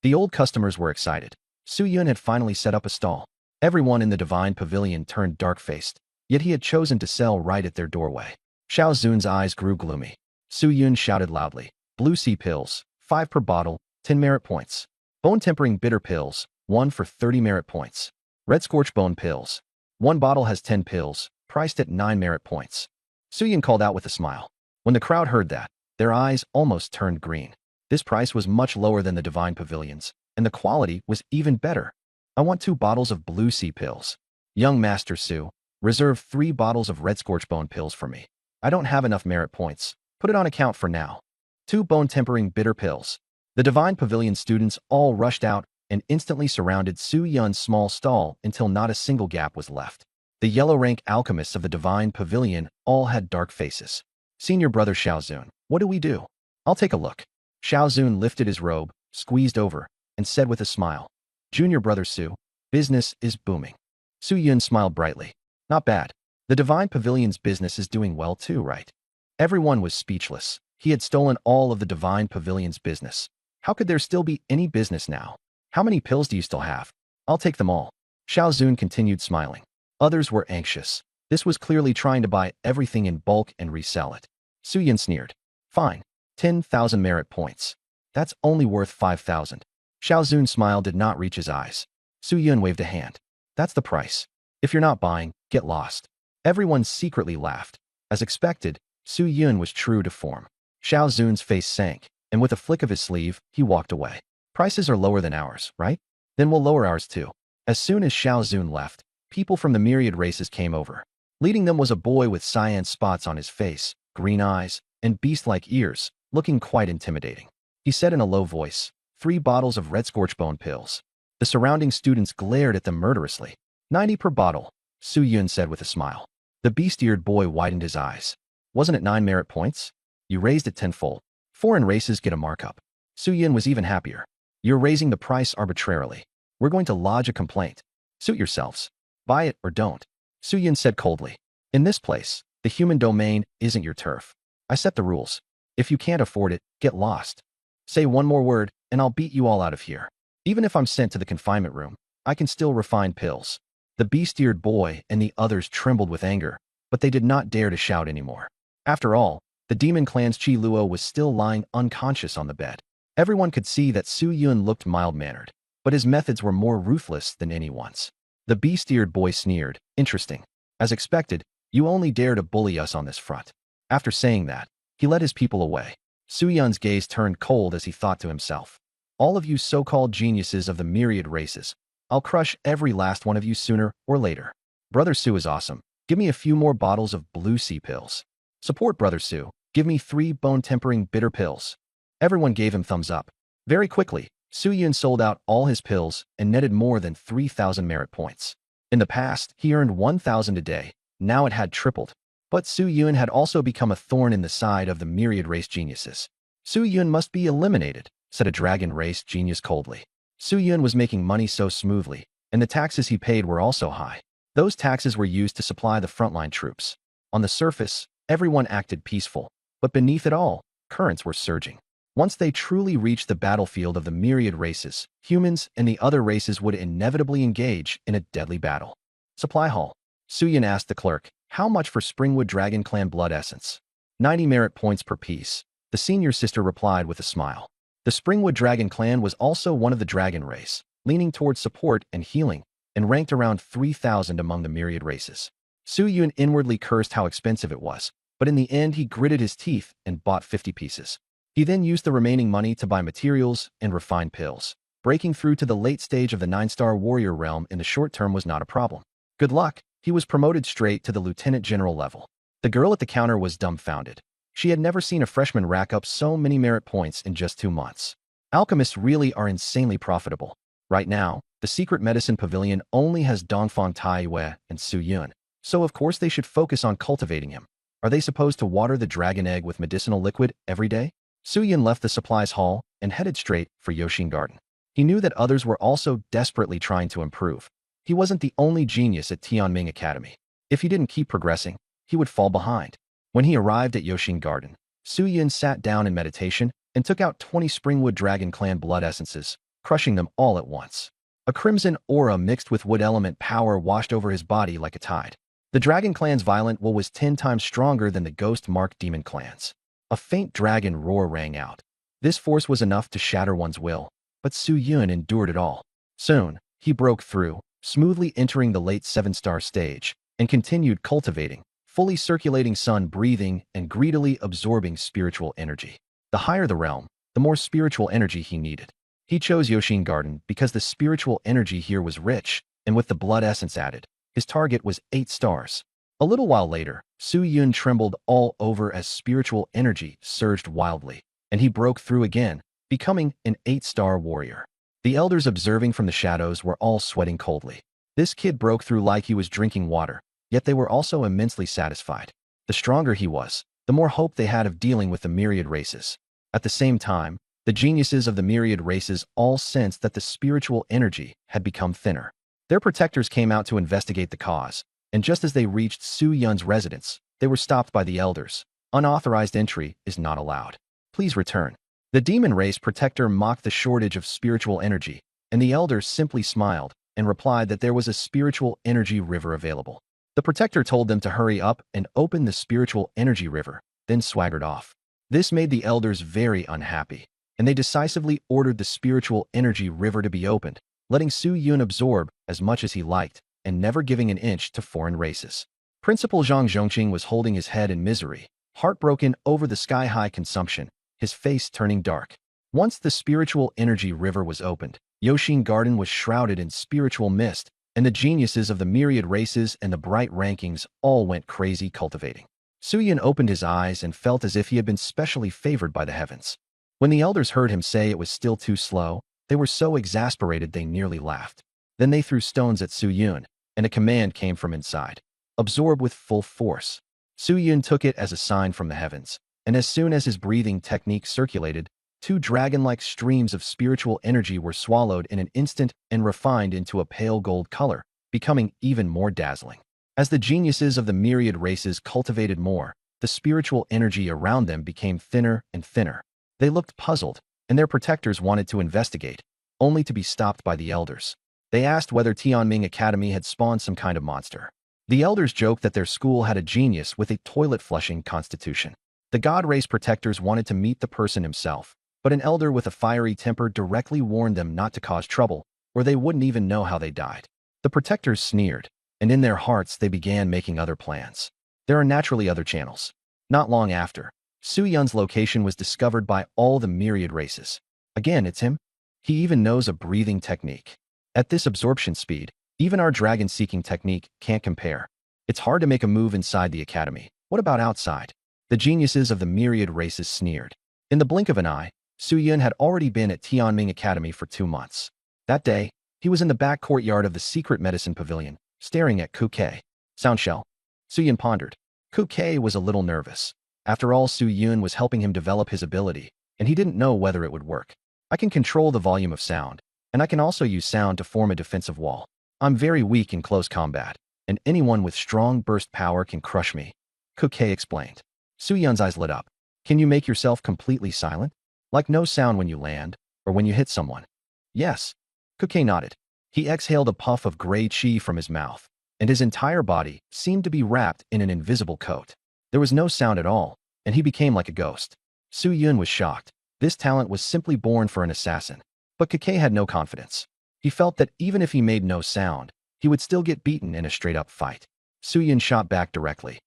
The old customers were excited. Su Yun had finally set up a stall. Everyone in the divine pavilion turned dark-faced, yet he had chosen to sell right at their doorway. Xiao Zun's eyes grew gloomy. Su Yun shouted loudly, "Blue sea pills, 5 per bottle, 10 merit points. Bone-tempering bitter pills, 1 for 30 merit points. Red scorch bone pills. 1 bottle has 10 pills, priced at 9 merit points." Su Yun called out with a smile. When the crowd heard that, their eyes almost turned green. This price was much lower than the divine pavilions, and the quality was even better. "I want 2 bottles of blue sea pills. Young Master Su, reserve 3 bottles of red scorch bone pills for me. I don't have enough merit points. Put it on account for now. 2 bone-tempering bitter pills." The divine pavilion students all rushed out and instantly surrounded Su Yun's small stall until not a single gap was left. The yellow-rank alchemists of the divine pavilion all had dark faces. "Senior brother Xiao Zun, what do we do?" "I'll take a look." Xiao Zun lifted his robe, squeezed over, and said with a smile, "Junior brother Su, business is booming." Su Yun smiled brightly. "Not bad. The divine pavilion's business is doing well too, right?" Everyone was speechless. He had stolen all of the divine pavilion's business. How could there still be any business now? "How many pills do you still have?" "I'll take them all." Xiao Zun continued smiling. Others were anxious. This was clearly trying to buy everything in bulk and resell it. Su Yun sneered. "Fine. 10,000 merit points. That's only worth 5,000. Xiao Zun's smile did not reach his eyes. Su Yun waved a hand. "That's the price. If you're not buying, get lost." Everyone secretly laughed. As expected, Su Yun was true to form. Xiao Zun's face sank, and with a flick of his sleeve, he walked away. "Prices are lower than ours, right? Then we'll lower ours too." As soon as Xiao Zun left, people from the myriad races came over. Leading them was a boy with cyan spots on his face, green eyes, and beast-like ears, looking quite intimidating. He said in a low voice, 3 bottles of red scorch bone pills." The surrounding students glared at them murderously. 90 per bottle," Su Yun said with a smile. The beast-eared boy widened his eyes. "Wasn't it 9 merit points? You raised it tenfold. Foreign races get a markup." Su Yun was even happier. "You're raising the price arbitrarily. We're going to lodge a complaint. Suit yourselves. Buy it or don't." Su Yun said coldly. "In this place, the human domain isn't your turf. I set the rules. If you can't afford it, get lost. Say one more word, and I'll beat you all out of here. Even if I'm sent to the confinement room, I can still refine pills." The beast-eared boy and the others trembled with anger, but they did not dare to shout anymore. After all, the demon clan's Qi Luo was still lying unconscious on the bed. Everyone could see that Su Yun looked mild-mannered, but his methods were more ruthless than anyone's. The beast-eared boy sneered, "Interesting. As expected, you only dare to bully us on this front." After saying that, he led his people away. Su Yun's gaze turned cold as he thought to himself, "All of you so-called geniuses of the myriad races, I'll crush every last one of you sooner or later. Brother Su is awesome. Give me a few more bottles of blue sea pills. Support Brother Su. Give me 3 bone-tempering bitter pills." Everyone gave him thumbs up. Very quickly, Su Yun sold out all his pills and netted more than 3,000 merit points. In the past, he earned 1,000 a day. Now it had tripled. But Su Yun had also become a thorn in the side of the myriad race geniuses. "Su Yun must be eliminated," said a dragon race genius coldly. Su Yun was making money so smoothly, and the taxes he paid were also high. Those taxes were used to supply the frontline troops. On the surface, everyone acted peaceful, but beneath it all, currents were surging. Once they truly reached the battlefield of the myriad races, humans and the other races would inevitably engage in a deadly battle. "Supply hall." Su Yun asked the clerk, "How much for Springwood Dragon Clan blood essence?" 90 merit points per piece, the senior sister replied with a smile. The Springwood Dragon Clan was also one of the dragon race, leaning towards support and healing, and ranked around 3,000 among the myriad races. Su Yun inwardly cursed how expensive it was, but in the end he gritted his teeth and bought 50 pieces. He then used the remaining money to buy materials and refine pills. Breaking through to the late stage of the 9-star warrior realm in the short term was not a problem. Good luck, he was promoted straight to the lieutenant general level. The girl at the counter was dumbfounded. She had never seen a freshman rack up so many merit points in just 2 months. Alchemists really are insanely profitable. Right now, the secret medicine pavilion only has Dongfang Taiyue and Su Yun, so of course they should focus on cultivating him. Are they supposed to water the dragon egg with medicinal liquid every day? Su Yun left the supplies hall and headed straight for Yoshin Garden. He knew that others were also desperately trying to improve. He wasn't the only genius at Tianming Academy. If he didn't keep progressing, he would fall behind. When he arrived at Yoshin Garden, Su Yun sat down in meditation and took out 20 Springwood Dragon Clan blood essences, crushing them all at once. A crimson aura mixed with wood element power washed over his body like a tide. The Dragon Clan's violent will was 10 times stronger than the ghost-marked demon clans. A faint dragon roar rang out. This force was enough to shatter one's will, but Su Yun endured it all. Soon, he broke through, smoothly entering the late 7-star stage, and continued cultivating, fully circulating sun breathing and greedily absorbing spiritual energy. The higher the realm, the more spiritual energy he needed. He chose Yoshin Garden because the spiritual energy here was rich, and with the blood essence added, his target was 8 stars. A little while later, Su Yun trembled all over as spiritual energy surged wildly, and he broke through again, becoming an 8-star warrior. The elders observing from the shadows were all sweating coldly. This kid broke through like he was drinking water, yet they were also immensely satisfied. The stronger he was, the more hope they had of dealing with the myriad races. At the same time, the geniuses of the myriad races all sensed that the spiritual energy had become thinner. Their protectors came out to investigate the cause, and just as they reached Su Yun's residence, they were stopped by the elders. Unauthorized entry is not allowed. Please return. The demon race protector mocked the shortage of spiritual energy, and the elders simply smiled and replied that there was a spiritual energy river available. The protector told them to hurry up and open the spiritual energy river, then swaggered off. This made the elders very unhappy, and they decisively ordered the spiritual energy river to be opened, letting Su Yun absorb as much as he liked and never giving an inch to foreign races. Principal Zhang Zhongqing was holding his head in misery, heartbroken over the sky-high consumption, his face turning dark. Once the spiritual energy river was opened, Yoshin Garden was shrouded in spiritual mist, and the geniuses of the myriad races and the bright rankings all went crazy cultivating. Su Yun opened his eyes and felt as if he had been specially favored by the heavens. When the elders heard him say it was still too slow, they were so exasperated they nearly laughed. Then they threw stones at Su Yun, and a command came from inside. Absorb with full force. Su Yun took it as a sign from the heavens, and as soon as his breathing technique circulated, 2 dragon-like streams of spiritual energy were swallowed in an instant and refined into a pale gold color, becoming even more dazzling. As the geniuses of the myriad races cultivated more, the spiritual energy around them became thinner and thinner. They looked puzzled, and their protectors wanted to investigate, only to be stopped by the elders. They asked whether Tianming Academy had spawned some kind of monster. The elders joked that their school had a genius with a toilet-flushing constitution. The god race protectors wanted to meet the person himself, but an elder with a fiery temper directly warned them not to cause trouble, or they wouldn't even know how they died. The protectors sneered, and in their hearts they began making other plans. There are naturally other channels. Not long after, Su Yun's location was discovered by all the myriad races. Again, it's him. He even knows a breathing technique. At this absorption speed, even our dragon-seeking technique can't compare. It's hard to make a move inside the academy. What about outside? The geniuses of the myriad races sneered. In the blink of an eye, Su Yun had already been at Tianming Academy for 2 months. That day, he was in the back courtyard of the secret medicine pavilion, staring at Kuke. Soundshell. Su Yun pondered. Kuke was a little nervous. After all, Su Yun was helping him develop his ability, and he didn't know whether it would work. I can control the volume of sound, and I can also use sound to form a defensive wall. I'm very weak in close combat, and anyone with strong burst power can crush me, Kuke explained. Su Yun's eyes lit up. Can you make yourself completely silent? Like no sound when you land, or when you hit someone? Yes. Kuke nodded. He exhaled a puff of gray chi from his mouth, and his entire body seemed to be wrapped in an invisible coat. There was no sound at all, and he became like a ghost. Su Yun was shocked. This talent was simply born for an assassin. But Kuke had no confidence. He felt that even if he made no sound, he would still get beaten in a straight-up fight. Su Yun shot back directly.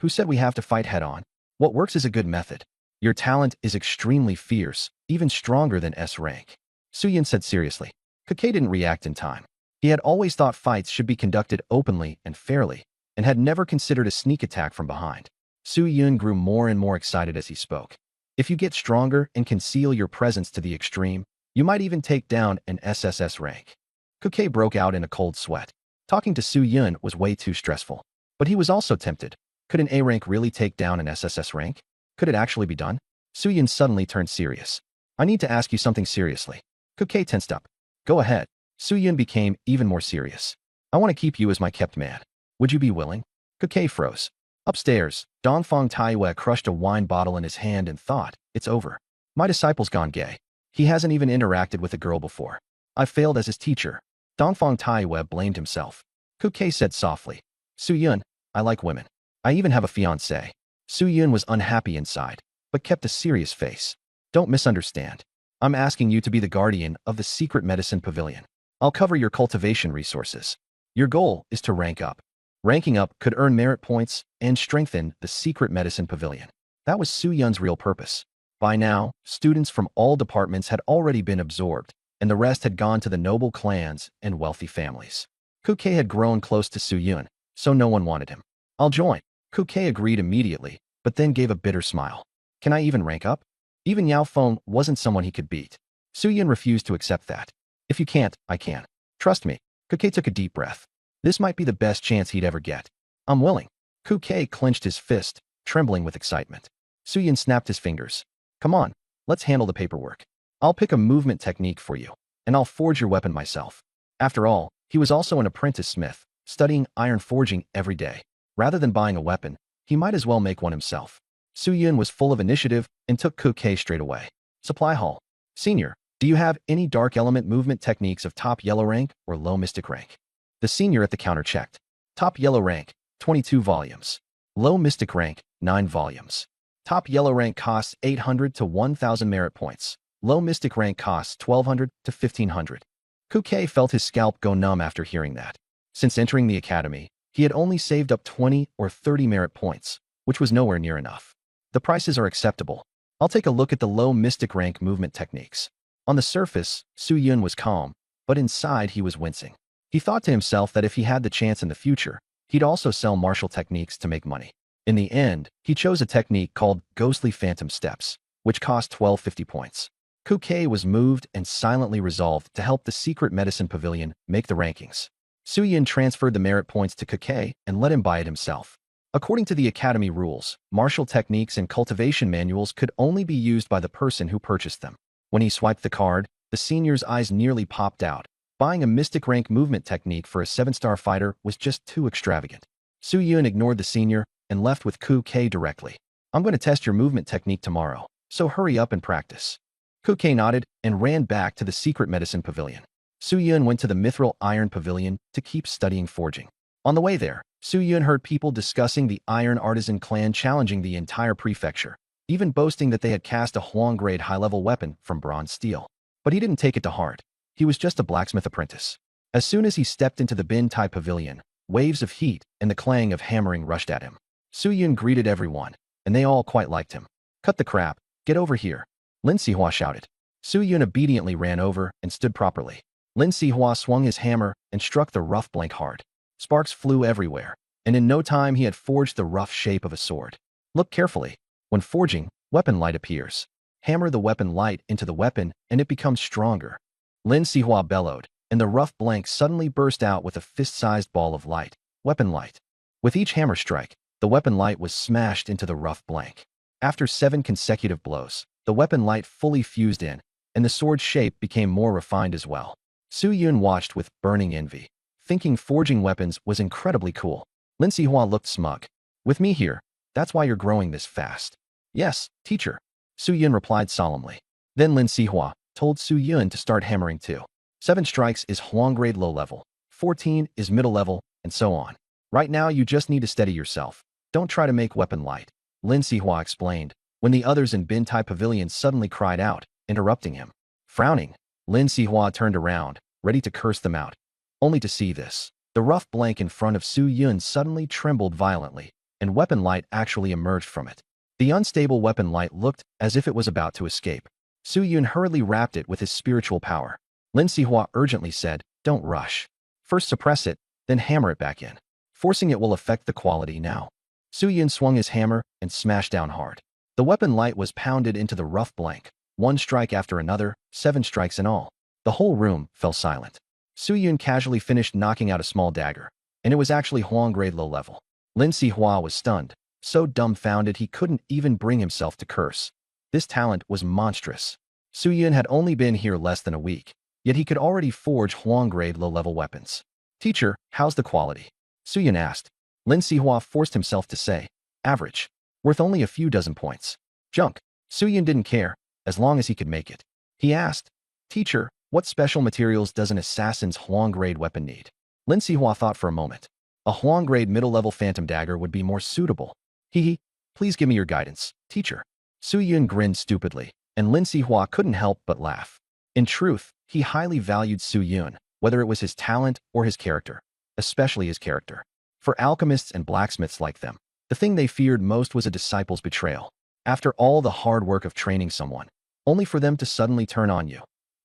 Who said we have to fight head-on? What works is a good method. Your talent is extremely fierce, even stronger than S rank. Su Yun said seriously. Kuke didn't react in time. He had always thought fights should be conducted openly and fairly, and had never considered a sneak attack from behind. Su Yun grew more and more excited as he spoke. If you get stronger and conceal your presence to the extreme, you might even take down an SSS rank. Kuke broke out in a cold sweat. Talking to Su Yun was way too stressful. But he was also tempted. Could an A rank really take down an SSS rank? Could it actually be done? Su Yun suddenly turned serious. I need to ask you something seriously. Kuke tensed up. Go ahead. Su Yun became even more serious. I want to keep you as my kept man. Would you be willing? Kuke froze. Upstairs, Dongfang Taiwei crushed a wine bottle in his hand and thought, it's over. My disciple's gone gay. He hasn't even interacted with a girl before. I failed as his teacher. Dongfang Taiwei blamed himself. Kuke said softly, Su Yun, I like women. I even have a fiancé. Su Yun was unhappy inside, but kept a serious face. Don't misunderstand. I'm asking you to be the guardian of the secret medicine pavilion. I'll cover your cultivation resources. Your goal is to rank up. Ranking up could earn merit points and strengthen the secret medicine pavilion. That was Su Yun's real purpose. By now, students from all departments had already been absorbed, and the rest had gone to the noble clans and wealthy families. Kuke had grown close to Su Yun, so no one wanted him. I'll join. Kuke agreed immediately, but then gave a bitter smile. Can I even rank up? Even Yao Feng wasn't someone he could beat. Su Yun refused to accept that. If you can't, I can. Trust me. Kuke took a deep breath. This might be the best chance he'd ever get. I'm willing. Kuke clenched his fist, trembling with excitement. Su Yun snapped his fingers. Come on, let's handle the paperwork. I'll pick a movement technique for you, and I'll forge your weapon myself. After all, he was also an apprentice smith, studying iron forging every day. Rather than buying a weapon, he might as well make one himself. Su Yun was full of initiative and took Kuke straight away. Supply hall. Senior, do you have any dark element movement techniques of top yellow rank or low mystic rank? The senior at the counter checked. Top yellow rank, 22 volumes. Low mystic rank, 9 volumes. Top yellow rank costs 800 to 1,000 merit points. Low mystic rank costs 1,200 to 1,500. Kuke felt his scalp go numb after hearing that. Since entering the academy, he had only saved up 20 or 30 merit points, which was nowhere near enough. The prices are acceptable. I'll take a look at the low mystic rank movement techniques. On the surface, Su Yun was calm, but inside he was wincing. He thought to himself that if he had the chance in the future, he'd also sell martial techniques to make money. In the end, he chose a technique called Ghostly Phantom Steps, which cost 1250 points. Kuke was moved and silently resolved to help the secret medicine pavilion make the rankings. Su Yun transferred the merit points to Kuke and let him buy it himself. According to the academy rules, martial techniques and cultivation manuals could only be used by the person who purchased them. When he swiped the card, the senior's eyes nearly popped out. Buying a mystic rank movement technique for a 7-star fighter was just too extravagant. Su Yun ignored the senior and left with Kuke directly. I'm going to test your movement technique tomorrow, so hurry up and practice. Kuke nodded and ran back to the secret medicine pavilion. Su Yun went to the mithril iron pavilion to keep studying forging. On the way there, Su Yun heard people discussing the iron artisan clan challenging the entire prefecture, even boasting that they had cast a Huang-grade high-level weapon from bronze steel. But he didn't take it to heart. He was just a blacksmith apprentice. As soon as he stepped into the Bin-Tai pavilion, waves of heat and the clang of hammering rushed at him. Su Yun greeted everyone, and they all quite liked him. Cut the crap, get over here. Lin Sihua shouted. Su Yun obediently ran over and stood properly. Lin Sihua swung his hammer and struck the rough blank hard. Sparks flew everywhere, and in no time he had forged the rough shape of a sword. Look carefully. When forging, weapon light appears. Hammer the weapon light into the weapon and it becomes stronger. Lin Sihua bellowed, and the rough blank suddenly burst out with a fist-sized ball of light. Weapon light. With each hammer strike, the weapon light was smashed into the rough blank. After 7 consecutive blows, the weapon light fully fused in, and the sword's shape became more refined as well. Su Yun watched with burning envy, thinking forging weapons was incredibly cool. Lin Sihua looked smug. With me here, that's why you're growing this fast. Yes, teacher. Su Yun replied solemnly. Then Lin Sihua told Su Yun to start hammering too. 7 strikes is Huang-grade low level, 14 is middle level, and so on. Right now you just need to steady yourself. Don't try to make weapon light. Lin Sihua explained, when the others in Bin-Tai Pavilion suddenly cried out, interrupting him. Frowning, Lin Sihua turned around, ready to curse them out. Only to see this. The rough blank in front of Su Yun suddenly trembled violently, and weapon light actually emerged from it. The unstable weapon light looked as if it was about to escape. Su Yun hurriedly wrapped it with his spiritual power. Lin Sihua urgently said, don't rush. First suppress it, then hammer it back in. Forcing it will affect the quality now. Su Yun swung his hammer and smashed down hard. The weapon light was pounded into the rough blank, 1 strike after another, 7 strikes in all. The whole room fell silent. Su Yun casually finished knocking out a small dagger, and it was actually Huang-grade low level. Lin Sihua was stunned, so dumbfounded he couldn't even bring himself to curse. This talent was monstrous. Su Yun had only been here less than a week, yet he could already forge Huang-grade low-level weapons. Teacher, how's the quality? Su Yun asked. Lin Sihua forced himself to say, average. Worth only a few dozen points. Junk. Su Yun didn't care, as long as he could make it. He asked, Teacher, what special materials does an assassin's Huang-grade weapon need? Lin Sihua thought for a moment. A Huang-grade middle-level phantom dagger would be more suitable. Hee, please give me your guidance, teacher. Su Yun grinned stupidly, and Lin Sihua couldn't help but laugh. In truth, he highly valued Su Yun, whether it was his talent or his character, especially his character. For alchemists and blacksmiths like them, the thing they feared most was a disciple's betrayal. After all the hard work of training someone, only for them to suddenly turn on you.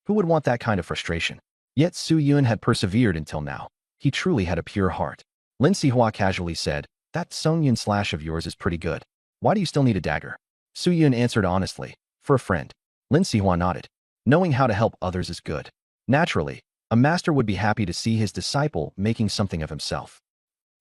Who would want that kind of frustration? Yet Su Yun had persevered until now. He truly had a pure heart. Lin Sihua casually said, that Song Yun slash of yours is pretty good. Why do you still need a dagger? Su Yun answered honestly, for a friend. Lin Sihua nodded. Knowing how to help others is good. Naturally, a master would be happy to see his disciple making something of himself.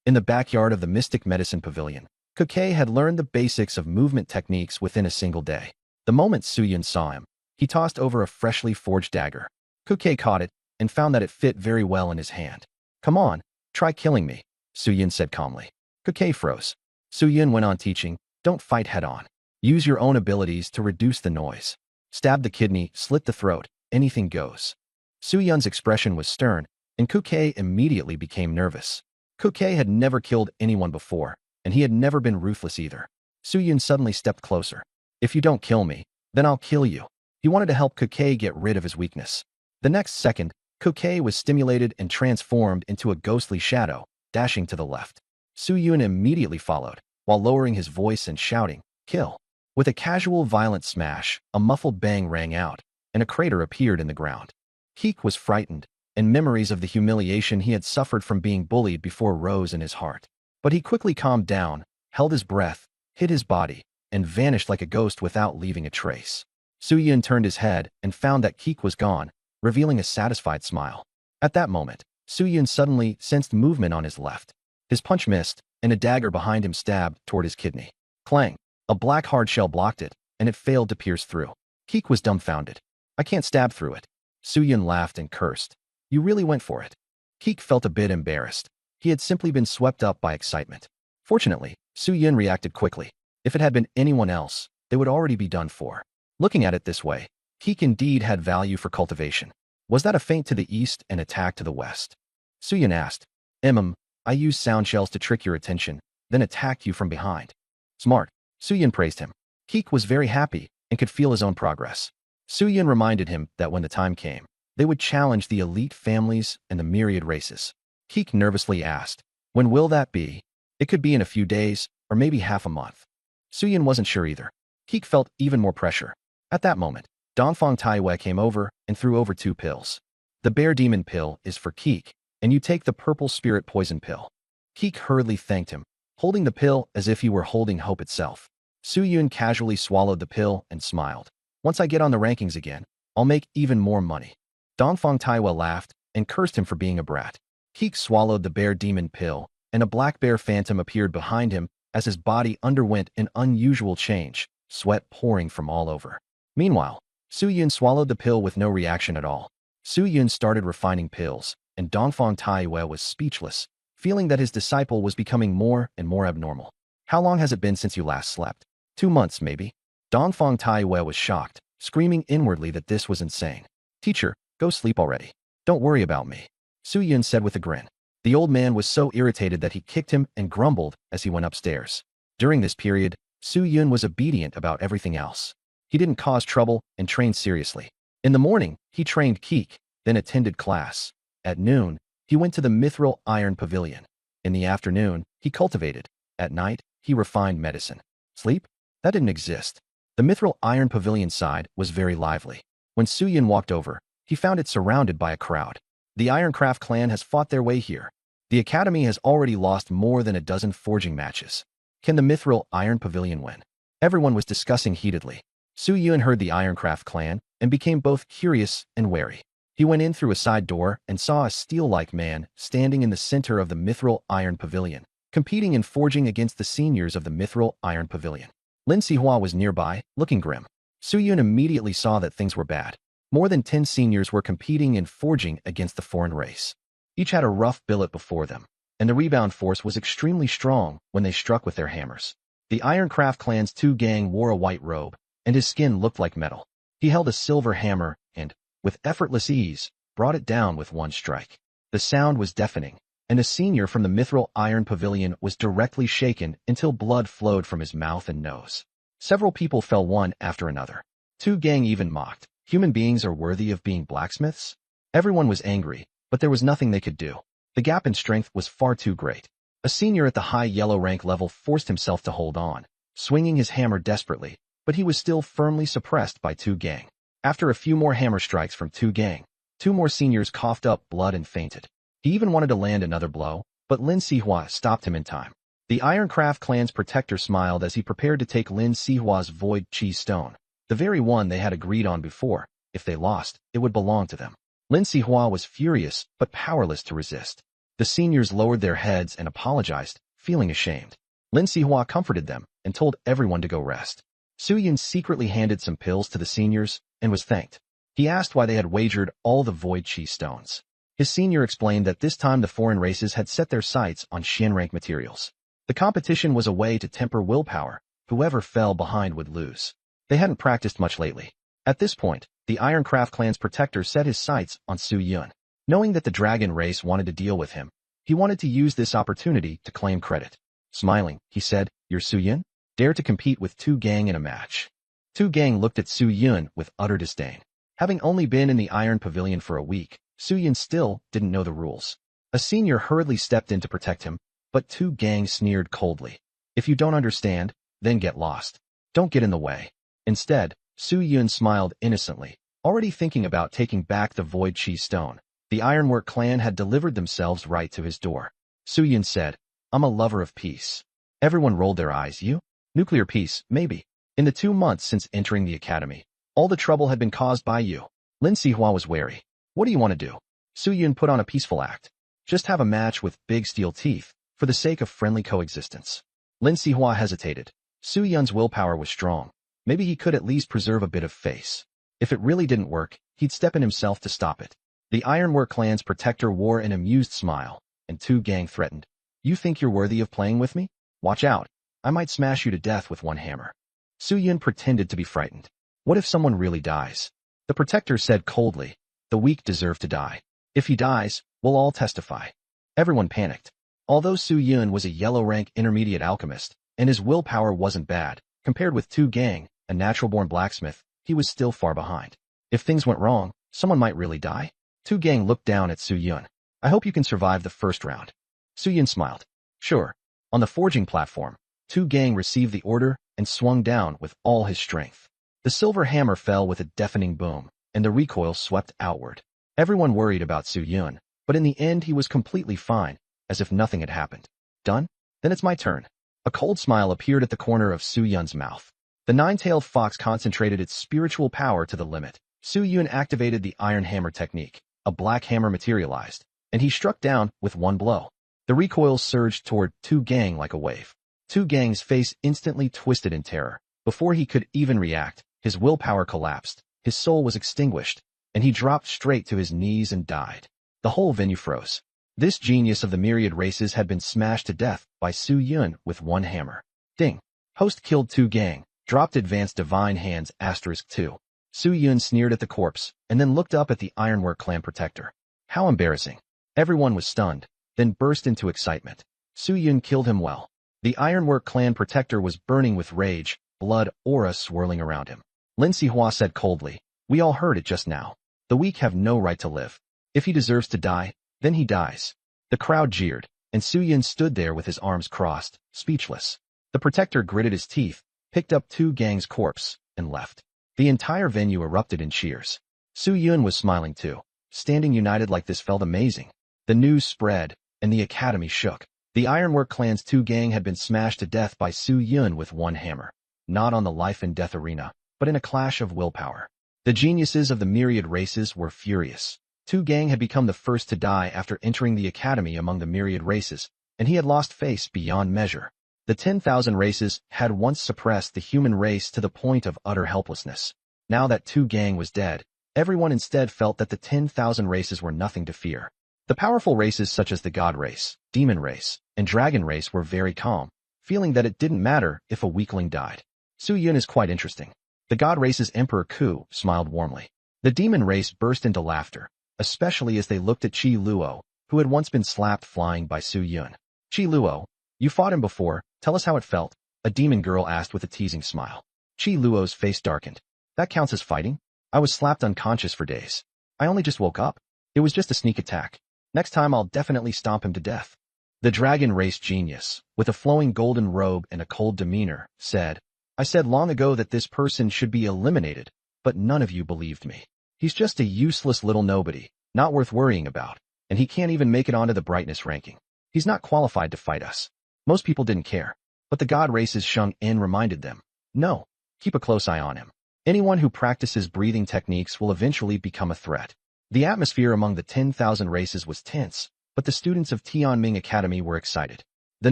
In the backyard of the Mystic Medicine Pavilion, Kuke had learned the basics of movement techniques within a single day. The moment Su Yun saw him, he tossed over a freshly forged dagger. Kuke caught it and found that it fit very well in his hand. Come on, try killing me, Su Yun said calmly. Kuke froze. Su Yun went on teaching, don't fight head-on. Use your own abilities to reduce the noise. Stab the kidney, slit the throat, anything goes. Su Yun's expression was stern, and Kuke immediately became nervous. Kuke had never killed anyone before, and he had never been ruthless either. Su Yun suddenly stepped closer. If you don't kill me, then I'll kill you. He wanted to help Kuke get rid of his weakness. The next second, Kuke was stimulated and transformed into a ghostly shadow, dashing to the left. Su Yun immediately followed, while lowering his voice and shouting, kill. With a casual violent smash, a muffled bang rang out, and a crater appeared in the ground. Keek was frightened, and memories of the humiliation he had suffered from being bullied before rose in his heart. But he quickly calmed down, held his breath, hid his body, and vanished like a ghost without leaving a trace. Su Yun turned his head and found that Keek was gone, revealing a satisfied smile. At that moment, Su Yun suddenly sensed movement on his left. His punch missed, and a dagger behind him stabbed toward his kidney. Clang! A black hard shell blocked it, and it failed to pierce through. Keek was dumbfounded. I can't stab through it. Su Yun laughed and cursed. You really went for it. Keek felt a bit embarrassed. He had simply been swept up by excitement. Fortunately, Su Yun reacted quickly. If it had been anyone else, they would already be done for. Looking at it this way, Keek indeed had value for cultivation. Was that a feint to the east and attack to the west? Su Yun asked. I used sound shells to trick your attention, then attacked you from behind. Smart. Su Yun praised him. Keek was very happy and could feel his own progress. Su Yun reminded him that when the time came, they would challenge the elite families and the myriad races. Keek nervously asked, when will that be? It could be in a few days, or maybe half a month. Su Yun wasn't sure either. Keek felt even more pressure. At that moment, Dongfang Taiwei came over and threw over 2 pills. The bear demon pill is for Keek, and you take the purple spirit poison pill. Keek hurriedly thanked him, holding the pill as if he were holding hope itself. Su Yun casually swallowed the pill and smiled. Once I get on the rankings again, I'll make even more money. Dongfang Taiwei laughed and cursed him for being a brat. Keek swallowed the bear demon pill, and a black bear phantom appeared behind him as his body underwent an unusual change, sweat pouring from all over. Meanwhile, Su Yun swallowed the pill with no reaction at all. Su Yun started refining pills, and Dongfang Taiwei was speechless, feeling that his disciple was becoming more and more abnormal. How long has it been since you last slept? 2 months, maybe? Dongfang Taiwei was shocked, screaming inwardly that this was insane. Teacher, go sleep already. Don't worry about me, Su Yun said with a grin. The old man was so irritated that he kicked him and grumbled as he went upstairs. During this period, Su Yun was obedient about everything else. He didn't cause trouble and trained seriously. In the morning, he trained Keek, then attended class. At noon, he went to the Mithril Iron Pavilion. In the afternoon, he cultivated. At night, he refined medicine. Sleep? That didn't exist. The Mithril Iron Pavilion side was very lively. When Su Yun walked over, he found it surrounded by a crowd. The Ironcraft clan has fought their way here. The Academy has already lost more than a dozen forging matches. Can the Mithril Iron Pavilion win? Everyone was discussing heatedly. Su Yun heard the Ironcraft clan and became both curious and wary. He went in through a side door and saw a steel-like man standing in the center of the Mithril Iron Pavilion, competing in forging against the seniors of the Mithril Iron Pavilion. Lin Sihua was nearby, looking grim. Su-Yun immediately saw that things were bad. More than 10 seniors were competing and forging against the foreign race. Each had a rough billet before them, and the rebound force was extremely strong when they struck with their hammers. The Ironcraft clan's two gang wore a white robe, and his skin looked like metal. He held a silver hammer and, with effortless ease, brought it down with one strike. The sound was deafening, and a senior from the Mithril Iron Pavilion was directly shaken until blood flowed from his mouth and nose. Several people fell one after another. Two gang even mocked. Human beings are worthy of being blacksmiths? Everyone was angry, but there was nothing they could do. The gap in strength was far too great. A senior at the high yellow rank level forced himself to hold on, swinging his hammer desperately, but he was still firmly suppressed by two gang. After a few more hammer strikes from two gang, two more seniors coughed up blood and fainted. He even wanted to land another blow, but Lin Sihua stopped him in time. The Ironcraft clan's protector smiled as he prepared to take Lin Sihua's void chi stone, the very one they had agreed on before. If they lost, it would belong to them. Lin Sihua was furious, but powerless to resist. The seniors lowered their heads and apologized, feeling ashamed. Lin Sihua comforted them and told everyone to go rest. Su-Yun secretly handed some pills to the seniors and was thanked. He asked why they had wagered all the void chi stones. His senior explained that this time the foreign races had set their sights on Xian rank materials. The competition was a way to temper willpower. Whoever fell behind would lose. They hadn't practiced much lately. At this point, the Ironcraft clan's protector set his sights on Su-Yun. Knowing that the dragon race wanted to deal with him, he wanted to use this opportunity to claim credit. Smiling, he said, "You're Su-Yun? Dare to compete with two gang in a match." Two gang looked at Su-Yun with utter disdain. Having only been in the Iron Pavilion for a week, Su-Yun still didn't know the rules. A senior hurriedly stepped in to protect him, but two gang sneered coldly. "If you don't understand, then get lost. Don't get in the way." Instead, Su-Yun smiled innocently, already thinking about taking back the void chi stone. The Ironwork clan had delivered themselves right to his door. Su-Yun said, "I'm a lover of peace." Everyone rolled their eyes. "You? Nuclear peace, maybe. In the 2 months since entering the academy, all the trouble had been caused by you." Lin Sihua was wary. "What do you want to do?" Su-Yun put on a peaceful act. "Just have a match with big steel teeth, for the sake of friendly coexistence." Lin Sihua hesitated. Su-Yun's willpower was strong. Maybe he could at least preserve a bit of face. If it really didn't work, he'd step in himself to stop it. The Ironwork clan's protector wore an amused smile, and two gang threatened. "You think you're worthy of playing with me? Watch out. I might smash you to death with one hammer." Su-Yun pretended to be frightened. "What if someone really dies?" The protector said coldly, "The weak deserve to die. If he dies, we'll all testify." Everyone panicked. Although Su-Yun was a yellow-rank intermediate alchemist, and his willpower wasn't bad, compared with two gang, a natural-born blacksmith, he was still far behind. If things went wrong, someone might really die. Two gang looked down at Su-Yun. "I hope you can survive the first round." Su-Yun smiled. "Sure." On the forging platform, two gang received the order and swung down with all his strength. The silver hammer fell with a deafening boom, and the recoil swept outward. Everyone worried about Su-Yun, but in the end he was completely fine, as if nothing had happened. "Done? Then it's my turn." A cold smile appeared at the corner of Su-Yun's mouth. The nine-tailed fox concentrated its spiritual power to the limit. Su-Yun activated the iron hammer technique. A black hammer materialized, and he struck down with one blow. The recoil surged toward two gang like a wave. Two gang's face instantly twisted in terror. Before he could even react, his willpower collapsed, his soul was extinguished, and he dropped straight to his knees and died. The whole venue froze. This genius of the myriad races had been smashed to death by Su-Yun with one hammer. Ding. Host killed two gang, dropped advanced divine hands *2. Su-Yun sneered at the corpse, and then looked up at the Ironwork clan protector. How embarrassing. Everyone was stunned, then burst into excitement. Su-Yun killed him well. The Ironwork clan protector was burning with rage, blood aura swirling around him. Lin Sihua said coldly, "We all heard it just now. The weak have no right to live. If he deserves to die, then he dies." The crowd jeered, and Su-Yun stood there with his arms crossed, speechless. The protector gritted his teeth, picked up two gang's corpse, and left. The entire venue erupted in cheers. Su-Yun was smiling too. Standing united like this felt amazing. The news spread, and the academy shook. The Ironwork clan's two gang had been smashed to death by Su-Yun with one hammer. Not on the life and death arena, but in a clash of willpower. The geniuses of the myriad races were furious. Two gang had become the first to die after entering the academy among the myriad races, and he had lost face beyond measure. The 10,000 races had once suppressed the human race to the point of utter helplessness. Now that Tu Gang was dead, everyone instead felt that the 10,000 races were nothing to fear. The powerful races such as the God race, Demon race, and Dragon race were very calm, feeling that it didn't matter if a weakling died. Su Yun is quite interesting. The God race's Emperor Ku smiled warmly. The Demon race burst into laughter, especially as they looked at Qi Luo, who had once been slapped flying by Su Yun. Qi Luo, you fought him before, tell us how it felt, a demon girl asked with a teasing smile. Qi Luo's face darkened. That counts as fighting? I was slapped unconscious for days. I only just woke up. It was just a sneak attack. Next time I'll definitely stomp him to death. The Dragon race genius, with a flowing golden robe and a cold demeanor, said, I said long ago that this person should be eliminated, but none of you believed me. He's just a useless little nobody, not worth worrying about, and he can't even make it onto the brightness ranking. He's not qualified to fight us. Most people didn't care, but the God race's Sheng En reminded them, no, keep a close eye on him. Anyone who practices breathing techniques will eventually become a threat. The atmosphere among the 10,000 races was tense, but the students of Tianming Academy were excited. The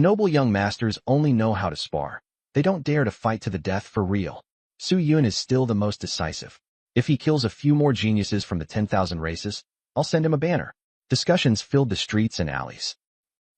noble young masters only know how to spar. They don't dare to fight to the death for real. Su Yun is still the most decisive. If he kills a few more geniuses from the 10,000 races, I'll send him a banner. Discussions filled the streets and alleys.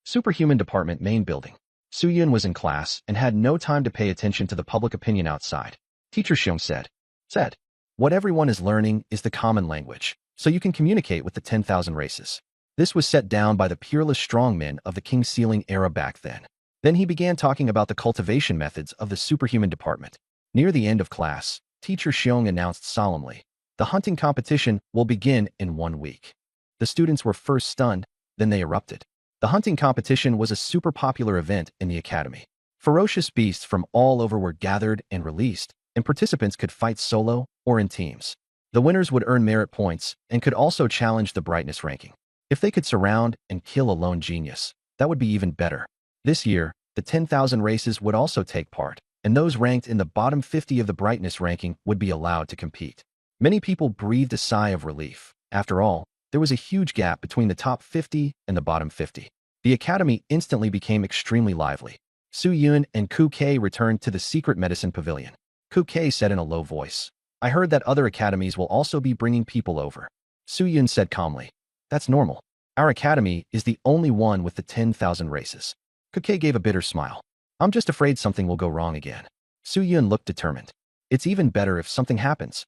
Superhuman Department main building. Su Yun was in class and had no time to pay attention to the public opinion outside. Teacher Xiong said, what everyone is learning is the common language, so you can communicate with the 10,000 races. This was set down by the peerless strongmen of the King Sealing era back then. Then he began talking about the cultivation methods of the Superhuman Department. Near the end of class, Teacher Xiong announced solemnly, the hunting competition will begin in 1 week. The students were first stunned, then they erupted. The hunting competition was a super popular event in the academy. Ferocious beasts from all over were gathered and released, and participants could fight solo or in teams. The winners would earn merit points and could also challenge the brightness ranking. If they could surround and kill a lone genius, that would be even better. This year, the 10,000 races would also take part, and those ranked in the bottom 50 of the brightness ranking would be allowed to compete. Many people breathed a sigh of relief. After all, there was a huge gap between the top 50 and the bottom 50. The academy instantly became extremely lively. Su Yun and Ku Kei returned to the secret medicine pavilion. Ku Kei said in a low voice, I heard that other academies will also be bringing people over. Su Yun said calmly, that's normal. Our academy is the only one with the 10,000 races. Ku Kei gave a bitter smile. I'm just afraid something will go wrong again. Su Yun looked determined. It's even better if something happens.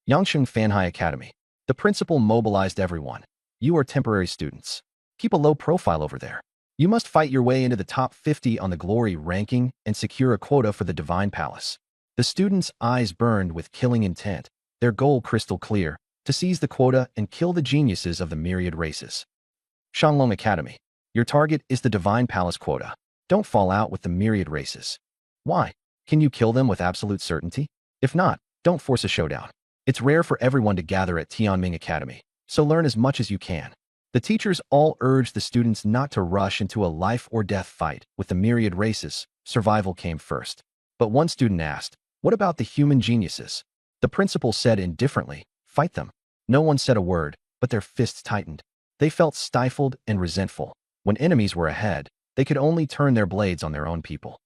Yangsheng Fanhai Academy. The principal mobilized everyone. You are temporary students. Keep a low profile over there. You must fight your way into the top 50 on the glory ranking and secure a quota for the Divine Palace. The students' eyes burned with killing intent, their goal crystal clear, to seize the quota and kill the geniuses of the myriad races. Shanglong Academy. Your target is the Divine Palace quota. Don't fall out with the myriad races. Why? Can you kill them with absolute certainty? If not, don't force a showdown. It's rare for everyone to gather at Tianming Academy, so learn as much as you can. The teachers all urged the students not to rush into a life-or-death fight with the myriad races. Survival came first. But one student asked, what about the human geniuses? The principal said indifferently, fight them. No one said a word, but their fists tightened. They felt stifled and resentful. When enemies were ahead, they could only turn their blades on their own people.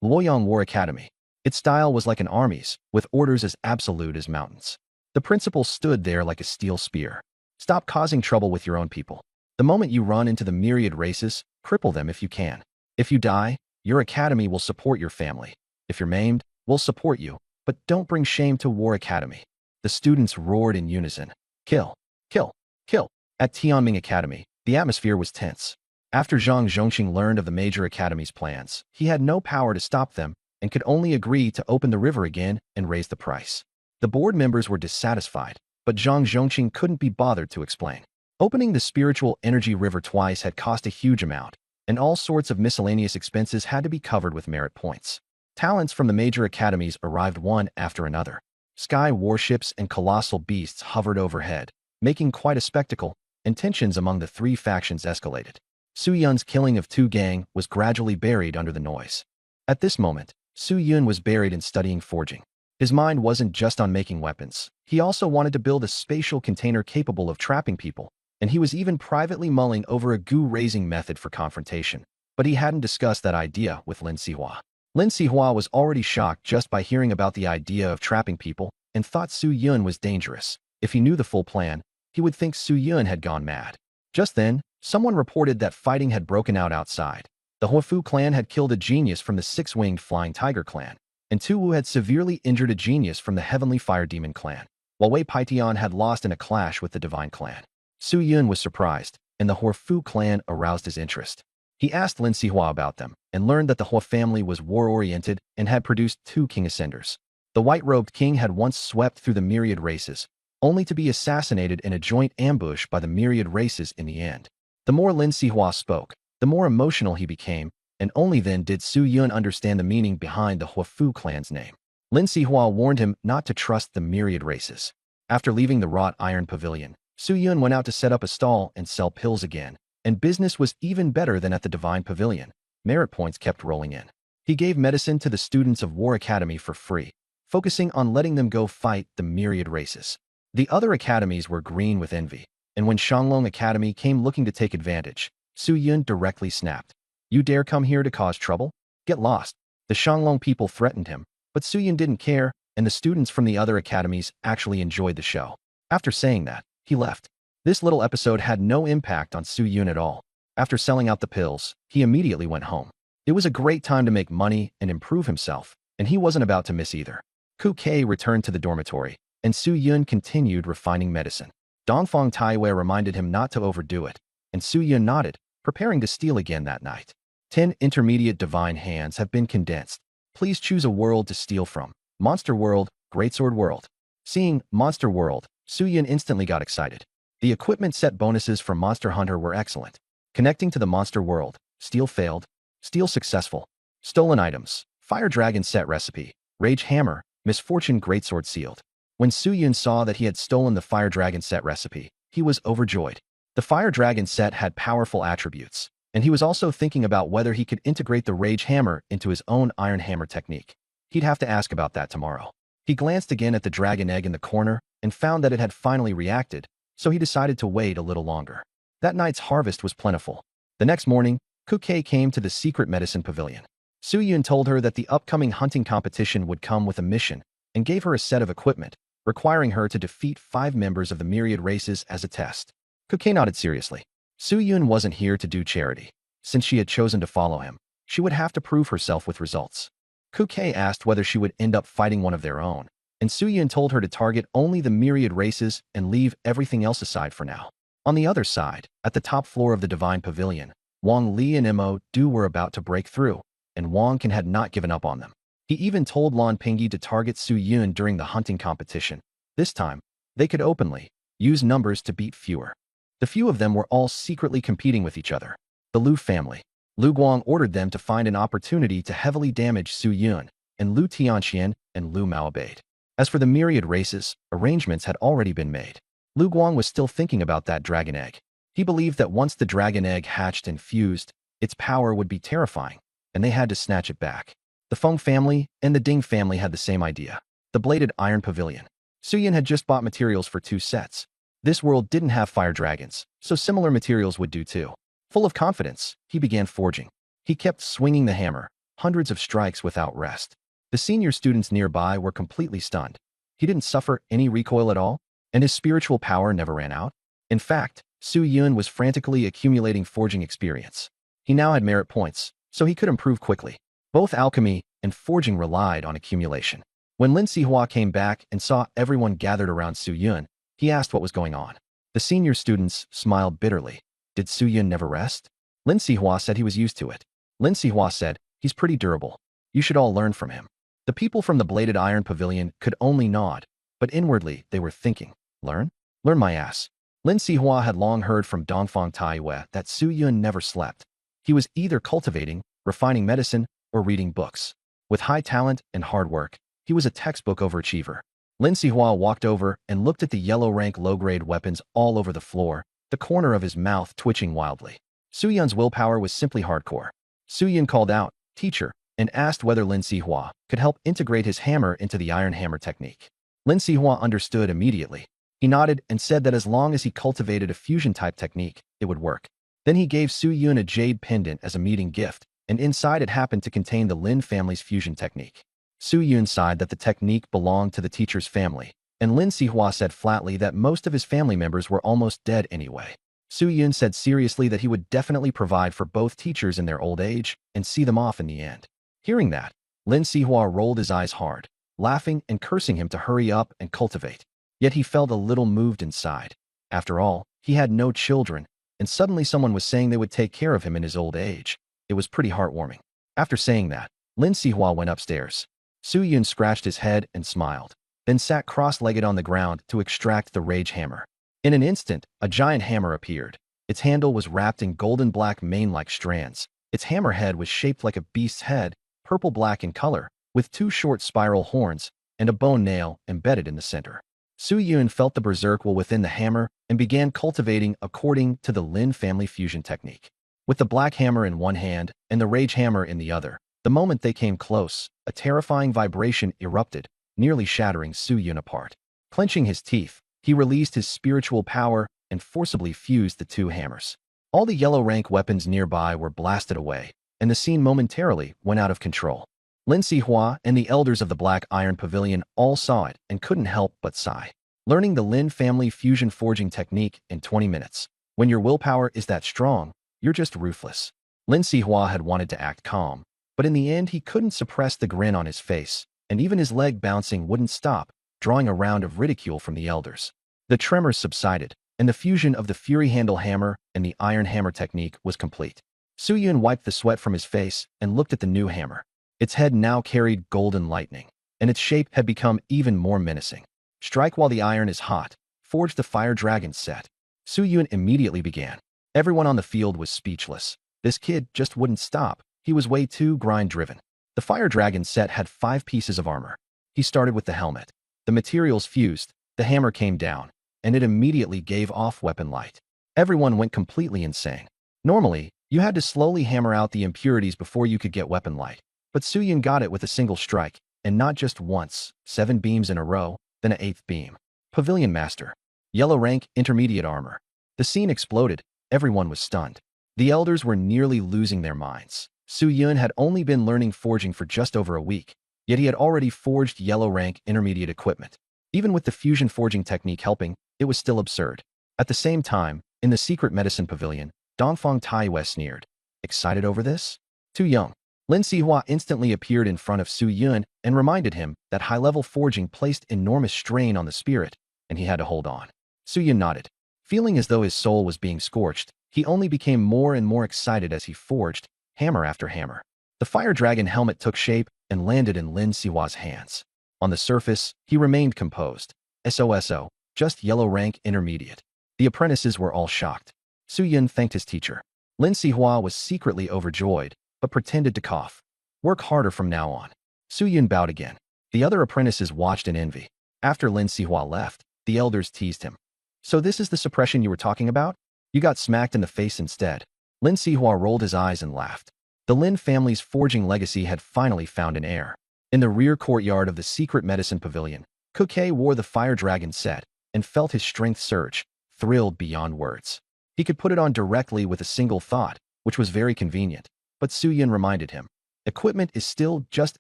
Luoyang War Academy. Its style was like an army's, with orders as absolute as mountains. The principal stood there like a steel spear. Stop causing trouble with your own people. The moment you run into the myriad races, cripple them if you can. If you die, your academy will support your family. If you're maimed, we'll support you, but don't bring shame to War Academy. The students roared in unison. Kill, kill, kill. At Tianming Academy, the atmosphere was tense. After Zhang Zhongxing learned of the major academy's plans, he had no power to stop them and could only agree to open the river again and raise the price. The board members were dissatisfied, but Zhang Zhongxing couldn't be bothered to explain. Opening the spiritual energy river twice had cost a huge amount, and all sorts of miscellaneous expenses had to be covered with merit points. Talents from the major academies arrived one after another. Sky warships and colossal beasts hovered overhead, making quite a spectacle, and tensions among the three factions escalated. Su Yun's killing of Tu Gang was gradually buried under the noise. At this moment, Su Yun was buried in studying forging. His mind wasn't just on making weapons. He also wanted to build a spatial container capable of trapping people, and he was even privately mulling over a goo-raising method for confrontation. but he hadn't discussed that idea with Lin Sihua. Lin Sihua was already shocked just by hearing about the idea of trapping people and thought Su Yun was dangerous. If he knew the full plan, he would think Su Yun had gone mad. Just then, someone reported that fighting had broken out outside. The Huofu clan had killed a genius from the six-winged Flying Tiger clan, and Tu Wu had severely injured a genius from the Heavenly Fire Demon clan, while Wei Paitian had lost in a clash with the Divine clan. Su Yun was surprised, and the Huofu clan aroused his interest. He asked Lin Sihua about them, and learned that the Hua family was war-oriented and had produced 2 king ascenders. The white-robed king had once swept through the myriad races, only to be assassinated in a joint ambush by the myriad races in the end. The more Lin Sihua spoke, the more emotional he became, and only then did Su Yun understand the meaning behind the Huofu clan's name. Lin Sihua warned him not to trust the myriad races. After leaving the wrought iron pavilion, Su Yun went out to set up a stall and sell pills again, and business was even better than at the Divine Pavilion. Merit points kept rolling in. He gave medicine to the students of War Academy for free, focusing on letting them go fight the myriad races. The other academies were green with envy, and when Shanglong Academy came looking to take advantage, Su Yun directly snapped. "You dare come here to cause trouble? Get lost." The Shanglong people threatened him, but Su Yun didn't care, and the students from the other academies actually enjoyed the show. After saying that, he left. This little episode had no impact on Su Yun at all. After selling out the pills, he immediately went home. It was a great time to make money and improve himself, and he wasn't about to miss either. Ku Kei returned to the dormitory, and Su Yun continued refining medicine. Dongfang Taiwei reminded him not to overdo it, and Su Yun nodded, preparing to steal again that night. 10 intermediate divine hands have been condensed. Please choose a world to steal from. Monster World, Greatsword World. Seeing Monster World, Su Yun instantly got excited. The equipment set bonuses for Monster Hunter were excellent. Connecting to the Monster World, Steal failed, Steal successful. Stolen items, Fire Dragon set recipe, Rage Hammer, Misfortune Greatsword sealed. When Su Yun saw that he had stolen the Fire Dragon set recipe, he was overjoyed. The Fire Dragon set had powerful attributes, and he was also thinking about whether he could integrate the Rage Hammer into his own Iron Hammer technique. He'd have to ask about that tomorrow. He glanced again at the dragon egg in the corner and found that it had finally reacted, so he decided to wait a little longer. That night's harvest was plentiful. The next morning, Ku Kei came to the secret medicine pavilion. Su Yun told her that the upcoming hunting competition would come with a mission and gave her a set of equipment, requiring her to defeat 5 members of the myriad races as a test. Ku Kei nodded seriously. Su Yun wasn't here to do charity. Since she had chosen to follow him, she would have to prove herself with results. Ku Kei asked whether she would end up fighting one of their own, and Su Yun told her to target only the myriad races and leave everything else aside for now. On the other side, at the top floor of the Divine Pavilion, Wang Li and Mo Du were about to break through, and Wang Can had not given up on them. He even told Lan Pingyi to target Su Yun during the hunting competition. This time, they could openly use numbers to beat fewer. The few of them were all secretly competing with each other. The Lu family. Lu Guang ordered them to find an opportunity to heavily damage Su Yun, and Lu Tianxian and Lu Mao obeyed. As for the myriad races, arrangements had already been made. Lu Guang was still thinking about that dragon egg. He believed that once the dragon egg hatched and fused, its power would be terrifying, and they had to snatch it back. The Feng family and the Ding family had the same idea. The bladed iron pavilion. Su Yun had just bought materials for 2 sets. This world didn't have fire dragons, so similar materials would do too. Full of confidence, he began forging. He kept swinging the hammer, hundreds of strikes without rest. The senior students nearby were completely stunned. He didn't suffer any recoil at all, and his spiritual power never ran out. In fact, Su Yun was frantically accumulating forging experience. He now had merit points, so he could improve quickly. Both alchemy and forging relied on accumulation. When Lin Sihua came back and saw everyone gathered around Su Yun, he asked what was going on. The senior students smiled bitterly. Did Su Yun never rest? Lin Sihua said he was used to it. Lin Sihua said, he's pretty durable. You should all learn from him. The people from the bladed iron pavilion could only nod, but inwardly they were thinking, learn? Learn my ass. Lin Sihua had long heard from Dongfang Taiwei that Su Yun never slept. He was either cultivating, refining medicine, or reading books. With high talent and hard work, he was a textbook overachiever. Lin Sihua walked over and looked at the yellow-rank low-grade weapons all over the floor, the corner of his mouth twitching wildly. Su Yun's willpower was simply hardcore. Su Yun called out, teacher, and asked whether Lin Sihua could help integrate his hammer into the iron hammer technique. Lin Sihua understood immediately. He nodded and said that as long as he cultivated a fusion-type technique, it would work. Then he gave Su Yun a jade pendant as a meeting gift, and inside it happened to contain the Lin family's fusion technique. Su Yun sighed that the technique belonged to the teacher's family, and Lin Sihua said flatly that most of his family members were almost dead anyway. Su Yun said seriously that he would definitely provide for both teachers in their old age and see them off in the end. Hearing that, Lin Sihua rolled his eyes hard, laughing and cursing him to hurry up and cultivate. Yet he felt a little moved inside. After all, he had no children, and suddenly someone was saying they would take care of him in his old age. It was pretty heartwarming. After saying that, Lin Sihua went upstairs. Su Yun scratched his head and smiled, then sat cross-legged on the ground to extract the rage hammer. In an instant, a giant hammer appeared. Its handle was wrapped in golden black mane-like strands. Its hammer head was shaped like a beast's head, purple-black in color, with two short spiral horns and a bone nail embedded in the center. Su Yun felt the berserk will within the hammer and began cultivating according to the Lin family fusion technique. With the black hammer in one hand and the rage hammer in the other, the moment they came close, a terrifying vibration erupted, nearly shattering Su Yun apart. Clenching his teeth, he released his spiritual power and forcibly fused the two hammers. All the yellow rank weapons nearby were blasted away, and the scene momentarily went out of control. Lin Sihua and the elders of the Black Iron Pavilion all saw it and couldn't help but sigh. Learning the Lin family fusion forging technique in 20 minutes. When your willpower is that strong, you're just ruthless. Lin Sihua had wanted to act calm, but in the end he couldn't suppress the grin on his face, and even his leg bouncing wouldn't stop, drawing a round of ridicule from the elders. The tremors subsided, and the fusion of the Fury Handle Hammer and the Iron Hammer technique was complete. Su Yun wiped the sweat from his face and looked at the new hammer. Its head now carried golden lightning, and its shape had become even more menacing. Strike while the iron is hot. Forge the Fire Dragon set. Su Yun immediately began. Everyone on the field was speechless. This kid just wouldn't stop. He was way too grind-driven. The Fire Dragon set had 5 pieces of armor. He started with the helmet. The materials fused, the hammer came down, and it immediately gave off weapon light. Everyone went completely insane. Normally, you had to slowly hammer out the impurities before you could get weapon light. But Su Yun got it with a single strike, and not just once, 7 beams in a row, then an 8th beam. Pavilion Master. Yellow rank, intermediate armor. The scene exploded. Everyone was stunned. The elders were nearly losing their minds. Su Yun had only been learning forging for just over a week, yet he had already forged yellow rank intermediate equipment. Even with the fusion forging technique helping, it was still absurd. At the same time, in the secret medicine pavilion, Dongfang Taiyue sneered. Excited over this? Too young. Lin Sihua instantly appeared in front of Su Yun and reminded him that high-level forging placed enormous strain on the spirit, and he had to hold on. Su Yun nodded. Feeling as though his soul was being scorched, he only became more and more excited as he forged, hammer after hammer. The Fire Dragon helmet took shape and landed in Lin Sihua's hands. On the surface, he remained composed. SOSO, just yellow rank intermediate. The apprentices were all shocked. Su Yun thanked his teacher. Lin Sihua was secretly overjoyed, but pretended to cough. Work harder from now on. Su Yun bowed again. The other apprentices watched in envy. After Lin Sihua left, the elders teased him. So this is the suppression you were talking about? You got smacked in the face instead. Lin Sihua rolled his eyes and laughed. The Lin family's forging legacy had finally found an heir. In the rear courtyard of the secret medicine pavilion, Kuke wore the Fire Dragon set and felt his strength surge, thrilled beyond words. He could put it on directly with a single thought, which was very convenient. But Su Yun reminded him, equipment is still just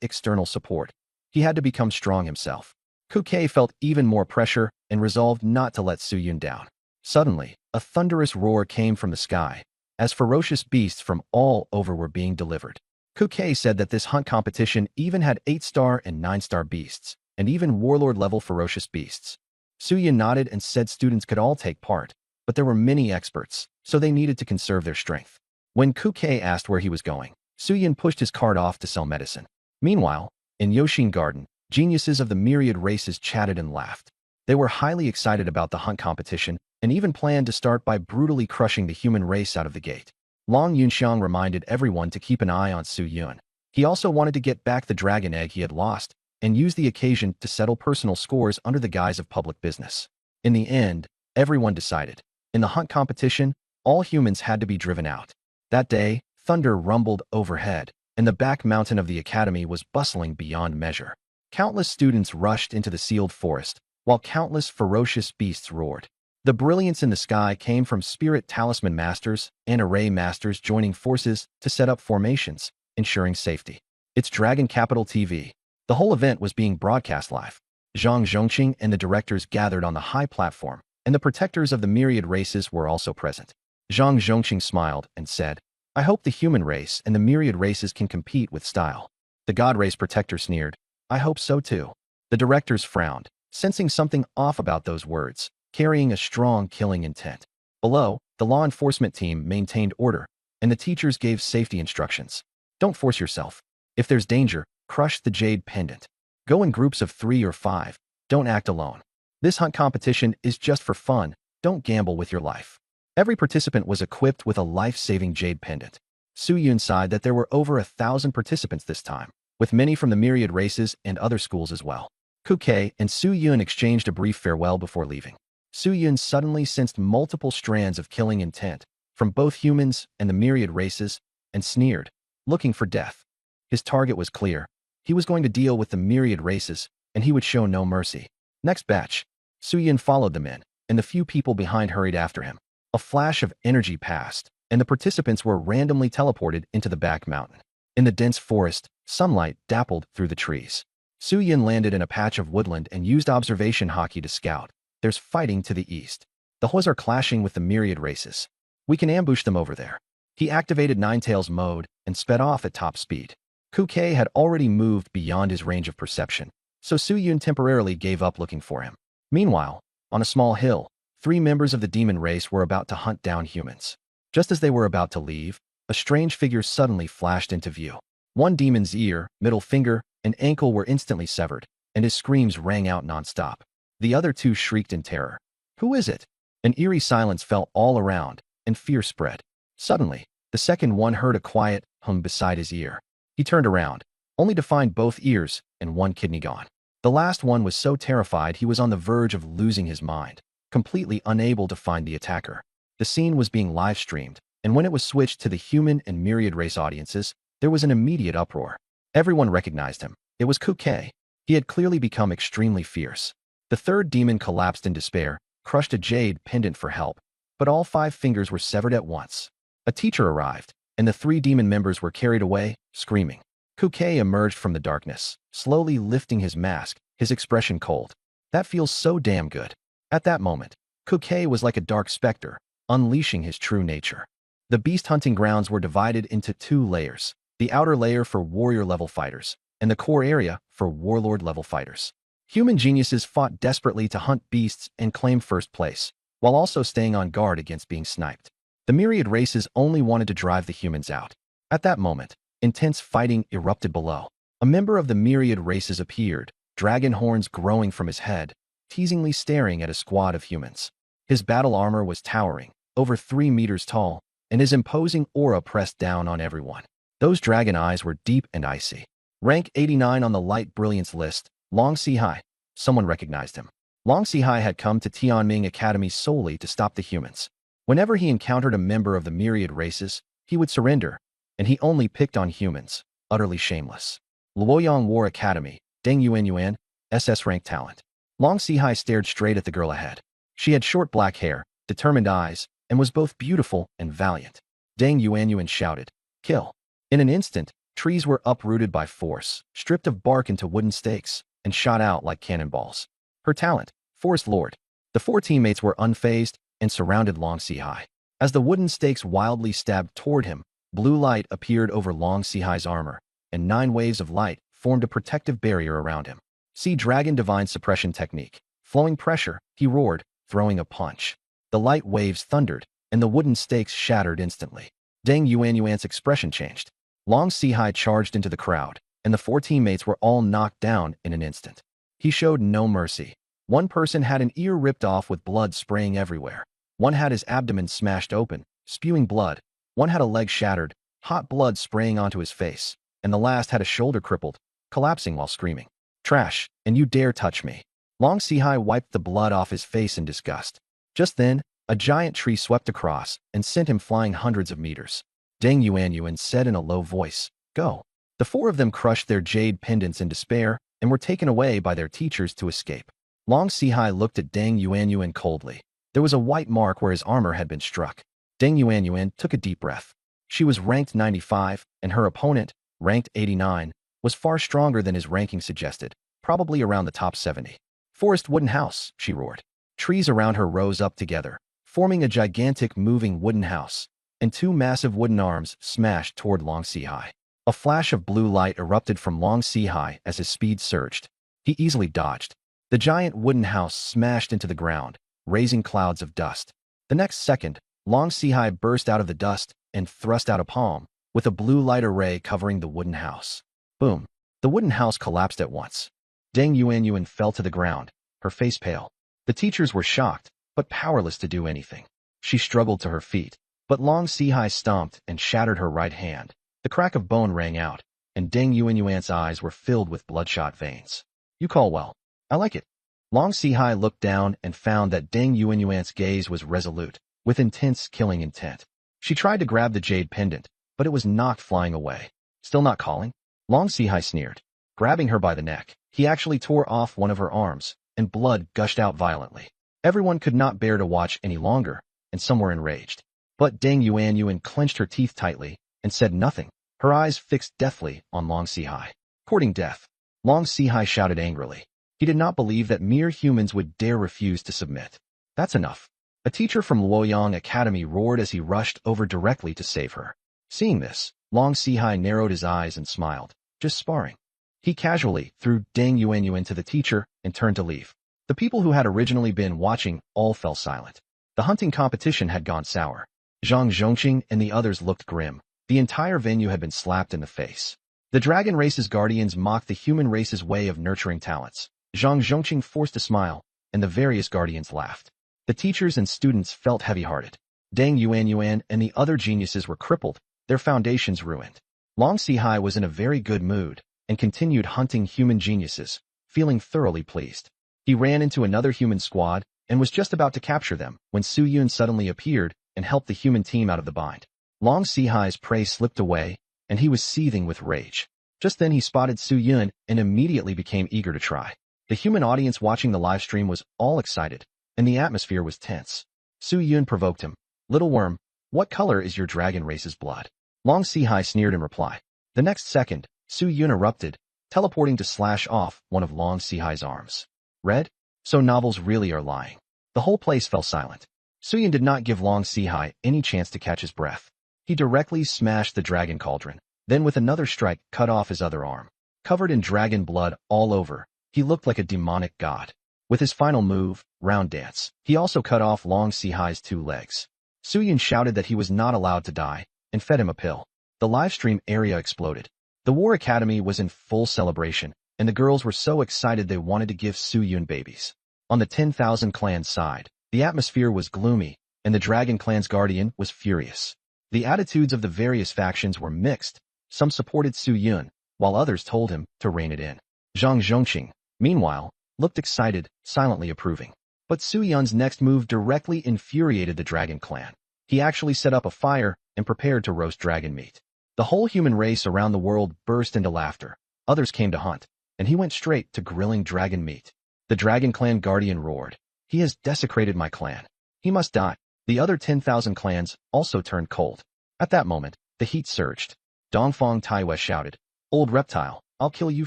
external support. He had to become strong himself. Kuke felt even more pressure and resolved not to let Su Yun down. Suddenly, a thunderous roar came from the sky, as ferocious beasts from all over were being delivered. Kuke said that this hunt competition even had 8-star and 9-star beasts, and even warlord-level ferocious beasts. Su Yun nodded and said students could all take part, but there were many experts, so they needed to conserve their strength. When Kuke asked where he was going, Su Yun pushed his cart off to sell medicine. Meanwhile, in Yoshin Garden, geniuses of the myriad races chatted and laughed. They were highly excited about the hunt competition and even planned to start by brutally crushing the human race out of the gate. Long Yunxiang reminded everyone to keep an eye on Su Yun. He also wanted to get back the dragon egg he had lost and use the occasion to settle personal scores under the guise of public business. In the end, everyone decided. In the hunt competition, all humans had to be driven out. That day, thunder rumbled overhead, and the back mountain of the academy was bustling beyond measure. Countless students rushed into the sealed forest, while countless ferocious beasts roared. The brilliance in the sky came from spirit talisman masters and array masters joining forces to set up formations, ensuring safety. It's Dragon Capital TV. The whole event was being broadcast live. Zhang Zhongqing and the directors gathered on the high platform, and the protectors of the myriad races were also present. Zhang Zhongqing smiled and said, "I hope the human race and the myriad races can compete with style." The god race protector sneered, "I hope so too." The directors frowned, sensing something off about those words, carrying a strong killing intent. Below, the law enforcement team maintained order, and the teachers gave safety instructions. Don't force yourself. If there's danger, crush the jade pendant. Go in groups of 3 or 5. Don't act alone. This hunt competition is just for fun. Don't gamble with your life. Every participant was equipped with a life-saving jade pendant. Su Yun sighed that there were over 1,000 participants this time, with many from the myriad races and other schools as well. Ku Kei and Su Yun exchanged a brief farewell before leaving. Su Yun suddenly sensed multiple strands of killing intent from both humans and the myriad races and sneered, looking for death. His target was clear. He was going to deal with the myriad races, and he would show no mercy. Next batch. Su Yun followed them in, and the few people behind hurried after him. A flash of energy passed, and the participants were randomly teleported into the back mountain. In the dense forest, sunlight dappled through the trees. Su Yun landed in a patch of woodland and used observation hockey to scout. There's fighting to the east. The Huas are clashing with the myriad races. We can ambush them over there. He activated Ninetails mode and sped off at top speed. Ku Kei had already moved beyond his range of perception, so Su Yun temporarily gave up looking for him. Meanwhile, on a small hill, 3 members of the demon race were about to hunt down humans. Just as they were about to leave, a strange figure suddenly flashed into view. One demon's ear, middle finger, and ankle were instantly severed, and his screams rang out nonstop. The other 2 shrieked in terror. "Who is it?" An eerie silence fell all around, and fear spread. Suddenly, the second one heard a quiet hum beside his ear. He turned around, only to find both ears and 1 kidney gone. The last one was so terrified he was on the verge of losing his mind, completely unable to find the attacker. The scene was being live-streamed, and when it was switched to the human and myriad race audiences, there was an immediate uproar. Everyone recognized him. It was Ku Kei. He had clearly become extremely fierce. The third demon collapsed in despair, crushed a jade pendant for help, but all 5 fingers were severed at once. A teacher arrived, and the 3 demon members were carried away, screaming. Ku Kei emerged from the darkness, slowly lifting his mask, his expression cold. That feels so damn good. At that moment, Ku Kei was like a dark specter, unleashing his true nature. The beast hunting grounds were divided into 2 layers, the outer layer for warrior-level fighters, and the core area for warlord-level fighters. Human geniuses fought desperately to hunt beasts and claim first place, while also staying on guard against being sniped. The myriad races only wanted to drive the humans out. At that moment, intense fighting erupted below. A member of the myriad races appeared, dragon horns growing from his head, teasingly staring at a squad of humans. His battle armor was towering, over 3 meters tall, and his imposing aura pressed down on everyone. Those dragon eyes were deep and icy. Rank 89 on the light brilliance list, Long Sihai. Someone recognized him. Long Sihai had come to Tianming Academy solely to stop the humans. Whenever he encountered a member of the myriad races, he would surrender, and he only picked on humans, utterly shameless. Luoyang War Academy, Deng Yuanyuan, SS rank talent. Long Sihai stared straight at the girl ahead. She had short black hair, determined eyes, and was both beautiful and valiant. Deng Yuanyuan shouted, "Kill." In an instant, trees were uprooted by force, stripped of bark into wooden stakes, and shot out like cannonballs. Her talent, Forest Lord. The 4 teammates were unfazed and surrounded Long Sihai. As the wooden stakes wildly stabbed toward him, blue light appeared over Long Sihai's armor, and 9 waves of light formed a protective barrier around him. See Dragon Divine Suppression Technique. Flowing pressure, he roared, throwing a punch. The light waves thundered, and the wooden stakes shattered instantly. Deng Yuanyuan's expression changed. Long Sihai charged into the crowd, and the 4 teammates were all knocked down in an instant. He showed no mercy. One person had an ear ripped off with blood spraying everywhere. One had his abdomen smashed open, spewing blood. One had a leg shattered, hot blood spraying onto his face, and the last had a shoulder crippled, collapsing while screaming. "Trash, and you dare touch me." Long Sihai wiped the blood off his face in disgust. Just then, a giant tree swept across and sent him flying hundreds of meters. Deng Yuanyuan said in a low voice, "Go." The 4 of them crushed their jade pendants in despair and were taken away by their teachers to escape. Long Sihai looked at Deng Yuanyuan coldly. There was a white mark where his armor had been struck. Deng Yuanyuan took a deep breath. She was ranked 95, and her opponent, ranked 89, was far stronger than his ranking suggested, probably around the top 70. Forest wooden house, she roared. Trees around her rose up together, forming a gigantic moving wooden house, and two massive wooden arms smashed toward Long Sihai. A flash of blue light erupted from Long Sihai as his speed surged. He easily dodged. The giant wooden house smashed into the ground, raising clouds of dust. The next second, Long Sihai burst out of the dust and thrust out a palm, with a blue light array covering the wooden house. Boom! The wooden house collapsed at once. Deng Yuanyuan fell to the ground, her face pale. The teachers were shocked, but powerless to do anything. She struggled to her feet, but Long Sihai stomped and shattered her right hand. The crack of bone rang out, and Deng Yuanyuan's eyes were filled with bloodshot veins. You call well. I like it. Long Sihai looked down and found that Deng Yuanyuan's gaze was resolute, with intense killing intent. She tried to grab the jade pendant, but it was knocked flying away. Still not calling? Long Sihai sneered. Grabbing her by the neck, he actually tore off one of her arms, and blood gushed out violently. Everyone could not bear to watch any longer, and some were enraged. But Deng Yuanyuan clenched her teeth tightly and said nothing, her eyes fixed deathly on Long Sihai. Courting death. Long Sihai shouted angrily. He did not believe that mere humans would dare refuse to submit. That's enough. A teacher from Luoyang Academy roared as he rushed over directly to save her. Seeing this, Long Sihai narrowed his eyes and smiled. Just sparring. He casually threw Deng Yuanyuan to the teacher and turned to leave. The people who had originally been watching all fell silent. The hunting competition had gone sour. Zhang Zhongqing and the others looked grim. The entire venue had been slapped in the face. The dragon race's guardians mocked the human race's way of nurturing talents. Zhang Zhongqing forced a smile, and the various guardians laughed. The teachers and students felt heavy-hearted. Deng Yuanyuan and the other geniuses were crippled, their foundations ruined. Long Sihai was in a very good mood, and continued hunting human geniuses, feeling thoroughly pleased. He ran into another human squad, and was just about to capture them, when Su Yun suddenly appeared and helped the human team out of the bind. Long Sihai's prey slipped away, and he was seething with rage. Just then he spotted Su Yun and immediately became eager to try. The human audience watching the live stream was all excited, and the atmosphere was tense. Su Yun provoked him. Little worm, what color is your dragon race's blood? Long Sihai sneered in reply. The next second, Su Yun erupted, teleporting to slash off one of Long Sihai's arms. Red? So novels really are lying. The whole place fell silent. Su Yun did not give Long Sihai any chance to catch his breath. He directly smashed the dragon cauldron, then with another strike cut off his other arm. Covered in dragon blood all over, he looked like a demonic god. With his final move, Round Dance, he also cut off Long Sihai's 2 legs. Su Yun shouted that he was not allowed to die, and fed him a pill. The livestream area exploded. The War Academy was in full celebration, and the girls were so excited they wanted to give Su Yun babies. On the 10,000 Clan side, the atmosphere was gloomy, and the Dragon Clan's guardian was furious. The attitudes of the various factions were mixed. Some supported Su Yun, while others told him to rein it in. Zhang Zhongqing, meanwhile, looked excited, silently approving. But Su Yun's next move directly infuriated the Dragon Clan. He actually set up a fire and prepared to roast dragon meat. The whole human race around the world burst into laughter. Others came to hunt, and he went straight to grilling dragon meat. The Dragon Clan guardian roared. He has desecrated my clan. He must die. The other 10,000 clans also turned cold. At that moment, the heat surged. Dongfang Taiwei shouted, Old reptile, I'll kill you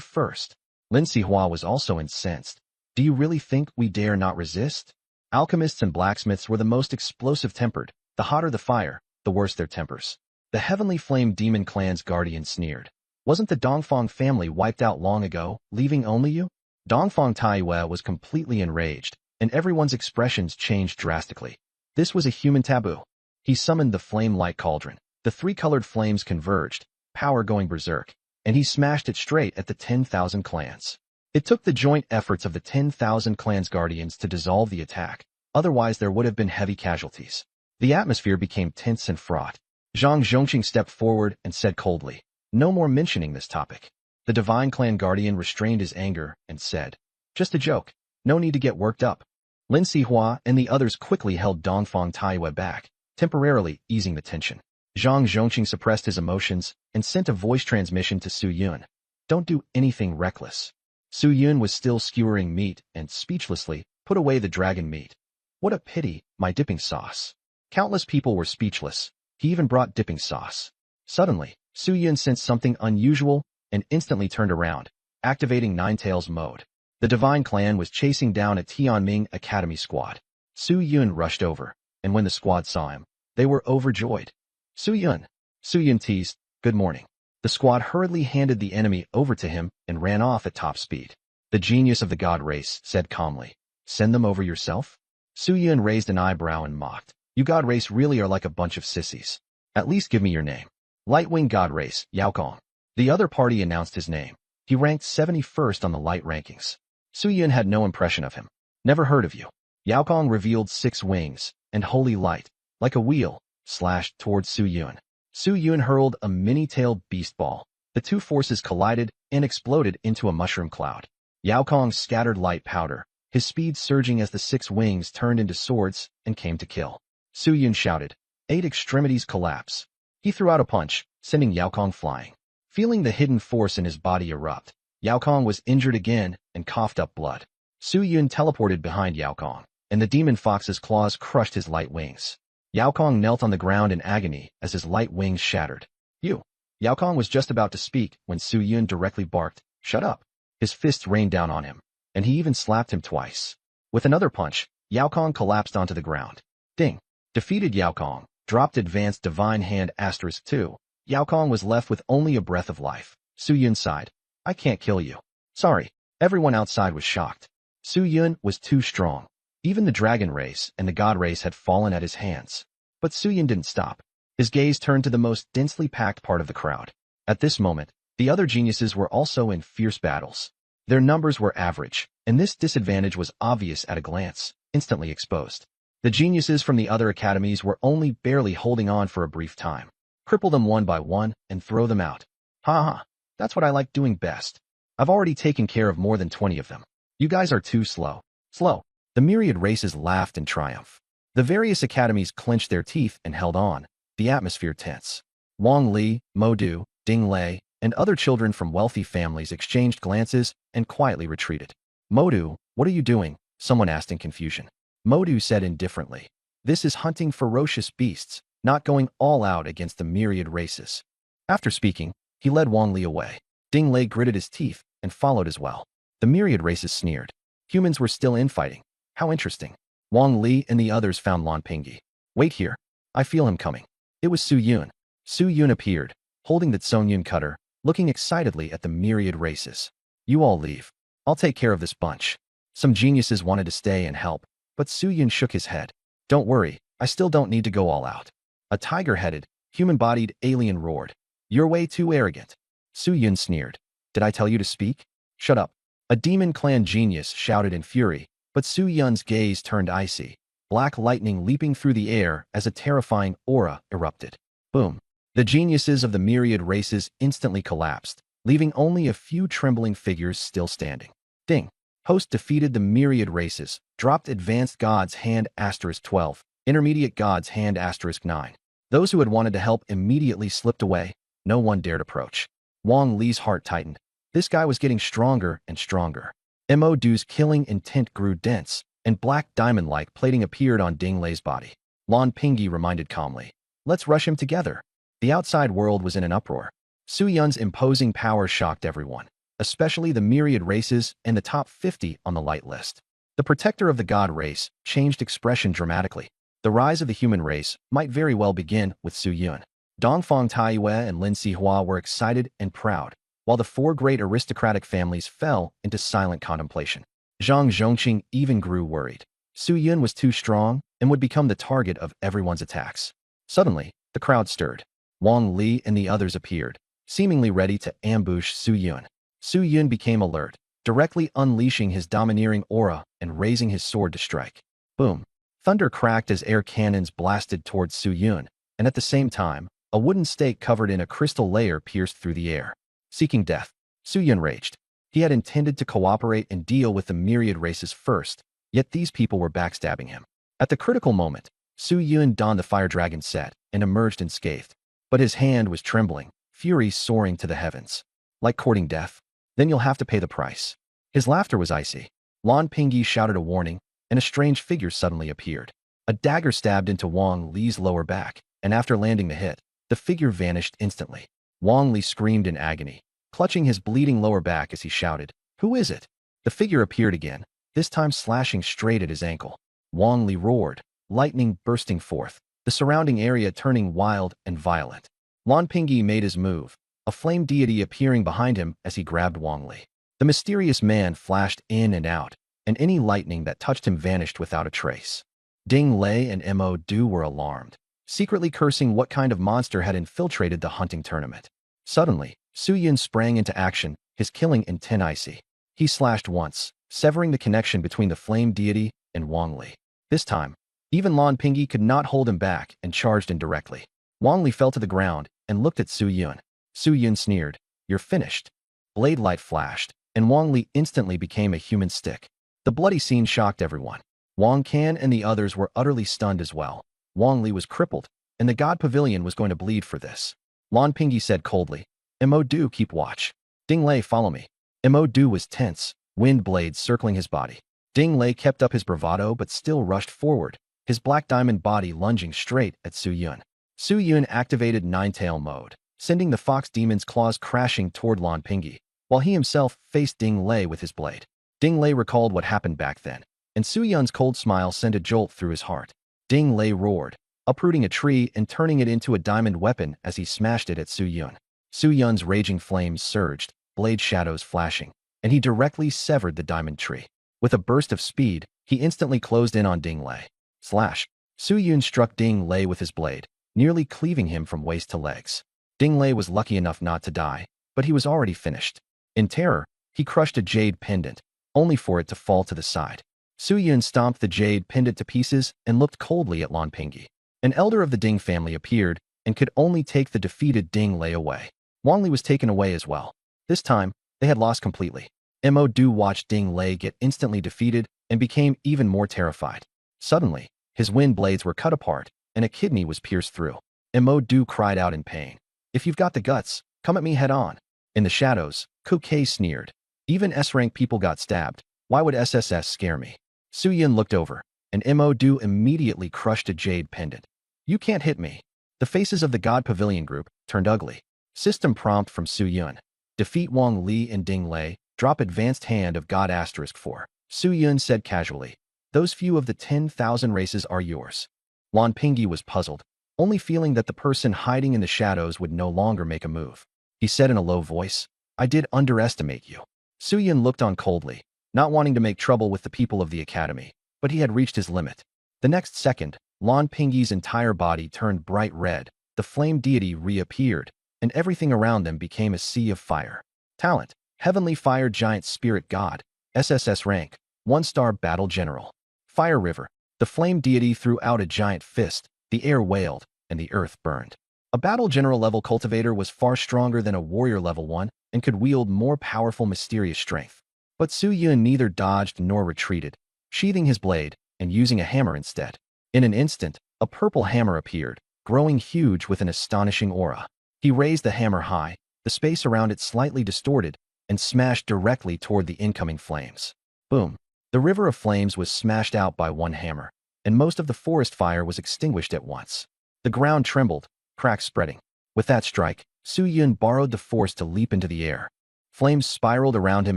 first. Lin Sihua was also incensed. Do you really think we dare not resist? Alchemists and blacksmiths were the most explosive-tempered. The hotter the fire, the worse their tempers. The Heavenly Flame Demon Clan's guardian sneered. Wasn't the Dongfang family wiped out long ago, leaving only you? Dongfang Taiwei was completely enraged, and everyone's expressions changed drastically. This was a human taboo. He summoned the Flame Light Cauldron. The 3 colored flames converged, power going berserk, and he smashed it straight at the 10,000 clans. It took the joint efforts of the 10,000 clans guardians to dissolve the attack, otherwise there would have been heavy casualties. The atmosphere became tense and fraught. Zhang Zhongqing stepped forward and said coldly, No more mentioning this topic. The Divine Clan Guardian restrained his anger and said, Just a joke. No need to get worked up. Lin Sihua and the others quickly held Dongfang Taiwei back, temporarily easing the tension. Zhang Zhongqing suppressed his emotions and sent a voice transmission to Su Yun. Don't do anything reckless. Su Yun was still skewering meat and, speechlessly, put away the dragon meat. What a pity, my dipping sauce. Countless people were speechless. He even brought dipping sauce. Suddenly, Su Yun sensed something unusual and instantly turned around, activating Ninetales mode. The Divine Clan was chasing down a Tianming Academy squad. Su Yun rushed over, and when the squad saw him, they were overjoyed. Su Yun. Su Yun teased, "Good morning." The squad hurriedly handed the enemy over to him and ran off at top speed. The genius of the god race said calmly, "Send them over yourself?" Su Yun raised an eyebrow and mocked, "You god race really are like a bunch of sissies. At least give me your name." Lightwing god race, Yao Kong. The other party announced his name. He ranked 71st on the light rankings. Su Yun had no impression of him. "Never heard of you." Yao Kong revealed 6 wings, and holy light, like a wheel, slashed towards Su Yun. Su Yun hurled a mini-tailed beast ball. The two forces collided and exploded into a mushroom cloud. Yao Kong scattered light powder, his speed surging as the 6 wings turned into swords and came to kill. Su Yun shouted, "8 extremities collapse." He threw out a punch, sending Yao Kong flying. Feeling the hidden force in his body erupt, Yao Kong was injured again and coughed up blood. Su Yun teleported behind Yao Kong, and the demon fox's claws crushed his light wings. Yao Kong knelt on the ground in agony as his light wings shattered. "You." Yao Kong was just about to speak when Su Yun directly barked, "Shut up." His fists rained down on him, and he even slapped him twice. With another punch, Yao Kong collapsed onto the ground. Ding. Defeated Yao Kong, dropped advanced divine hand *2. Yao Kong was left with only a breath of life. Su Yun sighed, "I can't kill you." "Sorry." Everyone outside was shocked. Su Yun was too strong. Even the dragon race and the god race had fallen at his hands. But Su Yun didn't stop. His gaze turned to the most densely packed part of the crowd. At this moment, the other geniuses were also in fierce battles. Their numbers were average, and this disadvantage was obvious at a glance, instantly exposed. The geniuses from the other academies were only barely holding on for a brief time. Cripple them one by one and throw them out. Ha ha, that's what I like doing best. I've already taken care of more than 20 of them. You guys are too slow. Slow. The myriad races laughed in triumph. The various academies clenched their teeth and held on, the atmosphere tense. Wang Li, Mo Du, Ding Lei, and other children from wealthy families exchanged glances and quietly retreated. "Mo Du, what are you doing?" someone asked in confusion. Mo Du said indifferently, "This is hunting ferocious beasts, not going all out against the myriad races." After speaking, he led Wang Li away. Ding Lei gritted his teeth and followed as well. The myriad races sneered. Humans were still infighting. How interesting. Wang Li and the others found Lan Pingyi. "Wait here. I feel him coming." It was Su Yun. Su Yun appeared, holding the Tsongyun cutter, looking excitedly at the myriad races. "You all leave. I'll take care of this bunch." Some geniuses wanted to stay and help, but Su Yun shook his head. "Don't worry, I still don't need to go all out." A tiger-headed, human-bodied alien roared. "You're way too arrogant." Su Yun sneered. "Did I tell you to speak?" "Shut up." A demon clan genius shouted in fury, but Su Yun's gaze turned icy, black lightning leaping through the air as a terrifying aura erupted. Boom. The geniuses of the myriad races instantly collapsed, leaving only a few trembling figures still standing. Ding. Host defeated the myriad races, dropped advanced gods hand *12, intermediate gods hand *9. Those who had wanted to help immediately slipped away. No one dared approach. Wang Li's heart tightened. This guy was getting stronger and stronger. Mo Du's killing intent grew dense, and black diamond-like plating appeared on Ding Lei's body. Lan Pingyi reminded calmly, "Let's rush him together." The outside world was in an uproar. Su Yun's imposing power shocked everyone, especially the myriad races and the top 50 on the light list. The protector of the god race changed expression dramatically. The rise of the human race might very well begin with Su Yun. Dongfang Taiyue and Lin Sihua were excited and proud, while the 4 great aristocratic families fell into silent contemplation. Zhang Zhongqing even grew worried. Su Yun was too strong and would become the target of everyone's attacks. Suddenly, the crowd stirred. Wang Li and the others appeared, seemingly ready to ambush Su Yun. Su Yun became alert, directly unleashing his domineering aura and raising his sword to strike. Boom. Thunder cracked as air cannons blasted towards Su Yun, and at the same time, a wooden stake covered in a crystal layer pierced through the air. Seeking death, Su Yun raged. He had intended to cooperate and deal with the myriad races first, yet these people were backstabbing him. At the critical moment, Su Yun donned the fire dragon set and emerged unscathed. But his hand was trembling, fury soaring to the heavens. "Like courting death? Then you'll have to pay the price." His laughter was icy. Lan Pingyi shouted a warning, and a strange figure suddenly appeared. A dagger stabbed into Wang Li's lower back, and after landing the hit, the figure vanished instantly. Wang Li screamed in agony, clutching his bleeding lower back as he shouted, "Who is it?" The figure appeared again, this time slashing straight at his ankle. Wang Li roared, lightning bursting forth, the surrounding area turning wild and violent. Lan Pingyi made his move, a flame deity appearing behind him as he grabbed Wang Li. The mysterious man flashed in and out, and any lightning that touched him vanished without a trace. Ding Lei and Mo Du were alarmed, secretly cursing what kind of monster had infiltrated the hunting tournament. Suddenly, Su Yun sprang into action, his killing intent icy. He slashed once, severing the connection between the flame deity and Wang Li. This time, even Lan Pingyi could not hold him back and charged in directly. Wang Li fell to the ground and looked at Su Yun. Su Yun sneered, "You're finished." Blade light flashed, and Wang Li instantly became a human stick. The bloody scene shocked everyone. Wang Can and the others were utterly stunned as well. Wang Li was crippled, and the God Pavilion was going to bleed for this. Lan Pingyi said coldly, "Mo Du, keep watch. Ding Lei, follow me." Mo Du was tense, wind blades circling his body. Ding Lei kept up his bravado but still rushed forward, his black diamond body lunging straight at Su Yun. Su Yun activated Nine-Tail mode, sending the fox demon's claws crashing toward Lan Pingyi, while he himself faced Ding Lei with his blade. Ding Lei recalled what happened back then, and Su Yun's cold smile sent a jolt through his heart. Ding Lei roared, uprooting a tree and turning it into a diamond weapon as he smashed it at Su Yun. Su Yun's raging flames surged, blade shadows flashing, and he directly severed the diamond tree. With a burst of speed, he instantly closed in on Ding Lei. Slash! Su Yun struck Ding Lei with his blade, nearly cleaving him from waist to legs. Ding Lei was lucky enough not to die, but he was already finished. In terror, he crushed a jade pendant, only for it to fall to the side. Su Yun stomped the jade pendant to pieces and looked coldly at Lan Pingyi. An elder of the Ding family appeared and could only take the defeated Ding Lei away. Wang Li was taken away as well. This time, they had lost completely. Mo Du watched Ding Lei get instantly defeated and became even more terrified. Suddenly, his wind blades were cut apart, and a kidney was pierced through. Mo Du cried out in pain. "If you've got the guts, come at me head on." In the shadows, Kuei sneered. "Even S-rank people got stabbed. Why would SSS scare me?" Su Yun looked over, and Mo Du immediately crushed a jade pendant. "You can't hit me." The faces of the God Pavilion group turned ugly. System prompt from Su Yun. Defeat Wang Li and Ding Lei. Drop advanced hand of God *4. Su Yun said casually, "Those few of the 10,000 races are yours." Lan Pingyi was puzzled, only feeling that the person hiding in the shadows would no longer make a move. He said in a low voice, "I did underestimate you." Su Yun looked on coldly, not wanting to make trouble with the people of the academy, but he had reached his limit. The next second, Lan Pingyi's entire body turned bright red, the flame deity reappeared, and everything around them became a sea of fire. Talent: Heavenly Fire Giant Spirit God, SSS rank, 1-star Battle General. Fire River: the flame deity threw out a giant fist, the air wailed, and the earth burned. A Battle General level cultivator was far stronger than a warrior level 1 and could wield more powerful mysterious strength. But Su Yun neither dodged nor retreated, sheathing his blade and using a hammer instead. In an instant, a purple hammer appeared, growing huge with an astonishing aura. He raised the hammer high, the space around it slightly distorted, and smashed directly toward the incoming flames. Boom! The river of flames was smashed out by one hammer, and most of the forest fire was extinguished at once. The ground trembled, cracks spreading. With that strike, Su Yun borrowed the force to leap into the air. Flames spiraled around him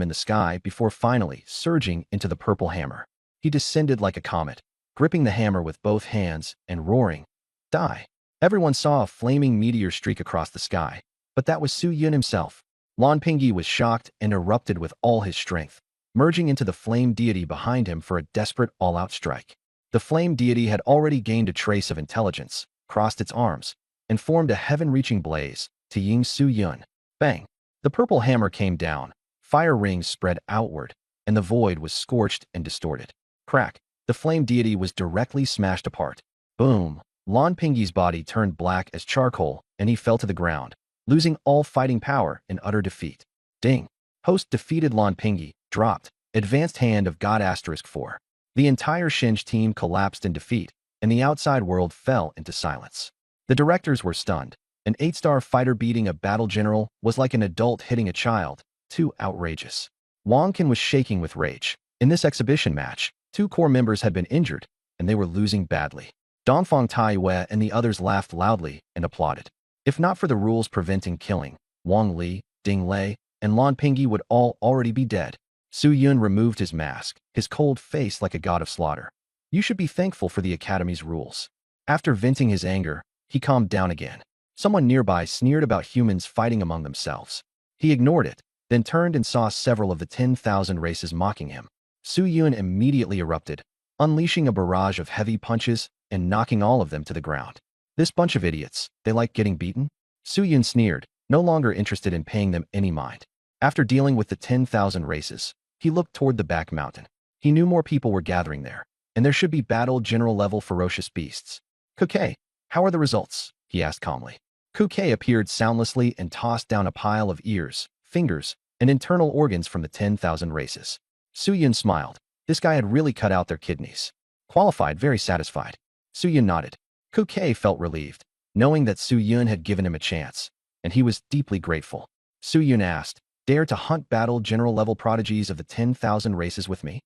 in the sky before finally surging into the purple hammer. He descended like a comet, gripping the hammer with both hands and roaring, "Die!" Everyone saw a flaming meteor streak across the sky, but that was Su Yun himself. Lan Pingyi was shocked and erupted with all his strength, merging into the flame deity behind him for a desperate all-out strike. The flame deity had already gained a trace of intelligence, crossed its arms, and formed a heaven-reaching blaze to Ying Su Yun. Bang! The purple hammer came down, fire rings spread outward, and the void was scorched and distorted. Crack! The flame deity was directly smashed apart. Boom! Lan Pingyi's body turned black as charcoal, and he fell to the ground, losing all fighting power in utter defeat. Ding! Host defeated Lan Pingyi, dropped, advanced hand of God *4. The entire Shinj team collapsed in defeat, and the outside world fell into silence. The directors were stunned. An 8-star fighter beating a battle general was like an adult hitting a child, too outrageous. Wang Can was shaking with rage. In this exhibition match, Two core members had been injured, and they were losing badly. Dongfang Taiwei and the others laughed loudly and applauded. If not for the rules preventing killing, Wang Li, Ding Lei, and Lan Pingyi would all already be dead. Su Yun removed his mask, his cold face like a god of slaughter. You should be thankful for the Academy's rules. After venting his anger, he calmed down again. Someone nearby sneered about humans fighting among themselves. He ignored it, then turned and saw several of the 10,000 races mocking him. Su Yun immediately erupted, unleashing a barrage of heavy punches and knocking all of them to the ground. This bunch of idiots, they like getting beaten? Su Yun sneered, no longer interested in paying them any mind. After dealing with the 10,000 races, he looked toward the back mountain. He knew more people were gathering there, and there should be battle general-level ferocious beasts. Kuke, how are the results? He asked calmly. Kuke appeared soundlessly and tossed down a pile of ears, fingers, and internal organs from the 10,000 races. Su Yun smiled. This guy had really cut out their kidneys. Qualified, very satisfied. Su Yun nodded. Kuke felt relieved, knowing that Su Yun had given him a chance, and he was deeply grateful. Su Yun asked, "Dare to hunt battle general-level prodigies of the 10,000 races with me?"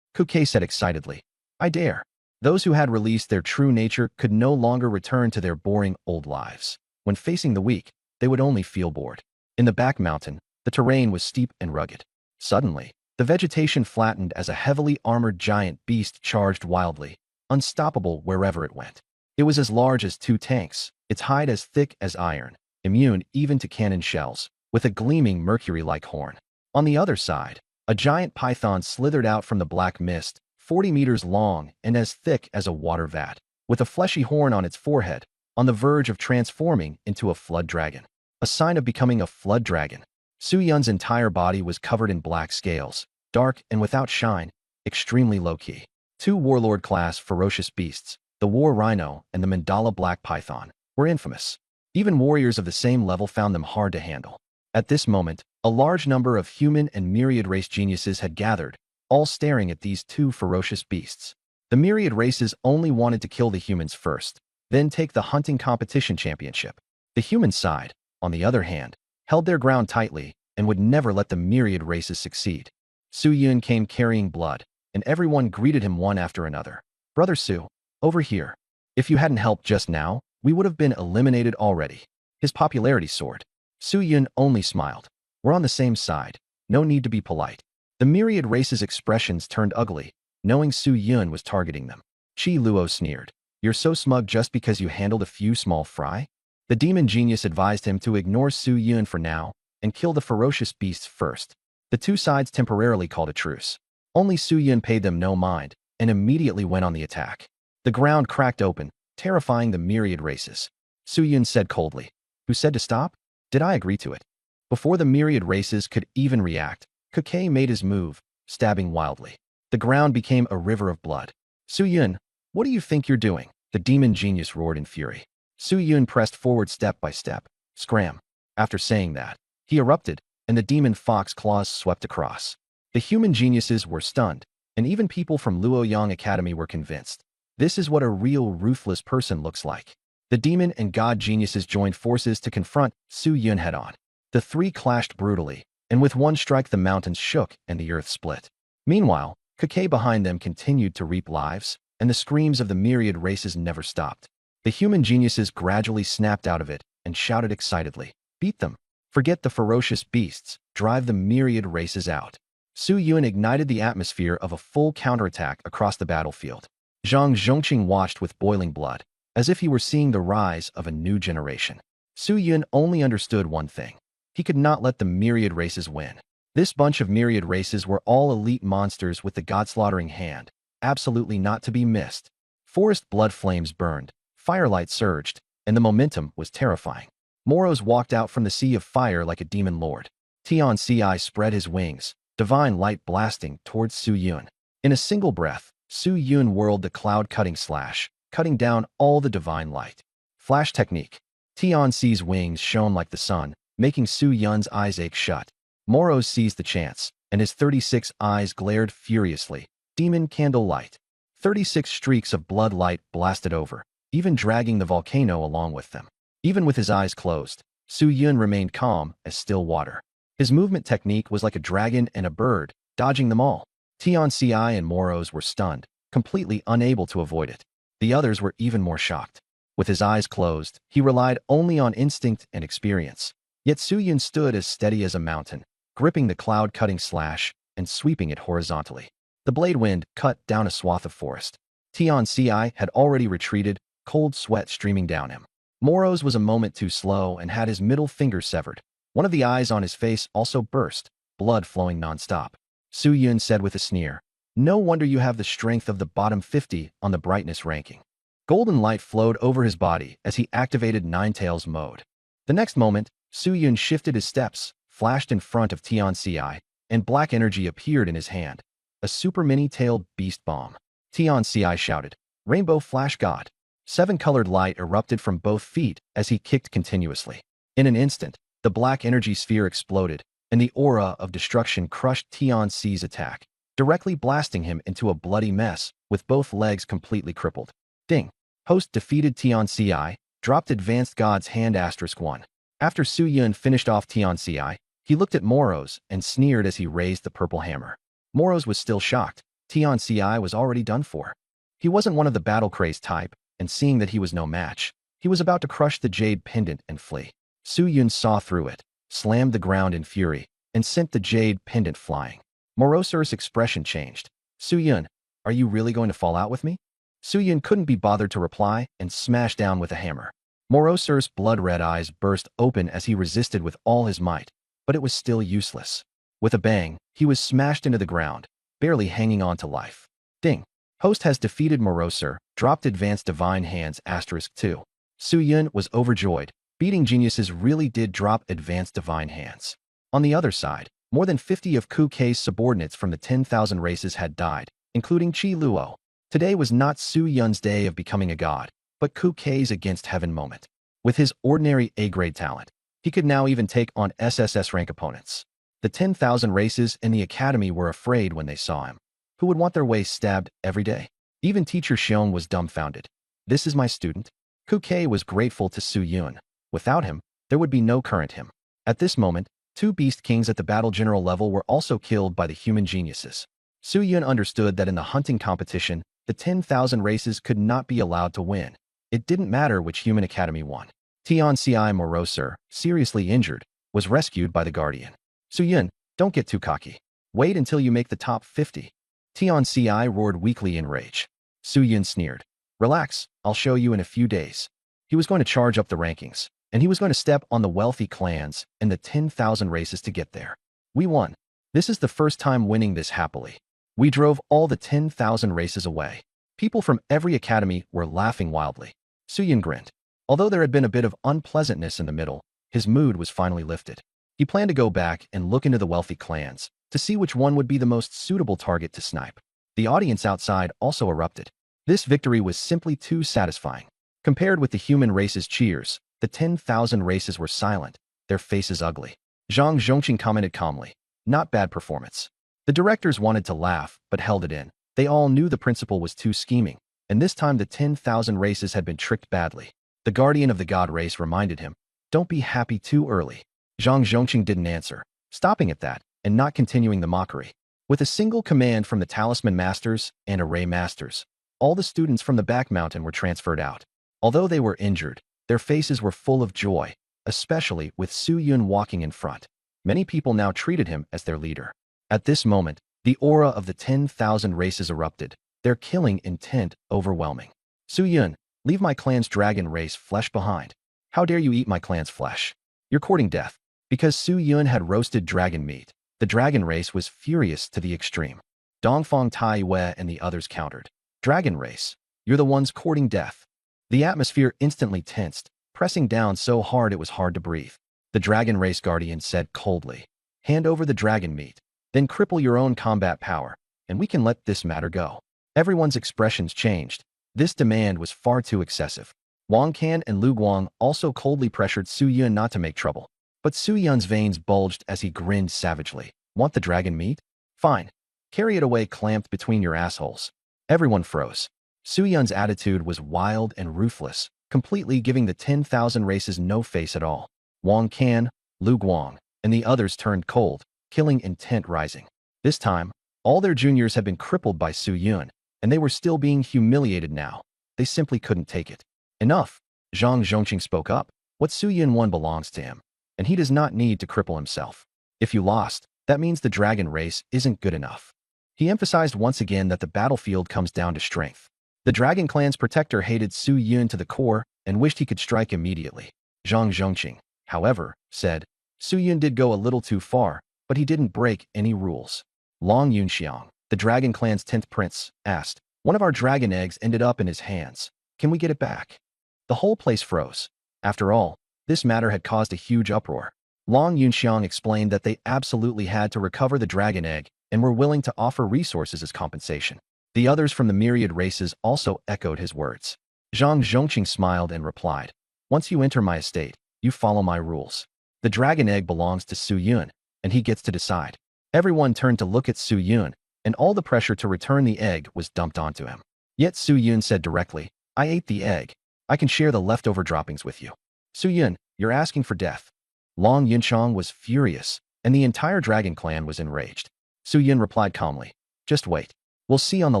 Kuke said excitedly, "I dare." Those who had released their true nature could no longer return to their boring old lives. When facing the weak, they would only feel bored. In the back mountain, the terrain was steep and rugged. Suddenly, the vegetation flattened as a heavily armored giant beast charged wildly, unstoppable wherever it went. It was as large as 2 tanks, its hide as thick as iron, immune even to cannon shells, with a gleaming mercury-like horn. On the other side, a giant python slithered out from the black mist, 40 meters long and as thick as a water vat, with a fleshy horn on its forehead, on the verge of transforming into a flood dragon. A sign of becoming a flood dragon. Su Yun's entire body was covered in black scales, dark and without shine, extremely low-key. 2 warlord-class ferocious beasts, the war rhino and the mandala black python, were infamous. Even warriors of the same level found them hard to handle. At this moment, a large number of human and myriad race geniuses had gathered, all staring at these 2 ferocious beasts. The myriad races only wanted to kill the humans first, then take the hunting competition championship. The human side, on the other hand, held their ground tightly and would never let the myriad races succeed. Su Yun came carrying blood, and everyone greeted him one after another. "Brother Su, over here. If you hadn't helped just now, we would have been eliminated already." His popularity soared. Su Yun only smiled. "We're on the same side. No need to be polite." The myriad races' expressions turned ugly, knowing Su Yun was targeting them. Chi Luo sneered. "You're so smug just because you handled a few small fry?" The demon genius advised him to ignore Su Yun for now and kill the ferocious beasts first. The 2 sides temporarily called a truce. Only Su Yun paid them no mind and immediately went on the attack. The ground cracked open, terrifying the myriad races. Su Yun said coldly, "Who said to stop? Did I agree to it?" Before the myriad races could even react, Kuke made his move, stabbing wildly. The ground became a river of blood. "Su Yun, what do you think you're doing?" The demon genius roared in fury. Su Yun pressed forward step by step. Scram. After saying that, he erupted, and the demon fox claws swept across. The human geniuses were stunned, and even people from Luoyang Academy were convinced. This is what a real ruthless person looks like. The demon and god geniuses joined forces to confront Su Yun head-on. The 3 clashed brutally, and with one strike the mountains shook and the earth split. Meanwhile, Kuke behind them continued to reap lives, and the screams of the myriad races never stopped. The human geniuses gradually snapped out of it and shouted excitedly, "Beat them! Forget the ferocious beasts, drive the myriad races out." Su Yun ignited the atmosphere of a full counterattack across the battlefield. Zhang Zhongqing watched with boiling blood, as if he were seeing the rise of a new generation. Su Yun only understood one thing. He could not let the myriad races win. This bunch of myriad races were all elite monsters with the god-slaughtering hand, absolutely not to be missed. Forest blood flames burned, firelight surged, and the momentum was terrifying. Moros walked out from the sea of fire like a demon lord. Tian Ci spread his wings, divine light blasting towards Su Yun. In a single breath, Su Yun whirled the cloud-cutting slash, cutting down all the divine light. Flash technique. Tian Ci's wings shone like the sun, making Su Yun's eyes ache shut. Moros seized the chance, and his 36 eyes glared furiously. Demon candle light. 36 streaks of blood light blasted over, even dragging the volcano along with them. Even with his eyes closed, Su Yun remained calm as still water. His movement technique was like a dragon and a bird, dodging them all. Tianci and Moros were stunned, completely unable to avoid it. The others were even more shocked. With his eyes closed, he relied only on instinct and experience. Yet Su Yun stood as steady as a mountain, gripping the cloud-cutting slash and sweeping it horizontally. The blade wind cut down a swath of forest. Tianci had already retreated, cold sweat streaming down him. Moros was a moment too slow and had his middle finger severed. One of the eyes on his face also burst, blood flowing nonstop. Su Yun said with a sneer, "No wonder you have the strength of the bottom 50 on the brightness ranking." Golden light flowed over his body as he activated Ninetales mode. The next moment, Su Yun shifted his steps, flashed in front of Tianci, and black energy appeared in his hand. A super mini-tailed beast bomb. Tianci shouted, "Rainbow Flash God." Seven-colored light erupted from both feet as he kicked continuously. In an instant, the black energy sphere exploded, and the aura of destruction crushed Tianci's attack, directly blasting him into a bloody mess, with both legs completely crippled. Ding. Host defeated Tianci, dropped Advanced God's Hand *1. After Su Yun finished off Tianci, he looked at Moros and sneered as he raised the purple hammer. Moros was still shocked. Tianci was already done for. He wasn't one of the battle-crazed type, and seeing that he was no match, he was about to crush the jade pendant and flee. Su Yun saw through it, slammed the ground in fury, and sent the jade pendant flying. Moroser's expression changed. "Su Yun, are you really going to fall out with me?" Su Yun couldn't be bothered to reply and smashed down with a hammer. Moroser's blood-red eyes burst open as he resisted with all his might, but it was still useless. With a bang, he was smashed into the ground, barely hanging on to life. Ding. Host has defeated Moroser, dropped Advanced Divine Hands *2. Su Yun was overjoyed. Beating geniuses really did drop Advanced Divine Hands. On the other side, more than 50 of Ku Kei's subordinates from the 10,000 races had died, including Qi Luo. Today was not Su Yun's day of becoming a god, but Ku Kei's against heaven moment. With his ordinary A-grade talent, he could now even take on SSS rank opponents. The 10,000 races in the academy were afraid when they saw him. Who would want their waist stabbed every day? Even teacher Xiong was dumbfounded. "This is my student?" Ku Kei was grateful to Su Yun. Without him, there would be no current him. At this moment, 2 beast kings at the battle general level were also killed by the human geniuses. Su Yun understood that in the hunting competition, the 10,000 races could not be allowed to win. It didn't matter which human academy won. Tianci Moroser, seriously injured, was rescued by the Guardian. "Su Yun, don't get too cocky. Wait until you make the top 50. Tianci roared weakly in rage. Su Yun sneered. "Relax, I'll show you in a few days." He was going to charge up the rankings, and he was going to step on the wealthy clans and the 10,000 races to get there. "We won. This is the first time winning this happily. We drove all the 10,000 races away." People from every academy were laughing wildly. Su Yun grinned. Although there had been a bit of unpleasantness in the middle, his mood was finally lifted. He planned to go back and look into the wealthy clans to see which one would be the most suitable target to snipe. The audience outside also erupted. This victory was simply too satisfying. Compared with the human race's cheers, the 10,000 races were silent, their faces ugly. Zhang Zhongqing commented calmly, "Not bad performance." The directors wanted to laugh, but held it in. They all knew the principal was too scheming, and this time the 10,000 races had been tricked badly. The guardian of the god race reminded him, "Don't be happy too early." Zhang Zhongqing didn't answer, stopping at that and not continuing the mockery. With a single command from the Talisman Masters and Array Masters, all the students from the back mountain were transferred out. Although they were injured, their faces were full of joy, especially with Su Yun walking in front. Many people now treated him as their leader. At this moment, the aura of the 10,000 races erupted, their killing intent overwhelming. "Su Yun, leave my clan's dragon race flesh behind. How dare you eat my clan's flesh? You're courting death." Because Su Yun had roasted dragon meat, the dragon race was furious to the extreme. Dongfang Tai Wei and the others countered. "Dragon race, you're the ones courting death." The atmosphere instantly tensed, pressing down so hard it was hard to breathe. The dragon race guardian said coldly, "Hand over the dragon meat, then cripple your own combat power, and we can let this matter go." Everyone's expressions changed. This demand was far too excessive. Wang Can and Lu Guang also coldly pressured Su Yun not to make trouble. But Su Yun's veins bulged as he grinned savagely. "Want the dragon meat? Fine. Carry it away clamped between your assholes." Everyone froze. Su Yun's attitude was wild and ruthless, completely giving the 10,000 races no face at all. Wang Can, Lu Guang, and the others turned cold, killing intent rising. This time, All their juniors had been crippled by Su Yun, and they were still being humiliated now. They simply couldn't take it. Enough, Zhang Zhongqing spoke up. What Su Yun won belongs to him, and he does not need to cripple himself. If you lost, that means the dragon race isn't good enough. He emphasized once again that the battlefield comes down to strength. The Dragon Clan's protector hated Su Yun to the core and wished he could strike immediately. Zhang Zhongqing, however, said, Su Yun did go a little too far, but he didn't break any rules. Long Yunxiang, the Dragon Clan's 10th prince, asked, one of our dragon eggs ended up in his hands. Can we get it back? The whole place froze. After all, this matter had caused a huge uproar. Long Yunxiang explained that they absolutely had to recover the dragon egg and were willing to offer resources as compensation. The others from the myriad races also echoed his words. Zhang Zhongqing smiled and replied, once you enter my estate, you follow my rules. The dragon egg belongs to Su Yun, and he gets to decide. Everyone turned to look at Su Yun, and all the pressure to return the egg was dumped onto him. Yet Su Yun said directly, I ate the egg. I can share the leftover droppings with you. Su Yun, you're asking for death. Long Yunxiang was furious, and the entire dragon clan was enraged. Su Yun replied calmly, just wait. We'll see on the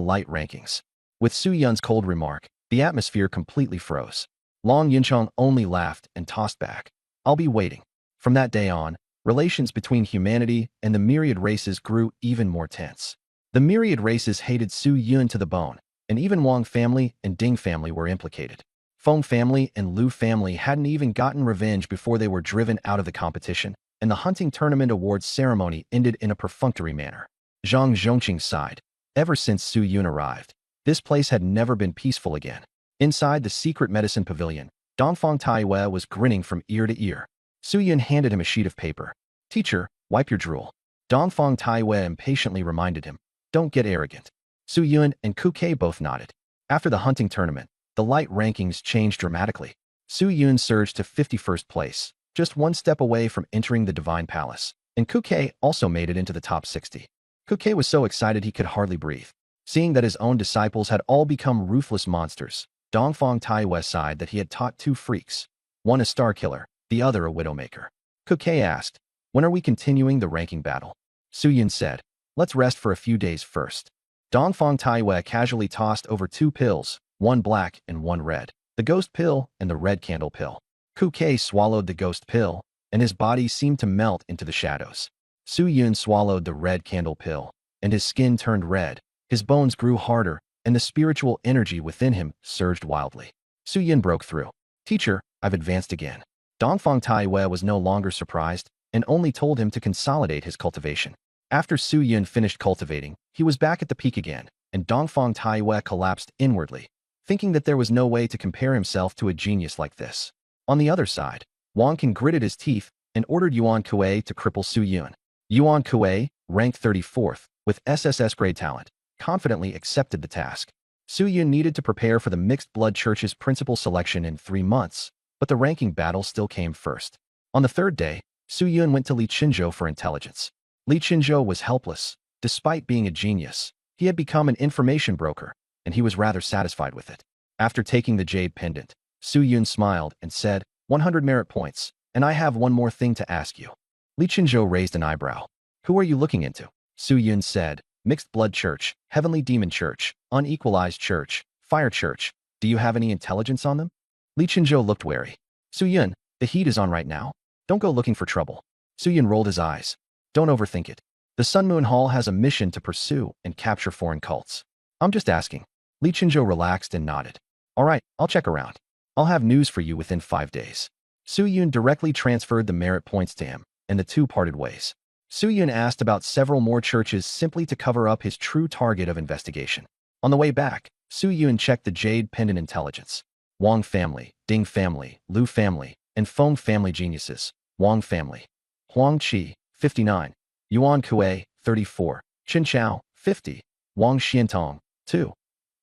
light rankings. With Su Yun's cold remark, the atmosphere completely froze. Long Yunxiang only laughed and tossed back. I'll be waiting. From that day on, relations between humanity and the myriad races grew even more tense. The myriad races hated Su Yun to the bone, and even Wang family and Ding family were implicated. Feng family and Lu family hadn't even gotten revenge before they were driven out of the competition, and the hunting tournament awards ceremony ended in a perfunctory manner. Zhang Zhongqing sighed. Ever since Su Yun arrived, this place had never been peaceful again. Inside the secret medicine pavilion, Dongfang Taiwei was grinning from ear to ear. Su Yun handed him a sheet of paper. Teacher, wipe your drool. Dongfang Taiwei impatiently reminded him, don't get arrogant. Su Yun and Ku Kei both nodded. After the hunting tournament, the light rankings changed dramatically. Su Yun surged to 51st place, just one step away from entering the Divine Palace, and Ku Kei also made it into the top 60. Ku Kei was so excited he could hardly breathe. Seeing that his own disciples had all become ruthless monsters, Dongfang Taiwei sighed that he had taught two freaks, one a star killer, the other a widowmaker. Ku Kei asked, when are we continuing the ranking battle? Su Yun said, let's rest for a few days first. Dongfang Taiwei casually tossed over two pills, one black and one red, the ghost pill and the red candle pill. Ku Kei swallowed the ghost pill, and his body seemed to melt into the shadows. Su Yun swallowed the red candle pill, and his skin turned red, his bones grew harder, and the spiritual energy within him surged wildly. Su Yun broke through. Teacher, I've advanced again. Dongfang Taiwei was no longer surprised, and only told him to consolidate his cultivation. After Su Yun finished cultivating, he was back at the peak again, and Dongfang Taiwei collapsed inwardly, thinking that there was no way to compare himself to a genius like this. On the other side, Wang Qin gritted his teeth and ordered Yuan Kuei to cripple Su Yun. Yuan Kuei, ranked 34th, with SSS grade talent, confidently accepted the task. Su Yun needed to prepare for the Mixed Blood Church's principal selection in 3 months, but the ranking battle still came first. On the third day, Su Yun went to Li Qinzhou for intelligence. Li Qinzhou was helpless. Despite being a genius, he had become an information broker, and he was rather satisfied with it. After taking the jade pendant, Su Yun smiled and said, 100 merit points, and I have one more thing to ask you. Li Qinzhou raised an eyebrow. Who are you looking into? Su Yun said, Mixed Blood Church, Heavenly Demon Church, Unequalized Church, Fire Church. Do you have any intelligence on them? Li Qinzhou looked wary. Su Yun, the heat is on right now. Don't go looking for trouble. Su Yun rolled his eyes. Don't overthink it. The Sun Moon Hall has a mission to pursue and capture foreign cults. I'm just asking. Li Qinzhou relaxed and nodded. All right, I'll check around. I'll have news for you within 5 days. Su Yun directly transferred the merit points to him, and the two parted ways. Su Yun asked about several more churches simply to cover up his true target of investigation. On the way back, Su Yun checked the jade pendant intelligence. Wang family, Ding family, Lu family, and Feng family geniuses. Wang family. Huang Qi, 59. Yuan Kuei, 34. Qin Chao, 50. Wang Xiantong, 2.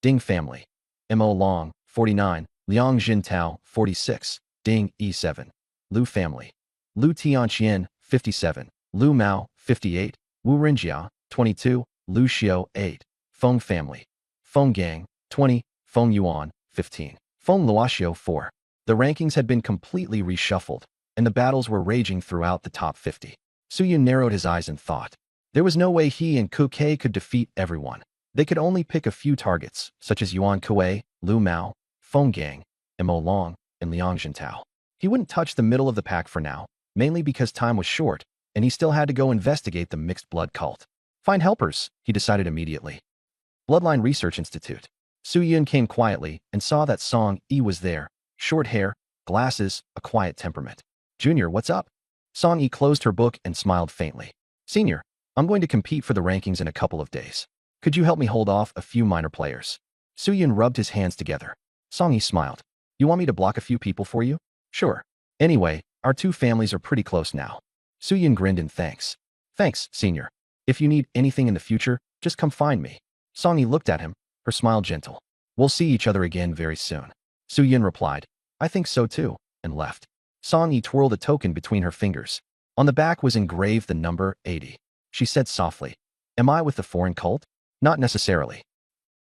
Ding family. Mo Long, 49. Liang Jintao, 46. Ding, E7. Lu family. Lu Tianqian, 57. Lu Mao, 58. Wu Rinjia, 22. Lu Xiao, 8. Feng family. Feng Gang, 20. Feng Yuan, 15. Feng Luoxiao, 4. The rankings had been completely reshuffled, and the battles were raging throughout the top 50. Su Yun narrowed his eyes in thought. There was no way he and Kuke could defeat everyone. They could only pick a few targets, such as Yuan Kuei, Lu Mao, Feng Gang, and Mo Long, and Liang Jintao. He wouldn't touch the middle of the pack for now, mainly because time was short, and he still had to go investigate the mixed blood cult. Find helpers, he decided immediately. Bloodline Research Institute. Su Yun came quietly and saw that Song Yi was there. Short hair, glasses, a quiet temperament. Junior, what's up? Song Yi closed her book and smiled faintly. Senior, I'm going to compete for the rankings in a couple of days. Could you help me hold off a few minor players? Su Yun rubbed his hands together. Song Yi smiled. You want me to block a few people for you? Sure. Anyway, our two families are pretty close now. Su Yun grinned in thanks. Thanks, Senior. If you need anything in the future, just come find me. Song Yi looked at him, her smile gentle. We'll see each other again very soon. Su Yun replied, I think so too, and left. Song Yi twirled a token between her fingers. On the back was engraved the number 80. She said softly, Am I with the foreign cult? Not necessarily.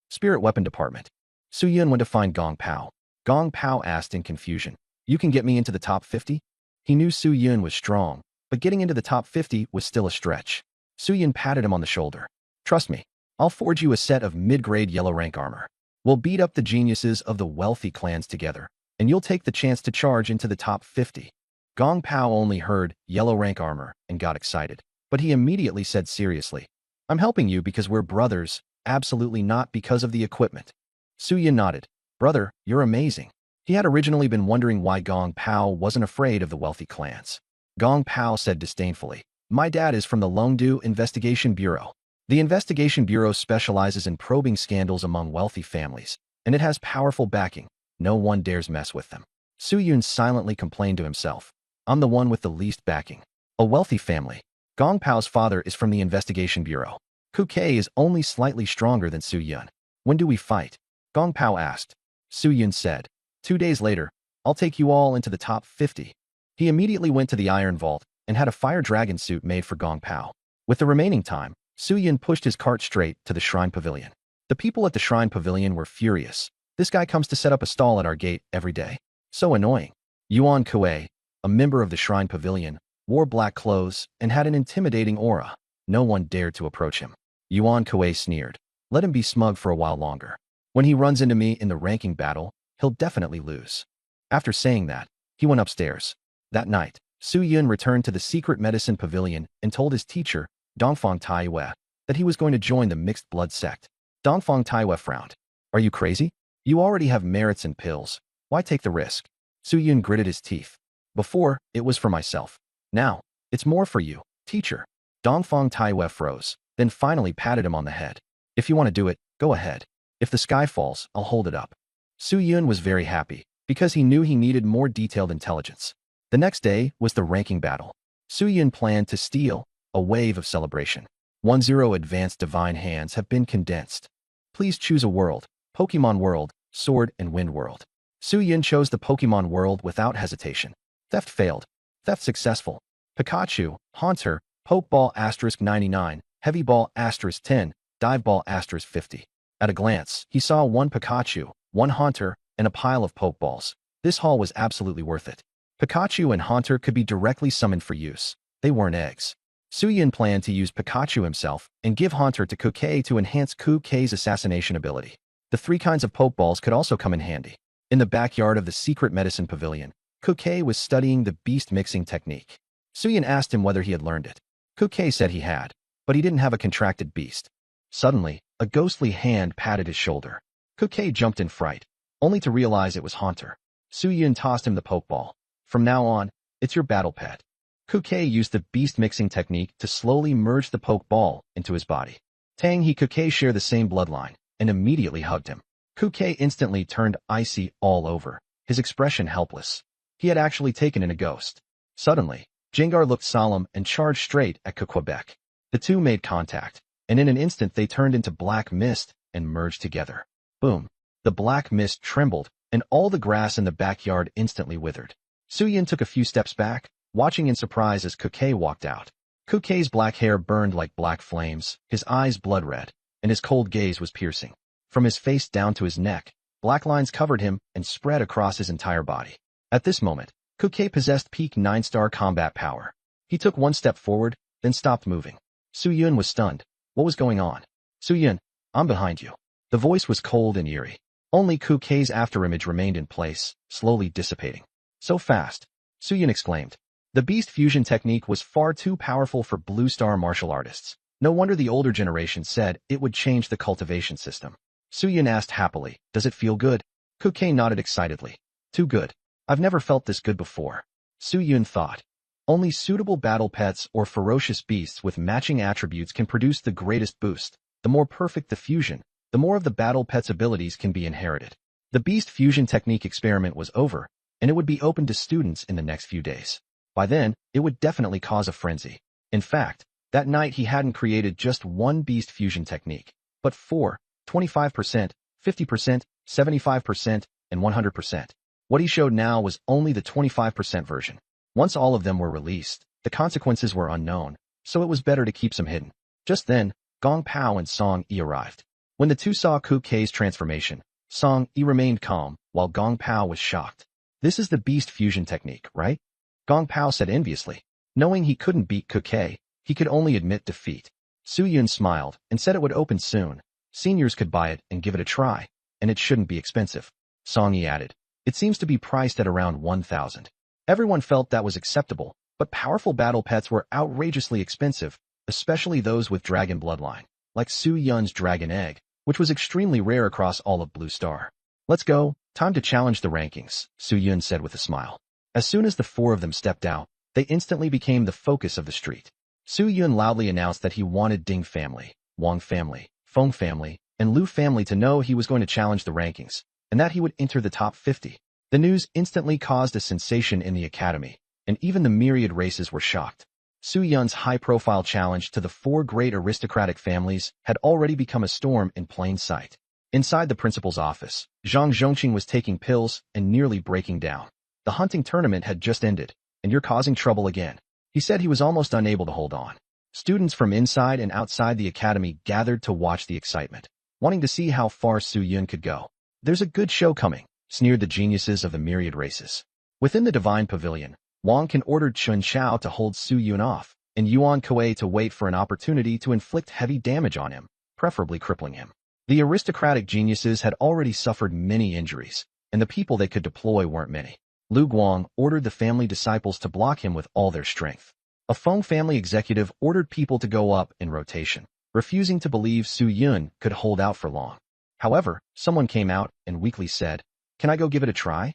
Spirit Weapon Department. Su Yun went to find Gong Pao. Gong Pao asked in confusion, You can get me into the top 50? He knew Su Yun was strong, but getting into the top 50 was still a stretch. Su Yun patted him on the shoulder. Trust me, I'll forge you a set of mid-grade yellow rank armor. We'll beat up the geniuses of the wealthy clans together, and you'll take the chance to charge into the top 50. Gong Pao only heard yellow rank armor and got excited, but he immediately said seriously, I'm helping you because we're brothers, absolutely not because of the equipment. Su Yun nodded. Brother, you're amazing. He had originally been wondering why Gong Pao wasn't afraid of the wealthy clans. Gong Pao said disdainfully, My dad is from the Longdu Investigation Bureau. The Investigation Bureau specializes in probing scandals among wealthy families, and it has powerful backing. No one dares mess with them. Su Yun silently complained to himself. I'm the one with the least backing. A wealthy family. Gong Pao's father is from the Investigation Bureau. Kuke is only slightly stronger than Su Yun. When do we fight? Gong Pao asked. Su Yun said, 2 days later, I'll take you all into the top 50. He immediately went to the Iron Vault and had a fire dragon suit made for Gong Pao. With the remaining time, Su Yun pushed his cart straight to the Shrine Pavilion. The people at the Shrine Pavilion were furious. This guy comes to set up a stall at our gate every day. So annoying. Yuan Kuei, a member of the Shrine Pavilion, wore black clothes and had an intimidating aura. No one dared to approach him. Yuan Kuei sneered. Let him be smug for a while longer. When he runs into me in the ranking battle, he'll definitely lose. After saying that, he went upstairs. That night, Su Yun returned to the secret medicine pavilion and told his teacher, Dongfang Taiyue, that he was going to join the mixed blood sect. Dongfang Taiyue frowned. Are you crazy? You already have merits and pills. Why take the risk? Su Yun gritted his teeth. Before, it was for myself. Now, it's more for you, teacher. Dongfang Taiyue froze, then finally patted him on the head. If you want to do it, go ahead. If the sky falls, I'll hold it up. Su Yun was very happy, because he knew he needed more detailed intelligence. The next day was the ranking battle. Su Yun planned to steal a wave of celebration. 10 advanced divine hands have been condensed. Please choose a world, Pokemon World, Sword and Wind World. Su Yun chose the Pokemon World without hesitation. Theft failed. Theft successful. Pikachu, Haunter, Pokeball *99, Heavy Ball *10, Dive Ball *50. At a glance, he saw 1 Pikachu, 1 Haunter, and a pile of Pokeballs. This haul was absolutely worth it. Pikachu and Haunter could be directly summoned for use. They weren't eggs. Su Yun planned to use Pikachu himself and give Haunter to Kuke to enhance Kuke's assassination ability. The 3 kinds of Pokeballs could also come in handy. In the backyard of the secret medicine pavilion, Kuke was studying the beast mixing technique. Su Yun asked him whether he had learned it. Kuke said he had, but he didn't have a contracted beast. Suddenly, a ghostly hand patted his shoulder. Kuke jumped in fright, only to realize it was Haunter. Su Yun tossed him the Pokeball. From now on, it's your battle pet. Kuke used the beast mixing technique to slowly merge the Pokeball into his body. Tang and Kuke share the same bloodline, and immediately hugged him. Kuke instantly turned icy all over, his expression helpless. He had actually taken in a ghost. Suddenly, Jengar looked solemn and charged straight at Quebec. The two made contact, and in an instant they turned into black mist and merged together. Boom! The black mist trembled, and all the grass in the backyard instantly withered. Su Yun took a few steps back, watching in surprise as Kuke walked out. Kuke's black hair burned like black flames, his eyes blood red, and his cold gaze was piercing. From his face down to his neck, black lines covered him and spread across his entire body. At this moment, Kuke possessed peak 9-star combat power. He took 1 step forward, then stopped moving. Su Yun was stunned. What was going on? Su Yun, I'm behind you. The voice was cold and eerie. Only Ku Kei's afterimage remained in place, slowly dissipating. So fast. Su Yun exclaimed. The beast fusion technique was far too powerful for Blue Star martial artists. No wonder the older generation said it would change the cultivation system. Su Yun asked happily, does it feel good? Ku Kei nodded excitedly. Too good. I've never felt this good before. Su Yun thought. Only suitable battle pets or ferocious beasts with matching attributes can produce the greatest boost. The more perfect the fusion, the more of the battle pet's abilities can be inherited. The beast fusion technique experiment was over, and it would be open to students in the next few days. By then, it would definitely cause a frenzy. In fact, that night he hadn't created just one beast fusion technique, but 4, 25%, 50%, 75%, and 100%. What he showed now was only the 25% version. Once all of them were released, the consequences were unknown, so it was better to keep some hidden. Just then, Gong Pao and Song Yi arrived. When the two saw Ku Kei's transformation, Song Yi remained calm, while Gong Pao was shocked. This is the beast fusion technique, right? Gong Pao said enviously. Knowing he couldn't beat Ku Kei, he could only admit defeat. Su Yun smiled and said it would open soon. Seniors could buy it and give it a try, and it shouldn't be expensive. Song Yi added. It seems to be priced at around 1,000. Everyone felt that was acceptable, but powerful battle pets were outrageously expensive, especially those with dragon bloodline, like Su Yun's dragon egg, which was extremely rare across all of Blue Star. Let's go, time to challenge the rankings, Su Yun said with a smile. As soon as the four of them stepped out, they instantly became the focus of the street. Su Yun loudly announced that he wanted Ding family, Wang family, Feng family, and Lu family to know he was going to challenge the rankings, and that he would enter the top 50. The news instantly caused a sensation in the academy, and even the myriad races were shocked. Su Yun's high-profile challenge to the four great aristocratic families had already become a storm in plain sight. Inside the principal's office, Zhang Zhongqing was taking pills and nearly breaking down. The hunting tournament had just ended, and you're causing trouble again. He said he was almost unable to hold on. Students from inside and outside the academy gathered to watch the excitement, wanting to see how far Su Yun could go. There's a good show coming, sneered the geniuses of the myriad races. Within the divine pavilion, Wang Can ordered Chun Chao to hold Su Yun off, and Yuan Kuei to wait for an opportunity to inflict heavy damage on him, preferably crippling him. The aristocratic geniuses had already suffered many injuries, and the people they could deploy weren't many. Lu Guang ordered the family disciples to block him with all their strength. A Feng family executive ordered people to go up in rotation, refusing to believe Su Yun could hold out for long. However, someone came out and weakly said, "Can I go give it a try?"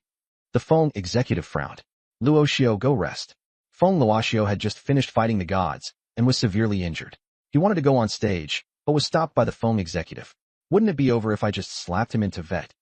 The Feng executive frowned. Luoxiao, go rest. Feng Luoxiao had just finished fighting the gods and was severely injured. He wanted to go on stage, but was stopped by the Feng executive. Wouldn't it be over if I just slapped him into vet?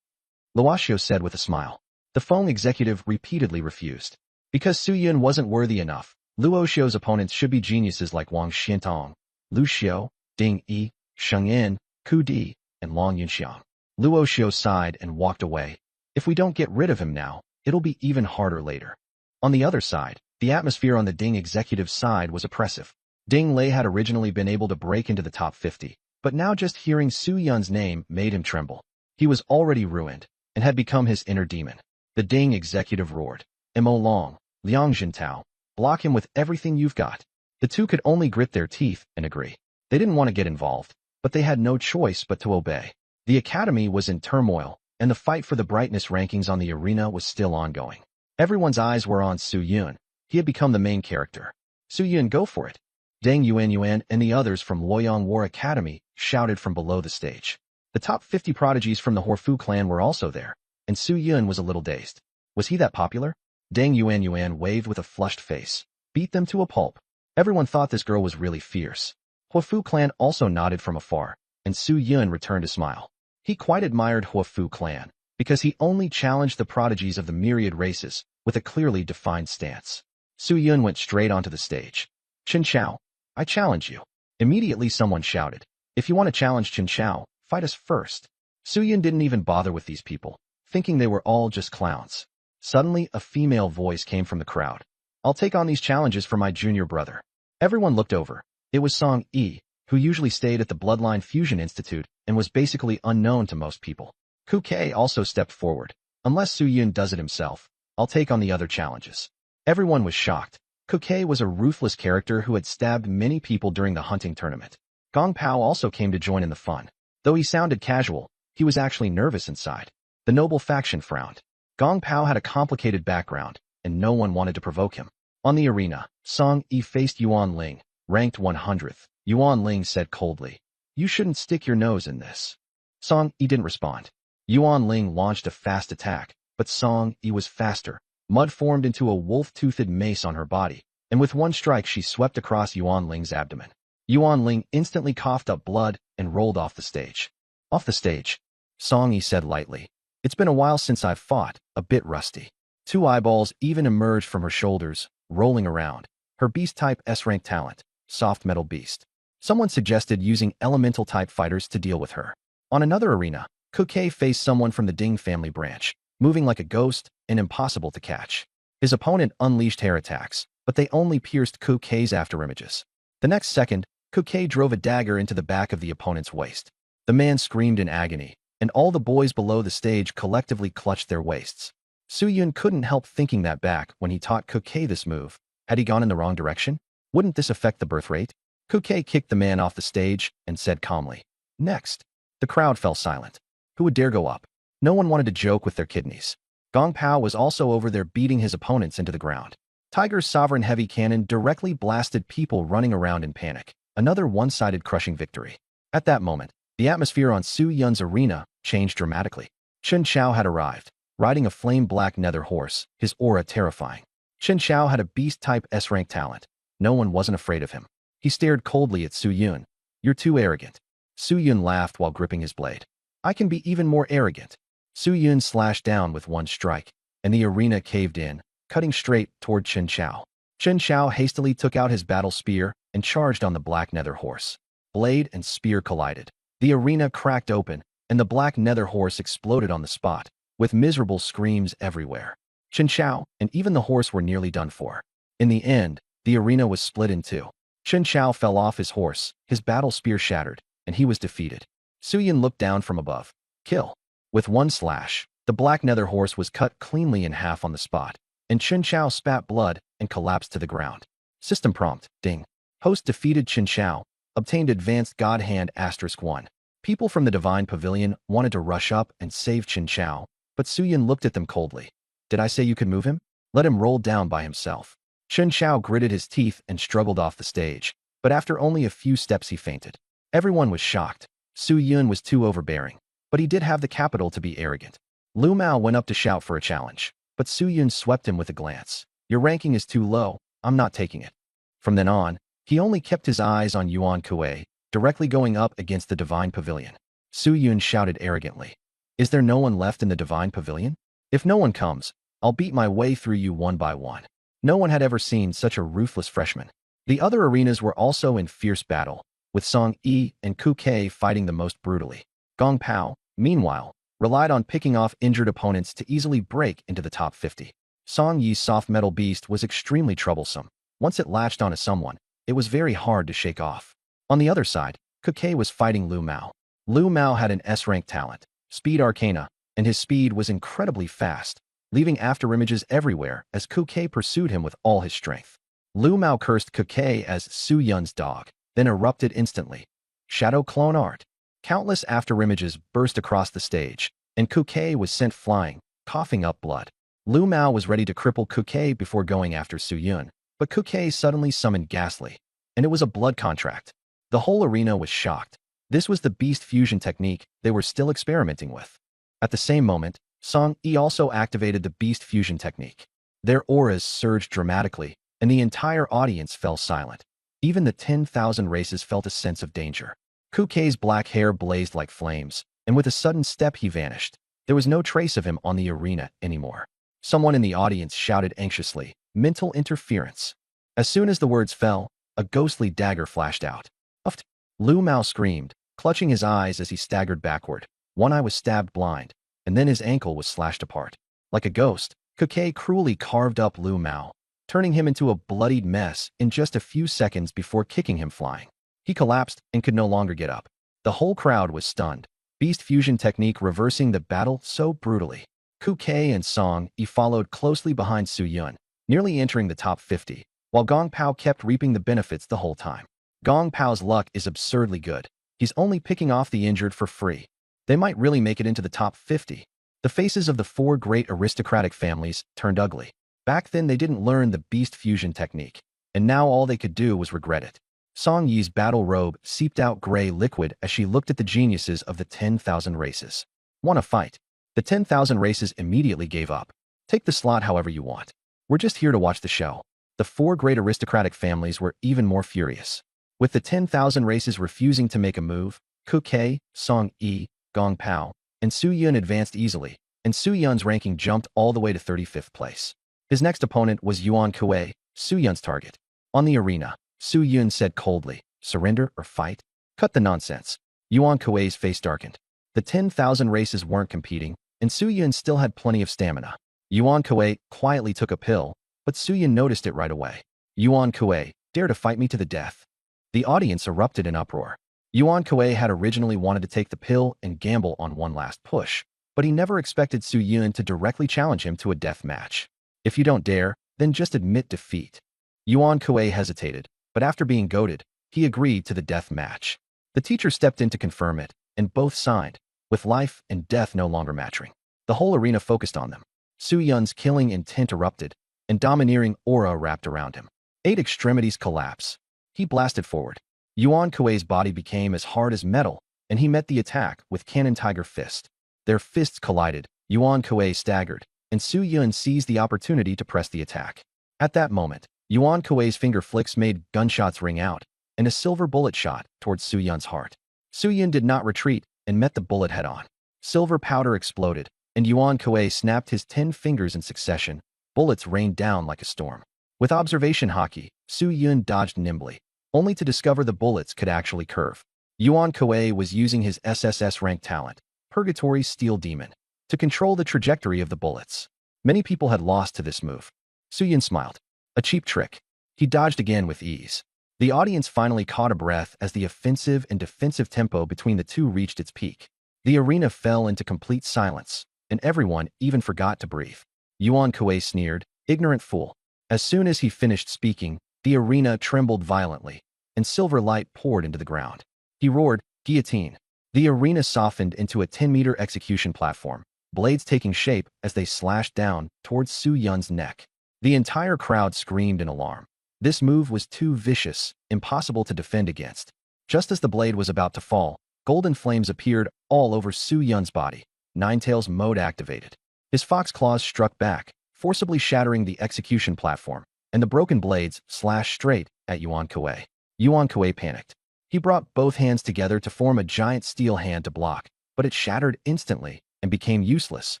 Luoxiao said with a smile. The Feng executive repeatedly refused. Because Su Yun wasn't worthy enough, Luoxiao's opponents should be geniuses like Wang Xintong, Lu Xiao, Ding Yi, Sheng Yin, Ku Di, and Long Yunxiang. Luoxiao sighed and walked away. If we don't get rid of him now, it'll be even harder later. On the other side, the atmosphere on the Ding executive's side was oppressive. Ding Lei had originally been able to break into the top 50, but now just hearing Su Yun's name made him tremble. He was already ruined, and had become his inner demon. The Ding executive roared, "Mo Long, Liang Jintao, block him with everything you've got." The two could only grit their teeth and agree. They didn't want to get involved, but they had no choice but to obey. The academy was in turmoil, and the fight for the brightness rankings on the arena was still ongoing. Everyone's eyes were on Su Yun. He had become the main character. "Su Yun, go for it." Deng Yuan and the others from Luoyang War Academy shouted from below the stage. The top 50 prodigies from the Horfu clan were also there, and Su Yun was a little dazed. Was he that popular? Deng Yuan waved with a flushed face. Beat them to a pulp. Everyone thought this girl was really fierce. Horfu clan also nodded from afar, and Su Yun returned a smile. He quite admired Horfu clan, because he only challenged the prodigies of the myriad races with a clearly defined stance. Su Yun went straight onto the stage. "Chen Chao, I challenge you." Immediately someone shouted, "If you want to challenge Chen Chao, fight us first." Su Yun didn't even bother with these people, thinking they were all just clowns. Suddenly, a female voice came from the crowd. "I'll take on these challenges for my junior brother." Everyone looked over. It was Song Yi, who usually stayed at the Bloodline Fusion Institute and was basically unknown to most people. Ku Kei also stepped forward. "Unless Su Yun does it himself, I'll take on the other challenges." Everyone was shocked. Kuke was a ruthless character who had stabbed many people during the hunting tournament. Gong Pao also came to join in the fun. Though he sounded casual, he was actually nervous inside. The noble faction frowned. Gong Pao had a complicated background, and no one wanted to provoke him. On the arena, Song Yi faced Yuan Ling, ranked 100th. Yuan Ling said coldly, "You shouldn't stick your nose in this." Song Yi didn't respond. Yuan Ling launched a fast attack, but Song Yi was faster. Mud formed into a wolf-toothed mace on her body, and with one strike she swept across Yuan Ling's abdomen. Yuan Ling instantly coughed up blood and rolled off the stage. Off the stage, Song Yi said lightly, "It's been a while since I've fought, a bit rusty." Two eyeballs even emerged from her shoulders, rolling around. Her beast-type S-rank talent, soft metal beast. Someone suggested using elemental-type fighters to deal with her. On another arena, Kuke faced someone from the Ding family branch, moving like a ghost and impossible to catch. His opponent unleashed hair attacks, but they only pierced Kuke's afterimages. The next second, Kuke drove a dagger into the back of the opponent's waist. The man screamed in agony, and all the boys below the stage collectively clutched their waists. Su Yun couldn't help thinking that back when he taught Kuke this move. Had he gone in the wrong direction? Wouldn't this affect the birth rate? Kuke kicked the man off the stage and said calmly, "Next." The crowd fell silent. Who would dare go up? No one wanted to joke with their kidneys. Gong Pao was also over there beating his opponents into the ground. Tiger's sovereign heavy cannon directly blasted people running around in panic. Another one-sided crushing victory. At that moment, the atmosphere on Su Yun's arena changed dramatically. Chen Xiao had arrived, riding a flame-black nether horse, his aura terrifying. Chen Xiao had a beast-type S-rank talent. No one wasn't afraid of him. He stared coldly at Su Yun. "You're too arrogant." Su Yun laughed while gripping his blade. "I can be even more arrogant." Su Yun slashed down with one strike, and the arena caved in, cutting straight toward Chen Xiao. Chen Xiao hastily took out his battle spear and charged on the black nether horse. Blade and spear collided. The arena cracked open, and the black nether horse exploded on the spot, with miserable screams everywhere. Chen Xiao and even the horse were nearly done for. In the end, the arena was split in two. Chen Xiao fell off his horse, his battle spear shattered, and he was defeated. Su Yun looked down from above. Kill. With one slash, the black nether horse was cut cleanly in half on the spot, and Chen Xiao spat blood and collapsed to the ground. System prompt, ding. Host defeated Chen Xiao, obtained advanced God Hand *1. People from the Divine Pavilion wanted to rush up and save Chen Xiao, but Su Yun looked at them coldly. "Did I say you could move him? Let him roll down by himself." Chen Xiao gritted his teeth and struggled off the stage, but after only a few steps he fainted. Everyone was shocked. Su Yun was too overbearing, but he did have the capital to be arrogant. Lu Mao went up to shout for a challenge, but Su Yun swept him with a glance. "Your ranking is too low, I'm not taking it." From then on, he only kept his eyes on Yuan Kuei, directly going up against the Divine Pavilion. Su Yun shouted arrogantly, "Is there no one left in the Divine Pavilion? If no one comes, I'll beat my way through you one by one." No one had ever seen such a ruthless freshman. The other arenas were also in fierce battle, with Song Yi and Kuke fighting the most brutally. Gong Pao, meanwhile, relied on picking off injured opponents to easily break into the top 50. Song Yi's soft metal beast was extremely troublesome. Once it latched onto someone, it was very hard to shake off. On the other side, Kuke was fighting Lu Mao. Lu Mao had an S-rank talent, Speed Arcana, and his speed was incredibly fast, leaving afterimages everywhere as Kuke pursued him with all his strength. Lu Mao cursed Kuke as Su Yun's dog, then erupted instantly. Shadow clone art. Countless afterimages burst across the stage, and Kuke was sent flying, coughing up blood. Lu Mao was ready to cripple Kuke before going after Su Yun, but Kuke suddenly summoned Ghastly, and it was a blood contract. The whole arena was shocked. This was the beast fusion technique they were still experimenting with. At the same moment, Song Yi also activated the beast fusion technique. Their auras surged dramatically, and the entire audience fell silent. Even the 10,000 races felt a sense of danger. Kuke's black hair blazed like flames, and with a sudden step he vanished. There was no trace of him on the arena anymore. Someone in the audience shouted anxiously, "Mental interference." As soon as the words fell, a ghostly dagger flashed out. Uft! Lu Mao screamed, clutching his eyes as he staggered backward. One eye was stabbed blind, and then his ankle was slashed apart. Like a ghost, Kuke cruelly carved up Lu Mao, turning him into a bloodied mess in just a few seconds before kicking him flying. He collapsed and could no longer get up. The whole crowd was stunned, beast fusion technique reversing the battle so brutally. Kuke and Song Yi followed closely behind Su Yun, nearly entering the top 50, while Gong Pao kept reaping the benefits the whole time. Gong Pao's luck is absurdly good. He's only picking off the injured for free. They might really make it into the top 50. The faces of the four great aristocratic families turned ugly. Back then they didn't learn the beast fusion technique, and now all they could do was regret it. Song Yi's battle robe seeped out gray liquid as she looked at the geniuses of the 10,000 races. Want to fight? The 10,000 races immediately gave up. Take the slot however you want. We're just here to watch the show. The four great aristocratic families were even more furious. With the 10,000 races refusing to make a move, Ku Kei, Song Yi, Gong Pao, and Su Yun advanced easily, and Su Yun's ranking jumped all the way to 35th place. His next opponent was Yuan Kuei, Su Yun's target. On the arena, Su Yun said coldly, "Surrender or fight? Cut the nonsense." Yuan Kuei's face darkened. The 10,000 races weren't competing, and Su Yun still had plenty of stamina. Yuan Kuei quietly took a pill, but Su Yun noticed it right away. "Yuan Kuei, dare to fight me to the death." The audience erupted in uproar. Yuan Kuei had originally wanted to take the pill and gamble on one last push, but he never expected Su Yun to directly challenge him to a death match. "If you don't dare, then just admit defeat." Yuan Kuei hesitated, but after being goaded, he agreed to the death match. The teacher stepped in to confirm it, and both signed, with life and death no longer matching. The whole arena focused on them. Su Yun's killing intent erupted, and domineering aura wrapped around him. 8 extremities collapse. He blasted forward. Yuan Kuei's body became as hard as metal, and he met the attack with Cannon Tiger Fist. Their fists collided, Yuan Kuei staggered, and Su Yun seized the opportunity to press the attack. At that moment, Yuan Kuei's finger flicks made gunshots ring out, and a silver bullet shot towards Su Yun's heart. Su Yun did not retreat and met the bullet head-on. Silver powder exploded, and Yuan Kuei snapped his 10 fingers in succession. Bullets rained down like a storm. With observation hockey, Su Yun dodged nimbly, only to discover the bullets could actually curve. Yuan Kuei was using his SSS rank talent, Purgatory's Steel Demon, to control the trajectory of the bullets. Many people had lost to this move. Su Yun smiled. A cheap trick. He dodged again with ease. The audience finally caught a breath as the offensive and defensive tempo between the two reached its peak. The arena fell into complete silence, and everyone even forgot to breathe. Yuan Kuei sneered, "Ignorant fool." As soon as he finished speaking, the arena trembled violently, and silver light poured into the ground. He roared, "Guillotine." The arena softened into a 10-meter execution platform, blades taking shape as they slashed down towards Su Yun's neck. The entire crowd screamed in alarm. This move was too vicious, impossible to defend against. Just as the blade was about to fall, golden flames appeared all over Su Yun's body. Ninetales mode activated. His fox claws struck back, forcibly shattering the execution platform, and the broken blades slashed straight at Yuan Kuei. Yuan Kuei panicked. He brought both hands together to form a giant steel hand to block, but it shattered instantly and became useless.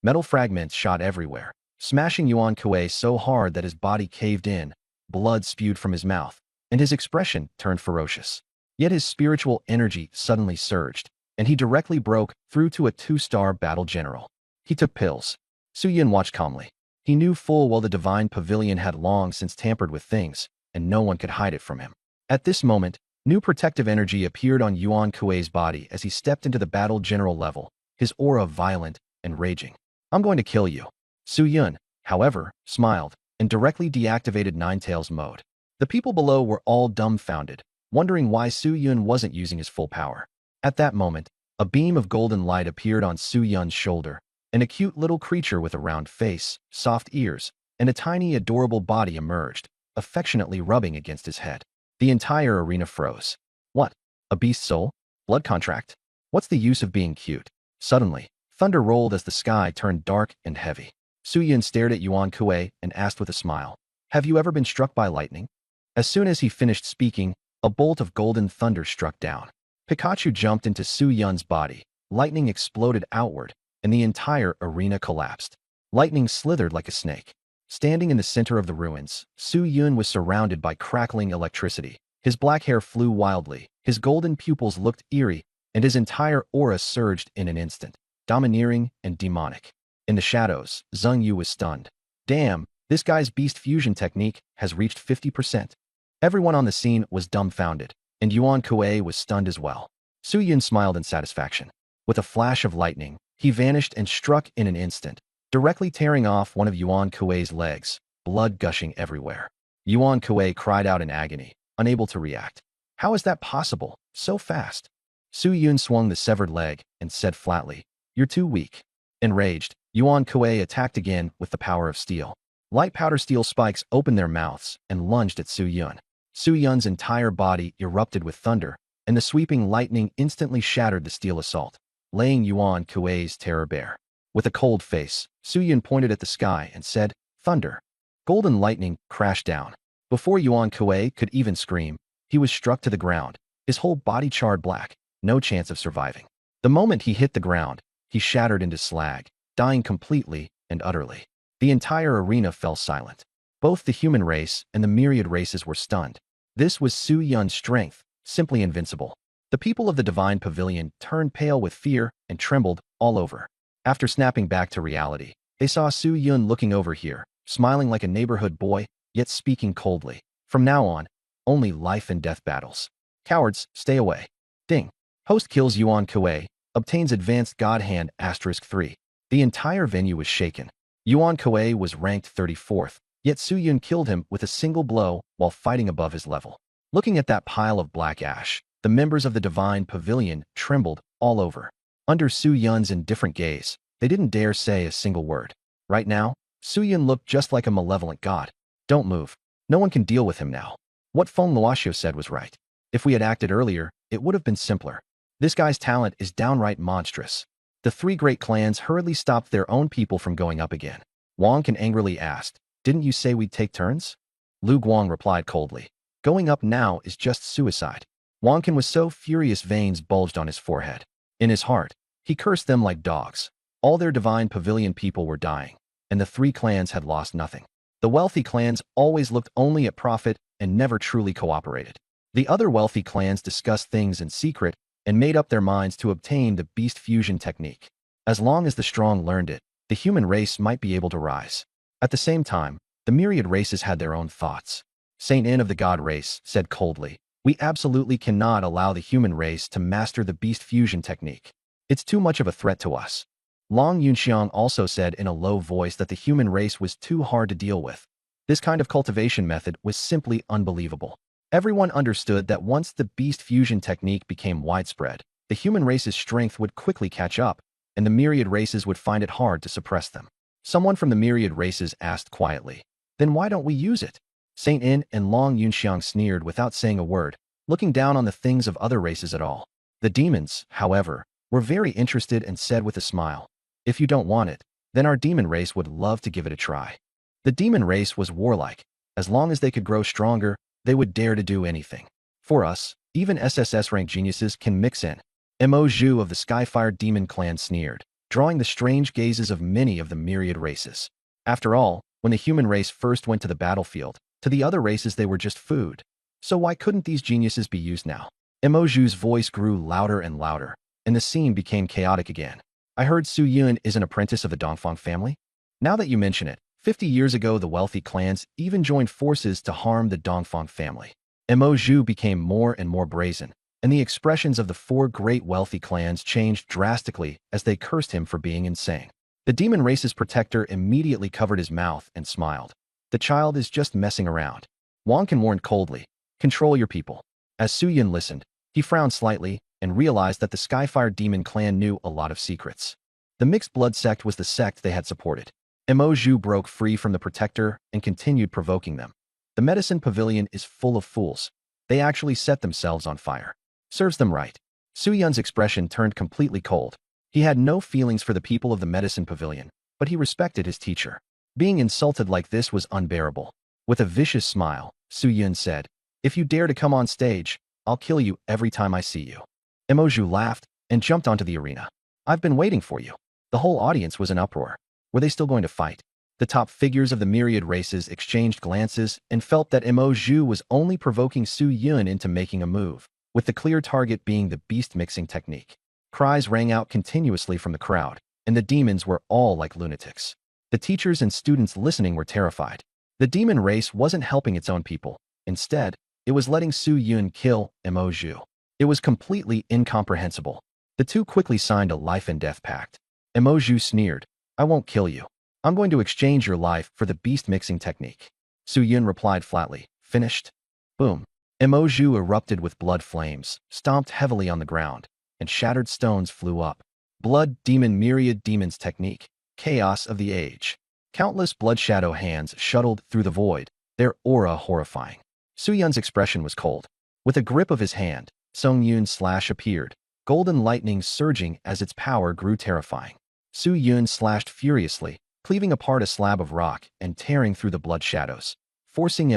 Metal fragments shot everywhere, smashing Yuan Kuei so hard that his body caved in, blood spewed from his mouth, and his expression turned ferocious. Yet his spiritual energy suddenly surged, and he directly broke through to a 2-star battle general. He took pills. Su Yun watched calmly. He knew full well the divine pavilion had long since tampered with things, and no one could hide it from him. At this moment, new protective energy appeared on Yuan Kuei's body as he stepped into the battle general level, his aura violent and raging. "I'm going to kill you." Su Yun, however, smiled and directly deactivated Ninetales mode. The people below were all dumbfounded, wondering why Su Yun wasn't using his full power. At that moment, a beam of golden light appeared on Su Yun's shoulder, and a cute little creature with a round face, soft ears, and a tiny adorable body emerged, affectionately rubbing against his head. The entire arena froze. What? A beast soul? Blood contract? What's the use of being cute? Suddenly, thunder rolled as the sky turned dark and heavy. Su Yun stared at Yuan Kuei and asked with a smile, "Have you ever been struck by lightning?" As soon as he finished speaking, a bolt of golden thunder struck down. Pikachu jumped into Su Yun's body, lightning exploded outward, and the entire arena collapsed. Lightning slithered like a snake. Standing in the center of the ruins, Su Yun was surrounded by crackling electricity. His black hair flew wildly, his golden pupils looked eerie, and his entire aura surged in an instant, domineering and demonic. In the shadows, Zheng Yu was stunned. "Damn, this guy's beast fusion technique has reached 50%. Everyone on the scene was dumbfounded, and Yuan Kuei was stunned as well. Su Yun smiled in satisfaction. With a flash of lightning, he vanished and struck in an instant, directly tearing off one of Yuan Kuei's legs, blood gushing everywhere. Yuan Kuei cried out in agony, unable to react. How is that possible? So fast. Su Yun swung the severed leg and said flatly, "You're too weak." Enraged, Yuan Kuei attacked again with the power of steel. Light powder steel spikes opened their mouths and lunged at Su Yun. Su Yun's entire body erupted with thunder, and the sweeping lightning instantly shattered the steel assault, laying Yuan Kuei's terror bare. With a cold face, Su Yun pointed at the sky and said, "Thunder." Golden lightning crashed down. Before Yuan Kuei could even scream, he was struck to the ground, his whole body charred black, no chance of surviving. The moment he hit the ground, he shattered into slag, dying completely and utterly. The entire arena fell silent. Both the human race and the myriad races were stunned. This was Su Yun's strength, simply invincible. The people of the Divine Pavilion turned pale with fear and trembled all over. After snapping back to reality, they saw Su Yun looking over here, smiling like a neighborhood boy, yet speaking coldly. From now on, only life and death battles. Cowards, stay away. Ding. Host kills Yuan Kuei, obtains advanced God Hand *3. The entire venue was shaken. Yuan Kuei was ranked 34th, yet Su Yun killed him with a single blow while fighting above his level. Looking at that pile of black ash, the members of the Divine Pavilion trembled all over. Under Su Yun's indifferent gaze, they didn't dare say a single word. Right now, Su Yun looked just like a malevolent god. Don't move. No one can deal with him now. What Feng Luoxiu said was right. If we had acted earlier, it would have been simpler. This guy's talent is downright monstrous. The three great clans hurriedly stopped their own people from going up again. Wang Can angrily asked, "Didn't you say we'd take turns?" Lu Guang replied coldly, "Going up now is just suicide." Wang Can was so furious veins bulged on his forehead. In his heart, he cursed them like dogs. All their Divine Pavilion people were dying, and the three clans had lost nothing. The wealthy clans always looked only at profit and never truly cooperated. The other wealthy clans discussed things in secret and made up their minds to obtain the beast fusion technique. As long as the strong learned it, the human race might be able to rise. At the same time, the myriad races had their own thoughts. Saint In of the God race said coldly, "We absolutely cannot allow the human race to master the beast fusion technique. It's too much of a threat to us." Long Yunxiang also said in a low voice that the human race was too hard to deal with. This kind of cultivation method was simply unbelievable. Everyone understood that once the beast fusion technique became widespread, the human race's strength would quickly catch up, and the myriad races would find it hard to suppress them. Someone from the myriad races asked quietly, "Then why don't we use it?" Saint In and Long Yunxiang sneered without saying a word, looking down on the things of other races at all. The demons, however, were very interested and said with a smile, "If you don't want it, then our demon race would love to give it a try." The demon race was warlike. As long as they could grow stronger, they would dare to do anything. For us, even SSS rank geniuses can mix in. Mo Zhu of the Skyfire Demon Clan sneered, drawing the strange gazes of many of the myriad races. After all, when the human race first went to the battlefield, to the other races they were just food. So why couldn't these geniuses be used now? Mo Zhu's voice grew louder and louder, and the scene became chaotic again. "I heard Su Yun is an apprentice of the Dongfang family? Now that you mention it, 50 years ago the wealthy clans even joined forces to harm the Dongfang family." Mo Zhu became more and more brazen, and the expressions of the four great wealthy clans changed drastically as they cursed him for being insane. The demon race's protector immediately covered his mouth and smiled. "The child is just messing around." Wang Can warned coldly, "Control your people." As Su Yun listened, he frowned slightly and realized that the Skyfire Demon Clan knew a lot of secrets. The Mixed Blood sect was the sect they had supported. Mo Zhu broke free from the protector and continued provoking them. "The Medicine Pavilion is full of fools. They actually set themselves on fire. Serves them right." Su Yun's expression turned completely cold. He had no feelings for the people of the Medicine Pavilion, but he respected his teacher. Being insulted like this was unbearable. With a vicious smile, Su Yun said, "If you dare to come on stage, I'll kill you every time I see you." Mo Zhu laughed and jumped onto the arena. "I've been waiting for you." The whole audience was in uproar. Were they still going to fight? The top figures of the myriad races exchanged glances and felt that Mo Zhu was only provoking Su Yun into making a move, with the clear target being the beast mixing technique. Cries rang out continuously from the crowd, and the demons were all like lunatics. The teachers and students listening were terrified. The demon race wasn't helping its own people. Instead, it was letting Su Yun kill Mo Zhu. It was completely incomprehensible. The two quickly signed a life and death pact. Mo Zhu sneered, "I won't kill you. I'm going to exchange your life for the beast mixing technique." Su Yun replied flatly, finished. Boom. Emoju erupted with blood flames, stomped heavily on the ground, and shattered stones flew up. Blood demon myriad demons technique. Chaos of the age. Countless blood shadow hands shuttled through the void, their aura horrifying. Su Yun's expression was cold. With a grip of his hand, Song Yun's slash appeared, golden lightning surging as its power grew terrifying. Su Yun slashed furiously, cleaving apart a slab of rock and tearing through the blood shadows, forcing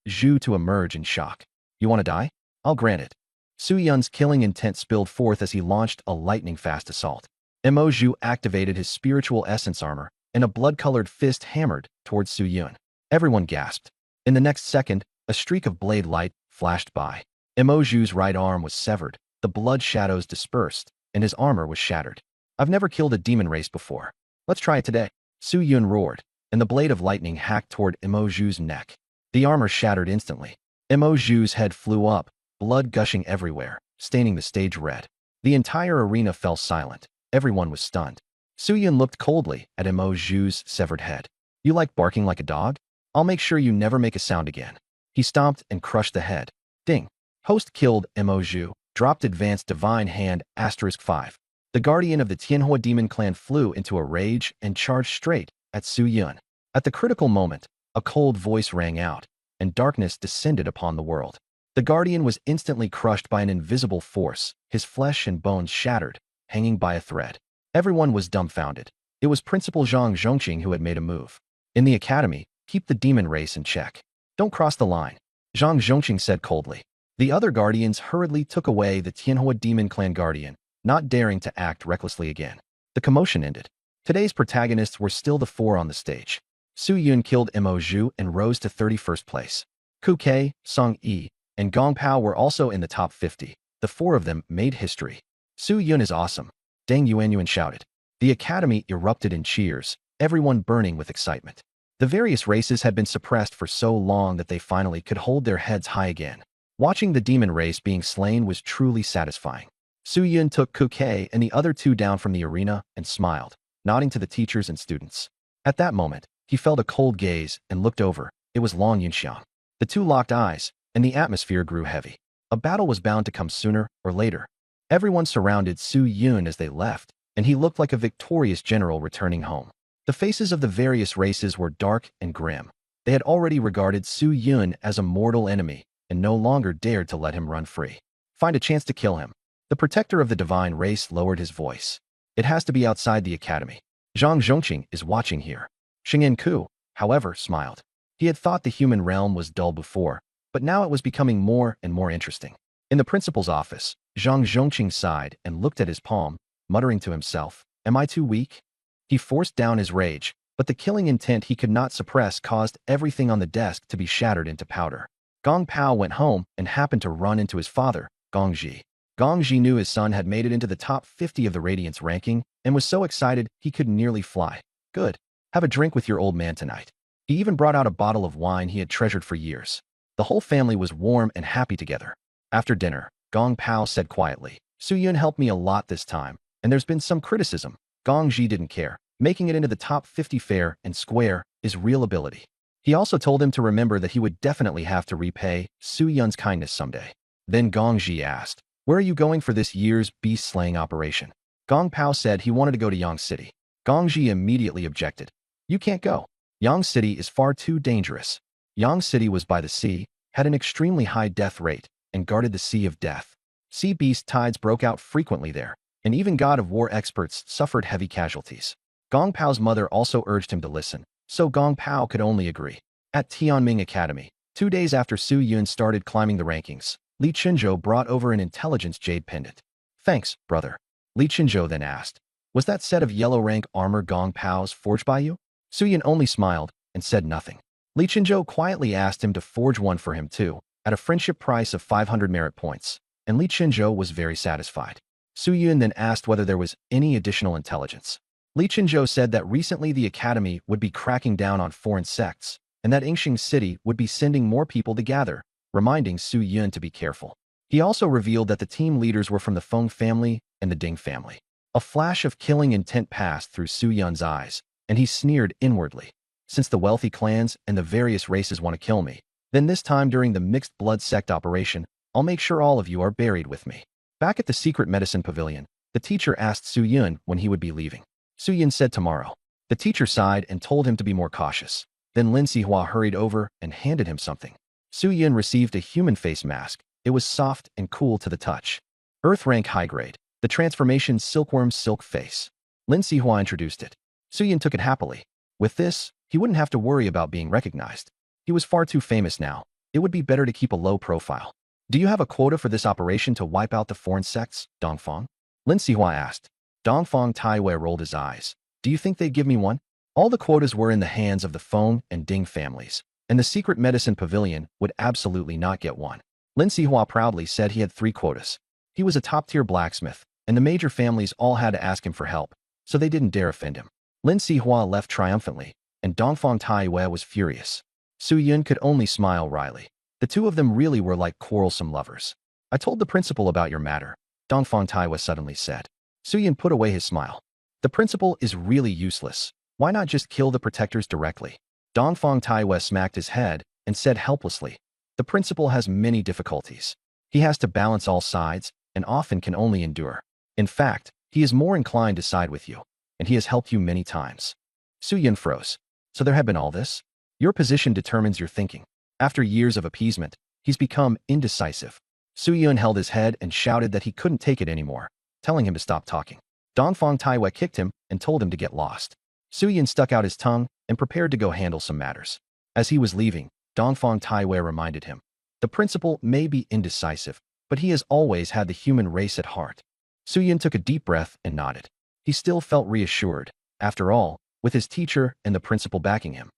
Zhu to emerge in shock. You want to die? I'll grant it. Su Yun's killing intent spilled forth as he launched a lightning-fast assault. Zhu activated his spiritual essence armor, and a blood-colored fist hammered towards Su Yun. Everyone gasped. In the next second, a streak of blade light flashed by. Zhu's right arm was severed, the blood shadows dispersed, and his armor was shattered. I've never killed a demon race before. Let's try it today. Su Yun roared, and the blade of lightning hacked toward Zhu's neck. The armor shattered instantly. Zhu's head flew up, blood gushing everywhere, staining the stage red. The entire arena fell silent. Everyone was stunned. Su Yun looked coldly at Zhu's severed head. You like barking like a dog? I'll make sure you never make a sound again. He stomped and crushed the head. Ding. Host killed Zhu, dropped advanced divine hand *5. The guardian of the Tianhua demon clan flew into a rage and charged straight at Su Yun. At the critical moment, a cold voice rang out, and darkness descended upon the world. The guardian was instantly crushed by an invisible force, his flesh and bones shattered, hanging by a thread. Everyone was dumbfounded. It was Principal Zhang Zhongqing who had made a move. In the academy, keep the demon race in check. Don't cross the line, Zhang Zhongqing said coldly. The other guardians hurriedly took away the Tianhua demon clan guardian, not daring to act recklessly again. The commotion ended. Today's protagonists were still the four on the stage. Su Yun killed Zhu and rose to 31st place. Ku Kei, Song Yi, and Gong Pao were also in the top 50. The four of them made history. Su Yun is awesome, Deng Yuanyuan shouted. The academy erupted in cheers, everyone burning with excitement. The various races had been suppressed for so long that they finally could hold their heads high again. Watching the demon race being slain was truly satisfying. Su Yun took Ku Kei and the other two down from the arena and smiled, nodding to the teachers and students. At that moment, he felt a cold gaze and looked over. It was Long Yunxiang. The two locked eyes, and the atmosphere grew heavy. A battle was bound to come sooner or later. Everyone surrounded Su Yun as they left, and he looked like a victorious general returning home. The faces of the various races were dark and grim. They had already regarded Su Yun as a mortal enemy and no longer dared to let him run free. Find a chance to kill him. The protector of the divine race lowered his voice. It has to be outside the academy. Zhang Zhongqing is watching here. Xingyan Ku, however, smiled. He had thought the human realm was dull before, but now it was becoming more and more interesting. In the principal's office, Zhang Zhongqing sighed and looked at his palm, muttering to himself, "Am I too weak?" He forced down his rage, but the killing intent he could not suppress caused everything on the desk to be shattered into powder. Gong Pao went home and happened to run into his father, Gong Ji. Gong Ji knew his son had made it into the top 50 of the Radiance ranking and was so excited he could nearly fly. Good. Have a drink with your old man tonight. He even brought out a bottle of wine he had treasured for years. The whole family was warm and happy together. After dinner, Gong Pao said quietly, Su Yun helped me a lot this time, and there's been some criticism. Gong Ji didn't care. Making it into the top 50 fair and square is real ability. He also told him to remember that he would definitely have to repay Su Yun's kindness someday. Then Gong Ji asked, "Where are you going for this year's beast-slaying operation?" Gong Pao said he wanted to go to Yang City. Gong Ji immediately objected. "You can't go. Yang City is far too dangerous." Yang City was by the sea, had an extremely high death rate, and guarded the Sea of Death. Sea beast tides broke out frequently there, and even God of War experts suffered heavy casualties. Gong Pao's mother also urged him to listen, so Gong Pao could only agree. At Tianming Academy, 2 days after Su Yun started climbing the rankings, Li Qinzhou brought over an intelligence jade pendant. "Thanks, brother." Li Qinzhou then asked, "Was that set of yellow rank armor Gong Pao's forged by you?" Su Yun only smiled and said nothing. Li Qinzhou quietly asked him to forge one for him too, at a friendship price of 500 merit points, and Li Qinzhou was very satisfied. Su Yun then asked whether there was any additional intelligence. Li Qinzhou said that recently the academy would be cracking down on foreign sects, and that Yingxing City would be sending more people to gather, reminding Su Yun to be careful. He also revealed that the team leaders were from the Feng family and the Ding family. A flash of killing intent passed through Su Yun's eyes, and he sneered inwardly. Since the wealthy clans and the various races want to kill me, then this time during the mixed blood sect operation, I'll make sure all of you are buried with me. Back at the secret medicine pavilion, the teacher asked Su Yun when he would be leaving. Su Yun said tomorrow. The teacher sighed and told him to be more cautious. Then Lin Sihua hurried over and handed him something. Su Yun received a human face mask. It was soft and cool to the touch. Earth rank high grade. The transformation silkworm silk face. Lin Sihua introduced it. Su Yun took it happily. With this, he wouldn't have to worry about being recognized. He was far too famous now. It would be better to keep a low profile. Do you have a quota for this operation to wipe out the foreign sects, Dongfang? Lin Sihua asked. Dongfang Taiwei rolled his eyes. Do you think they'd give me one? All the quotas were in the hands of the Feng and Ding families, and the secret medicine pavilion would absolutely not get one. Lin Sihua proudly said he had 3 quotas. He was a top-tier blacksmith, and the major families all had to ask him for help, so they didn't dare offend him. Lin Sihua left triumphantly, and Dongfang Taiwei was furious. Su Yun could only smile wryly. The two of them really were like quarrelsome lovers. I told the principal about your matter, Dongfang Taiwei suddenly said. Su Yun put away his smile. The principal is really useless. Why not just kill the protectors directly? Dongfang Taiwei smacked his head and said helplessly, the principal has many difficulties. He has to balance all sides and often can only endure. In fact, he is more inclined to side with you, and he has helped you many times. Su Yun froze. So there had been all this? Your position determines your thinking. After years of appeasement, he's become indecisive. Su Yun held his head and shouted that he couldn't take it anymore, telling him to stop talking. Dongfang Taiwei kicked him and told him to get lost. Su Yun stuck out his tongue and prepared to go handle some matters. As he was leaving, Dongfang Taiwei reminded him, the principal may be indecisive, but he has always had the human race at heart. Su Yun took a deep breath and nodded. He still felt reassured, after all, with his teacher and the principal backing him.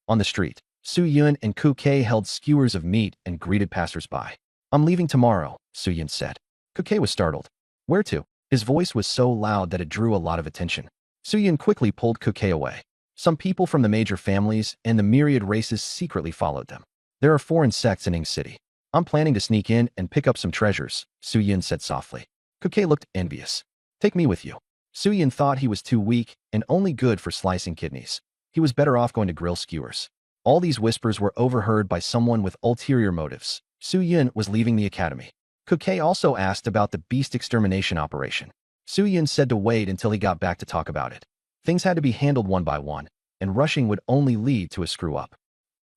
On the street, Su Yun and Ku Kei held skewers of meat and greeted passers-by. I'm leaving tomorrow, Su Yun said. Ku Kei was startled. Where to? His voice was so loud that it drew a lot of attention. Su Yun quickly pulled Ku Kei away. Some people from the major families and the myriad races secretly followed them. There are foreign sects in Ing City. I'm planning to sneak in and pick up some treasures, Su Yun said softly. Ku Kei looked envious. Take me with you. Su Yun thought he was too weak and only good for slicing kidneys. He was better off going to grill skewers. All these whispers were overheard by someone with ulterior motives. Su Yun was leaving the academy. Ku Kei also asked about the beast extermination operation. Su Yun said to wait until he got back to talk about it. Things had to be handled one by one, and rushing would only lead to a screw-up.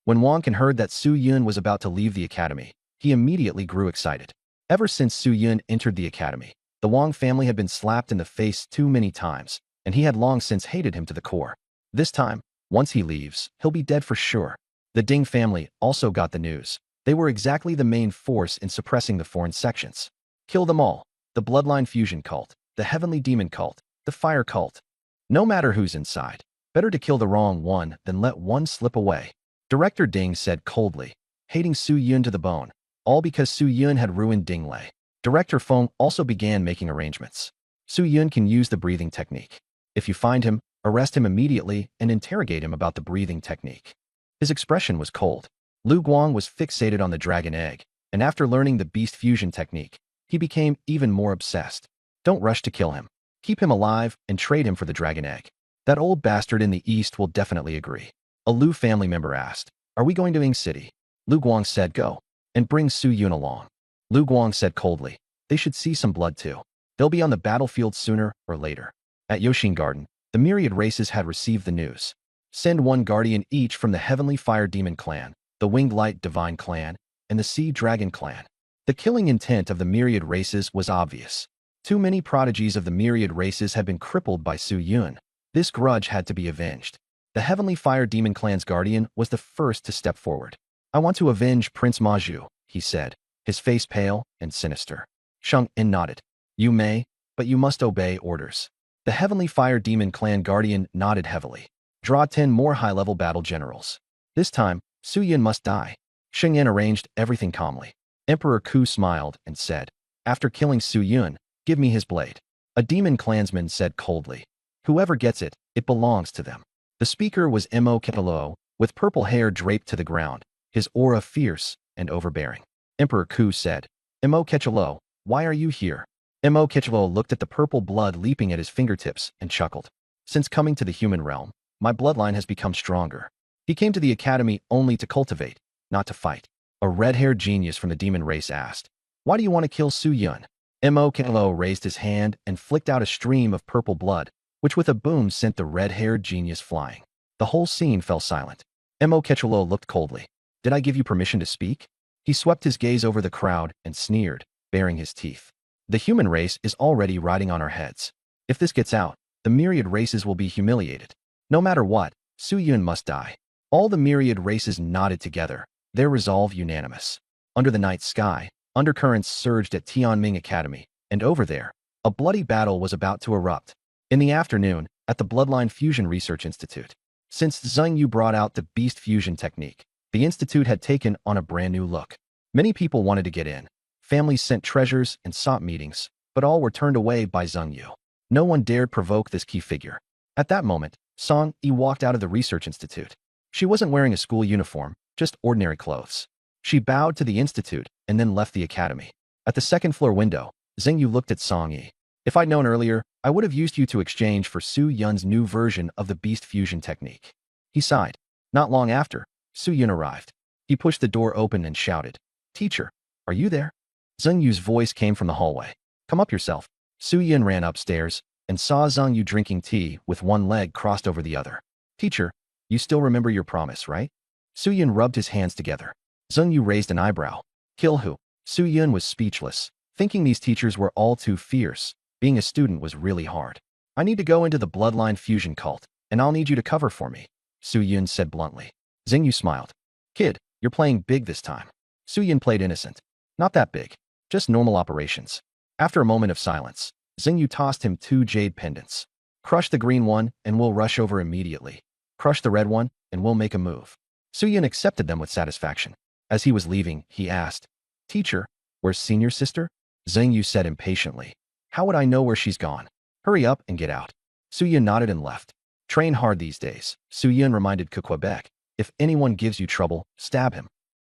When Wang Can heard that Su Yun was about to leave the academy, he immediately grew excited. Ever since Su Yun entered the academy, the Wang family had been slapped in the face too many times, and he had long since hated him to the core. This time, once he leaves, he'll be dead for sure. The Ding family also got the news. They were exactly the main force in suppressing the foreign sections. Kill them all. The bloodline fusion cult, the heavenly demon cult, the fire cult. No matter who's inside, better to kill the wrong one than let one slip away. Director Ding said coldly, hating Su Yun to the bone, all because Su Yun had ruined Ding Lei. Director Feng also began making arrangements. Su Yun can use the breathing technique. If you find him, arrest him immediately and interrogate him about the breathing technique. His expression was cold. Lu Guang was fixated on the dragon egg, and after learning the beast fusion technique, he became even more obsessed. Don't rush to kill him. Keep him alive and trade him for the dragon egg. That old bastard in the east will definitely agree. A Lu family member asked, are we going to Ing City? Lu Guang said go, and bring Su Yun along. Lu Guang said coldly, they should see some blood too. They'll be on the battlefield sooner or later. At Yoshin Garden, the myriad races had received the news. Send one guardian each from the Heavenly Fire Demon clan, the Winged Light Divine clan, and the Sea Dragon clan. The killing intent of the myriad races was obvious. Too many prodigies of the myriad races had been crippled by Su Yun. This grudge had to be avenged. The Heavenly Fire Demon clan's guardian was the first to step forward. I want to avenge Prince Maju, he said, his face pale and sinister. Sheng En nodded. You may, but you must obey orders. The Heavenly Fire Demon clan guardian nodded heavily. Draw 10 more high-level battle generals. This time, Su Yun must die. Sheng En arranged everything calmly. Emperor Ku smiled and said, after killing Su Yun, give me his blade. A demon clansman said coldly. Whoever gets it, it belongs to them. The speaker was Mo Ketalo, with purple hair draped to the ground, his aura fierce and overbearing. Emperor Ku said, Mo Ketalo, why are you here? Mo Ketalo looked at the purple blood leaping at his fingertips and chuckled. Since coming to the human realm, my bloodline has become stronger. He came to the academy only to cultivate, not to fight. A red-haired genius from the demon race asked, "Why do you want to kill Su Yun?" Mo Kelo raised his hand and flicked out a stream of purple blood, which with a boom sent the red-haired genius flying. The whole scene fell silent. Mo Quechulo looked coldly. "Did I give you permission to speak?" He swept his gaze over the crowd and sneered, baring his teeth. "The human race is already riding on our heads. If this gets out, the myriad races will be humiliated. No matter what, Su Yun must die." All the myriad races nodded together, their resolve unanimous. Under the night sky, undercurrents surged at Tianming Academy, and over there, a bloody battle was about to erupt. In the afternoon, at the Bloodline Fusion Research Institute. Since Zheng Yu brought out the beast fusion technique, the institute had taken on a brand new look. Many people wanted to get in. Families sent treasures and sought meetings, but all were turned away by Zheng Yu. No one dared provoke this key figure. At that moment, Song Yi walked out of the research institute. She wasn't wearing a school uniform, just ordinary clothes. She bowed to the institute and then left the academy. At the second-floor window, Zheng Yu looked at Song Yi. "If I'd known earlier, I would have used you to exchange for Su Yun's new version of the beast fusion technique." He sighed. Not long after, Su Yun arrived. He pushed the door open and shouted, "Teacher, are you there?" Zheng Yu's voice came from the hallway. "Come up yourself." Su Yun ran upstairs and saw Zheng Yu drinking tea with one leg crossed over the other. "Teacher, you still remember your promise, right?" Su Yun rubbed his hands together. Zheng Yu raised an eyebrow. "Kill who?" Su Yun was speechless, thinking these teachers were all too fierce. Being a student was really hard. "I need to go into the bloodline fusion cult, and I'll need you to cover for me," Su Yun said bluntly. Zheng Yu smiled. "Kid, you're playing big this time." Su Yun played innocent. "Not that big. Just normal operations." After a moment of silence, Zheng Yu tossed him 2 jade pendants. "Crush the green one, and we'll rush over immediately. Crush the red one, and we'll make a move." Su Yun accepted them with satisfaction. As he was leaving, he asked, "Teacher, where's senior sister?" Zheng Yu said impatiently, "How would I know where she's gone? Hurry up and get out." Su Yun nodded and left. "Train hard these days," Su Yun reminded Quebec. "If anyone gives you trouble, stab him.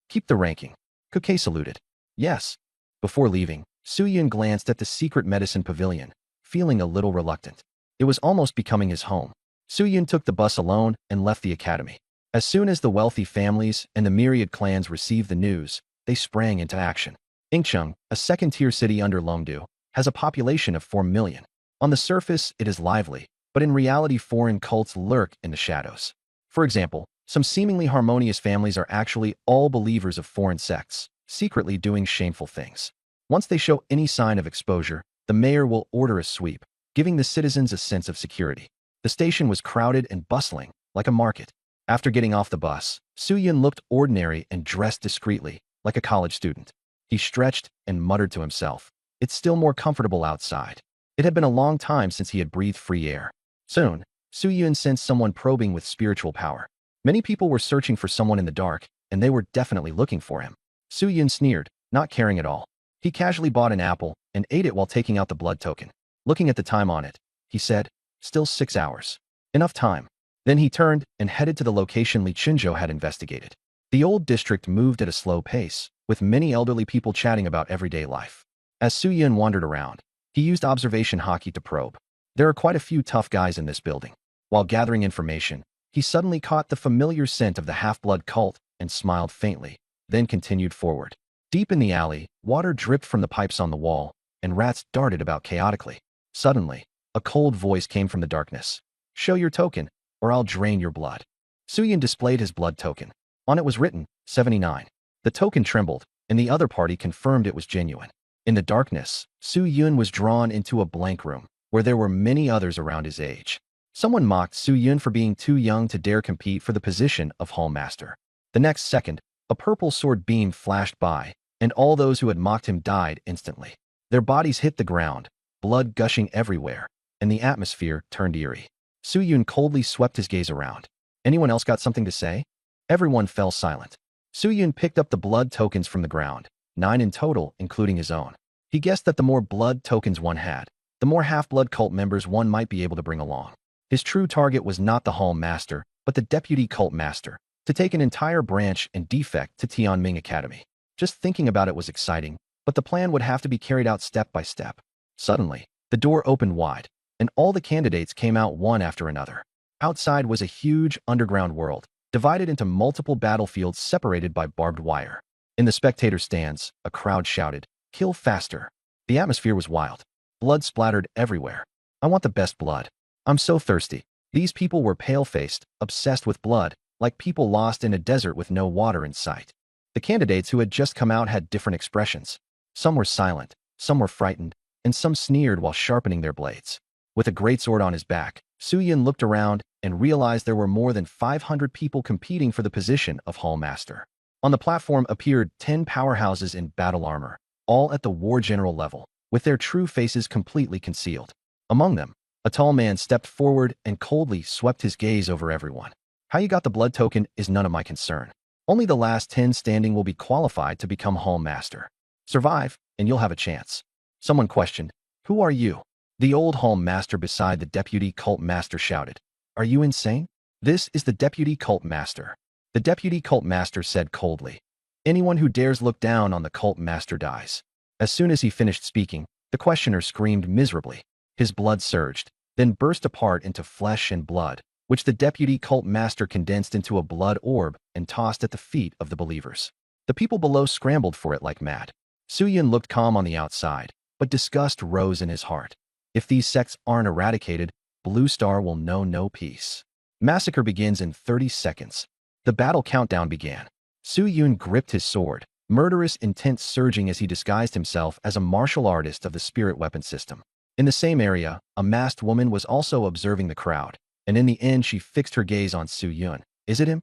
Keep the ranking." Kuke saluted. "Yes." Before leaving, Su Yun glanced at the secret medicine pavilion, feeling a little reluctant. It was almost becoming his home. Su Yun took the bus alone and left the academy. As soon as the wealthy families and the myriad clans received the news, they sprang into action. Ingcheng, a second-tier city under Longdu, has a population of 4 million. On the surface, it is lively, but in reality foreign cults lurk in the shadows. For example, some seemingly harmonious families are actually all believers of foreign sects, secretly doing shameful things. Once they show any sign of exposure, the mayor will order a sweep, giving the citizens a sense of security. The station was crowded and bustling, like a market. After getting off the bus, Su Yun looked ordinary and dressed discreetly, like a college student. He stretched and muttered to himself, "It's still more comfortable outside." It had been a long time since he had breathed free air. Soon, Su Yun sensed someone probing with spiritual power. Many people were searching for someone in the dark, and they were definitely looking for him. Su Yun sneered, not caring at all. He casually bought an apple and ate it while taking out the blood token. Looking at the time on it, he said, "Still 6 hours. Enough time." Then he turned and headed to the location Li Qinzhou had investigated. The old district moved at a slow pace, with many elderly people chatting about everyday life. As Su Yun wandered around, he used observation hockey to probe. There are quite a few tough guys in this building. While gathering information, he suddenly caught the familiar scent of the half-blood cult and smiled faintly, then continued forward. Deep in the alley, water dripped from the pipes on the wall, and rats darted about chaotically. Suddenly, a cold voice came from the darkness. "Show your token, or I'll drain your blood." Su Yun displayed his blood token. On it was written, 79. The token trembled, and the other party confirmed it was genuine. In the darkness, Su Yun was drawn into a blank room, where there were many others around his age. Someone mocked Su Yun for being too young to dare compete for the position of Hall Master. The next second, a purple sword beam flashed by, and all those who had mocked him died instantly. Their bodies hit the ground, blood gushing everywhere, and the atmosphere turned eerie. Su Yun coldly swept his gaze around. Anyone else got something to say? Everyone fell silent. Su Yun picked up the blood tokens from the ground, 9 in total, including his own. He guessed that the more blood tokens one had, the more half-blood cult members one might be able to bring along. His true target was not the Hall Master, but the Deputy Cult Master, to take an entire branch and defect to Tianming Academy. Just thinking about it was exciting, but the plan would have to be carried out step by step. Suddenly, the door opened wide, and all the candidates came out one after another. Outside was a huge underground world, divided into multiple battlefields separated by barbed wire. In the spectator stands, a crowd shouted, "Kill faster." The atmosphere was wild. Blood splattered everywhere. I want the best blood. I'm so thirsty. These people were pale-faced, obsessed with blood, like people lost in a desert with no water in sight. The candidates who had just come out had different expressions. Some were silent, some were frightened, and some sneered while sharpening their blades. With a greatsword on his back, Su Yun looked around and realized there were more than 500 people competing for the position of Hall Master. On the platform appeared 10 powerhouses in battle armor, all at the war general level, with their true faces completely concealed. Among them, a tall man stepped forward and coldly swept his gaze over everyone. How you got the blood token is none of my concern. Only the last 10 standing will be qualified to become Hall Master. Survive, and you'll have a chance. Someone questioned, "Who are you?" The old Hall Master beside the Deputy Cult Master shouted, "Are you insane? This is the Deputy Cult Master." The Deputy Cult Master said coldly, "Anyone who dares look down on the Cult Master dies." As soon as he finished speaking, the questioner screamed miserably. His blood surged, then burst apart into flesh and blood, which the Deputy Cult Master condensed into a blood orb and tossed at the feet of the believers. The people below scrambled for it like mad. Su Yun looked calm on the outside, but disgust rose in his heart. If these sects aren't eradicated, Blue Star will know no peace. Massacre begins in 30 seconds. The battle countdown began. Su Yun gripped his sword, murderous intent surging as he disguised himself as a martial artist of the spirit weapon system. In the same area, a masked woman was also observing the crowd, and in the end she fixed her gaze on Su Yun. "Is it him?"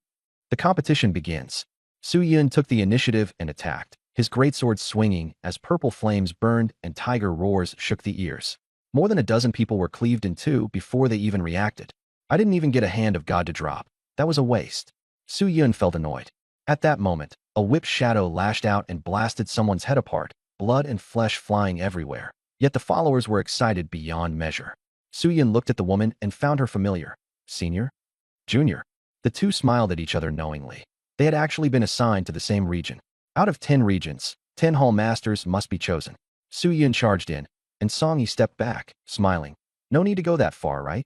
The competition begins. Su Yun took the initiative and attacked, his greatsword swinging as purple flames burned and tiger roars shook the ears. More than a dozen people were cleaved in two before they even reacted. I didn't even get a hand of God to drop. That was a waste. Su Yun felt annoyed. At that moment, a whip shadow lashed out and blasted someone's head apart, blood and flesh flying everywhere. Yet the followers were excited beyond measure. Su Yun looked at the woman and found her familiar. Senior? Junior? The two smiled at each other knowingly. They had actually been assigned to the same region. Out of 10 regions, 10 Hall Masters must be chosen. Su Yun charged in, and Song Yi stepped back, smiling. "No need to go that far, right?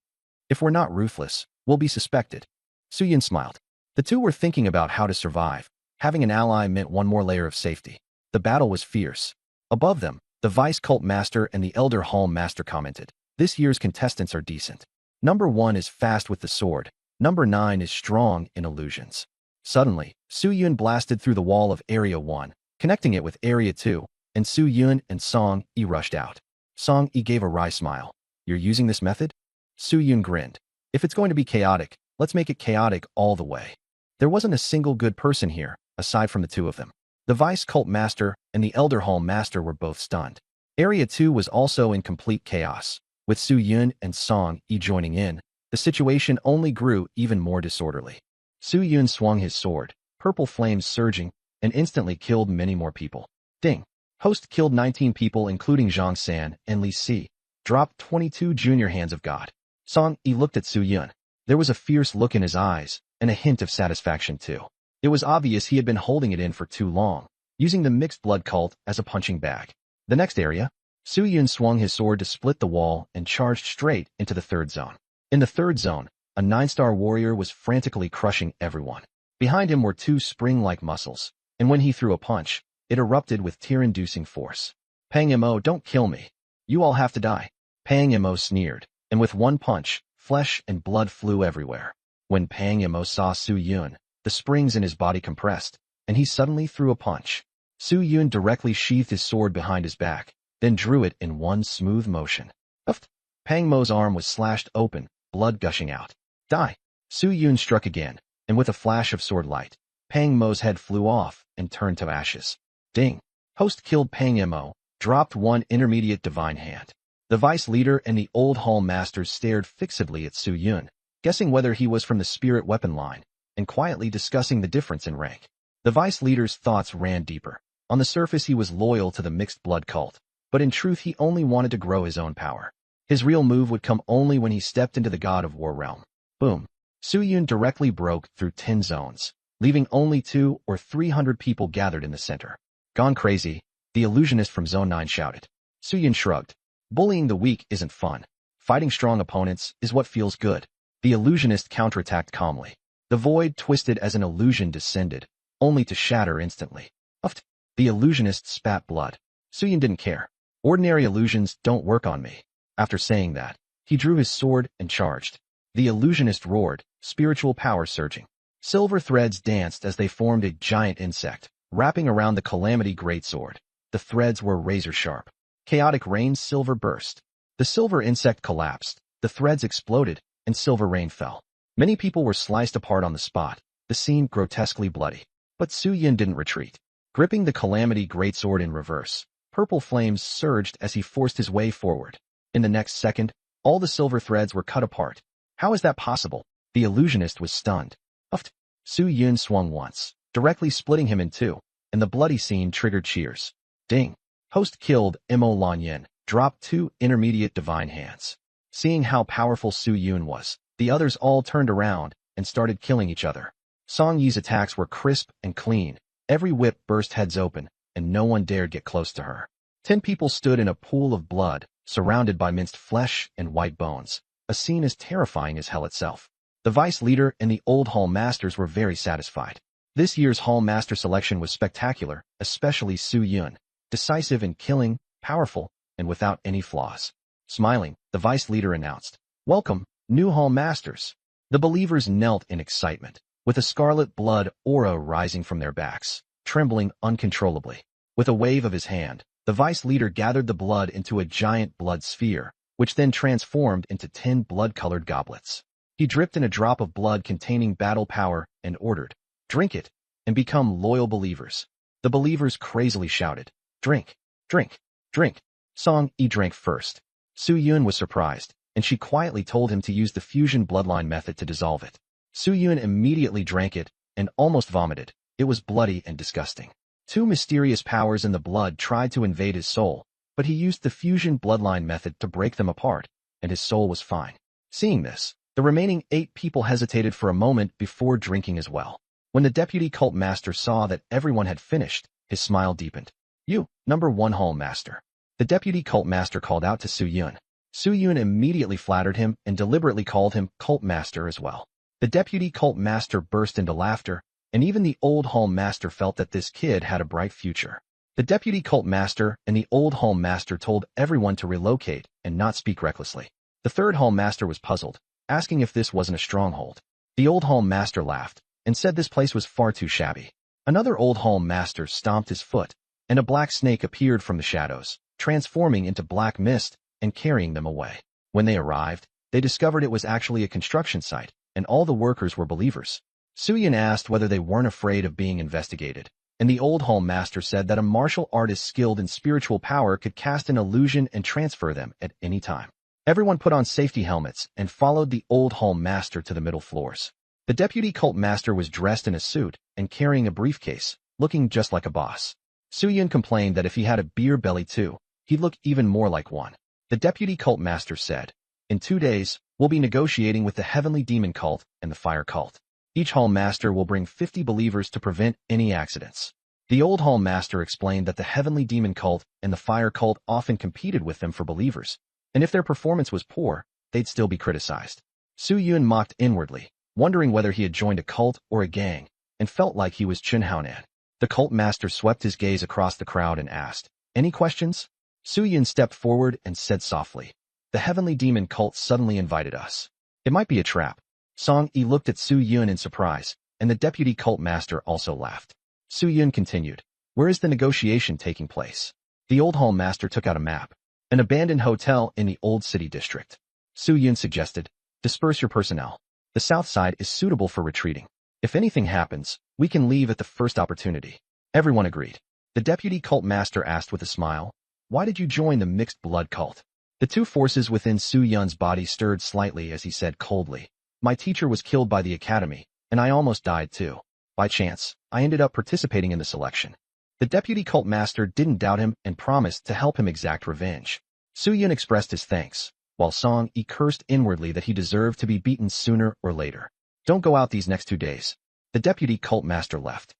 If we're not ruthless, we'll be suspected." Su Yun smiled. The two were thinking about how to survive. Having an ally meant one more layer of safety. The battle was fierce. Above them, the Vice Cult Master and the Elder Hall Master commented, "This year's contestants are decent. Number 1 is fast with the sword. Number 9 is strong in illusions." Suddenly, Su Yun blasted through the wall of Area 1, connecting it with Area 2, and Su Yun and Song Yi rushed out. Song Yi gave a wry smile. "You're using this method?" Su Yun grinned. "If it's going to be chaotic, let's make it chaotic all the way." There wasn't a single good person here, aside from the two of them. The Vice Cult Master and the Elder Hall Master were both stunned. Area 2 was also in complete chaos. With Su Yun and Song Yi joining in, the situation only grew even more disorderly. Su Yun swung his sword, purple flames surging, and instantly killed many more people. Ding! Host killed 19 people including Zhang San and Li Si. Dropped 22 junior hands of God. Song Yi looked at Su Yun. There was a fierce look in his eyes, and a hint of satisfaction too. It was obvious he had been holding it in for too long, using the mixed blood cult as a punching bag. The next area, Su Yun swung his sword to split the wall and charged straight into the third zone. In the third zone, a 9-star warrior was frantically crushing everyone. Behind him were 2 spring-like muscles, and when he threw a punch, it erupted with tear-inducing force. "Pang Mo, don't kill me. You all have to die." Pang Mo sneered, and with one punch, flesh and blood flew everywhere. When Pang Mo saw Su Yun, the springs in his body compressed, and he suddenly threw a punch. Su Yun directly sheathed his sword behind his back, then drew it in one smooth motion. Uft! Pang Mo's arm was slashed open, blood gushing out. "Die!" Su Yun struck again, and with a flash of sword light, Pang Mo's head flew off and turned to ashes. Ding! Host killed Pang Mo, dropped one intermediate divine hand. The vice leader and the old hall masters stared fixedly at Su Yun, guessing whether he was from the spirit weapon line, and quietly discussing the difference in rank. The vice leader's thoughts ran deeper. On the surface he was loyal to the mixed blood cult, but in truth he only wanted to grow his own power. His real move would come only when he stepped into the God of War realm. Boom! Su Yun directly broke through 10 zones, leaving only 200 or 300 people gathered in the center. "Gone crazy," the illusionist from Zone 9 shouted. Su Yun shrugged. "Bullying the weak isn't fun. Fighting strong opponents is what feels good." The illusionist counterattacked calmly. The void twisted as an illusion descended, only to shatter instantly. Uffed. The illusionist spat blood. Suyun didn't care. Ordinary illusions don't work on me. After saying that, he drew his sword and charged. The illusionist roared, spiritual power surging. Silver threads danced as they formed a giant insect, wrapping around the Calamity Greatsword. The threads were razor-sharp. Chaotic rain's silver burst. The silver insect collapsed, the threads exploded, and silver rain fell. Many people were sliced apart on the spot, the scene grotesquely bloody. But Suyun didn't retreat. Gripping the Calamity Greatsword in reverse, purple flames surged as he forced his way forward. In the next second, all the silver threads were cut apart. How is that possible? The illusionist was stunned. Uffed. Suyun swung once, directly splitting him in two, and the bloody scene triggered cheers. Ding. Host killed Mo Lanyin, dropped 2 intermediate divine hands. Seeing how powerful Suyun was, the others all turned around and started killing each other. Song Yi's attacks were crisp and clean. Every whip burst heads open, and no one dared get close to her. 10 people stood in a pool of blood, surrounded by minced flesh and white bones, a scene as terrifying as hell itself. The vice leader and the old hall masters were very satisfied. This year's hall master selection was spectacular, especially Suyun, decisive in killing, powerful, and without any flaws. Smiling, the vice leader announced, "Welcome, new hall masters." The believers knelt in excitement, with a scarlet blood aura rising from their backs, trembling uncontrollably. With a wave of his hand, the vice leader gathered the blood into a giant blood sphere, which then transformed into 10 blood-colored goblets. He dripped in a drop of blood containing battle power and ordered, "Drink it, and become loyal believers." The believers crazily shouted, "Drink, drink, drink." Song Yi drank first. Suyun was surprised, and she quietly told him to use the fusion bloodline method to dissolve it. Suyun immediately drank it and almost vomited. It was bloody and disgusting. 2 mysterious powers in the blood tried to invade his soul, but he used the fusion bloodline method to break them apart, and his soul was fine. Seeing this, the remaining 8 people hesitated for a moment before drinking as well. When the deputy cult master saw that everyone had finished, his smile deepened. "You, number 1 hall master." The deputy cult master called out to Suyun. Suyun immediately flattered him and deliberately called him cult master as well. The deputy cult master burst into laughter, and even the old hall master felt that this kid had a bright future. The deputy cult master and the old hall master told everyone to relocate and not speak recklessly. The third hall master was puzzled, asking if this wasn't a stronghold. The old hall master laughed and said this place was far too shabby. Another old hall master stomped his foot, and a black snake appeared from the shadows, transforming into black mist and carrying them away. When they arrived, they discovered it was actually a construction site, and all the workers were believers. Suyun asked whether they weren't afraid of being investigated, and the old hall master said that a martial artist skilled in spiritual power could cast an illusion and transfer them at any time. Everyone put on safety helmets and followed the old hall master to the middle floors. The deputy cult master was dressed in a suit and carrying a briefcase, looking just like a boss. Suyun complained that if he had a beer belly too, he'd look even more like one. The deputy cult master said, "In 2 days, we'll be negotiating with the Heavenly Demon Cult and the Fire Cult. Each hall master will bring 50 believers to prevent any accidents." The old hall master explained that the Heavenly Demon Cult and the Fire Cult often competed with them for believers, and if their performance was poor, they'd still be criticized. Suyun mocked inwardly, wondering whether he had joined a cult or a gang, and felt like he was Chunhaonan. The cult master swept his gaze across the crowd and asked, "Any questions?" Suyun stepped forward and said softly, "The Heavenly Demon Cult suddenly invited us. It might be a trap." Song Yi looked at Suyun in surprise, and the deputy cult master also laughed. Suyun continued, "Where is the negotiation taking place?" The old hall master took out a map. "An abandoned hotel in the old city district." Suyun suggested, "Disperse your personnel. The south side is suitable for retreating. If anything happens, we can leave at the first opportunity." Everyone agreed. The deputy cult master asked with a smile, "Why did you join the mixed blood cult?" The 2 forces within Suyun's body stirred slightly as he said coldly, "My teacher was killed by the academy, and I almost died too. By chance, I ended up participating in the selection." The deputy cult master didn't doubt him and promised to help him exact revenge. Suyun expressed his thanks, while Song Yi cursed inwardly that he deserved to be beaten sooner or later. "Don't go out these next 2 days." The deputy cult master left.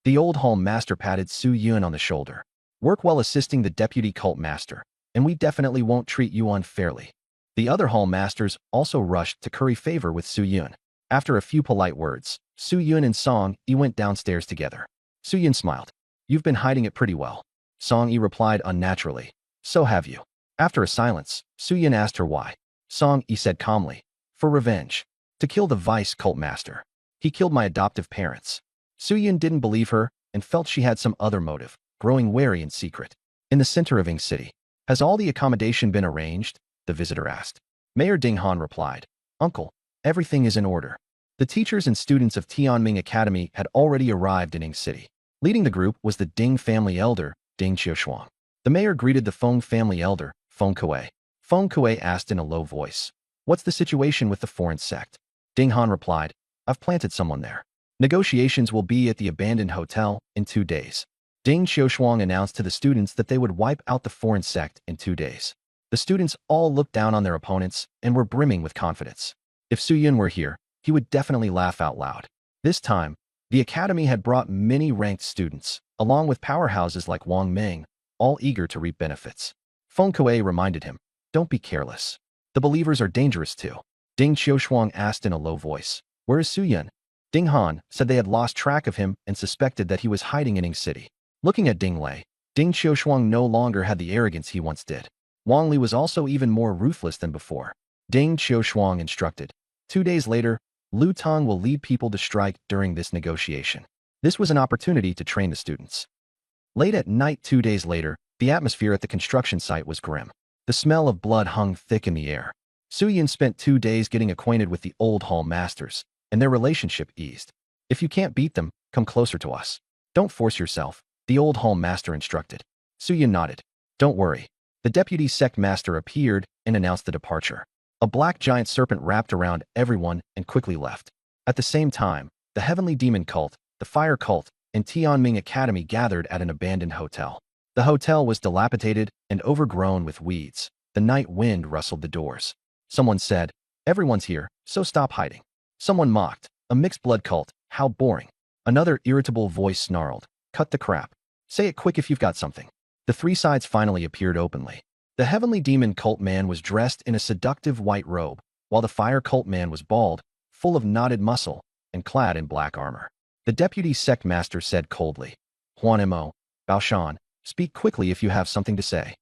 The old hall master patted Suyun on the shoulder. "Work well assisting the deputy cult master, and we definitely won't treat you unfairly." The other hall masters also rushed to curry favor with Suyun. After a few polite words, Su Yun and Song Yi went downstairs together. Su Yun smiled. You've been hiding it pretty well. Song Yi replied unnaturally. So have you. After a silence, Su Yun asked her why. Song Yi said calmly. For revenge. To kill the vice cult master. He killed my adoptive parents. Su Yun didn't believe her and felt she had some other motive, growing wary in secret. In the center of Ying City. Has all the accommodation been arranged? The visitor asked. Mayor Ding Han replied. Uncle, everything is in order. The teachers and students of Tianming Academy had already arrived in Ying City. Leading the group was the Ding family elder, Ding Qiushuang. The mayor greeted the Feng family elder, Feng Kuei. Feng Kuei asked in a low voice. What's the situation with the foreign sect? Ding Han replied. I've planted someone there. Negotiations will be at the abandoned hotel in 2 days. Ding Qiushuang announced to the students that they would wipe out the foreign sect in 2 days. The students all looked down on their opponents and were brimming with confidence. If Su Yun were here, he would definitely laugh out loud. This time, the academy had brought many ranked students, along with powerhouses like Wang Meng, all eager to reap benefits. Feng Kuei reminded him, don't be careless. The believers are dangerous too. Ding Qiushuang asked in a low voice, where is Su Yun? Ding Han said they had lost track of him and suspected that he was hiding in Ying City. Looking at Ding Lei, Ding Qiushuang no longer had the arrogance he once did. Wang Li was also even more ruthless than before. Ding Qiushuang instructed. 2 days later, Lu Tong will lead people to strike during this negotiation. This was an opportunity to train the students. Late at night 2 days later, the atmosphere at the construction site was grim. The smell of blood hung thick in the air. Su Yun spent 2 days getting acquainted with the old hall masters, and their relationship eased. If you can't beat them, come closer to us. Don't force yourself, the old hall master instructed. Su Yun nodded. Don't worry. The deputy sect master appeared and announced the departure. A black giant serpent wrapped around everyone and quickly left. At the same time, the heavenly demon cult, the fire cult, and Tianming Academy gathered at an abandoned hotel. The hotel was dilapidated and overgrown with weeds. The night wind rustled the doors. Someone said, everyone's here, so stop hiding. Someone mocked, a mixed blood cult, how boring. Another irritable voice snarled, cut the crap. Say it quick if you've got something. The 3 sides finally appeared openly. The heavenly demon cult man was dressed in a seductive white robe, while the fire cult man was bald, full of knotted muscle, and clad in black armor. The deputy sect master said coldly, Huan Mo, Baoshan, speak quickly if you have something to say.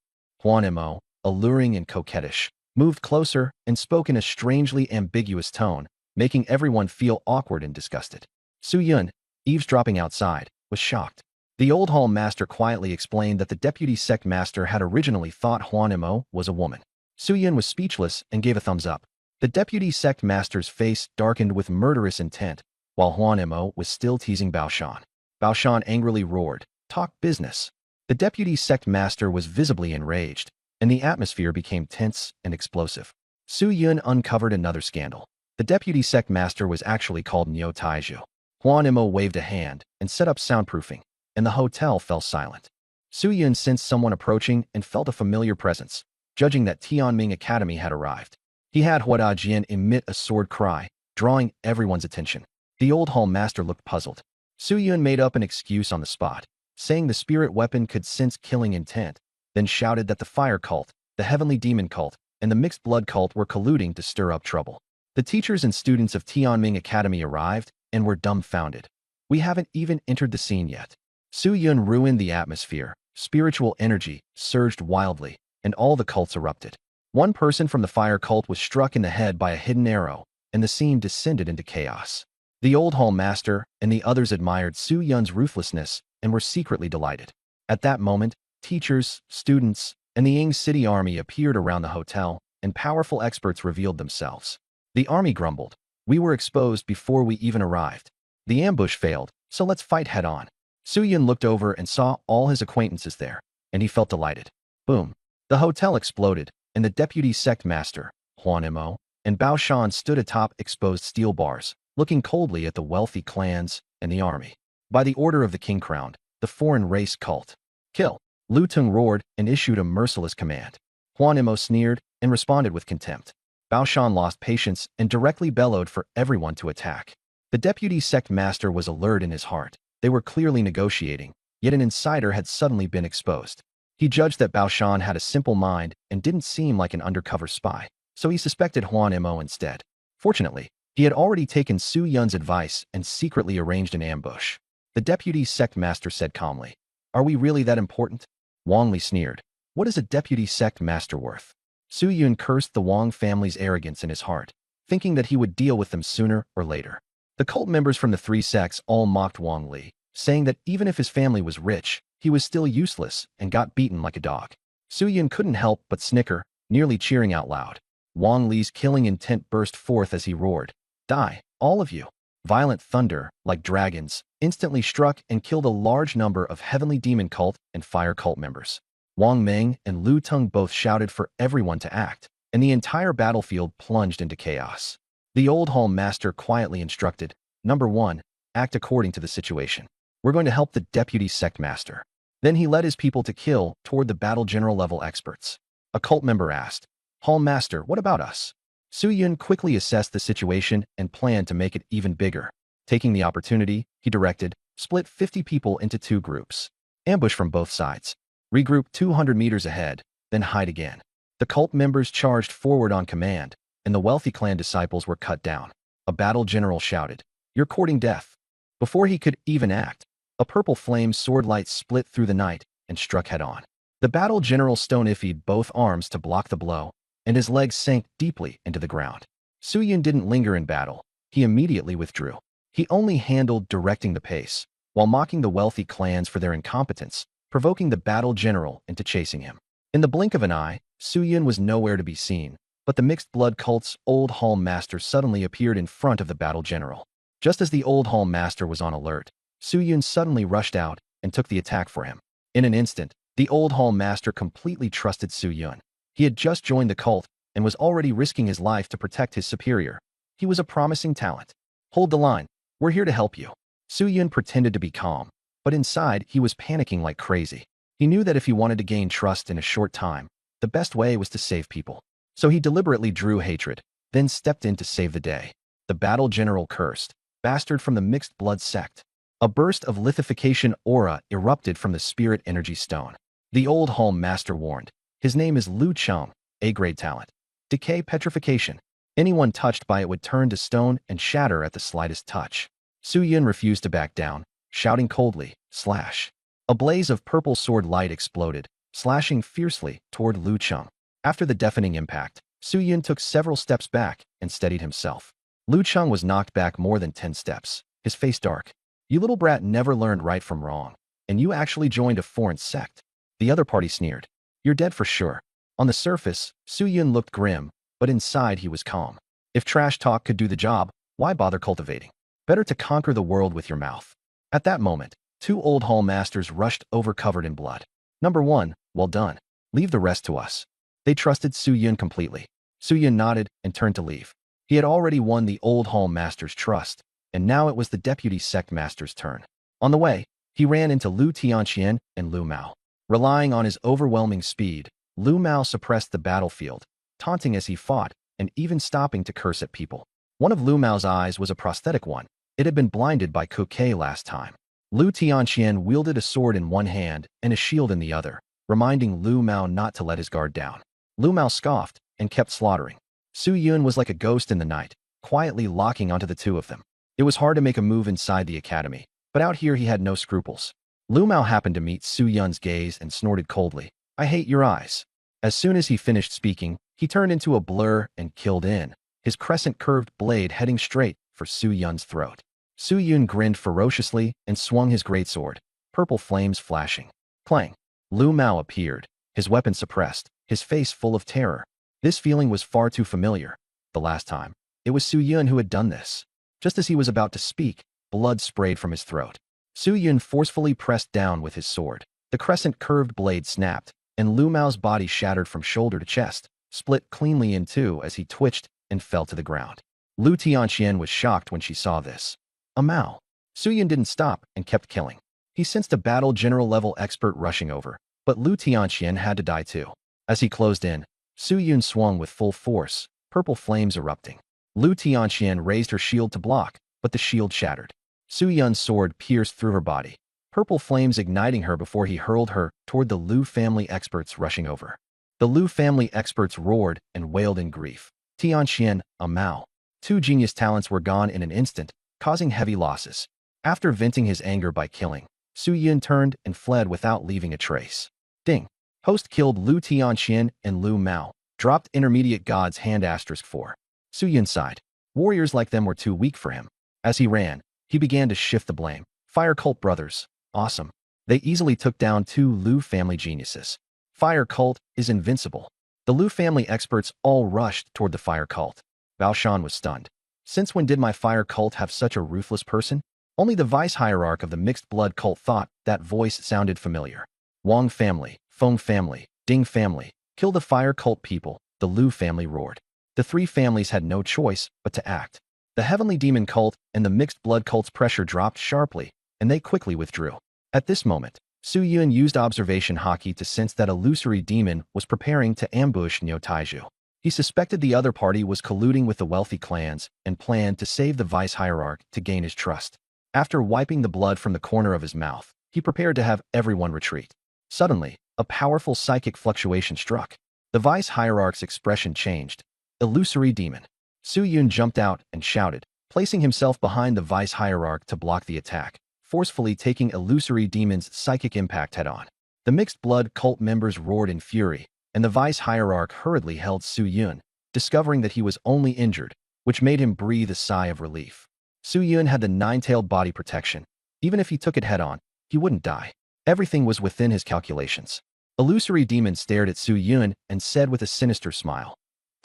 Huan Mo, alluring and coquettish, moved closer and spoke in a strangely ambiguous tone, making everyone feel awkward and disgusted. Su Yun, eavesdropping outside, was shocked. The old hall master quietly explained that the deputy sect master had originally thought Huan Mo was a woman. Su Yun was speechless and gave a thumbs up. The deputy sect master's face darkened with murderous intent, while Huan Mo was still teasing Baoshan. Baoshan angrily roared, talk business. The deputy sect master was visibly enraged, and the atmosphere became tense and explosive. Su Yun uncovered another scandal. The deputy sect master was actually called Niu Taizhu. Huan Mo waved a hand and set up soundproofing, and the hotel fell silent. Su Yun sensed someone approaching and felt a familiar presence, judging that Tianming Academy had arrived. He had Hua Dajian emit a sword cry, drawing everyone's attention. The old hall master looked puzzled. Su Yun made up an excuse on the spot, saying the spirit weapon could sense killing intent, then shouted that the fire cult, the heavenly demon cult, and the mixed blood cult were colluding to stir up trouble. The teachers and students of Tianming Academy arrived and were dumbfounded. We haven't even entered the scene yet. Su Yun ruined the atmosphere. Spiritual energy surged wildly, and all the cults erupted. One person from the fire cult was struck in the head by a hidden arrow, and the scene descended into chaos. The old hall master and the others admired Su Yun's ruthlessness and were secretly delighted. At that moment, teachers, students, and the Ying City army appeared around the hotel, and powerful experts revealed themselves. The army grumbled, we were exposed before we even arrived. The ambush failed, so let's fight head-on. Su Yun looked over and saw all his acquaintances there, and he felt delighted. Boom. The hotel exploded, and the deputy sect master, Huan Mo, and Bao Shan stood atop exposed steel bars, looking coldly at the wealthy clans and the army. By the order of the king crowned, the foreign race cult. Kill. Lu Tung roared and issued a merciless command. Huan Mo sneered and responded with contempt. Bao Shan lost patience and directly bellowed for everyone to attack. The deputy sect master was alert in his heart. They were clearly negotiating, yet an insider had suddenly been exposed. He judged that Bao Shan had a simple mind and didn't seem like an undercover spy, so he suspected Huan Mo instead. Fortunately, He had already taken Su Yun's advice and secretly arranged an ambush. The deputy sect master said calmly, "Are we really that important?" Wang Li sneered. "What is a deputy sect master worth?" Su Yun cursed the Wang family's arrogance in his heart, thinking that he would deal with them sooner or later. The cult members from the three sects all mocked Wang Li, saying that even if his family was rich, he was still useless and got beaten like a dog. Su Yun couldn't help but snicker, nearly cheering out loud. Wang Li's killing intent burst forth as he roared, "Die, all of you!" Violent thunder, like dragons, instantly struck and killed a large number of Heavenly Demon Cult and Fire Cult members. Wang Meng and Lu Tung both shouted for everyone to act, and the entire battlefield plunged into chaos. The Old Hall Master quietly instructed, "Number 1, act according to the situation. We're going to help the Deputy Sect Master." Then he led his people to kill toward the battle general level experts. A cult member asked, "Hall Master, what about us?" Su Yun quickly assessed the situation and planned to make it even bigger. Taking the opportunity, he directed, "Split 50 people into 2 groups. Ambush from both sides. Regroup 200 meters ahead, then hide again." The cult members charged forward on command, and the wealthy clan disciples were cut down. A battle general shouted, "You're courting death." Before he could even act, a purple flame sword light split through the night and struck head-on. The battle general stone-iffied both arms to block the blow, and his legs sank deeply into the ground. Su Yun didn't linger in battle. He immediately withdrew. He only handled directing the pace, while mocking the wealthy clans for their incompetence, provoking the battle general into chasing him. In the blink of an eye, Su Yun was nowhere to be seen, but the mixed blood cult's Old Hall Master suddenly appeared in front of the battle general. Just as the Old Hall Master was on alert, Su Yun suddenly rushed out and took the attack for him. In an instant, the Old Hall Master completely trusted Su Yun. He had just joined the cult and was already risking his life to protect his superior. He was a promising talent. "Hold the line. We're here to help you." Su Yun pretended to be calm, but inside he was panicking like crazy. He knew that if he wanted to gain trust in a short time, the best way was to save people. So he deliberately drew hatred, then stepped in to save the day. The battle general cursed, "Bastard from the mixed blood sect." A burst of lithification aura erupted from the spirit energy stone. The Old Hall Master warned, "His name is Lu Cheng, A-grade talent. Decay petrification. Anyone touched by it would turn to stone and shatter at the slightest touch." Su Yun refused to back down, shouting coldly, "Slash." A blaze of purple sword light exploded, slashing fiercely toward Lu Cheng. After the deafening impact, Su Yun took several steps back and steadied himself. Lu Cheng was knocked back more than 10 steps, his face dark. "You little brat never learned right from wrong, and you actually joined a foreign sect." The other party sneered, "You're dead for sure." On the surface, Su Yun looked grim, but inside he was calm. If trash talk could do the job, why bother cultivating? Better to conquer the world with your mouth. At that moment, 2 Old Hall Masters rushed over covered in blood. "Number 1, well done. Leave the rest to us." They trusted Su Yun completely. Su Yun nodded and turned to leave. He had already won the Old Hall Master's trust, and now it was the Deputy Sect Master's turn. On the way, he ran into Lu Tianqian and Lu Mao. Relying on his overwhelming speed, Lu Mao suppressed the battlefield, taunting as he fought and even stopping to curse at people. One of Lu Mao's eyes was a prosthetic one. It had been blinded by Kuke last time. Lu Tianqian wielded a sword in one hand and a shield in the other, reminding Lu Mao not to let his guard down. Lu Mao scoffed and kept slaughtering. Su Yun was like a ghost in the night, quietly locking onto the 2 of them. It was hard to make a move inside the academy, but out here he had no scruples. Lu Mao happened to meet Su Yun's gaze and snorted coldly, "I hate your eyes." As soon as he finished speaking, he turned into a blur and killed in, his crescent-curved blade heading straight for Su Yun's throat. Su Yun grinned ferociously and swung his greatsword, purple flames flashing. Clang! Lu Mao appeared, his weapon suppressed, his face full of terror. This feeling was far too familiar. The last time, it was Su Yun who had done this. Just as he was about to speak, blood sprayed from his throat. Su Yun forcefully pressed down with his sword. The crescent-curved blade snapped, and Lu Mao's body shattered from shoulder to chest, split cleanly in 2 as he twitched and fell to the ground. Lu Tianqian was shocked when she saw this. A Mao. Su Yun didn't stop and kept killing. He sensed a battle general level expert rushing over, but Lu Tianqian had to die too. As he closed in, Su Yun swung with full force, purple flames erupting. Lu Tianqian raised her shield to block, but the shield shattered. Su Yun's sword pierced through her body, purple flames igniting her before he hurled her toward the Lu family experts rushing over. The Lu family experts roared and wailed in grief. "Tianqian, a Mao." Two genius talents were gone in an instant, causing heavy losses. After venting his anger by killing, Su Yun turned and fled without leaving a trace. Ding. Host killed Lu Tianqian and Lu Mao, dropped intermediate gods hand *4. Su Yun sighed. Warriors like them were too weak for him. As he ran, he began to shift the blame. Fire Cult brothers. Awesome. They easily took down two Lu family geniuses. Fire Cult is invincible. The Lu family experts all rushed toward the Fire Cult. Bao Shan was stunned. Since when did my Fire Cult have such a ruthless person? Only the vice hierarch of the mixed blood cult thought that voice sounded familiar. Wang family, Feng family, Ding family, kill the Fire Cult people, the Lu family roared. The three families had no choice but to act. The Heavenly Demon Cult and the Mixed Blood Cult's pressure dropped sharply, and they quickly withdrew. At this moment, Su Yun used observation haki to sense that illusory demon was preparing to ambush Niu Taiju. He suspected the other party was colluding with the wealthy clans and planned to save the vice hierarch to gain his trust. After wiping the blood from the corner of his mouth, he prepared to have everyone retreat. Suddenly, a powerful psychic fluctuation struck. The vice hierarch's expression changed. Illusory demon. Su Yun jumped out and shouted, placing himself behind the vice hierarch to block the attack, forcefully taking illusory demon's psychic impact head-on. The mixed blood cult members roared in fury, and the vice hierarch hurriedly held Su Yun, discovering that he was only injured, which made him breathe a sigh of relief. Su Yun had the nine-tailed body protection. Even if he took it head-on, he wouldn't die. Everything was within his calculations. Illusory demon stared at Su Yun and said with a sinister smile,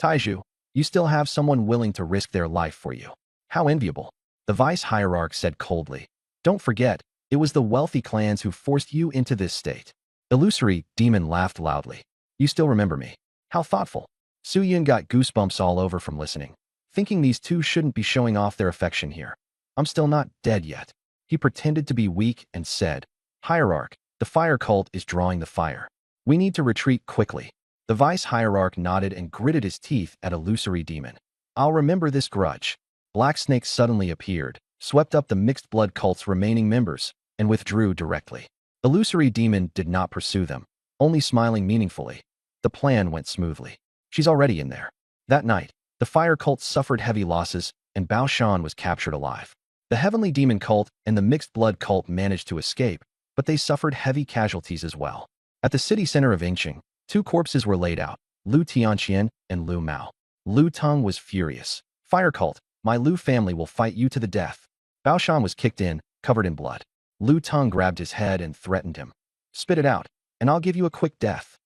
Taiju, you still have someone willing to risk their life for you. How enviable. The vice hierarch said coldly. Don't forget, it was the wealthy clans who forced you into this state. Illusory demon laughed loudly. You still remember me. How thoughtful. Su Yun got goosebumps all over from listening, thinking these two shouldn't be showing off their affection here. I'm still not dead yet. He pretended to be weak and said, Hierarch, the fire cult is drawing the fire. We need to retreat quickly. The vice hierarch nodded and gritted his teeth at illusory demon. I'll remember this grudge. Black Snake suddenly appeared, swept up the mixed blood cult's remaining members, and withdrew directly. Illusory demon did not pursue them, only smiling meaningfully. The plan went smoothly. She's already in there. That night, the fire cult suffered heavy losses, and Bao Shan was captured alive. The Heavenly Demon Cult and the Mixed Blood Cult managed to escape, but they suffered heavy casualties as well. At the city center of Yingqing, two corpses were laid out, Lu Tianqian and Lu Mao. Lu Teng was furious. Fire Cult, my Lu family will fight you to the death. Bao Shan was kicked in, covered in blood. Lu Teng grabbed his head and threatened him. Spit it out, and I'll give you a quick death.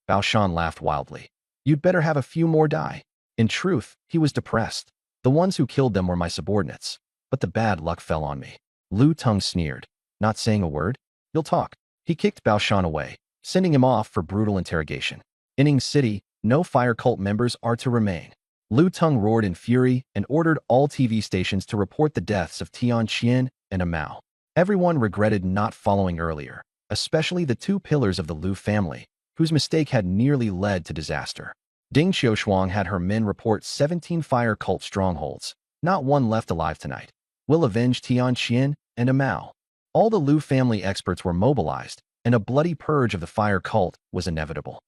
Bao Shan laughed wildly. You'd better have a few more die. In truth, he was depressed. The ones who killed them were my subordinates, but the bad luck fell on me. Lu Teng sneered. Not saying a word? You'll talk. He kicked Bao Shan away, sending him off for brutal interrogation. In Ying City, no fire cult members are to remain. Lu Teng roared in fury and ordered all TV stations to report the deaths of Tianqian and Mao. Everyone regretted not following earlier, especially the two pillars of the Lu family, whose mistake had nearly led to disaster. Ding Xiaoshuang had her men report 17 fire cult strongholds, not one left alive tonight. We'll avenge Tianqian and Mao. All the Lu family experts were mobilized, and a bloody purge of the fire cult was inevitable.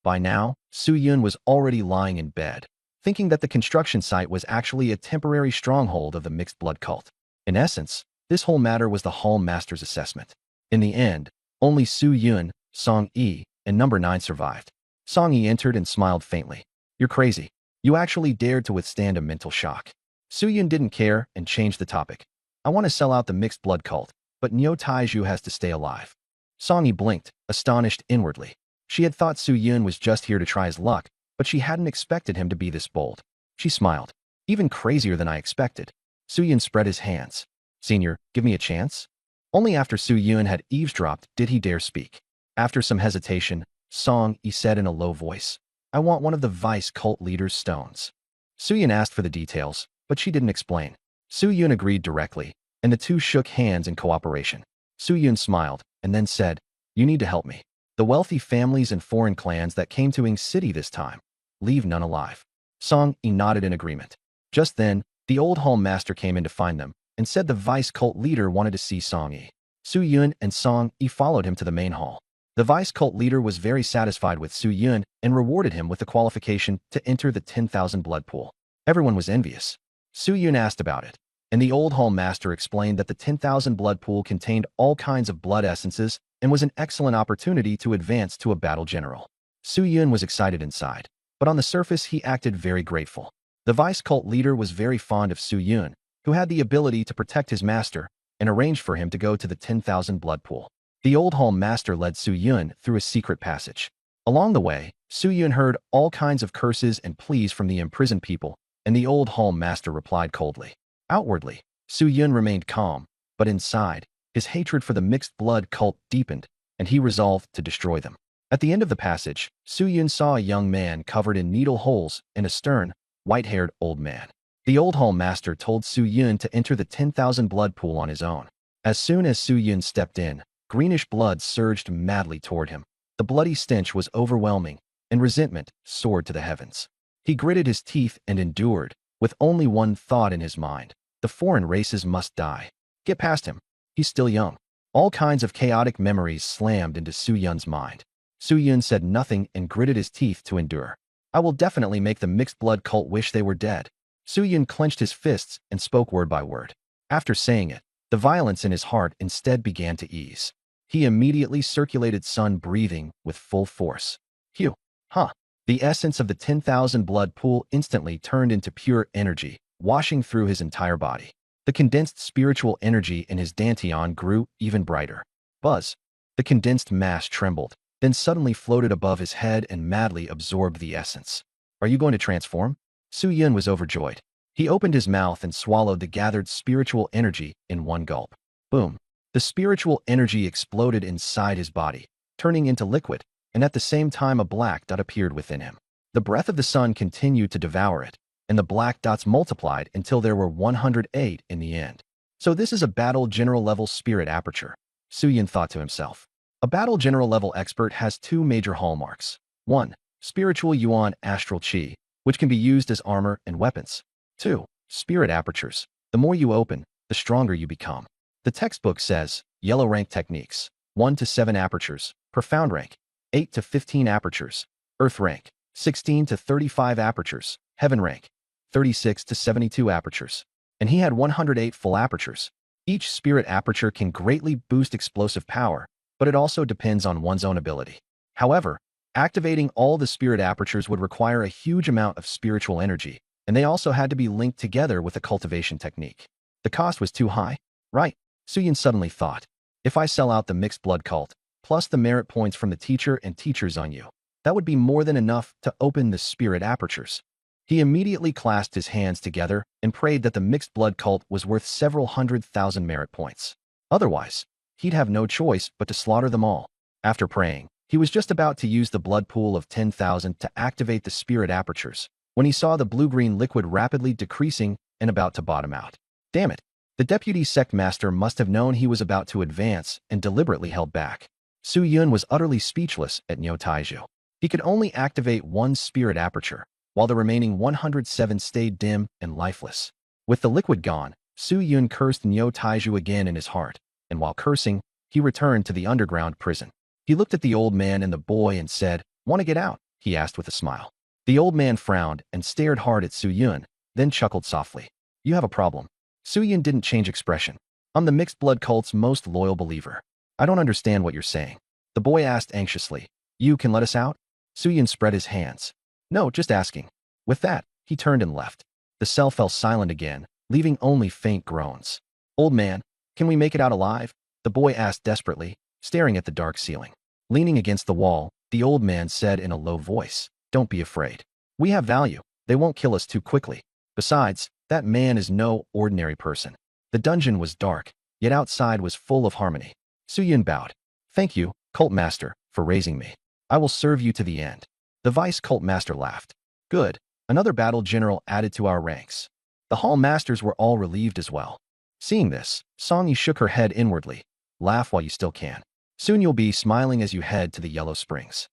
By now, Su Yun was already lying in bed, thinking that the construction site was actually a temporary stronghold of the mixed blood cult. In essence, this whole matter was the Hall Master's assessment. In the end, only Su Yun, Song Yi, and Number 9 survived. Song Yi entered and smiled faintly. You're crazy. You actually dared to withstand a mental shock. Su Yun didn't care and changed the topic. I want to sell out the mixed blood cult, but Niu Taiju has to stay alive. Song Yi blinked, astonished inwardly. She had thought Su Yun was just here to try his luck, but she hadn't expected him to be this bold. She smiled. Even crazier than I expected. Su Yun spread his hands. Senior, give me a chance? Only after Su Yun had eavesdropped did he dare speak. After some hesitation, Song Yi said in a low voice, I want one of the vice cult leader's stones. Su Yun asked for the details, but she didn't explain. Su Yun agreed directly, and the two shook hands in cooperation. Su Yun smiled, and then said, You need to help me. The wealthy families and foreign clans that came to Ying City this time, leave none alive. Song Yi nodded in agreement. Just then, the old Hall Master came in to find them, and said the vice cult leader wanted to see Song Yi. Su Yun and Song Yi followed him to the main hall. The vice cult leader was very satisfied with Su Yun and rewarded him with the qualification to enter the 10,000 blood pool. Everyone was envious. Su Yun asked about it, and the old hall master explained that the 10,000 blood pool contained all kinds of blood essences and was an excellent opportunity to advance to a battle general. Su Yun was excited inside, but on the surface he acted very grateful. The vice cult leader was very fond of Su Yun, who had the ability to protect his master, and arranged for him to go to the 10,000 blood pool. The old hall master led Su Yun through a secret passage. Along the way, Su Yun heard all kinds of curses and pleas from the imprisoned people, and the old hall master replied coldly. Outwardly, Su Yun remained calm, but inside, his hatred for the mixed blood cult deepened, and he resolved to destroy them. At the end of the passage, Su Yun saw a young man covered in needle holes and a stern, white-haired old man. The old hall master told Su Yun to enter the 10,000 blood pool on his own. As soon as Su Yun stepped in, greenish blood surged madly toward him. The bloody stench was overwhelming, and resentment soared to the heavens. He gritted his teeth and endured, with only one thought in his mind. The foreign races must die. Get past him. He's still young. All kinds of chaotic memories slammed into Su Yun's mind. Su Yun said nothing and gritted his teeth to endure. I will definitely make the mixed blood cult wish they were dead. Su Yun clenched his fists and spoke word by word. After saying it, the violence in his heart instead began to ease. He immediately circulated sun breathing with full force. Phew. The essence of the 10,000 blood pool instantly turned into pure energy, washing through his entire body. The condensed spiritual energy in his dantian grew even brighter. Buzz. The condensed mass trembled, then suddenly floated above his head and madly absorbed the essence. Are you going to transform? Su Yun was overjoyed. He opened his mouth and swallowed the gathered spiritual energy in one gulp. Boom. The spiritual energy exploded inside his body, turning into liquid, and at the same time a black dot appeared within him. The breath of the sun continued to devour it, and the black dots multiplied until there were 108 in the end. So this is a battle general level spirit aperture, Su Yun thought to himself. A battle general level expert has two major hallmarks. 1. Spiritual yuan astral chi, which can be used as armor and weapons. 2. Spirit apertures. The more you open, the stronger you become. The textbook says, yellow rank techniques, 1 to 7 apertures, profound rank, 8 to 15 apertures, earth rank, 16 to 35 apertures, heaven rank, 36 to 72 apertures. And he had 108 full apertures. Each spirit aperture can greatly boost explosive power, but it also depends on one's own ability. However, activating all the spirit apertures would require a huge amount of spiritual energy, and they also had to be linked together with a cultivation technique. The cost was too high, right? Su Yun suddenly thought, if I sell out the mixed blood cult, plus the merit points from the teacher and teachers on you, that would be more than enough to open the spirit apertures. He immediately clasped his hands together and prayed that the mixed blood cult was worth several 100,000 merit points. Otherwise, he'd have no choice but to slaughter them all. After praying, he was just about to use the blood pool of 10,000 to activate the spirit apertures, when he saw the blue-green liquid rapidly decreasing and about to bottom out. Damn it! The deputy sect master must have known he was about to advance and deliberately held back. Su Yun was utterly speechless at Niu Taiju. He could only activate one spirit aperture, while the remaining 107 stayed dim and lifeless. With the liquid gone, Su Yun cursed Niu Taiju again in his heart, and while cursing, he returned to the underground prison. He looked at the old man and the boy and said, "Want to get out?" he asked with a smile. The old man frowned and stared hard at Su Yun, then chuckled softly. "You have a problem." Su Yun didn't change expression. "I'm the mixed blood cult's most loyal believer. I don't understand what you're saying." The boy asked anxiously, "You can let us out?" Su Yun spread his hands. "No, just asking." With that, he turned and left. The cell fell silent again, leaving only faint groans. "Old man, can we make it out alive?" the boy asked desperately, staring at the dark ceiling. Leaning against the wall, the old man said in a low voice, "Don't be afraid. We have value. They won't kill us too quickly. Besides, that man is no ordinary person." The dungeon was dark, yet outside was full of harmony. Su Yun bowed. "Thank you, cult master, for raising me. I will serve you to the end." The vice cult master laughed. "Good. Another battle general added to our ranks." The hall masters were all relieved as well. Seeing this, Song shook her head inwardly. "Laugh while you still can. Soon you'll be smiling as you head to the Yellow Springs."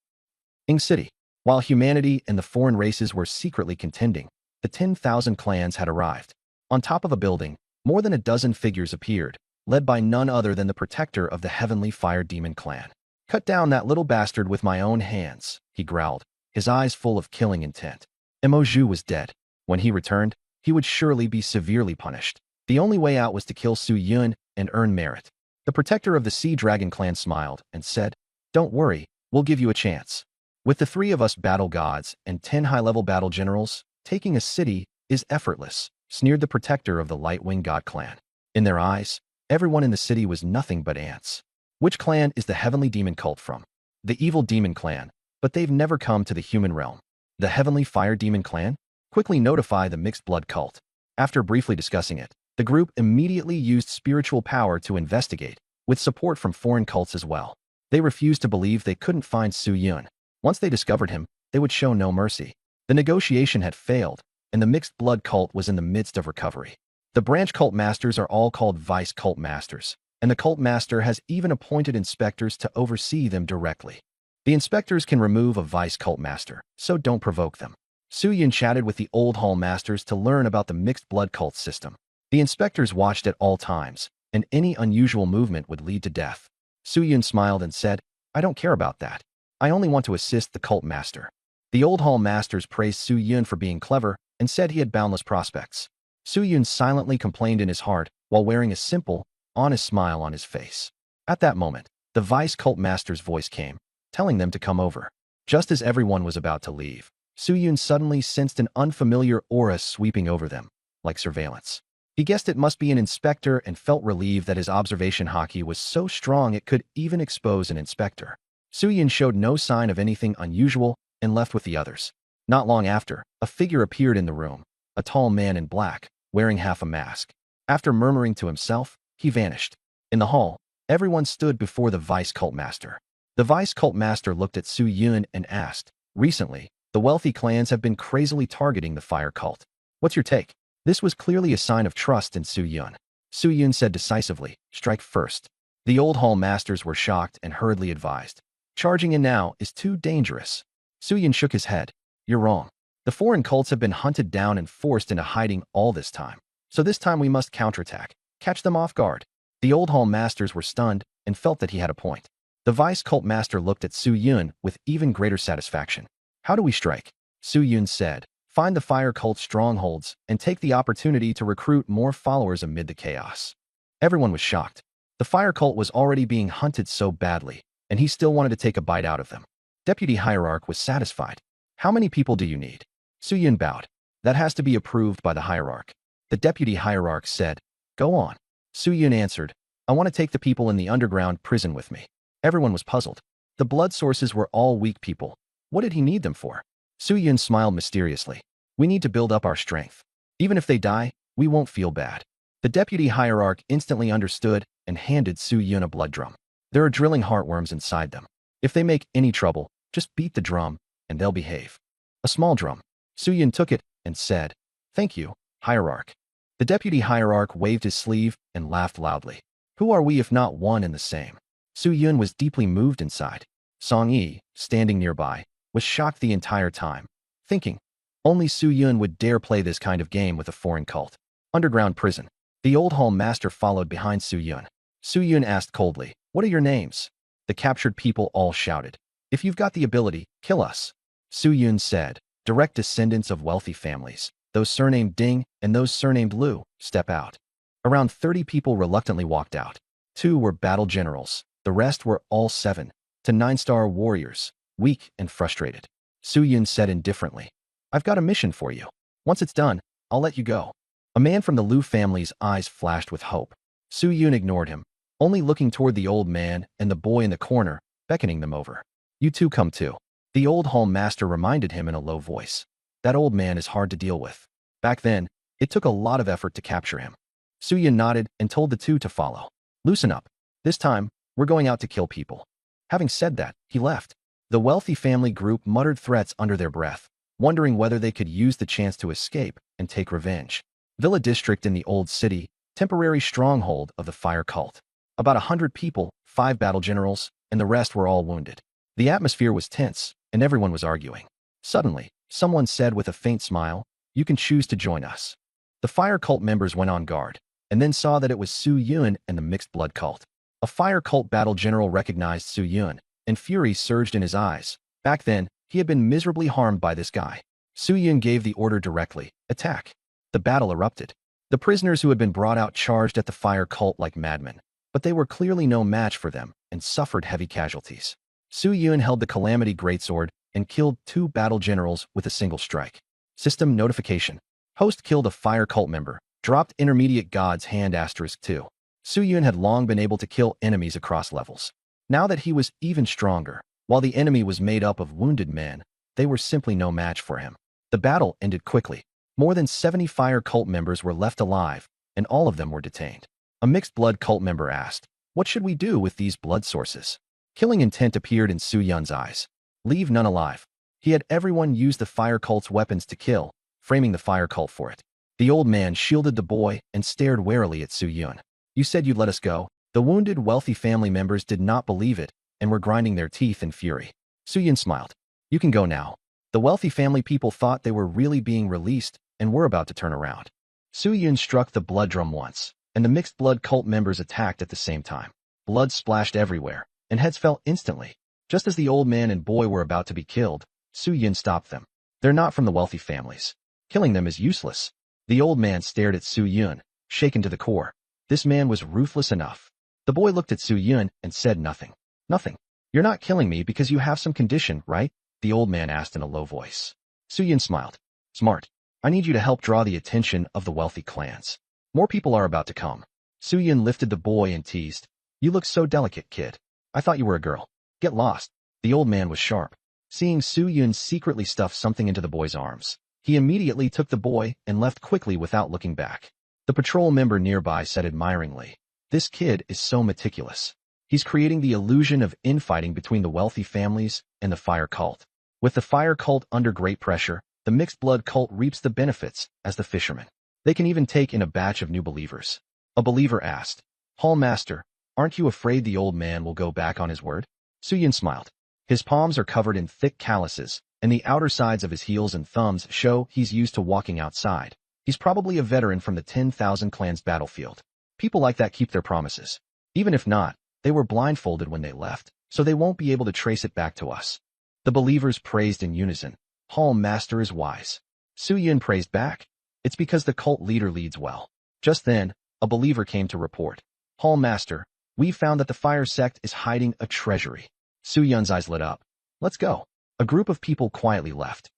Ing City. While humanity and the foreign races were secretly contending, the 10,000 clans had arrived. On top of a building, more than a dozen figures appeared, led by none other than the protector of the heavenly fire demon clan. "Cut down that little bastard with my own hands," he growled, his eyes full of killing intent. Mo Zhu was dead. When he returned, he would surely be severely punished. The only way out was to kill Su Yun and earn merit. The protector of the Sea Dragon clan smiled and said, "Don't worry, we'll give you a chance. With the 3 of us battle gods and 10 high-level battle generals, taking a city is effortless," sneered the protector of the Light-Wing God clan. In their eyes, everyone in the city was nothing but ants. Which clan is the Heavenly Demon cult from? The Evil Demon clan, but they've never come to the human realm. The Heavenly Fire Demon clan? Quickly notify the Mixed Blood cult. After briefly discussing it, the group immediately used spiritual power to investigate, with support from foreign cults as well. They refused to believe they couldn't find Su Yun. Once they discovered him, they would show no mercy. The negotiation had failed, and the Mixed Blood cult was in the midst of recovery. The branch cult masters are all called vice cult masters, and the cult master has even appointed inspectors to oversee them directly. The inspectors can remove a vice cult master, so don't provoke them. Su Yun chatted with the old hall masters to learn about the Mixed Blood cult system. The inspectors watched at all times, and any unusual movement would lead to death. Su Yun smiled and said, "I don't care about that. I only want to assist the cult master." The old hall masters praised Su Yun for being clever and said he had boundless prospects. Su Yun silently complained in his heart while wearing a simple, honest smile on his face. At that moment, the vice cult master's voice came, telling them to come over. Just as everyone was about to leave, Su Yun suddenly sensed an unfamiliar aura sweeping over them, like surveillance. He guessed it must be an inspector and felt relieved that his observation haki was so strong it could even expose an inspector. Su Yun showed no sign of anything unusual and left with the others. Not long after, a figure appeared in the room, a tall man in black, wearing half a mask. After murmuring to himself, he vanished. In the hall, everyone stood before the vice cult master. The vice cult master looked at Su Yun and asked, "Recently, the wealthy clans have been crazily targeting the fire cult. What's your take?" This was clearly a sign of trust in Su Yun. Su Yun said decisively, "Strike first." The old hall masters were shocked and hurriedly advised, "Charging in now is too dangerous." Su Yun shook his head. "You're wrong. The foreign cults have been hunted down and forced into hiding all this time. So this time we must counterattack, catch them off guard." The old hall masters were stunned and felt that he had a point. The vice cult master looked at Su Yun with even greater satisfaction. "How do we strike?" Su Yun said, "Find the fire cult strongholds and take the opportunity to recruit more followers amid the chaos." Everyone was shocked. The fire cult was already being hunted so badly, and he still wanted to take a bite out of them. Deputy Hierarch was satisfied. "How many people do you need?" Su Yun bowed. "That has to be approved by the Hierarch." The Deputy Hierarch said, "Go on." Su Yun answered, "I want to take the people in the underground prison with me." Everyone was puzzled. The blood sources were all weak people. What did he need them for? Su Yun smiled mysteriously. "We need to build up our strength. Even if they die, we won't feel bad." The Deputy Hierarch instantly understood and handed Su Yun a blood drum. "There are drilling heartworms inside them. If they make any trouble, just beat the drum, and they'll behave." A small drum. Su Yun took it and said, "Thank you, Hierarch." The Deputy Hierarch waved his sleeve and laughed loudly. "Who are we if not one and the same?" Su Yun was deeply moved inside. Song Yi, standing nearby, was shocked the entire time, thinking, only Su Yun would dare play this kind of game with a foreign cult. Underground prison. The old hall master followed behind Su Yun. Su Yun asked coldly, "What are your names?" The captured people all shouted, "If you've got the ability, kill us." Su Yun said, "Direct descendants of wealthy families, those surnamed Ding and those surnamed Liu, step out." Around 30 people reluctantly walked out. 2 were battle generals. The rest were all 7 to 9-star warriors, weak and frustrated. Su Yun said indifferently, "I've got a mission for you. Once it's done, I'll let you go." A man from the Liu family's eyes flashed with hope. Su Yun ignored him, only looking toward the old man and the boy in the corner, beckoning them over. "You two come too." The old hall master reminded him in a low voice. "That old man is hard to deal with. Back then, it took a lot of effort to capture him." Su Yun nodded and told the 2 to follow. "Loosen up. This time, we're going out to kill people." Having said that, he left. The wealthy family group muttered threats under their breath, wondering whether they could use the chance to escape and take revenge. Villa District in the Old City, temporary stronghold of the fire cult. About 100 people, 5 battle generals, and the rest were all wounded. The atmosphere was tense, and everyone was arguing. Suddenly, someone said with a faint smile, "You can choose to join us." The fire cult members went on guard, and then saw that it was Su Yun and the mixed blood cult. A fire cult battle general recognized Su Yun, and fury surged in his eyes. Back then, he had been miserably harmed by this guy. Su Yun gave the order directly, "Attack." The battle erupted. The prisoners who had been brought out charged at the fire cult like madmen, but they were clearly no match for them and suffered heavy casualties. Su Yun held the Calamity Greatsword and killed 2 battle generals with a single strike. System notification. Host killed a fire cult member, dropped intermediate god's hand *2. Su Yun had long been able to kill enemies across levels. Now that he was even stronger, while the enemy was made up of wounded men, they were simply no match for him. The battle ended quickly. More than 70 fire cult members were left alive, and all of them were detained. A mixed blood cult member asked, "What should we do with these blood sources?" Killing intent appeared in Su Yun's eyes. Leave none alive. He had everyone use the fire cult's weapons to kill, framing the fire cult for it. The old man shielded the boy and stared warily at Su Yun. "You said you'd let us go." The wounded, wealthy family members did not believe it and were grinding their teeth in fury. Su Yun smiled. "You can go now." The wealthy family people thought they were really being released and were about to turn around. Su Yun struck the blood drum once, and the mixed blood cult members attacked at the same time. Blood splashed everywhere, and heads fell instantly. Just as the old man and boy were about to be killed, Su Yun stopped them. "They're not from the wealthy families. Killing them is useless." The old man stared at Su Yun, shaken to the core. This man was ruthless enough. The boy looked at Su Yun and said nothing. "Nothing. You're not killing me because you have some condition, right?" the old man asked in a low voice. Su Yun smiled. "Smart. I need you to help draw the attention of the wealthy clans. More people are about to come." Su Yun lifted the boy and teased, "You look so delicate, kid. I thought you were a girl. Get lost." The old man was sharp. Seeing Su Yun secretly stuff something into the boy's arms, he immediately took the boy and left quickly without looking back. The patrol member nearby said admiringly, "This kid is so meticulous. He's creating the illusion of infighting between the wealthy families and the fire cult. With the fire cult under great pressure, the mixed blood cult reaps the benefits as the fishermen. They can even take in a batch of new believers." A believer asked, "Hall Master, aren't you afraid the old man will go back on his word?" Su Yun smiled. His palms are covered in thick calluses, and the outer sides of his heels and thumbs show he's used to walking outside. He's probably a veteran from the 10,000 clans battlefield. People like that keep their promises. Even if not, they were blindfolded when they left, so they won't be able to trace it back to us. The believers praised in unison. "Hall Master is wise." Su Yun praised back. "It's because the cult leader leads well." Just then, a believer came to report, "Hall Master, we've found that the fire sect is hiding a treasury." Su Yun's eyes lit up. "Let's go." A group of people quietly left.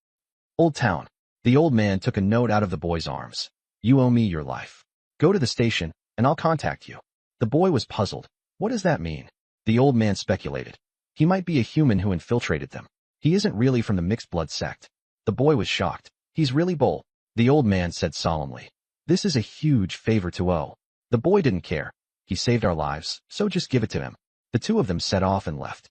Old Town. The old man took a note out of the boy's arms. "You owe me your life. Go to the station, and I'll contact you." The boy was puzzled. What does that mean? The old man speculated. He might be a human who infiltrated them. He isn't really from the mixed blood sect. The boy was shocked. "He's really Bull," the old man said solemnly. "This is a huge favor to owe." The boy didn't care. "He saved our lives, so just give it to him." The two of them set off and left.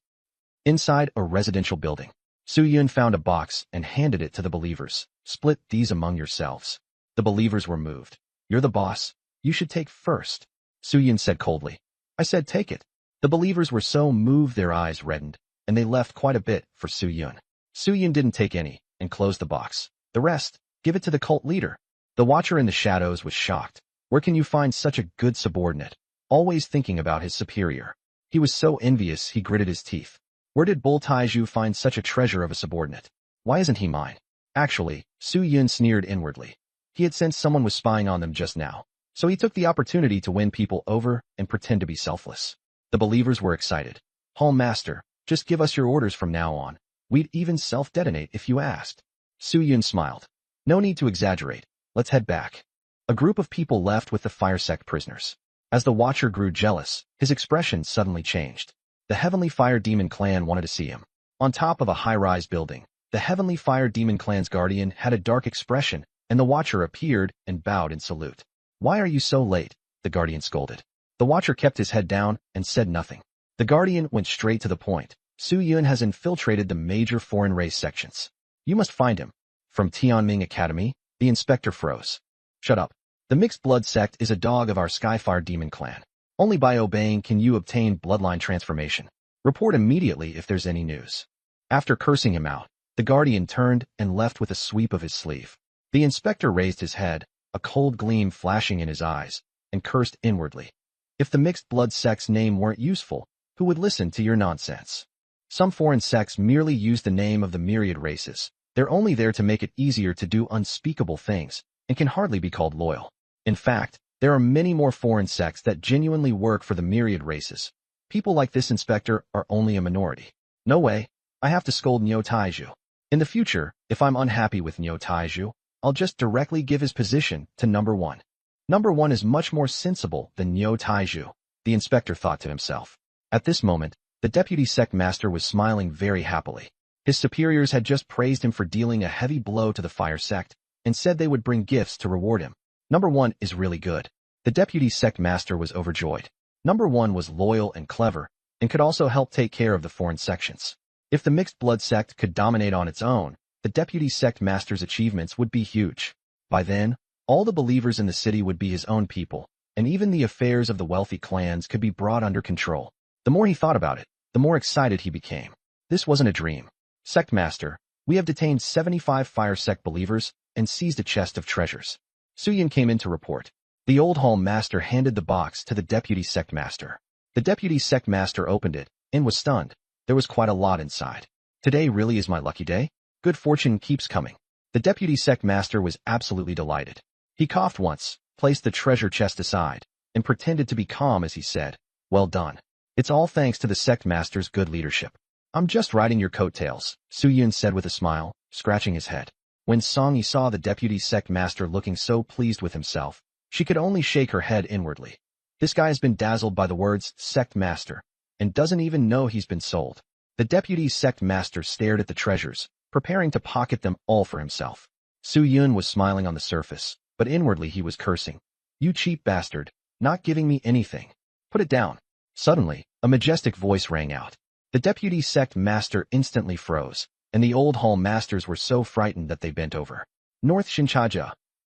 Inside a residential building, Su Yun found a box and handed it to the believers. "Split these among yourselves." The believers were moved. "You're the boss. You should take first," Su Yun said coldly. "I said take it." The believers were so moved their eyes reddened, and they left quite a bit for Su Yun. Su Yun didn't take any and closed the box. "The rest, give it to the cult leader." The watcher in the shadows was shocked. Where can you find such a good subordinate? Always thinking about his superior. He was so envious he gritted his teeth. Where did Bull Taiju find such a treasure of a subordinate? Why isn't he mine? Actually, Su Yun sneered inwardly. He had sensed someone was spying on them just now, so he took the opportunity to win people over and pretend to be selfless. The believers were excited. "Hall Master, just give us your orders from now on. We'd even self-detonate if you asked." Su Yun smiled. "No need to exaggerate. Let's head back." A group of people left with the fire sect prisoners. As the watcher grew jealous, his expression suddenly changed. The Heavenly Fire Demon Clan wanted to see him. On top of a high-rise building, the Heavenly Fire Demon Clan's guardian had a dark expression, and the watcher appeared and bowed in salute. "Why are you so late?" the guardian scolded. The watcher kept his head down and said nothing. The guardian went straight to the point. "Su Yun has infiltrated the major foreign race sections. You must find him." From Tianming Academy, the inspector froze. "Shut up. The mixed blood sect is a dog of our Skyfire Demon Clan. Only by obeying can you obtain bloodline transformation. Report immediately if there's any news." After cursing him out, the guardian turned and left with a sweep of his sleeve. The inspector raised his head, a cold gleam flashing in his eyes, and cursed inwardly. If the mixed blood sect's name weren't useful, who would listen to your nonsense? Some foreign sects merely use the name of the myriad races. They're only there to make it easier to do unspeakable things, and can hardly be called loyal. In fact, there are many more foreign sects that genuinely work for the myriad races. People like this inspector are only a minority. No way, I have to scold Nyo Taiju. In the future, if I'm unhappy with Nyo Taiju, I'll just directly give his position to number 1. Number 1 is much more sensible than Nyo Taiju, the inspector thought to himself. At this moment, the deputy sect master was smiling very happily. His superiors had just praised him for dealing a heavy blow to the fire sect, and said they would bring gifts to reward him. Number 1 is really good. The deputy sect master was overjoyed. Number 1 was loyal and clever, and could also help take care of the foreign sections. If the mixed blood sect could dominate on its own, the deputy sect master's achievements would be huge. By then, all the believers in the city would be his own people, and even the affairs of the wealthy clans could be brought under control. The more he thought about it, the more excited he became. This wasn't a dream. Sect Master, we have detained 75 fire sect believers and seized a chest of treasures. Suyin came in to report. The old hall master handed the box to the deputy sect master. The deputy sect master opened it and was stunned. There was quite a lot inside. Today really is my lucky day. Good fortune keeps coming. The deputy sect master was absolutely delighted. He coughed once, placed the treasure chest aside, and pretended to be calm as he said, "Well done. It's all thanks to the sect master's good leadership." "I'm just riding your coattails," Suyin said with a smile, scratching his head. When Songyi saw the deputy sect master looking so pleased with himself, she could only shake her head inwardly. This guy has been dazzled by the words sect master, and doesn't even know he's been sold. The deputy sect master stared at the treasures, preparing to pocket them all for himself. Suyin was smiling on the surface, but inwardly he was cursing. "You cheap bastard, not giving me anything. Put it down." Suddenly, a majestic voice rang out. The deputy sect master instantly froze, and the old hall masters were so frightened that they bent over. "North Shinchaja."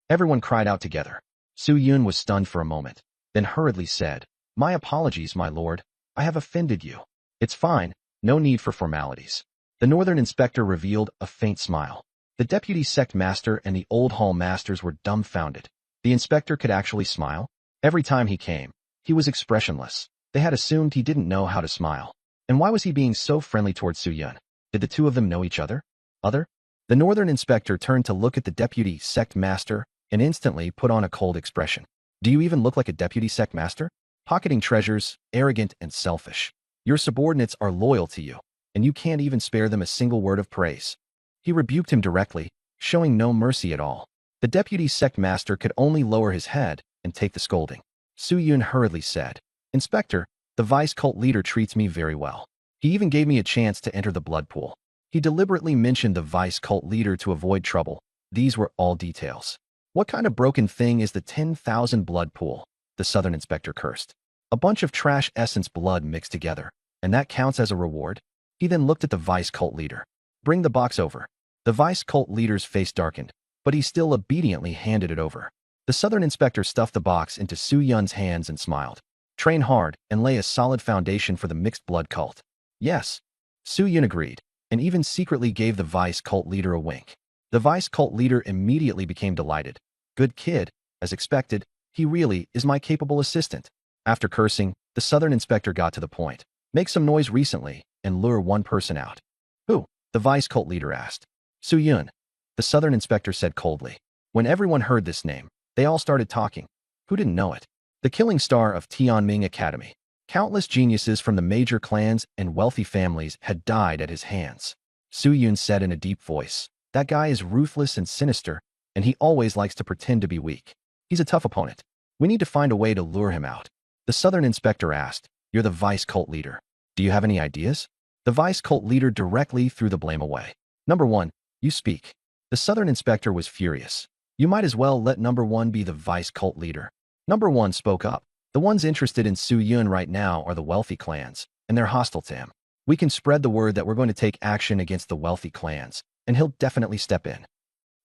Everyone cried out together. Suyin was stunned for a moment, then hurriedly said, "My apologies, my lord. I have offended you." "It's fine, no need for formalities." The northern inspector revealed a faint smile. The deputy sect master and the old hall masters were dumbfounded. The inspector could actually smile? Every time he came, he was expressionless. They had assumed he didn't know how to smile. And why was he being so friendly towards Suyin? Did the two of them know each other? The northern inspector turned to look at the deputy sect master and instantly put on a cold expression. "Do you even look like a deputy sect master? Pocketing treasures, arrogant and selfish. Your subordinates are loyal to you, and you can't even spare them a single word of praise." He rebuked him directly, showing no mercy at all. The deputy sect master could only lower his head and take the scolding. Suyin hurriedly said, "Inspector, the vice cult leader treats me very well. He even gave me a chance to enter the blood pool." He deliberately mentioned the vice cult leader to avoid trouble. These were all details. "What kind of broken thing is the 10,000 blood pool?" the southern inspector cursed. "A bunch of trash essence blood mixed together, and that counts as a reward?" He then looked at the vice cult leader. "Bring the box over." The vice cult leader's face darkened, but he still obediently handed it over. The southern inspector stuffed the box into Suyun's hands and smiled. "Train hard and lay a solid foundation for the mixed blood cult." "Yes." Suyun agreed, and even secretly gave the vice cult leader a wink. The vice cult leader immediately became delighted. "Good kid, as expected, he really is my capable assistant." After cursing, the southern inspector got to the point. "Make some noise recently and lure one person out." "Who?" the vice cult leader asked. "Suyun," the southern inspector said coldly. When everyone heard this name, they all started talking. Who didn't know it? The killing star of Tianming Academy. Countless geniuses from the major clans and wealthy families had died at his hands. Suyun said in a deep voice, "That guy is ruthless and sinister, and he always likes to pretend to be weak. He's a tough opponent. We need to find a way to lure him out." The southern inspector asked, "You're the vice cult leader. Do you have any ideas?" The vice cult leader directly threw the blame away. "Number 1, you speak." The southern inspector was furious. "You might as well let number 1 be the vice cult leader." Number 1 spoke up. "The ones interested in Suyun right now are the wealthy clans, and they're hostile to him. We can spread the word that we're going to take action against the wealthy clans, and he'll definitely step in."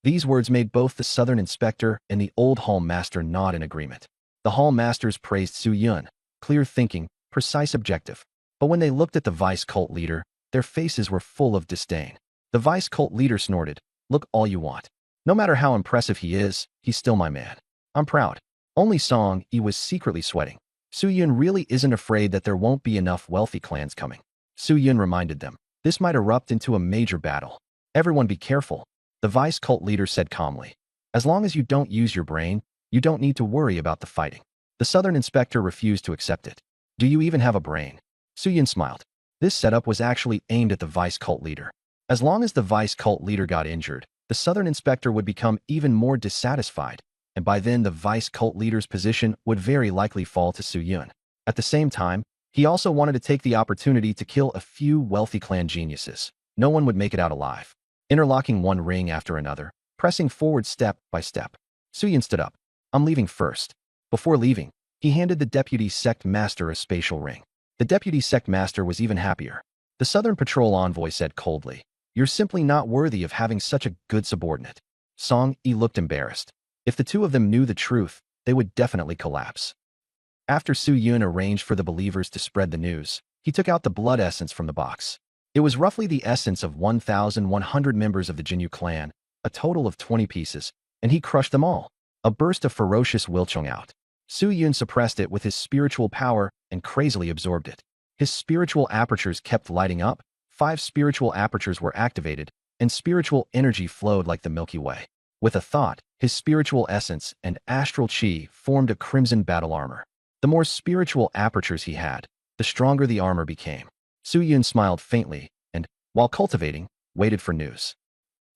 These words made both the southern inspector and the old hall master nod in agreement. The hall masters praised Suyun, clear thinking, precise objective. But when they looked at the vice cult leader, their faces were full of disdain. The vice cult leader snorted, "Look all you want. No matter how impressive he is, he's still my man. I'm proud." Only Song-yi was secretly sweating. Suyun really isn't afraid that there won't be enough wealthy clans coming. Suyun reminded them, "This might erupt into a major battle. Everyone be careful," the vice cult leader said calmly. As long as you don't use your brain, you don't need to worry about the fighting. The Southern inspector refused to accept it. Do you even have a brain? Su-Yun smiled. This setup was actually aimed at the vice cult leader. As long as the vice cult leader got injured, the Southern inspector would become even more dissatisfied, and by then the vice cult leader's position would very likely fall to Su-Yun. At the same time, he also wanted to take the opportunity to kill a few wealthy clan geniuses. No one would make it out alive. Interlocking one ring after another, pressing forward step by step. Su-Yun stood up. I'm leaving first. Before leaving, he handed the deputy sect master a spatial ring. The deputy sect master was even happier. The Southern Patrol envoy said coldly, "You're simply not worthy of having such a good subordinate." Song Yi looked embarrassed. If the two of them knew the truth, they would definitely collapse. After Su-Yun arranged for the believers to spread the news, he took out the blood essence from the box. It was roughly the essence of 1,100 members of the Jinyu clan, a total of 20 pieces, and he crushed them all. A burst of ferocious will chung out. Su-Yun suppressed it with his spiritual power and crazily absorbed it. His spiritual apertures kept lighting up, 5 spiritual apertures were activated, and spiritual energy flowed like the Milky Way. With a thought, his spiritual essence and astral chi formed a crimson battle armor. The more spiritual apertures he had, the stronger the armor became. Su-Yun smiled faintly and, while cultivating, waited for news.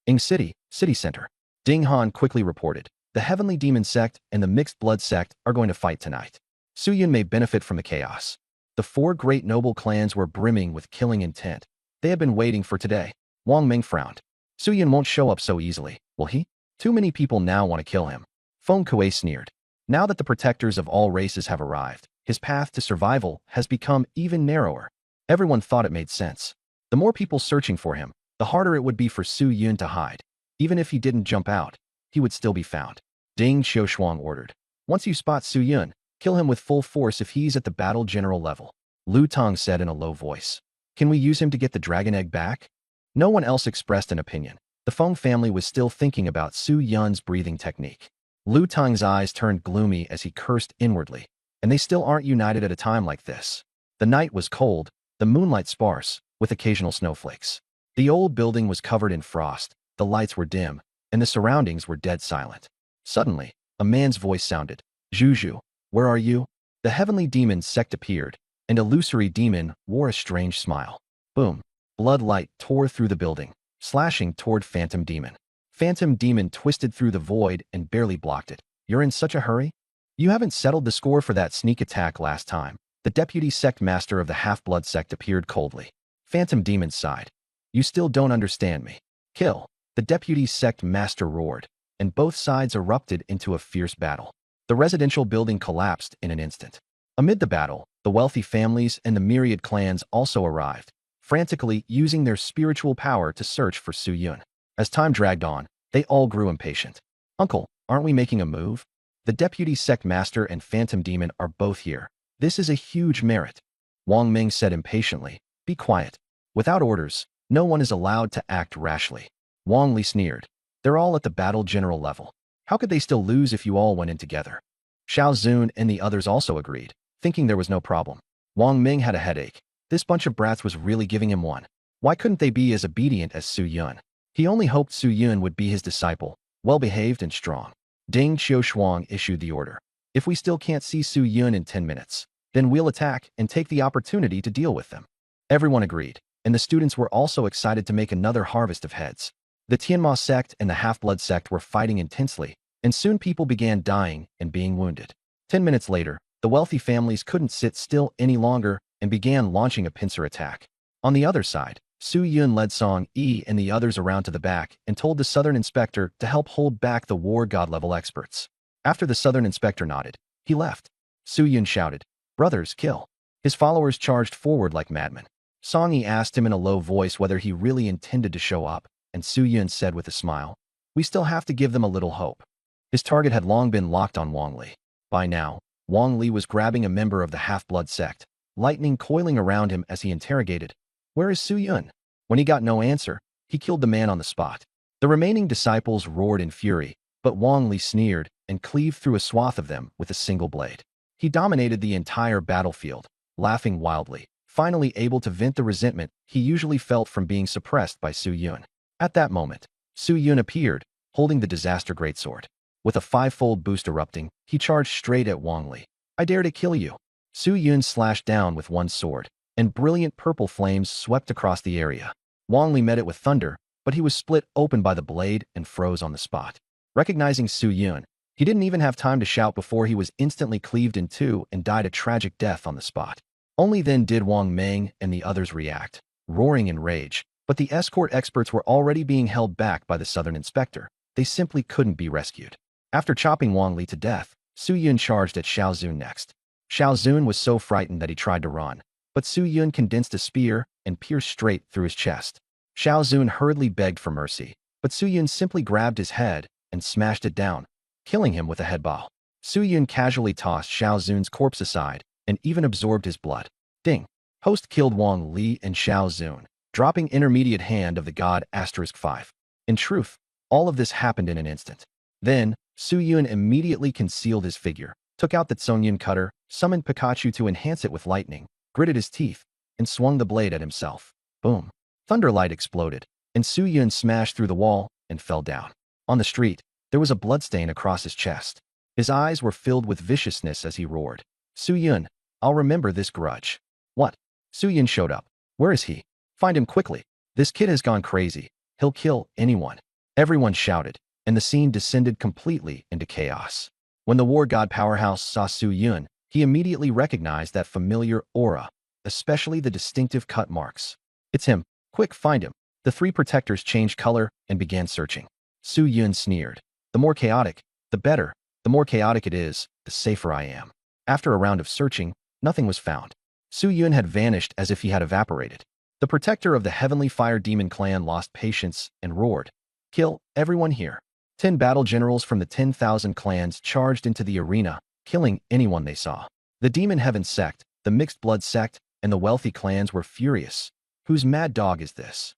Ing City, City Center. Ding Han quickly reported, the Heavenly Demon Sect and the Mixed Blood Sect are going to fight tonight. Su-Yun may benefit from the chaos. The 4 great noble clans were brimming with killing intent. They had been waiting for today. Wang Ming frowned. Su-Yun won't show up so easily, will he? Too many people now want to kill him. Feng Kuei sneered. Now that the protectors of all races have arrived, his path to survival has become even narrower. Everyone thought it made sense. The more people searching for him, the harder it would be for Su-Yun to hide. Even if he didn't jump out, he would still be found. Ding Xiushuang ordered. Once you spot Su-Yun, kill him with full force if he's at the battle general level. Lu Tong said in a low voice. Can we use him to get the dragon egg back? No one else expressed an opinion. The Feng family was still thinking about Su-Yun's breathing technique. Lu Tong's eyes turned gloomy as he cursed inwardly. And they still aren't united at a time like this. The night was cold, the moonlight sparse, with occasional snowflakes. The old building was covered in frost, the lights were dim, and the surroundings were dead silent. Suddenly, a man's voice sounded. Juju, where are you? The Heavenly Demon Sect appeared, and Illusory Demon wore a strange smile. Boom. Blood light tore through the building, slashing toward Phantom Demon. Phantom Demon twisted through the void and barely blocked it. You're in such a hurry? You haven't settled the score for that sneak attack last time. The deputy sect master of the Half-Blood sect appeared coldly. Phantom Demon sighed. You still don't understand me. Kill. The deputy sect master roared, and both sides erupted into a fierce battle. The residential building collapsed in an instant. Amid the battle, the wealthy families and the myriad clans also arrived, frantically using their spiritual power to search for Su-Yun. As time dragged on, they all grew impatient. Uncle, aren't we making a move? The deputy sect master and Phantom Demon are both here. This is a huge merit. Wang Ming said impatiently, be quiet. Without orders, no one is allowed to act rashly. Wang Li sneered. They're all at the battle general level. How could they still lose if you all went in together? Xiao Zun and the others also agreed, thinking there was no problem. Wang Ming had a headache. This bunch of brats was really giving him one. Why couldn't they be as obedient as Su-Yun? He only hoped Su-Yun would be his disciple, well-behaved and strong. Ding Xiushuang issued the order. If we still can't see Su-Yun in 10 minutes, then we'll attack and take the opportunity to deal with them. Everyone agreed, and the students were also excited to make another harvest of heads. The Tianma sect and the Half-Blood sect were fighting intensely, and soon people began dying and being wounded. 10 minutes later, the wealthy families couldn't sit still any longer and began launching a pincer attack. On the other side, Su-Yun led Song Yi and the others around to the back and told the Southern Inspector to help hold back the war god-level experts. After the Southern Inspector nodded, he left. Su-Yun shouted, "Brothers, kill." His followers charged forward like madmen. Song Yi asked him in a low voice whether he really intended to show up, and Su-Yun said with a smile, "We still have to give them a little hope." His target had long been locked on Wang Li. By now, Wang Li was grabbing a member of the Half-Blood sect, lightning coiling around him as he interrogated, "Where is Su-Yun?" When he got no answer, he killed the man on the spot. The remaining disciples roared in fury, but Wang Li sneered and cleaved through a swath of them with a single blade. He dominated the entire battlefield, laughing wildly, finally able to vent the resentment he usually felt from being suppressed by Su-Yun. At that moment, Su-Yun appeared, holding the disaster greatsword. With a five-fold boost erupting, he charged straight at Wang Li. I dare to kill you. Su Yun slashed down with one sword, and brilliant purple flames swept across the area. Wang Li met it with thunder, but he was split open by the blade and froze on the spot. Recognizing Su Yun, he didn't even have time to shout before he was instantly cleaved in two and died a tragic death on the spot. Only then did Wang Meng and the others react, roaring in rage, but the escort experts were already being held back by the southern inspector. They simply couldn't be rescued. After chopping Wang Li to death, Su Yun charged at Xiao Zun next. Xiao Zun was so frightened that he tried to run, but Su Yun condensed a spear and pierced straight through his chest. Xiao Zun hurriedly begged for mercy, but Su Yun simply grabbed his head and smashed it down, killing him with a headball. Su Yun casually tossed Xiao Zun's corpse aside and even absorbed his blood. Ding! Host killed Wang Li and Xiao Zun, dropping intermediate hand of the god *5. In truth, all of this happened in an instant. Then, Su Yun immediately concealed his figure, took out the Tsongyun cutter, summoned Pikachu to enhance it with lightning, gritted his teeth, and swung the blade at himself. Boom! Thunderlight exploded, and Su Yun smashed through the wall and fell down. On the street, there was a bloodstain across his chest. His eyes were filled with viciousness as he roared. Su Yun, I'll remember this grudge. What? Su Yun showed up. Where is he? Find him quickly. This kid has gone crazy. He'll kill anyone. Everyone shouted, and the scene descended completely into chaos. When the war god powerhouse saw Su Yun, he immediately recognized that familiar aura, especially the distinctive cut marks. It's him. Quick, find him. The three protectors changed color and began searching. Su Yun sneered. The more chaotic, the better. The more chaotic it is, the safer I am. After a round of searching, nothing was found. Su Yun had vanished as if he had evaporated. The protector of the Heavenly Fire Demon clan lost patience and roared. Kill everyone here. 10 battle generals from the 10,000 clans charged into the arena, killing anyone they saw. The Demon Heaven sect, the Mixed Blood sect, and the wealthy clans were furious. Whose mad dog is this?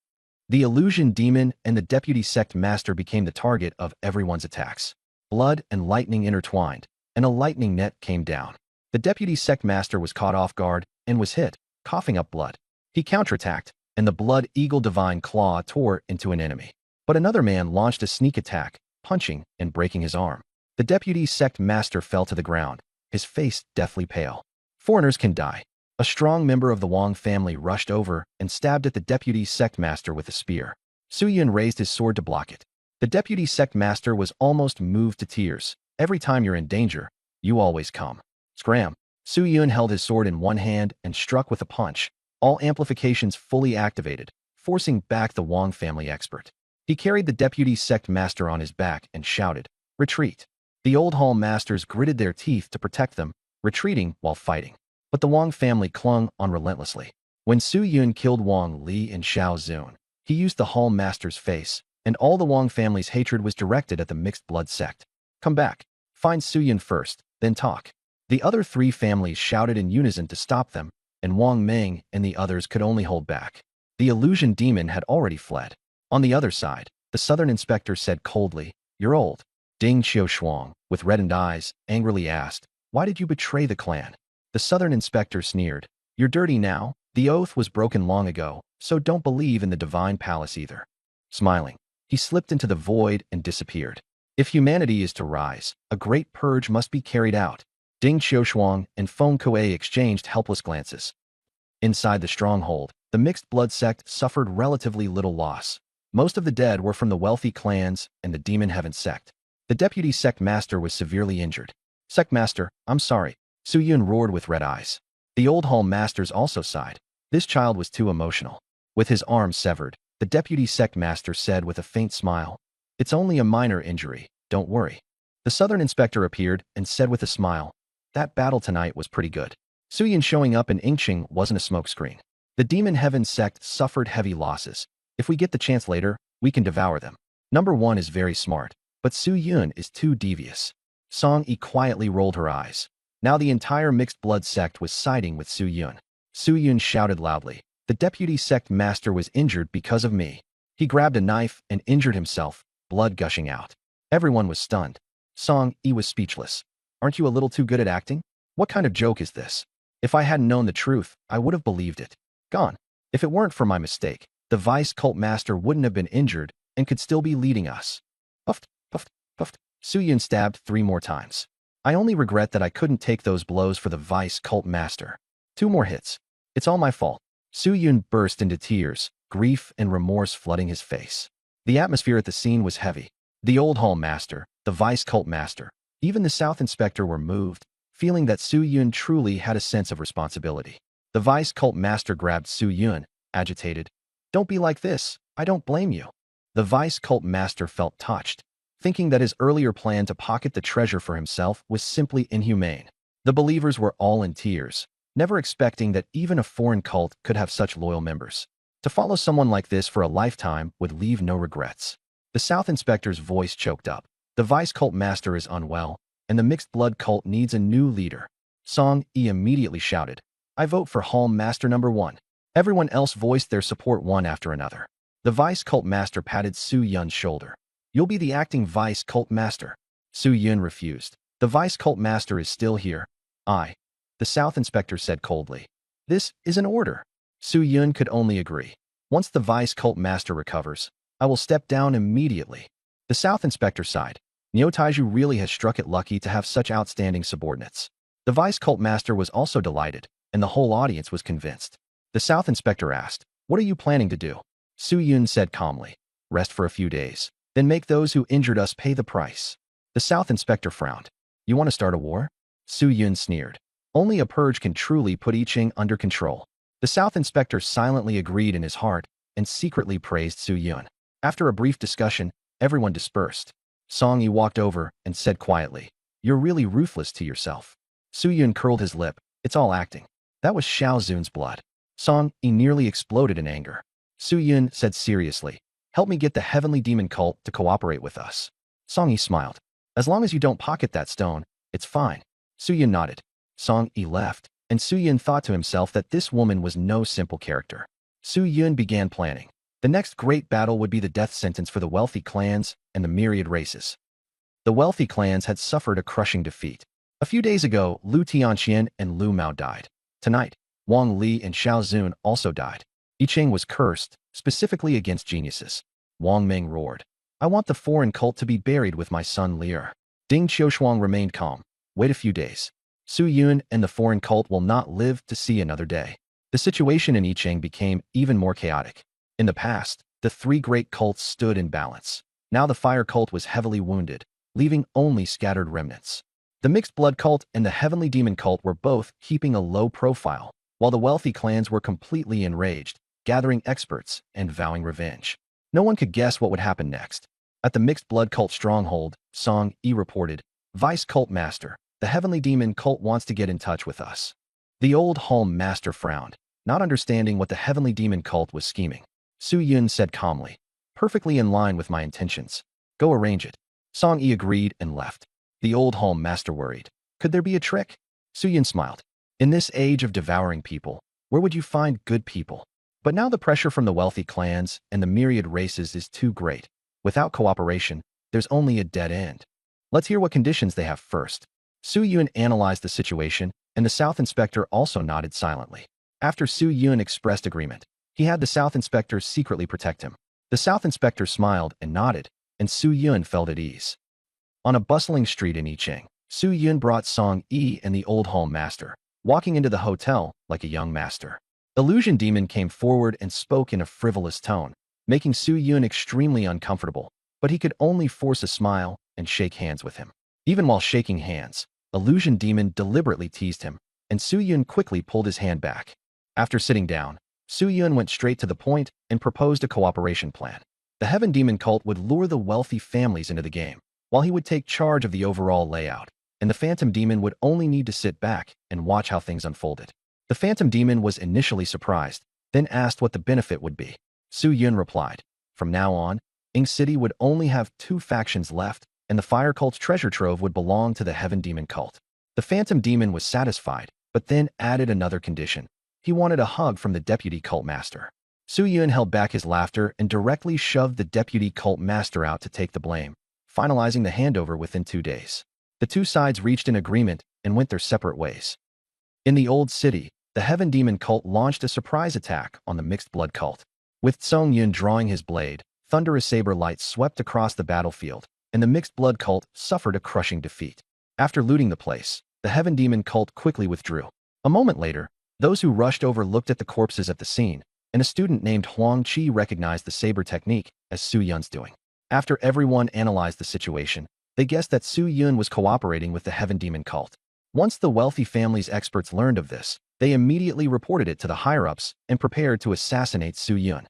The Illusion Demon and the Deputy Sect Master became the target of everyone's attacks. Blood and lightning intertwined, and a lightning net came down. The Deputy Sect Master was caught off guard and was hit, coughing up blood. He counterattacked, and the Blood Eagle Divine Claw tore into an enemy. But another man launched a sneak attack, punching and breaking his arm. The Deputy Sect Master fell to the ground, his face deathly pale. Foreigners can die. A strong member of the Wang family rushed over and stabbed at the Deputy Sect Master with a spear. Su Yun raised his sword to block it. The Deputy Sect Master was almost moved to tears. Every time you're in danger, you always come. Scram! Su Yun held his sword in one hand and struck with a punch, all amplifications fully activated, forcing back the Wang family expert. He carried the Deputy Sect Master on his back and shouted, "Retreat!" The Old Hall Masters gritted their teeth to protect them, retreating while fighting. But the Wang family clung on relentlessly. When Su Yun killed Wang Li and Xiao Zun, he used the Hall Master's face, and all the Wang family's hatred was directed at the Mixed Blood sect. Come back. Find Su Yun first, then talk. The other three families shouted in unison to stop them, and Wang Meng and the others could only hold back. The Illusion Demon had already fled. On the other side, the Southern Inspector said coldly, "You're old." Ding Xiaoshuang, with reddened eyes, angrily asked, "Why did you betray the clan?" The Southern Inspector sneered, "You're dirty now. The oath was broken long ago, so don't believe in the Divine Palace either." Smiling, he slipped into the void and disappeared. If humanity is to rise, a great purge must be carried out. Ding Xiaoshuang and Feng Kuei exchanged helpless glances. Inside the stronghold, the Mixed Blood sect suffered relatively little loss. Most of the dead were from the wealthy clans and the Demon Heaven sect. The Deputy Sect Master was severely injured. "Sect Master, I'm sorry." Su Yun roared with red eyes. The Old Hall Masters also sighed. This child was too emotional. With his arm severed, the Deputy Sect Master said with a faint smile, "It's only a minor injury, don't worry." The Southern Inspector appeared and said with a smile, "That battle tonight was pretty good." Su Yun showing up in Ingqing wasn't a smokescreen. The Demon Heaven sect suffered heavy losses. If we get the chance later, we can devour them. Number 1 is very smart, but Su Yun is too devious. Song Yi quietly rolled her eyes. Now the entire Mixed Blood sect was siding with Su Yun. Su Yun shouted loudly, "The Deputy Sect Master was injured because of me." He grabbed a knife and injured himself, blood gushing out. Everyone was stunned. Song Yi was speechless. "Aren't you a little too good at acting? What kind of joke is this? If I hadn't known the truth, I would have believed it. Gone. If it weren't for my mistake, the Vice Cult Master wouldn't have been injured and could still be leading us." Puffed, puffed, puffed. Su Yun stabbed 3 more times. I only regret that I couldn't take those blows for the vice cult master. 2 more hits. It's all my fault. Su Yun burst into tears, grief and remorse flooding his face. The atmosphere at the scene was heavy. The old hall master, the vice cult master, even the South Inspector were moved, feeling that Su Yun truly had a sense of responsibility. The vice cult master grabbed Su Yun, agitated. Don't be like this, I don't blame you. The vice cult master felt touched, thinking that his earlier plan to pocket the treasure for himself was simply inhumane. The believers were all in tears, never expecting that even a foreign cult could have such loyal members. To follow someone like this for a lifetime would leave no regrets. The South Inspector's voice choked up. The vice cult master is unwell, and the mixed blood cult needs a new leader. Song Yi immediately shouted, I vote for Hall Master number 1. Everyone else voiced their support one after another. The vice cult master patted Su Yun's shoulder. You'll be the acting vice cult master. Su Yun refused. The vice cult master is still here. The South Inspector said coldly. This is an order. Su Yun could only agree. Once the vice cult master recovers, I will step down immediately. The South Inspector sighed. Niu Taiju really has struck it lucky to have such outstanding subordinates. The vice cult master was also delighted, and the whole audience was convinced. The South Inspector asked, What are you planning to do? Su Yun said calmly, Rest for a few days, then make those who injured us pay the price. The South Inspector frowned. You want to start a war? Su Yun sneered. Only a purge can truly put I Ching under control. The South Inspector silently agreed in his heart and secretly praised Su Yun. After a brief discussion, everyone dispersed. Song Yi walked over and said quietly, You're really ruthless to yourself. Su Yun curled his lip. It's all acting. That was Xiao Zun's blood. Song Yi nearly exploded in anger. Su Yun said seriously, Help me get the heavenly demon cult to cooperate with us. Song Yi smiled. As long as you don't pocket that stone, it's fine. Su Yun nodded. Song Yi left, and Su Yun thought to himself that this woman was no simple character. Su Yun began planning. The next great battle would be the death sentence for the wealthy clans and the myriad races. The wealthy clans had suffered a crushing defeat. A few days ago, Lu Tianqian and Lu Mao died. Tonight, Wang Li and Xiao Zun also died. I Ching was cursed, specifically against geniuses. Wang Meng roared. I want the foreign cult to be buried with my son Lier. Ding Qiushuang remained calm. Wait a few days. Su Yun and the foreign cult will not live to see another day. The situation in I Ching became even more chaotic. In the past, the 3 great cults stood in balance. Now the fire cult was heavily wounded, leaving only scattered remnants. The mixed blood cult and the heavenly demon cult were both keeping a low profile, while the wealthy clans were completely enraged, gathering experts and vowing revenge. No one could guess what would happen next. At the mixed blood cult stronghold, Song Yi reported, Vice Cult Master, the heavenly demon cult wants to get in touch with us. The old hall master frowned, not understanding what the heavenly demon cult was scheming. Su Yun said calmly, Perfectly in line with my intentions. Go arrange it. Song Yi agreed and left. The old hall master worried. Could there be a trick? Su Yun smiled. In this age of devouring people, where would you find good people? But now the pressure from the wealthy clans and the myriad races is too great. Without cooperation, there's only a dead end. Let's hear what conditions they have first. Su Yun analyzed the situation, and the South Inspector also nodded silently. After Su Yun expressed agreement, he had the South Inspector secretly protect him. The South Inspector smiled and nodded, and Su Yun felt at ease. On a bustling street in I Ching, Su Yun brought Song Yi and the old hall master, walking into the hotel like a young master. Illusion Demon came forward and spoke in a frivolous tone, making Su Yun extremely uncomfortable, but he could only force a smile and shake hands with him. Even while shaking hands, Illusion Demon deliberately teased him, and Su Yun quickly pulled his hand back. After sitting down, Su Yun went straight to the point and proposed a cooperation plan. The Heaven Demon cult would lure the wealthy families into the game, while he would take charge of the overall layout, and the Phantom Demon would only need to sit back and watch how things unfolded. The Phantom Demon was initially surprised, then asked what the benefit would be. Su Yun replied, From now on, Ing City would only have 2 factions left, and the Fire Cult's treasure trove would belong to the Heaven Demon cult. The Phantom Demon was satisfied, but then added another condition. He wanted a hug from the Deputy Cult Master. Su Yun held back his laughter and directly shoved the Deputy Cult Master out to take the blame, finalizing the handover within 2 days. The 2 sides reached an agreement and went their separate ways. In the Old City, the Heaven Demon cult launched a surprise attack on the Mixed Blood cult. With Song Yun drawing his blade, thunderous saber lights swept across the battlefield, and the mixed blood cult suffered a crushing defeat. After looting the place, the Heaven Demon cult quickly withdrew. A moment later, those who rushed over looked at the corpses at the scene, and a student named Huang Qi recognized the saber technique as Su Yun's doing. After everyone analyzed the situation, they guessed that Su Yun was cooperating with the Heaven Demon cult. Once the wealthy family's experts learned of this, they immediately reported it to the higher-ups and prepared to assassinate Su Yun.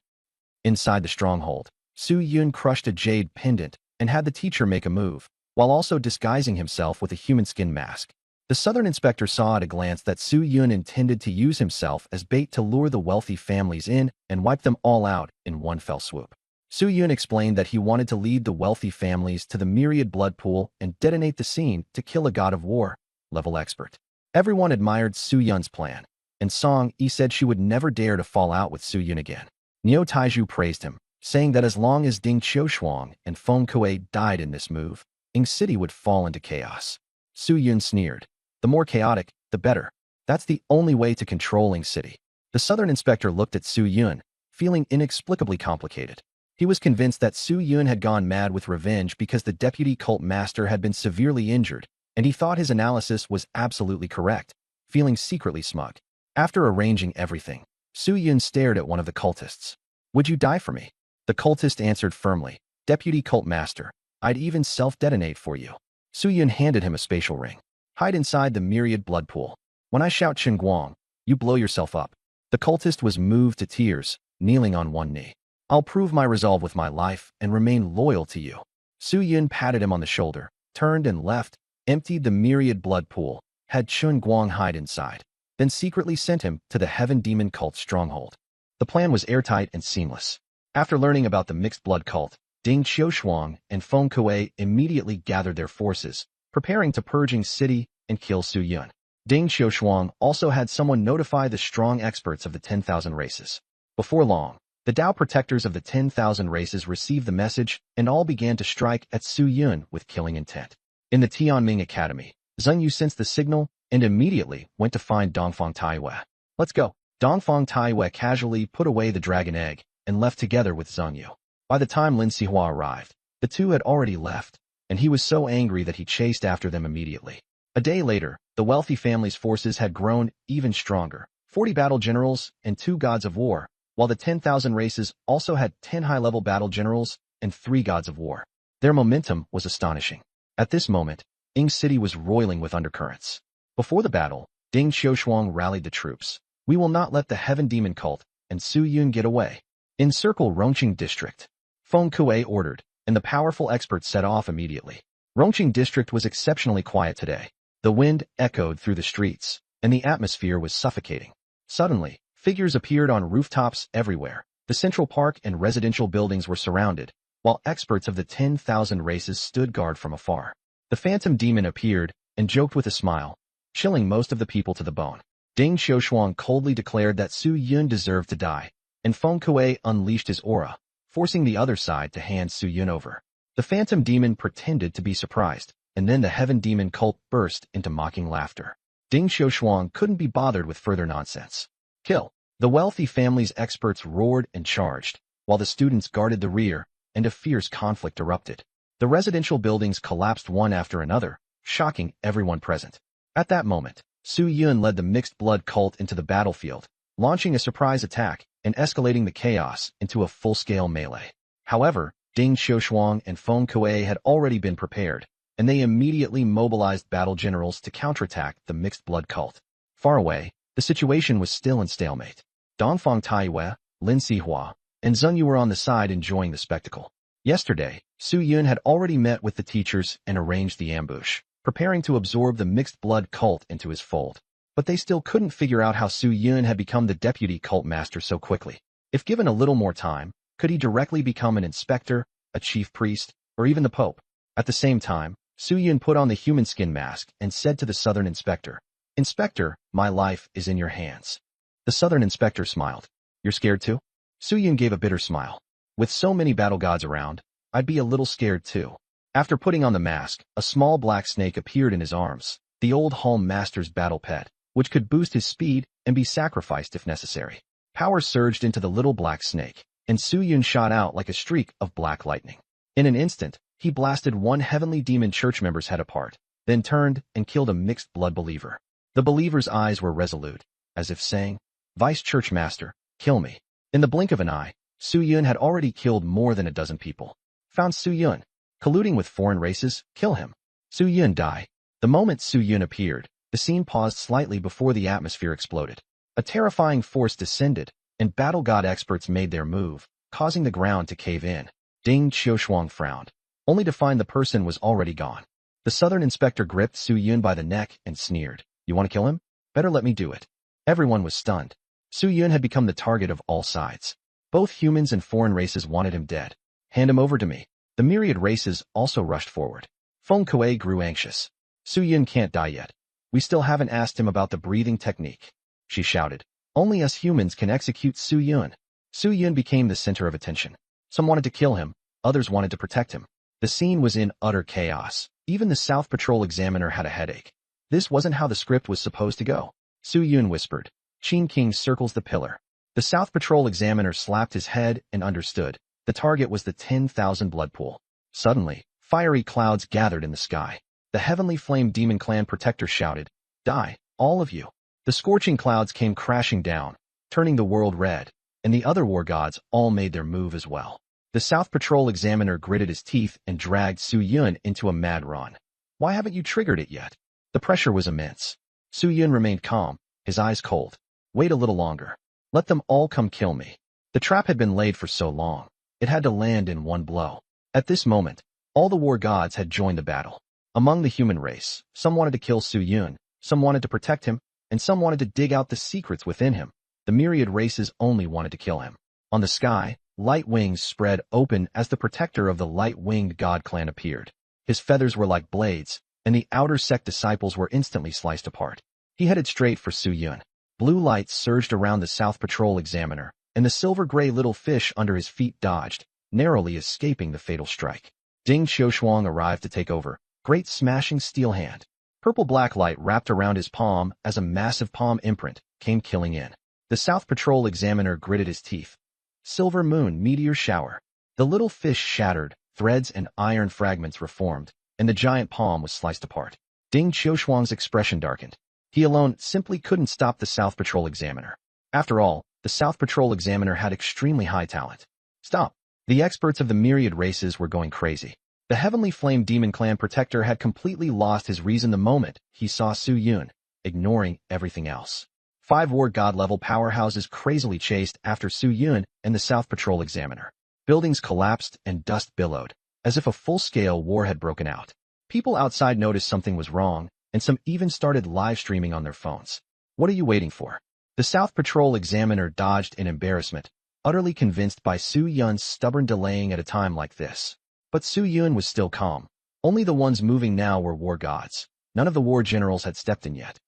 Inside the stronghold, Su Yun crushed a jade pendant and had the teacher make a move, while also disguising himself with a human skin mask. The southern inspector saw at a glance that Su Yun intended to use himself as bait to lure the wealthy families in and wipe them all out in one fell swoop. Su Yun explained that he wanted to lead the wealthy families to the myriad blood pool and detonate the scene to kill a god of war level expert. Everyone admired Su Yun's plan, and Song Yi said she would never dare to fall out with Su Yun again. Niu Taiju praised him, saying that as long as Ding Qiushuang and Feng Kuei died in this move, Ying City would fall into chaos. Su Yun sneered. The more chaotic, the better. That's the only way to control Ying City. The southern inspector looked at Su Yun, feeling inexplicably complicated. He was convinced that Su Yun had gone mad with revenge because the deputy cult master had been severely injured, and he thought his analysis was absolutely correct, feeling secretly smug. After arranging everything, Su Yun stared at one of the cultists. "Would you die for me?" The cultist answered firmly, "Deputy cult master, I'd even self-detonate for you." Su Yun handed him a spatial ring. "Hide inside the myriad blood pool. When I shout Qinguang, you blow yourself up." The cultist was moved to tears, kneeling on one knee. "I'll prove my resolve with my life and remain loyal to you." Su Yun patted him on the shoulder, turned and left, emptied the myriad blood pool, had Qinguang hide inside, then secretly sent him to the Heaven Demon cult stronghold. The plan was airtight and seamless. After learning about the mixed blood cult, Ding Qiushuang and Feng Kuei immediately gathered their forces, preparing to purge Ying City and kill Su Yun. Ding Qiushuang also had someone notify the strong experts of the 10,000 races. Before long, the Dao protectors of the 10,000 races received the message and all began to strike at Su Yun with killing intent. In the Tianming Academy, Zheng Yu sensed the signal and immediately went to find Dongfang Taiyue. "Let's go." Dongfang Taiyue casually put away the dragon egg and left together with Zheng Yu. By the time Lin Sihua arrived, the two had already left, and he was so angry that he chased after them immediately. A day later, the wealthy family's forces had grown even stronger, 40 battle generals and 2 gods of war, while the 10,000 races also had 10 high-level battle generals and 3 gods of war. Their momentum was astonishing. At this moment, Ying City was roiling with undercurrents. Before the battle, Ding Qiushuang rallied the troops. "We will not let the Heaven Demon cult and Su Yun get away. Encircle Rongqing District," Feng Kuei ordered, and the powerful experts set off immediately. Rongqing District was exceptionally quiet today. The wind echoed through the streets, and the atmosphere was suffocating. Suddenly, figures appeared on rooftops everywhere. The Central Park and residential buildings were surrounded, while experts of the 10,000 races stood guard from afar. The Phantom Demon appeared and joked with a smile, chilling most of the people to the bone. Ding Qiushuang coldly declared that Su Yun deserved to die, and Feng Kuei unleashed his aura, forcing the other side to hand Su Yun over. The Phantom Demon pretended to be surprised, and then the Heaven Demon cult burst into mocking laughter. Ding Qiushuang couldn't be bothered with further nonsense. "Kill!" The wealthy family's experts roared and charged, while the students guarded the rear, and a fierce conflict erupted. The residential buildings collapsed one after another, shocking everyone present. At that moment, Su Yun led the mixed blood cult into the battlefield, launching a surprise attack and escalating the chaos into a full-scale melee. However, Ding Qiushuang and Feng Kuei had already been prepared, and they immediately mobilized battle generals to counterattack the mixed blood cult. Far away, the situation was still in stalemate. Dongfang Taiyue, Lin Sihua, and Zheng Yu were on the side enjoying the spectacle. Yesterday, Su Yun had already met with the teachers and arranged the ambush, preparing to absorb the mixed blood cult into his fold. But they still couldn't figure out how Su Yun had become the deputy cult master so quickly. If given a little more time, could he directly become an inspector, a chief priest, or even the pope? At the same time, Su Yun put on the human skin mask and said to the southern inspector, "Inspector, my life is in your hands." The southern inspector smiled. "You're scared too?" Su Yun gave a bitter smile. "With so many battle gods around, I'd be a little scared too." After putting on the mask, a small black snake appeared in his arms, the old home master's battle pet, which could boost his speed and be sacrificed if necessary. Power surged into the little black snake, and Su Yun shot out like a streak of black lightning. In an instant, he blasted one heavenly demon church member's head apart, then turned and killed a mixed-blood believer. The believer's eyes were resolute, as if saying, "Vice Church Master, kill me." In the blink of an eye, Su Yun had already killed more than a dozen people. Found Su Yun. Colluding with foreign races, kill him. Su Yun die. The moment Su Yun appeared, the scene paused slightly before the atmosphere exploded. A terrifying force descended, and battle god experts made their move, causing the ground to cave in. Ding Qiushuang frowned, only to find the person was already gone. The southern inspector gripped Su Yun by the neck and sneered, "You want to kill him? Better let me do it." Everyone was stunned. Su Yun had become the target of all sides. Both humans and foreign races wanted him dead. "Hand him over to me." The myriad races also rushed forward. Feng Kuei grew anxious. "Su Yun can't die yet. We still haven't asked him about the breathing technique," she shouted. "Only us humans can execute Su Yun." Su Yun became the center of attention. Some wanted to kill him, others wanted to protect him. The scene was in utter chaos. Even the South Patrol examiner had a headache. This wasn't how the script was supposed to go. Su Yun whispered, "Qin King circles the pillar." The South Patrol examiner slapped his head and understood. The target was the 10,000 blood pool. Suddenly, fiery clouds gathered in the sky. The heavenly flame demon clan protector shouted, "Die, all of you." The scorching clouds came crashing down, turning the world red, and the other war gods all made their move as well. The South Patrol examiner gritted his teeth and dragged Su Yun into a mad run. "Why haven't you triggered it yet?" The pressure was immense. Su Yun remained calm, his eyes cold. "Wait a little longer. Let them all come kill me." The trap had been laid for so long. It had to land in one blow. At this moment, all the war gods had joined the battle. Among the human race, some wanted to kill Su Yun, some wanted to protect him, and some wanted to dig out the secrets within him. The myriad races only wanted to kill him. On the sky, light wings spread open as the protector of the light-winged god clan appeared. His feathers were like blades, and the outer sect disciples were instantly sliced apart. He headed straight for Su Yun. Blue lights surged around the South Patrol examiner, and the silver-gray little fish under his feet dodged, narrowly escaping the fatal strike. Ding Qiushuang arrived to take over, great smashing steel hand. Purple-black light wrapped around his palm as a massive palm imprint came killing in. The South Patrol examiner gritted his teeth. Silver moon meteor shower. The little fish shattered, threads and iron fragments reformed, and the giant palm was sliced apart. Ding Qiushuang's expression darkened. He alone simply couldn't stop the South Patrol examiner. After all, the South Patrol examiner had extremely high talent. Stop. The experts of the myriad races were going crazy. The Heavenly Flame Demon Clan protector had completely lost his reason the moment he saw Su Yun, ignoring everything else. 5 war god-level powerhouses crazily chased after Su Yun and the South Patrol examiner. Buildings collapsed and dust billowed, as if a full-scale war had broken out. People outside noticed something was wrong, and some even started live-streaming on their phones. "What are you waiting for?" The South Patrol examiner dodged in embarrassment, utterly convinced by Su Yun's stubborn delaying at a time like this. But Su Yun was still calm. Only the ones moving now were war gods. None of the war generals had stepped in yet.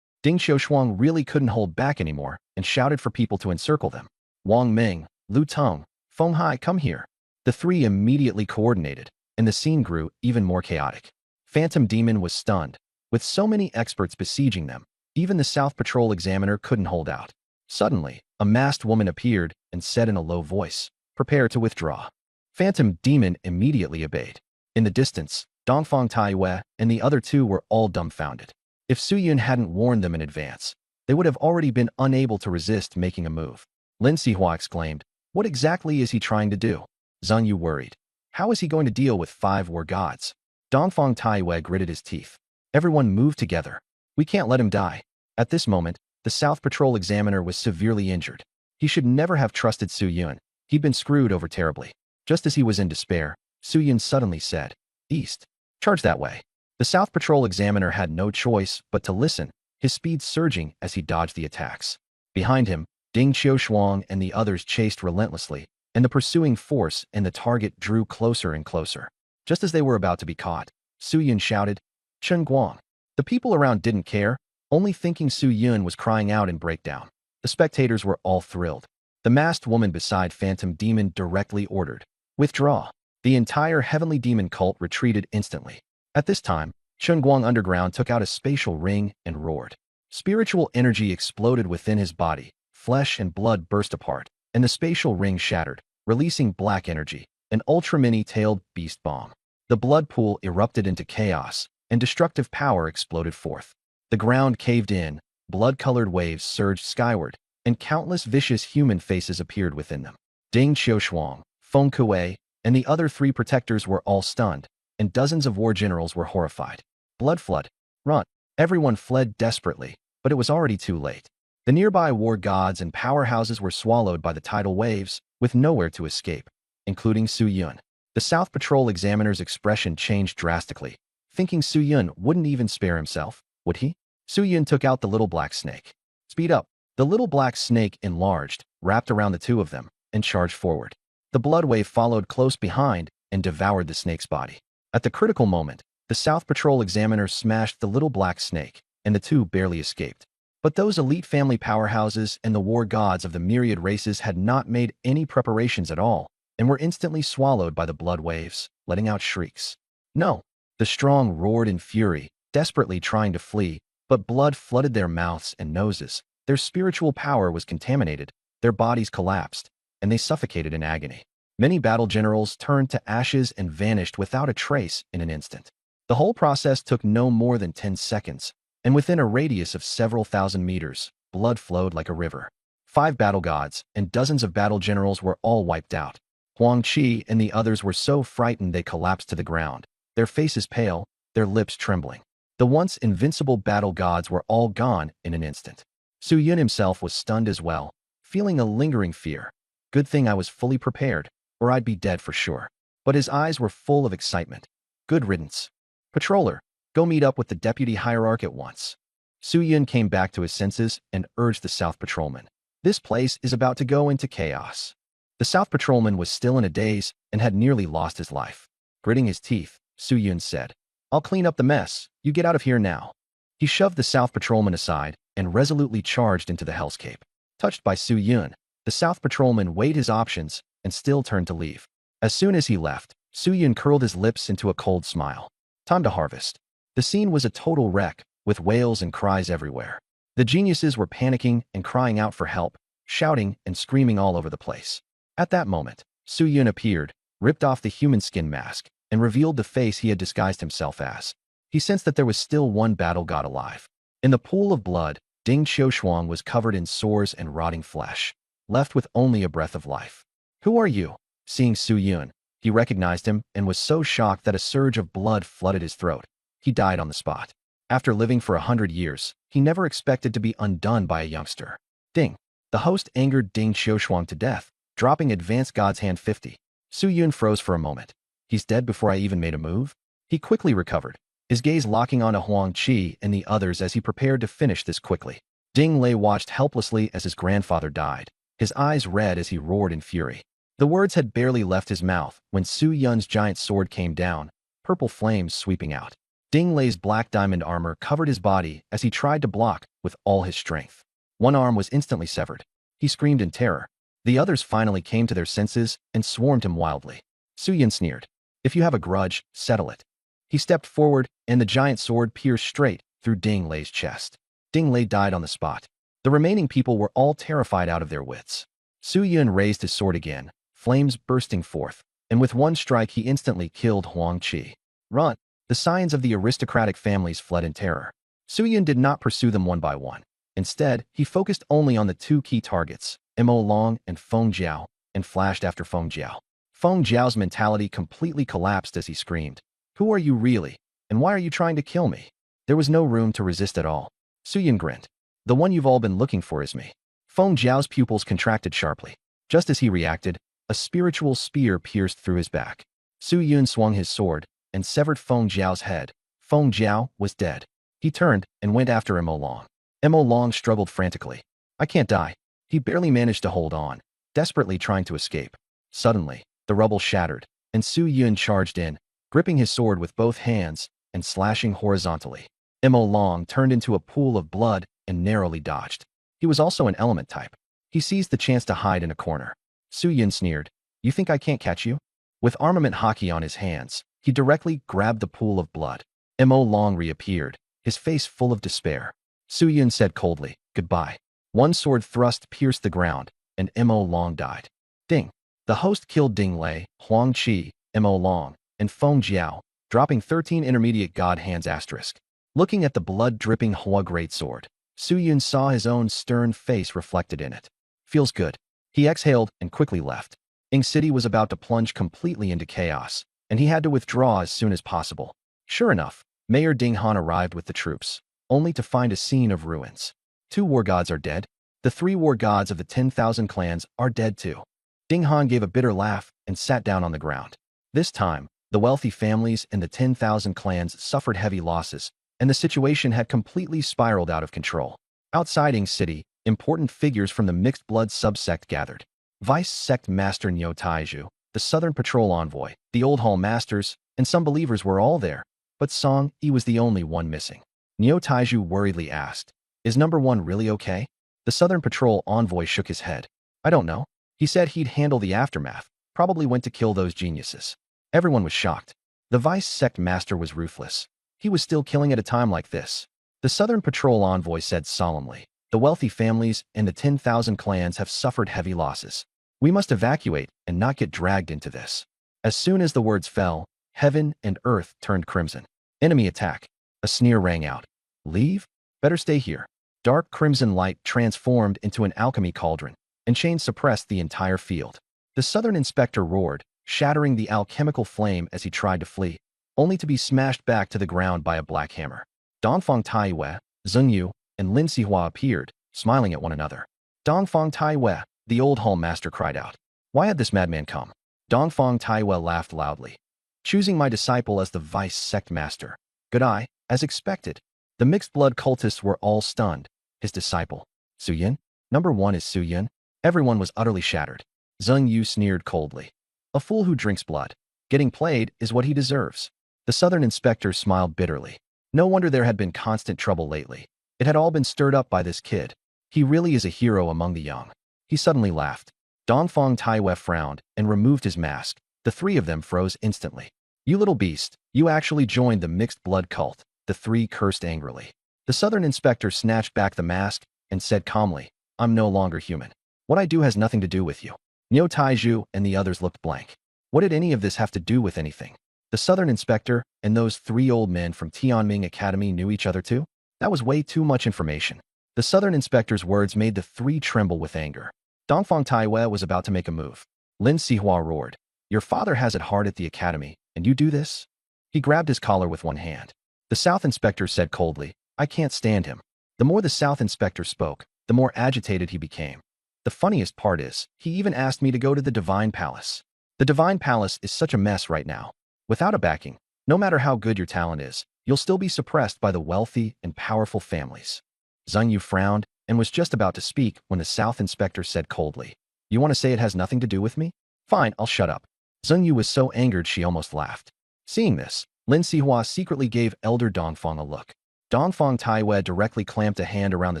Ding Qiushuang really couldn't hold back anymore and shouted for people to encircle them. "Wang Ming, Lu Tong, Feng Hai, come here." The 3 immediately coordinated, and the scene grew even more chaotic. Phantom Demon was stunned. With so many experts besieging them, even the South Patrol examiner couldn't hold out. Suddenly, a masked woman appeared and said in a low voice, "Prepare to withdraw." Phantom Demon immediately obeyed. In the distance, Dongfang Taiyue and the other 2 were all dumbfounded. If Su Yun hadn't warned them in advance, they would have already been unable to resist making a move. Lin Sihua exclaimed, "What exactly is he trying to do?" Zhang Yu worried. "How is he going to deal with 5 war gods?" Dongfang Taiyue gritted his teeth. Everyone moved together. "We can't let him die." At this moment, the South Patrol examiner was severely injured. He should never have trusted Su Yun. He'd been screwed over terribly. Just as he was in despair, Su Yun suddenly said, "East. Charge that way." The South Patrol examiner had no choice but to listen, his speed surging as he dodged the attacks. Behind him, Ding Qiushuang and the others chased relentlessly, and the pursuing force and the target drew closer and closer. Just as they were about to be caught, Su Yun shouted, "Chen Guang." The people around didn't care, only thinking Su Yun was crying out in breakdown. The spectators were all thrilled. The masked woman beside Phantom Demon directly ordered, "Withdraw." The entire Heavenly Demon cult retreated instantly. At this time, Chen Guang Underground took out a spatial ring and roared. Spiritual energy exploded within his body, flesh and blood burst apart, and the spatial ring shattered, releasing black energy, an ultra-mini-tailed beast bomb. The blood pool erupted into chaos, and destructive power exploded forth. The ground caved in, blood-colored waves surged skyward, and countless vicious human faces appeared within them. Ding Xiaoshuang, Feng Kuei, and the other three protectors were all stunned, and dozens of war generals were horrified. Blood flood. Run. Everyone fled desperately, but it was already too late. The nearby war gods and powerhouses were swallowed by the tidal waves, with nowhere to escape, including Su Yun. The South Patrol examiner's expression changed drastically, thinking Su Yun wouldn't even spare himself, would he? Su Yun took out the little black snake. Speed up. The little black snake enlarged, wrapped around the two of them, and charged forward. The blood wave followed close behind and devoured the snake's body. At the critical moment, the South Patrol examiner smashed the little black snake, and the two barely escaped. But those elite family powerhouses and the war gods of the myriad races had not made any preparations at all, and were instantly swallowed by the blood waves, letting out shrieks. No! The strong roared in fury, desperately trying to flee, but blood flooded their mouths and noses. Their spiritual power was contaminated, their bodies collapsed, and they suffocated in agony. Many battle generals turned to ashes and vanished without a trace in an instant. The whole process took no more than 10 seconds, and within a radius of several thousand meters, blood flowed like a river. 5 battle gods and dozens of battle generals were all wiped out. Huang Qi and the others were so frightened they collapsed to the ground, their faces pale, their lips trembling. The once invincible battle gods were all gone in an instant. Su Yun himself was stunned as well, feeling a lingering fear. Good thing I was fully prepared, or I'd be dead for sure. But his eyes were full of excitement. Good riddance. Patroller, go meet up with the deputy hierarch at once. Su Yun came back to his senses and urged the South Patrolman. This place is about to go into chaos. The South Patrolman was still in a daze and had nearly lost his life. Gritting his teeth, Su Yun said, I'll clean up the mess. You get out of here now. He shoved the South Patrolman aside and resolutely charged into the hellscape. Touched by Su Yun, the South Patrolman weighed his options and still turned to leave. As soon as he left, Su Yun curled his lips into a cold smile. Time to harvest. The scene was a total wreck, with wails and cries everywhere. The geniuses were panicking and crying out for help, shouting and screaming all over the place. At that moment, Su Yun appeared, ripped off the human skin mask, and revealed the face he had disguised himself as. He sensed that there was still one battle god alive. In the pool of blood, Ding Xiaoshuang was covered in sores and rotting flesh, left with only a breath of life. Who are you? Seeing Su Yun, he recognized him and was so shocked that a surge of blood flooded his throat. He died on the spot. After living for 100 years, he never expected to be undone by a youngster. Ding. The host angered Ding Xiaoshuang to death, dropping Advanced God's Hand 50. Su Yun froze for a moment. He's dead before I even made a move? He quickly recovered, his gaze locking onto Huang Qi and the others as he prepared to finish this quickly. Ding Lei watched helplessly as his grandfather died, his eyes red as he roared in fury. The words had barely left his mouth when Su Yun's giant sword came down, purple flames sweeping out. Ding Lei's black diamond armor covered his body as he tried to block with all his strength. One arm was instantly severed. He screamed in terror. The others finally came to their senses and swarmed him wildly. Su Yun sneered. If you have a grudge, settle it. He stepped forward, and the giant sword pierced straight through Ding Lei's chest. Ding Lei died on the spot. The remaining people were all terrified out of their wits. Su Yun raised his sword again, flames bursting forth, and with one strike he instantly killed Huang Qi. Run! The scions of the aristocratic families fled in terror. Su Yun did not pursue them one by one. Instead, he focused only on the 2 key targets, Mo Long and Feng Jiao, and flashed after Feng Jiao. Feng Jiao's mentality completely collapsed as he screamed, Who are you really, and why are you trying to kill me? There was no room to resist at all. Su Yun grinned. The one you've all been looking for is me. Feng Jiao's pupils contracted sharply. Just as he reacted, a spiritual spear pierced through his back. Su Yun swung his sword and severed Feng Jiao's head. Feng Jiao was dead. He turned and went after Mo Long. Mo Long struggled frantically. I can't die. He barely managed to hold on, desperately trying to escape. Suddenly, the rubble shattered, and Su Yun charged in, gripping his sword with both hands and slashing horizontally. Mo Long turned into a pool of blood and narrowly dodged. He was also an element type. He seized the chance to hide in a corner. Su Yun sneered, You think I can't catch you? With armament hockey on his hands, he directly grabbed the pool of blood. Mo Long reappeared, his face full of despair. Su Yun said coldly, Goodbye. One sword thrust pierced the ground, and Mo Long died. Ding. The host killed Ding Lei, Huang Qi, Mo Long, and Feng Jiao, dropping 13 intermediate god hands asterisk. Looking at the blood-dripping Hua greatsword, Su Yun saw his own stern face reflected in it. Feels good. He exhaled and quickly left. Ying City was about to plunge completely into chaos, and he had to withdraw as soon as possible. Sure enough, Mayor Ding Han arrived with the troops, only to find a scene of ruins. 2 war gods are dead. The 3 war gods of the 10,000 clans are dead too. Ding Han gave a bitter laugh and sat down on the ground. This time, the wealthy families and the 10,000 clans suffered heavy losses, and the situation had completely spiraled out of control. Outside Ying City, important figures from the mixed blood subsect gathered. Vice Sect Master Niu Taiju, the Southern Patrol Envoy, the Old Hall Masters, and some believers were all there, but Song Yi was the only one missing. Niu Taiju worriedly asked, "Is number 1 really okay?" The Southern Patrol Envoy shook his head. "I don't know. He said he'd handle the aftermath, probably went to kill those geniuses." Everyone was shocked. The Vice Sect Master was ruthless. He was still killing at a time like this. The Southern Patrol Envoy said solemnly, "The wealthy families and the 10,000 clans have suffered heavy losses. We must evacuate and not get dragged into this." As soon as the words fell, heaven and earth turned crimson. "Enemy attack." A sneer rang out. "Leave? Better stay here." Dark crimson light transformed into an alchemy cauldron, and chains suppressed the entire field. The Southern Inspector roared, shattering the alchemical flame as he tried to flee, only to be smashed back to the ground by a black hammer. Dongfang Taiwei, Zheng Yu, and Lin Sihua appeared, smiling at one another. "Dongfang Taiwei," the Old Hall Master cried out. "Why had this madman come?" Dongfang Taiwei laughed loudly. "Choosing my disciple as the Vice Sect Master. Good eye, as expected." The mixed blood cultists were all stunned. His disciple, Su Yun? Number 1 is Su Yun? Everyone was utterly shattered. Zheng Yu sneered coldly. "A fool who drinks blood. Getting played is what he deserves." The Southern Inspector smiled bitterly. No wonder there had been constant trouble lately. It had all been stirred up by this kid. He really is a hero among the young. He suddenly laughed. Dongfang Taiwei frowned and removed his mask. The 3 of them froze instantly. "You little beast, you actually joined the mixed blood cult," the 3 cursed angrily. The Southern Inspector snatched back the mask and said calmly, "I'm no longer human. What I do has nothing to do with you." Niu Taiju and the others looked blank. What did any of this have to do with anything? The Southern Inspector and those 3 old men from Tianming Academy knew each other too? That was way too much information. The Southern Inspector's words made the 3 tremble with anger. Dongfang Taiwei was about to make a move. Lin Sihua roared, "Your father has it hard at the academy, and you do this?" He grabbed his collar with one hand. The South Inspector said coldly, "I can't stand him." The more the South Inspector spoke, the more agitated he became. The funniest part is, he even asked me to go to the Divine Palace. The Divine Palace is such a mess right now. Without a backing, no matter how good your talent is, you'll still be suppressed by the wealthy and powerful families. Zheng Yu frowned and was just about to speak when the South Inspector said coldly, "You want to say it has nothing to do with me? Fine, I'll shut up." Zheng Yu was so angered she almost laughed. Seeing this, Lin Sihua secretly gave Elder Dongfang a look. Dongfang Taiwei directly clamped a hand around the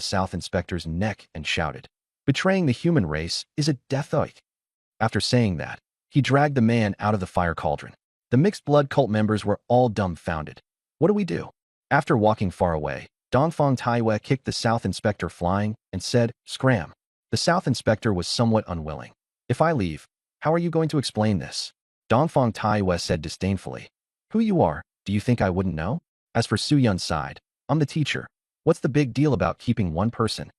South Inspector's neck and shouted, "Betraying the human race is a death oath." After saying that, he dragged the man out of the fire cauldron. The mixed blood cult members were all dumbfounded. "What do we do?" After walking far away, Dongfang Taiwei kicked the South Inspector flying and said, "Scram." The South Inspector was somewhat unwilling. "If I leave, how are you going to explain this?" Dongfang Taiwei said disdainfully, "Who you are, do you think I wouldn't know? As for Su Yun's side, I'm the teacher. What's the big deal about keeping one person?"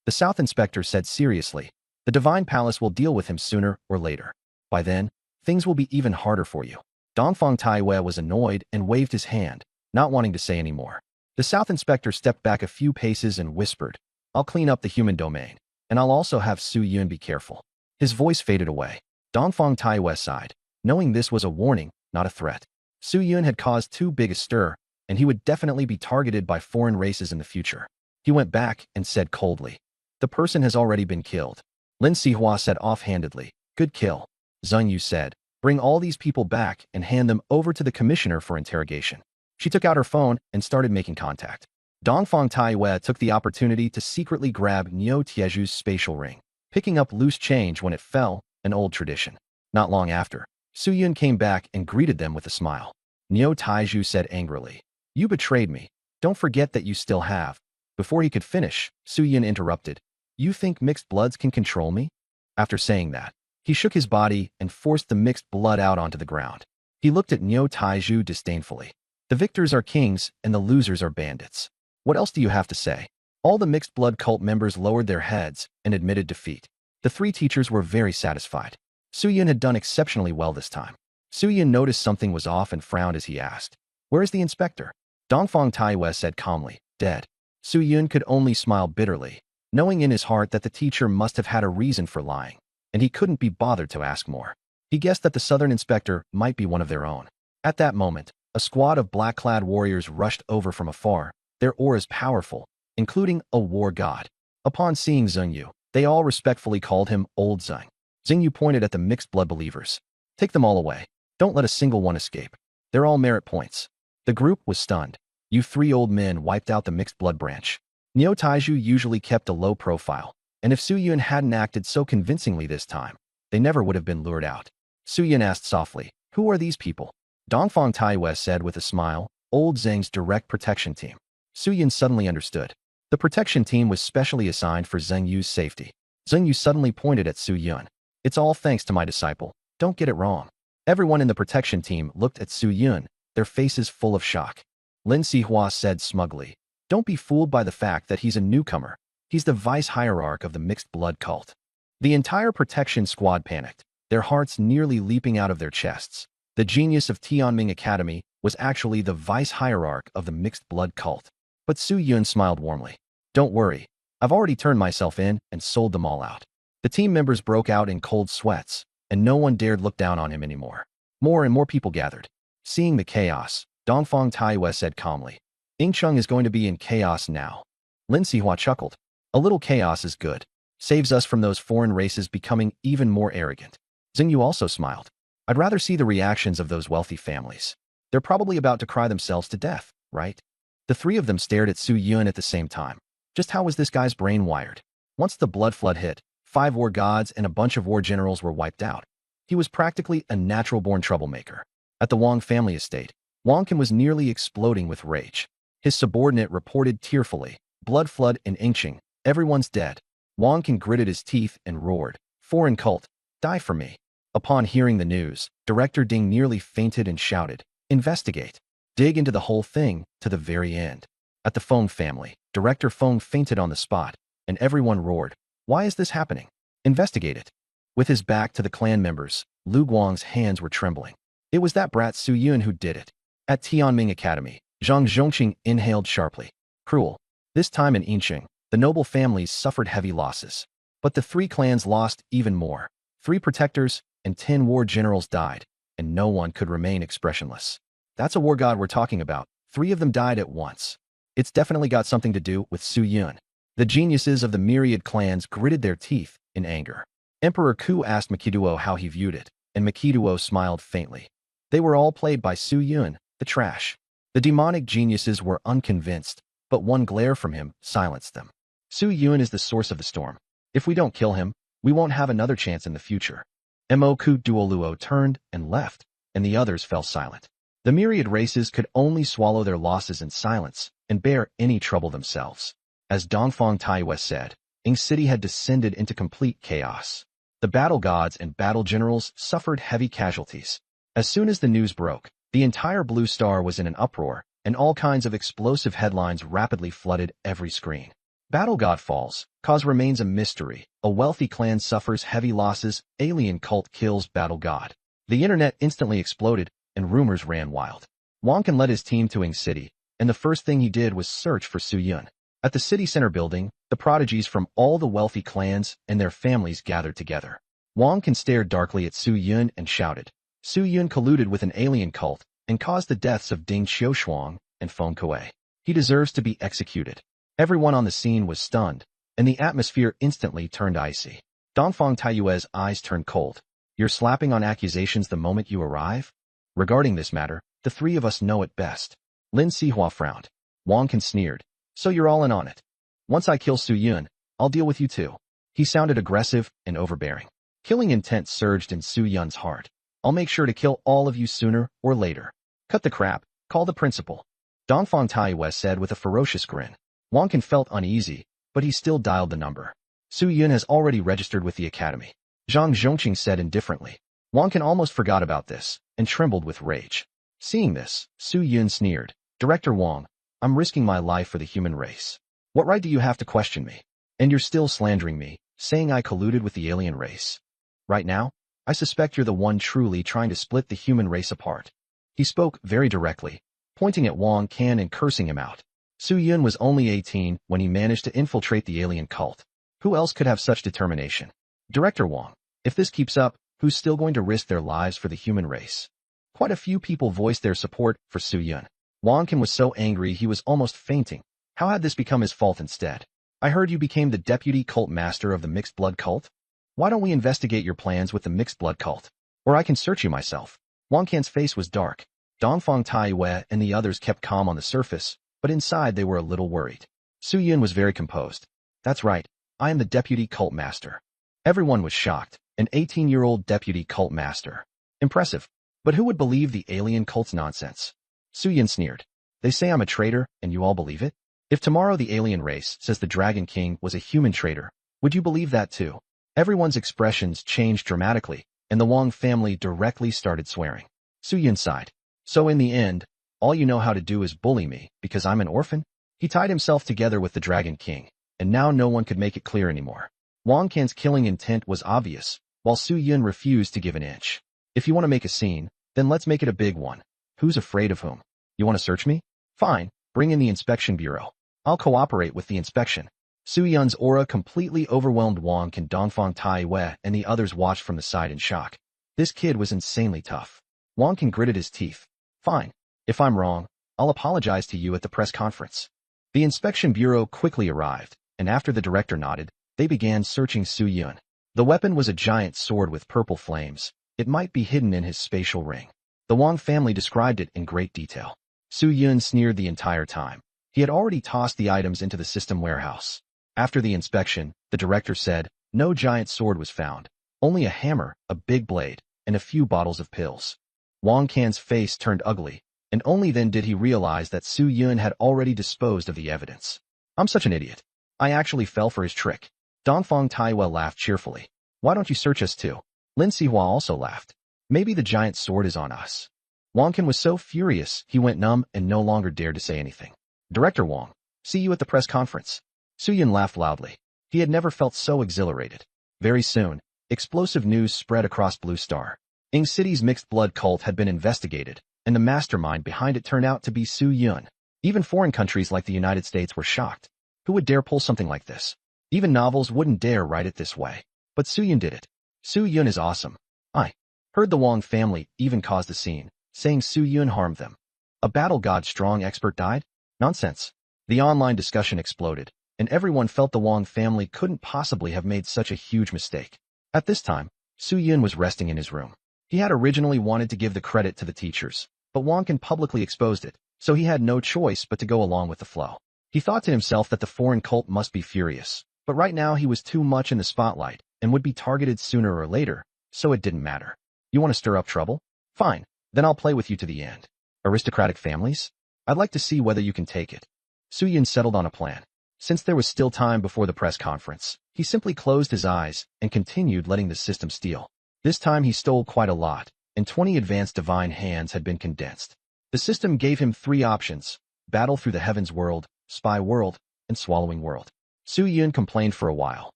The South Inspector said seriously, "The Divine Palace will deal with him sooner or later. By then, things will be even harder for you." Dongfang Taiwei was annoyed and waved his hand, not wanting to say any more. The South Inspector stepped back a few paces and whispered, "I'll clean up the human domain, and I'll also have Su Yun be careful." His voice faded away. Dongfang Taiwei sighed, knowing this was a warning, not a threat. Su Yun had caused too big a stir, and he would definitely be targeted by foreign races in the future. He went back and said coldly, "The person has already been killed." Lin Sihua said offhandedly, "Good kill." Zheng Yu said, "Bring all these people back and hand them over to the commissioner for interrogation." She took out her phone and started making contact. Dongfang Taiwei took the opportunity to secretly grab Niu Tieju's spatial ring, picking up loose change when it fell, an old tradition. Not long after, Su Yun came back and greeted them with a smile. Niu Taiju said angrily, "You betrayed me. Don't forget that you still have." Before he could finish, Su Yun interrupted, "You think mixed bloods can control me?" After saying that, he shook his body and forced the mixed blood out onto the ground. He looked at Niu Taiju disdainfully. The victors are kings and the losers are bandits. What else do you have to say? All the mixed blood cult members lowered their heads and admitted defeat. The three teachers were very satisfied. Su Yun had done exceptionally well this time. Su Yun noticed something was off and frowned as he asked, "Where is the inspector?" Dongfang Taiyue said calmly, "Dead." Su Yun could only smile bitterly, knowing in his heart that the teacher must have had a reason for lying, and he couldn't be bothered to ask more. He guessed that the southern inspector might be one of their own. At that moment, a squad of black-clad warriors rushed over from afar, their auras powerful, including a war god. Upon seeing Zhengyu, they all respectfully called him Old Zheng. Zhengyu pointed at the mixed blood believers. "Take them all away. Don't let a single one escape. They're all merit points." The group was stunned. You three old men wiped out the mixed blood branch. Niu Taiju usually kept a low profile, and if Su Yun hadn't acted so convincingly this time, they never would have been lured out. Su Yun asked softly, "Who are these people?" Dongfang Taiyue said with a smile, "Old Zheng's direct protection team." Su Yun suddenly understood. The protection team was specially assigned for Zheng Yu's safety. Zheng Yu suddenly pointed at Su Yun. "It's all thanks to my disciple. Don't get it wrong." Everyone in the protection team looked at Su Yun, their faces full of shock. Lin Sihua said smugly, "Don't be fooled by the fact that he's a newcomer. He's the vice hierarch of the mixed blood cult." The entire protection squad panicked, their hearts nearly leaping out of their chests. The genius of Tianming Academy was actually the vice hierarch of the mixed blood cult. But Su Yun smiled warmly. "Don't worry. I've already turned myself in and sold them all out." The team members broke out in cold sweats, and no one dared look down on him anymore. More and more people gathered. Seeing the chaos, Dongfang Taiyue said calmly, "Yingcheng is going to be in chaos now." Lin Sihua chuckled. "A little chaos is good. Saves us from those foreign races becoming even more arrogant." Zheng Yu also smiled. "I'd rather see the reactions of those wealthy families. They're probably about to cry themselves to death, right?" The three of them stared at Su Yun at the same time. Just how was this guy's brain wired? Once the blood flood hit, 5 war gods and a bunch of war generals were wiped out. He was practically a natural-born troublemaker. At the Wang family estate, Wang Qin was nearly exploding with rage. His subordinate reported tearfully, "Blood flood in Yingcheng. Everyone's dead." Wang Qin gritted his teeth and roared, "Foreign cult, die for me." Upon hearing the news, Director Ding nearly fainted and shouted, "Investigate. Dig into the whole thing to the very end." At the Feng family, Director Feng fainted on the spot, and everyone roared, "Why is this happening? Investigate it." With his back to the clan members, Lu Guang's hands were trembling. It was that brat Su Yun who did it. At Tianming Academy, Zhang Zhongqing inhaled sharply. Cruel. This time in Yingcheng, the noble families suffered heavy losses. But the 3 clans lost even more. 3 protectors and 10 war generals died, and no one could remain expressionless. That's a war god we're talking about. 3 of them died at once. It's definitely got something to do with Su Yun. The geniuses of the myriad clans gritted their teeth in anger. Emperor Ku asked Makiduo how he viewed it, and Makiduo smiled faintly. They were all played by Su Yun, the trash. The demonic geniuses were unconvinced, but one glare from him silenced them. Su Yun is the source of the storm. If we don't kill him, we won't have another chance in the future. Moku Duoluo turned and left, and the others fell silent. The myriad races could only swallow their losses in silence and bear any trouble themselves. As Dongfang Taiyue said, Ying City had descended into complete chaos. The battle gods and battle generals suffered heavy casualties. As soon as the news broke, the entire Blue Star was in an uproar, and all kinds of explosive headlines rapidly flooded every screen. Battle god falls, cause remains a mystery, a wealthy clan suffers heavy losses, alien cult kills battle god. The internet instantly exploded, and rumors ran wild. Wang Qin led his team to Ying City, and the first thing he did was search for Su Yun. At the city center building, the prodigies from all the wealthy clans and their families gathered together. Wang Qin stared darkly at Su Yun and shouted, "Su Yun colluded with an alien cult and caused the deaths of Ding Xiushuang and Feng Kuei. He deserves to be executed." Everyone on the scene was stunned, and the atmosphere instantly turned icy. Dongfang Taiyue's eyes turned cold. "You're slapping on accusations the moment you arrive? Regarding this matter, the 3 of us know it best." Lin Sihua frowned. Wang Qin sneered, "So you're all in on it. Once I kill Su Yun, I'll deal with you too." He sounded aggressive and overbearing. Killing intent surged in Su Yun's heart. "I'll make sure to kill all of you sooner or later." "Cut the crap. Call the principal." Dongfang Taiyue said with a ferocious grin. Wang Qin felt uneasy, but he still dialed the number. "Su Yun has already registered with the academy. Zhang Zhongqing said indifferently. Wang Can almost forgot about this and trembled with rage. Seeing this, Su Yun sneered. Director Wang, I'm risking my life for the human race. What right do you have to question me? And you're still slandering me, saying I colluded with the alien race. Right now, I suspect you're the one truly trying to split the human race apart. He spoke very directly, pointing at Wang Can and cursing him out. Su Yun was only 18 when he managed to infiltrate the alien cult. Who else could have such determination? Director Wang, if this keeps up, who's still going to risk their lives for the human race? Quite a few people voiced their support for Su Yun. Wang Can was so angry he was almost fainting. How had this become his fault instead? I heard you became the deputy cult master of the mixed blood cult? Why don't we investigate your plans with the mixed blood cult? Or I can search you myself. Wang Can's face was dark. Dongfang Taiwei and the others kept calm on the surface, but inside they were a little worried. Su Yun was very composed. That's right, I am the deputy cult master. Everyone was shocked. An 18-year-old deputy cult master. Impressive. But who would believe the alien cult's nonsense? Su Yun sneered. They say I'm a traitor, and you all believe it? If tomorrow the alien race says the Dragon King was a human traitor, would you believe that too? Everyone's expressions changed dramatically, and the Wang family directly started swearing. Su Yun sighed. So in the end, all you know how to do is bully me, because I'm an orphan? He tied himself together with the Dragon King, and now no one could make it clear anymore. Wang Can's killing intent was obvious, while Su Yun refused to give an inch. If you want to make a scene, then let's make it a big one. Who's afraid of whom? You want to search me? Fine, bring in the inspection bureau. I'll cooperate with the inspection. Su Yun's aura completely overwhelmed Wang Can. Dongfang Taiwei and the others watched from the side in shock. This kid was insanely tough. Wang Can gritted his teeth. Fine. If I'm wrong, I'll apologize to you at the press conference. The inspection bureau quickly arrived, and after the director nodded, they began searching Su Yun. The weapon was a giant sword with purple flames. It might be hidden in his spatial ring. The Wang family described it in great detail. Su Yun sneered the entire time. He had already tossed the items into the system warehouse. After the inspection, the director said, no giant sword was found. Only a hammer, a big blade, and a few bottles of pills. Wang Can's face turned ugly, and only then did he realize that Su Yun had already disposed of the evidence. I'm such an idiot. I actually fell for his trick. Dongfang Taiwei laughed cheerfully. Why don't you search us too? Lin Sihua also laughed. Maybe the giant sword is on us. Wang Can was so furious he went numb and no longer dared to say anything. Director Wang, see you at the press conference. Su Yun laughed loudly. He had never felt so exhilarated. Very soon, explosive news spread across Blue Star. Ing City's mixed blood cult had been investigated, and the mastermind behind it turned out to be Su Yun. Even foreign countries like the United States were shocked. Who would dare pull something like this? Even novels wouldn't dare write it this way. But Su Yun did it. Su Yun is awesome. I heard the Wang family even caused a scene, saying Su Yun harmed them. A battle god strong expert died? Nonsense. The online discussion exploded, and everyone felt the Wang family couldn't possibly have made such a huge mistake. At this time, Su Yun was resting in his room. He had originally wanted to give the credit to the teachers, but Wang Can publicly exposed it, so he had no choice but to go along with the flow. He thought to himself that the foreign cult must be furious, but right now he was too much in the spotlight and would be targeted sooner or later, so it didn't matter. You want to stir up trouble? Fine, then I'll play with you to the end. Aristocratic families? I'd like to see whether you can take it. Su Yun settled on a plan. Since there was still time before the press conference, he simply closed his eyes and continued letting the system steal. This time he stole quite a lot, and 20 advanced divine hands had been condensed. The system gave him 3 options: battle through the heavens world, spy world, and swallowing world. Su Yun complained for a while,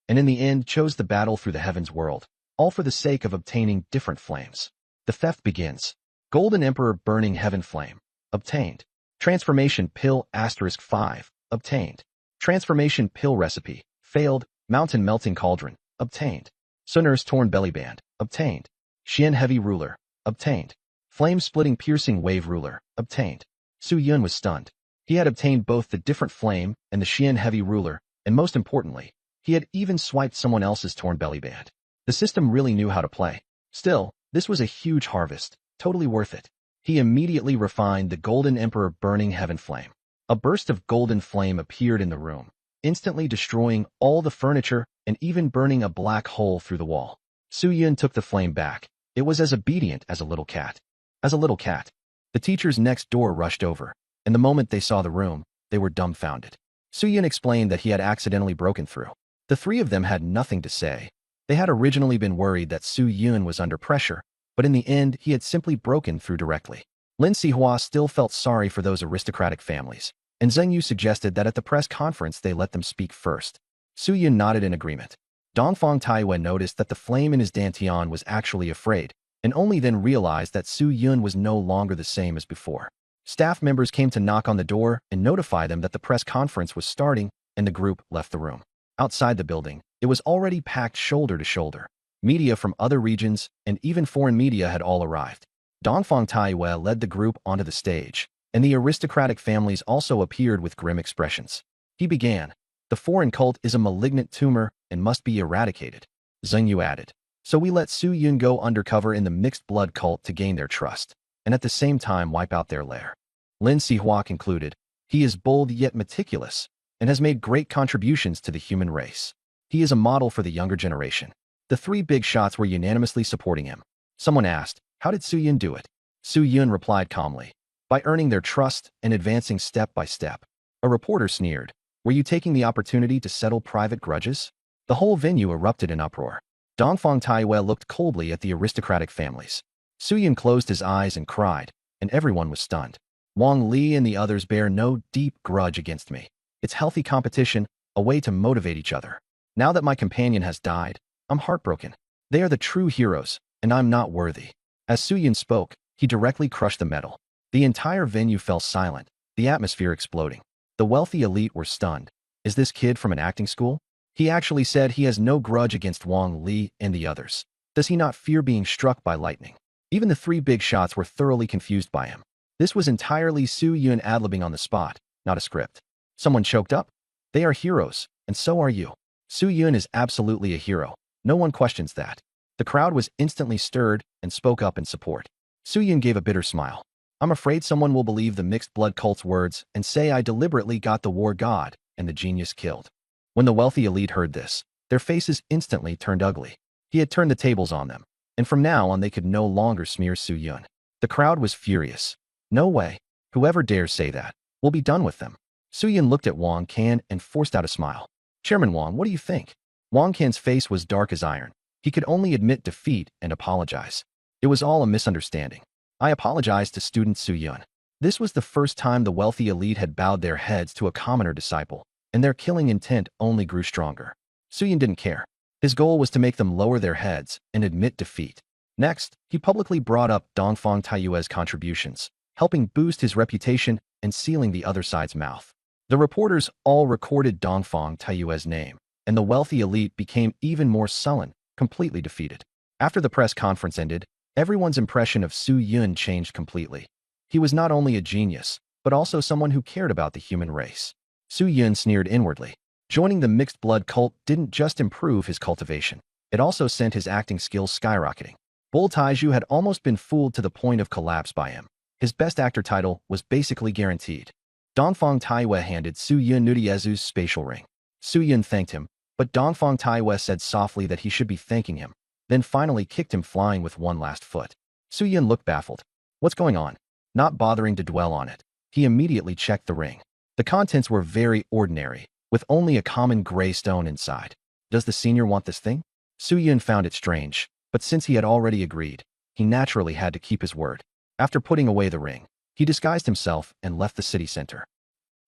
and in the end chose the battle through the heavens world, all for the sake of obtaining different flames. The theft begins. Golden Emperor Burning Heaven Flame. Obtained. Transformation Pill *5. Obtained. Transformation Pill Recipe. Failed. Mountain Melting Cauldron. Obtained. Sunur's Torn Bellyband. Obtained. Xian Heavy Ruler. Obtained. Flame Splitting Piercing Wave Ruler. Obtained. Su Yun was stunned. He had obtained both the different flame and the Xian Heavy Ruler, and most importantly, he had even swiped someone else's torn bellyband. The system really knew how to play. Still, this was a huge harvest, totally worth it. He immediately refined the Golden Emperor Burning Heaven Flame. A burst of golden flame appeared in the room, instantly destroying all the furniture and even burning a black hole through the wall. Su Yun took the flame back. It was as obedient as a little cat. As a little cat. The teachers next door rushed over, and the moment they saw the room, they were dumbfounded. Su Yun explained that he had accidentally broken through. The 3 of them had nothing to say, They had originally been worried that Su Yun was under pressure, but in the end, he had simply broken through directly. Lin Sihua still felt sorry for those aristocratic families, and Zheng Yu suggested that at the press conference they let them speak first. Su Yun nodded in agreement. Dongfang Taiwan noticed that the flame in his dantian was actually afraid, and only then realized that Su Yun was no longer the same as before. Staff members came to knock on the door and notify them that the press conference was starting, and the group left the room. Outside the building, it was already packed shoulder to shoulder. Media from other regions and even foreign media had all arrived. Dongfang Taiwan led the group onto the stage, and the aristocratic families also appeared with grim expressions. He began, "The foreign cult is a malignant tumor and must be eradicated." Zheng Yu added, "So we let Su Yun go undercover in the mixed blood cult to gain their trust, and at the same time wipe out their lair." Lin Sihua concluded, "He is bold yet meticulous, and has made great contributions to the human race. He is a model for the younger generation." The three big shots were unanimously supporting him. Someone asked, "How did Su Yun do it?" Su Yun replied calmly, "By earning their trust and advancing step by step." A reporter sneered, "Were you taking the opportunity to settle private grudges?" The whole venue erupted in uproar. Dongfang Taiwan looked coldly at the aristocratic families. Su Yun closed his eyes and cried, and everyone was stunned. "Wang Li and the others bear no deep grudge against me. It's healthy competition, a way to motivate each other. Now that my companion has died, I'm heartbroken. They are the true heroes, and I'm not worthy." As Su Yun spoke, he directly crushed the metal. The entire venue fell silent, the atmosphere exploding. The wealthy elite were stunned. Is this kid from an acting school? He actually said he has no grudge against Wang Li and the others. Does he not fear being struck by lightning? Even the three big shots were thoroughly confused by him. This was entirely Su Yun ad-libbing on the spot, not a script. Someone choked up? "They are heroes, and so are you." Su Yun is absolutely a hero. No one questions that. The crowd was instantly stirred and spoke up in support. Su Yun gave a bitter smile. "I'm afraid someone will believe the mixed blood cult's words and say I deliberately got the war god and the genius killed." When the wealthy elite heard this, their faces instantly turned ugly. He had turned the tables on them, and from now on they could no longer smear Su Yun. The crowd was furious. "No way. Whoever dares say that, we'll be done with them." Su Yun looked at Wang Can and forced out a smile. "Chairman Wang, what do you think?" Wang Can's face was dark as iron. He could only admit defeat and apologize. "It was all a misunderstanding. I apologize to student Su Yun." This was the first time the wealthy elite had bowed their heads to a commoner disciple, and their killing intent only grew stronger. Su Yun didn't care. His goal was to make them lower their heads and admit defeat. Next, he publicly brought up Dongfang Taiyue's contributions, helping boost his reputation and sealing the other side's mouth. The reporters all recorded Dongfang Taiyue's name, and the wealthy elite became even more sullen, completely defeated. After the press conference ended, everyone's impression of Su Yun changed completely. He was not only a genius, but also someone who cared about the human race. Su Yun sneered inwardly. Joining the mixed blood cult didn't just improve his cultivation. It also sent his acting skills skyrocketing. Bull Taiju had almost been fooled to the point of collapse by him. His best actor title was basically guaranteed. Dongfang Taiwan handed Su Yun Nudiezu's spatial ring. Su Yun thanked him, but Dongfang Taiwan said softly that he should be thanking him, then finally kicked him flying with one last foot. Su Yun looked baffled. What's going on? Not bothering to dwell on it, he immediately checked the ring. The contents were very ordinary, with only a common gray stone inside. Does the senior want this thing? Su Yun found it strange, but since he had already agreed, he naturally had to keep his word. After putting away the ring, he disguised himself and left the city center.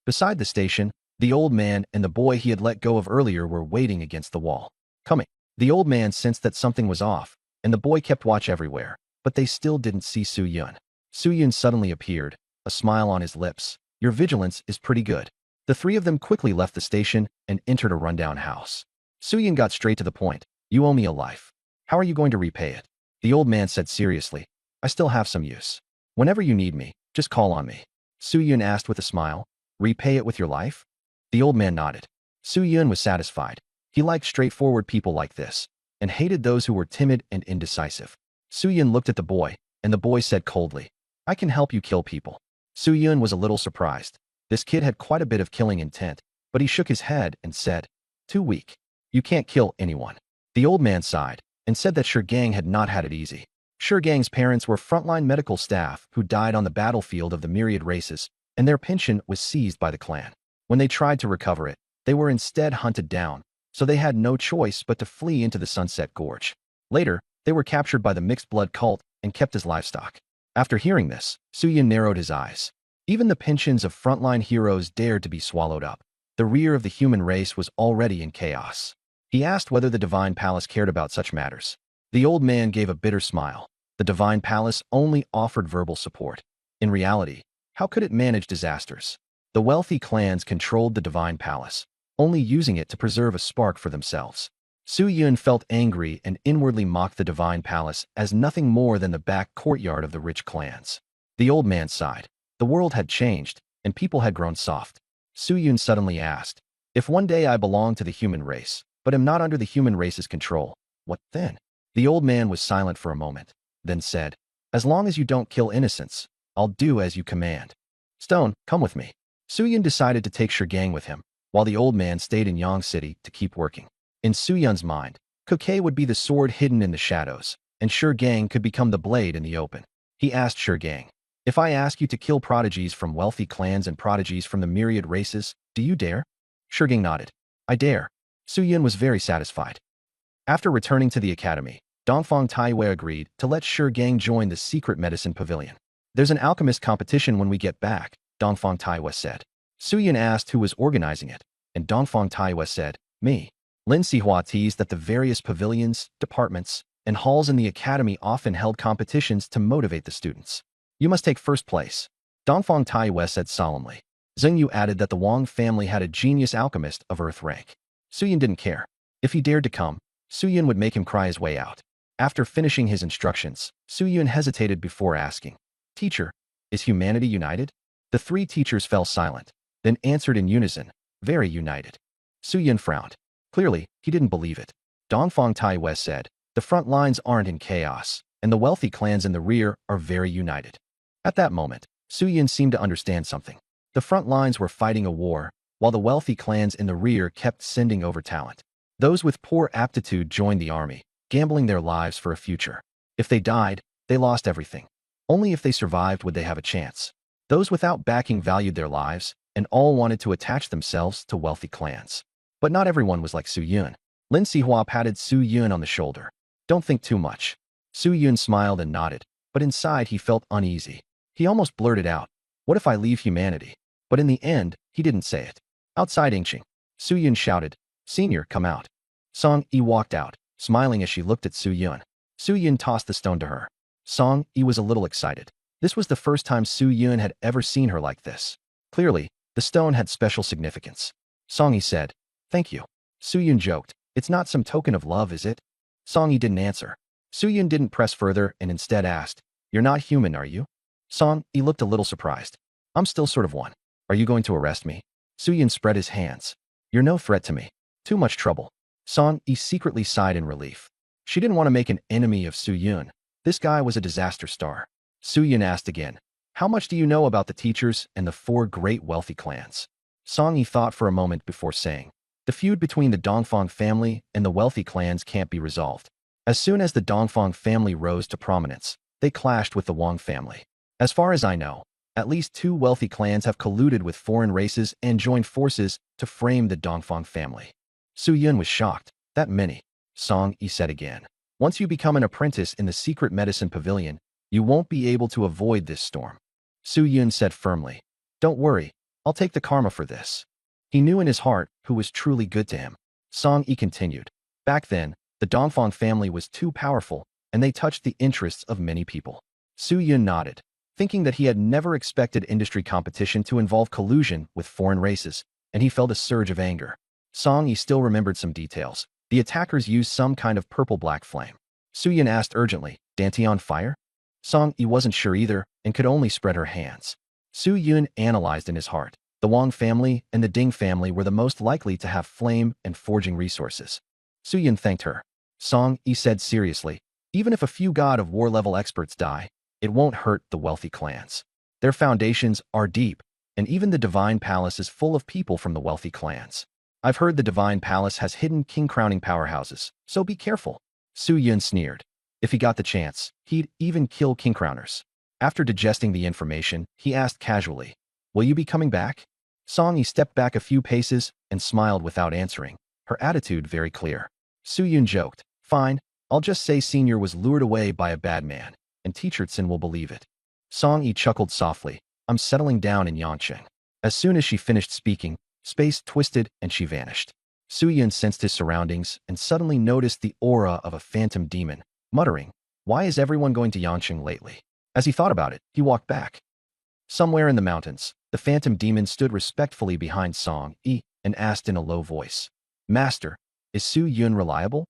Beside the station, the old man and the boy he had let go of earlier were waiting against the wall. Coming. The old man sensed that something was off, and the boy kept watch everywhere, but they still didn't see Su Yun. Su Yun suddenly appeared, a smile on his lips. "Your vigilance is pretty good." The three of them quickly left the station and entered a rundown house. Su Yun got straight to the point. "You owe me a life. How are you going to repay it?" The old man said seriously. "I still have some use. Whenever you need me, just call on me." Su Yun asked with a smile. "Repay it with your life?" The old man nodded. Su Yun was satisfied. He liked straightforward people like this, and hated those who were timid and indecisive. Su Yun looked at the boy, and the boy said coldly, "I can help you kill people." Su Yun was a little surprised. This kid had quite a bit of killing intent, but he shook his head and said, "Too weak. You can't kill anyone." The old man sighed and said that Gang had not had it easy. Gang's parents were frontline medical staff who died on the battlefield of the myriad races, and their pension was seized by the clan. When they tried to recover it, they were instead hunted down, so they had no choice but to flee into the Sunset Gorge. Later, they were captured by the mixed-blood cult and kept as livestock. After hearing this, Suyin narrowed his eyes. Even the pensions of frontline heroes dared to be swallowed up. The rear of the human race was already in chaos. He asked whether the Divine Palace cared about such matters. The old man gave a bitter smile. The Divine Palace only offered verbal support. In reality, how could it manage disasters? The wealthy clans controlled the Divine Palace, only using it to preserve a spark for themselves. Su Yun felt angry and inwardly mocked the Divine Palace as nothing more than the back courtyard of the rich clans. The old man sighed. The world had changed, and people had grown soft. Su Yun suddenly asked, "If one day I belong to the human race, but am not under the human race's control, what then?" The old man was silent for a moment, then said, "As long as you don't kill innocents, I'll do as you command. Stone, come with me." Su Yun decided to take Shurgang with him, while the old man stayed in Yang City to keep working. In Su Yun's mind, Kuke would be the sword hidden in the shadows, and Shurgang could become the blade in the open. He asked Shurgang, "If I ask you to kill prodigies from wealthy clans and prodigies from the myriad races, do you dare?" Shurgang nodded. "I dare." Su Yun was very satisfied. After returning to the academy, Dongfang Taiwei agreed to let Shurgang join the secret medicine pavilion. "There's an alchemist competition when we get back," Dongfang Taiwei said. Su Yun asked who was organizing it, and Dongfang Taiwei said, "Me." Lin Sihua teased that the various pavilions, departments, and halls in the academy often held competitions to motivate the students. "You must take first place," Dongfang Taiwei said solemnly. Zheng Yu added that the Wang family had a genius alchemist of Earth rank. Su Yun didn't care. If he dared to come, Su Yun would make him cry his way out. After finishing his instructions, Su Yun hesitated before asking, "Teacher, is humanity united?" The three teachers fell silent, then answered in unison, "Very united." Su Yun frowned. Clearly, he didn't believe it. Dongfang Taiwei said, "The front lines aren't in chaos, and the wealthy clans in the rear are very united." At that moment, Su Yun seemed to understand something. The front lines were fighting a war, while the wealthy clans in the rear kept sending over talent. Those with poor aptitude joined the army, gambling their lives for a future. If they died, they lost everything. Only if they survived would they have a chance. Those without backing valued their lives, and all wanted to attach themselves to wealthy clans. But not everyone was like Su Yun. Lin Sihua patted Su Yun on the shoulder. "Don't think too much." Su Yun smiled and nodded, but inside he felt uneasy. He almost blurted out, "What if I leave humanity?" But in the end, he didn't say it. Outside Yingqing, Su Yun shouted, "Senior, come out." Song Yi walked out, smiling as she looked at Su Yun. Su Yun tossed the stone to her. Song Yi was a little excited. This was the first time Su Yun had ever seen her like this. Clearly, the stone had special significance. Song Yi said, "Thank you." Su Yun joked, "It's not some token of love, is it?" Song Yi didn't answer. Su Yun didn't press further and instead asked, "You're not human, are you?" Song Yi looked a little surprised. "I'm still sort of one. Are you going to arrest me?" Su Yun spread his hands. "You're no threat to me. Too much trouble." Song Yi secretly sighed in relief. She didn't want to make an enemy of Su Yun. This guy was a disaster star. Su Yun asked again, "How much do you know about the teachers and the four great wealthy clans?" Song Yi thought for a moment before saying, "The feud between the Dongfang family and the wealthy clans can't be resolved. As soon as the Dongfang family rose to prominence, they clashed with the Wang family. As far as I know, at least two wealthy clans have colluded with foreign races and joined forces to frame the Dongfang family." Su Yun was shocked. "That many?" Song Yi said again. "Once you become an apprentice in the secret medicine pavilion, you won't be able to avoid this storm." Su Yun said firmly, "Don't worry, I'll take the karma for this." He knew in his heart who was truly good to him. Song Yi continued, "Back then, the Dongfang family was too powerful, and they touched the interests of many people." Su Yun nodded, thinking that he had never expected industry competition to involve collusion with foreign races, and he felt a surge of anger. Song Yi still remembered some details. The attackers used some kind of purple-black flame. Su Yun asked urgently, "Dante on fire?" Song Yi wasn't sure either and could only spread her hands. Su Yun analyzed in his heart. The Wang family and the Ding family were the most likely to have flame and forging resources. Su Yun thanked her. Song Yi said seriously, "Even if a few God of War level experts die, it won't hurt the wealthy clans. Their foundations are deep, and even the Divine Palace is full of people from the wealthy clans. I've heard the Divine Palace has hidden king-crowning powerhouses, so be careful." Su Yun sneered. If he got the chance, he'd even kill king-crowners. After digesting the information, he asked casually, "Will you be coming back?" Song Yi stepped back a few paces and smiled without answering. her attitude very clear. Su-yun joked, "Fine, I'll just say senior was lured away by a bad man, and teacher Tsin will believe it." Song-yi chuckled softly, "I'm settling down in Yangqing." As soon as she finished speaking, space twisted and she vanished. Su-yun sensed his surroundings and suddenly noticed the aura of a phantom demon, muttering, "Why is everyone going to Yangqing lately?" As he thought about it, he walked back. Somewhere in the mountains, the phantom demon stood respectfully behind Song-yi and asked in a low voice, "Master, is Su-yun reliable?"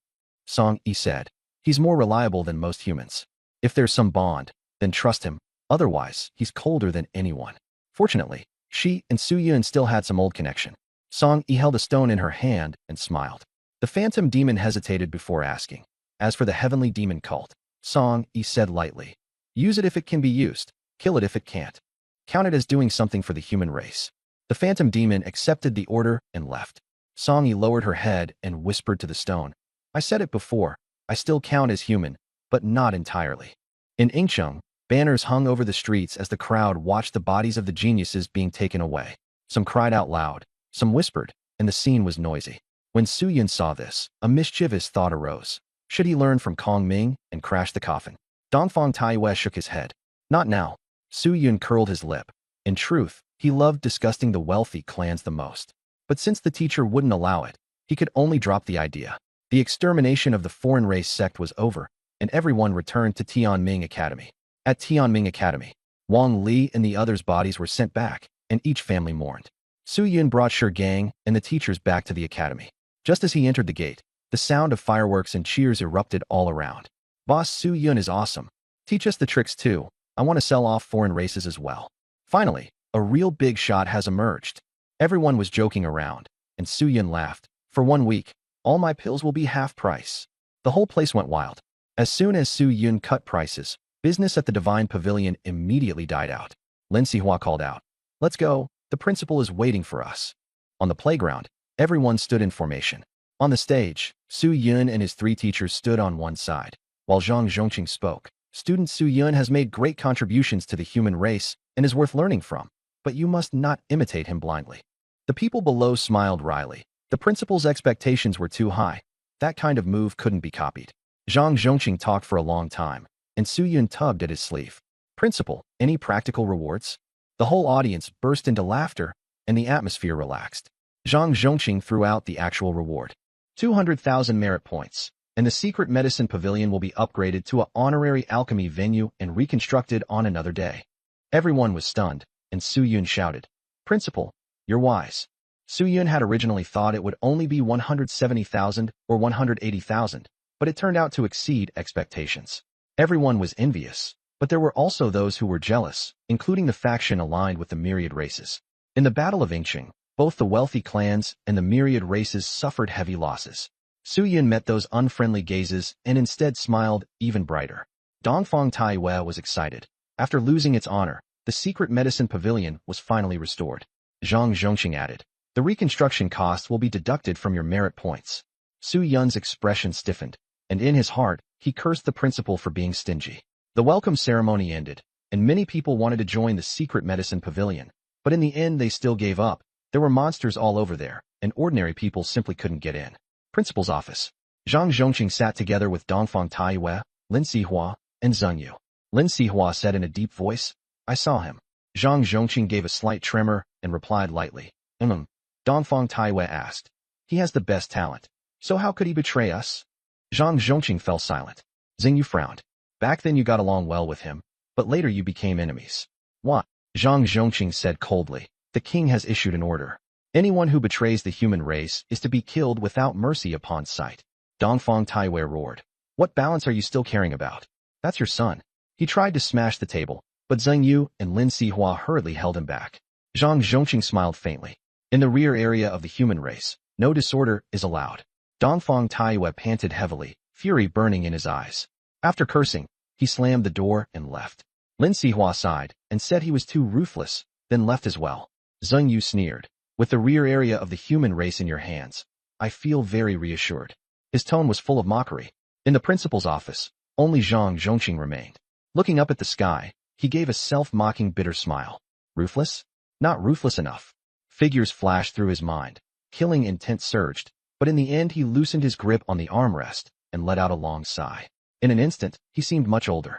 Song-yi said, "He's more reliable than most humans. If there's some bond, then trust him. Otherwise, he's colder than anyone." Fortunately, she and Su-yun still had some old connection. Song-yi held a stone in her hand and smiled. The phantom demon hesitated before asking. "As for the heavenly demon cult," Song-yi said lightly, "use it if it can be used, kill it if it can't. Count it as doing something for the human race." The phantom demon accepted the order and left. Song-yi lowered her head and whispered to the stone, "I said it before, I still count as human, but not entirely." In Yangqing, banners hung over the streets as the crowd watched the bodies of the geniuses being taken away. Some cried out loud, some whispered, and the scene was noisy. When Su-yun saw this, a mischievous thought arose. Should he learn from Kong Ming and crash the coffin? Dongfang Taiwei shook his head. Not now. Su-yun curled his lip. In truth, he loved disgusting the wealthy clans the most. But since the teacher wouldn't allow it, he could only drop the idea. The extermination of the foreign race sect was over, and everyone returned to Tianming Academy. At Tianming Academy, Wang Li and the others' bodies were sent back, and each family mourned. Su-yun brought Shi Gang and the teachers back to the academy. Just as he entered the gate, the sound of fireworks and cheers erupted all around. "Boss Su-yun is awesome. Teach us the tricks too. I want to sell off foreign races as well." Finally, a real big shot has emerged. Everyone was joking around, and Su-yun laughed. "For 1 week, all my pills will be half price." The whole place went wild. As soon as Su-yun cut prices, business at the Divine Pavilion immediately died out. Lin Sihua called out, "Let's go, the principal is waiting for us." On the playground, everyone stood in formation. On the stage, Su-yun and his 3 teachers stood on one side. While Zhang Zhongqing spoke, "Student Su-yun has made great contributions to the human race and is worth learning from, but you must not imitate him blindly." The people below smiled wryly. The principal's expectations were too high. That kind of move couldn't be copied. Zhang Zhongqing talked for a long time, and Su-yun tugged at his sleeve. "Principal, any practical rewards?" The whole audience burst into laughter, and the atmosphere relaxed. Zhang Zhongqing threw out the actual reward. 200,000 merit points, and the secret medicine pavilion will be upgraded to an honorary alchemy venue and reconstructed on another day. Everyone was stunned, and Su-yun shouted, "Principal, you're wise." Su-yun had originally thought it would only be 170,000 or 180,000, but it turned out to exceed expectations. Everyone was envious, but there were also those who were jealous, including the faction aligned with the myriad races. In the Battle of Yangqing, both the wealthy clans and the myriad races suffered heavy losses. Su-yun met those unfriendly gazes and instead smiled even brighter. Dongfang Taiwei was excited. After losing its honor, the secret medicine pavilion was finally restored. Zhang Zhongqing added, "The reconstruction costs will be deducted from your merit points." Su-yun's expression stiffened, and in his heart, he cursed the principal for being stingy. The welcome ceremony ended, and many people wanted to join the secret medicine pavilion, but in the end they still gave up. There were monsters all over there, and ordinary people simply couldn't get in. Principal's office. Zhang Zhongqing sat together with Dongfang Taiwei, Lin Sihua, and Zheng Yu. Lin Sihua said in a deep voice, "I saw him." Zhang Zhongqing gave a slight tremor and replied lightly, Dongfang Taiwei asked, "He has the best talent. So how could he betray us?" Zhang Zhongqing fell silent. Zheng Yu frowned. "Back then you got along well with him, but later you became enemies." "What?" Zhang Zhongqing said coldly. "The king has issued an order. Anyone who betrays the human race is to be killed without mercy upon sight." Dongfang Taiwei roared. "What balance are you still caring about? That's your son." He tried to smash the table, but Zheng Yu and Lin Sihua hurriedly held him back. Zhang Zhongqing smiled faintly. "In the rear area of the human race, no disorder is allowed." Dongfang Taiwei panted heavily, fury burning in his eyes. After cursing, he slammed the door and left. Lin Sihua sighed and said he was too ruthless, then left as well. Zheng Yu sneered. "With the rear area of the human race in your hands, I feel very reassured." His tone was full of mockery. In the principal's office, only Zhang Zhongqing remained. Looking up at the sky, he gave a self-mocking bitter smile. Ruthless? Not ruthless enough. Figures flashed through his mind. Killing intent surged, but in the end he loosened his grip on the armrest and let out a long sigh. In an instant, he seemed much older.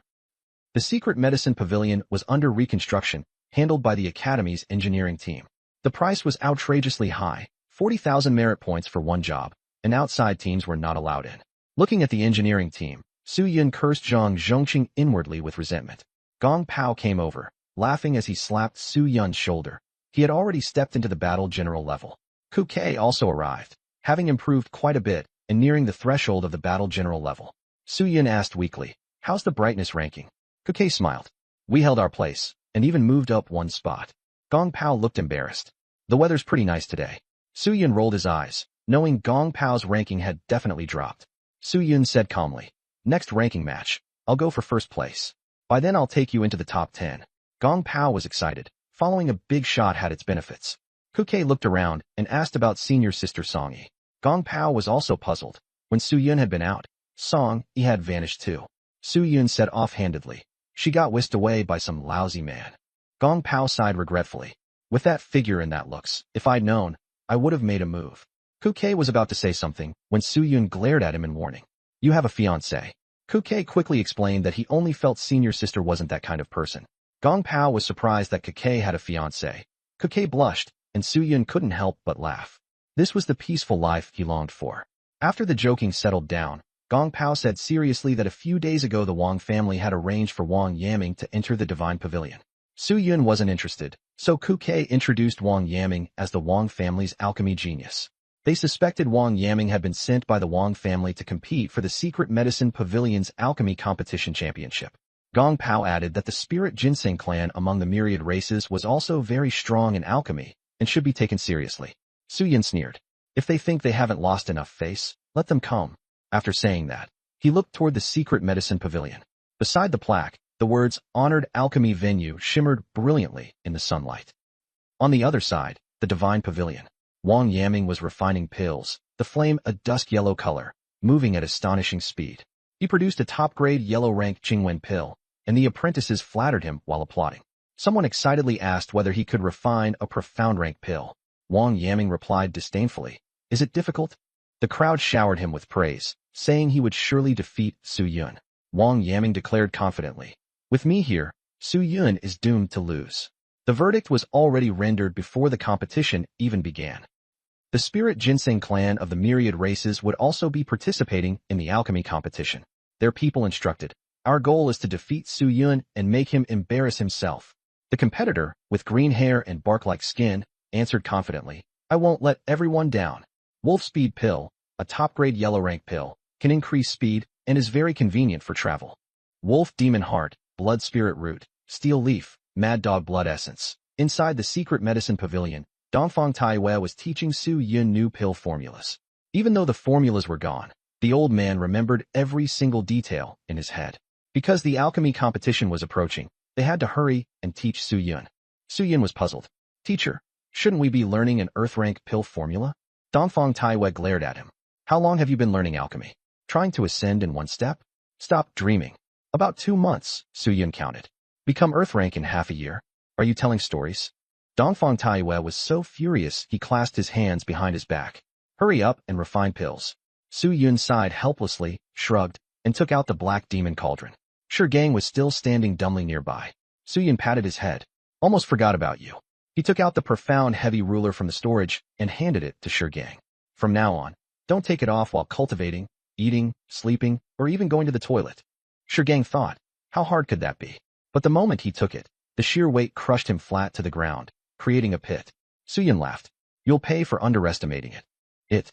The secret medicine pavilion was under reconstruction, handled by the Academy's engineering team. The price was outrageously high, 40,000 merit points for one job, and outside teams were not allowed in. Looking at the engineering team, Su Yun cursed Zhang Zhongqing inwardly with resentment. Gong Pao came over, laughing as he slapped Su Yun's shoulder. He had already stepped into the battle general level. Ku Kei also arrived, having improved quite a bit and nearing the threshold of the battle general level. Su Yun asked weakly, "How's the brightness ranking?" Ku Kei smiled. "We held our place, and even moved up one spot." Gong Pao looked embarrassed. "The weather's pretty nice today." Su Yun rolled his eyes, knowing Gong Pao's ranking had definitely dropped. Su Yun said calmly, "Next ranking match, I'll go for first place. By then I'll take you into the top 10. Gong Pao was excited. Following a big shot had its benefits. Ku Kei looked around and asked about senior sister Song-yi. Gong Pao was also puzzled. When Su Yun had been out, Song-yi had vanished too. Su Yun said offhandedly, "She got whisked away by some lousy man." Gong Pao sighed regretfully. "With that figure and that looks, if I'd known, I would have made a move." Ku Kei was about to say something when Su Yun glared at him in warning. "You have a fiancé." Ku Kei quickly explained that he only felt senior sister wasn't that kind of person. Gong Pao was surprised that Ku Kei had a fiancé. Ku Kei blushed, and Su Yun couldn't help but laugh. This was the peaceful life he longed for. After the joking settled down, Gong Pao said seriously that a few days ago the Wang family had arranged for Wang Yaming to enter the Divine Pavilion. Su Yun wasn't interested, so Ku Kei introduced Wang Yaming as the Wang family's alchemy genius. They suspected Wang Yaming had been sent by the Wang family to compete for the Secret Medicine Pavilion's Alchemy Competition Championship. Gong Pao added that the Spirit Ginseng clan among the myriad races was also very strong in alchemy and should be taken seriously. Su Yun sneered. "If they think they haven't lost enough face, let them come." After saying that, he looked toward the Secret Medicine Pavilion. Beside the plaque, the words Honored Alchemy Venue shimmered brilliantly in the sunlight. On the other side, the Divine Pavilion. Wang Yaming was refining pills, the flame a dusk yellow color, moving at astonishing speed. He produced a top-grade yellow-rank Qingwen pill, and the apprentices flattered him while applauding. Someone excitedly asked whether he could refine a profound-rank pill. Wang Yaming replied disdainfully, "Is it difficult?" The crowd showered him with praise, saying he would surely defeat Su Yun. Wang Yaming declared confidently, "With me here, Su Yun is doomed to lose." The verdict was already rendered before the competition even began. The Spirit Ginseng clan of the myriad races would also be participating in the alchemy competition. Their people instructed, "Our goal is to defeat Su Yun and make him embarrass himself." The competitor, with green hair and bark-like skin, answered confidently, "I won't let everyone down. Wolf Speed Pill, a top-grade yellow-rank pill, can increase speed and is very convenient for travel. Wolf Demon Heart, Blood Spirit Root, Steel Leaf, Mad Dog Blood Essence." Inside the Secret Medicine Pavilion, Dongfang Taiwei was teaching Su Yun new pill formulas. Even though the formulas were gone, the old man remembered every single detail in his head. Because the alchemy competition was approaching, they had to hurry and teach Su Yun. Su Yun was puzzled. "Teacher, shouldn't we be learning an Earth-rank pill formula?" Dongfang Taiwei glared at him. "How long have you been learning alchemy? Trying to ascend in one step? Stop dreaming." "About 2 months," Su Yun counted. "Become Earth-rank in half a year? Are you telling stories?" Dongfang Taiwei was so furious he clasped his hands behind his back. "Hurry up and refine pills." Su Yun sighed helplessly, shrugged, and took out the black demon cauldron. Gang was still standing dumbly nearby. Su Yun patted his head. "Almost forgot about you." He took out the profound heavy ruler from the storage and handed it to Gang. "From now on, don't take it off while cultivating, eating, sleeping, or even going to the toilet." Gang thought, how hard could that be? But the moment he took it, the sheer weight crushed him flat to the ground, creating a pit. Su Yun laughed. "You'll pay for underestimating it." It.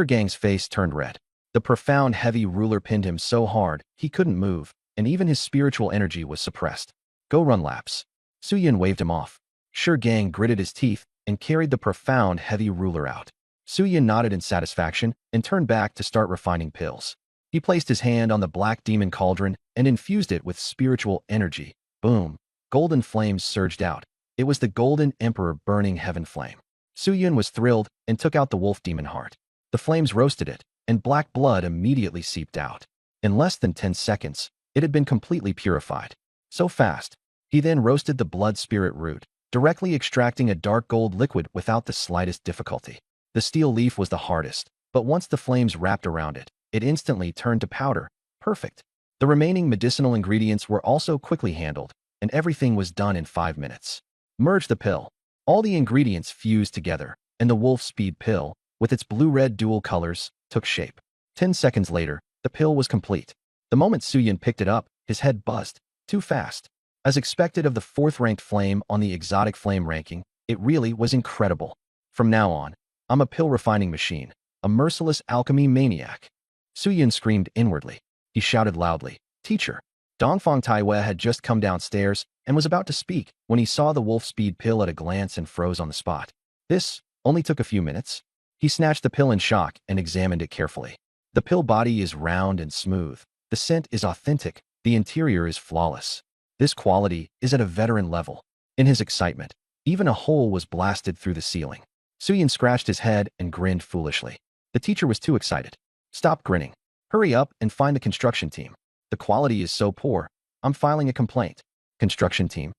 Gang's face turned red. The profound heavy ruler pinned him so hard he couldn't move, and even his spiritual energy was suppressed. "Go run laps." Su Yun waved him off. Gang gritted his teeth and carried the profound heavy ruler out. Su Yun nodded in satisfaction and turned back to start refining pills. He placed his hand on the black demon cauldron and infused it with spiritual energy. Boom! Golden flames surged out. It was the Golden Emperor burning heaven flame. Su Yun was thrilled and took out the wolf demon heart. The flames roasted it, and black blood immediately seeped out. In less than 10 seconds, it had been completely purified. So fast. He then roasted the blood spirit root, directly extracting a dark gold liquid without the slightest difficulty. The steel leaf was the hardest, but once the flames wrapped around it, it instantly turned to powder. Perfect. The remaining medicinal ingredients were also quickly handled, and everything was done in 5 minutes. Merge the pill. All the ingredients fused together, and the wolf speed pill, with its blue-red dual colors, took shape. 10 seconds later, the pill was complete. The moment Suyun picked it up, his head buzzed. Too fast. As expected of the 4th-ranked flame on the exotic flame ranking, it really was incredible. From now on, I'm a pill refining machine, a merciless alchemy maniac. Suyun screamed inwardly. He shouted loudly, "Teacher!" Dongfang Taiwei had just come downstairs and was about to speak when he saw the wolf speed pill at a glance and froze on the spot. This only took a few minutes. He snatched the pill in shock and examined it carefully. The pill body is round and smooth. The scent is authentic. The interior is flawless. This quality is at a veteran level. In his excitement, even a hole was blasted through the ceiling. Suyun scratched his head and grinned foolishly. The teacher was too excited. Stop grinning. Hurry up and find the construction team. The quality is so poor, I'm filing a complaint. Construction team?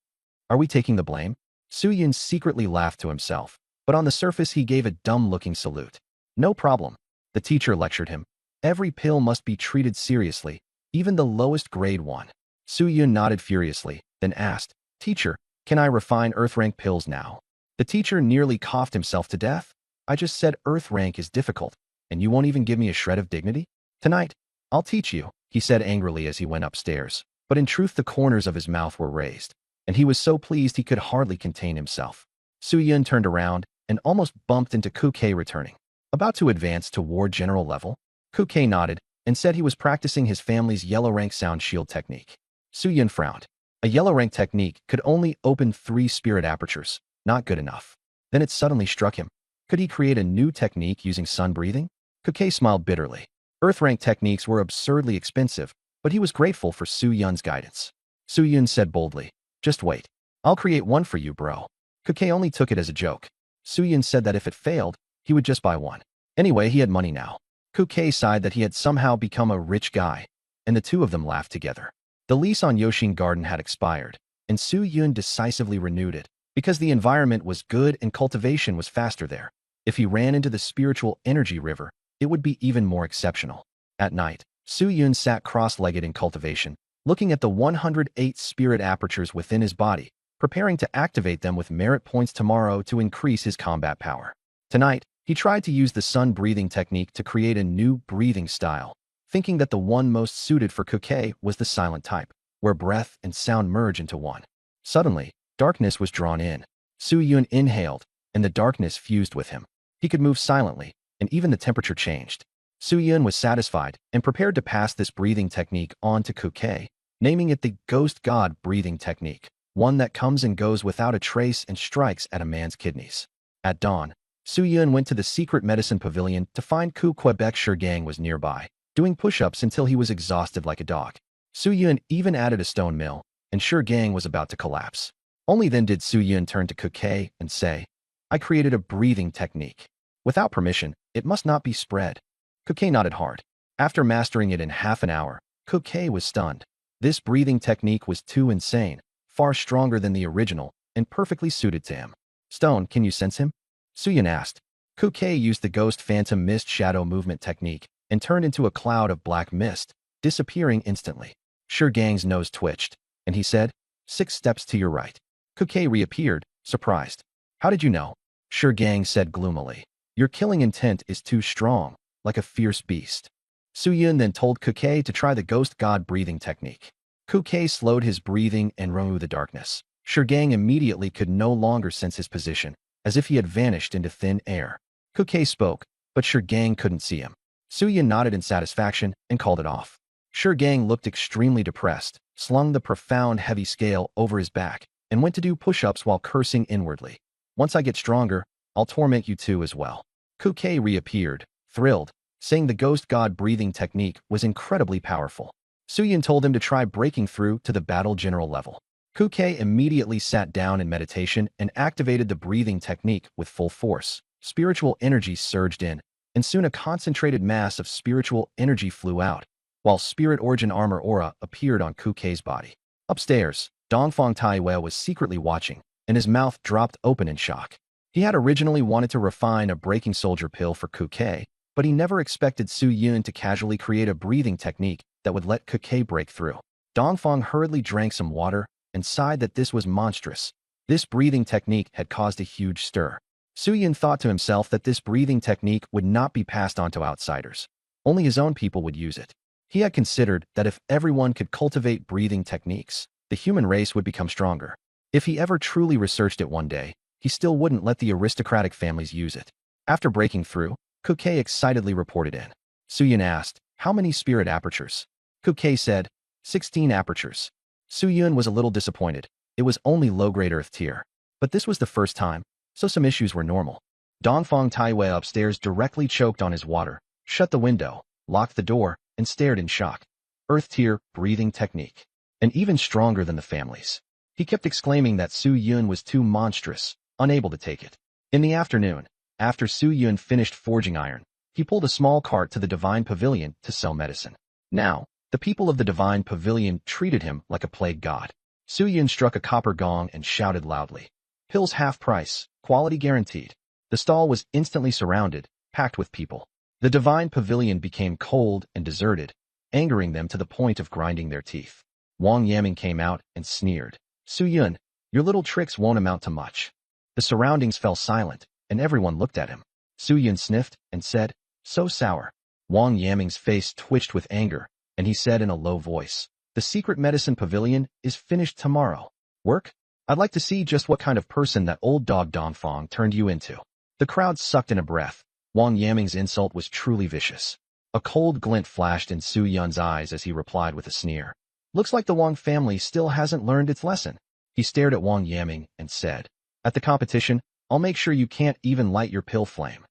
Are we taking the blame? Suyun secretly laughed to himself, but on the surface he gave a dumb-looking salute. No problem. The teacher lectured him. Every pill must be treated seriously, even the lowest grade one. Suyun nodded furiously, then asked, "Teacher, can I refine Earth rank pills now?" The teacher nearly coughed himself to death. "I just said Earth rank is difficult, and you won't even give me a shred of dignity? Tonight, I'll teach you," he said angrily as he went upstairs. But in truth the corners of his mouth were raised, and he was so pleased he could hardly contain himself. Suyun turned around and almost bumped into Kuke returning. About to advance to Ward General level, Kuke nodded and said he was practicing his family's yellow rank sound shield technique. Suyun frowned. A yellow rank technique could only open 3 spirit apertures. Not good enough. Then it suddenly struck him. Could he create a new technique using sun breathing? Kuke smiled bitterly. Earth rank techniques were absurdly expensive, but he was grateful for Suyun's guidance. Suyun said boldly, "Just wait. I'll create one for you, bro." Kuke only took it as a joke. Suyun said that if it failed, he would just buy one. Anyway, he had money now. Kuke sighed that he had somehow become a rich guy, and the two of them laughed together. The lease on Yoshin Garden had expired, and Suyun decisively renewed it, because the environment was good and cultivation was faster there. If he ran into the spiritual energy river, it would be even more exceptional. At night, Suyun sat cross-legged in cultivation, looking at the 108 spirit apertures within his body, preparing to activate them with merit points tomorrow to increase his combat power. Tonight, he tried to use the sun breathing technique to create a new breathing style, thinking that the one most suited for Kuke was the silent type, where breath and sound merge into one. Suddenly, darkness was drawn in. Suyun inhaled, and the darkness fused with him. He could move silently, and even the temperature changed. Suyun was satisfied and prepared to pass this breathing technique on to Kuke, naming it the Ghost God breathing technique, one that comes and goes without a trace and strikes at a man's kidneys. At dawn, Suyun went to the secret medicine pavilion to find Quebec Shurgang was nearby, doing push-ups until he was exhausted like a dog. Suyun even added a stone mill, and Shurgang was about to collapse. Only then did Suyun turn to Kuke and say, "I created a breathing technique. Without permission, it must not be spread." Kuke nodded hard. After mastering it in half an hour, Kuke was stunned. This breathing technique was too insane, far stronger than the original, and perfectly suited to him. "Stone, can you sense him?" Suyun asked. Kuke used the Ghost Phantom Mist Shadow Movement technique and turned into a cloud of black mist, disappearing instantly. Shurgang's nose twitched, and he said, "6 steps to your right." Kuke reappeared, surprised. "How did you know?" Shurgang said gloomily. "Your killing intent is too strong, like a fierce beast." Suyun then told Kuke to try the Ghost God breathing technique. Kuke slowed his breathing and removed the darkness. Shurgang immediately could no longer sense his position, as if he had vanished into thin air. Kuke spoke, but Shurgang couldn't see him. Suyun nodded in satisfaction and called it off. Shurgang looked extremely depressed, slung the profound heavy scale over his back, and went to do push-ups while cursing inwardly. "Once I get stronger, I'll torment you too as well." Kuke reappeared, thrilled, saying the Ghost God breathing technique was incredibly powerful. Suyun told him to try breaking through to the battle general level. Kuke immediately sat down in meditation and activated the breathing technique with full force. Spiritual energy surged in, and soon a concentrated mass of spiritual energy flew out, while Spirit Origin Armor Aura appeared on Kuke's body. Upstairs, Dongfang Taiwei was secretly watching, and his mouth dropped open in shock. He had originally wanted to refine a Breaking Soldier pill for Kuke, but he never expected Su Yun to casually create a breathing technique that would let Kuke break through. Dongfang hurriedly drank some water and sighed that this was monstrous. This breathing technique had caused a huge stir. Su Yun thought to himself that this breathing technique would not be passed on to outsiders. Only his own people would use it. He had considered that if everyone could cultivate breathing techniques, the human race would become stronger. If he ever truly researched it one day, he still wouldn't let the aristocratic families use it. After breaking through, Kuke excitedly reported in. Su Yun asked, "How many spirit apertures?" Kuke said, 16 apertures. Su Yun was a little disappointed. It was only low-grade earth tier. But this was the first time, so some issues were normal. Dongfang Taiwei upstairs directly choked on his water, shut the window, locked the door, and stared in shock. Earth tier breathing technique. And even stronger than the families. He kept exclaiming that Su Yun was too monstrous, unable to take it. In the afternoon, after Su Yun finished forging iron, he pulled a small cart to the Divine Pavilion to sell medicine. Now, the people of the Divine Pavilion treated him like a plague god. Su Yun struck a copper gong and shouted loudly, "Pills half price, quality guaranteed." The stall was instantly surrounded, packed with people. The Divine Pavilion became cold and deserted, angering them to the point of grinding their teeth. Wang Yaming came out and sneered, "Su Yun, your little tricks won't amount to much." The surroundings fell silent, and everyone looked at him. Su Yun sniffed and said, "So sour." Wang Yaming's face twitched with anger, and he said in a low voice, "The secret medicine pavilion is finished tomorrow. Work? I'd like to see just what kind of person that old dog Dongfang turned you into." The crowd sucked in a breath. Wang Yaming's insult was truly vicious. A cold glint flashed in Su Yun's eyes as he replied with a sneer, "Looks like the Wang family still hasn't learned its lesson." He stared at Wang Yaming and said, "At the competition, I'll make sure you can't even light your pill flame."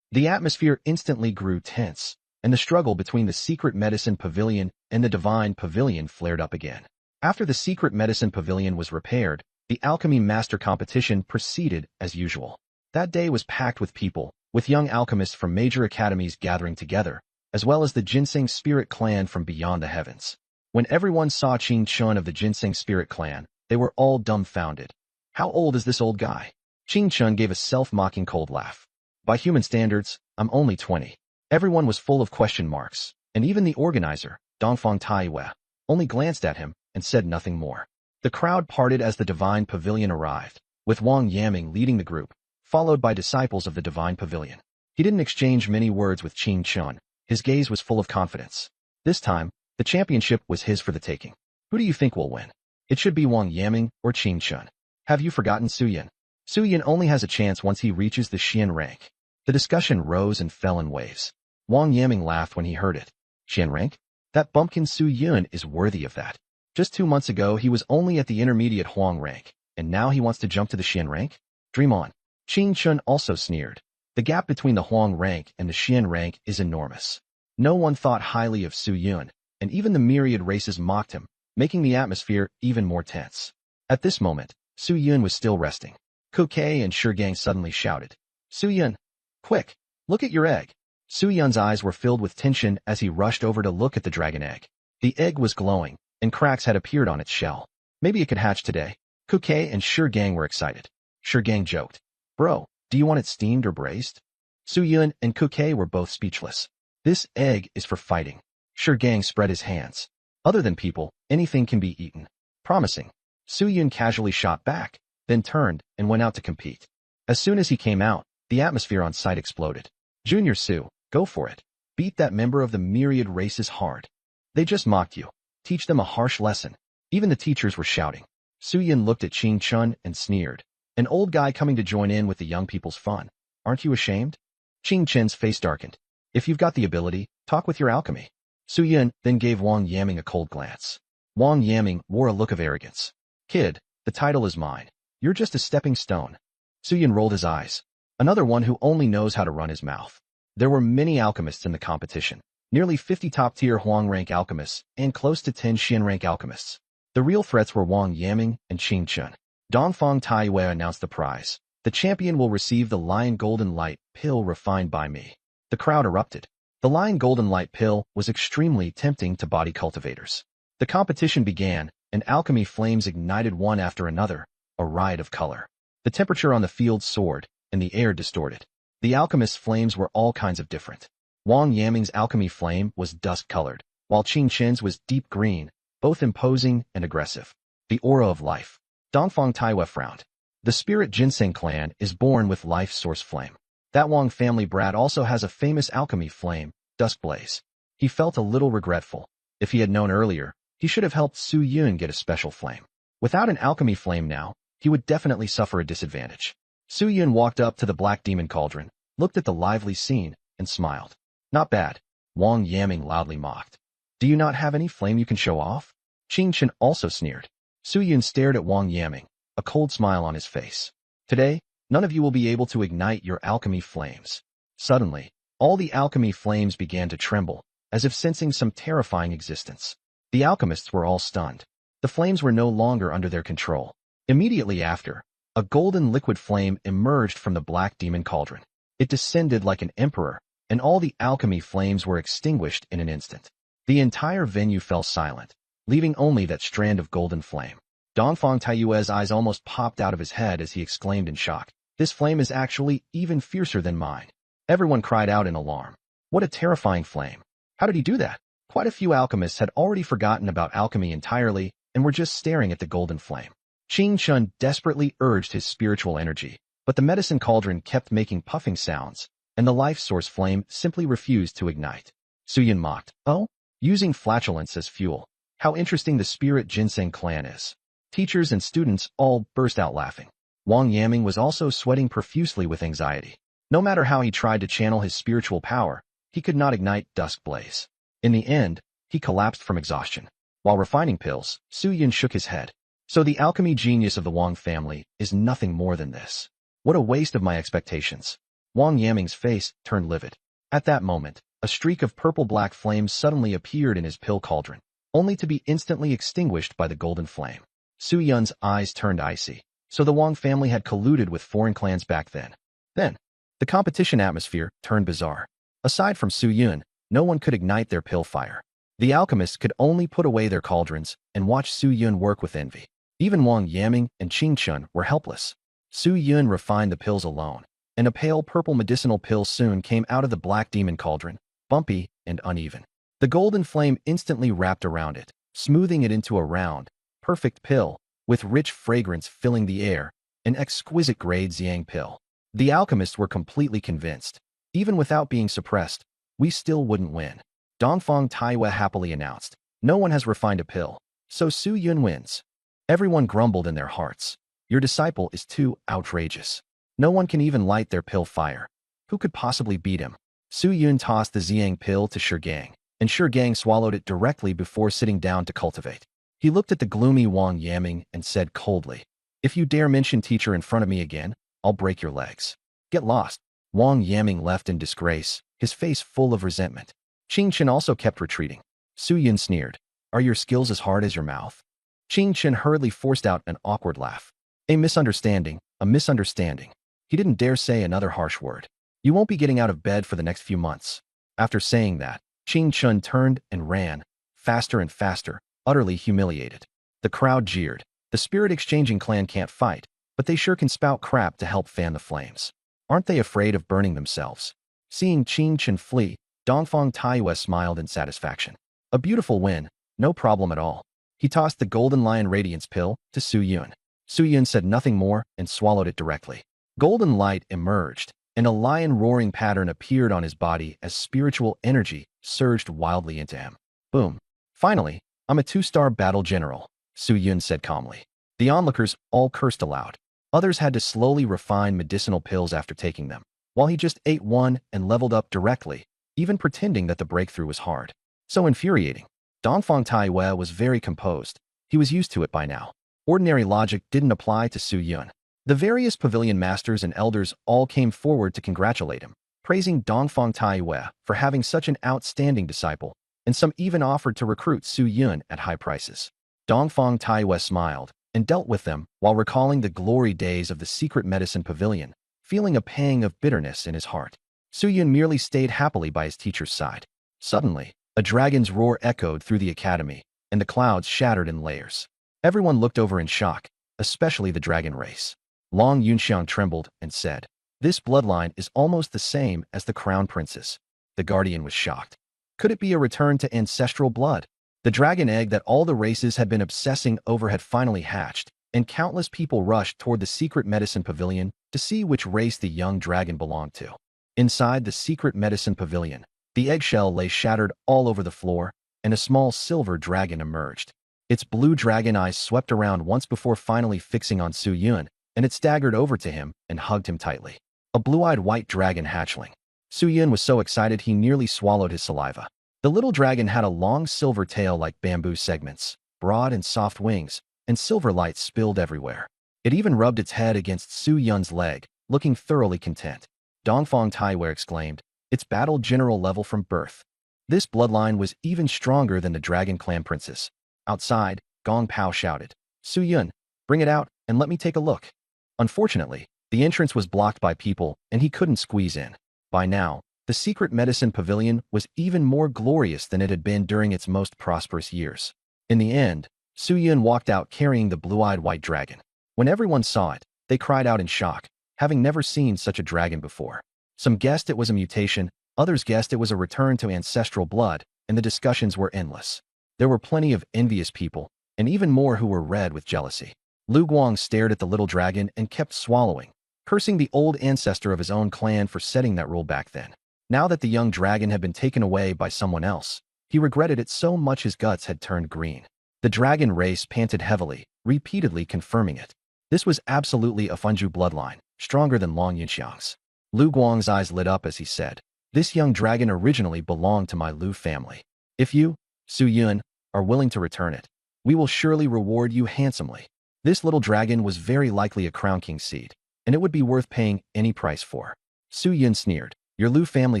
The atmosphere instantly grew tense, and the struggle between the secret medicine pavilion and the divine pavilion flared up again. After the secret medicine pavilion was repaired, the alchemy master competition proceeded as usual. That day was packed with people, with young alchemists from major academies gathering together, as well as the Ginseng spirit clan from beyond the heavens. When everyone saw Qing Chun of the Ginseng spirit clan, they were all dumbfounded. "How old is this old guy?" Qing Chun gave a self-mocking cold laugh. "By human standards, I'm only 20. Everyone was full of question marks, and even the organizer, Dongfang Taiwei, only glanced at him and said nothing more. The crowd parted as the Divine Pavilion arrived, with Wang Yaming leading the group, followed by disciples of the Divine Pavilion. He didn't exchange many words with Qing Chun. His gaze was full of confidence. This time, the championship was his for the taking. "Who do you think will win? It should be Wang Yaming or Qing Chun. Have you forgotten Su Yun? Su Yun only has a chance once he reaches the Xian rank." The discussion rose and fell in waves. Wang Yaming laughed when he heard it. "Xian rank? That bumpkin Su Yun is worthy of that. Just 2 months ago he was only at the intermediate Huang rank, and now he wants to jump to the Xian rank? Dream on." Qing Chun also sneered. The gap between the Huang rank and the Xian rank is enormous. No one thought highly of Su Yun, and even the myriad races mocked him, making the atmosphere even more tense. At this moment, Su Yun was still resting. Kuke and Shigang suddenly shouted, "Su Yun, quick, look at your egg." Su Yun's eyes were filled with tension as he rushed over to look at the dragon egg. The egg was glowing, and cracks had appeared on its shell. Maybe it could hatch today. Kuke and Shigang were excited. Shigang joked, "Bro, do you want it steamed or braised?" Su Yun and Kuke were both speechless. "This egg is for fighting." Shigang spread his hands. "Other than people, anything can be eaten." Promising. Su Yun casually shot back, then turned and went out to compete. As soon as he came out, the atmosphere on site exploded. "Junior Su, go for it. Beat that member of the myriad races hard. They just mocked you. Teach them a harsh lesson." Even the teachers were shouting. Su Yun looked at Qing Chun and sneered. "An old guy coming to join in with the young people's fun. Aren't you ashamed?" Qing Chun's face darkened. "If you've got the ability, talk with your alchemy." Su Yun then gave Wang Yaming a cold glance. Wang Yaming wore a look of arrogance. "Kid, the title is mine. You're just a stepping stone." Su Yun rolled his eyes. Another one who only knows how to run his mouth. There were many alchemists in the competition. Nearly 50 top-tier Huang rank alchemists and close to 10 Xian rank alchemists. The real threats were Wang Yaming and Qing Chun. Dongfang Taiwei announced the prize. "The champion will receive the Lion Golden Light pill refined by me." The crowd erupted. The Lion Golden Light pill was extremely tempting to body cultivators. The competition began, and alchemy flames ignited one after another, a riot of color. The temperature on the field soared, and the air distorted. The alchemist's flames were all kinds of different. Wang Yaming's alchemy flame was dusk-colored, while Qing Chen's was deep green, both imposing and aggressive. The aura of life. Dongfang Taiwa frowned. The spirit ginseng clan is born with life source flame. That Wang family brat also has a famous alchemy flame, dusk blaze. He felt a little regretful. If he had known earlier, he should have helped Su Yun get a special flame. Without an alchemy flame now, he would definitely suffer a disadvantage. Su Yun walked up to the black demon cauldron, looked at the lively scene, and smiled. Not bad. Wang Yaming loudly mocked. Do you not have any flame you can show off? Qing Chen also sneered. Su Yun stared at Wang Yaming, a cold smile on his face. Today, none of you will be able to ignite your alchemy flames. Suddenly, all the alchemy flames began to tremble, as if sensing some terrifying existence. The alchemists were all stunned. The flames were no longer under their control. Immediately after, a golden liquid flame emerged from the black demon cauldron. It descended like an emperor, and all the alchemy flames were extinguished in an instant. The entire venue fell silent, leaving only that strand of golden flame. Dongfang Taiyue's eyes almost popped out of his head as he exclaimed in shock. This flame is actually even fiercer than mine. Everyone cried out in alarm. What a terrifying flame. How did he do that? Quite a few alchemists had already forgotten about alchemy entirely and were just staring at the golden flame. Qing Chun desperately urged his spiritual energy, but the medicine cauldron kept making puffing sounds, and the life source flame simply refused to ignite. Su Yun mocked. Oh? Using flatulence as fuel. How interesting the spirit ginseng clan is. Teachers and students all burst out laughing. Wang Yaming was also sweating profusely with anxiety. No matter how he tried to channel his spiritual power, he could not ignite dusk blaze. In the end, he collapsed from exhaustion. While refining pills, Su Yun shook his head. So the alchemy genius of the Wang family is nothing more than this. What a waste of my expectations. Wang Yaming's face turned livid. At that moment, a streak of purple-black flame suddenly appeared in his pill cauldron, only to be instantly extinguished by the golden flame. Su Yun's eyes turned icy. So the Wang family had colluded with foreign clans back then. Then, the competition atmosphere turned bizarre. Aside from Su Yun, no one could ignite their pill fire. The alchemists could only put away their cauldrons and watch Su Yun work with envy. Even Wang Yaming and Qing Chun were helpless. Su Yun refined the pills alone, and a pale purple medicinal pill soon came out of the black demon cauldron, bumpy and uneven. The golden flame instantly wrapped around it, smoothing it into a round, perfect pill, with rich fragrance filling the air, an exquisite grade Xiang pill. The alchemists were completely convinced. Even without being suppressed, we still wouldn't win. Dongfang Taiwa happily announced. No one has refined a pill, so Su Yun wins. Everyone grumbled in their hearts. Your disciple is too outrageous. No one can even light their pill fire. Who could possibly beat him? Su Yun tossed the Xiang pill to Shigang, and Shigang swallowed it directly before sitting down to cultivate. He looked at the gloomy Wang Yaming and said coldly, If you dare mention teacher in front of me again, I'll break your legs. Get lost. Wang Yaming left in disgrace, his face full of resentment. Qing Chen also kept retreating. Su Yun sneered. Are your skills as hard as your mouth? Qing Chen hurriedly forced out an awkward laugh. A misunderstanding, a misunderstanding. He didn't dare say another harsh word. You won't be getting out of bed for the next few months. After saying that, Qing Chen turned and ran, faster and faster, utterly humiliated. The crowd jeered. The spirit exchanging clan can't fight, but they sure can spout crap to help fan the flames. Aren't they afraid of burning themselves? Seeing Qing Chen flee, Dongfang Taiwa smiled in satisfaction. A beautiful win, no problem at all. He tossed the Golden Lion Radiance pill to Su Yun. Su Yun said nothing more and swallowed it directly. Golden light emerged, and a lion roaring pattern appeared on his body as spiritual energy surged wildly into him. Boom. Finally, I'm a 2-star battle general, Su Yun said calmly. The onlookers all cursed aloud. Others had to slowly refine medicinal pills after taking them, while he just ate one and leveled up directly, even pretending that the breakthrough was hard. So infuriating. Dongfang Taiwa was very composed. He was used to it by now. Ordinary logic didn't apply to Su Yun. The various pavilion masters and elders all came forward to congratulate him, praising Dongfang Taiwa for having such an outstanding disciple, and some even offered to recruit Su Yun at high prices. Dongfang Taiwa smiled and dealt with them while recalling the glory days of the secret medicine pavilion, feeling a pang of bitterness in his heart. Su Yun merely stayed happily by his teacher's side. Suddenly, a dragon's roar echoed through the academy, and the clouds shattered in layers. Everyone looked over in shock, especially the dragon race. Long Yunxiang trembled and said, This bloodline is almost the same as the crown prince's. The guardian was shocked. Could it be a return to ancestral blood? The dragon egg that all the races had been obsessing over had finally hatched, and countless people rushed toward the secret medicine pavilion to see which race the young dragon belonged to. Inside the secret medicine pavilion, the eggshell lay shattered all over the floor, and a small silver dragon emerged. Its blue dragon eyes swept around once before finally fixing on Su Yun, and it staggered over to him and hugged him tightly. A blue-eyed white dragon hatchling. Su Yun was so excited he nearly swallowed his saliva. The little dragon had a long silver tail like bamboo segments, broad and soft wings, and silver light spilled everywhere. It even rubbed its head against Su Yun's leg, looking thoroughly content. Dongfang Taiwei exclaimed, "It's battle general level from birth." This bloodline was even stronger than the Dragon Clan princess. Outside, Gong Pao shouted, "Su Yun, bring it out and let me take a look." Unfortunately, the entrance was blocked by people and he couldn't squeeze in. By now, the secret medicine pavilion was even more glorious than it had been during its most prosperous years. In the end, Su Yun walked out carrying the blue-eyed white dragon. When everyone saw it, they cried out in shock, having never seen such a dragon before. Some guessed it was a mutation, others guessed it was a return to ancestral blood, and the discussions were endless. There were plenty of envious people, and even more who were red with jealousy. Lu Guang stared at the little dragon and kept swallowing, cursing the old ancestor of his own clan for setting that rule back then. Now that the young dragon had been taken away by someone else, he regretted it so much his guts had turned green. The dragon race panted heavily, repeatedly confirming it. This was absolutely a Funju bloodline, stronger than Long Yunxiang's. Lu Guang's eyes lit up as he said, "This young dragon originally belonged to my Lu family. If you, Su Yun, are willing to return it, we will surely reward you handsomely." This little dragon was very likely a Crown King seed, and it would be worth paying any price for. Su Yun sneered, "Your Lu family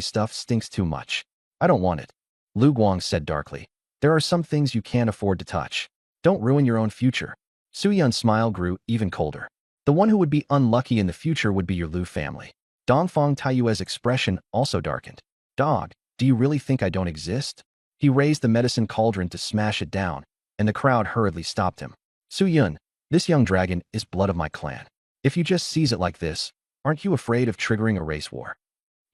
stuff stinks too much. I don't want it." Lu Guang said darkly, "There are some things you can't afford to touch. Don't ruin your own future." Su Yun's smile grew even colder. "The one who would be unlucky in the future would be your Lu family." Dongfang Taiyue's expression also darkened. "Dog, do you really think I don't exist?" He raised the medicine cauldron to smash it down, and the crowd hurriedly stopped him. "Su Yun, this young dragon is blood of my clan. If you just seize it like this, aren't you afraid of triggering a race war?"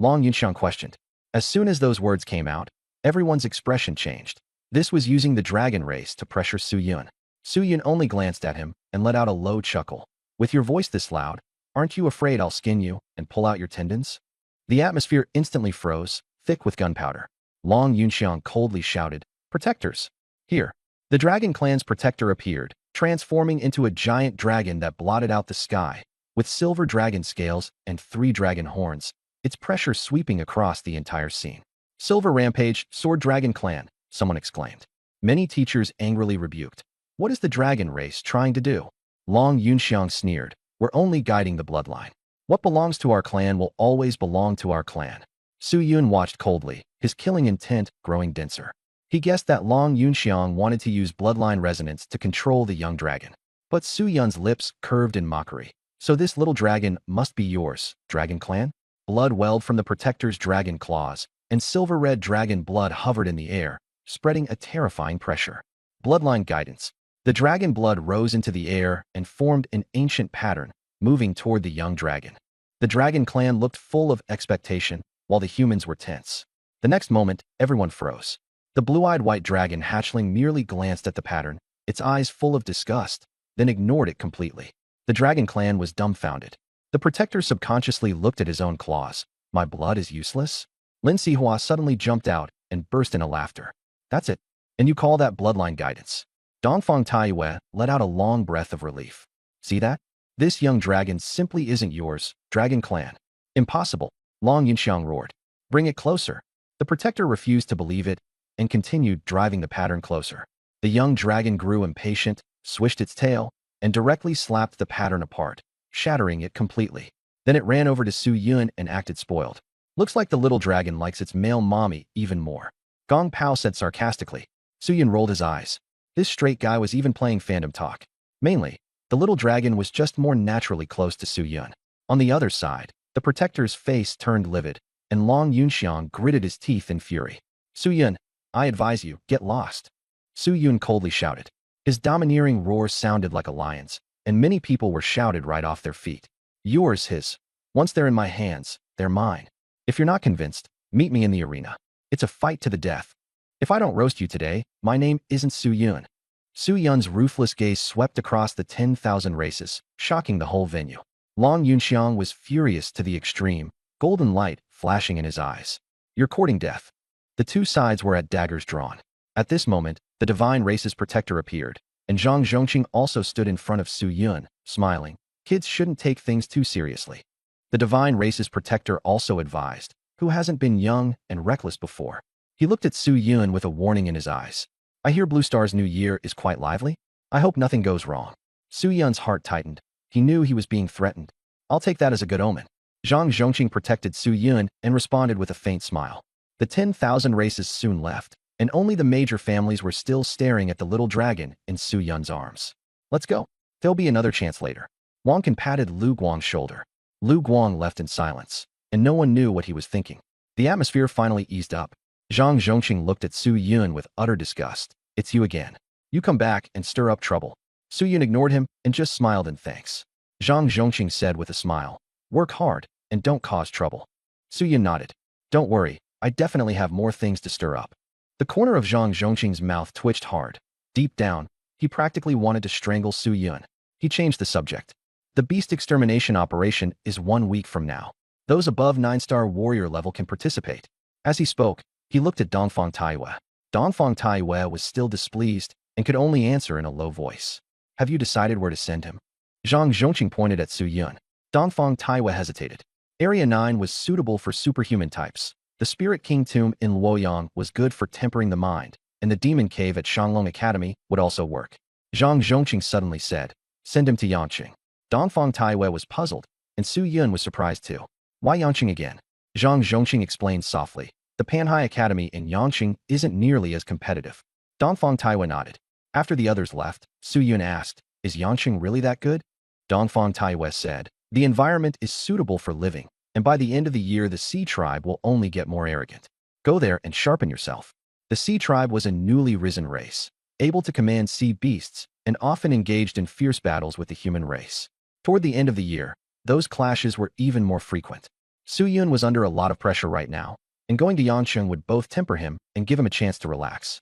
Long Yunxiang questioned. As soon as those words came out, everyone's expression changed. This was using the dragon race to pressure Su Yun. Su Yun only glanced at him and let out a low chuckle. "With your voice this loud, aren't you afraid I'll skin you and pull out your tendons?" The atmosphere instantly froze, thick with gunpowder. Long Yunxiang coldly shouted, "Protectors! Here!" The Dragon Clan's protector appeared, transforming into a giant dragon that blotted out the sky, with silver dragon scales and 3 dragon horns, its pressure sweeping across the entire scene. "Silver Rampage, Sword Dragon Clan," someone exclaimed. Many teachers angrily rebuked. "What is the dragon race trying to do?" Long Yunxiang sneered, "We're only guiding the bloodline. What belongs to our clan will always belong to our clan." Su Yun watched coldly, his killing intent growing denser. He guessed that Long Yunxiang wanted to use bloodline resonance to control the young dragon. But Su Yun's lips curved in mockery. "So this little dragon must be yours, Dragon Clan?" Blood welled from the protector's dragon claws, and silver-red dragon blood hovered in the air, spreading a terrifying pressure. Bloodline guidance. The dragon blood rose into the air and formed an ancient pattern, moving toward the young dragon. The Dragon Clan looked full of expectation, while the humans were tense. The next moment, everyone froze. The blue-eyed white dragon hatchling merely glanced at the pattern, its eyes full of disgust, then ignored it completely. The Dragon Clan was dumbfounded. The protector subconsciously looked at his own claws. "My blood is useless?" Lin Sihua suddenly jumped out and burst into laughter. "That's it. And you call that bloodline guidance?" Dongfang Taiyue let out a long breath of relief. "See that? This young dragon simply isn't yours, Dragon Clan." "Impossible," Long Yunxiang roared. "Bring it closer." The protector refused to believe it and continued driving the pattern closer. The young dragon grew impatient, swished its tail, and directly slapped the pattern apart, shattering it completely. Then it ran over to Su Yun and acted spoiled. "Looks like the little dragon likes its male mommy even more," Gong Pao said sarcastically. Su Yun rolled his eyes. This straight guy was even playing fandom talk. Mainly, the little dragon was just more naturally close to Su Yun. On the other side, the protector's face turned livid, and Long Yunxiang gritted his teeth in fury. "Su Yun, I advise you, get lost." Su Yun coldly shouted. His domineering roar sounded like a lion's, and many people were shouted right off their feet. "Yours, his. Once they're in my hands, they're mine. If you're not convinced, Meet me in the arena. It's a fight to the death. If I don't roast you today, my name isn't Su Yun. Su Yun's ruthless gaze swept across the 10,000 races, shocking the whole venue. Long Yunxiang was furious to the extreme, golden light flashing in his eyes. You're courting death. The two sides were at daggers drawn. At this moment, the divine race's protector appeared, and Zhang Zhongqing also stood in front of Su Yun, smiling. Kids shouldn't take things too seriously. The divine race's protector also advised, who hasn't been young and reckless before. He looked at Su Yun with a warning in his eyes. I hear Blue Star's new year is quite lively. I hope nothing goes wrong. Su Yun's heart tightened. He knew he was being threatened. I'll take that as a good omen. Zhang Zhongqing protected Su Yun and responded with a faint smile. The 10,000 races soon left, and only the major families were still staring at the little dragon in Su Yun's arms. Let's go. There'll be another chance later. Wang Can patted Lu Guang's shoulder. Lu Guang left in silence, and no one knew what he was thinking. The atmosphere finally eased up. Zhang Zhongqing looked at Su Yun with utter disgust. It's you again. You come back and stir up trouble. Su Yun ignored him and just smiled in thanks. Zhang Zhongqing said with a smile, work hard and don't cause trouble. Su Yun nodded. Don't worry, I definitely have more things to stir up. The corner of Zhang Zhongqing's mouth twitched hard. Deep down, he practically wanted to strangle Su Yun. He changed the subject. The beast extermination operation is 1 week from now. Those above 9-star warrior level can participate. As he spoke, he looked at Dongfang Taiwei. Dongfang Taiwei was still displeased and could only answer in a low voice. Have you decided where to send him? Zhang Zhongqing pointed at Su Yun. Dongfang Taiwei hesitated. Area 9 was suitable for superhuman types. The Spirit King Tomb in Luoyang was good for tempering the mind, and the Demon Cave at Shanglong Academy would also work. Zhang Zhongqing suddenly said, send him to Yangqing. Dongfang Taiwei was puzzled, and Su Yun was surprised too. Why Yangqing again? Zhang Zhongqing explained softly. The Panhai Academy in Yangqing isn't nearly as competitive. Dongfang Taiwei nodded. After the others left, Su Yun asked, is Yangqing really that good? Dongfang Taiwei said, the environment is suitable for living, and by the end of the year the Sea Tribe will only get more arrogant. Go there and sharpen yourself. The Sea Tribe was a newly risen race, able to command sea beasts, and often engaged in fierce battles with the human race. Toward the end of the year, those clashes were even more frequent. Su Yun was under a lot of pressure right now, and going to Yangqing would both temper him and give him a chance to relax.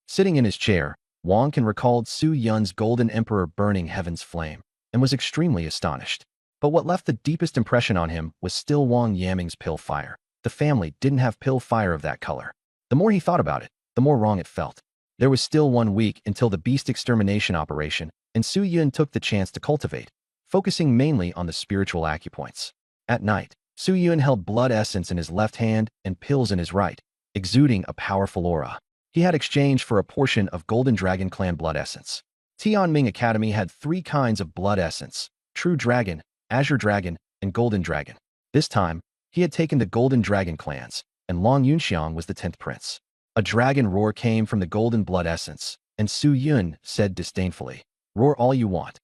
Sitting in his chair, Wang Can recalled Su Yun's Golden Emperor burning heaven's flame, and was extremely astonished. But what left the deepest impression on him was still Wang Yaming's pill fire. The family didn't have pill fire of that color. The more he thought about it, the more wrong it felt. There was still 1 week until the beast extermination operation, and Su Yun took the chance to cultivate, focusing mainly on the spiritual acupoints. At night, Su Yun held blood essence in his left hand and pills in his right, exuding a powerful aura. He had exchanged for a portion of Golden Dragon Clan blood essence. Tianming Academy had 3 kinds of blood essence: True Dragon, Azure Dragon, and Golden Dragon. This time, he had taken the Golden Dragon clans, and Long Yunxiang was the 10th prince. A dragon roar came from the golden blood essence, and Su Yun said disdainfully, roar all you want.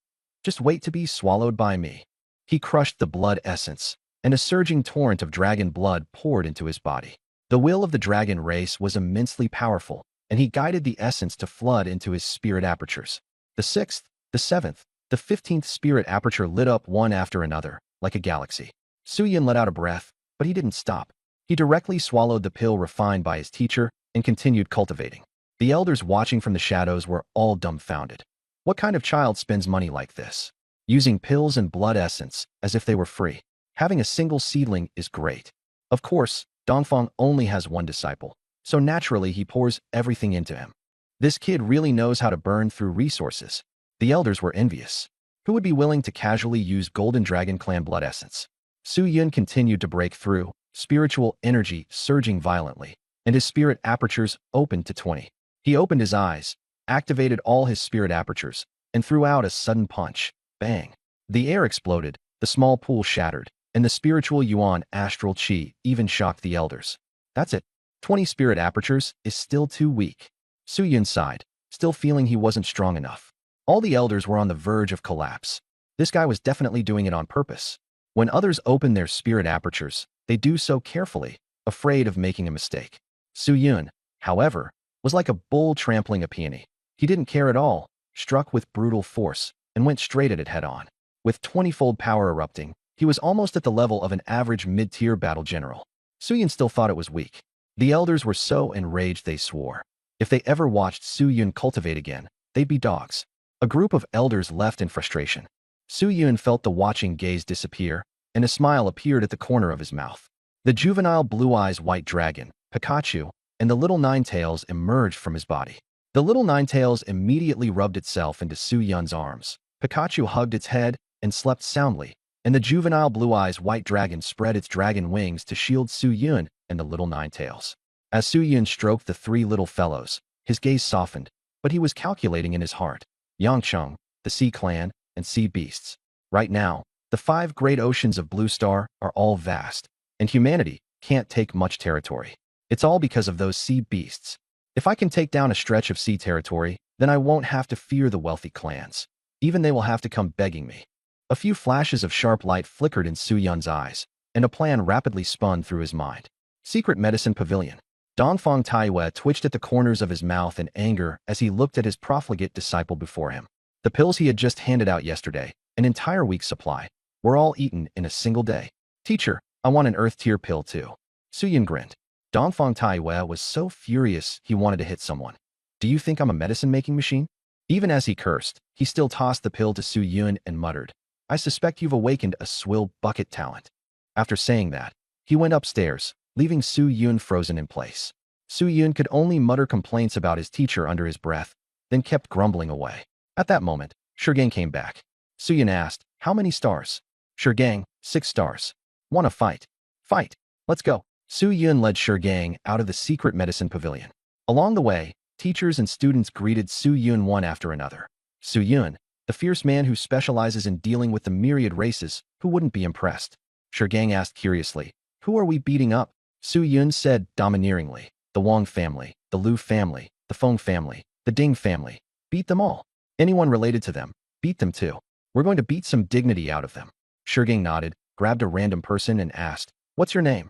Just wait to be swallowed by me. He crushed the blood essence, and a surging torrent of dragon blood poured into his body. The will of the dragon race was immensely powerful, and he guided the essence to flood into his spirit apertures. The 6th, the 7th, the 15th spirit aperture lit up one after another, like a galaxy. Su Yun let out a breath, but he didn't stop. He directly swallowed the pill refined by his teacher and continued cultivating. The elders watching from the shadows were all dumbfounded. What kind of child spends money like this? Using pills and blood essence as if they were free. Having a single seedling is great. Of course, Dongfang only has 1 disciple, so naturally he pours everything into him. This kid really knows how to burn through resources. The elders were envious. Who would be willing to casually use Golden Dragon Clan blood essence? Su Yun continued to break through, spiritual energy surging violently, and his spirit apertures opened to 20. He opened his eyes, activated all his spirit apertures, and threw out a sudden punch. Bang! The air exploded, the small pool shattered, and the spiritual yuan astral chi even shocked the elders. That's it. 20 spirit apertures is still too weak. Su Yun sighed, still feeling he wasn't strong enough. All the elders were on the verge of collapse. This guy was definitely doing it on purpose. When others open their spirit apertures, they do so carefully, afraid of making a mistake. Su Yun, however, was like a bull trampling a peony. He didn't care at all, struck with brutal force, and went straight at it head-on. With 20-fold power erupting, he was almost at the level of an average mid-tier battle general. Suyun still thought it was weak. The elders were so enraged they swore. If they ever watched Suyun cultivate again, they'd be dogs. A group of elders left in frustration. Suyun felt the watching gaze disappear, and a smile appeared at the corner of his mouth. The juvenile blue eyes white dragon, Pikachu, and the little Ninetales emerged from his body. The little Ninetales immediately rubbed itself into Suyun's arms. Pikachu hugged its head and slept soundly, and the juvenile blue eyes white dragon spread its dragon wings to shield Suyun and the little Ninetales. As Suyun stroked the three little fellows, his gaze softened, but he was calculating in his heart. Yangcheng, the Sea Clan, and Sea Beasts. Right now, the 5 great oceans of Blue Star are all vast, and humanity can't take much territory. It's all because of those sea beasts. If I can take down a stretch of sea territory, then I won't have to fear the wealthy clans. Even they will have to come begging me. A few flashes of sharp light flickered in Suyun's eyes, and a plan rapidly spun through his mind. Secret Medicine Pavilion. Dongfang Taiyue twitched at the corners of his mouth in anger as he looked at his profligate disciple before him. The pills he had just handed out yesterday, an entire week's supply, were all eaten in a single day. Teacher, I want an Earth Tier pill too. Suyun grinned. Dongfang Taiyue was so furious he wanted to hit someone. Do you think I'm a medicine-making machine? Even as he cursed, he still tossed the pill to Suyun and muttered, I suspect you've awakened a swill bucket talent. After saying that, he went upstairs, leaving Suyun frozen in place. Suyun could only mutter complaints about his teacher under his breath, then kept grumbling away. At that moment, Shurgang came back. Suyun asked, how many stars? Shurgang, 6 stars. Want to fight? Fight. Let's go. Suyun led Shurgang out of the secret medicine pavilion. Along the way, teachers and students greeted Suyun one after another. Suyun, the fierce man who specializes in dealing with the myriad races, who wouldn't be impressed? Shurgang asked curiously, who are we beating up? Suyun said domineeringly, the Wang family, the Lu family, the Feng family, the Ding family. Beat them all. Anyone related to them, beat them too. We're going to beat some dignity out of them. Shurgang nodded, grabbed a random person and asked, what's your name?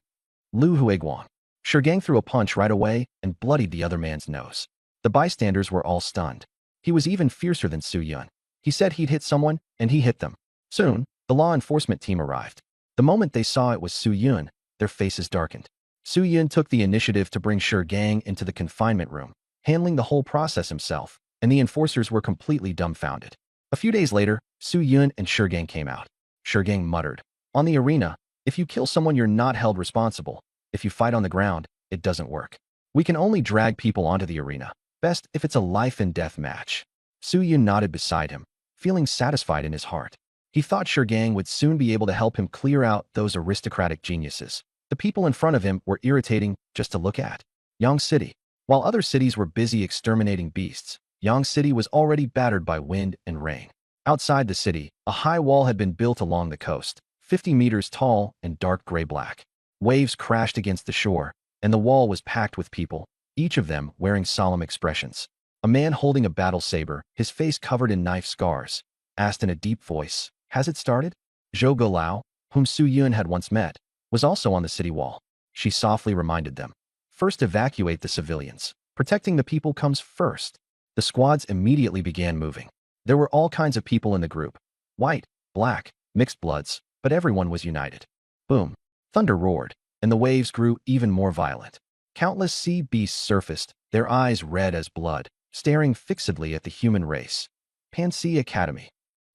Lu Huiguang. Shurgang threw a punch right away and bloodied the other man's nose. The bystanders were all stunned. He was even fiercer than Suyun. He said he'd hit someone, and he hit them. Soon, the law enforcement team arrived. The moment they saw it was Suyun, their faces darkened. Suyun took the initiative to bring Shurgang into the confinement room, handling the whole process himself, and the enforcers were completely dumbfounded. A few days later, Suyun and Shurgang came out. Shurgang muttered, on the arena, if you kill someone you're not held responsible. If you fight on the ground, it doesn't work. We can only drag people onto the arena. Best if it's a life and death match. Suyun nodded beside him, feeling satisfied in his heart. He thought Shurgang would soon be able to help him clear out those aristocratic geniuses. The people in front of him were irritating just to look at. Yang City. While other cities were busy exterminating beasts, Yang City was already battered by wind and rain. Outside the city, a high wall had been built along the coast, 50 meters tall and dark gray-black. Waves crashed against the shore, and the wall was packed with people, each of them wearing solemn expressions. A man holding a battle saber, his face covered in knife scars, asked in a deep voice, has it started? Zhou Golao, whom Suyun had once met, was also on the city wall. She softly reminded them, first evacuate the civilians. Protecting the people comes first. The squads immediately began moving. There were all kinds of people in the group. White, black, mixed bloods, but everyone was united. Boom. Thunder roared, and the waves grew even more violent. Countless sea beasts surfaced, their eyes red as blood, staring fixedly at the human race. Pansy Academy.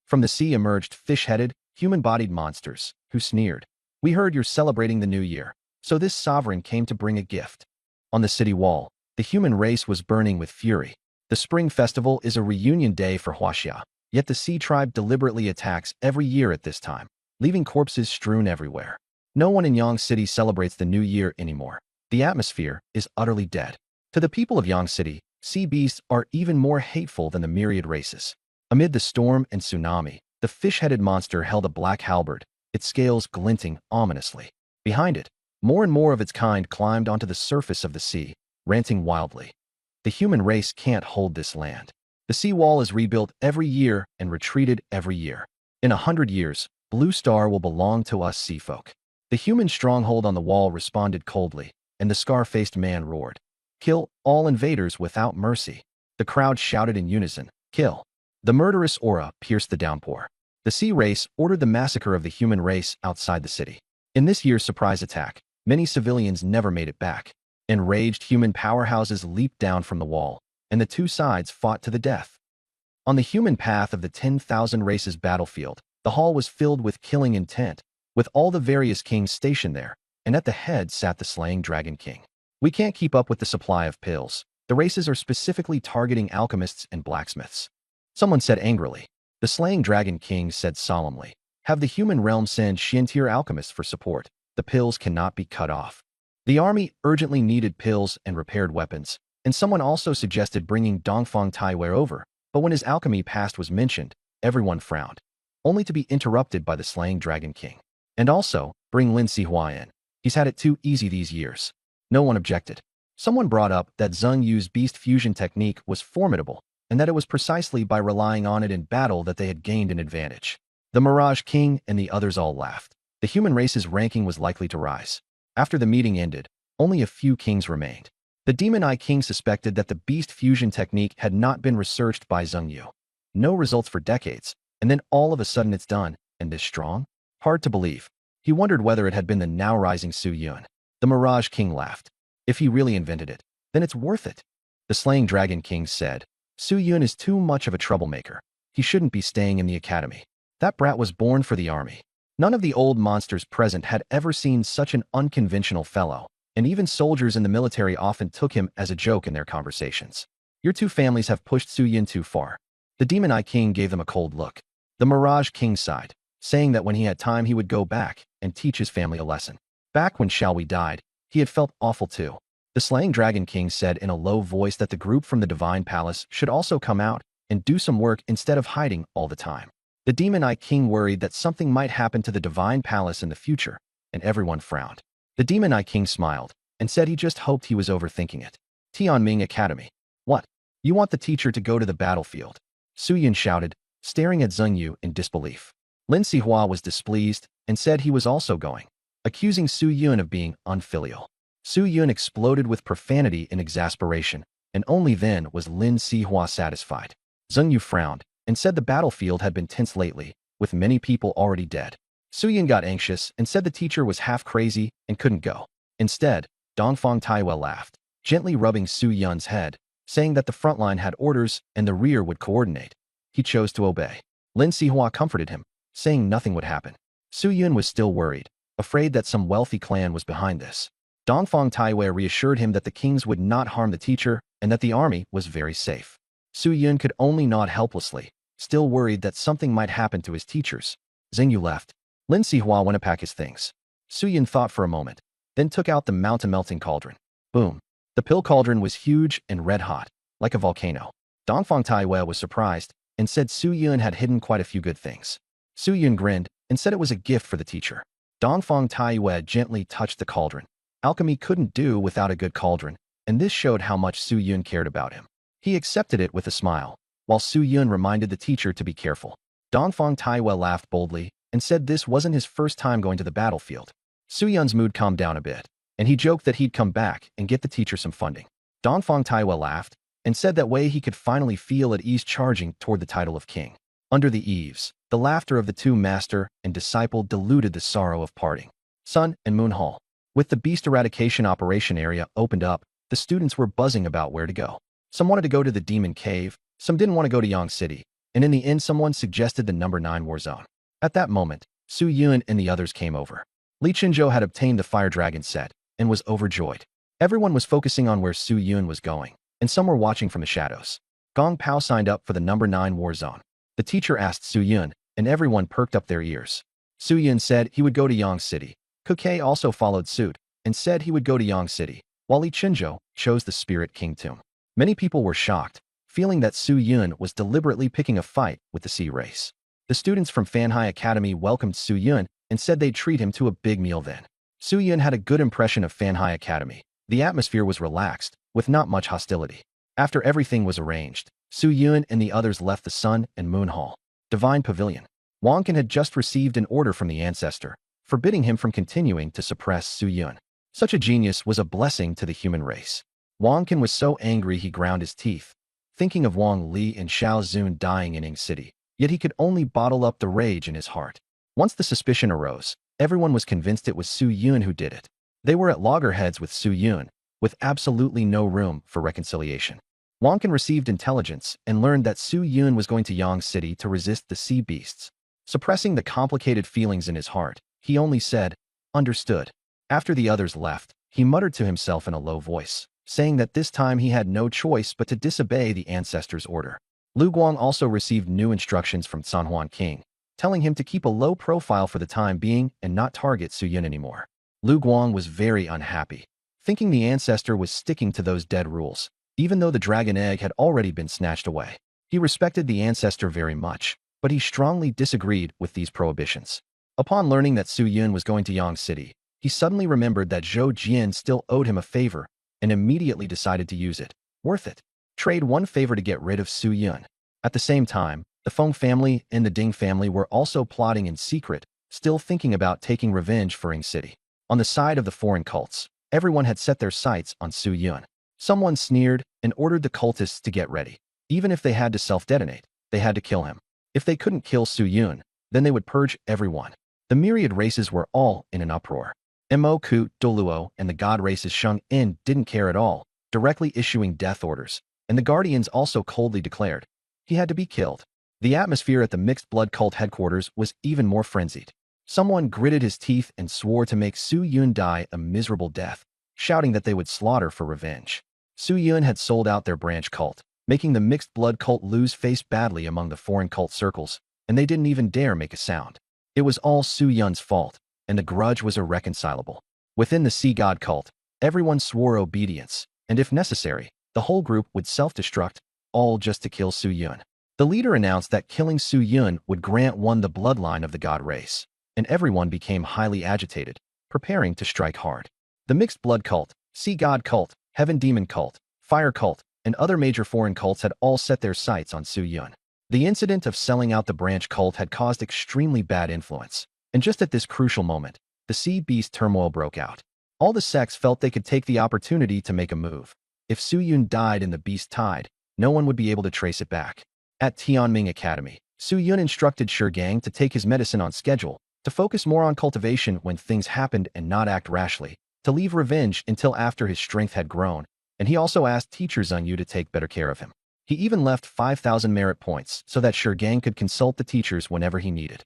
From the sea emerged fish-headed, human-bodied monsters, who sneered. We heard you're celebrating the new year, so this sovereign came to bring a gift. On the city wall, the human race was burning with fury. The Spring Festival is a reunion day for Huaxia, yet the Sea Tribe deliberately attacks every year at this time, leaving corpses strewn everywhere. No one in Yang City celebrates the new year anymore. The atmosphere is utterly dead. To the people of Yang City, sea beasts are even more hateful than the myriad races. Amid the storm and tsunami, the fish-headed monster held a black halberd, its scales glinting ominously. Behind it, more and more of its kind climbed onto the surface of the sea, ranting wildly. The human race can't hold this land. The seawall is rebuilt every year and retreated every year. In 100 years, Blue Star will belong to us sea folk. The human stronghold on the wall responded coldly, and the scar-faced man roared, kill all invaders without mercy. The crowd shouted in unison, kill. The murderous aura pierced the downpour. The sea race ordered the massacre of the human race outside the city. In this year's surprise attack, Many civilians never made it back. Enraged human powerhouses leaped down from the wall, and the two sides fought to the death. On the human path of the 10,000 races battlefield, the hall was filled with killing intent, with all the various kings stationed there, and at the head sat the slaying dragon king. We can't keep up with the supply of pills. The races are specifically targeting alchemists and blacksmiths. Someone said angrily. The slaying dragon king said solemnly, have the human realm send Shintir alchemists for support. The pills cannot be cut off. The army urgently needed pills and repaired weapons, and someone also suggested bringing Dongfang Taiwei over, but when his alchemy past was mentioned, everyone frowned, only to be interrupted by the slaying dragon king. And also, bring Lin Sihua in. He's had it too easy these years. No one objected. Someone brought up that Zheng Yu's beast fusion technique was formidable, and that it was precisely by relying on it in battle that they had gained an advantage. The Mirage King and the others all laughed. The human race's ranking was likely to rise. After the meeting ended, only a few kings remained. The Demon Eye King suspected that the beast fusion technique had not been researched by Zheng Yu. No results for decades, and then all of a sudden it's done, and this strong? Hard to believe. He wondered whether it had been the now rising Su Yun. The Mirage King laughed. If he really invented it, then it's worth it. The Slaying Dragon King said, Su Yun is too much of a troublemaker. He shouldn't be staying in the academy. That brat was born for the army. None of the old monsters present had ever seen such an unconventional fellow, and even soldiers in the military often took him as a joke in their conversations. Your two families have pushed Su Yun too far. The Demon Eye King gave them a cold look. The Mirage King sighed, saying that when he had time he would go back and teach his family a lesson. Back when Xiaowei died, he had felt awful too. The Slaying Dragon King said in a low voice that the group from the Divine Palace should also come out and do some work instead of hiding all the time. The Demon Eye King worried that something might happen to the Divine Palace in the future, and everyone frowned. The Demon Eye King smiled and said he just hoped he was overthinking it. Tianming Academy. What? You want the teacher to go to the battlefield? Su Yun shouted, staring at Zheng Yu in disbelief. Lin Sihua was displeased and said he was also going, accusing Su Yun of being unfilial. Su Yun exploded with profanity in exasperation, and only then was Lin Sihua satisfied. Zheng Yu frowned and said the battlefield had been tense lately, with many people already dead. Su Yun got anxious and said the teacher was half crazy and couldn't go. Instead, Dongfang Taiwei laughed, gently rubbing Su Yun's head, saying that the front line had orders and the rear would coordinate. He chose to obey. Lin Sihua comforted him, saying nothing would happen. Su Yun was still worried, afraid that some wealthy clan was behind this. Dongfang Taiwei reassured him that the kings would not harm the teacher and that the army was very safe. Su Yun could only nod helplessly, still worried that something might happen to his teachers. Zheng Yu left. Lin Sihua went to pack his things. Su Yun thought for a moment, then took out the mountain-melting cauldron. Boom. The pill cauldron was huge and red-hot, like a volcano. Dongfang Taiwei was surprised and said Su Yun had hidden quite a few good things. Su Yun grinned and said it was a gift for the teacher. Dongfang Taiwei gently touched the cauldron. Alchemy couldn't do without a good cauldron, and this showed how much Su Yun cared about him. He accepted it with a smile, while Su Yun reminded the teacher to be careful. Dongfang Taiwei laughed boldly and said this wasn't his first time going to the battlefield. Su Yun's mood calmed down a bit, and he joked that he'd come back and get the teacher some funding. Dongfang Taiwei laughed and said that way he could finally feel at ease charging toward the title of king. Under the eaves, the laughter of the two master and disciple diluted the sorrow of parting. Sun and Moon Hall. With the beast eradication operation area opened up, the students were buzzing about where to go. Some wanted to go to the Demon Cave, some didn't want to go to Yang City, and in the end someone suggested the number 9 war zone. At that moment, Su Yun and the others came over. Li Qinzhou had obtained the Fire Dragon set and was overjoyed. Everyone was focusing on where Su Yun was going, and some were watching from the shadows. Gong Pao signed up for the number 9 war zone. The teacher asked Su Yun, and everyone perked up their ears. Su Yun said he would go to Yang City. Kukai also followed suit and said he would go to Yang City, while Li Qinzhou chose the Spirit King tomb. Many people were shocked, feeling that Su Yun was deliberately picking a fight with the sea race. The students from Fanhai Academy welcomed Su Yun and said they'd treat him to a big meal then. Su Yun had a good impression of Fanhai Academy. The atmosphere was relaxed, with not much hostility. After everything was arranged, Su Yun and the others left the Sun and Moon Hall. Divine Pavilion. Wang Can had just received an order from the ancestor, forbidding him from continuing to suppress Su Yun. Such a genius was a blessing to the human race. Wang Can was so angry he ground his teeth, thinking of Wang Li and Xiao Zun dying in Ying City, yet he could only bottle up the rage in his heart. Once the suspicion arose, everyone was convinced it was Su Yun who did it. They were at loggerheads with Su Yun, with absolutely no room for reconciliation. Wonkin received intelligence and learned that Su Yun was going to Yang City to resist the sea beasts. Suppressing the complicated feelings in his heart, he only said, "Understood." After the others left, he muttered to himself in a low voice, saying that this time he had no choice but to disobey the ancestors' order. Lu Guang also received new instructions from Sanhuan King, telling him to keep a low profile for the time being and not target Su Yun anymore. Lu Guang was very unhappy, thinking the ancestor was sticking to those dead rules, even though the dragon egg had already been snatched away. He respected the ancestor very much, but he strongly disagreed with these prohibitions. Upon learning that Su Yun was going to Yang City, he suddenly remembered that Zhou Jian still owed him a favor and immediately decided to use it. Worth it. Trade one favor to get rid of Su Yun. At the same time, the Feng family and the Ding family were also plotting in secret, still thinking about taking revenge for Ying City. On the side of the foreign cults, everyone had set their sights on Su Yun. Someone sneered and ordered the cultists to get ready. Even if they had to self-detonate, they had to kill him. If they couldn't kill Su Yun, then they would purge everyone. The myriad races were all in an uproar. Mo Ku, Doluo, and the god races Sheng In didn't care at all, directly issuing death orders, and the guardians also coldly declared he had to be killed. The atmosphere at the mixed blood cult headquarters was even more frenzied. Someone gritted his teeth and swore to make Su Yun die a miserable death, shouting that they would slaughter for revenge. Su Yun had sold out their branch cult, making the mixed blood cult lose face badly among the foreign cult circles, and they didn't even dare make a sound. It was all Su Yun's fault, and the grudge was irreconcilable. Within the sea god cult, everyone swore obedience, and if necessary, the whole group would self-destruct, all just to kill Su Yun. The leader announced that killing Su Yun would grant one the bloodline of the god race, and everyone became highly agitated, preparing to strike hard. The mixed blood cult, sea god cult, heaven demon cult, fire cult, and other major foreign cults had all set their sights on Su Yun. The incident of selling out the branch cult had caused extremely bad influence, and just at this crucial moment, the sea beast turmoil broke out. All the sects felt they could take the opportunity to make a move. If Su Yun died in the beast tide, no one would be able to trace it back. At Tianming Academy, Su Yun instructed Gang to take his medicine on schedule, to focus more on cultivation when things happened and not act rashly, to leave revenge until after his strength had grown, and he also asked teacher Zheng Yu to take better care of him. He even left 5,000 merit points so that Gang could consult the teachers whenever he needed.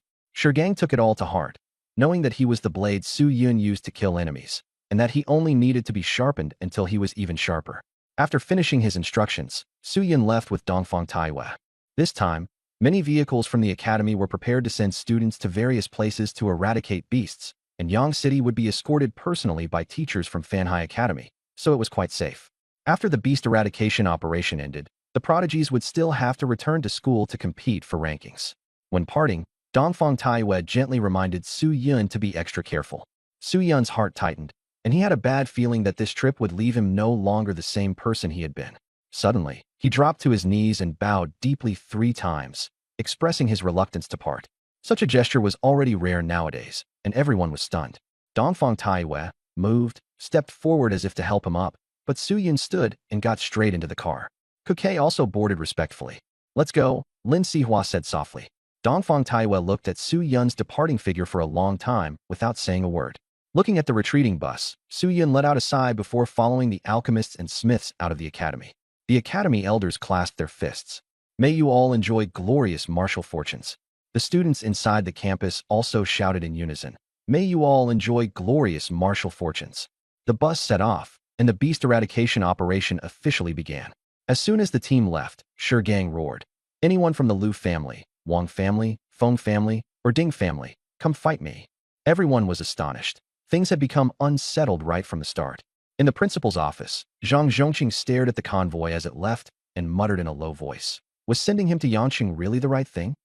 Gang took it all to heart, knowing that he was the blade Su Yun used to kill enemies, and that he only needed to be sharpened until he was even sharper. After finishing his instructions, Su Yun left with Dongfang Taiwei. This time, many vehicles from the academy were prepared to send students to various places to eradicate beasts, and Yang City would be escorted personally by teachers from Fanhai Academy, so it was quite safe. After the beast eradication operation ended, the prodigies would still have to return to school to compete for rankings. When parting, Dongfang Taiwei gently reminded Su Yun to be extra careful. Su Yun's heart tightened, and he had a bad feeling that this trip would leave him no longer the same person he had been. Suddenly, he dropped to his knees and bowed deeply 3 times, expressing his reluctance to part. Such a gesture was already rare nowadays, and everyone was stunned. Dongfang Taiwei moved, stepped forward as if to help him up, but Su Yun stood and got straight into the car. Kukai also boarded respectfully. "Let's go," Lin Sihua said softly. Dongfang Taiwei looked at Su Yun's departing figure for a long time without saying a word. Looking at the retreating bus, Su Yun let out a sigh before following the alchemists and smiths out of the academy. The academy elders clasped their fists. "May you all enjoy glorious martial fortunes." The students inside the campus also shouted in unison, "May you all enjoy glorious martial fortunes." The bus set off, and the beast eradication operation officially began. As soon as the team left, Gang roared, "Anyone from the Lu family, Wang family, Feng family, or Ding family, come fight me." Everyone was astonished. Things had become unsettled right from the start. In the principal's office, Zhang Zhongqing stared at the convoy as it left and muttered in a low voice. Was sending him to Yangqing really the right thing?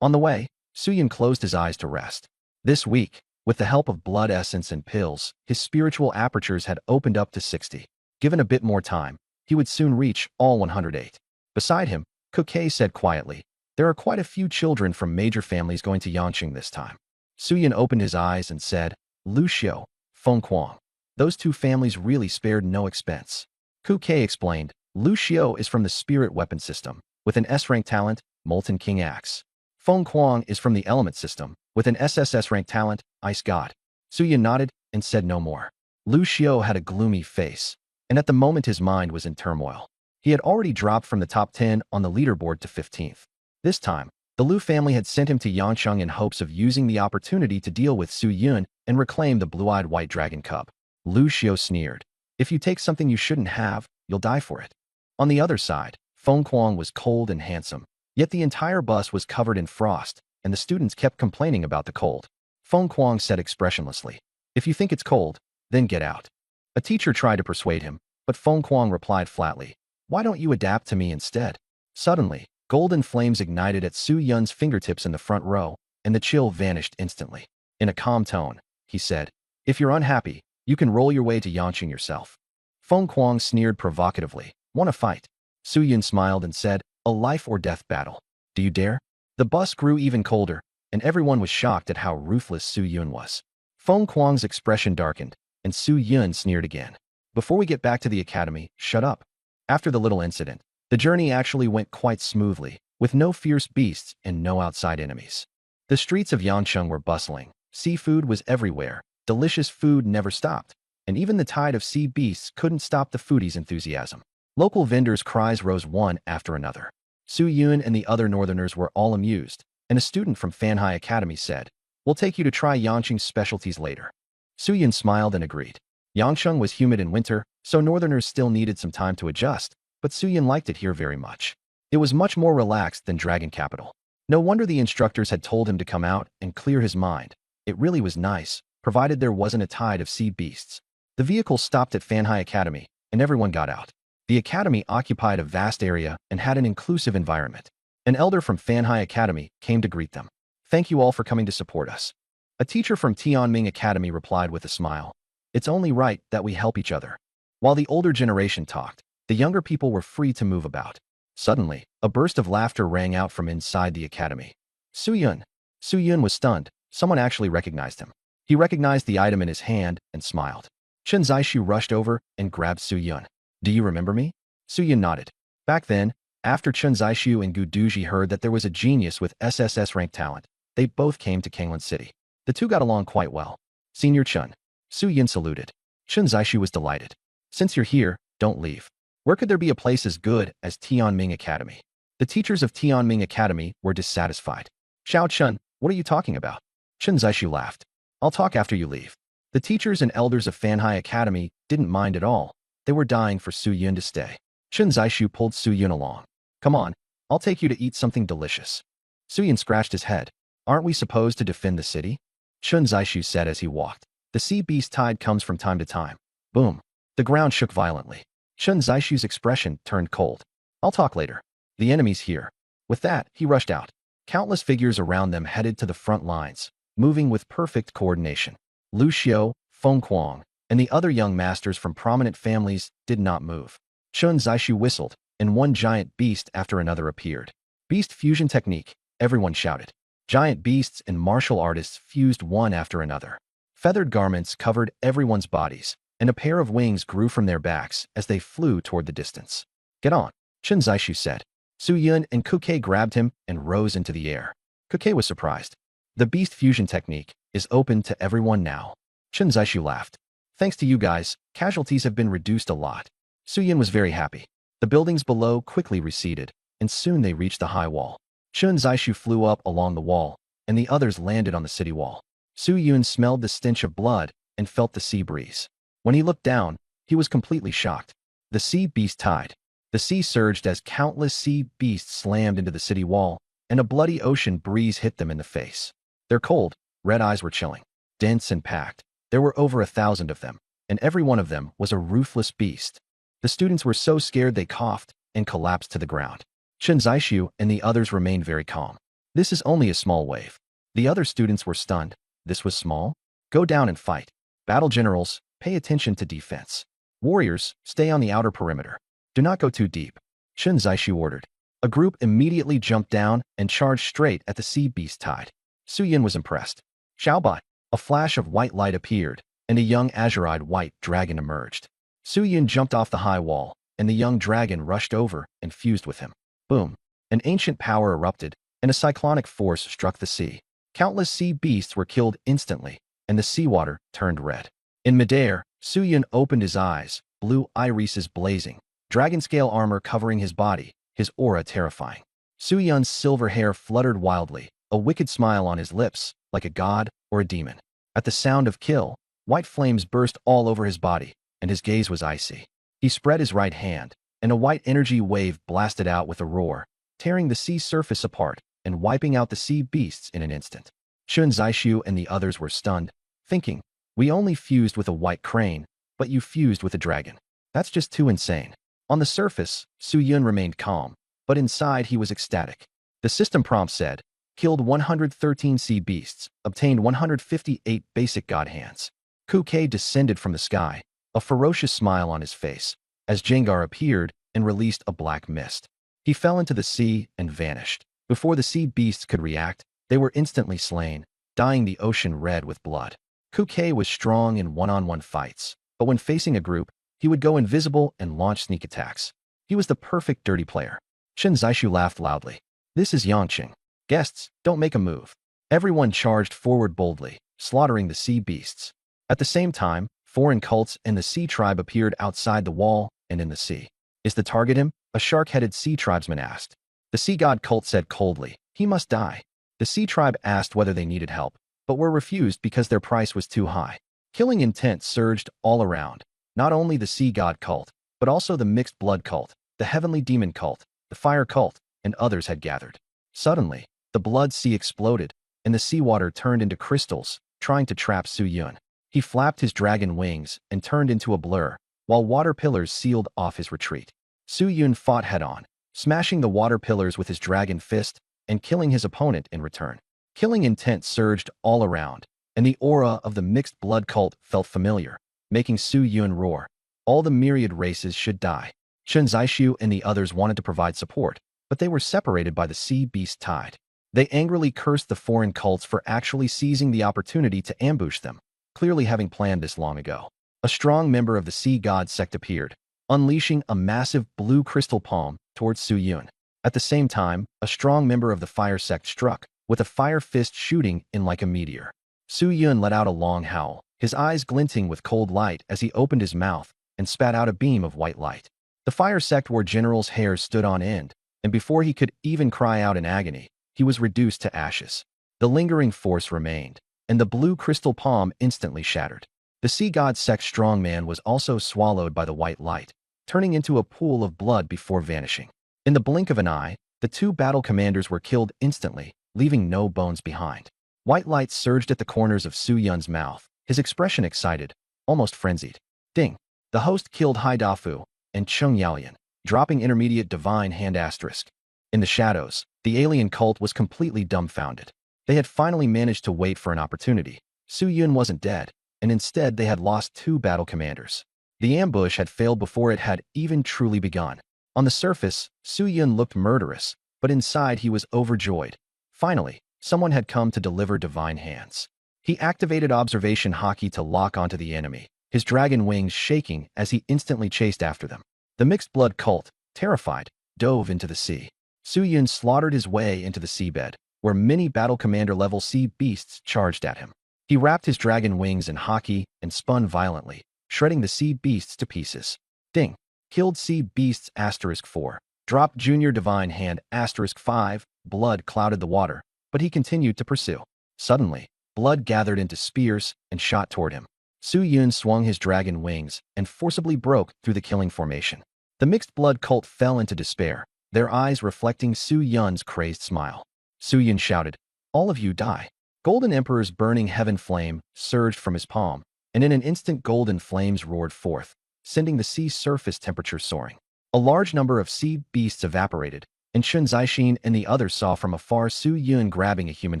On the way, Su Yun closed his eyes to rest. This week, with the help of blood essence and pills, his spiritual apertures had opened up to 60. Given a bit more time, he would soon reach all 108. Beside him, Kukai said quietly, "There are quite a few children from major families going to Yangqing this time." Su Yun opened his eyes and said, "Lu Xiu, Feng Kuang. Those 2 families really spared no expense." Kukai explained, "Lu Xiu is from the spirit weapon system, with an S-rank talent, Molten King Axe. Feng Kuang is from the element system, with an SSS rank talent, Ice God." Su Yun nodded and said no more. Lu Xiao had a gloomy face, and at the moment his mind was in turmoil. He had already dropped from the top 10 on the leaderboard to 15th. This time, the Lu family had sent him to Yancheng in hopes of using the opportunity to deal with Su Yun and reclaim the blue-eyed white dragon cub. Lu Xiao sneered. If you take something you shouldn't have, you'll die for it. On the other side, Feng Kuang was cold and handsome, yet the entire bus was covered in frost, and the students kept complaining about the cold. Feng Kuang said expressionlessly, "If you think it's cold, then get out." A teacher tried to persuade him, but Feng Kuang replied flatly, "Why don't you adapt to me instead?" Suddenly, golden flames ignited at Su Yun's fingertips in the front row, and the chill vanished instantly. In a calm tone, he said, "If you're unhappy, you can roll your way to Yancheng yourself." Feng Kuang sneered provocatively, "Want to fight?" Su Yun smiled and said, "A life or death battle. Do you dare?" The bus grew even colder, and everyone was shocked at how ruthless Su Yun was. Feng Kuang's expression darkened, and Su Yun sneered again. "Before we get back to the academy, shut up." After the little incident, the journey actually went quite smoothly, with no fierce beasts and no outside enemies. The streets of Yancheng were bustling, seafood was everywhere, delicious food never stopped, and even the tide of sea beasts couldn't stop the foodies' enthusiasm. Local vendors' cries rose one after another. Su Yun and the other northerners were all amused, and a student from Fanhai Academy said, "We'll take you to try Yancheng's specialties later." Su Yun smiled and agreed. Yancheng was humid in winter, so northerners still needed some time to adjust, but Su Yun liked it here very much. It was much more relaxed than Dragon Capital. No wonder the instructors had told him to come out and clear his mind. It really was nice, provided there wasn't a tide of sea beasts. The vehicle stopped at Fanhai Academy, and everyone got out. The academy occupied a vast area and had an inclusive environment. An elder from Fanhai Academy came to greet them. "Thank you all for coming to support us." A teacher from Tianming Academy replied with a smile, "It's only right that we help each other." While the older generation talked, the younger people were free to move about. Suddenly, a burst of laughter rang out from inside the academy. Su Yun. Su Yun was stunned. Someone actually recognized him. He recognized the item in his hand and smiled. Chen Zixu rushed over and grabbed Su Yun. "Do you remember me?" Su Yun nodded. Back then, after Chen Zixu and Gu Duji heard that there was a genius with SSS rank talent, they both came to Kanglan City. The two got along quite well. "Senior Chen." Su Yun saluted. Chen Zixu was delighted. "Since you're here, don't leave. Where could there be a place as good as Tianming Academy?" The teachers of Tianming Academy were dissatisfied. "Xiao Chen, what are you talking about?" Chen Zixu laughed. "I'll talk after you leave." The teachers and elders of Fanhai Academy didn't mind at all. They were dying for Su Yun to stay. Chen Zixu pulled Su Yun along. "Come on, I'll take you to eat something delicious." Su Yun scratched his head. "Aren't we supposed to defend the city?" Chen Zixu said as he walked. "The sea beast tide comes from time to time." Boom. The ground shook violently. Chen Zixu's expression turned cold. "I'll talk later. The enemy's here." With that, he rushed out. Countless figures around them headed to the front lines, moving with perfect coordination. Lu Xiao, Feng Kuang, and the other young masters from prominent families did not move. Chen Zixu whistled, and one giant beast after another appeared. "Beast fusion technique," everyone shouted. Giant beasts and martial artists fused one after another. Feathered garments covered everyone's bodies, and a pair of wings grew from their backs as they flew toward the distance. "Get on," Chen Zixu said. Su Yun and Kuke grabbed him and rose into the air. Kuke was surprised. "The beast fusion technique is open to everyone now." Chen Zixu laughed. "Thanks to you guys, casualties have been reduced a lot." Su Yun was very happy. The buildings below quickly receded, and soon they reached the high wall. Chen Zixu flew up along the wall, and the others landed on the city wall. Su Yun smelled the stench of blood and felt the sea breeze. When he looked down, he was completely shocked. The sea beast tide. The sea surged as countless sea beasts slammed into the city wall, and a bloody ocean breeze hit them in the face. Their cold, red eyes were chilling, dense and packed. There were over 1,000 of them, and every one of them was a ruthless beast. The students were so scared they coughed and collapsed to the ground. Chen Zixu and the others remained very calm. "This is only a small wave." The other students were stunned. This was small? Go down and fight. Battle generals, pay attention to defense. Warriors, stay on the outer perimeter. Do not go too deep. Chen Zixu ordered. A group immediately jumped down and charged straight at the sea beast tide. Su Yun was impressed. "Xiaobai." A flash of white light appeared, and a young azure-eyed white dragon emerged. Su Yun jumped off the high wall, and the young dragon rushed over and fused with him. Boom. An ancient power erupted, and a cyclonic force struck the sea. Countless sea beasts were killed instantly, and the seawater turned red. In midair, Su Yun opened his eyes, blue irises blazing, dragon-scale armor covering his body, his aura terrifying. Su Yun's silver hair fluttered wildly, a wicked smile on his lips, like a god or a demon. At the sound of kill, white flames burst all over his body, and his gaze was icy. He spread his right hand, and a white energy wave blasted out with a roar, tearing the sea surface apart and wiping out the sea beasts in an instant. Chun Zaishu and the others were stunned, thinking, "We only fused with a white crane, but you fused with a dragon. That's just too insane." On the surface, Su Yun remained calm, but inside he was ecstatic. The system prompt said, "Killed 113 sea beasts, obtained 158 basic god hands." Kuke descended from the sky, a ferocious smile on his face, as Jengar appeared and released a black mist. He fell into the sea and vanished. Before the sea beasts could react, they were instantly slain, dyeing the ocean red with blood. Kuke was strong in one-on-one fights, but when facing a group, he would go invisible and launch sneak attacks. He was the perfect dirty player. Chen Zishu laughed loudly. "This is Yangqing. Guests, don't make a move." Everyone charged forward boldly, slaughtering the sea beasts. At the same time, foreign cults and the sea tribe appeared outside the wall and in the sea. "Is the target him?" a shark-headed sea tribesman asked. The sea god cult said coldly, "He must die." The sea tribe asked whether they needed help, but were refused because their price was too high. Killing intent surged all around. Not only the sea god cult, but also the mixed blood cult, the heavenly demon cult, the fire cult, and others had gathered. Suddenly, the blood sea exploded, and the seawater turned into crystals, trying to trap Su Yun. He flapped his dragon wings and turned into a blur, while water pillars sealed off his retreat. Su Yun fought head-on, smashing the water pillars with his dragon fist and killing his opponent in return. Killing intent surged all around, and the aura of the mixed blood cult felt familiar, making Su Yun roar. All the myriad races should die. Chen Zishu and the others wanted to provide support, but they were separated by the sea beast tide. They angrily cursed the foreign cults for actually seizing the opportunity to ambush them, clearly having planned this long ago. A strong member of the sea god sect appeared, unleashing a massive blue crystal palm towards Su Yun. At the same time, a strong member of the fire sect struck, with a fire fist shooting in like a meteor. Su Yun let out a long howl, his eyes glinting with cold light as he opened his mouth and spat out a beam of white light. The fire sect war general's hair stood on end, and before he could even cry out in agony, he was reduced to ashes. The lingering force remained, and the blue crystal palm instantly shattered. The sea god sect strongman was also swallowed by the white light, turning into a pool of blood before vanishing. In the blink of an eye, the two battle commanders were killed instantly, leaving no bones behind. White light surged at the corners of Su Yun's mouth, his expression excited, almost frenzied. Ding! The host killed Hai Dafu and Chung Yaolian, dropping intermediate divine hand asterisk. In the shadows, the alien cult was completely dumbfounded. They had finally managed to wait for an opportunity. Su Yun wasn't dead, and instead they had lost two battle commanders. The ambush had failed before it had even truly begun. On the surface, Su Yun looked murderous, but inside he was overjoyed. Finally, someone had come to deliver divine hands. He activated observation haki to lock onto the enemy, his dragon wings shaking as he instantly chased after them. The mixed blood cult, terrified, dove into the sea. Su Yun slaughtered his way into the seabed, where many battle commander level sea beasts charged at him. He wrapped his dragon wings in haki and spun violently, shredding the sea beasts to pieces. Ding! Killed sea beasts asterisk 4. Dropped junior divine hand asterisk 5. Blood clouded the water, but he continued to pursue. Suddenly, blood gathered into spears and shot toward him. Su Yun swung his dragon wings and forcibly broke through the killing formation. The mixed blood cult fell into despair, their eyes reflecting Su Yun's crazed smile. Su Yun shouted, "All of you die." Golden Emperor's burning heaven flame surged from his palm, and in an instant golden flames roared forth, sending the sea surface temperature soaring. A large number of sea beasts evaporated, and Chun Zixin and the others saw from afar Su Yun grabbing a human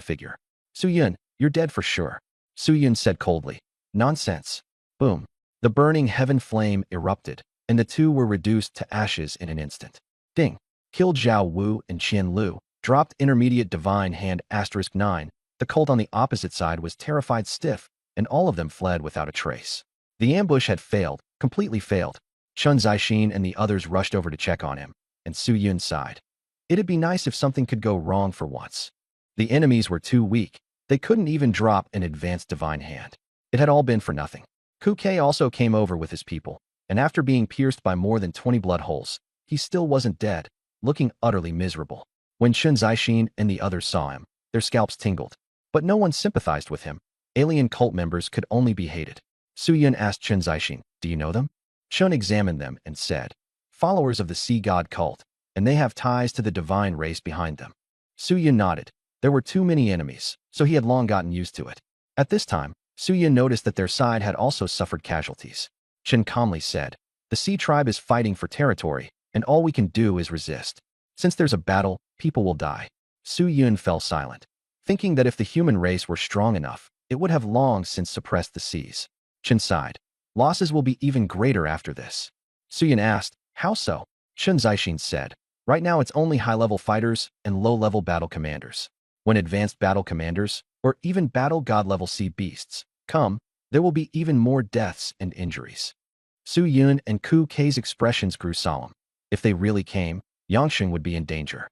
figure. "Su Yun, you're dead for sure," Su Yun said coldly. "Nonsense." Boom. The burning heaven flame erupted, and the two were reduced to ashes in an instant. Ding. Killed Zhao Wu and Qian Lu, dropped intermediate divine hand asterisk 9. The cult on the opposite side was terrified stiff, and all of them fled without a trace. The ambush had failed, completely failed. Chun Zixin and the others rushed over to check on him, and Su Yun sighed. It'd be nice if something could go wrong for once. The enemies were too weak. They couldn't even drop an advanced divine hand. It had all been for nothing. Kuke also came over with his people, and after being pierced by more than 20 blood holes, he still wasn't dead, looking utterly miserable. When Chun Zaixin and the others saw him, their scalps tingled. But no one sympathized with him. Alien cult members could only be hated. Su Yun asked Chun Zaixin, "Do you know them?" Chun examined them and said, "Followers of the sea god cult, and they have ties to the divine race behind them." Su Yun nodded. There were too many enemies, so he had long gotten used to it. At this time, Su Yun noticed that their side had also suffered casualties. Chen calmly said, "The sea tribe is fighting for territory, and all we can do is resist. Since there's a battle, people will die." Su Yun fell silent, thinking that if the human race were strong enough, it would have long since suppressed the seas. Chen sighed. "Losses will be even greater after this." Su Yun asked, "How so?" Chun Zaixin said, "Right now it's only high-level fighters and low-level battle commanders. When advanced battle commanders, or even battle god-level sea beasts, come, there will be even more deaths and injuries." Su Yun and Ku Kei's expressions grew solemn. If they really came, Yangsheng would be in danger.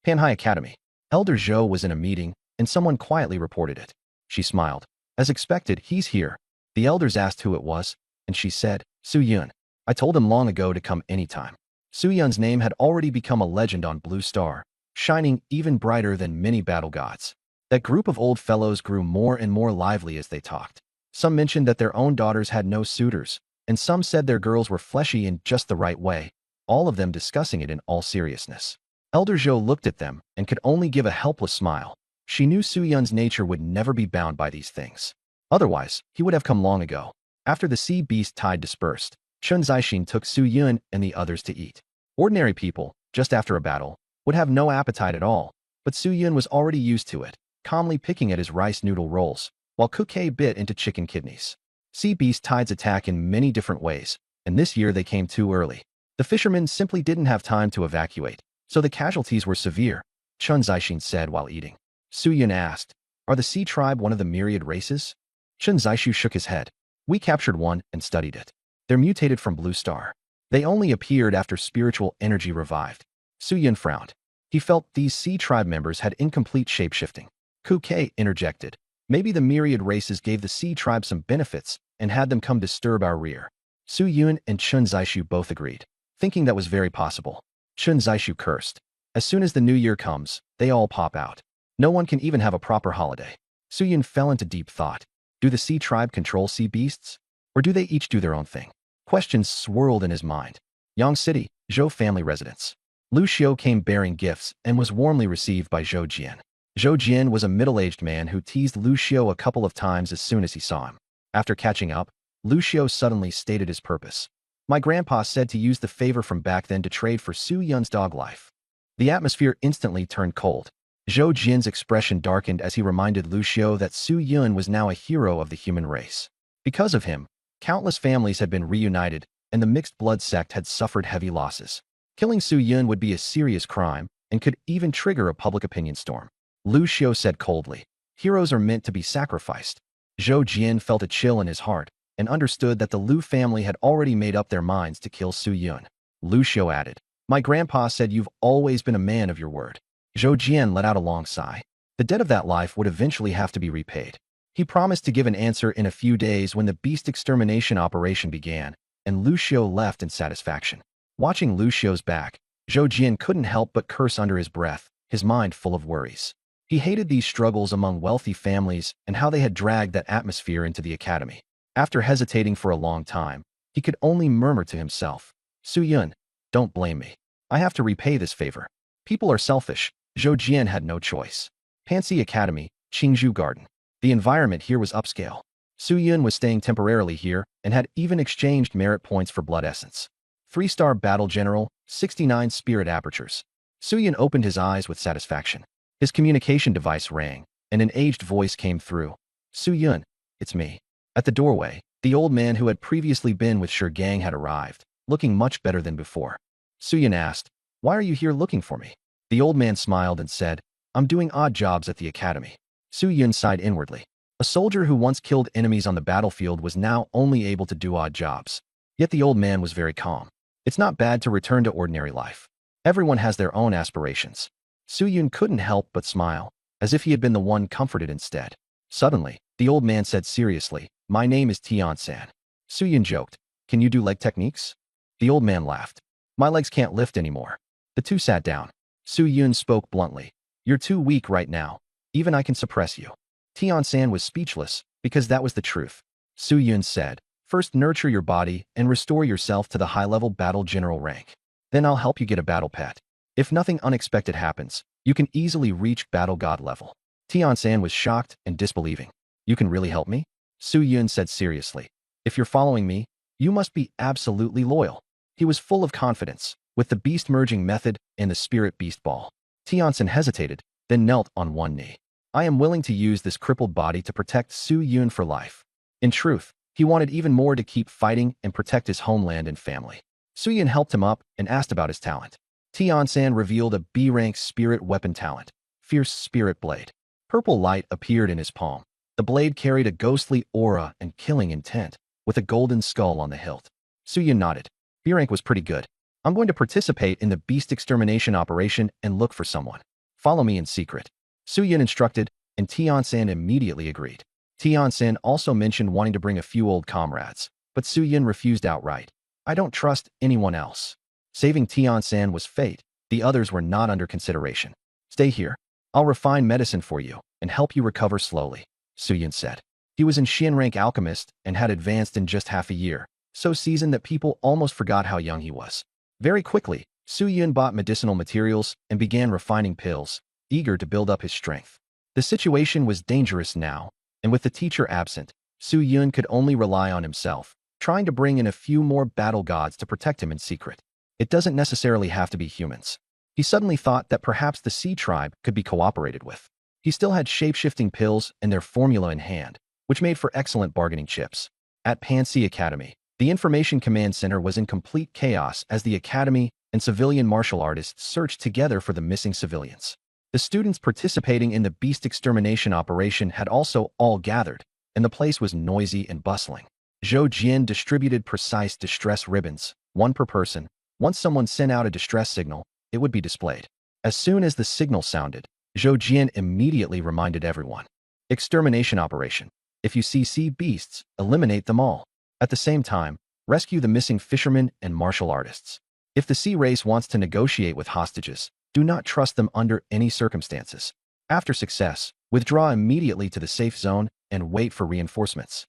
Panhai Academy. Elder Zhou was in a meeting, and someone quietly reported it. She smiled. As expected, he's here. The elders asked who it was, and she said, "Su Yun. I told him long ago to come anytime." Su Yun's name had already become a legend on Blue Star, shining even brighter than many battle gods. That group of old fellows grew more and more lively as they talked. Some mentioned that their own daughters had no suitors, and some said their girls were fleshy in just the right way, all of them discussing it in all seriousness. Elder Zhou looked at them and could only give a helpless smile. She knew Su Yun's nature would never be bound by these things. Otherwise, he would have come long ago. After the sea beast tide dispersed, Chun Zaixin took Su Yun and the others to eat. Ordinary people, just after a battle, would have no appetite at all, but Su Yun was already used to it, calmly picking at his rice noodle rolls, while Kuke bit into chicken kidneys. Sea beast tides attack in many different ways, and this year they came too early. The fishermen simply didn't have time to evacuate, so the casualties were severe, Chun Zaixin said while eating. Su Yun asked, "Are the sea tribe one of the myriad races?" Chun Zaixu shook his head. "We captured one and studied it. They're mutated from Blue Star. They only appeared after spiritual energy revived." Su Yun frowned. He felt these sea tribe members had incomplete shapeshifting. Kuke interjected. "Maybe the myriad races gave the sea tribe some benefits and had them come disturb our rear." Su Yun and Chun Zaixu both agreed, thinking that was very possible. Chun Zaixu cursed. "As soon as the new year comes, they all pop out. No one can even have a proper holiday." Su Yun fell into deep thought. Do the sea tribe control sea beasts? Or do they each do their own thing? Questions swirled in his mind. Yang City, Zhou family residence. Lu Xiu came bearing gifts and was warmly received by Zhou Jian. Zhou Jian was a middle-aged man who teased Lu Xiu a couple of times as soon as he saw him. After catching up, Lu Xiu suddenly stated his purpose. "My grandpa said to use the favor from back then to trade for Su Yun's dog life." The atmosphere instantly turned cold. Zhou Jian's expression darkened as he reminded Lu Xiu that Su Yun was now a hero of the human race. Because of him, countless families had been reunited, and the mixed blood sect had suffered heavy losses. Killing Su Yun would be a serious crime and could even trigger a public opinion storm. Lu Xiu said coldly, "Heroes are meant to be sacrificed." Zhou Jian felt a chill in his heart and understood that the Lu family had already made up their minds to kill Su Yun. Lu Xiu added, "My grandpa said you've always been a man of your word." Zhou Jian let out a long sigh. The debt of that life would eventually have to be repaid. He promised to give an answer in a few days when the beast extermination operation began, and Lu Xiu left in satisfaction. Watching Lu Xiu's back, Zhou Jian couldn't help but curse under his breath, his mind full of worries. He hated these struggles among wealthy families and how they had dragged that atmosphere into the academy. After hesitating for a long time, he could only murmur to himself, "Su Yun, don't blame me. I have to repay this favor." People are selfish. Zhou Jian had no choice. Pansy Academy, Qingzhou Garden. The environment here was upscale. Su Yun was staying temporarily here and had even exchanged merit points for blood essence. 3-star battle general, 69 spirit apertures. Su Yun opened his eyes with satisfaction. His communication device rang, and an aged voice came through. "Su Yun, it's me." At the doorway, the old man who had previously been with Shi Gang had arrived, looking much better than before. Su Yun asked, "Why are you here looking for me?" The old man smiled and said, "I'm doing odd jobs at the academy." Su Yun sighed inwardly. A soldier who once killed enemies on the battlefield was now only able to do odd jobs. Yet the old man was very calm. It's not bad to return to ordinary life. Everyone has their own aspirations. Su Yun couldn't help but smile, as if he had been the one comforted instead. Suddenly, the old man said seriously, "My name is Tian San. Su Yun joked. Can you do leg techniques? The old man laughed. My legs can't lift anymore. The two sat down. Su Yun spoke bluntly. You're too weak right now. Even I can suppress you. Tian-san was speechless, because that was the truth. Su Yun said, first nurture your body and restore yourself to the high-level battle general rank. Then I'll help you get a battle pet. If nothing unexpected happens, you can easily reach battle god level. Tian-san was shocked and disbelieving. You can really help me? Su Yun said seriously. If you're following me, you must be absolutely loyal. He was full of confidence, with the beast merging method and the spirit beast ball. Tian-san hesitated, then knelt on one knee. I am willing to use this crippled body to protect Su Yun for life. In truth, he wanted even more to keep fighting and protect his homeland and family. Su Yun helped him up and asked about his talent. Tian-san revealed a B-rank spirit weapon talent, Fierce Spirit Blade. Purple light appeared in his palm. The blade carried a ghostly aura and killing intent, with a golden skull on the hilt. Su Yun nodded. B-rank was pretty good. I'm going to participate in the beast extermination operation and look for someone. Follow me in secret. Su Yun instructed, and Tian-san immediately agreed. Tian-san also mentioned wanting to bring a few old comrades, but Su Yun refused outright. I don't trust anyone else. Saving Tian-san was fate. The others were not under consideration. Stay here. I'll refine medicine for you and help you recover slowly, Su Yun said. He was in Xian rank alchemist and had advanced in just half a year, so seasoned that people almost forgot how young he was. Very quickly, Su Yun bought medicinal materials and began refining pills, eager to build up his strength. The situation was dangerous now, and with the teacher absent, Su Yun could only rely on himself, trying to bring in a few more battle gods to protect him in secret. It doesn't necessarily have to be humans. He suddenly thought that perhaps the Sea Tribe could be cooperated with. He still had shape-shifting pills and their formula in hand, which made for excellent bargaining chips. At Pansy Academy, the Information Command Center was in complete chaos as the Academy and civilian martial artists searched together for the missing civilians. The students participating in the beast extermination operation had also all gathered, and the place was noisy and bustling. Zhou Jian distributed precise distress ribbons, one per person. Once someone sent out a distress signal, it would be displayed. As soon as the signal sounded, Zhou Jian immediately reminded everyone. Extermination operation. If you see sea beasts, eliminate them all. At the same time, rescue the missing fishermen and martial artists. If the sea race wants to negotiate with hostages, do not trust them under any circumstances. After success, withdraw immediately to the safe zone and wait for reinforcements.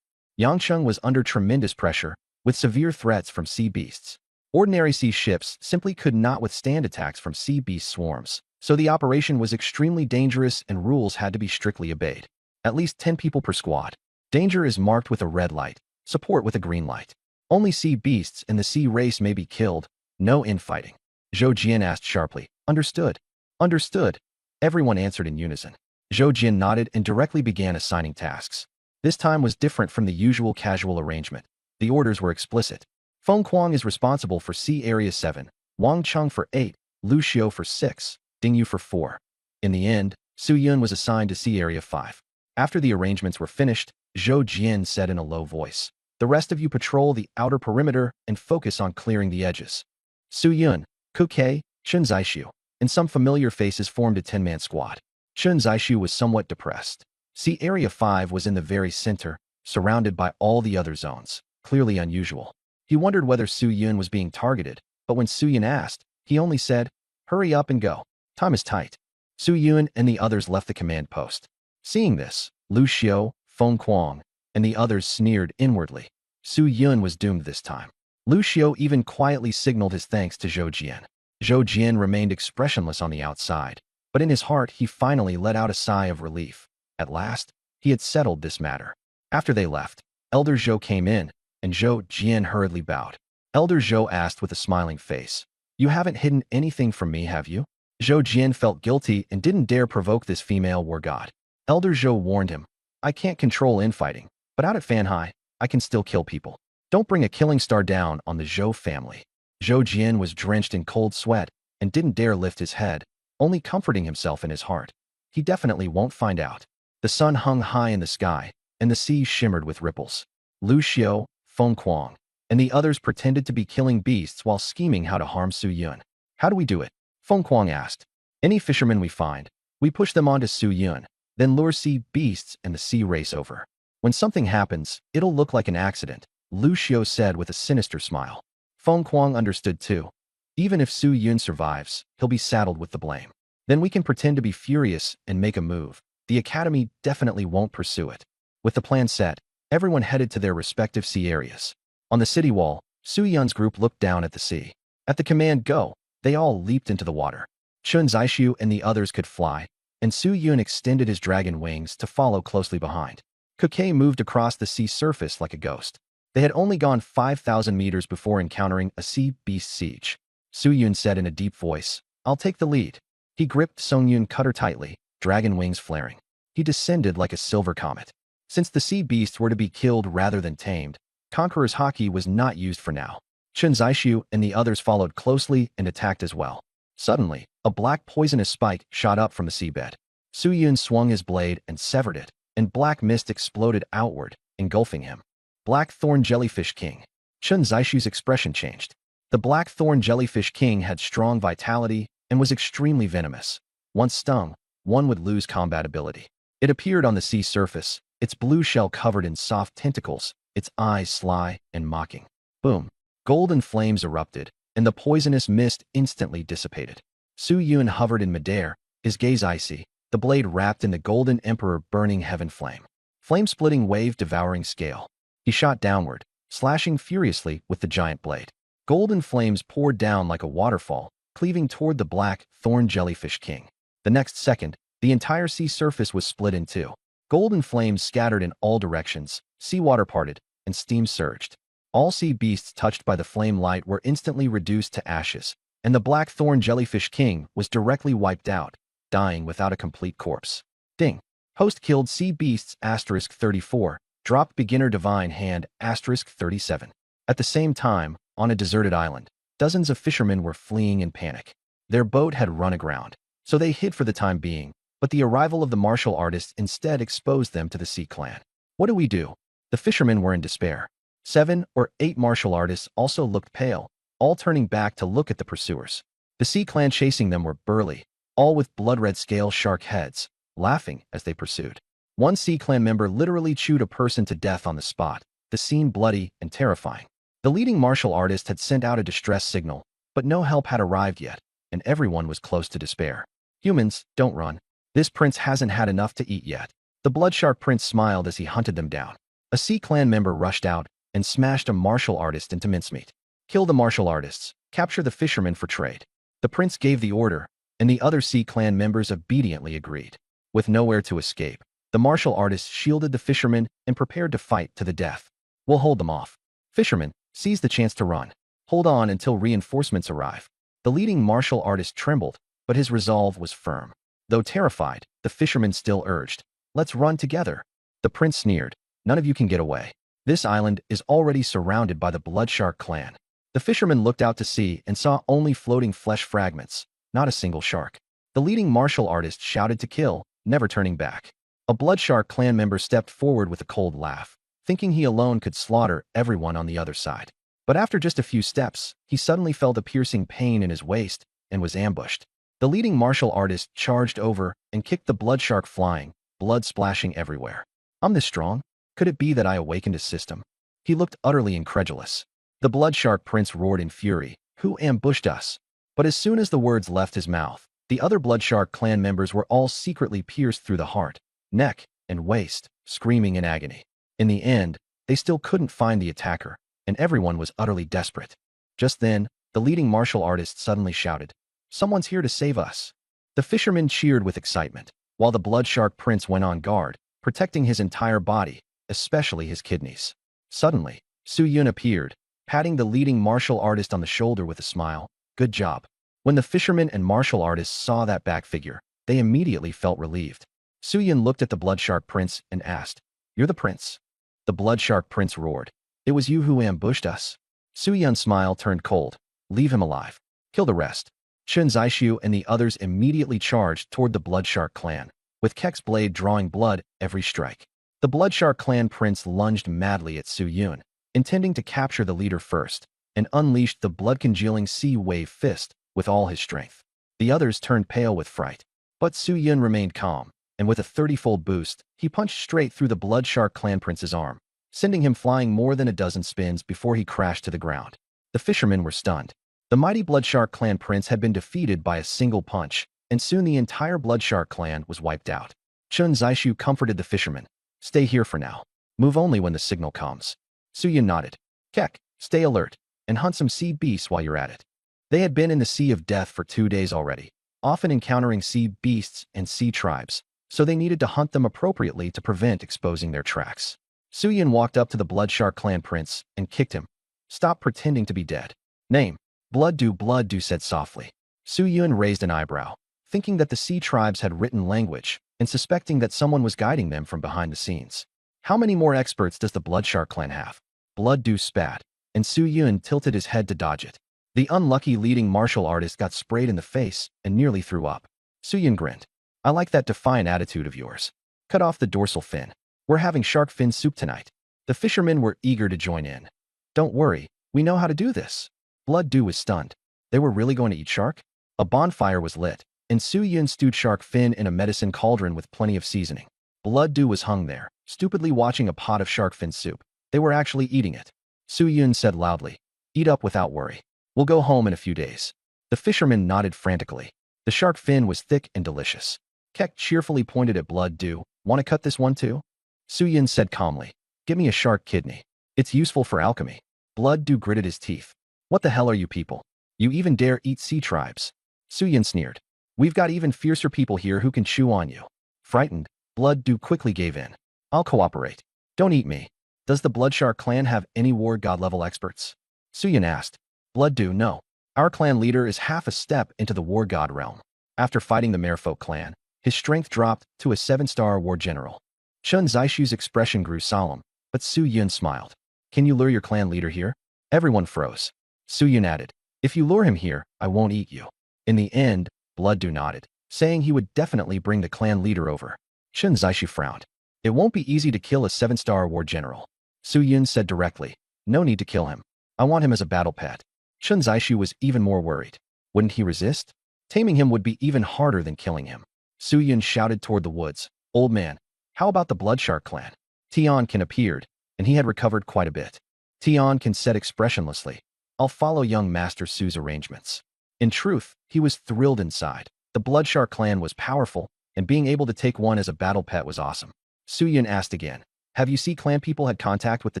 Yangcheng was under tremendous pressure, with severe threats from sea beasts. Ordinary sea ships simply could not withstand attacks from sea beast swarms, so the operation was extremely dangerous and rules had to be strictly obeyed. At least 10 people per squad. Danger is marked with a red light, support with a green light. Only sea beasts and the sea race may be killed, no infighting. Zhou Jian asked sharply. Understood. Understood. Everyone answered in unison. Zhou Jian nodded and directly began assigning tasks. This time was different from the usual casual arrangement. The orders were explicit. Feng Kuang is responsible for Sea Area 7, Wang Cheng for 8, Lu Xiu for 6, Ding Yu for 4. In the end, Su Yun was assigned to Sea Area 5. After the arrangements were finished, Zhou Jian said in a low voice, the rest of you patrol the outer perimeter and focus on clearing the edges. Su Yun, Ku Kei, Chun Zaishu, and some familiar faces formed a 10-man squad. Chun Zaishu was somewhat depressed. Sea Area 5 was in the very center, surrounded by all the other zones, clearly unusual. He wondered whether Su Yun was being targeted, but when Su Yun asked, he only said, hurry up and go. Time is tight. Su Yun and the others left the command post. Seeing this, Lu Xiu, Feng Kuang, and the others sneered inwardly. Su Yun was doomed this time. Lu Xiu even quietly signaled his thanks to Zhou Jian. Zhou Jian remained expressionless on the outside, but in his heart he finally let out a sigh of relief. At last, he had settled this matter. After they left, Elder Zhou came in, and Zhou Jian hurriedly bowed. Elder Zhou asked with a smiling face, you haven't hidden anything from me, have you? Zhou Jian felt guilty and didn't dare provoke this female war god. Elder Zhou warned him, I can't control infighting, but out at Fanhai, I can still kill people. Don't bring a killing star down on the Zhou family. Zhou Jian was drenched in cold sweat and didn't dare lift his head, only comforting himself in his heart. He definitely won't find out. The sun hung high in the sky, and the sea shimmered with ripples. Lu Xiu, Feng Kuang, and the others pretended to be killing beasts while scheming how to harm Su Yun. How do we do it? Feng Kuang asked. Any fishermen we find, we push them onto Su Yun, then lure sea beasts and the sea race over. When something happens, it'll look like an accident, Lu Xiu said with a sinister smile. Feng Kuang understood too. Even if Su Yun survives, he'll be saddled with the blame. Then we can pretend to be furious and make a move. The academy definitely won't pursue it. With the plan set, everyone headed to their respective sea areas. On the city wall, Su Yun's group looked down at the sea. At the command go, they all leaped into the water. Chun Zixu and the others could fly, and Su Yun extended his dragon wings to follow closely behind. Kukai moved across the sea surface like a ghost. They had only gone 5,000 meters before encountering a sea beast siege. Su Yun said in a deep voice, "I'll take the lead." He gripped Song Yun cutter tightly, dragon wings flaring. He descended like a silver comet. Since the sea beasts were to be killed rather than tamed, Conqueror's Haki was not used for now. Chun Zixu and the others followed closely and attacked as well. Suddenly, a black poisonous spike shot up from the seabed. Su Yun swung his blade and severed it, and black mist exploded outward, engulfing him. Black Thorn Jellyfish King. Chun Zixu's expression changed. The Black Thorn Jellyfish King had strong vitality and was extremely venomous. Once stung, one would lose combat ability. It appeared on the sea surface, its blue shell covered in soft tentacles, its eyes sly and mocking. Boom! Golden flames erupted, and the poisonous mist instantly dissipated. Su Yun hovered in midair, his gaze icy, the blade wrapped in the Golden Emperor burning heaven flame. Flame-splitting wave devouring scale. He shot downward, slashing furiously with the giant blade. Golden flames poured down like a waterfall, cleaving toward the Black Thorn Jellyfish King. The next second, the entire sea surface was split in two. Golden flames scattered in all directions, seawater parted, and steam surged. All sea beasts touched by the flame light were instantly reduced to ashes, and the Black Thorn Jellyfish King was directly wiped out, dying without a complete corpse. Ding. Host killed sea beasts *34, dropped beginner divine hand *37. At the same time, on a deserted island, dozens of fishermen were fleeing in panic. Their boat had run aground, so they hid for the time being, but the arrival of the martial artists instead exposed them to the Sea Clan. What do we do? The fishermen were in despair. 7 or 8 martial artists also looked pale, all turning back to look at the pursuers. The Sea Clan chasing them were burly, all with blood-red scale shark heads, laughing as they pursued. One Sea Clan member literally chewed a person to death on the spot, the scene bloody and terrifying. The leading martial artist had sent out a distress signal, but no help had arrived yet, and everyone was close to despair. Humans, don't run. This prince hasn't had enough to eat yet. The Bloodshark Prince smiled as he hunted them down. A Sea Clan member rushed out and smashed a martial artist into mincemeat. Kill the martial artists, capture the fishermen for trade. The prince gave the order, and the other Sea Clan members obediently agreed. With nowhere to escape, the martial artists shielded the fishermen and prepared to fight to the death. We'll hold them off. Fishermen, seize the chance to run. Hold on until reinforcements arrive. The leading martial artist trembled, but his resolve was firm. Though terrified, the fishermen still urged, "Let's run together." The prince sneered, "None of you can get away. This island is already surrounded by the Bloodshark clan." The fishermen looked out to sea and saw only floating flesh fragments, not a single shark. The leading martial artist shouted to kill, never turning back. A Bloodshark clan member stepped forward with a cold laugh, thinking he alone could slaughter everyone on the other side. But after just a few steps, he suddenly felt a piercing pain in his waist and was ambushed. The leading martial artist charged over and kicked the Bloodshark flying, blood splashing everywhere. "I'm this strong? Could it be that I awakened a system?" He looked utterly incredulous. The Bloodshark Prince roared in fury, "Who ambushed us?" But as soon as the words left his mouth, the other Bloodshark clan members were all secretly pierced through the heart, neck, and waist, screaming in agony. In the end, they still couldn't find the attacker, and everyone was utterly desperate. Just then, the leading martial artist suddenly shouted, "Someone's here to save us." The fishermen cheered with excitement, while the Bloodshark Prince went on guard, protecting his entire body, especially his kidneys. Suddenly, Su Yun appeared, patting the leading martial artist on the shoulder with a smile. "Good job." When the fishermen and martial artists saw that back figure, they immediately felt relieved. Su Yun looked at the Bloodshark Prince and asked, "You're the prince?" The Bloodshark Prince roared, "It was you who ambushed us." Su Yun's smile turned cold. "Leave him alive. Kill the rest." Chun Zixu and the others immediately charged toward the Bloodshark clan, with Kek's blade drawing blood every strike. The Bloodshark clan prince lunged madly at Su Yun, intending to capture the leader first, and unleashed the blood-congealing sea wave fist with all his strength. The others turned pale with fright, but Su Yun remained calm, and with a 30-fold boost, he punched straight through the Bloodshark clan prince's arm, sending him flying more than a dozen spins before he crashed to the ground. The fishermen were stunned. The mighty Bloodshark clan prince had been defeated by a single punch, and soon the entire Bloodshark clan was wiped out. Chun Zaishu comforted the fishermen. Stay here for now. Move only when the signal comes. Suyun nodded. Kek, stay alert, and hunt some sea beasts while you're at it. They had been in the Sea of Death for 2 days already, often encountering sea beasts and sea tribes, so they needed to hunt them appropriately to prevent exposing their tracks. Suyun walked up to the Bloodshark clan prince and kicked him. Stop pretending to be dead. Name. Blood do said softly. Suyun raised an eyebrow, thinking that the sea tribes had written language and suspecting that someone was guiding them from behind the scenes. How many more experts does the Bloodshark clan have? Blood spat, and Suyun tilted his head to dodge it. The unlucky leading martial artist got sprayed in the face and nearly threw up. Suyun grinned. I like that defiant attitude of yours. Cut off the dorsal fin. We're having shark fin soup tonight. The fishermen were eager to join in. Don't worry, we know how to do this. Blood was stunned. They were really going to eat shark? A bonfire was lit, and Suyun stewed shark fin in a medicine cauldron with plenty of seasoning. Blood was hung there, stupidly watching a pot of shark fin soup. They were actually eating it. Suyun said loudly, Eat up without worry. We'll go home in a few days. The fisherman nodded frantically. The shark fin was thick and delicious. Kek cheerfully pointed at Blood. Want to cut this one too? Suyun said calmly, Give me a shark kidney. It's useful for alchemy. Blood gritted his teeth. What the hell are you people? You even dare eat sea tribes? Suyun sneered. We've got even fiercer people here who can chew on you. Frightened, Blood quickly gave in. I'll cooperate. Don't eat me. Does the Bloodshark clan have any war god level experts? Suyun asked. Blood no. Our clan leader is half a step into the war god realm. After fighting the Merfolk clan, his strength dropped to a 7-star war general. Chun Zaishu's expression grew solemn, but Suyun smiled. Can you lure your clan leader here? Everyone froze. Suyun added, If you lure him here, I won't eat you. In the end, Blood nodded, saying he would definitely bring the clan leader over. Chun Zaishu frowned. It won't be easy to kill a 7-star war general. Suyun said directly, No need to kill him. I want him as a battle pet. Chun Zaishu was even more worried. Wouldn't he resist? Taming him would be even harder than killing him. Suyun shouted toward the woods. Old man, how about the Bloodshark clan? Tiankin appeared, and he had recovered quite a bit. Tiankin said expressionlessly, I'll follow young Master Su's arrangements. In truth, he was thrilled inside. The Bloodshark clan was powerful, and being able to take one as a battle pet was awesome. Suyun asked again, Have you seen clan people had contact with the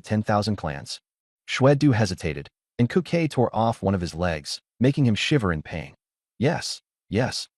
10,000 clans? Shwedu hesitated, and Kuke tore off one of his legs, making him shiver in pain. Yes,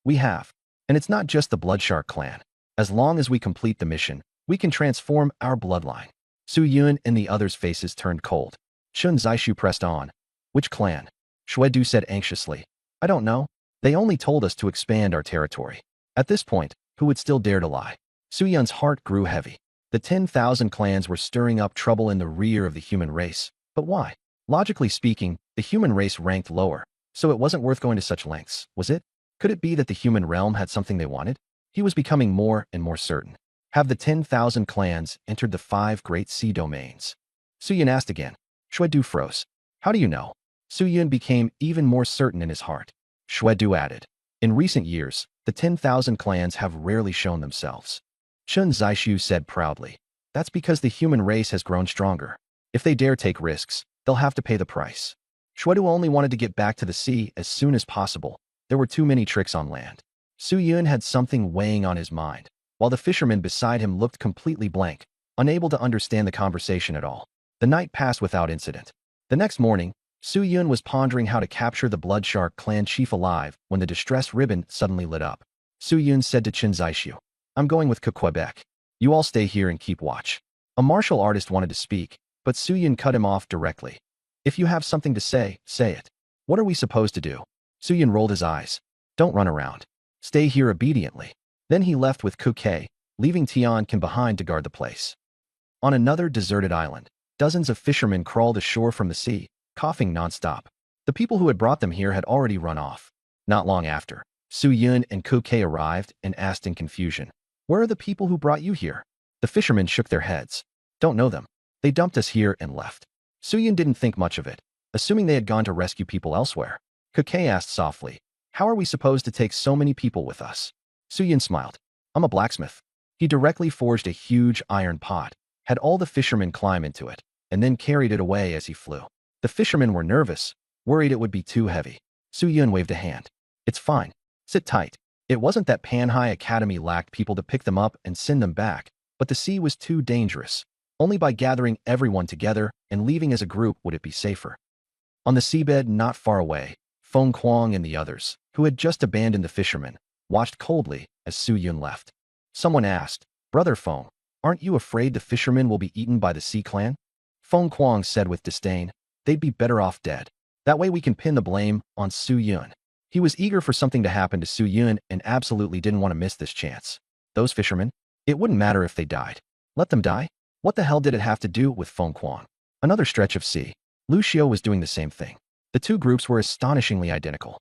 we have. And it's not just the Bloodshark clan. As long as we complete the mission, we can transform our bloodline. Suyun and the others' faces turned cold. Chun Zaishu pressed on. Which clan? Shwedu said anxiously. I don't know. They only told us to expand our territory. At this point, who would still dare to lie? Suyun's heart grew heavy. The 10,000 clans were stirring up trouble in the rear of the human race. But why? Logically speaking, the human race ranked lower, so it wasn't worth going to such lengths, was it? Could it be that the human realm had something they wanted? He was becoming more and more certain. Have the 10,000 clans entered the 5 great sea domains? Suyun asked again. Shwedu froze. How do you know? Suyun became even more certain in his heart. Shwedu added. In recent years, the 10,000 clans have rarely shown themselves. Chun Zaishu said proudly. That's because the human race has grown stronger. If they dare take risks, they'll have to pay the price. Shwedu only wanted to get back to the sea as soon as possible. There were too many tricks on land. Suyun had something weighing on his mind, while the fisherman beside him looked completely blank, unable to understand the conversation at all. The night passed without incident. The next morning, Suyun was pondering how to capture the Bloodshark clan chief alive when the distress ribbon suddenly lit up. Suyun said to Chun Zaishu, I'm going with Quebec. You all stay here and keep watch. A martial artist wanted to speak, but Suyun cut him off directly. If you have something to say, say it. What are we supposed to do? Suyun rolled his eyes. Don't run around. Stay here obediently. Then he left with Kuke, leaving Tiankin behind to guard the place. On another deserted island, dozens of fishermen crawled ashore from the sea, coughing nonstop. The people who had brought them here had already run off. Not long after, Suyun and Kuke arrived and asked in confusion, Where are the people who brought you here? The fishermen shook their heads. Don't know them. They dumped us here and left. Suyun didn't think much of it, assuming they had gone to rescue people elsewhere. Kuke asked softly, How are we supposed to take so many people with us? Suyun smiled. I'm a blacksmith. He directly forged a huge iron pot, had all the fishermen climb into it, and then carried it away as he flew. The fishermen were nervous, worried it would be too heavy. Su-yun waved a hand. It's fine. Sit tight. It wasn't that Panhai Academy lacked people to pick them up and send them back, but the sea was too dangerous. Only by gathering everyone together and leaving as a group would it be safer. On the seabed not far away, Feng Kuang and the others, who had just abandoned the fishermen, watched coldly as Su-yun left. Someone asked, "Brother Feng, aren't you afraid the fishermen will be eaten by the Sea Clan?" Feng Kuang said with disdain, "They'd be better off dead. That way we can pin the blame on Su-yun." He was eager for something to happen to Su-yun and absolutely didn't want to miss this chance. Those fishermen? It wouldn't matter if they died. Let them die? What the hell did it have to do with Feng Kuang? Another stretch of sea. Lu Xiao was doing the same thing. The two groups were astonishingly identical.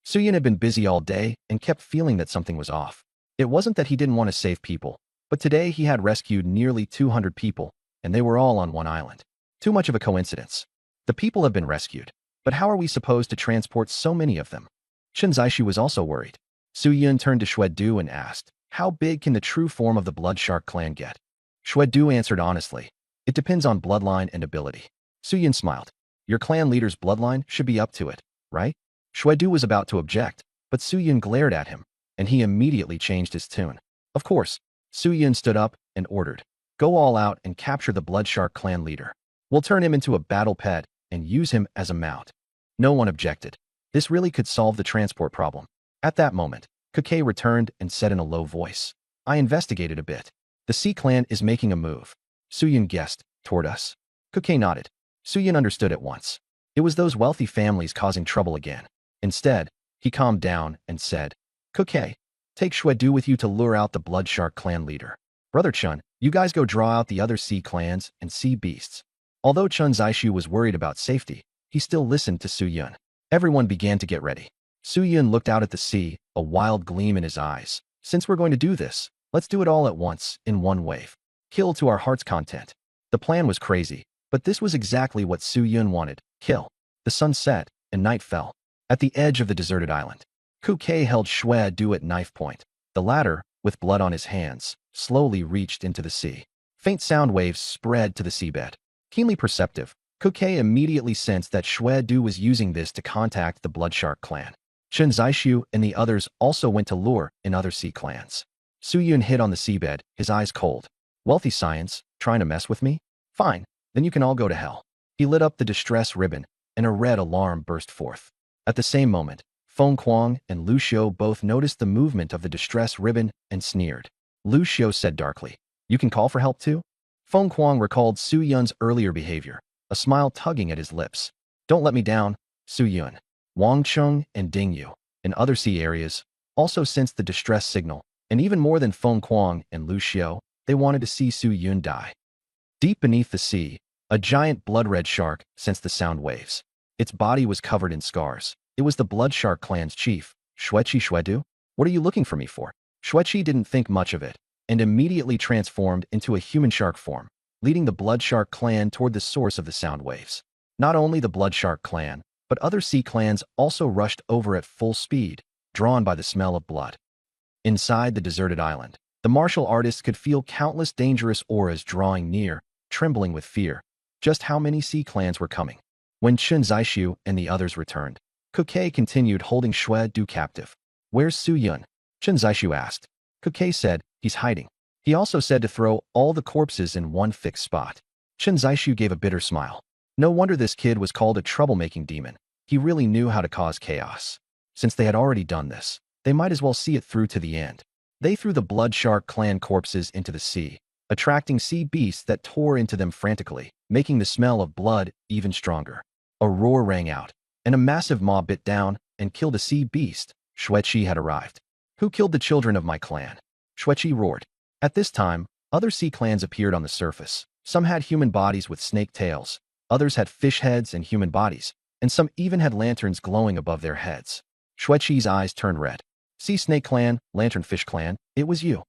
Su-yun had been busy all day and kept feeling that something was off. It wasn't that he didn't want to save people, but today he had rescued nearly 200 people, and they were all on one island. Too much of a coincidence. The people have been rescued, but how are we supposed to transport so many of them? Chen Zixu was also worried. Su-yun turned to Xuedu and asked, "How big can the true form of the Blood Shark clan get?" Xuedu answered honestly, "It depends on bloodline and ability." Su-yun smiled. "Your clan leader's bloodline should be up to it, right?" Xuedu was about to object, but Su-yun glared at him, and he immediately changed his tune. Of course, Su-yun stood up and ordered, "Go all out and capture the Blood Shark clan leader. We'll turn him into a battle pet and use him as a mount." No one objected. This really could solve the transport problem. At that moment, Kuke returned and said in a low voice, "I investigated a bit. The Sea Clan is making a move." Su-yun guessed, "Toward us?" Kuke nodded. Su-yun understood at once. It was those wealthy families causing trouble again. Instead, he calmed down and said, "Kuke, take Xuedu with you to lure out the Blood Shark clan leader. Brother Chun, you guys go draw out the other sea clans and sea beasts." Although Chen Zixu was worried about safety, he still listened to Su-yun. Everyone began to get ready. Su-yun looked out at the sea, a wild gleam in his eyes. "Since we're going to do this, let's do it all at once, in one wave. Kill to our heart's content." The plan was crazy, but this was exactly what Su-yun wanted. Kill. The sun set, and night fell. At the edge of the deserted island, Kuke held Xuedu at knife point. The latter, with blood on his hands, slowly reached into the sea. Faint sound waves spread to the seabed. Keenly perceptive, Kuke immediately sensed that Xuedu was using this to contact the Blood Shark clan. Chen Zixu and the others also went to lure in other sea clans. Su-yun hid on the seabed, his eyes cold. "Wealthy science, trying to mess with me? Fine, then you can all go to hell." He lit up the distress ribbon, and a red alarm burst forth. At the same moment, Feng Kuang and Lu Xiao both noticed the movement of the distress ribbon and sneered. Lu Xiao said darkly, "You can call for help too?" Feng Kuang recalled Su-yun's earlier behavior, a smile tugging at his lips. "Don't let me down, Su-yun." Wang Chung and Ding Yu, in other sea areas, also sensed the distress signal, and even more than Feng Kuang and Lu Xiao, they wanted to see Su-yun die. Deep beneath the sea, a giant blood-red shark sensed the sound waves. Its body was covered in scars. It was the Blood Shark clan's chief, Xuedu. "What are you looking for me for?" Xueqi didn't think much of it, and immediately transformed into a human shark form, leading the Blood Shark clan toward the source of the sound waves. Not only the Blood Shark clan, but other sea clans also rushed over at full speed, drawn by the smell of blood. Inside the deserted island, the martial artists could feel countless dangerous auras drawing near, trembling with fear. Just how many sea clans were coming? When Chen Zixu and the others returned, Kuke continued holding Xuedu captive. "Where's Su-yun?" Chen Zixu asked. Kuke said, "He's hiding." He also said to throw all the corpses in one fixed spot. Chen Zixu gave a bitter smile. No wonder this kid was called a troublemaking demon. He really knew how to cause chaos. Since they had already done this, they might as well see it through to the end. They threw the Blood Shark clan corpses into the sea, attracting sea beasts that tore into them frantically, making the smell of blood even stronger. A roar rang out, and a massive maw bit down and killed a sea beast. Xueqi had arrived. "Who killed the children of my clan?" Xueqi roared. At this time, other sea clans appeared on the surface. Some had human bodies with snake tails, others had fish heads and human bodies, and some even had lanterns glowing above their heads. Xueqi's eyes turned red. "Sea Snake Clan, Lantern Fish Clan, it was you."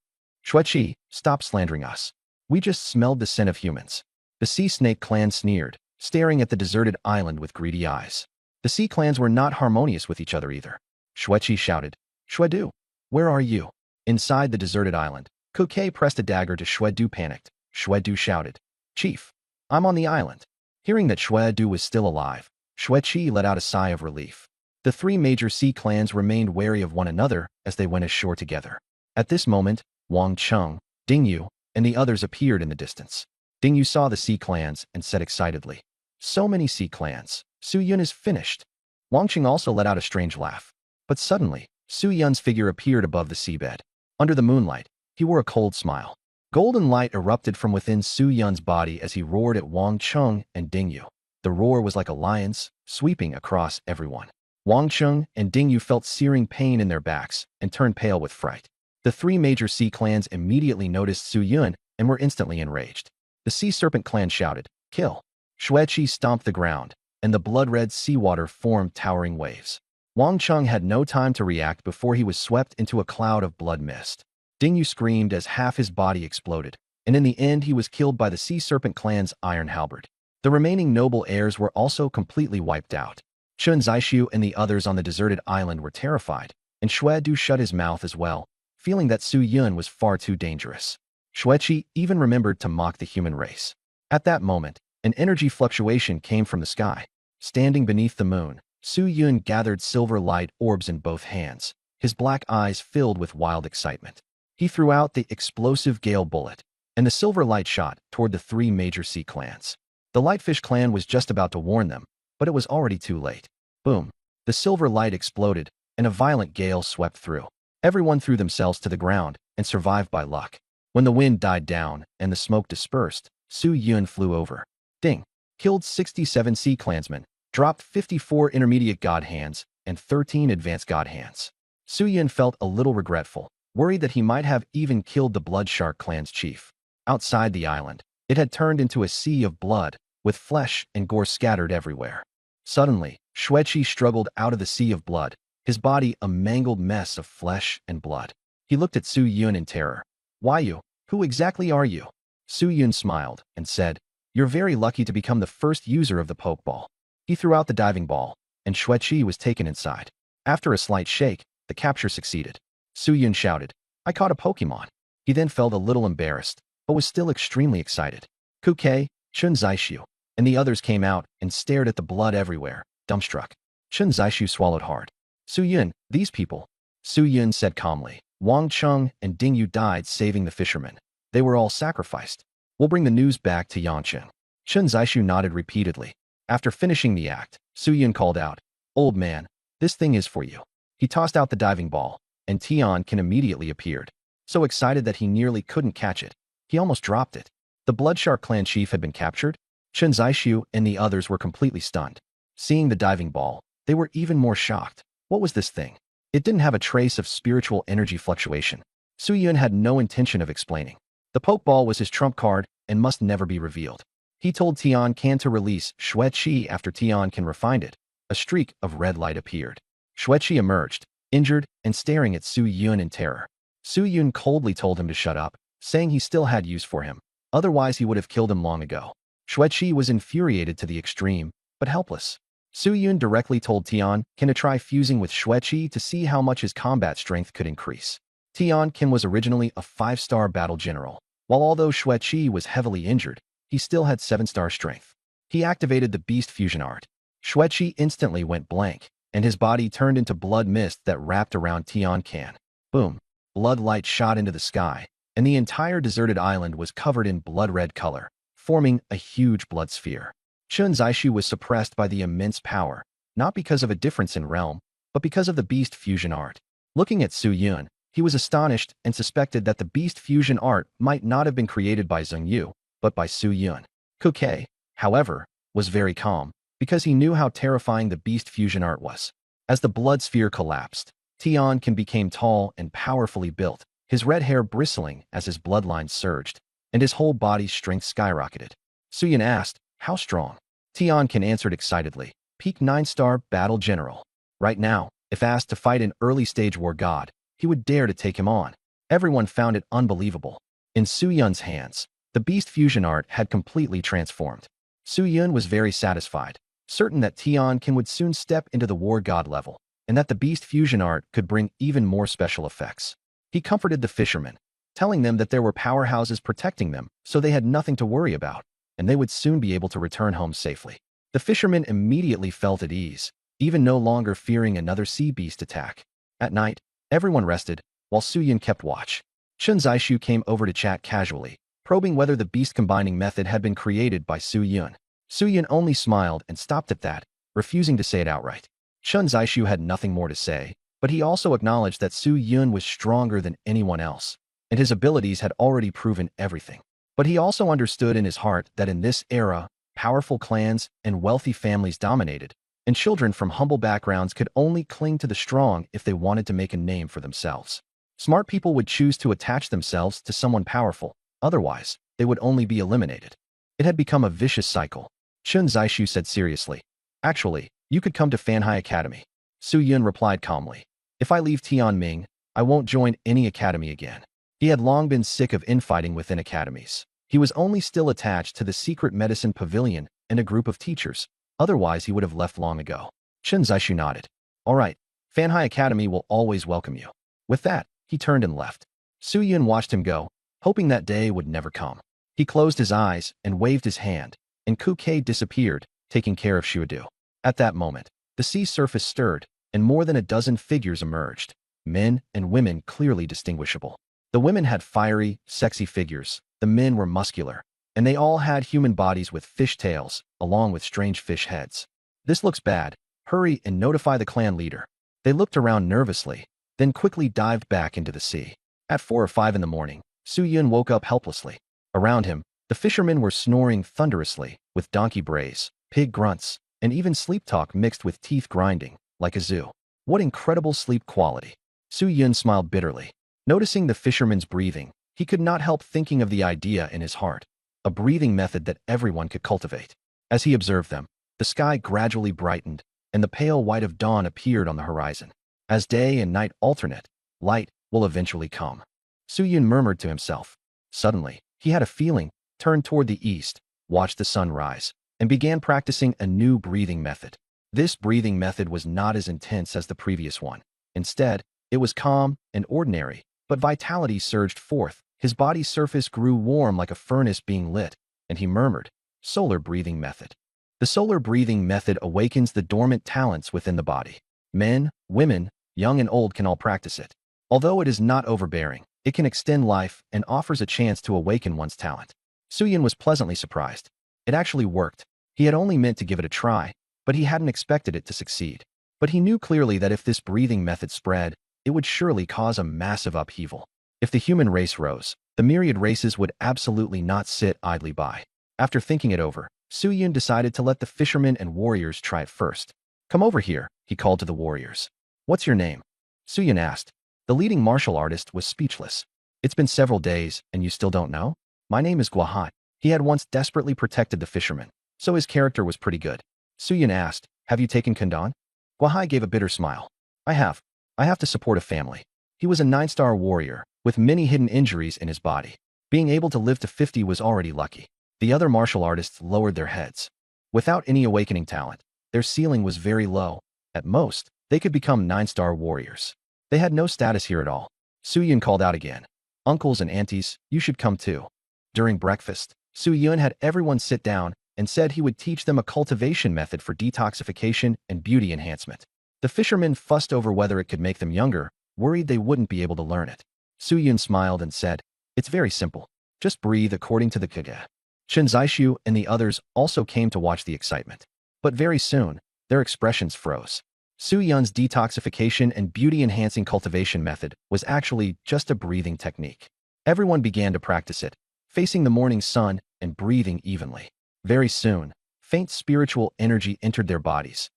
"Xueqi, stop slandering us. We just smelled the scent of humans." The Sea Snake Clan sneered, staring at the deserted island with greedy eyes. The sea clans were not harmonious with each other either. Xueqi shouted, "Xuedu, where are you?" Inside the deserted island, Kuke pressed a dagger to Xuedu panicked. Du shouted. Chief, I'm on the island. Hearing that Du was still alive, Chi let out a sigh of relief. The three major sea clans remained wary of one another as they went ashore together. At this moment, Wang Cheng, Dingyu, and the others appeared in the distance. Dingyu saw the sea clans and said excitedly, "So many sea clans. Su Yun is finished." Wang Cheng also let out a strange laugh. But suddenly, Su Yun's figure appeared above the seabed. Under the moonlight, he wore a cold smile. Golden light erupted from within Su Yun's body as he roared at Wang Cheng and Dingyu. The roar was like a lion's, sweeping across everyone. Wang Cheng and Dingyu felt searing pain in their backs and turned pale with fright. The three major sea clans immediately noticed Su Yun and were instantly enraged. The Sea Serpent clan shouted, "Kill!" Chi stomped the ground, and the blood-red seawater formed towering waves. Wang Cheng had no time to react before he was swept into a cloud of blood mist. Dingyu screamed as half his body exploded, and in the end he was killed by the Sea Serpent clan's iron halberd. The remaining noble heirs were also completely wiped out. Chun Zishu and the others on the deserted island were terrified, and Du shut his mouth as well, feeling that Su Yun was far too dangerous. Chi even remembered to mock the human race. At that moment, an energy fluctuation came from the sky. Standing beneath the moon, Su Yun gathered silver light orbs in both hands, his black eyes filled with wild excitement. He threw out the explosive gale bullet, and the silver light shot toward the three major sea clans. The Lightfish clan was just about to warn them, but it was already too late. Boom! The silver light exploded, and a violent gale swept through. Everyone threw themselves to the ground and survived by luck. When the wind died down and the smoke dispersed, Su Yun flew over. Ding! Killed 67 sea clansmen, dropped 54 intermediate god hands, and 13 advanced god hands. Su Yun felt a little regretful, worried that he might have even killed the Blood Shark clan's chief. Outside the island, it had turned into a sea of blood, with flesh and gore scattered everywhere. Suddenly, Chi struggled out of the sea of blood, his body a mangled mess of flesh and blood. He looked at Su Yun in terror. "Why you? Who exactly are you?" Su Yun smiled and said, "You're very lucky to become the first user of the Pokeball." He threw out the diving ball, and Chi was taken inside. After a slight shake, the capture succeeded. Su Yun shouted, "I caught a Pokemon." He then felt a little embarrassed, but was still extremely excited. Kuke, Chun Zishu, and the others came out and stared at the blood everywhere, dumbstruck. Chun Zishu swallowed hard. "Su Yun, these people," Su Yun said calmly. "Wang Cheng and Dingyu died saving the fishermen. They were all sacrificed. We'll bring the news back to Yancheng." Chun Zishu nodded repeatedly. After finishing the act, Su Yun called out, "Old man, this thing is for you." He tossed out the diving ball, and Tiankin immediately appeared. So excited that he nearly couldn't catch it. He almost dropped it. The Bloodshark clan chief had been captured. Chun Zishu and the others were completely stunned. Seeing the diving ball, they were even more shocked. What was this thing? It didn't have a trace of spiritual energy fluctuation. Su Yun had no intention of explaining. The Pokeball was his trump card and must never be revealed. He told Tiankin to release Chi after Tiankin refined it. A streak of red light appeared. Chi emerged, injured and staring at Su Yun in terror. Su Yun coldly told him to shut up, saying he still had use for him. Otherwise he would have killed him long ago. Chi was infuriated to the extreme, but helpless. Su Yun directly told Tiankin to try fusing with Chi to see how much his combat strength could increase. Tiankin was originally a 5-star battle general. While although Chi was heavily injured, he still had 7-star strength. He activated the Beast Fusion art. Chi instantly went blank, and his body turned into blood mist that wrapped around Tiankin. Boom! Blood light shot into the sky, and the entire deserted island was covered in blood-red color, forming a huge blood sphere. Chun Zishu was suppressed by the immense power, not because of a difference in realm, but because of the Beast Fusion art. Looking at Su Yun, he was astonished and suspected that the Beast Fusion art might not have been created by Zheng Yu, but by Su Yun. Kuke, however, was very calm, because he knew how terrifying the Beast Fusion art was. As the blood sphere collapsed, Tiankin became tall and powerfully built, his red hair bristling as his bloodlines surged, and his whole body's strength skyrocketed. Su Yun asked, "How strong?" Tiankin answered excitedly, "Peak 9-star battle general. Right now, if asked to fight an early-stage war god, he would dare to take him on." Everyone found it unbelievable. In Su Yun's hands, the Beast Fusion art had completely transformed. Su Yun was very satisfied, certain that Tiankin would soon step into the war god level, and that the Beast Fusion art could bring even more special effects. He comforted the fishermen, telling them that there were powerhouses protecting them, so they had nothing to worry about, and they would soon be able to return home safely. The fishermen immediately felt at ease, even no longer fearing another sea beast attack. At night, everyone rested, while Su-Yun kept watch. Chun Zaishu came over to chat casually, probing whether the beast-combining method had been created by Su-Yun. Su-Yun only smiled and stopped at that, refusing to say it outright. Chun Zaishu had nothing more to say, but he also acknowledged that Su-Yun was stronger than anyone else, and his abilities had already proven everything. But he also understood in his heart that in this era, powerful clans and wealthy families dominated, and children from humble backgrounds could only cling to the strong if they wanted to make a name for themselves. Smart people would choose to attach themselves to someone powerful, otherwise, they would only be eliminated. It had become a vicious cycle. Chun Zaishu said seriously, "Actually, you could come to Fanhai Academy." Su-Yun replied calmly, "If I leave Tianming, I won't join any academy again." He had long been sick of infighting within academies. He was only still attached to the secret medicine pavilion and a group of teachers. Otherwise, he would have left long ago. Chun Zaishu nodded. "All right, Fanhai Academy will always welcome you." With that, he turned and left. Su-Yun watched him go, hoping that day would never come. He closed his eyes and waved his hand, and Kuke disappeared, taking care of Shuadu. At that moment, the sea surface stirred, and more than a dozen figures emerged, men and women clearly distinguishable. The women had fiery, sexy figures, the men were muscular, and they all had human bodies with fish tails, along with strange fish heads. "This looks bad. Hurry and notify the clan leader." They looked around nervously, then quickly dived back into the sea. At 4 or 5 in the morning, Su-Yun woke up helplessly. Around him, the fishermen were snoring thunderously, with donkey brays, pig grunts, and even sleep talk mixed with teeth grinding, like a zoo. What incredible sleep quality. Su-Yun smiled bitterly. Noticing the fishermen's breathing, he could not help thinking of the idea in his heart, a breathing method that everyone could cultivate. As he observed them, the sky gradually brightened, and the pale white of dawn appeared on the horizon. As day and night alternate, light will eventually come. Su-Yun murmured to himself. Suddenly, he had a feeling, turned toward the east, watched the sun rise, and began practicing a new breathing method. This breathing method was not as intense as the previous one. Instead, it was calm and ordinary, but vitality surged forth. His body's surface grew warm like a furnace being lit, and he murmured, "Solar breathing method." The solar breathing method awakens the dormant talents within the body. Men, women, young and old can all practice it. Although it is not overbearing, it can extend life and offers a chance to awaken one's talent. Su-Yun was pleasantly surprised. It actually worked. He had only meant to give it a try, but he hadn't expected it to succeed. But he knew clearly that if this breathing method spread, it would surely cause a massive upheaval. If the human race rose, the myriad races would absolutely not sit idly by. After thinking it over, Su-Yun decided to let the fishermen and warriors try it first. "Come over here," he called to the warriors. "What's your name?" Su-Yun asked. The leading martial artist was speechless. "It's been several days, and you still don't know? My name is Guahat." He had once desperately protected the fishermen, so his character was pretty good. Su-Yun asked, "Have you taken Kandan?" Guahai gave a bitter smile. I have. I have to support a family." He was a 9-star warrior, with many hidden injuries in his body. Being able to live to 50 was already lucky. The other martial artists lowered their heads. Without any awakening talent, their ceiling was very low. At most, they could become 9-star warriors. They had no status here at all. Su-Yun called out again. "Uncles and aunties, you should come too." During breakfast, Su-Yun had everyone sit down and said he would teach them a cultivation method for detoxification and beauty enhancement. The fishermen fussed over whether it could make them younger, worried they wouldn't be able to learn it. Su-Yun smiled and said, "It's very simple. Just breathe according to the Kage." Chun Zaishu and the others also came to watch the excitement. But very soon, their expressions froze. Su-Yun's detoxification and beauty-enhancing cultivation method was actually just a breathing technique. Everyone began to practice it, facing the morning sun and breathing evenly. Very soon, faint spiritual energy entered their bodies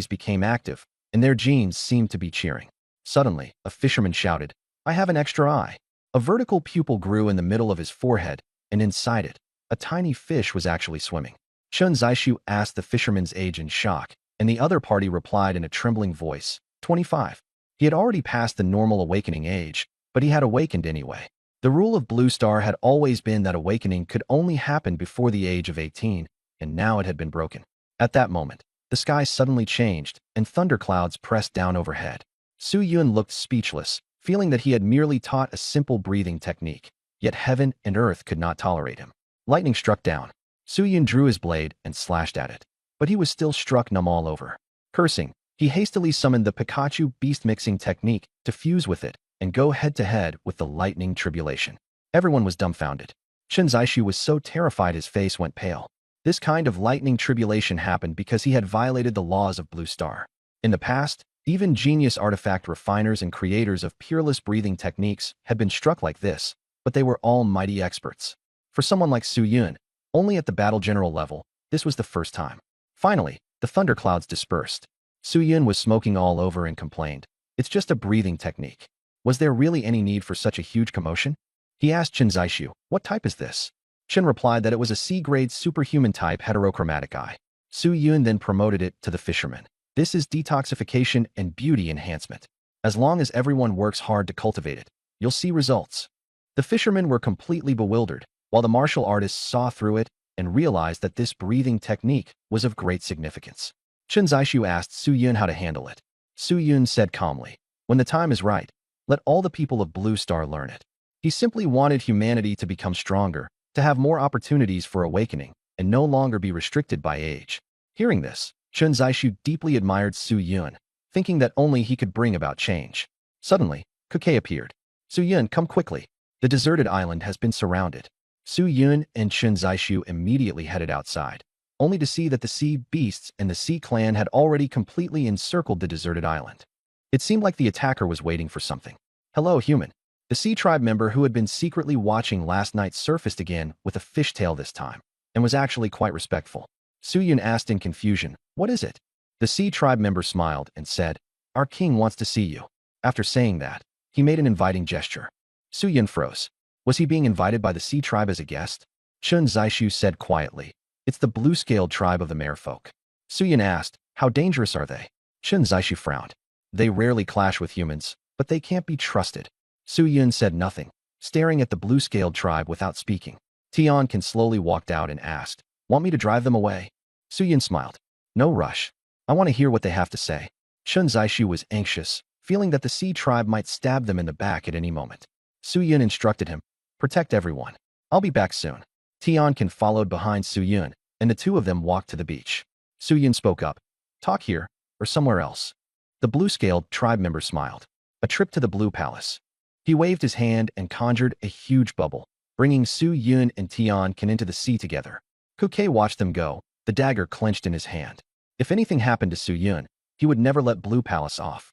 became active, and their genes seemed to be cheering. Suddenly, a fisherman shouted, "I have an extra eye." A vertical pupil grew in the middle of his forehead, and inside it, a tiny fish was actually swimming. Chun Zaishu asked the fisherman's age in shock, and the other party replied in a trembling voice, 25. He had already passed the normal awakening age, but he had awakened anyway. The rule of Blue Star had always been that awakening could only happen before the age of 18, and now it had been broken. At that moment, the sky suddenly changed, and thunderclouds pressed down overhead. Su-Yun looked speechless, feeling that he had merely taught a simple breathing technique, yet heaven and earth could not tolerate him. Lightning struck down. Su-yun drew his blade and slashed at it, but he was still struck numb all over. Cursing, he hastily summoned the Pikachu beast mixing technique to fuse with it and go head-to-head with the lightning tribulation. Everyone was dumbfounded. Chen Zixu was so terrified his face went pale. This kind of lightning tribulation happened because he had violated the laws of Blue Star. In the past, even genius artifact refiners and creators of peerless breathing techniques had been struck like this, but they were all mighty experts. For someone like Su-yun, only at the battle general level, this was the first time. Finally, the thunderclouds dispersed. Su-yun was smoking all over and complained, "It's just a breathing technique. Was there really any need for such a huge commotion?" He asked Chen Zixu, "What type is this?" Chen replied that it was a C-grade superhuman type heterochromatic eye. Su-yun then promoted it to the fisherman. "This is detoxification and beauty enhancement. As long as everyone works hard to cultivate it, you'll see results." The fishermen were completely bewildered, while the martial artists saw through it and realized that this breathing technique was of great significance. Chen Zixu asked Su-yun how to handle it. Su-yun said calmly, "When the time is right, let all the people of Blue Star learn it." He simply wanted humanity to become stronger, to have more opportunities for awakening, and no longer be restricted by age. Hearing this, Chen Zixu deeply admired Su-yun, thinking that only he could bring about change. Suddenly, Kuke appeared. "Su-yun, come quickly. The deserted island has been surrounded." Su-yun and Chen Zixu immediately headed outside, only to see that the sea beasts and the sea clan had already completely encircled the deserted island. It seemed like the attacker was waiting for something. "Hello, human." The sea tribe member who had been secretly watching last night surfaced again with a fishtail this time, and was actually quite respectful. Su-yun asked in confusion, "What is it?" The sea tribe member smiled and said, "Our king wants to see you." After saying that, he made an inviting gesture. Su-yun froze. Was he being invited by the sea tribe as a guest? Chen Zixu said quietly, "It's the blue-scaled tribe of the merfolk." Su-yun asked, "How dangerous are they?" Chen Zixu frowned. "They rarely clash with humans, but they can't be trusted." Su-yun said nothing, staring at the blue-scaled tribe without speaking. Tiankin slowly walked out and asked, "Want me to drive them away?" Su-yun smiled. "No rush. I want to hear what they have to say." Chen Zixu was anxious, feeling that the sea tribe might stab them in the back at any moment. Su-yun instructed him, "Protect everyone. I'll be back soon." Tiankin followed behind Su-yun, and the two of them walked to the beach. Su-yun spoke up, "Talk here, or somewhere else." The blue-scaled tribe member smiled. "A trip to the Blue Palace." He waved his hand and conjured a huge bubble, bringing Su-yun and Tiankin into the sea together. Kuke watched them go, the dagger clenched in his hand. If anything happened to Su-yun, he would never let Blue Palace off.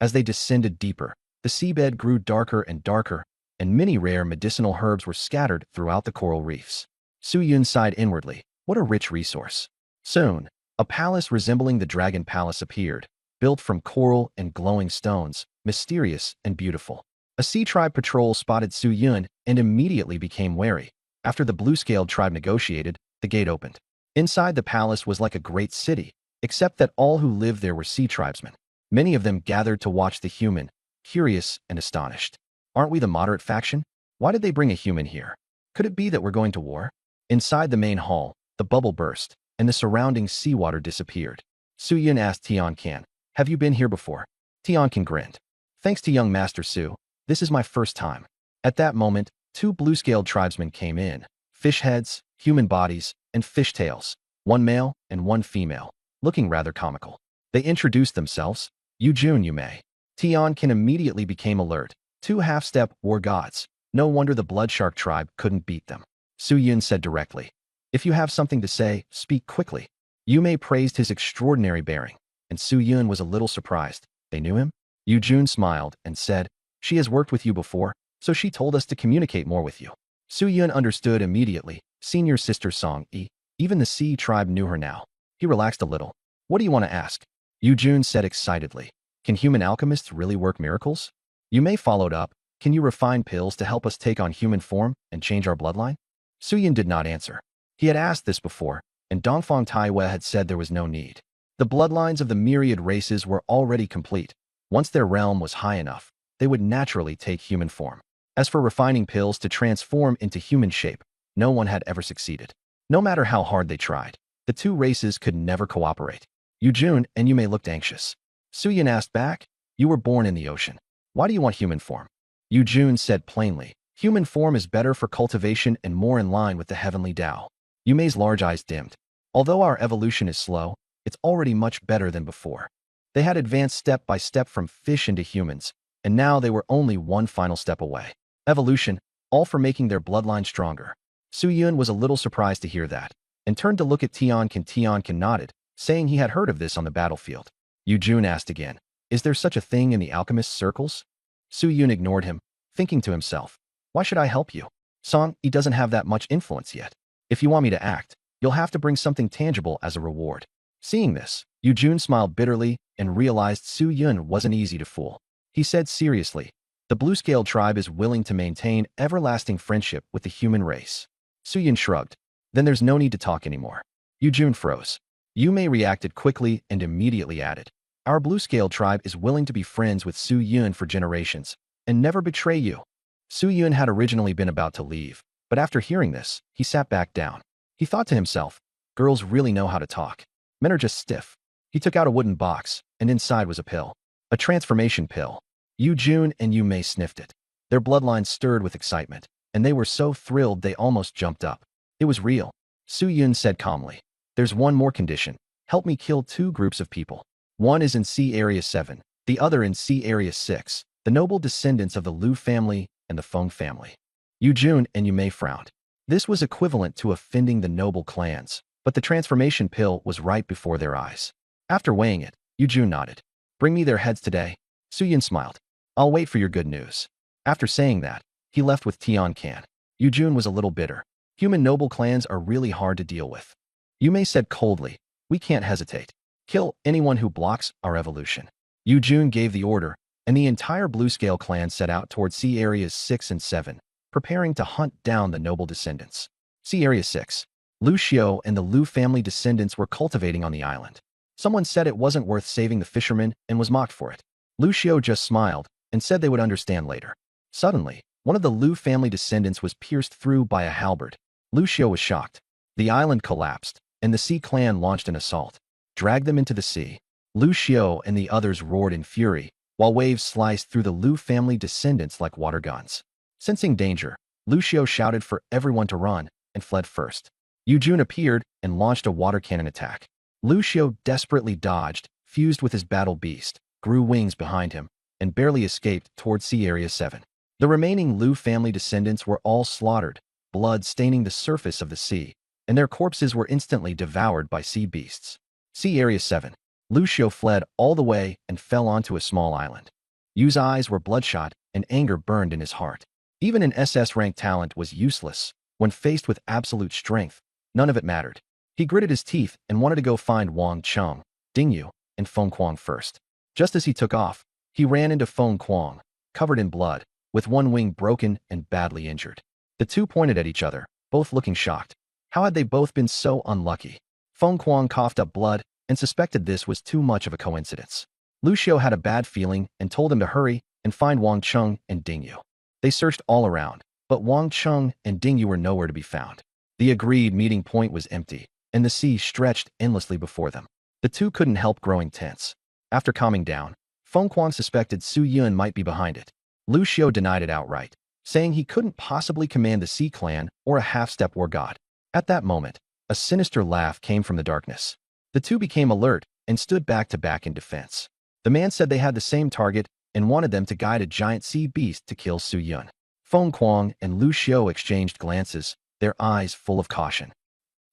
As they descended deeper, the seabed grew darker and darker, and many rare medicinal herbs were scattered throughout the coral reefs. Su-yun sighed inwardly, "What a rich resource." Soon, a palace resembling the Dragon Palace appeared, built from coral and glowing stones, mysterious and beautiful. A sea tribe patrol spotted Su-yun and immediately became wary. After the blue-scaled tribe negotiated, the gate opened. Inside the palace was like a great city, except that all who lived there were sea tribesmen. Many of them gathered to watch the human, curious and astonished. "Aren't we the moderate faction? Why did they bring a human here? Could it be that we're going to war?" Inside the main hall, the bubble burst, and the surrounding seawater disappeared. Su-yun asked Tiankin, "Have you been here before?" Tiankin grinned. "Thanks to young Master Su, this is my first time." At that moment, two blue-scaled tribesmen came in, fish heads, human bodies, and fish tails, one male and one female, looking rather comical. They introduced themselves, "Yujun Yume." Tiankin immediately became alert. Two half-step war gods. No wonder the Bloodshark tribe couldn't beat them. Su-yun said directly, "If you have something to say, speak quickly." Yume praised his extraordinary bearing, and Su-yun was a little surprised. They knew him? Yujun smiled and said, "She has worked with you before, so she told us to communicate more with you." Su-yun understood immediately. Senior sister Song E. Even the sea tribe knew her now. He relaxed a little. "What do you want to ask?" Yujun said excitedly. "Can human alchemists really work miracles?" Yume followed up, "Can you refine pills to help us take on human form and change our bloodline?" Su-yun did not answer. He had asked this before, and Dongfang Taiwei had said there was no need. The bloodlines of the myriad races were already complete. Once their realm was high enough, they would naturally take human form. As for refining pills to transform into human shape, no one had ever succeeded. No matter how hard they tried, the two races could never cooperate. Yujun and Yume looked anxious. Su-yun asked back, "You were born in the ocean. Why do you want human form? Yu Jun said plainly, human form is better for cultivation and more in line with the heavenly Tao. Yu Mei's large eyes dimmed. Although our evolution is slow, it's already much better than before. They had advanced step by step from fish into humans, and now they were only one final step away. Evolution, all for making their bloodline stronger. Su Yun was a little surprised to hear that, and turned to look at Tianqian. Tianqian nodded, saying he had heard of this on the battlefield. Yu Jun asked again, is there such a thing in the alchemist circles? Su Yun ignored him, thinking to himself, why should I help you? Song, he doesn't have that much influence yet. If you want me to act, you'll have to bring something tangible as a reward. Seeing this, Yu Jun smiled bitterly and realized Su Yun wasn't easy to fool. He said seriously, the blue-scaled tribe is willing to maintain everlasting friendship with the human race. Su Yun shrugged. Then there's no need to talk anymore. Yu Jun froze. Yu Mei reacted quickly and immediately added, our blue-scaled tribe is willing to be friends with Su Yun for generations and never betray you. Su Yun had originally been about to leave, but after hearing this, he sat back down. He thought to himself, girls really know how to talk. Men are just stiff. He took out a wooden box, and inside was a pill. A transformation pill. Yu Jun and Yu Mei sniffed it. Their bloodlines stirred with excitement, and they were so thrilled they almost jumped up. It was real. Su Yun said calmly, there's one more condition. Help me kill 2 groups of people. One is in C Area 7, the other in C Area 6, the noble descendants of the Liu family and the Feng family. Yu Jun and Yu Mei frowned. This was equivalent to offending the noble clans, but the transformation pill was right before their eyes. After weighing it, Yu Jun nodded. Bring me their heads today. Su Yun smiled. I'll wait for your good news. After saying that, he left with Tianqian. Yu Jun was a little bitter. Human noble clans are really hard to deal with. Yu Mei said coldly, we can't hesitate. Kill anyone who blocks our evolution. Yu Jun gave the order, and the entire blue-scale clan set out toward C Areas 6 and 7, preparing to hunt down the noble descendants. C Area 6. Lu Xiao and the Liu family descendants were cultivating on the island. Someone said it wasn't worth saving the fishermen and was mocked for it. Lu Xiao just smiled and said they would understand later. Suddenly, one of the Liu family descendants was pierced through by a halberd. Lu Xiao was shocked. The island collapsed, and the Sea clan launched an assault. Dragged them into the sea. Lu Xiao and the others roared in fury, while waves sliced through the Liu family descendants like water guns. Sensing danger, Lu Xiao shouted for everyone to run and fled first. Yu Jun appeared and launched a water cannon attack. Lu Xiao desperately dodged, fused with his battle beast, grew wings behind him, and barely escaped toward Sea Area 7. The remaining Liu family descendants were all slaughtered, blood staining the surface of the sea, and their corpses were instantly devoured by sea beasts. Sea Area 7. Lu Xiao fled all the way and fell onto a small island. Yu's eyes were bloodshot and anger burned in his heart. Even an SS-rank talent was useless. When faced with absolute strength, none of it mattered. He gritted his teeth and wanted to go find Wang Cheng, Ding Yu, and Feng Kuang first. Just as he took off, he ran into Feng Kuang, covered in blood, with one wing broken and badly injured. The two pointed at each other, both looking shocked. How had they both been so unlucky? Feng Kuang coughed up blood and suspected this was too much of a coincidence. Lu Xiao had a bad feeling and told him to hurry and find Wang Cheng and Ding Yu. They searched all around, but Wang Cheng and Ding Yu were nowhere to be found. The agreed meeting point was empty, and the sea stretched endlessly before them. The two couldn't help growing tense. After calming down, Feng Kuang suspected Su Yun might be behind it. Lu Xiao denied it outright, saying he couldn't possibly command the Sea clan or a half-step war god. At that moment, a sinister laugh came from the darkness. The two became alert and stood back to back in defense. The man said they had the same target and wanted them to guide a giant sea beast to kill Su Yun. Feng Kuang and Lu Xiao exchanged glances, their eyes full of caution.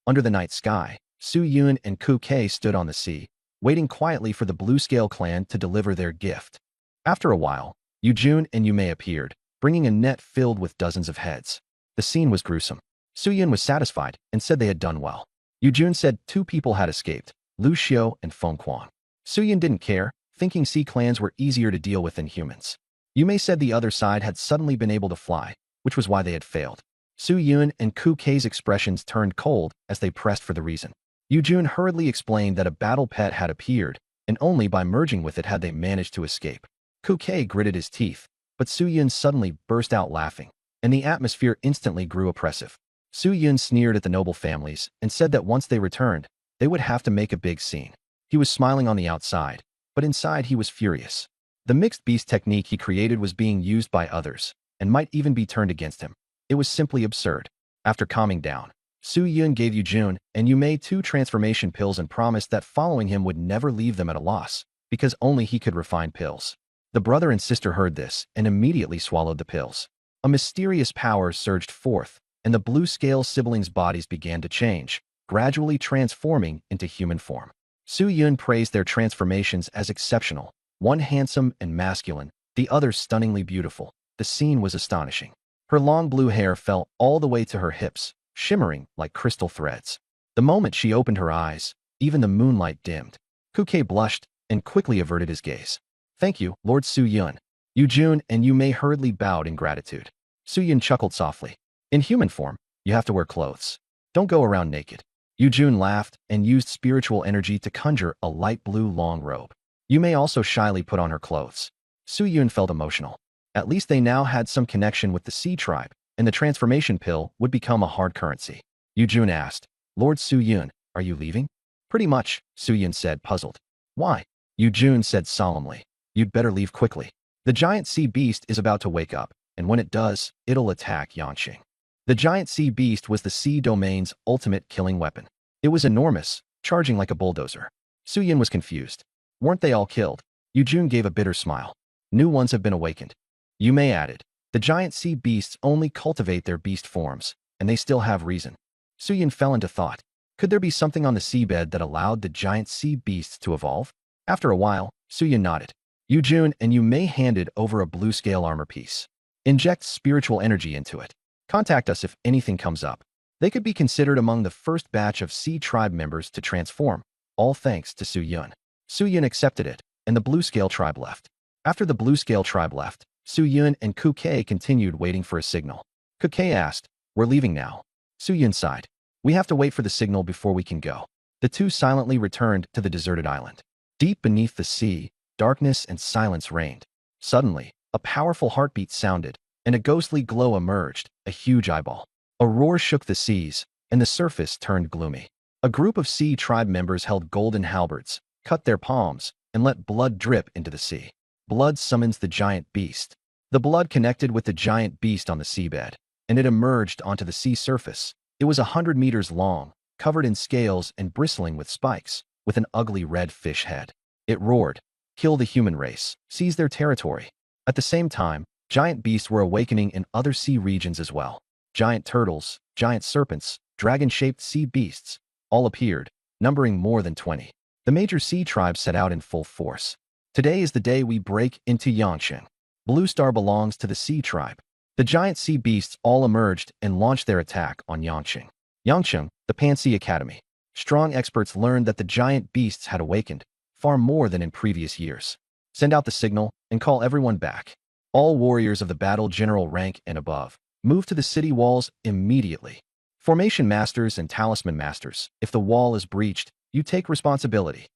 Under the night sky, Su Yun and Ku Kei stood on the sea, waiting quietly for the Blue Scale clan to deliver their gift. After a while, Yu Jun and Yu Mei appeared, bringing a net filled with dozens of heads. The scene was gruesome. Su Yun was satisfied and said they had done well. Yu Jun said 2 people had escaped, Lu Xiao and Feng Kuang. Su Yun didn't care, thinking sea clans were easier to deal with than humans. Yu Mei said the other side had suddenly been able to fly, which was why they had failed. Su Yun and Ku Kei's expressions turned cold as they pressed for the reason. Yu Jun hurriedly explained that a battle pet had appeared, and only by merging with it had they managed to escape. Ku Kei gritted his teeth, but Su Yun suddenly burst out laughing, and the atmosphere instantly grew oppressive. Su Yun sneered at the noble families and said that once they returned, they would have to make a big scene. He was smiling on the outside, but inside he was furious. The mixed beast technique he created was being used by others, and might even be turned against him. It was simply absurd. After calming down, Su Yun gave Yujun and Yumei 2 transformation pills and promised that following him would never leave them at a loss, because only he could refine pills. The brother and sister heard this and immediately swallowed the pills. A mysterious power surged forth, and the blue-scale siblings' bodies began to change, gradually transforming into human form. Su Yun praised their transformations as exceptional, one handsome and masculine, the other stunningly beautiful. The scene was astonishing. Her long blue hair fell all the way to her hips, shimmering like crystal threads. The moment she opened her eyes, even the moonlight dimmed. Kuke blushed and quickly averted his gaze. "Thank you, Lord Su Yun." Yujun and Yumei hurriedly bowed in gratitude. Su Yun chuckled softly. "In human form, you have to wear clothes. Don't go around naked." Yujun laughed and used spiritual energy to conjure a light blue long robe. Yumei also shyly put on her clothes. Su Yun felt emotional. At least they now had some connection with the Sea tribe, and the transformation pill would become a hard currency. Yujun asked, "Lord Su Yun, are you leaving?" "Pretty much," Su Yun said, puzzled. "Why?" Yujun said solemnly, "You'd better leave quickly. The giant sea beast is about to wake up, and when it does, it'll attack Yanqing." The giant sea beast was the sea domain's ultimate killing weapon. It was enormous, charging like a bulldozer. Su Yun was confused. "Weren't they all killed?" Yujun gave a bitter smile. "New ones have been awakened." Yumei added, "The giant sea beasts only cultivate their beast forms, and they still have reason." Su Yun fell into thought. Could there be something on the seabed that allowed the giant sea beasts to evolve? After a while, Su Yun nodded. Yujun and Yumei handed over a blue-scale armor piece. "Inject spiritual energy into it. Contact us if anything comes up." They could be considered among the first batch of Sea tribe members to transform, all thanks to Su Yun. Su Yun accepted it, and the blue-scale tribe left. After the blue-scale tribe left, Su Yun and Kuke continued waiting for a signal. Kuke asked, "We're leaving now." Su Yun sighed. "We have to wait for the signal before we can go." The two silently returned to the deserted island. Deep beneath the sea, darkness and silence reigned. Suddenly, a powerful heartbeat sounded, and a ghostly glow emerged, a huge eyeball. A roar shook the seas, and the surface turned gloomy. A group of Sea tribe members held golden halberds, cut their palms, and let blood drip into the sea. Blood summons the giant beast. The blood connected with the giant beast on the seabed, and it emerged onto the sea surface. It was 100 meters long, covered in scales and bristling with spikes, with an ugly red fish head. It roared, "Kill the human race, seize their territory." At the same time, giant beasts were awakening in other sea regions as well. Giant turtles, giant serpents, dragon-shaped sea beasts, all appeared, numbering more than 20. The major sea tribes set out in full force. "Today is the day we break into Yanqing." Blue Star belongs to the Sea tribe. The giant sea beasts all emerged and launched their attack on Yanqing. Yanqing, the Pansy Academy. Strong experts learned that the giant beasts had awakened, far more than in previous years. "Send out the signal and call everyone back. All warriors of the battle general rank and above, move to the city walls immediately. Formation masters and talisman masters, if the wall is breached, you take responsibility."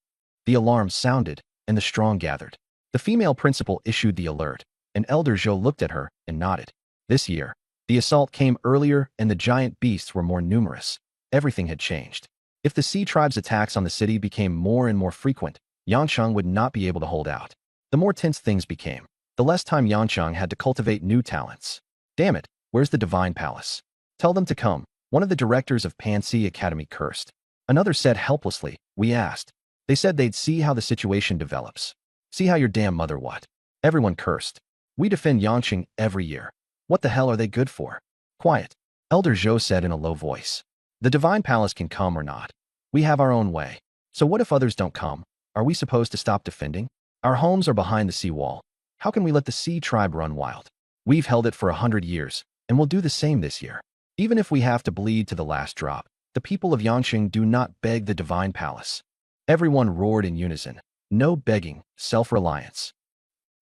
The alarm sounded, and the strong gathered. The female principal issued the alert, and Elder Zhou looked at her and nodded. This year, the assault came earlier and the giant beasts were more numerous. Everything had changed. If the Sea tribe's attacks on the city became more and more frequent, Yanqing would not be able to hold out. The more tense things became, the less time Yanqing had to cultivate new talents. "Damn it, where's the Divine Palace? Tell them to come," one of the directors of Pansy Academy cursed. Another said helplessly, "We asked. They said they'd see how the situation develops." "See how your damn mother what?" Everyone cursed. "We defend Yanqing every year. What the hell are they good for?" "Quiet," Elder Zhou said in a low voice. "The Divine Palace can come or not. We have our own way. So what if others don't come? Are we supposed to stop defending? Our homes are behind the seawall. How can we let the Sea tribe run wild? We've held it for 100 years, and we'll do the same this year. Even if we have to bleed to the last drop, the people of Yanqing do not beg the Divine Palace." Everyone roared in unison. No begging, self-reliance.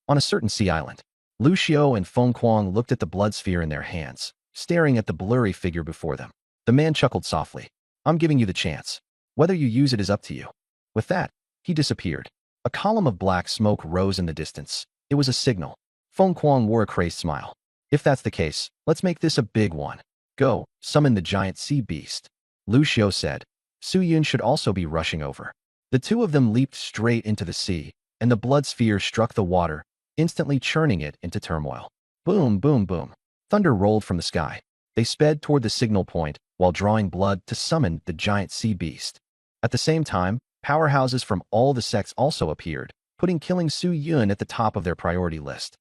On a certain sea island, Lu Xiao and Feng Kuang looked at the blood sphere in their hands, staring at the blurry figure before them. The man chuckled softly. "I'm giving you the chance. Whether you use it is up to you." With that, he disappeared. A column of black smoke rose in the distance. It was a signal. Feng Kuang wore a crazed smile. "If that's the case, let's make this a big one. Go, summon the giant sea beast." Lu Xiao said. Su Yun should also be rushing over. The two of them leaped straight into the sea, and the blood sphere struck the water, instantly churning it into turmoil. Boom, boom, boom. Thunder rolled from the sky. They sped toward the signal point while drawing blood to summon the giant sea beast. At the same time, powerhouses from all the sects also appeared, putting killing Su Yun at the top of their priority list.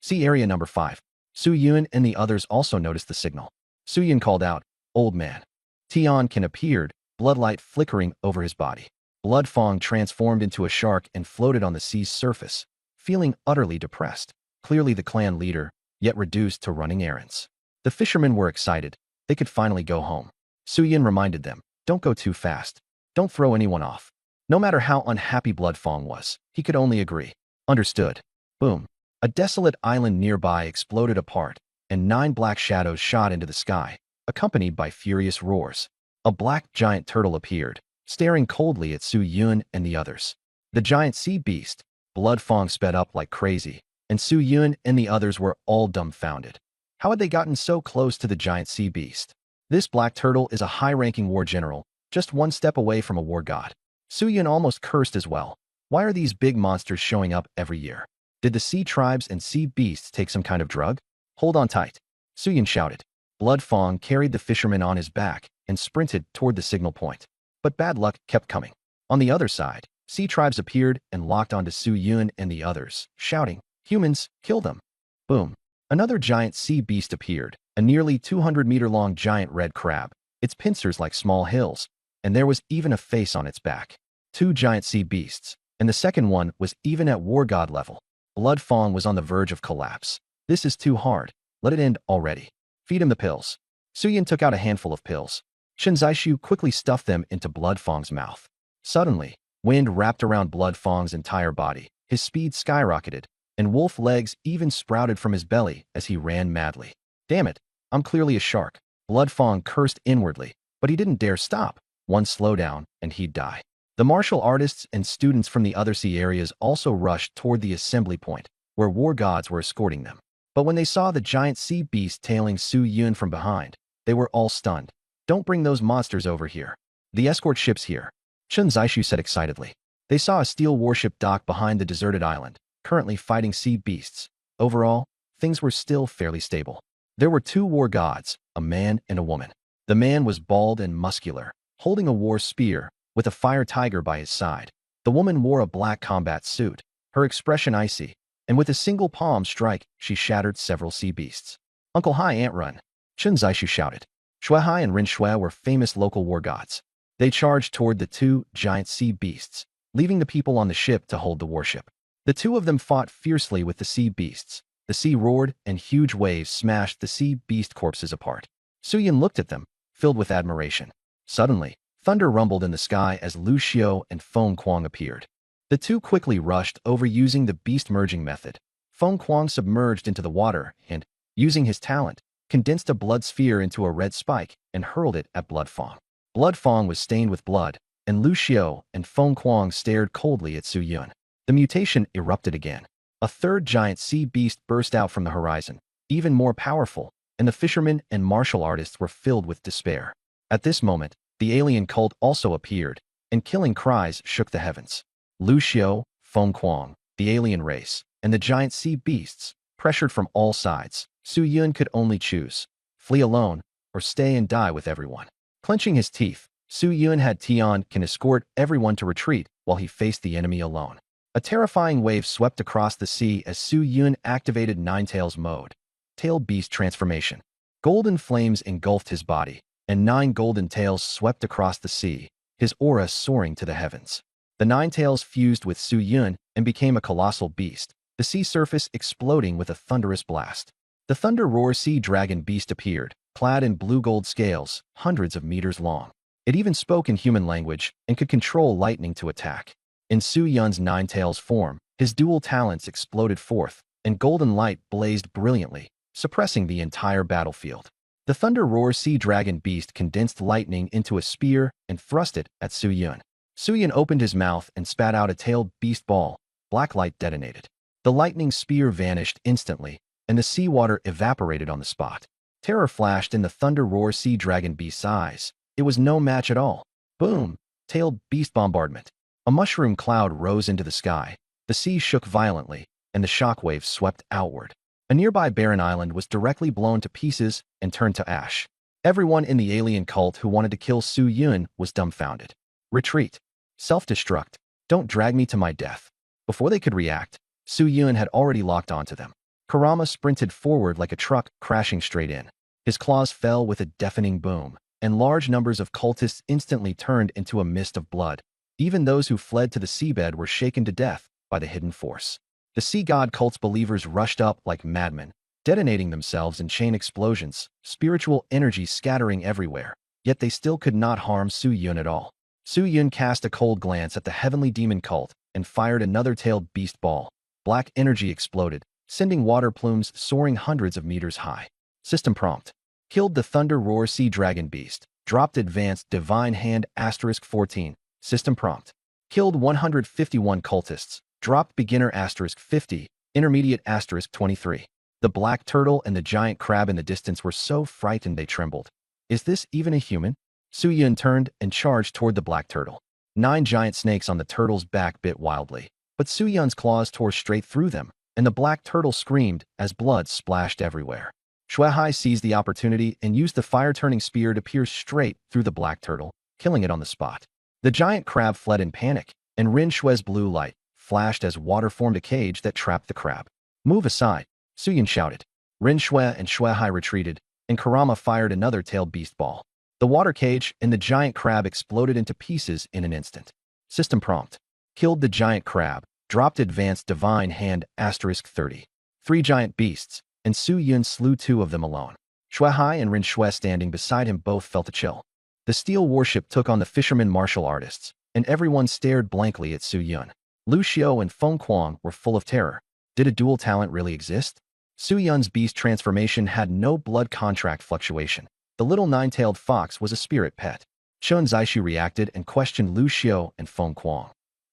See Area Number 5. Su Yun and the others also noticed the signal. Su Yun called out, "Old man." Tiankin appeared, bloodlight flickering over his body. Blood Fong transformed into a shark and floated on the sea's surface, feeling utterly depressed. Clearly the clan leader, yet reduced to running errands. The fishermen were excited. They could finally go home. Su Yun reminded them, "Don't go too fast. Don't throw anyone off." No matter how unhappy Blood Fong was, he could only agree. Understood. Boom. A desolate island nearby exploded apart, and 9 black shadows shot into the sky, accompanied by furious roars. A black giant turtle appeared, staring coldly at Su Yun and the others. The giant sea beast, Blood Fong sped up like crazy, and Su Yun and the others were all dumbfounded. How had they gotten so close to the giant sea beast? This black turtle is a high-ranking war general, just one step away from a war god. Su Yun almost cursed as well. Why are these big monsters showing up every year? Did the sea tribes and sea beasts take some kind of drug? Hold on tight. Su Yun shouted. Blood Fong carried the fisherman on his back and sprinted toward the signal point. But bad luck kept coming. On the other side, sea tribes appeared and locked onto Su Yun and the others, shouting, "Humans, kill them!" Boom. Another giant sea beast appeared, a nearly 200-meter-long giant red crab, its pincers like small hills, and there was even a face on its back. 2 giant sea beasts, and the second one was even at war god level. Blood Fong was on the verge of collapse. This is too hard. Let it end already. Feed him the pills. Su Yun took out a handful of pills. Chen Zishu quickly stuffed them into Blood Fong's mouth. Suddenly, wind wrapped around Blood Fong's entire body. His speed skyrocketed, and wolf legs even sprouted from his belly as he ran madly. Damn it, I'm clearly a shark. Blood Fong cursed inwardly, but he didn't dare stop. One slowdown, and he'd die. The martial artists and students from the other sea areas also rushed toward the assembly point, where war gods were escorting them. But when they saw the giant sea beast tailing Su Yun from behind, they were all stunned. Don't bring those monsters over here. The escort ship's here, Chen Zishu said excitedly. They saw a steel warship dock behind the deserted island, currently fighting sea beasts. Overall, things were still fairly stable. There were 2 war gods, a man and a woman. The man was bald and muscular, holding a war spear, with a fire tiger by his side. The woman wore a black combat suit, her expression icy, and with a single palm strike, she shattered several sea beasts. Uncle Hai Ant Run, Chen Zishu shouted. Shui Hai and Rin Shui were famous local war gods. They charged toward the 2 giant sea beasts, leaving the people on the ship to hold the warship. The 2 of them fought fiercely with the sea beasts. The sea roared, and huge waves smashed the sea beast corpses apart. Su Yun looked at them, filled with admiration. Suddenly, thunder rumbled in the sky as Lu Xiao and Feng Kuang appeared. The 2 quickly rushed over using the beast merging method. Feng Kuang submerged into the water and, using his talent, condensed a blood sphere into a red spike and hurled it at Blood Fong. Blood Fong was stained with blood, and Lu Xiao and Feng Kuang stared coldly at Su Yun. The mutation erupted again. A 3rd giant sea beast burst out from the horizon, even more powerful, and the fishermen and martial artists were filled with despair. At this moment, the alien cult also appeared, and killing cries shook the heavens. Lu Xiao, Feng Kuang, the alien race, and the giant sea beasts, pressured from all sides. Su Yun could only choose, flee alone, or stay and die with everyone. Clenching his teeth, Su Yun had Tiankin escort everyone to retreat while he faced the enemy alone. A terrifying wave swept across the sea as Su Yun activated Ninetails mode. Tail Beast Transformation. Golden flames engulfed his body, and 9 golden tails swept across the sea, his aura soaring to the heavens. The 9 tails fused with Su Yun and became a colossal beast, the sea surface exploding with a thunderous blast. The Thunder Roar Sea Dragon Beast appeared, clad in blue-gold scales, hundreds of meters long. It even spoke in human language and could control lightning to attack. In Su Yun's 9 tails form, his dual talents exploded forth, and golden light blazed brilliantly, suppressing the entire battlefield. The Thunder Roar Sea Dragon Beast condensed lightning into a spear and thrust it at Su Yun. Su Yun opened his mouth and spat out a tailed beast ball. Black light detonated. The lightning spear vanished instantly, and the seawater evaporated on the spot. Terror flashed in the Thunder Roar Sea Dragon Beast's eyes. It was no match at all. Boom! Tailed beast bombardment. A mushroom cloud rose into the sky. The sea shook violently, and the shockwaves swept outward. A nearby barren island was directly blown to pieces and turned to ash. Everyone in the alien cult who wanted to kill Su Yun was dumbfounded. Retreat. Self-destruct. Don't drag me to my death. Before they could react, Su Yun had already locked onto them. Kurama sprinted forward like a truck, crashing straight in. His claws fell with a deafening boom, and large numbers of cultists instantly turned into a mist of blood. Even those who fled to the seabed were shaken to death by the hidden force. The sea god cult's believers rushed up like madmen, detonating themselves in chain explosions, spiritual energy scattering everywhere. Yet they still could not harm Su Yun at all. Su Yun cast a cold glance at the heavenly demon cult and fired another tailed beast ball. Black energy exploded, sending water plumes soaring hundreds of meters high. System prompt. Killed the Thunder Roar Sea Dragon Beast. Dropped Advanced Divine Hand *14. System prompt. Killed 151 cultists. Dropped Beginner *50. Intermediate *23. The black turtle and the giant crab in the distance were so frightened they trembled. Is this even a human? Su Yun turned and charged toward the black turtle. 9 giant snakes on the turtle's back bit wildly, but Su Yun's claws tore straight through them, and the black turtle screamed as blood splashed everywhere. Shuehai seized the opportunity and used the fire-turning spear to pierce straight through the black turtle, killing it on the spot. The giant crab fled in panic, and Rin Shue's blue light flashed as water formed a cage that trapped the crab. Move aside, Su Yun shouted. Rin Shue and Shuehai retreated, and Kurama fired another tailed beast ball. The water cage and the giant crab exploded into pieces in an instant. System prompt. Killed the giant crab. Dropped Advanced Divine Hand *30. 3 giant beasts, and Su Yun slew 2 of them alone. Shuehai and Rin Shue standing beside him both felt a chill. The steel warship took on the fishermen martial artists, and everyone stared blankly at Su Yun. Lu Xiao and Feng Kuang were full of terror. Did a dual talent really exist? Su Yun's beast transformation had no blood contract fluctuation. The little 9-tailed fox was a spirit pet. Chun Zaishu reacted and questioned Lu Xiao and Feng Kuang.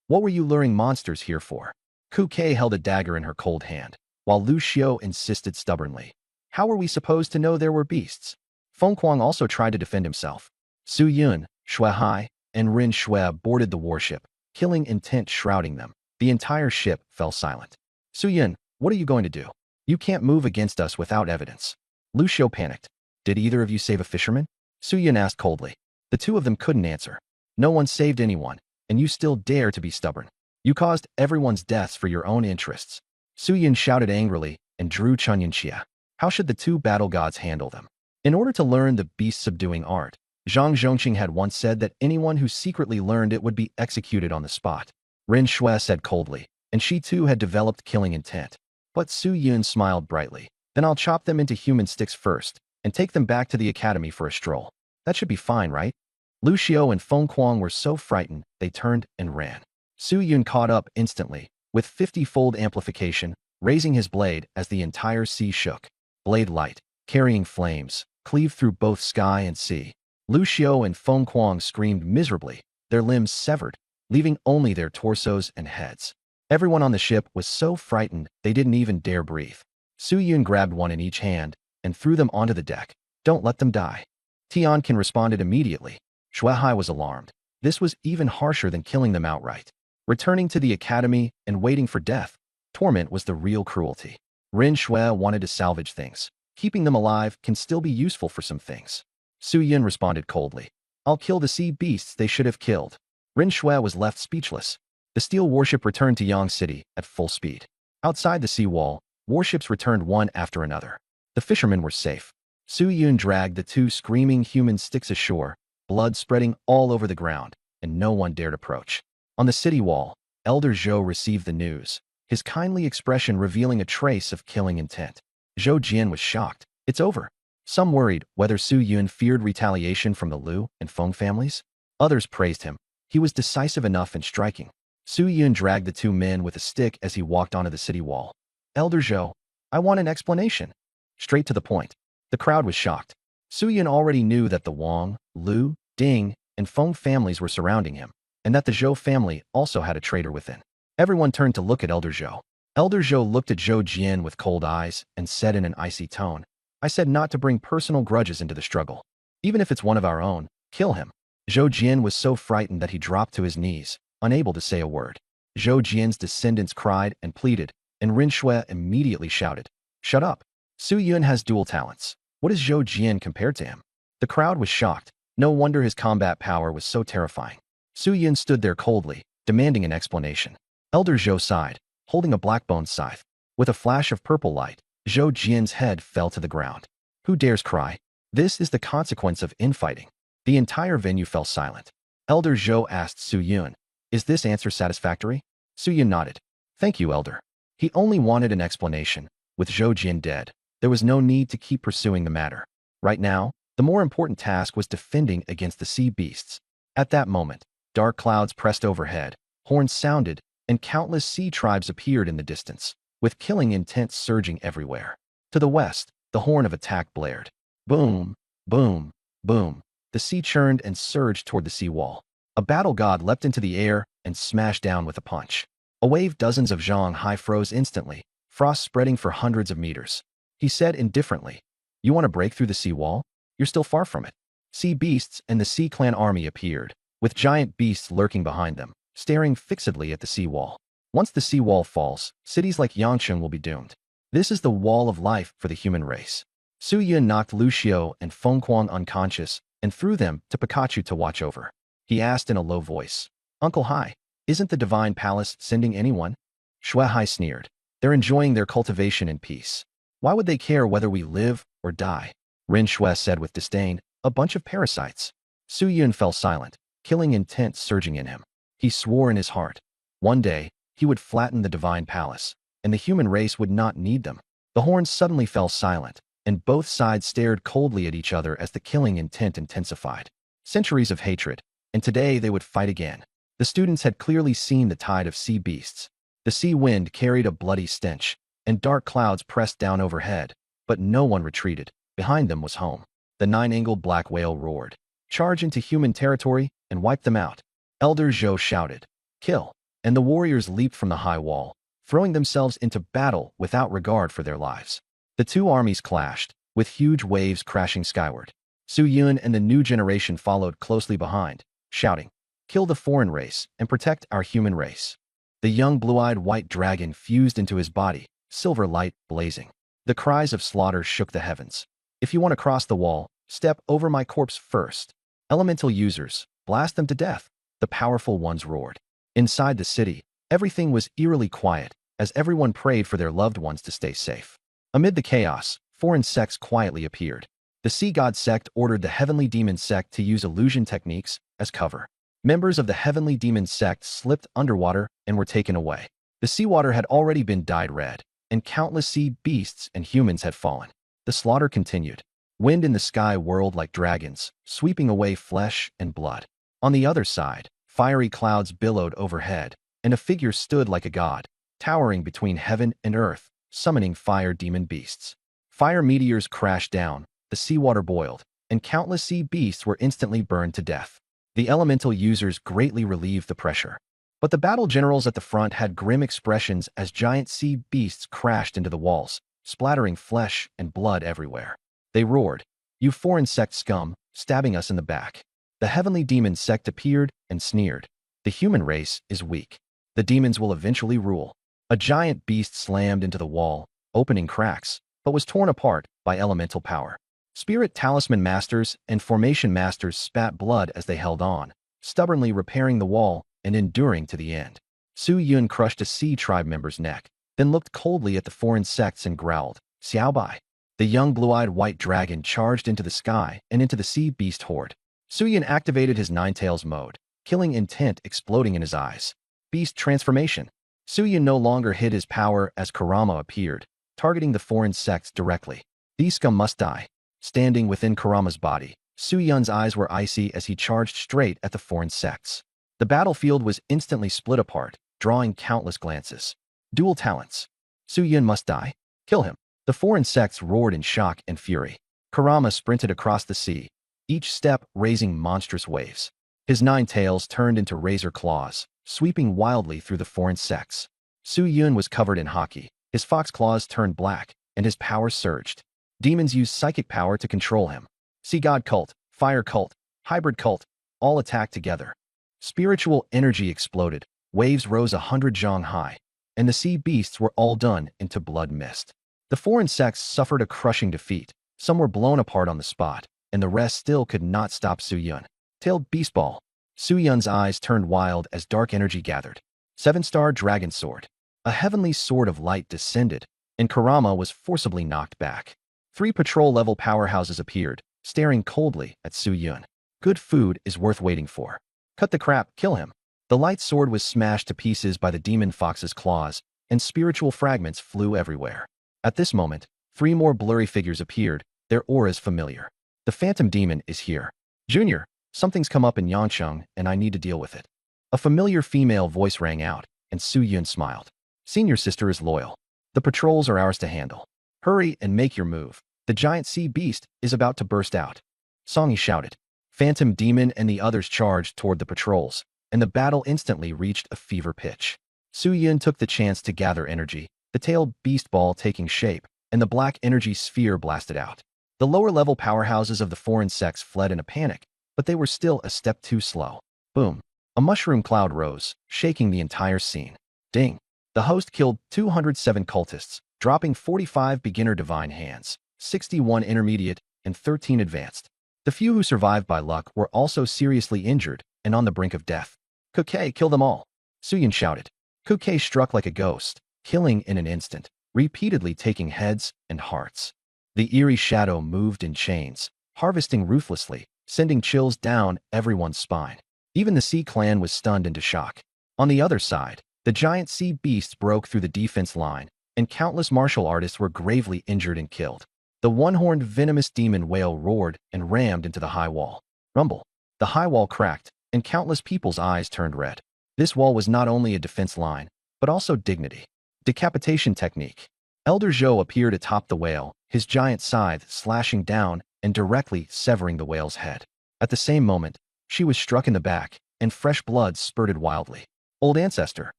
What were you luring monsters here for? Ku Kei held a dagger in her cold hand, while Lu Xiao insisted stubbornly. How were we supposed to know there were beasts? Feng Kuang also tried to defend himself. Su Yun, Shuehai, and Rin Shue boarded the warship, killing intent shrouding them. The entire ship fell silent. Su Yun, what are you going to do? You can't move against us without evidence. Lu Xiao panicked. Did either of you save a fisherman? Su Yun asked coldly. The 2 of them couldn't answer. No one saved anyone, and you still dare to be stubborn. You caused everyone's deaths for your own interests. Su Yun shouted angrily and drew Chun Yunxia. How should the 2 battle gods handle them? In order to learn the beast-subduing art, Zhang Zhongqing had once said that anyone who secretly learned it would be executed on the spot. Rin Shue said coldly, and she too had developed killing intent. But Su Yun smiled brightly. Then I'll chop them into human sticks first, and take them back to the academy for a stroll. That should be fine, right? Lu Xiao and Feng Kuang were so frightened, they turned and ran. Su Yun caught up instantly, with 50-fold amplification, raising his blade as the entire sea shook. Blade light, carrying flames, cleaved through both sky and sea. Lu Xiao and Feng Kuang screamed miserably, their limbs severed, leaving only their torsos and heads. Everyone on the ship was so frightened they didn't even dare breathe. Su Yun grabbed one in each hand and threw them onto the deck. Don't let them die. Tianqin responded immediately. Shuehai was alarmed. This was even harsher than killing them outright. Returning to the academy and waiting for death, torment was the real cruelty. Rin Shue wanted to salvage things. Keeping them alive can still be useful for some things. Su Yun responded coldly. I'll kill the sea beasts they should have killed. Rin Shue was left speechless. The steel warship returned to Yang City at full speed. Outside the seawall, warships returned one after another. The fishermen were safe. Su Yun dragged the 2 screaming human sticks ashore, blood spreading all over the ground, and no one dared approach. On the city wall, Elder Zhou received the news, his kindly expression revealing a trace of killing intent. Zhou Jian was shocked. It's over. Some worried whether Su Yun feared retaliation from the Liu and Feng families. Others praised him. He was decisive enough in striking. Su Yun dragged the 2 men with a stick as he walked onto the city wall. Elder Zhou, I want an explanation. Straight to the point. The crowd was shocked. Su Yun already knew that the Wang, Liu, Ding, and Feng families were surrounding him, and that the Zhou family also had a traitor within. Everyone turned to look at Elder Zhou. Elder Zhou looked at Zhou Jian with cold eyes and said in an icy tone, I said not to bring personal grudges into the struggle. Even if it's one of our own, kill him. Zhou Jian was so frightened that he dropped to his knees, unable to say a word. Zhou Jian's descendants cried and pleaded, and Rin Shui immediately shouted, "Shut up! Su Yun has dual talents. What is Zhou Jian compared to him?" The crowd was shocked. No wonder his combat power was so terrifying. Su Yun stood there coldly, demanding an explanation. Elder Zhou sighed, holding a black-bone scythe. With a flash of purple light, Zhou Jian's head fell to the ground. Who dares cry? This is the consequence of infighting. The entire venue fell silent. Elder Zhou asked Su Yun, "Is this answer satisfactory?" Su Yun nodded. "Thank you, Elder." He only wanted an explanation. With Zhou Jian dead, there was no need to keep pursuing the matter. Right now, the more important task was defending against the sea beasts. At that moment, dark clouds pressed overhead, horns sounded, and countless sea tribes appeared in the distance, with killing intent surging everywhere. To the west, the horn of attack blared. Boom, boom, boom. The sea churned and surged toward the seawall. A battle god leapt into the air and smashed down with a punch. A wave dozens of zhang hai froze instantly, frost spreading for hundreds of meters. He said indifferently, "You want to break through the seawall? You're still far from it." Sea beasts and the Sea Clan army appeared, with giant beasts lurking behind them, staring fixedly at the seawall. Once the seawall falls, cities like Yangcheng will be doomed. This is the wall of life for the human race. Su Yun knocked Lu Xiao and Feng Kuang unconscious and threw them to Pikachu to watch over. He asked in a low voice, "Uncle Hai, isn't the Divine Palace sending anyone?" Shui Hai sneered. "They're enjoying their cultivation in peace. Why would they care whether we live or die?" Rin Shui said with disdain, "A bunch of parasites." Su Yun fell silent, killing intent surging in him. He swore in his heart. One day, he would flatten the Divine Palace, and the human race would not need them. The horns suddenly fell silent, and both sides stared coldly at each other as the killing intent intensified. Centuries of hatred, and today they would fight again. The students had clearly seen the tide of sea beasts. The sea wind carried a bloody stench, and dark clouds pressed down overhead, but no one retreated. Behind them was home. The nine-angled black whale roared. "Charge into human territory and wipe them out." Elder Zhou shouted, "Kill!" And the warriors leaped from the high wall, throwing themselves into battle without regard for their lives. The two armies clashed, with huge waves crashing skyward. Su Yun and the new generation followed closely behind, shouting, "Kill the foreign race and protect our human race." The young blue-eyed white dragon fused into his body, silver light blazing. The cries of slaughter shook the heavens. "If you want to cross the wall, step over my corpse first." Elemental users, blast them to death, the powerful ones roared. Inside the city, everything was eerily quiet, as everyone prayed for their loved ones to stay safe. Amid the chaos, foreign sects quietly appeared. The Sea God sect ordered the Heavenly Demon sect to use illusion techniques as cover. Members of the Heavenly Demon sect slipped underwater and were taken away. The seawater had already been dyed red, and countless sea beasts and humans had fallen. The slaughter continued. Wind in the sky whirled like dragons, sweeping away flesh and blood. On the other side, fiery clouds billowed overhead, and a figure stood like a god, towering between heaven and earth, summoning fire demon beasts. Fire meteors crashed down, the seawater boiled, and countless sea beasts were instantly burned to death. The elemental users greatly relieved the pressure. But the battle generals at the front had grim expressions as giant sea beasts crashed into the walls, splattering flesh and blood everywhere. They roared, "You foreign sect scum, stabbing us in the back." The Heavenly Demon sect appeared and sneered. "The human race is weak. The demons will eventually rule." A giant beast slammed into the wall, opening cracks, but was torn apart by elemental power. Spirit Talisman Masters and Formation Masters spat blood as they held on, stubbornly repairing the wall and enduring to the end. Su Yun crushed a sea tribe member's neck, then looked coldly at the foreign sects and growled, "Xiao Bai." The young blue-eyed white dragon charged into the sky and into the sea beast horde. Su Yun activated his Nine Tails mode, killing intent exploding in his eyes. Beast transformation. Su Yun no longer hid his power as Kurama appeared, targeting the foreign sects directly. "These scum must die." Standing within Kurama's body, Su Yun's eyes were icy as he charged straight at the foreign sects. The battlefield was instantly split apart, drawing countless glances. Dual talents. Su Yun must die. Kill him. The foreign sects roared in shock and fury. Kurama sprinted across the sea, each step raising monstrous waves. His nine tails turned into razor claws, sweeping wildly through the foreign sects. Su Yun was covered in haki, his fox claws turned black, and his power surged. Demons used psychic power to control him. Sea God cult, fire cult, hybrid cult, all attacked together. Spiritual energy exploded, waves rose 100 zhang high, and the sea beasts were all done into blood mist. The foreign sects suffered a crushing defeat. Some were blown apart on the spot, and the rest still could not stop Su Yun. Tailed beast ball. Su Yun's eyes turned wild as dark energy gathered. 7-star dragon sword. A heavenly sword of light descended, and Kurama was forcibly knocked back. 3 patrol-level powerhouses appeared, staring coldly at Su Yun. Good food is worth waiting for. Cut the crap, kill him. The light sword was smashed to pieces by the demon fox's claws, and spiritual fragments flew everywhere. At this moment, 3 more blurry figures appeared, their auras familiar. The phantom demon is here. Junior, something's come up in Yangcheng, and I need to deal with it. A familiar female voice rang out, and Su Yun smiled. Senior sister is loyal. The patrols are ours to handle. Hurry and make your move. The giant sea beast is about to burst out. Songy shouted. Phantom demon and the others charged toward the patrols, and the battle instantly reached a fever pitch. Su Yun took the chance to gather energy, the tailed beast ball taking shape, and the black energy sphere blasted out. The lower-level powerhouses of the foreign sects fled in a panic, but they were still a step too slow. Boom. A mushroom cloud rose, shaking the entire scene. Ding. The host killed 207 cultists, dropping 45 beginner divine hands, 61 intermediate, and 13 advanced. The few who survived by luck were also seriously injured and on the brink of death. Kuke, kill them all. Su Yun shouted. Kuke struck like a ghost, killing in an instant, repeatedly taking heads and hearts. The eerie shadow moved in chains, harvesting ruthlessly, sending chills down everyone's spine. Even the Sea clan was stunned into shock. On the other side, the giant sea beasts broke through the defense line, and countless martial artists were gravely injured and killed. The one-horned venomous demon whale roared and rammed into the high wall. Rumble. The high wall cracked, and countless people's eyes turned red. This wall was not only a defense line, but also dignity. Decapitation technique. Elder Zhou appeared atop the whale, his giant scythe slashing down and directly severing the whale's head. At the same moment, she was struck in the back, and fresh blood spurted wildly. Old ancestor.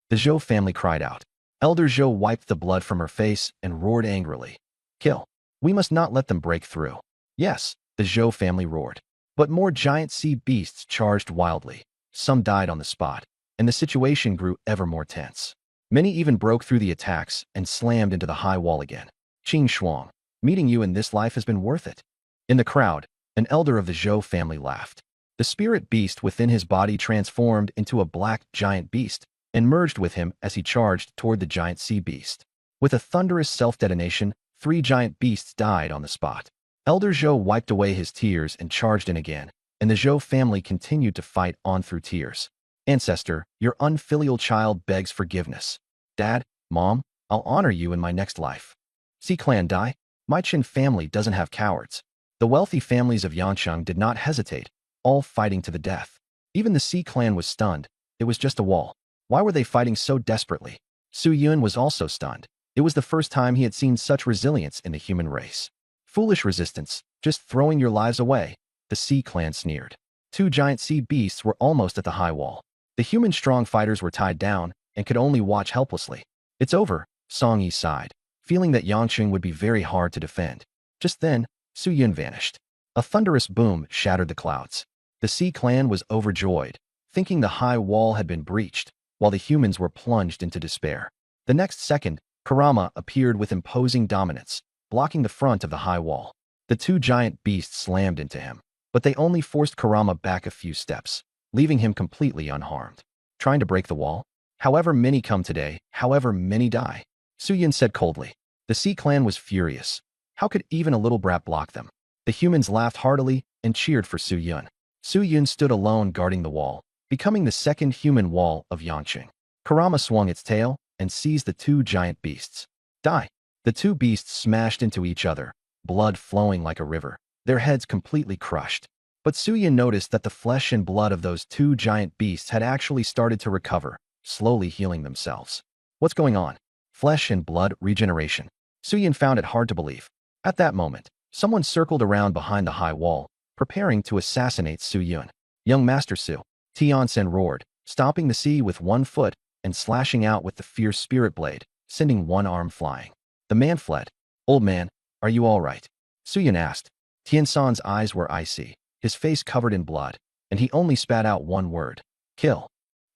The Zhou family cried out. Elder Zhou wiped the blood from her face and roared angrily. Kill. We must not let them break through. Yes, the Zhou family roared. But more giant sea beasts charged wildly. Some died on the spot, and the situation grew ever more tense. Many even broke through the attacks and slammed into the high wall again. Qing Shuang, meeting you in this life has been worth it. In the crowd, an elder of the Zhou family laughed. The spirit beast within his body transformed into a black giant beast and merged with him as he charged toward the giant sea beast. With a thunderous self-detonation, 3 giant beasts died on the spot. Elder Zhou wiped away his tears and charged in again, and the Zhou family continued to fight on through tears. Ancestor, your unfilial child begs forgiveness. Dad, Mom, I'll honor you in my next life. Sea clan die? My Qin family doesn't have cowards. The wealthy families of Yangcheng did not hesitate, all fighting to the death. Even the Sea clan was stunned. It was just a wall. Why were they fighting so desperately? Su Yun was also stunned. It was the first time he had seen such resilience in the human race. Foolish resistance, just throwing your lives away, the Sea clan sneered. 2 giant sea beasts were almost at the high wall. The human strong fighters were tied down and could only watch helplessly. It's over, Song Yi sighed, feeling that Yangcheng would be very hard to defend. Just then, Su Yun vanished. A thunderous boom shattered the clouds. The Sea clan was overjoyed, thinking the high wall had been breached, while the humans were plunged into despair. The next second, Kurama appeared with imposing dominance, blocking the front of the high wall. The 2 giant beasts slammed into him, but they only forced Kurama back a few steps, leaving him completely unharmed. Trying to break the wall? However many come today, however many die. Su Yun said coldly. The Sea clan was furious. How could even a little brat block them? The humans laughed heartily and cheered for Su Yun. Su Yun stood alone guarding the wall, becoming the second human wall of Yangcheng. Kurama swung its tail and seized the 2 giant beasts. Die! The 2 beasts smashed into each other, blood flowing like a river, their heads completely crushed. But Su Yun noticed that the flesh and blood of those 2 giant beasts had actually started to recover, slowly healing themselves. What's going on? Flesh and blood regeneration. Su Yun found it hard to believe. At that moment, someone circled around behind the high wall, preparing to assassinate Su Yun. Young Master Su, Tiansen roared, stomping the sea with 1 foot and slashing out with the fierce spirit blade, sending 1 arm flying. The man fled. Old man, are you all right? Su Yun asked. Tiansan's eyes were icy, his face covered in blood, and he only spat out 1 word. Kill.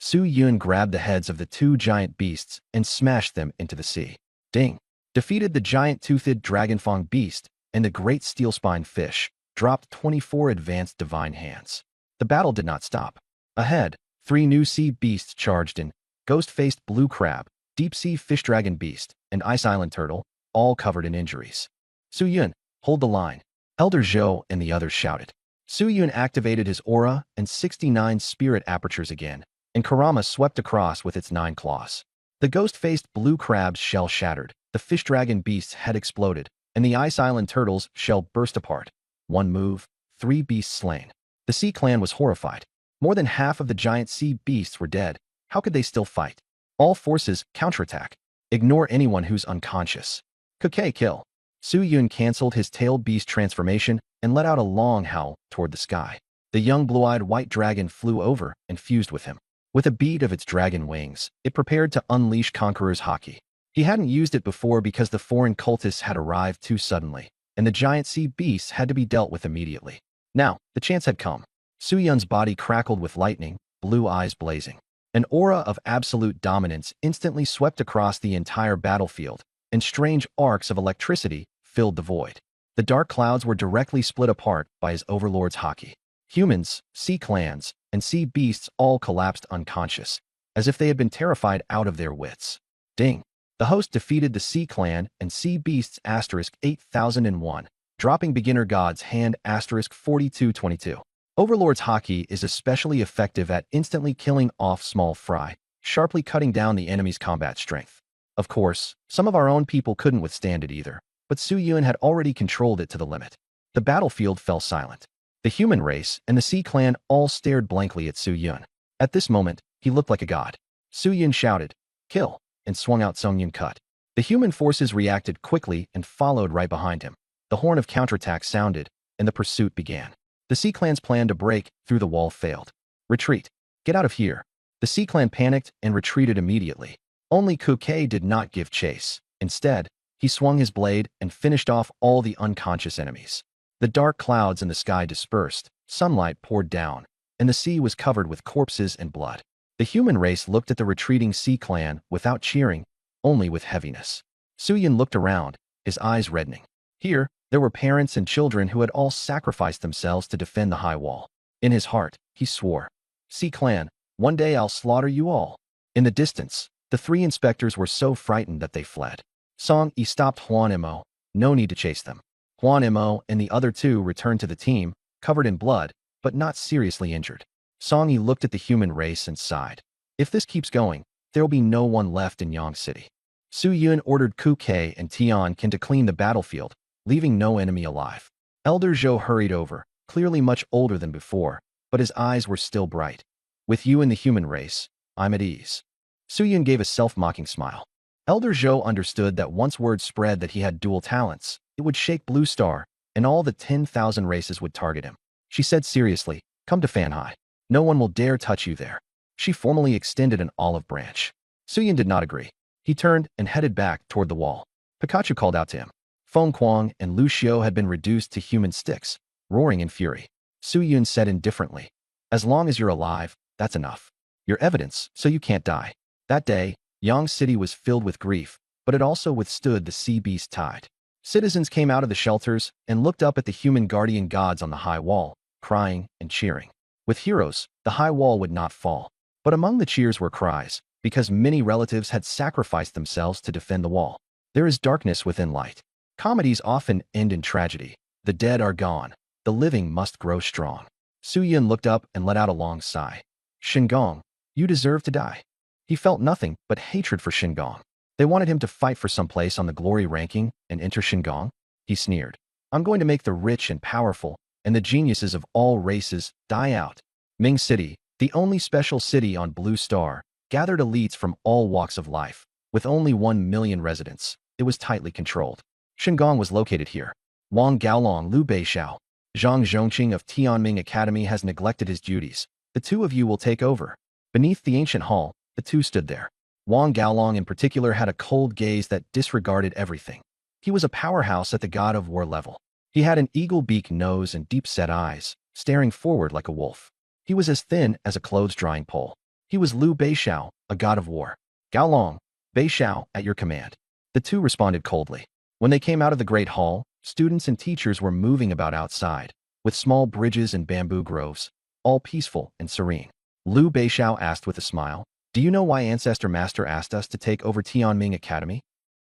Su Yun grabbed the heads of the two giant beasts and smashed them into the sea. Ding! Defeated the giant toothed dragonfang beast and the great steel-spine fish, dropped 24 advanced divine hands. The battle did not stop. Ahead, 3 new sea beasts charged in: ghost-faced blue crab, deep-sea fish dragon beast, and ice island turtle, all covered in injuries. Su Yun, hold the line. Elder Zhou and the others shouted. Su Yun activated his aura and 69 spirit apertures again, and Kurama swept across with its 9 claws. The ghost-faced blue crab's shell shattered, the fish dragon beast's head exploded, and the ice island turtle's shell burst apart. One move, 3 beasts slain. The Sea Clan was horrified. More than half of the giant sea beasts were dead. How could they still fight? All forces counterattack. Ignore anyone who's unconscious. Kuke kill. Su Yun canceled his tailed beast transformation and let out a long howl toward the sky. The young blue-eyed white dragon flew over and fused with him. With a beat of its dragon wings, it prepared to unleash Conqueror's Haki. He hadn't used it before because the foreign cultists had arrived too suddenly, and the giant sea beasts had to be dealt with immediately. Now, the chance had come. Su Yun's body crackled with lightning, blue eyes blazing. An aura of absolute dominance instantly swept across the entire battlefield, and strange arcs of electricity filled the void. The dark clouds were directly split apart by his overlord's Haki. Humans, sea clans, and sea beasts all collapsed unconscious, as if they had been terrified out of their wits. Ding! The host defeated the Sea Clan and Sea Beasts *8001, dropping Beginner God's hand *4222. Overlord's Haki is especially effective at instantly killing off small fry, sharply cutting down the enemy's combat strength. Of course, some of our own people couldn't withstand it either, but Su Yun had already controlled it to the limit. The battlefield fell silent. The human race and the Sea Clan all stared blankly at Su Yun. At this moment, he looked like a god. Su Yun shouted, "Kill!" and swung out Sung Yun Cut. The human forces reacted quickly and followed right behind him. The horn of counterattack sounded, and the pursuit began. The Sea Clan's plan to break through the wall failed. Retreat. Get out of here. The Sea Clan panicked and retreated immediately. Only Kuke did not give chase. Instead, he swung his blade and finished off all the unconscious enemies. The dark clouds in the sky dispersed, sunlight poured down, and the sea was covered with corpses and blood. The human race looked at the retreating Sea Clan without cheering, only with heaviness. Su Yun looked around, his eyes reddening. Here, there were parents and children who had all sacrificed themselves to defend the high wall. In his heart, he swore, "Sea Clan, one day I'll slaughter you all." In the distance, the 3 inspectors were so frightened that they fled. Song Yi stopped Huan Mo. No need to chase them. Huan Mo and the other 2 returned to the team, covered in blood, but not seriously injured. Song Yi looked at the human race and sighed. If this keeps going, there will be no one left in Yang City. Su Yun ordered Kuke and Tian Qin to clean the battlefield, leaving no enemy alive. Elder Zhou hurried over, clearly much older than before, but his eyes were still bright. "With you in the human race, I'm at ease." Su Yun gave a self-mocking smile. Elder Zhou understood that once word spread that he had dual talents, it would shake Blue Star, and all the 10,000 races would target him. She said seriously, "Come to Fanhai. No one will dare touch you there." She formally extended an olive branch. Su Yun did not agree. He turned and headed back toward the wall. Pikachu called out to him. Feng Kuang and Lu Xiao had been reduced to human sticks, roaring in fury. Su Yun said indifferently, "As long as you're alive, that's enough. You're evidence, so you can't die." That day, Yang City was filled with grief, but it also withstood the sea beast tide. Citizens came out of the shelters and looked up at the human guardian gods on the high wall, crying and cheering. With heroes, the high wall would not fall. But among the cheers were cries, because many relatives had sacrificed themselves to defend the wall. There is darkness within light. Comedies often end in tragedy. The dead are gone. The living must grow strong. Su Yun looked up and let out a long sigh. "Shingong, you deserve to die." He felt nothing but hatred for Shingong. They wanted him to fight for some place on the glory ranking and enter Shingong. He sneered. "I'm going to make the rich and powerful and the geniuses of all races die out." Ming City, the only special city on Blue Star, gathered elites from all walks of life. With only 1 million residents, it was tightly controlled. Shingong was located here. Wang Gaolong, Liu Beixiao, Zhang Zhongqing of Tianming Academy has neglected his duties. The 2 of you will take over. Beneath the ancient hall, the 2 stood there. Wang Gaolong in particular had a cold gaze that disregarded everything. He was a powerhouse at the God of War level. He had an eagle-beak nose and deep-set eyes, staring forward like a wolf. He was as thin as a clothes-drying pole. He was Liu Beixiao, a god of war. Gao Long, Beixiao, at your command. The two responded coldly. When they came out of the great hall, students and teachers were moving about outside, with small bridges and bamboo groves, all peaceful and serene. Liu Beixiao asked with a smile, "Do you know why Ancestor Master asked us to take over Tianming Academy?"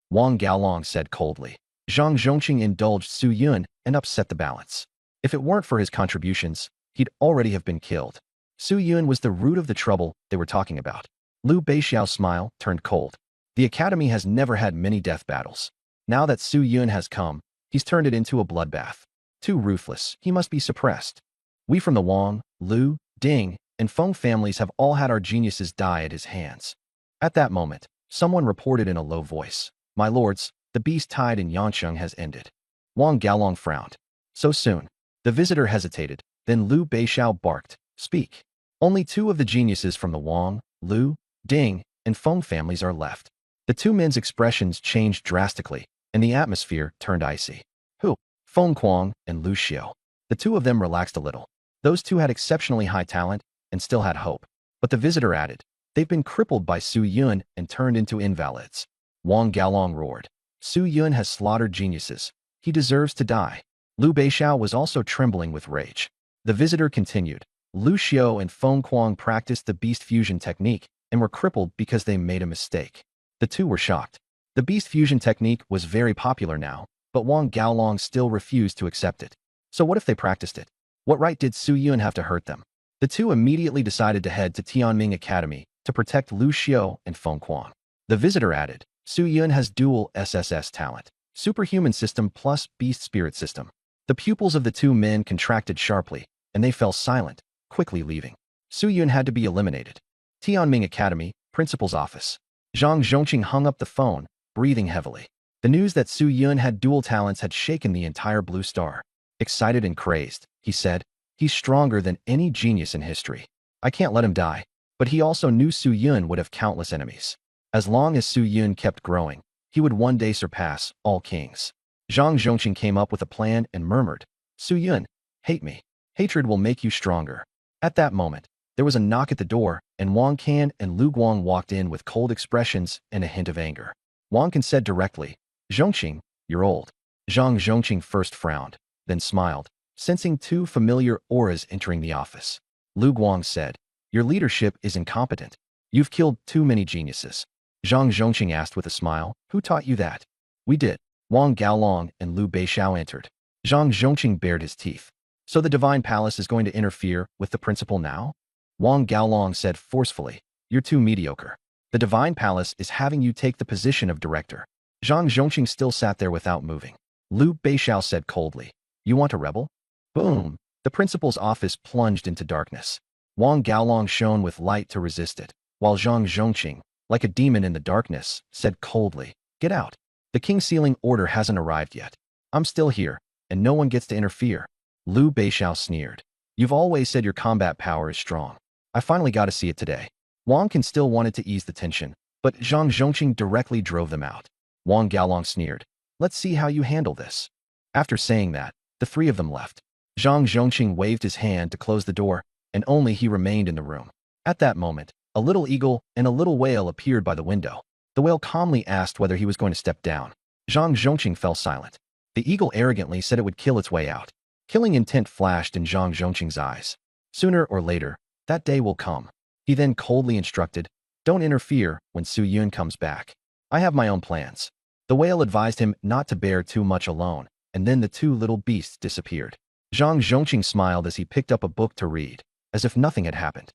Wang Gaolong said coldly. Zhang Zhongqing indulged Su Yun and upset the balance. If it weren't for his contributions, he'd already have been killed. Su Yun was the root of the trouble they were talking about. Liu Beixiao's smile turned cold. The academy has never had many death battles. Now that Su Yun has come, he's turned it into a bloodbath. Too ruthless, he must be suppressed. We from the Wang, Liu, Ding, and Feng families have all had our geniuses die at his hands. At that moment, someone reported in a low voice, "My lords, the beast tide in Yangcheng has ended." Wang Gaolong frowned. So soon. The visitor hesitated, then Liu Beixiao barked, "Speak." Only two of the geniuses from the Wang, Liu, Ding, and Feng families are left. The two men's expressions changed drastically, and the atmosphere turned icy. Who? Feng Kuang and Lu Xiao. The two of them relaxed a little. Those two had exceptionally high talent and still had hope. But the visitor added, "They've been crippled by Su Yun and turned into invalids." Wang Gaolong roared. "Su Yun has slaughtered geniuses. He deserves to die." Liu Beixiao was also trembling with rage. The visitor continued. Lu Xiao and Feng Kuang practiced the beast fusion technique and were crippled because they made a mistake. The two were shocked. The beast fusion technique was very popular now, but Wang Gaolong still refused to accept it. So what if they practiced it? What right did Su Yun have to hurt them? The two immediately decided to head to Tianming Academy to protect Lu Xiao and Feng Kuang. The visitor added, "Su Yun has dual SSS talent, superhuman system plus beast spirit system." The pupils of the two men contracted sharply, and they fell silent, quickly leaving. Su Yun had to be eliminated. Tianming Academy, principal's office. Zhang Zhongqing hung up the phone, breathing heavily. The news that Su Yun had dual talents had shaken the entire Blue Star. Excited and crazed, he said, "He's stronger than any genius in history. I can't let him die." But he also knew Su Yun would have countless enemies. As long as Su Yun kept growing, he would one day surpass all kings. Zhang Zhongqing came up with a plan and murmured, "Su Yun, hate me. Hatred will make you stronger." At that moment, there was a knock at the door, and Wang Can and Lu Guang walked in with cold expressions and a hint of anger. Wang Can said directly, "Zhongqing, you're old." Zhang Zhongqing first frowned, then smiled, sensing two familiar auras entering the office. Lu Guang said, "Your leadership is incompetent. You've killed too many geniuses." Zhang Zhongqing asked with a smile, "Who taught you that?" "We did." Wang Gaolong and Liu Beixiao entered. Zhang Zhongqing bared his teeth. "So the Divine Palace is going to interfere with the principal now?" Wang Gaolong said forcefully, "You're too mediocre. The Divine Palace is having you take the position of director." Zhang Zhongqing still sat there without moving. Liu Beixiao said coldly, "You want a rebel?" Boom! The principal's office plunged into darkness. Wang Gaolong shone with light to resist it, while Zhang Zhongqing, like a demon in the darkness, said coldly, "Get out. The king's sealing order hasn't arrived yet. I'm still here, and no one gets to interfere." Liu Beixiao sneered. "You've always said your combat power is strong. I finally got to see it today." Wang Can still wanted to ease the tension, but Zhang Zhongqing directly drove them out. Wang Gaolong sneered, "Let's see how you handle this." After saying that, the three of them left. Zhang Zhongqing waved his hand to close the door, and only he remained in the room. At that moment, a little eagle and a little whale appeared by the window. The whale calmly asked whether he was going to step down. Zhang Zhongqing fell silent. The eagle arrogantly said it would kill its way out. Killing intent flashed in Zhang Zhongqing's eyes. Sooner or later, that day will come. He then coldly instructed, "Don't interfere when Su Yun comes back. I have my own plans." The whale advised him not to bear too much alone, and then the two little beasts disappeared. Zhang Zhongqing smiled as he picked up a book to read, as if nothing had happened.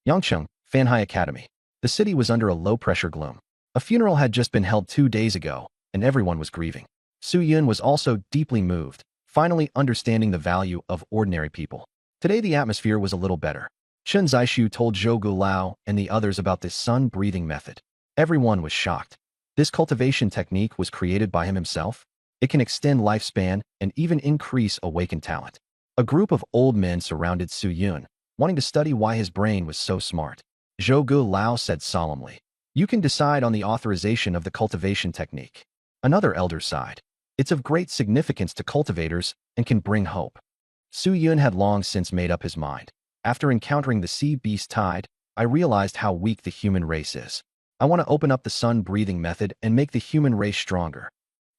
Yangcheng, Fanhai Academy. The city was under a low-pressure gloom. A funeral had just been held 2 days ago, and everyone was grieving. Su Yun was also deeply moved, finally understanding the value of ordinary people. Today the atmosphere was a little better. Chen Zishu told Zhou Gulao and the others about this sun-breathing method. Everyone was shocked. This cultivation technique was created by him himself. It can extend lifespan and even increase awakened talent. A group of old men surrounded Su Yun, wanting to study why his brain was so smart. Zhou Gulao said solemnly, "You can decide on the authorization of the cultivation technique." Another elder sighed. "It's of great significance to cultivators and can bring hope." Su Yun had long since made up his mind. After encountering the sea beast tide, I realized how weak the human race is. I want to open up the sun-breathing method and make the human race stronger."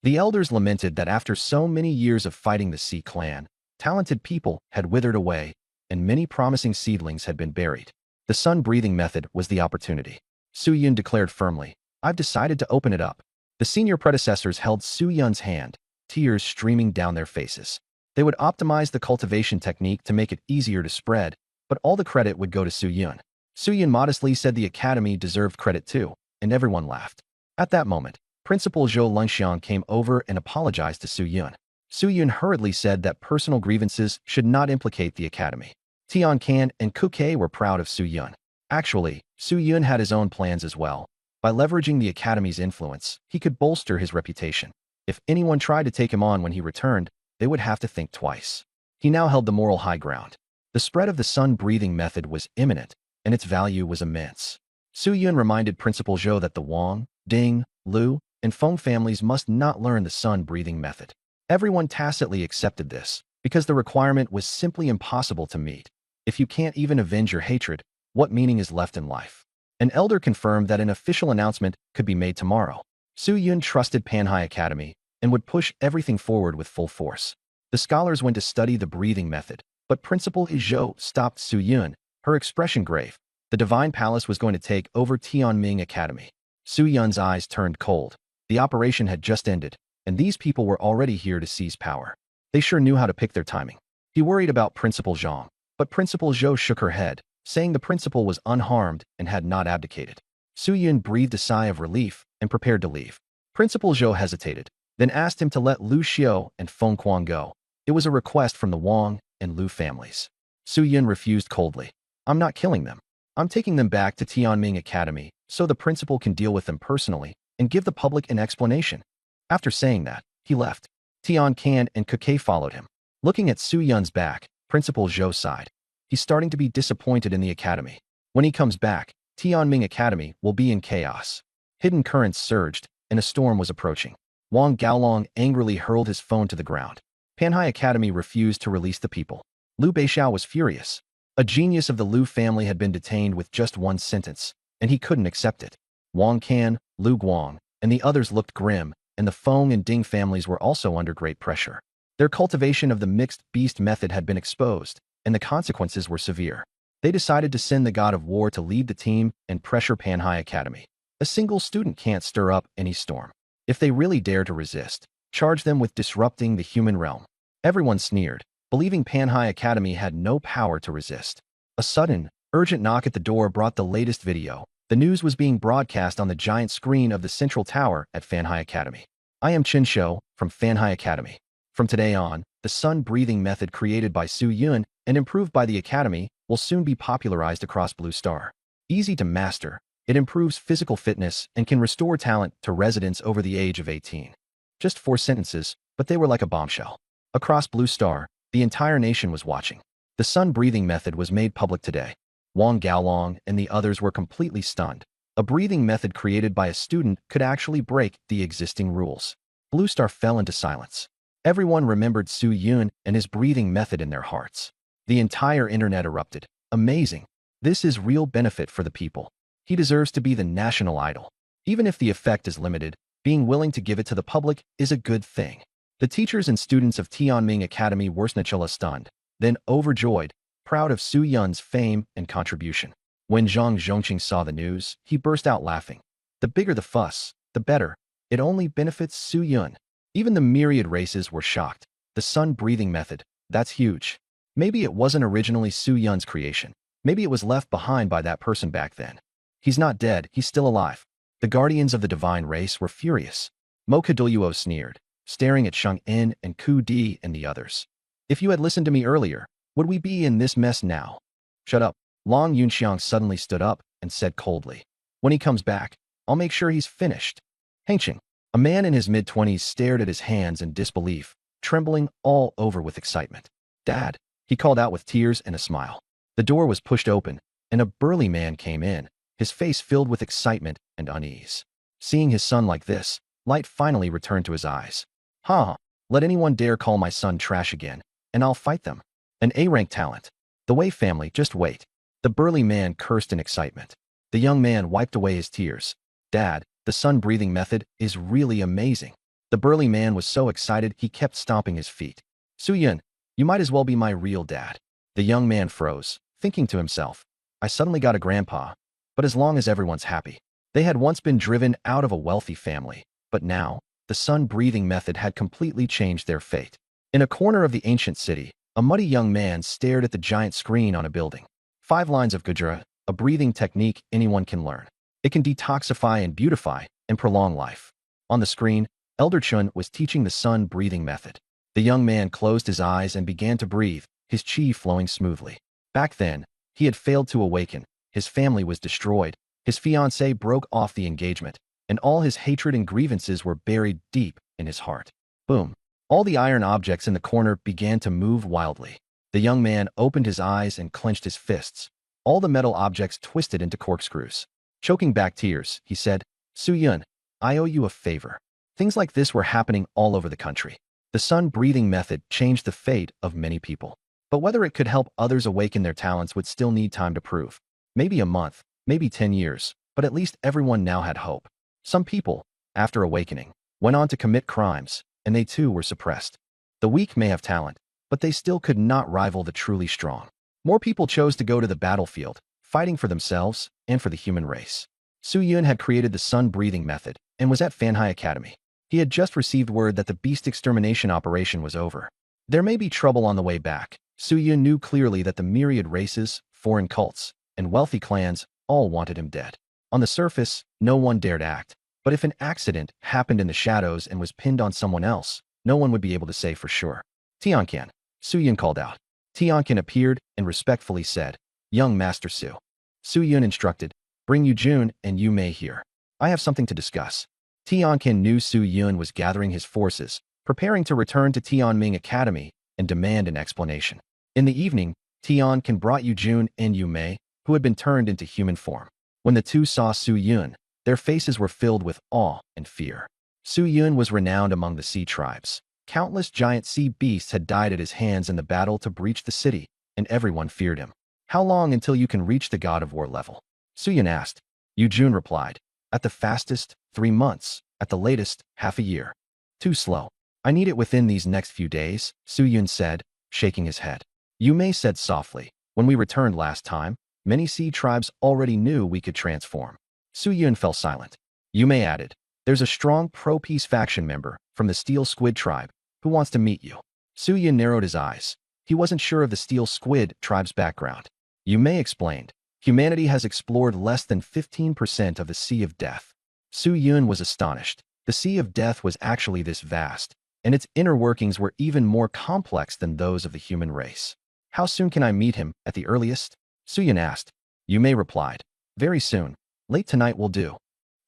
The elders lamented that after so many years of fighting the Sea clan, talented people had withered away, and many promising seedlings had been buried. The sun-breathing method was the opportunity. Su Yun declared firmly, "I've decided to open it up." The senior predecessors held Su Yun's hand, tears streaming down their faces. They would optimize the cultivation technique to make it easier to spread, but all the credit would go to Su Yun. Su Yun modestly said the academy deserved credit too, and everyone laughed. At that moment, Principal Zhou Lengxiang came over and apologized to Su Yun. Su Yun hurriedly said that personal grievances should not implicate the academy. Tian Kan and Kuke were proud of Su Yun. Actually, Su Yun had his own plans as well. By leveraging the academy's influence, he could bolster his reputation. If anyone tried to take him on when he returned, they would have to think twice. He now held the moral high ground. The spread of the sun-breathing method was imminent, and its value was immense. Su Yun reminded Principal Zhou that the Wang, Ding, Lu, and Feng families must not learn the sun-breathing method. Everyone tacitly accepted this, because the requirement was simply impossible to meet. If you can't even avenge your hatred, what meaning is left in life? An elder confirmed that an official announcement could be made tomorrow. Su Yun trusted Panhai Academy and would push everything forward with full force. The scholars went to study the breathing method, but Principal Zhou stopped Su Yun, her expression grave. The Divine Palace was going to take over Tianming Academy. Su Yun's eyes turned cold. The operation had just ended, and these people were already here to seize power. They sure knew how to pick their timing. He worried about Principal Zhang, but Principal Zhou shook her head, saying the principal was unharmed and had not abdicated. Su Yun breathed a sigh of relief and prepared to leave. Principal Zhou hesitated, then asked him to let Lu Xiao and Feng Quan go. It was a request from the Wang and Lu families. Su Yun refused coldly. "I'm not killing them. I'm taking them back to Tianming Academy so the principal can deal with them personally and give the public an explanation." After saying that, he left. Tian Kan and Kuke followed him. Looking at Su Yun's back, Principal Zhou sighed. He's starting to be disappointed in the academy. When he comes back, Tianming Academy will be in chaos. Hidden currents surged, and a storm was approaching. Wang Gaolong angrily hurled his phone to the ground. Panhai Academy refused to release the people. Liu Beixiao was furious. A genius of the Liu family had been detained with just one sentence, and he couldn't accept it. Wang Can, Liu Guang, and the others looked grim, and the Feng and Ding families were also under great pressure. Their cultivation of the mixed beast method had been exposed, and the consequences were severe. They decided to send the god of war to lead the team and pressure Panhai Academy. A single student can't stir up any storm. If they really dare to resist, charge them with disrupting the human realm. Everyone sneered, believing Panhai Academy had no power to resist. A sudden, urgent knock at the door brought the latest video. The news was being broadcast on the giant screen of the central tower at Panhai Academy. "I am Qin Shou from Panhai Academy. From today on, the sun-breathing method created by Su Yun and improved by the Academy will soon be popularized across Blue Star. Easy to master, it improves physical fitness and can restore talent to residents over the age of 18. Just 4 sentences, but they were like a bombshell. Across Blue Star, the entire nation was watching. The sun-breathing method was made public today. Wang Gaolong and the others were completely stunned. A breathing method created by a student could actually break the existing rules. Blue Star fell into silence. Everyone remembered Su Yun and his breathing method in their hearts. The entire internet erupted. Amazing. This is real benefit for the people. He deserves to be the national idol. Even if the effect is limited, being willing to give it to the public is a good thing. The teachers and students of Tianming Academy were stunned, then overjoyed, proud of Su Yun's fame and contribution. When Zhang Zhongqing saw the news, he burst out laughing. The bigger the fuss, the better. It only benefits Su Yun. Even the myriad races were shocked. The sun-breathing method, that's huge. Maybe it wasn't originally Su Yun's creation. Maybe it was left behind by that person back then. He's not dead, he's still alive. The guardians of the divine race were furious. Mo Kaduluo sneered, staring at Sheng En and Ku Di and the others. "If you had listened to me earlier, would we be in this mess now?" "Shut up." Long Yunxiang suddenly stood up and said coldly. "When he comes back, I'll make sure he's finished." Hengqing, a man in his mid-20s, stared at his hands in disbelief, trembling all over with excitement. "Dad," he called out with tears and a smile. The door was pushed open, and a burly man came in, his face filled with excitement and unease. Seeing his son like this, light finally returned to his eyes. "Ha! Let anyone dare call my son trash again, and I'll fight them. An A-rank talent. The Wei family, just wait." The burly man cursed in excitement. The young man wiped away his tears. Dad, the sun-breathing method is really amazing. The burly man was so excited he kept stomping his feet. Su-yun, you might as well be my real dad. The young man froze, thinking to himself, I suddenly got a grandpa, but as long as everyone's happy. They had once been driven out of a wealthy family, but now, the sun-breathing method had completely changed their fate. In a corner of the ancient city, a muddy young man stared at the giant screen on a building. 5 lines of Gujra, a breathing technique anyone can learn. It can detoxify and beautify and prolong life. On the screen, Elder Chun was teaching the sun-breathing method. The young man closed his eyes and began to breathe, his chi flowing smoothly. Back then, he had failed to awaken, his family was destroyed, his fiancée broke off the engagement, and all his hatred and grievances were buried deep in his heart. Boom. All the iron objects in the corner began to move wildly. The young man opened his eyes and clenched his fists. All the metal objects twisted into corkscrews. Choking back tears, he said, Su-yun, I owe you a favor. Things like this were happening all over the country. The sun-breathing method changed the fate of many people. But whether it could help others awaken their talents would still need time to prove. Maybe a month, maybe 10 years, but at least everyone now had hope. Some people, after awakening, went on to commit crimes, and they too were suppressed. The weak may have talent, but they still could not rival the truly strong. More people chose to go to the battlefield, fighting for themselves and for the human race. Su-yun had created the sun-breathing method and was at Fanhai Academy. He had just received word that the beast extermination operation was over. There may be trouble on the way back. Su-yun knew clearly that the myriad races, foreign cults, and wealthy clans all wanted him dead. On the surface, no one dared act, but if an accident happened in the shadows and was pinned on someone else, no one would be able to say for sure. Tianqian, Su-yun called out. Tianqian appeared and respectfully said, Young Master Su. Su-yun instructed, Bring Yu Jun and Yu Mei here. I have something to discuss. Tianqian knew Su-yun was gathering his forces, preparing to return to Tianming Academy and demand an explanation. In the evening, Tianqian brought Yu Jun and Yu Mei, who had been turned into human form. When the two saw Su-yun, their faces were filled with awe and fear. Su-yun was renowned among the sea tribes. Countless giant sea beasts had died at his hands in the battle to breach the city, and everyone feared him. How long until you can reach the God of War level? Su-yun asked. Yu Jun replied, At the fastest, 3 months, at the latest, half a year. Too slow. I need it within these next few days, Su-yun said, shaking his head. Yu Mei said softly, When we returned last time, many sea tribes already knew we could transform. Su-yun fell silent. Yu Mei added, There's a strong pro-peace faction member from the Steel Squid tribe who wants to meet you. Su-yun narrowed his eyes. He wasn't sure of the Steel Squid tribe's background. Yu Mei explained, Humanity has explored less than 15% of the Sea of Death. Su-yun was astonished. The Sea of Death was actually this vast, and its inner workings were even more complex than those of the human race. How soon can I meet him, at the earliest? Su-yun asked. Yu Mei replied, Very soon. Late tonight will do.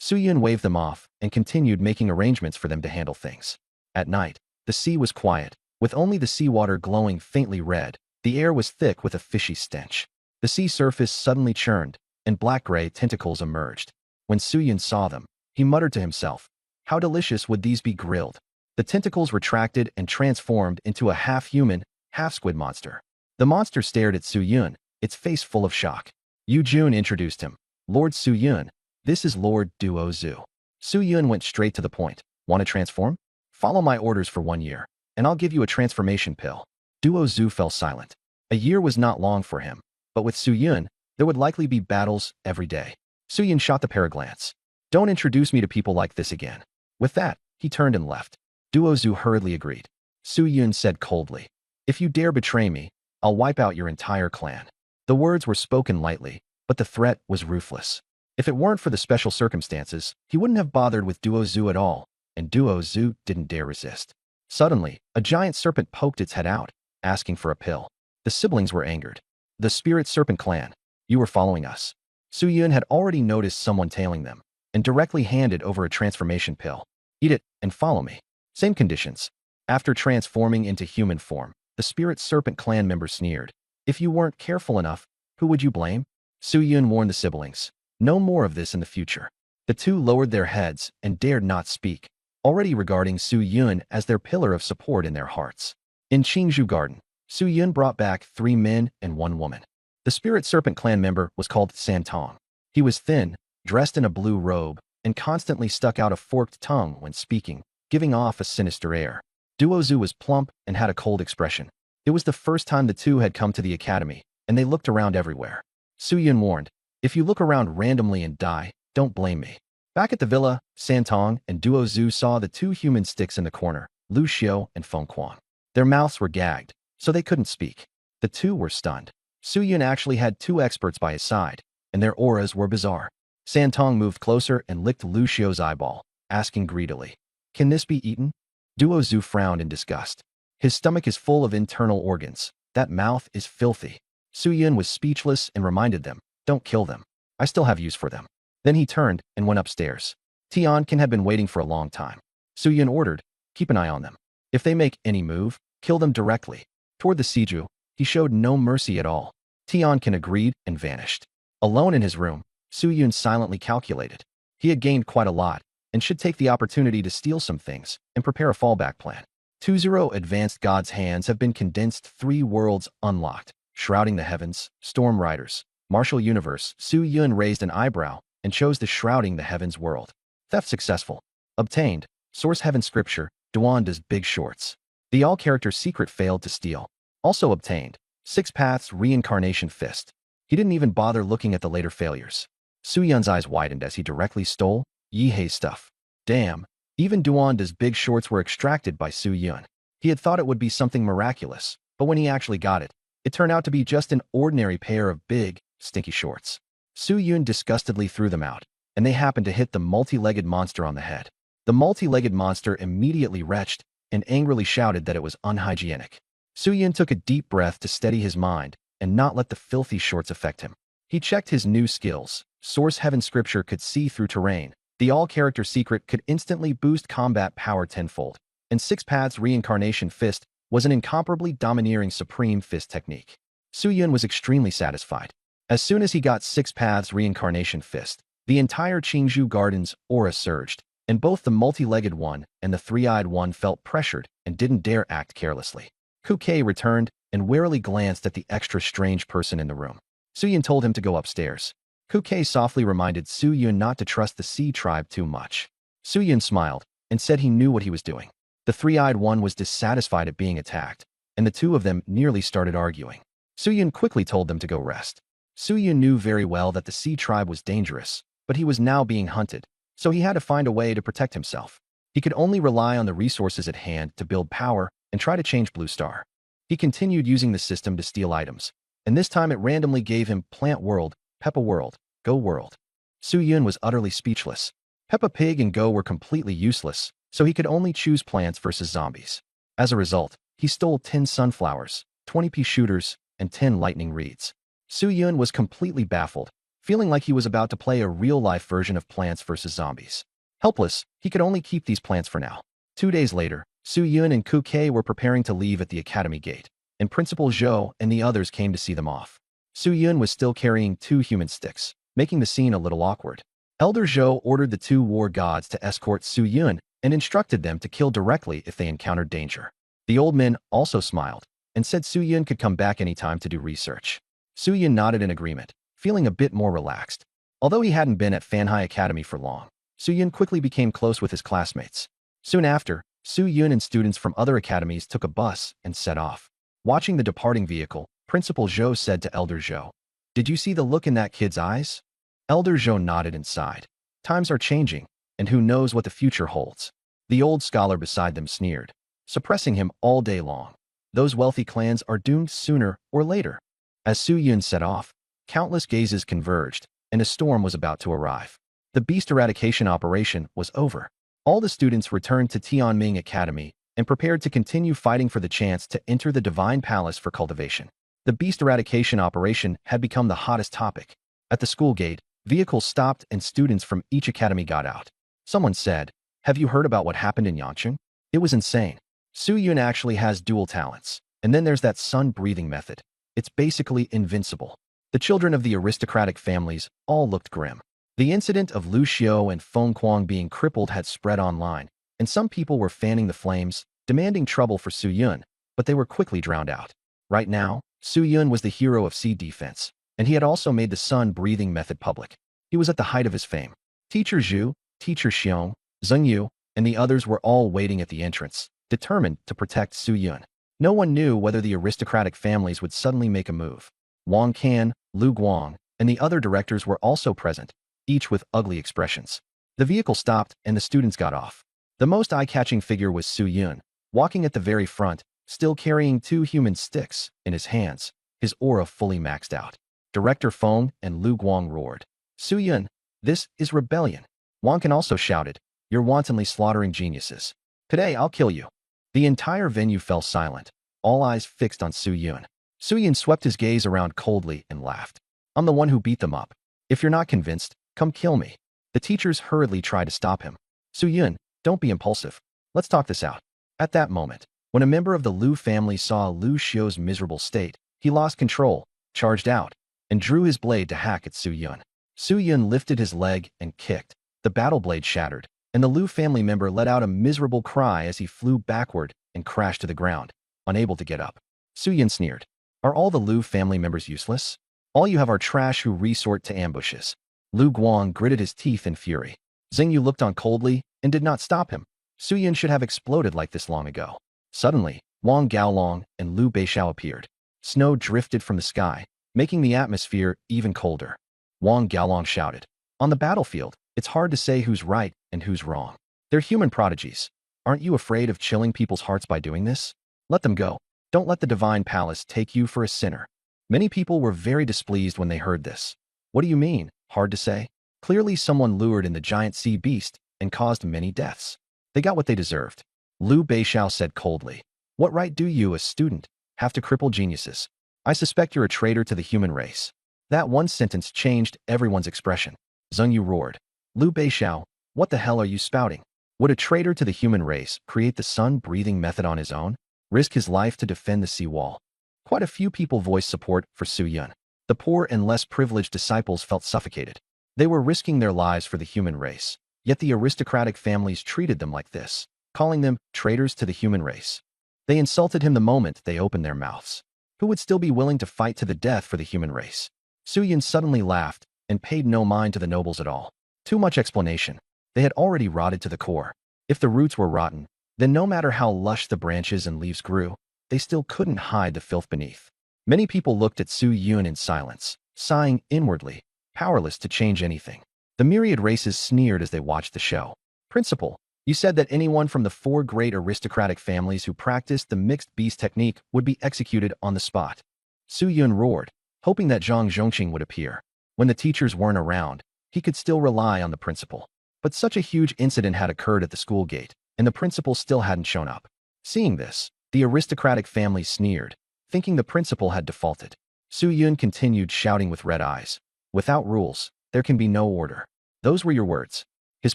Su-yun waved them off and continued making arrangements for them to handle things. At night, the sea was quiet, with only the seawater glowing faintly red. The air was thick with a fishy stench. The sea surface suddenly churned, and black-gray tentacles emerged. When Su-yun saw them, he muttered to himself, How delicious would these be grilled? The tentacles retracted and transformed into a half-human, half-squid monster. The monster stared at Su-yun, its face full of shock. Yu Jun introduced him. Lord Su-yun, this is Lord Duo Zhu. Su-yun went straight to the point. Want to transform? Follow my orders for 1 year, and I'll give you a transformation pill. Duo Zhu fell silent. A year was not long for him, but with Su-yun, there would likely be battles every day. Su-yun shot the pair a glance. Don't introduce me to people like this again. With that, he turned and left. Duo Zhu hurriedly agreed. Su-yun said coldly, If you dare betray me, I'll wipe out your entire clan. The words were spoken lightly, but the threat was ruthless. If it weren't for the special circumstances, he wouldn't have bothered with Duo Zhu at all, and Duo Zhu didn't dare resist. Suddenly, a giant serpent poked its head out, asking for a pill. The siblings were angered. The Spirit Serpent clan, you were following us. Su-yun had already noticed someone tailing them, and directly handed over a transformation pill. Eat it, and follow me. Same conditions. After transforming into human form, the Spirit Serpent clan member sneered. If you weren't careful enough, who would you blame? Su-yun warned the siblings. No more of this in the future. The two lowered their heads and dared not speak, already regarding Su-yun as their pillar of support in their hearts. In Qingzhou Garden, Su-yun brought back 3 men and 1 woman. The Spirit Serpent clan member was called Santong. He was thin, dressed in a blue robe, and constantly stuck out a forked tongue when speaking, giving off a sinister air. Duozu was plump and had a cold expression. It was the first time the two had come to the academy, and they looked around everywhere. Suyun warned, "If you look around randomly and die, don't blame me." Back at the villa, Santong and Duozu saw the two human sticks in the corner, Lu Xiao and Feng Kuang. Their mouths were gagged, so they couldn't speak. The two were stunned. Suyun actually had two experts by his side, and their auras were bizarre. Santong moved closer and licked Lu Xiao's eyeball, asking greedily, "Can this be eaten?" Duozu frowned in disgust. "His stomach is full of internal organs. That mouth is filthy." Suyun was speechless and reminded them, "Don't kill them. I still have use for them." Then he turned and went upstairs. Tiankin had been waiting for a long time. Suyun ordered, "Keep an eye on them. If they make any move, kill them directly." Toward the Siju, he showed no mercy at all. Tiankin agreed and vanished. Alone in his room, Suyun silently calculated. He had gained quite a lot, and should take the opportunity to steal some things and prepare a fallback plan. 20 Advanced Gods' hands have been condensed, 3 worlds unlocked, shrouding the heavens, storm riders, martial universe. Suyun raised an eyebrow and chose the shrouding the heavens world. Theft successful. Obtained. Source Heaven Scripture, Duanda's Big Shorts. The all-character secret failed to steal. Also obtained. 6 Paths Reincarnation Fist. He didn't even bother looking at the later failures. Suyun's eyes widened as he directly stole Yihei's stuff. Damn, even Duanda's Big Shorts were extracted by Suyun. He had thought it would be something miraculous, but when he actually got it, it turned out to be just an ordinary pair of big, stinky shorts. Suyun disgustedly threw them out, and they happened to hit the multi-legged monster on the head. The multi-legged monster immediately retched and angrily shouted that it was unhygienic. Suyun took a deep breath to steady his mind and not let the filthy shorts affect him. He checked his new skills. Source Heaven Scripture could see through terrain. The all-character secret could instantly boost combat power tenfold. And 6 Paths Reincarnation Fist was an incomparably domineering supreme fist technique. Suyun was extremely satisfied. As soon as he got 6 Paths Reincarnation Fist, the entire Qingzhou Garden's aura surged, and both the multi-legged one and the three-eyed one felt pressured and didn't dare act carelessly. Kuke returned and warily glanced at the extra strange person in the room. Suyun told him to go upstairs. Kuke softly reminded Suyun not to trust the Sea tribe too much. Suyun smiled and said he knew what he was doing. The three-eyed one was dissatisfied at being attacked, and the two of them nearly started arguing. Suyun quickly told them to go rest. Suyun knew very well that the Sea tribe was dangerous, but he was now being hunted, so he had to find a way to protect himself. He could only rely on the resources at hand to build power and try to change Blue Star. He continued using the system to steal items, and this time it randomly gave him Plant World, Peppa World, Go World. Suyun was utterly speechless. Peppa Pig and Go were completely useless, so he could only choose plants versus zombies. As a result, he stole 10 sunflowers, 20 pea shooters, and 10 lightning reeds. Suyun was completely baffled, feeling like he was about to play a real-life version of Plants vs. Zombies. Helpless, he could only keep these plants for now. 2 days later, Suyun and Kuke were preparing to leave at the academy gate, and Principal Zhou and the others came to see them off. Suyun was still carrying 2 human sticks, making the scene a little awkward. Elder Zhou ordered the 2 war gods to escort Suyun and instructed them to kill directly if they encountered danger. The old men also smiled and said Suyun could come back anytime to do research. Suyun nodded in agreement, feeling a bit more relaxed. Although he hadn't been at Fanhai Academy for long, Suyun quickly became close with his classmates. Soon after, Suyun and students from other academies took a bus and set off. Watching the departing vehicle, Principal Zhou said to Elder Zhou, "Did you see the look in that kid's eyes?" Elder Zhou nodded and sighed. Times are changing, and who knows what the future holds. The old scholar beside them sneered, suppressing him all day long. Those wealthy clans are doomed sooner or later. As Suyun set off, countless gazes converged, and a storm was about to arrive. The beast eradication operation was over. All the students returned to Tianming Academy and prepared to continue fighting for the chance to enter the Divine Palace for cultivation. The beast eradication operation had become the hottest topic. At the school gate, vehicles stopped and students from each academy got out. Someone said, "Have you heard about what happened in Yangcheng? It was insane. Suyun actually has dual talents, and then there's that sun-breathing method. It's basically invincible." The children of the aristocratic families all looked grim. The incident of Lu Xiao and Feng Kuang being crippled had spread online, and some people were fanning the flames, demanding trouble for Suyun, but they were quickly drowned out. Right now, Su Yun was the hero of sea defense, and he had also made the sun-breathing method public. He was at the height of his fame. Teacher Zhu, Teacher Xiong, Zheng Yu, and the others were all waiting at the entrance, determined to protect Su Yun. No one knew whether the aristocratic families would suddenly make a move. Wang Can, Lu Guang, and the other directors were also present, each with ugly expressions. The vehicle stopped and the students got off. The most eye-catching figure was Su Yun, walking at the very front, still carrying 2 human sticks in his hands, his aura fully maxed out. Director Feng and Lu Guang roared. Su Yun, this is rebellion. Wang Can also shouted, you're wantonly slaughtering geniuses. Today I'll kill you. The entire venue fell silent, all eyes fixed on Su Yun. Su Yun swept his gaze around coldly and laughed. I'm the one who beat them up. If you're not convinced, come kill me. The teachers hurriedly tried to stop him. Su Yun, don't be impulsive. Let's talk this out. At that moment, when a member of the Lu family saw Lu Xiu's miserable state, he lost control, charged out, and drew his blade to hack at Su Yun. Su Yun lifted his leg and kicked. The battle blade shattered, and the Lu family member let out a miserable cry as he flew backward and crashed to the ground, unable to get up. Su Yun sneered. Are all the Lu family members useless? All you have are trash who resort to ambushes. Lu Guang gritted his teeth in fury. Zheng Yu looked on coldly and did not stop him. Su Yun should have exploded like this long ago. Suddenly, Wang Gaolong and Liu Beixiao appeared. Snow drifted from the sky, making the atmosphere even colder. Wang Gaolong shouted, on the battlefield, it's hard to say who's right and who's wrong. They're human prodigies. Aren't you afraid of chilling people's hearts by doing this? Let them go. Don't let the divine palace take you for a sinner. Many people were very displeased when they heard this. What do you mean? Hard to say? Clearly someone lured in the giant sea beast and caused many deaths. They got what they deserved. Liu Beixiao said coldly. What right do you, a student, have to cripple geniuses? I suspect you're a traitor to the human race. That one sentence changed everyone's expression. Zheng Yu roared. Liu Beixiao, what the hell are you spouting? Would a traitor to the human race create the sun-breathing method on his own? Risk his life to defend the seawall? Quite a few people voiced support for Su Yun. The poor and less privileged disciples felt suffocated. They were risking their lives for the human race, yet the aristocratic families treated them like this, calling them traitors to the human race. They insulted him the moment they opened their mouths. Who would still be willing to fight to the death for the human race? Su Yun suddenly laughed and paid no mind to the nobles at all. Too much explanation. They had already rotted to the core. If the roots were rotten, then no matter how lush the branches and leaves grew, they still couldn't hide the filth beneath. Many people looked at Su Yun in silence, sighing inwardly, powerless to change anything. The myriad races sneered as they watched the show. Principal, you said that anyone from the 4 great aristocratic families who practiced the mixed beast technique would be executed on the spot. Su Yun roared, hoping that Zhang Zhongqing would appear. When the teachers weren't around, he could still rely on the principal. But such a huge incident had occurred at the school gate, and the principal still hadn't shown up. Seeing this, the aristocratic family sneered, thinking the principal had defaulted. Su Yun continued shouting with red eyes. Without rules, there can be no order. Those were your words. His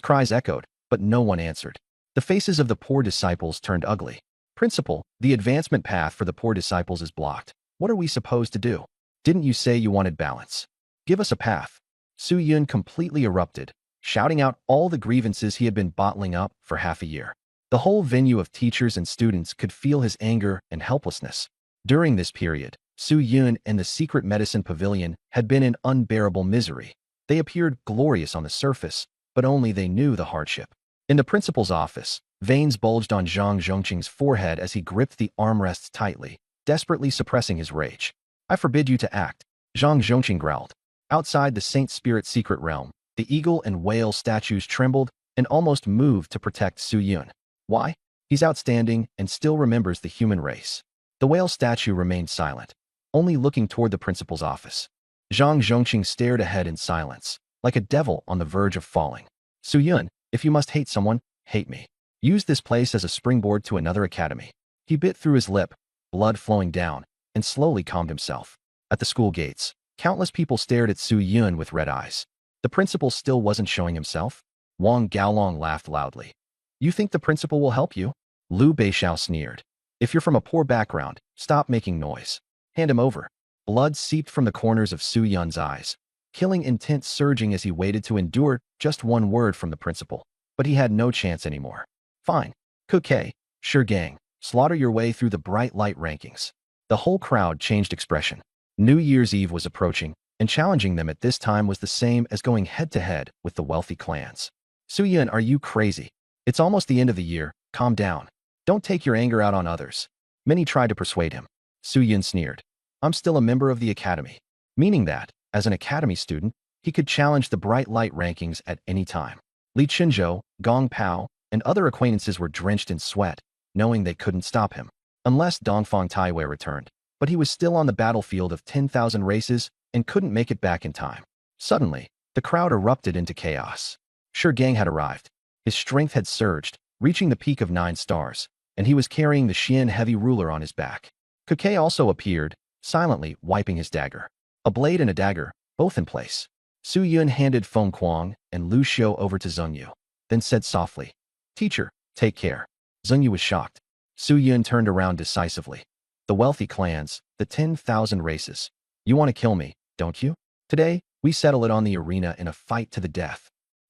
cries echoed, but no one answered. The faces of the poor disciples turned ugly. Principal, the advancement path for the poor disciples is blocked. What are we supposed to do? Didn't you say you wanted balance? Give us a path. Su Yun completely erupted, shouting out all the grievances he had been bottling up for half a year. The whole venue of teachers and students could feel his anger and helplessness. During this period, Su Yun and the secret medicine pavilion had been in unbearable misery. They appeared glorious on the surface, but only they knew the hardship. In the principal's office, veins bulged on Zhang Zhongqing's forehead as he gripped the armrests tightly, desperately suppressing his rage. I forbid you to act, Zhang Zhongqing growled. Outside the Saint Spirit secret realm, the eagle and whale statues trembled and almost moved to protect Su Yun. Why? He's outstanding and still remembers the human race. The whale statue remained silent, only looking toward the principal's office. Zhang Zhongqing stared ahead in silence, like a devil on the verge of falling. Su Yun, if you must hate someone, hate me. Use this place as a springboard to another academy. He bit through his lip, blood flowing down, and slowly calmed himself. At the school gates, countless people stared at Su Yun with red eyes. The principal still wasn't showing himself? Wang Gaolong laughed loudly. You think the principal will help you? Liu Beixiao sneered. If you're from a poor background, stop making noise. Hand him over. Blood seeped from the corners of Su Yun's eyes, killing intent surging as he waited to endure just one word from the principal. But he had no chance anymore. Fine. Kuke, sure gang, slaughter your way through the bright light rankings. The whole crowd changed expression. New Year's Eve was approaching, and challenging them at this time was the same as going head-to-head with the wealthy clans. Su-yun, are you crazy? It's almost the end of the year, calm down. Don't take your anger out on others. Many tried to persuade him. Su-yun sneered. I'm still a member of the academy. Meaning that, as an academy student, he could challenge the bright light rankings at any time. Li Chinzhou, Gong Pao, and other acquaintances were drenched in sweat, knowing they couldn't stop him. Unless Dongfang Taiwei returned. But he was still on the battlefield of 10,000 races and couldn't make it back in time. Suddenly, the crowd erupted into chaos. Shi Gang had arrived. His strength had surged, reaching the peak of 9 stars, and he was carrying the Xian heavy ruler on his back. Kukai also appeared, silently wiping his dagger. A blade and a dagger, both in place. Su Yun handed Feng Kuang and Lu Xiu over to Zheng Yu, then said softly, Teacher, take care. Zheng Yu was shocked. Su Yun turned around decisively. The wealthy clans, the 10,000 races. You want to kill me, don't you? Today, we settle it on the arena in a fight to the death.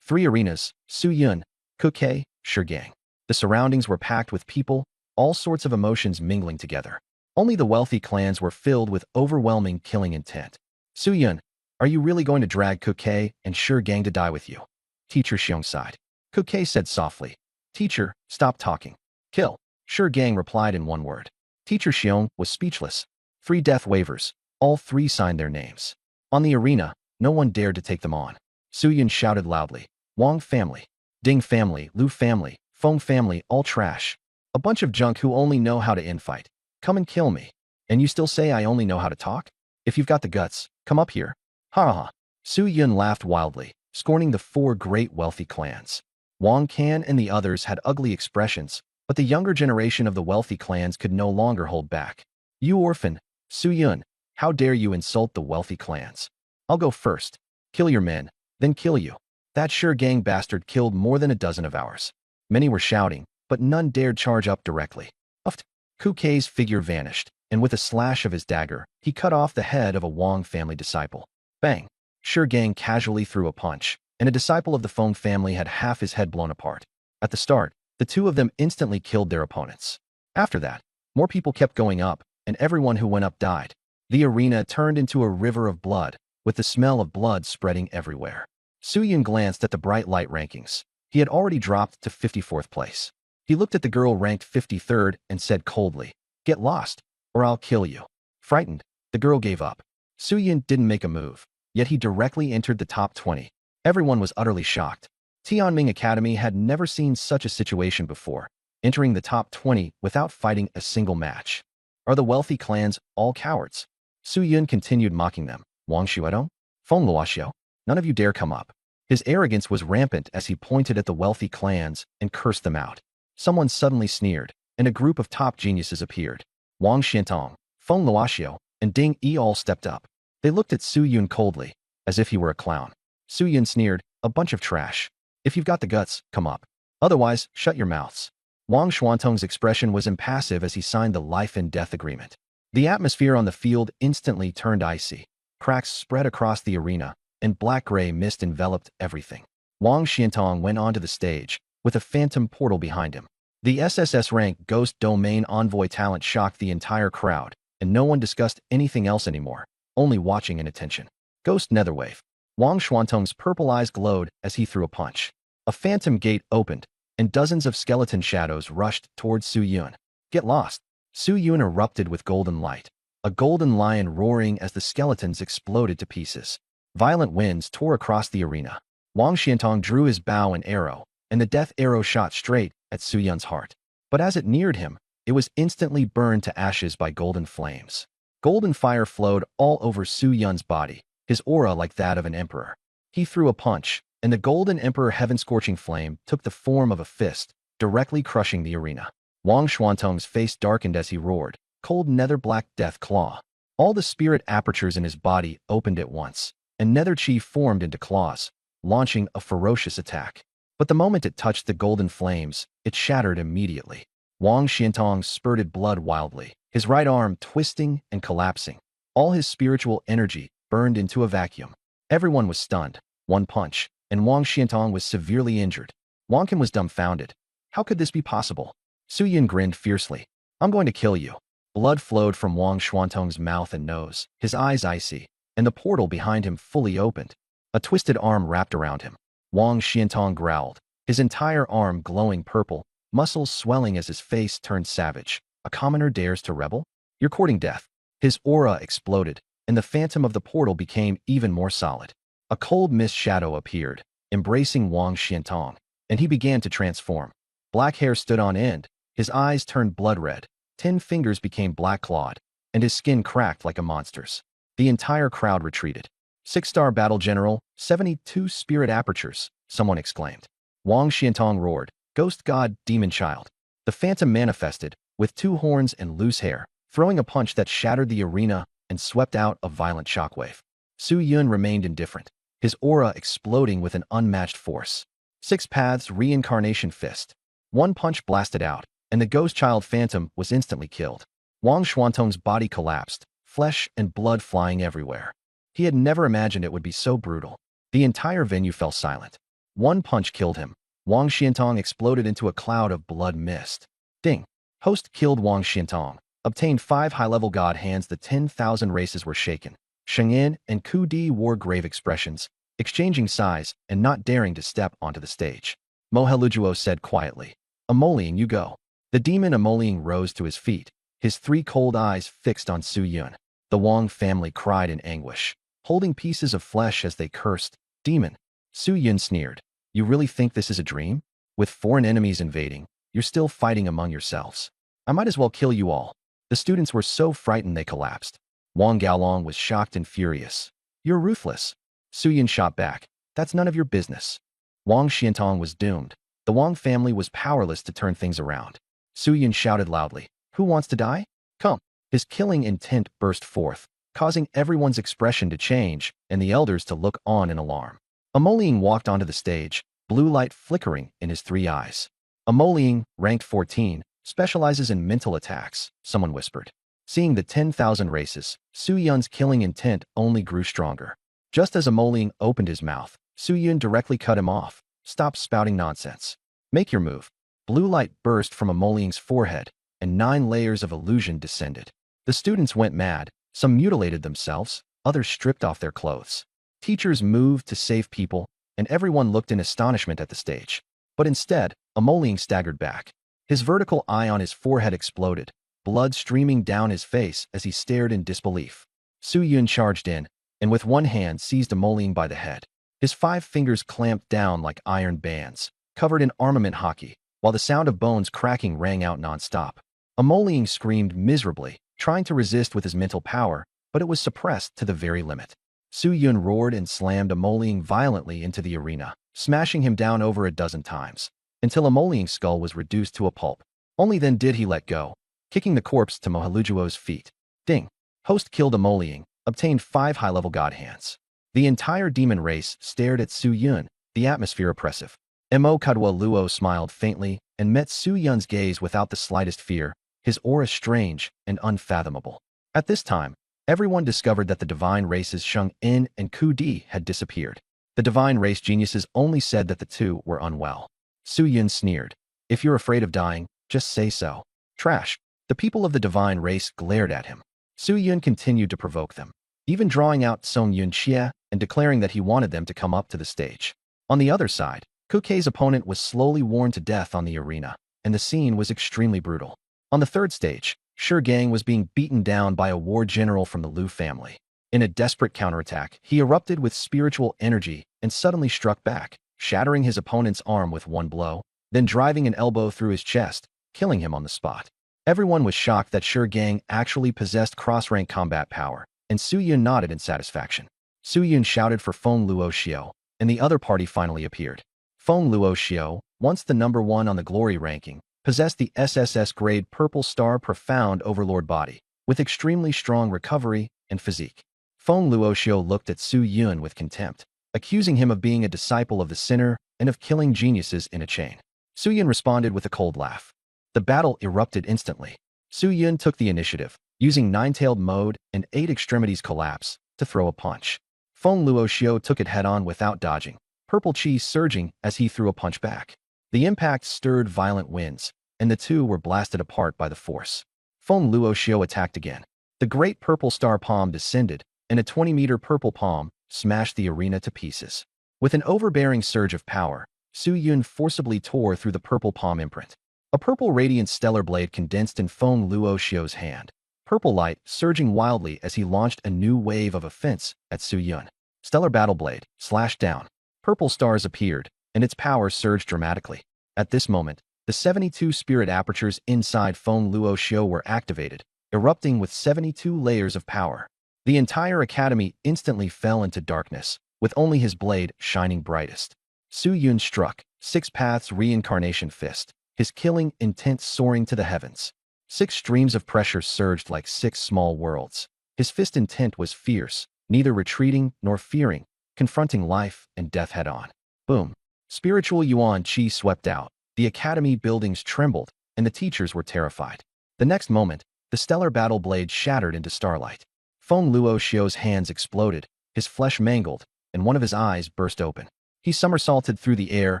3 arenas, Su Yun, Kukai, Shi Gang. The surroundings were packed with people, all sorts of emotions mingling together. Only the wealthy clans were filled with overwhelming killing intent. Su Yun, are you really going to drag Kukai and Shi Gang to die with you? Teacher Xiong sighed. Kukai said softly, Teacher, stop talking. Kill. Shi Gang replied in one word. Teacher Xiong was speechless. 3 death waivers, all 3 signed their names. On the arena, no one dared to take them on. Su Yun shouted loudly, Wang family, Ding family, Lu family, Feng family, all trash. A bunch of junk who only know how to infight. Come and kill me. And you still say I only know how to talk? If you've got the guts, come up here. Ha ha ha. Su Yun laughed wildly, scorning the 4 great wealthy clans. Wang Can and the others had ugly expressions, but the younger generation of the wealthy clans could no longer hold back. You orphan, Su Yun, how dare you insult the wealthy clans? I'll go first. Kill your men, then kill you. That Shi Gang bastard killed more than a dozen of ours. Many were shouting, but none dared charge up directly. Uft. Kukai's figure vanished, and with a slash of his dagger, he cut off the head of a Wang family disciple. Bang! Shi Gang casually threw a punch, and a disciple of the Feng family had half his head blown apart. At the start, the 2 of them instantly killed their opponents. After that, more people kept going up, and everyone who went up died. The arena turned into a river of blood, with the smell of blood spreading everywhere. Su Yun glanced at the bright light rankings. He had already dropped to 54th place. He looked at the girl ranked 53rd and said coldly, Get lost, or I'll kill you. Frightened, the girl gave up. Su Yun didn't make a move, yet he directly entered the top 20. Everyone was utterly shocked. Tianming Academy had never seen such a situation before, entering the top 20 without fighting a single match. Are the wealthy clans all cowards? Su Yun continued mocking them. Wang Xuedong? Feng Luoxiao? None of you dare come up. His arrogance was rampant as he pointed at the wealthy clans and cursed them out. Someone suddenly sneered, and a group of top geniuses appeared. Wang Xiantong, Feng Luoxiao, and Ding Yi all stepped up. They looked at Su Yun coldly, as if he were a clown. Su Yun sneered, a bunch of trash. If you've got the guts, come up. Otherwise, shut your mouths. Wang Xuantong's expression was impassive as he signed the life and death agreement. The atmosphere on the field instantly turned icy. Cracks spread across the arena, and black-gray mist enveloped everything. Wang Xiantong went onto the stage, with a phantom portal behind him. The SSS rank Ghost Domain Envoy talent shocked the entire crowd, and no one discussed anything else anymore, only watching in attention. Ghost Netherwave. Wang Xuantong's purple eyes glowed as he threw a punch. A phantom gate opened, and dozens of skeleton shadows rushed towards Su Yun. Get lost. Su Yun erupted with golden light, a golden lion roaring as the skeletons exploded to pieces. Violent winds tore across the arena. Wang Xiantong drew his bow and arrow, and the death arrow shot straight at Su Yun's heart. But as it neared him, it was instantly burned to ashes by golden flames. Golden fire flowed all over Su Yun's body, his aura like that of an emperor. He threw a punch, and the golden emperor heaven-scorching flame took the form of a fist, directly crushing the arena. Wang Xuantong's face darkened as he roared, cold nether-black death claw. All the spirit apertures in his body opened at once, and nether chi formed into claws, launching a ferocious attack. But the moment it touched the golden flames, it shattered immediately. Wang Xiantong spurted blood wildly, his right arm twisting and collapsing. All his spiritual energy burned into a vacuum. Everyone was stunned. One punch, and Wang Xiantong was severely injured. Wang Can was dumbfounded. How could this be possible? Su Yun grinned fiercely. I'm going to kill you. Blood flowed from Wang Xuantong's mouth and nose, his eyes icy, and the portal behind him fully opened. A twisted arm wrapped around him. Wang Xiantong growled, his entire arm glowing purple, muscles swelling as his face turned savage. A commoner dares to rebel? You're courting death. His aura exploded, and the phantom of the portal became even more solid. A cold mist shadow appeared, embracing Wang Xiantong, and he began to transform. Black hair stood on end, his eyes turned blood red, 10 fingers became black-clawed, and his skin cracked like a monster's. The entire crowd retreated. 6-star battle general, 72 spirit apertures, someone exclaimed. Wang Xiantong roared, ghost god, demon child. The phantom manifested, with 2 horns and loose hair, throwing a punch that shattered the arena and swept out a violent shockwave. Su Yun remained indifferent, his aura exploding with an unmatched force. 6 paths reincarnation fist. 1 punch blasted out, and the ghost child phantom was instantly killed. Wang Xuantong's body collapsed, flesh and blood flying everywhere. He had never imagined it would be so brutal. The entire venue fell silent. 1 punch killed him. Wang Xiantong exploded into a cloud of blood mist. Ding. Host killed Wang Xiantong. Obtained 5 high-level god hands. The 10,000 races were shaken. Shengyin and Ku Di wore grave expressions, exchanging sighs and not daring to step onto the stage. Mo Helujuo said quietly, Amoling, you go. The demon Amoling rose to his feet, his 3 cold eyes fixed on Su Yun. The Wang family cried in anguish, holding pieces of flesh as they cursed. Demon. Su Yun sneered. You really think this is a dream? With foreign enemies invading, you're still fighting among yourselves. I might as well kill you all. The students were so frightened they collapsed. Wang Gaolong was shocked and furious. You're ruthless. Su Yun shot back. That's none of your business. Wang Xiantong was doomed. The Wang family was powerless to turn things around. Su Yun shouted loudly, Who wants to die? Come. His killing intent burst forth, causing everyone's expression to change and the elders to look on in alarm. Amoling walked onto the stage, blue light flickering in his 3 eyes. Amoling, ranked 14, specializes in mental attacks, someone whispered. Seeing the 10,000 races, Su Yun's killing intent only grew stronger. Just as Amoling opened his mouth, Su Yun directly cut him off. Stop spouting nonsense. Make your move. Blue light burst from Amoling's forehead, and 9 layers of illusion descended. The students went mad, some mutilated themselves, others stripped off their clothes. Teachers moved to save people, and everyone looked in astonishment at the stage. But instead, Amoling staggered back. His vertical eye on his forehead exploded, blood streaming down his face as he stared in disbelief. Su Yun charged in, and with one hand seized Amoling by the head. His 5 fingers clamped down like iron bands, covered in armament hockey, while the sound of bones cracking rang out non-stop. Amoling screamed miserably, trying to resist with his mental power, but it was suppressed to the very limit. Su Yun roared and slammed Amoling violently into the arena, smashing him down over a dozen times, until Amoling's skull was reduced to a pulp. Only then did he let go, kicking the corpse to Mohelujuo's feet. Ding. Host killed Amoling, obtained 5 high-level god hands. The entire demon race stared at Su Yun, the atmosphere oppressive. Mo Kadwa Luo smiled faintly and met Su Yun's gaze without the slightest fear, his aura strange and unfathomable. At this time, everyone discovered that the divine races Sheng In and Ku Di had disappeared. The divine race geniuses only said that the 2 were unwell. Su Yun sneered. If you're afraid of dying, just say so. Trash. The people of the divine race glared at him. Su Yun continued to provoke them, even drawing out Song Yun Xie and declaring that he wanted them to come up to the stage. On the other side, Kukei's opponent was slowly worn to death on the arena, and the scene was extremely brutal. On the 3rd stage, Shi Gang was being beaten down by a war general from the Liu family. In a desperate counterattack, he erupted with spiritual energy and suddenly struck back, shattering his opponent's arm with 1 blow, then driving an elbow through his chest, killing him on the spot. Everyone was shocked that Shi Gang actually possessed cross-rank combat power, and Su Yun nodded in satisfaction. Su Yun shouted for Feng Luoxiao, and the other party finally appeared. Feng Luoxiao, once the number 1 on the glory ranking, possessed the SSS grade Purple Star Profound Overlord body, with extremely strong recovery and physique. Feng Luoxiao looked at Su Yun with contempt, accusing him of being a disciple of the sinner and of killing geniuses in a chain. Su Yun responded with a cold laugh. The battle erupted instantly. Su Yun took the initiative, using 9-tailed mode and 8 extremities collapse to throw a punch. Feng Luoxiao took it head-on without dodging, purple chi surging as he threw a punch back. The impact stirred violent winds, and the 2 were blasted apart by the force. Feng Luoxiao attacked again. The great purple star palm descended, and a 20-meter purple palm smashed the arena to pieces. With an overbearing surge of power, Su Yun forcibly tore through the purple palm imprint. A purple radiant stellar blade condensed in Feng Luoxiao's hand. Purple light surging wildly as he launched a new wave of offense at Su Yun. Stellar battle blade slashed down. Purple stars appeared, and its power surged dramatically. At this moment, the 72 spirit apertures inside Feng Luoxiao were activated, erupting with 72 layers of power. The entire academy instantly fell into darkness, with only his blade shining brightest. Su Yun struck, Six Paths Reincarnation Fist, his killing intent soaring to the heavens. 6 streams of pressure surged like 6 small worlds. His fist intent was fierce, neither retreating nor fearing, confronting life and death head-on. Boom. Spiritual yuan qi swept out. The academy buildings trembled, and the teachers were terrified. The next moment, the stellar battle blade shattered into starlight. Feng Luoxiao's hands exploded, his flesh mangled, and one of his eyes burst open. He somersaulted through the air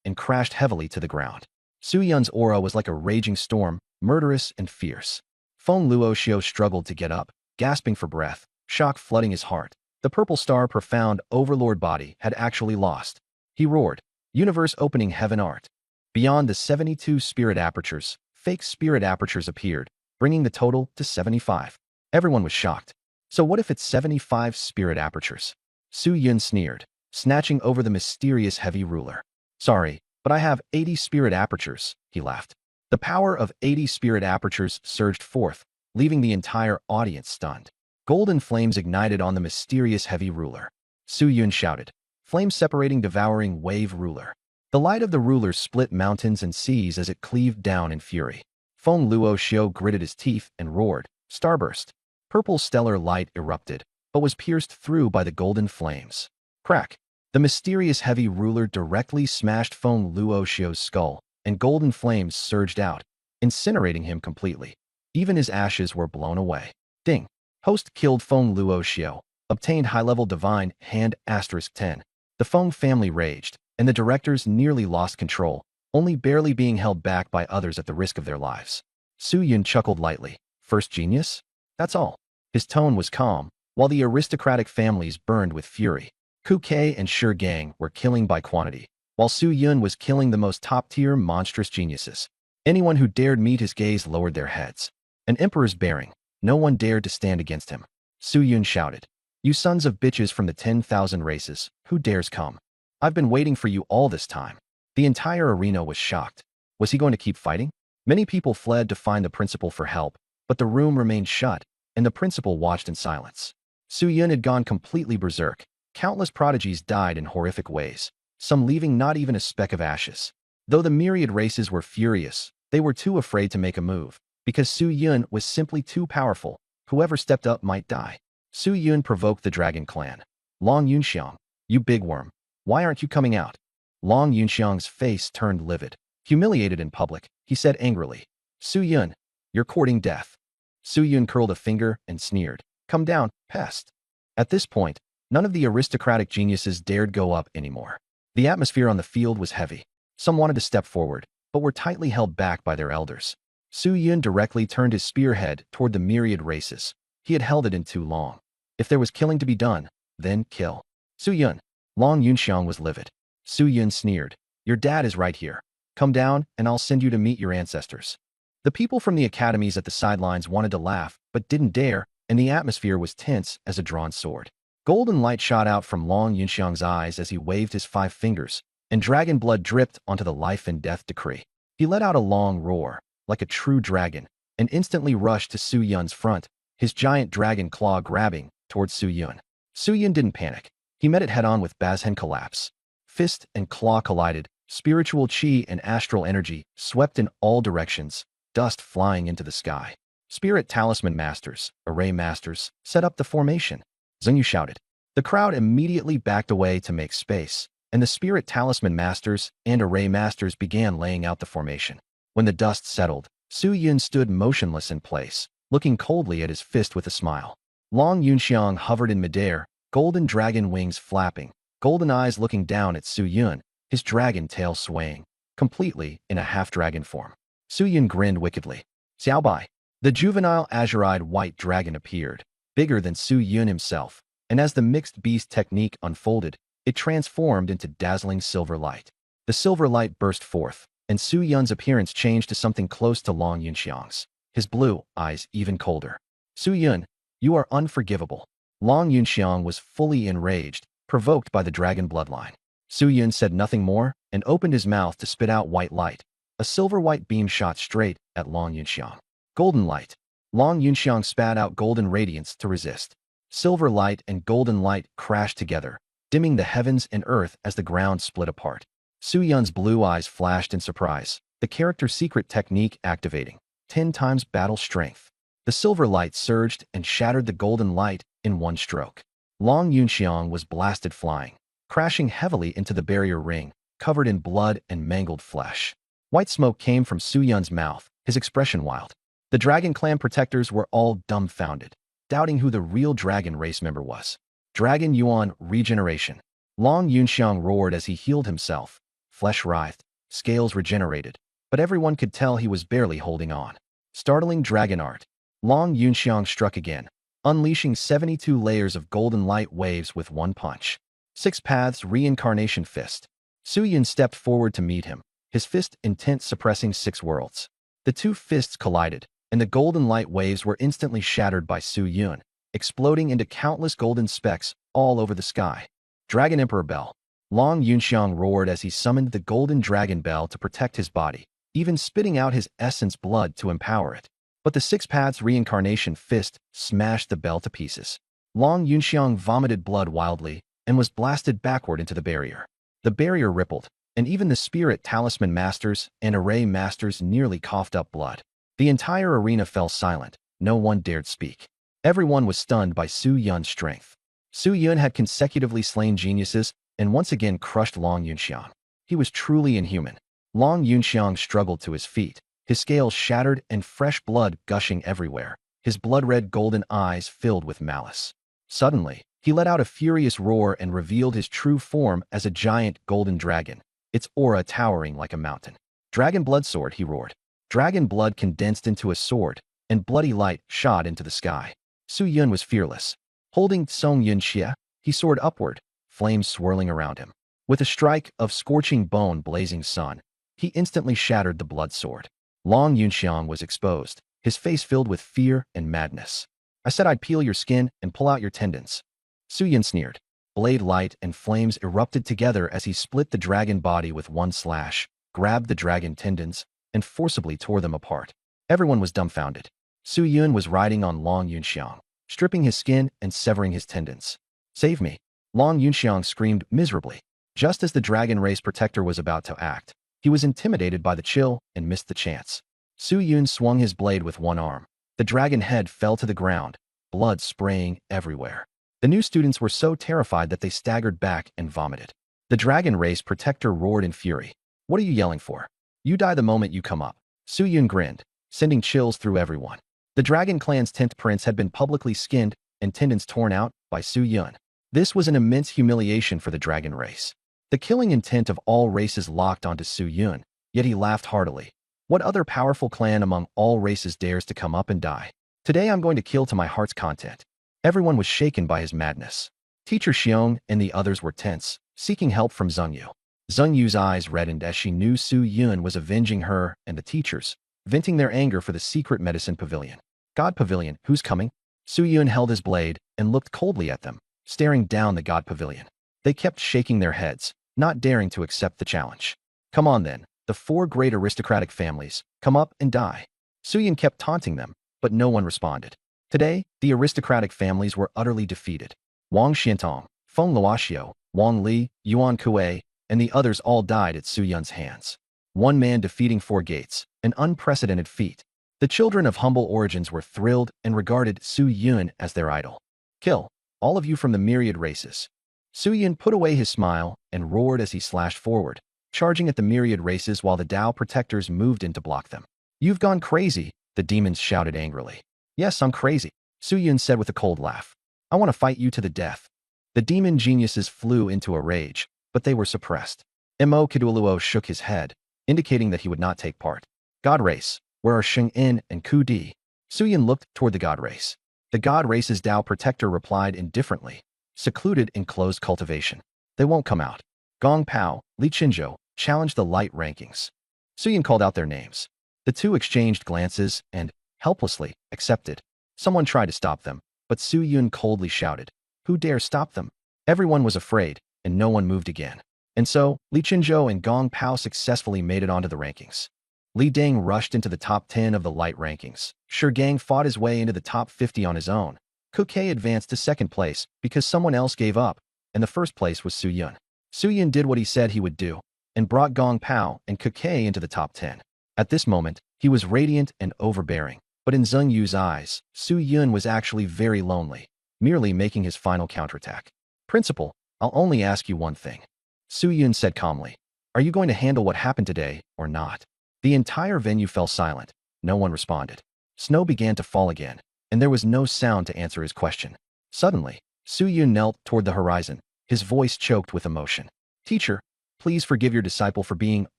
and crashed heavily to the ground. Su Yun's aura was like a raging storm, murderous and fierce. Feng Luoxiao struggled to get up, gasping for breath, shock flooding his heart. The purple star profound overlord body had actually lost. He roared, universe opening heaven art. Beyond the 72 spirit apertures, fake spirit apertures appeared, bringing the total to 75. Everyone was shocked. So what if it's 75 spirit apertures? Su Yun sneered, snatching over the mysterious heavy ruler. Sorry, but I have 80 spirit apertures, he laughed. The power of 80 spirit apertures surged forth, leaving the entire audience stunned. Golden flames ignited on the mysterious heavy ruler. Su Yun shouted, flame separating devouring wave ruler. The light of the ruler split mountains and seas as it cleaved down in fury. Feng Luoxiao gritted his teeth and roared, starburst. Purple stellar light erupted, but was pierced through by the golden flames. Crack! The mysterious heavy ruler directly smashed Feng Luoxiao's skull, and golden flames surged out, incinerating him completely. Even his ashes were blown away. Ding! Host killed Feng Luoxiao, obtained high-level divine hand *10. The Feng family raged, and the directors nearly lost control, only barely being held back by others at the risk of their lives. Su Yun chuckled lightly. First genius? That's all. His tone was calm, while the aristocratic families burned with fury. Ku Kei and Shi Gang were killing by quantity, while Su Yun was killing the most top-tier monstrous geniuses. Anyone who dared meet his gaze lowered their heads. An emperor's bearing. No one dared to stand against him. Su Yun shouted, you sons of bitches from the 10,000 races, who dares come? I've been waiting for you all this time. The entire arena was shocked. Was he going to keep fighting? Many people fled to find the principal for help, but the room remained shut, and the principal watched in silence. Su Yun had gone completely berserk. Countless prodigies died in horrific ways, some leaving not even a speck of ashes. Though the myriad races were furious, they were too afraid to make a move, because Su Yun was simply too powerful. Whoever stepped up might die. Su Yun provoked the dragon clan. Long Yunxiang, you big worm, why aren't you coming out? Long Yunxiang's face turned livid. Humiliated in public, he said angrily, Su Yun, you're courting death. Su Yun curled a finger and sneered, come down, pest. At this point, none of the aristocratic geniuses dared go up anymore. The atmosphere on the field was heavy. Some wanted to step forward, but were tightly held back by their elders. Su Yun directly turned his spearhead toward the myriad races. He had held it in too long. If there was killing to be done, then kill. Su Yun. Long Yunxiang was livid. Su Yun sneered, your dad is right here. Come down, and I'll send you to meet your ancestors. The people from the academies at the sidelines wanted to laugh, but didn't dare, and the atmosphere was tense as a drawn sword. Golden light shot out from Long Yunxiang's eyes as he waved his 5 fingers, and dragon blood dripped onto the life and death decree. He let out a long roar, like a true dragon, and instantly rushed to Su Yun's front, his giant dragon claw grabbing towards Su Yun. Su Yun didn't panic. He met it head-on with Bazhen collapse. Fist and claw collided, spiritual qi and astral energy swept in all directions, dust flying into the sky. Spirit Talisman Masters, Array Masters, set up the formation. Zhengyu shouted. The crowd immediately backed away to make space, and the Spirit Talisman Masters and Array Masters began laying out the formation. When the dust settled, Su Yun stood motionless in place, looking coldly at his fist with a smile. Long Yunxiang hovered in midair, golden dragon wings flapping, golden eyes looking down at Su Yun, his dragon tail swaying, completely in a half-dragon form. Su Yun grinned wickedly. Xiao Bai. The juvenile azurite white dragon appeared, bigger than Su Yun himself, and as the mixed beast technique unfolded, it transformed into dazzling silver light. The silver light burst forth, and Su Yun's appearance changed to something close to Long Yunxiang's, his blue eyes even colder. Su Yun, you are unforgivable. Long Yunxiang was fully enraged, provoked by the dragon bloodline. Su Yun said nothing more and opened his mouth to spit out white light. A silver-white beam shot straight at Long Yunxiang. Golden light. Long Yunxiang spat out golden radiance to resist. Silver light and golden light crashed together, dimming the heavens and earth as the ground split apart. Su Yun's blue eyes flashed in surprise, the character secret technique activating. 10 times battle strength. The silver light surged and shattered the golden light in one stroke. Long Yunxiang was blasted flying, crashing heavily into the barrier ring, covered in blood and mangled flesh. White smoke came from Su Yun's mouth, his expression wild. The Dragon Clan protectors were all dumbfounded, doubting who the real dragon race member was. Dragon Yuan regeneration. Long Yunxiang roared as he healed himself. Flesh writhed, scales regenerated, but everyone could tell he was barely holding on. Startling dragon art. Long Yunxiang struck again, unleashing 72 layers of golden light waves with one punch. 6 paths reincarnation fist. Su Yun stepped forward to meet him, his fist intent suppressing 6 worlds. The 2 fists collided, and the golden light waves were instantly shattered by Su Yun, exploding into countless golden specks all over the sky. Dragon Emperor Belle. Long Yunxiang roared as he summoned the golden dragon bell to protect his body, even spitting out his essence blood to empower it. But the 6 paths reincarnation fist smashed the bell to pieces. Long Yunxiang vomited blood wildly and was blasted backward into the barrier. The barrier rippled, and even the spirit talisman masters and array masters nearly coughed up blood. The entire arena fell silent. No one dared speak. Everyone was stunned by Su Yun's strength. Su Yun had consecutively slain geniuses and once again crushed Long Yunxiang. He was truly inhuman. Long Yunxiang struggled to his feet, his scales shattered and fresh blood gushing everywhere, his blood-red golden eyes filled with malice. Suddenly, he let out a furious roar and revealed his true form as a giant golden dragon, its aura towering like a mountain. Dragon blood sword, he roared. Dragon blood condensed into a sword, and bloody light shot into the sky. Su Yun was fearless. Holding Song Yun Xie, he soared upward, flames swirling around him. With a strike of scorching bone blazing sun, he instantly shattered the blood sword. Long Yunxiang was exposed, his face filled with fear and madness. I said I'd peel your skin and pull out your tendons. Su Yun sneered. Blade light and flames erupted together as he split the dragon body with one slash, grabbed the dragon tendons, and forcibly tore them apart. Everyone was dumbfounded. Su Yun was riding on Long Yunxiang, stripping his skin and severing his tendons. Save me! Long Yunxiang screamed miserably. Just as the dragon race protector was about to act, he was intimidated by the chill and missed the chance. Su Yun swung his blade with one arm. The dragon head fell to the ground, blood spraying everywhere. The new students were so terrified that they staggered back and vomited. The dragon race protector roared in fury. What are you yelling for? You die the moment you come up. Su Yun grinned, sending chills through everyone. The Dragon Clan's 10th prince had been publicly skinned and tendons torn out by Su Yun. This was an immense humiliation for the dragon race. The killing intent of all races locked onto Su Yun, yet he laughed heartily. What other powerful clan among all races dares to come up and die? Today I'm going to kill to my heart's content. Everyone was shaken by his madness. Teacher Xiong and the others were tense, seeking help from Zhengyu. Zhengyu's eyes reddened as she knew Su Yun was avenging her and the teachers, venting their anger for the secret medicine pavilion. God Pavilion, who's coming? Su Yun held his blade and looked coldly at them, staring down the God Pavilion. They kept shaking their heads, not daring to accept the challenge. Come on then, the 4 great aristocratic families, come up and die. Su Yun kept taunting them, but no one responded. Today, the aristocratic families were utterly defeated. Wang Xiantong, Feng Luoxiao, Wang Li, Yuan Kuei, and the others all died at Su Yun's hands. One man defeating 4 gates, an unprecedented feat. The children of humble origins were thrilled and regarded Su Yun as their idol. Kill, all of you from the myriad races. Su Yun put away his smile and roared as he slashed forward, charging at the myriad races while the Dao protectors moved in to block them. You've gone crazy, the demons shouted angrily. Yes, I'm crazy, Su Yun said with a cold laugh. I want to fight you to the death. The demon geniuses flew into a rage, but they were suppressed. Mo Kiduluo shook his head, indicating that he would not take part. God race, where are Sheng En and Ku Di? Su Yun looked toward the god race. The god race's Tao protector replied indifferently, secluded in closed cultivation. They won't come out. Gong Pao, Li Qinzhou challenged the light rankings. Su Yun called out their names. The two exchanged glances and, helplessly, accepted. Someone tried to stop them, but Su Yun coldly shouted, "Who dare stop them?" Everyone was afraid, and no one moved again. And so, Li Qinzhou and Gong Pao successfully made it onto the rankings. Li Deng rushed into the top 10 of the light rankings. Shi Gang fought his way into the top 50 on his own. Ku Ke advanced to second place because someone else gave up, and the first place was Su Yun. Su Yun did what he said he would do, and brought Gong Pao and Ku Ke into the top 10. At this moment, he was radiant and overbearing, but in Zheng Yu's eyes, Su Yun was actually very lonely, merely making his final counterattack. "Principal, I'll only ask you one thing," Su Yun said calmly. "Are you going to handle what happened today or not?" The entire venue fell silent. No one responded. Snow began to fall again, and there was no sound to answer his question. Suddenly, Su Yun knelt toward the horizon, his voice choked with emotion. "Teacher, please forgive your disciple for being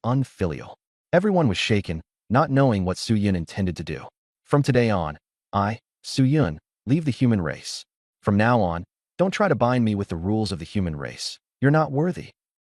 unfilial." Everyone was shaken, not knowing what Su Yun intended to do. "From today on, I, Su Yun, leave the human race. From now on, don't try to bind me with the rules of the human race. You're not worthy."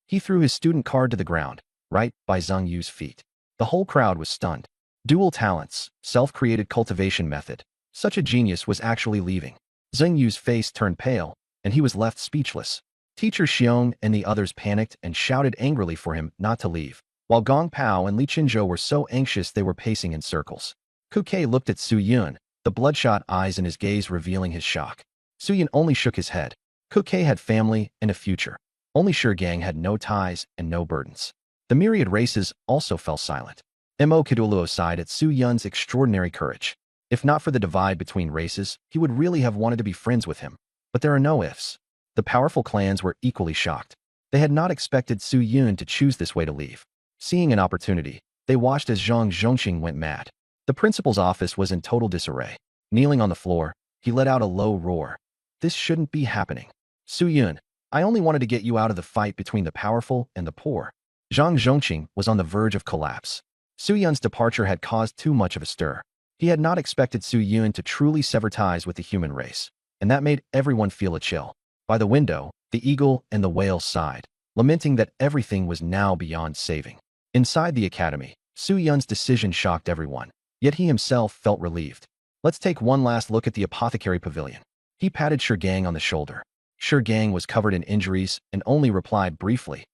He threw his student card to the ground, right by Zheng Yu's feet. The whole crowd was stunned. Dual talents, self-created cultivation method. Such a genius was actually leaving. Zheng Yu's face turned pale, and he was left speechless. Teacher Xiong and the others panicked and shouted angrily for him not to leave, while Gong Pao and Li Qinzhou were so anxious they were pacing in circles. Ku Ke looked at Su Yun, the bloodshot eyes in his gaze revealing his shock. Su Yun only shook his head. Ku Ke had family and a future. Only Shi Gang had no ties and no burdens. The myriad races also fell silent. Mo Kaduluo sighed at Su Yun's extraordinary courage. If not for the divide between races, he would really have wanted to be friends with him. But there are no ifs. The powerful clans were equally shocked. They had not expected Su Yun to choose this way to leave. Seeing an opportunity, they watched as Zhang Zhongqing went mad. The principal's office was in total disarray. Kneeling on the floor, he let out a low roar. "This shouldn't be happening. Su Yun, I only wanted to get you out of the fight between the powerful and the poor." Zhang Zhongqing was on the verge of collapse. Su Yun's departure had caused too much of a stir. He had not expected Su Yun to truly sever ties with the human race, and that made everyone feel a chill. By the window, the eagle and the whale sighed, lamenting that everything was now beyond saving. Inside the academy, Su Yun's decision shocked everyone, yet he himself felt relieved. "Let's take one last look at the apothecary pavilion." He patted Shi Gang on the shoulder. Shi Gang was covered in injuries and only replied briefly,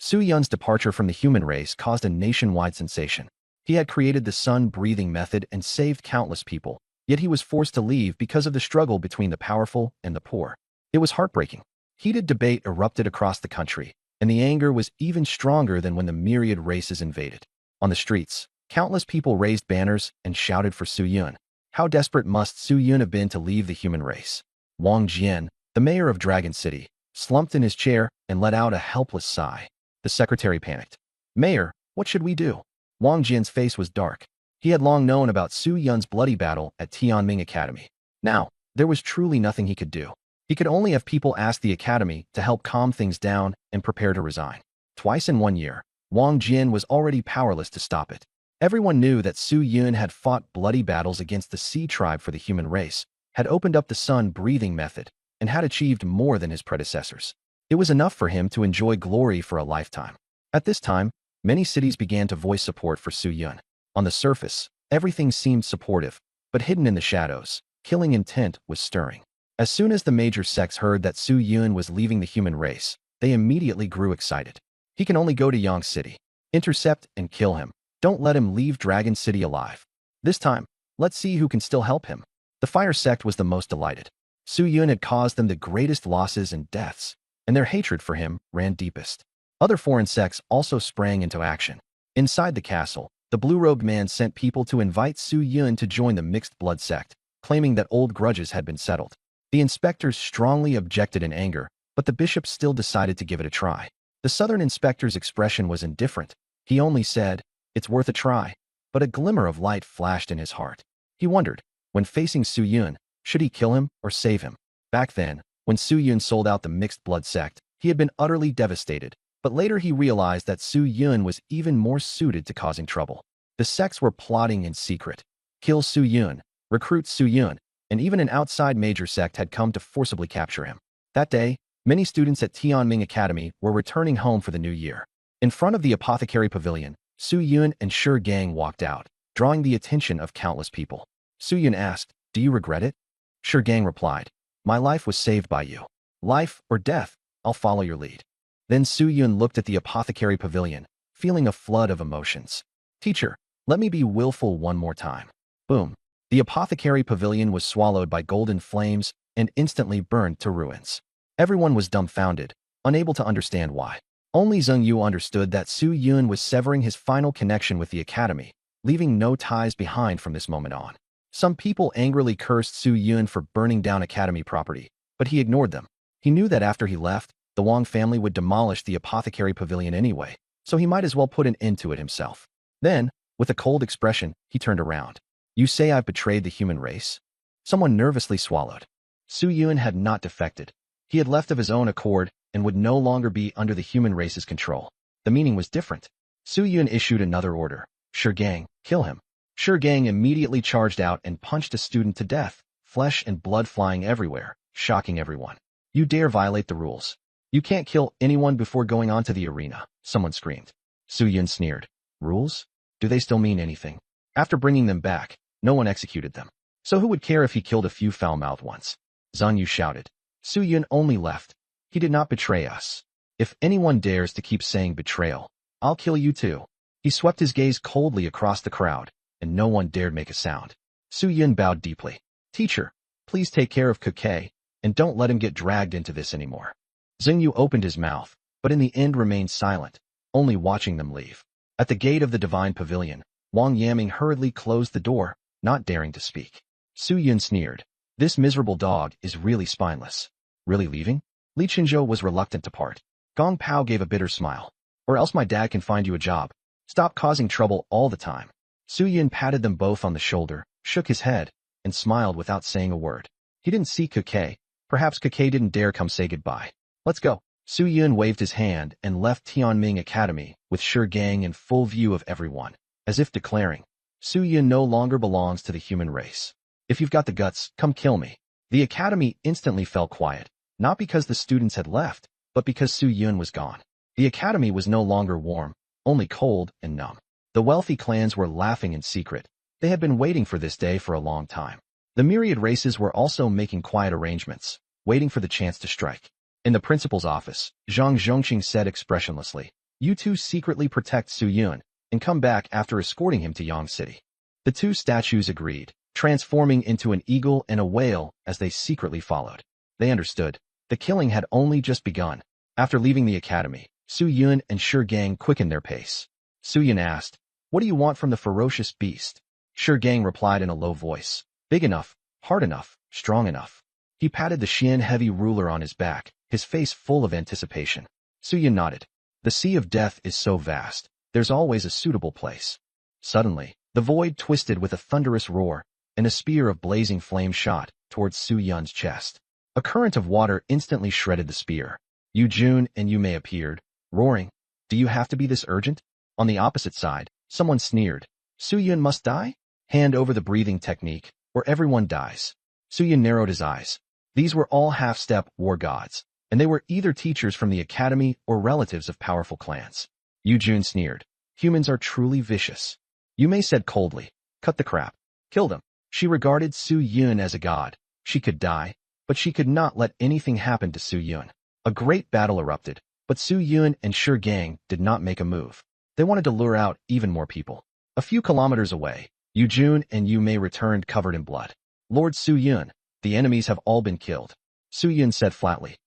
Su Yun's departure from the human race caused a nationwide sensation. He had created the sun-breathing method and saved countless people, yet he was forced to leave because of the struggle between the powerful and the poor. It was heartbreaking. Heated debate erupted across the country, and the anger was even stronger than when the myriad races invaded. On the streets, countless people raised banners and shouted for Su Yun. How desperate must Su Yun have been to leave the human race? Wang Jian, the mayor of Dragon City, slumped in his chair and let out a helpless sigh. The secretary panicked. "Mayor, what should we do?" Wang Jian's face was dark. He had long known about Su Yun's bloody battle at Tianming Academy. Now, there was truly nothing he could do. He could only have people ask the academy to help calm things down and prepare to resign. Twice in 1 year, Wang Jian was already powerless to stop it. Everyone knew that Su Yun had fought bloody battles against the Sea tribe for the human race, had opened up the sun-breathing method, and had achieved more than his predecessors. It was enough for him to enjoy glory for a lifetime. At this time, many cities began to voice support for Su Yun. On the surface, everything seemed supportive, but hidden in the shadows, killing intent was stirring. As soon as the major sects heard that Su Yun was leaving the human race, they immediately grew excited. He can only go to Yang City. Intercept and kill him. Don't let him leave Dragon City alive. This time, let's see who can still help him. The Fire sect was the most delighted. Su Yun had caused them the greatest losses and deaths, and their hatred for him ran deepest. Other foreign sects also sprang into action. Inside the castle, the blue-robed man sent people to invite Su Yun to join the mixed blood sect, claiming that old grudges had been settled. The inspectors strongly objected in anger, but the bishop still decided to give it a try. The southern inspector's expression was indifferent. He only said, "It's worth a try," but a glimmer of light flashed in his heart. He wondered, when facing Su Yun, should he kill him or save him? Back then, when Su Yun sold out the mixed blood sect, he had been utterly devastated, but later he realized that Su Yun was even more suited to causing trouble. The sects were plotting in secret. kill Su Yun, recruit Su Yun, and even an outside major sect had come to forcibly capture him. That day, many students at Tianming Academy were returning home for the new year. In front of the apothecary pavilion, Su Yun and Shi Gang walked out, drawing the attention of countless people. Su Yun asked, "Do you regret it?" Shi Gang replied, "My life was saved by you. Life or death, I'll follow your lead." Then Su Yun looked at the apothecary pavilion, feeling a flood of emotions. "Teacher, let me be willful one more time." Boom. The apothecary pavilion was swallowed by golden flames and instantly burned to ruins. Everyone was dumbfounded, unable to understand why. Only Zheng Yu understood that Su Yun was severing his final connection with the academy, leaving no ties behind from this moment on. Some people angrily cursed Su Yun for burning down academy property, but he ignored them. He knew that after he left, the Wang family would demolish the apothecary pavilion anyway, so he might as well put an end to it himself. Then, with a cold expression, he turned around. "You say I've betrayed the human race?" Someone nervously swallowed. Su Yun had not defected. He had left of his own accord and would no longer be under the human race's control. The meaning was different. Su Yun issued another order. "Shi Gang, kill him." Shi Gang immediately charged out and punched a student to death, flesh and blood flying everywhere, shocking everyone. "You dare violate the rules. You can't kill anyone before going onto the arena," someone screamed. Su Yun sneered. "Rules? Do they still mean anything? After bringing them back, no one executed them. So who would care if he killed a few foul-mouthed ones?" Zhang Yu shouted. "Su Yun only left. He did not betray us. If anyone dares to keep saying betrayal, I'll kill you too." He swept his gaze coldly across the crowd, and no one dared make a sound. Su Yun bowed deeply. "Teacher, please take care of Kuke, and don't let him get dragged into this anymore." Zheng Yu opened his mouth, but in the end remained silent, only watching them leave. At the gate of the Divine Pavilion, Wang Yaming hurriedly closed the door, not daring to speak. Su Yun sneered. "This miserable dog is really spineless." "Really leaving?" Li Qinzhou was reluctant to part. Gong Pao gave a bitter smile. "Or else my dad can find you a job. Stop causing trouble all the time." Su Yun patted them both on the shoulder, shook his head, and smiled without saying a word. He didn't see Kuke. Perhaps Kuke didn't dare come say goodbye. "Let's go." Su Yun waved his hand and left Tianming Academy with Shi Gang in full view of everyone, as if declaring, "Su Yun no longer belongs to the human race. If you've got the guts, come kill me." The academy instantly fell quiet, not because the students had left, but because Su Yun was gone. The academy was no longer warm, only cold and numb. The wealthy clans were laughing in secret. They had been waiting for this day for a long time. The myriad races were also making quiet arrangements, waiting for the chance to strike. In the principal's office, Zhang Zhongqing said expressionlessly, "You two secretly protect Su Yun and come back after escorting him to Yang City." The two statues agreed, transforming into an eagle and a whale as they secretly followed. They understood. The killing had only just begun. After leaving the academy, Su Yun and Shi Gang quickened their pace. Su Yun asked, "What do you want from the ferocious beast?" Shi Gang replied in a low voice, "Big enough, hard enough, strong enough." He patted the Xian-heavy ruler on his back, his face full of anticipation. Su Yun nodded. "The sea of death is so vast, there's always a suitable place." Suddenly, the void twisted with a thunderous roar, and a spear of blazing flame shot towards Su Yun's chest. A current of water instantly shredded the spear. Yu Jun and Yu Mei appeared, roaring, "Do you have to be this urgent?" On the opposite side, someone sneered, "Su Yun must die? Hand over the breathing technique, or everyone dies." Su Yun narrowed his eyes. These were all half-step war gods, and they were either teachers from the academy or relatives of powerful clans. Yu Jun sneered, "Humans are truly vicious." Yu Mei said coldly, "Cut the crap. Kill them." She regarded Su Yun as a god. She could die, but she could not let anything happen to Su Yun. A great battle erupted, but Su Yun and Shi Gang did not make a move. They wanted to lure out even more people. A few kilometers away, Yu Jun and Yu Mei returned covered in blood. "Lord Su Yun, the enemies have all been killed." Su Yun said flatly,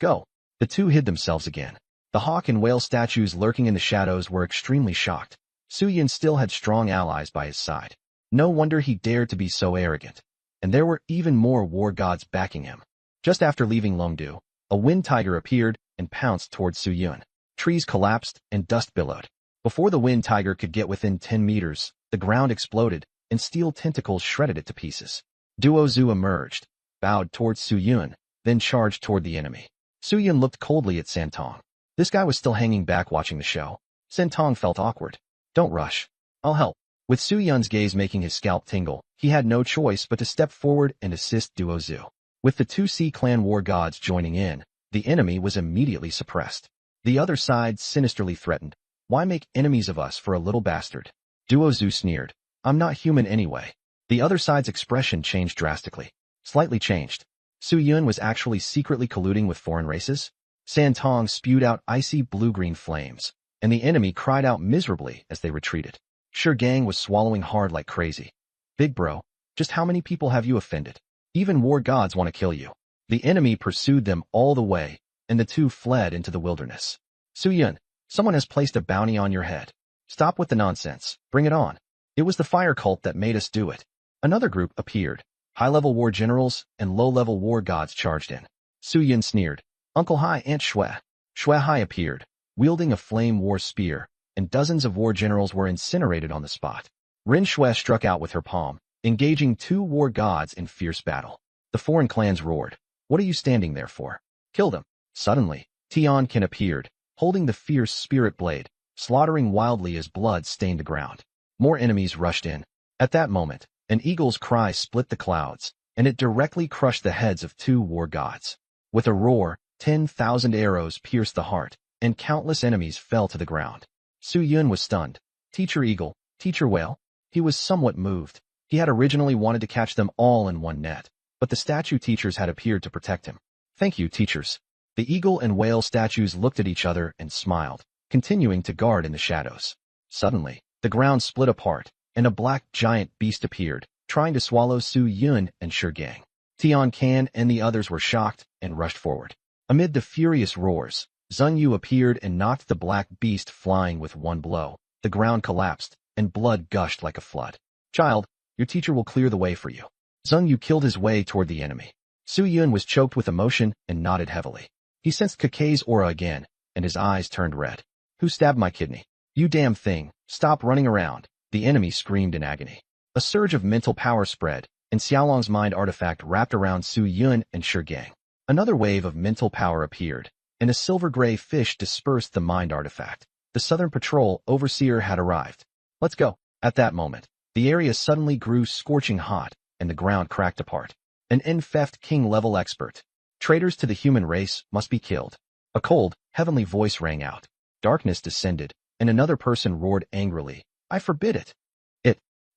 Go." The two hid themselves again. The hawk and whale statues lurking in the shadows were extremely shocked. Su Yun still had strong allies by his side. No wonder he dared to be so arrogant. And there were even more war gods backing him. Just after leaving Longdu, a wind tiger appeared and pounced towards Su Yun. Trees collapsed and dust billowed. Before the wind tiger could get within 10 meters, the ground exploded and steel tentacles shredded it to pieces. Duo Zhu emerged, bowed towards Su Yun, then charged toward the enemy. Su Yun looked coldly at Santong. This guy was still hanging back watching the show. Santong felt awkward. "Don't rush. I'll help." With Su Yun's gaze making his scalp tingle, he had no choice but to step forward and assist Duo Zhu. With the two Sea Clan war gods joining in, the enemy was immediately suppressed. The other side sinisterly threatened, "Why make enemies of us for a little bastard?" Duo Zhu sneered, "I'm not human anyway." The other side's expression changed drastically. Slightly changed. Su Yun was actually secretly colluding with foreign races? San Tong spewed out icy blue-green flames, and the enemy cried out miserably as they retreated. Shi Gang was swallowing hard like crazy. "Big bro, just how many people have you offended? Even war gods want to kill you." The enemy pursued them all the way, and the two fled into the wilderness. "Su Yun, someone has placed a bounty on your head. Stop with the nonsense. Bring it on. It was the fire cult that made us do it." Another group appeared. High-level war generals and low-level war gods charged in. Su Yun sneered, "Uncle Hai Aunt Shui." Shui Hai appeared, wielding a flame war spear, and dozens of war generals were incinerated on the spot. Rin Shui struck out with her palm, engaging two war gods in fierce battle. The foreign clans roared, "What are you standing there for? Kill them." Suddenly, Tianqian appeared, holding the fierce spirit blade, slaughtering wildly as blood stained the ground. More enemies rushed in. At that moment, an eagle's cry split the clouds, and it directly crushed the heads of two war gods. With a roar, 10,000 arrows pierced the heart, and countless enemies fell to the ground. Su Yun was stunned. "Teacher Eagle, Teacher Whale?" He was somewhat moved. He had originally wanted to catch them all in one net, but the statue teachers had appeared to protect him. "Thank you, teachers." The eagle and whale statues looked at each other and smiled, continuing to guard in the shadows. Suddenly, the ground split apart, and a black giant beast appeared, trying to swallow Su Yun and Shi Gang. Tianqian and the others were shocked and rushed forward. Amid the furious roars, Zheng Yu appeared and knocked the black beast flying with one blow. The ground collapsed, and blood gushed like a flood. "Child, your teacher will clear the way for you." Zheng Yu killed his way toward the enemy. Su Yun was choked with emotion and nodded heavily. He sensed Kakei's aura again, and his eyes turned red. "Who stabbed my kidney?" "You damn thing, stop running around," the enemy screamed in agony. A surge of mental power spread, and Xiaolong's mind artifact wrapped around Su Yun and Shi Gang. Another wave of mental power appeared, and a silver-gray fish dispersed the mind artifact. The Southern Patrol Overseer had arrived. "Let's go." At that moment, the area suddenly grew scorching hot, and the ground cracked apart. An Infeft King-level expert. "Traitors to the human race must be killed." A cold, heavenly voice rang out. Darkness descended, and another person roared angrily, "I forbid it."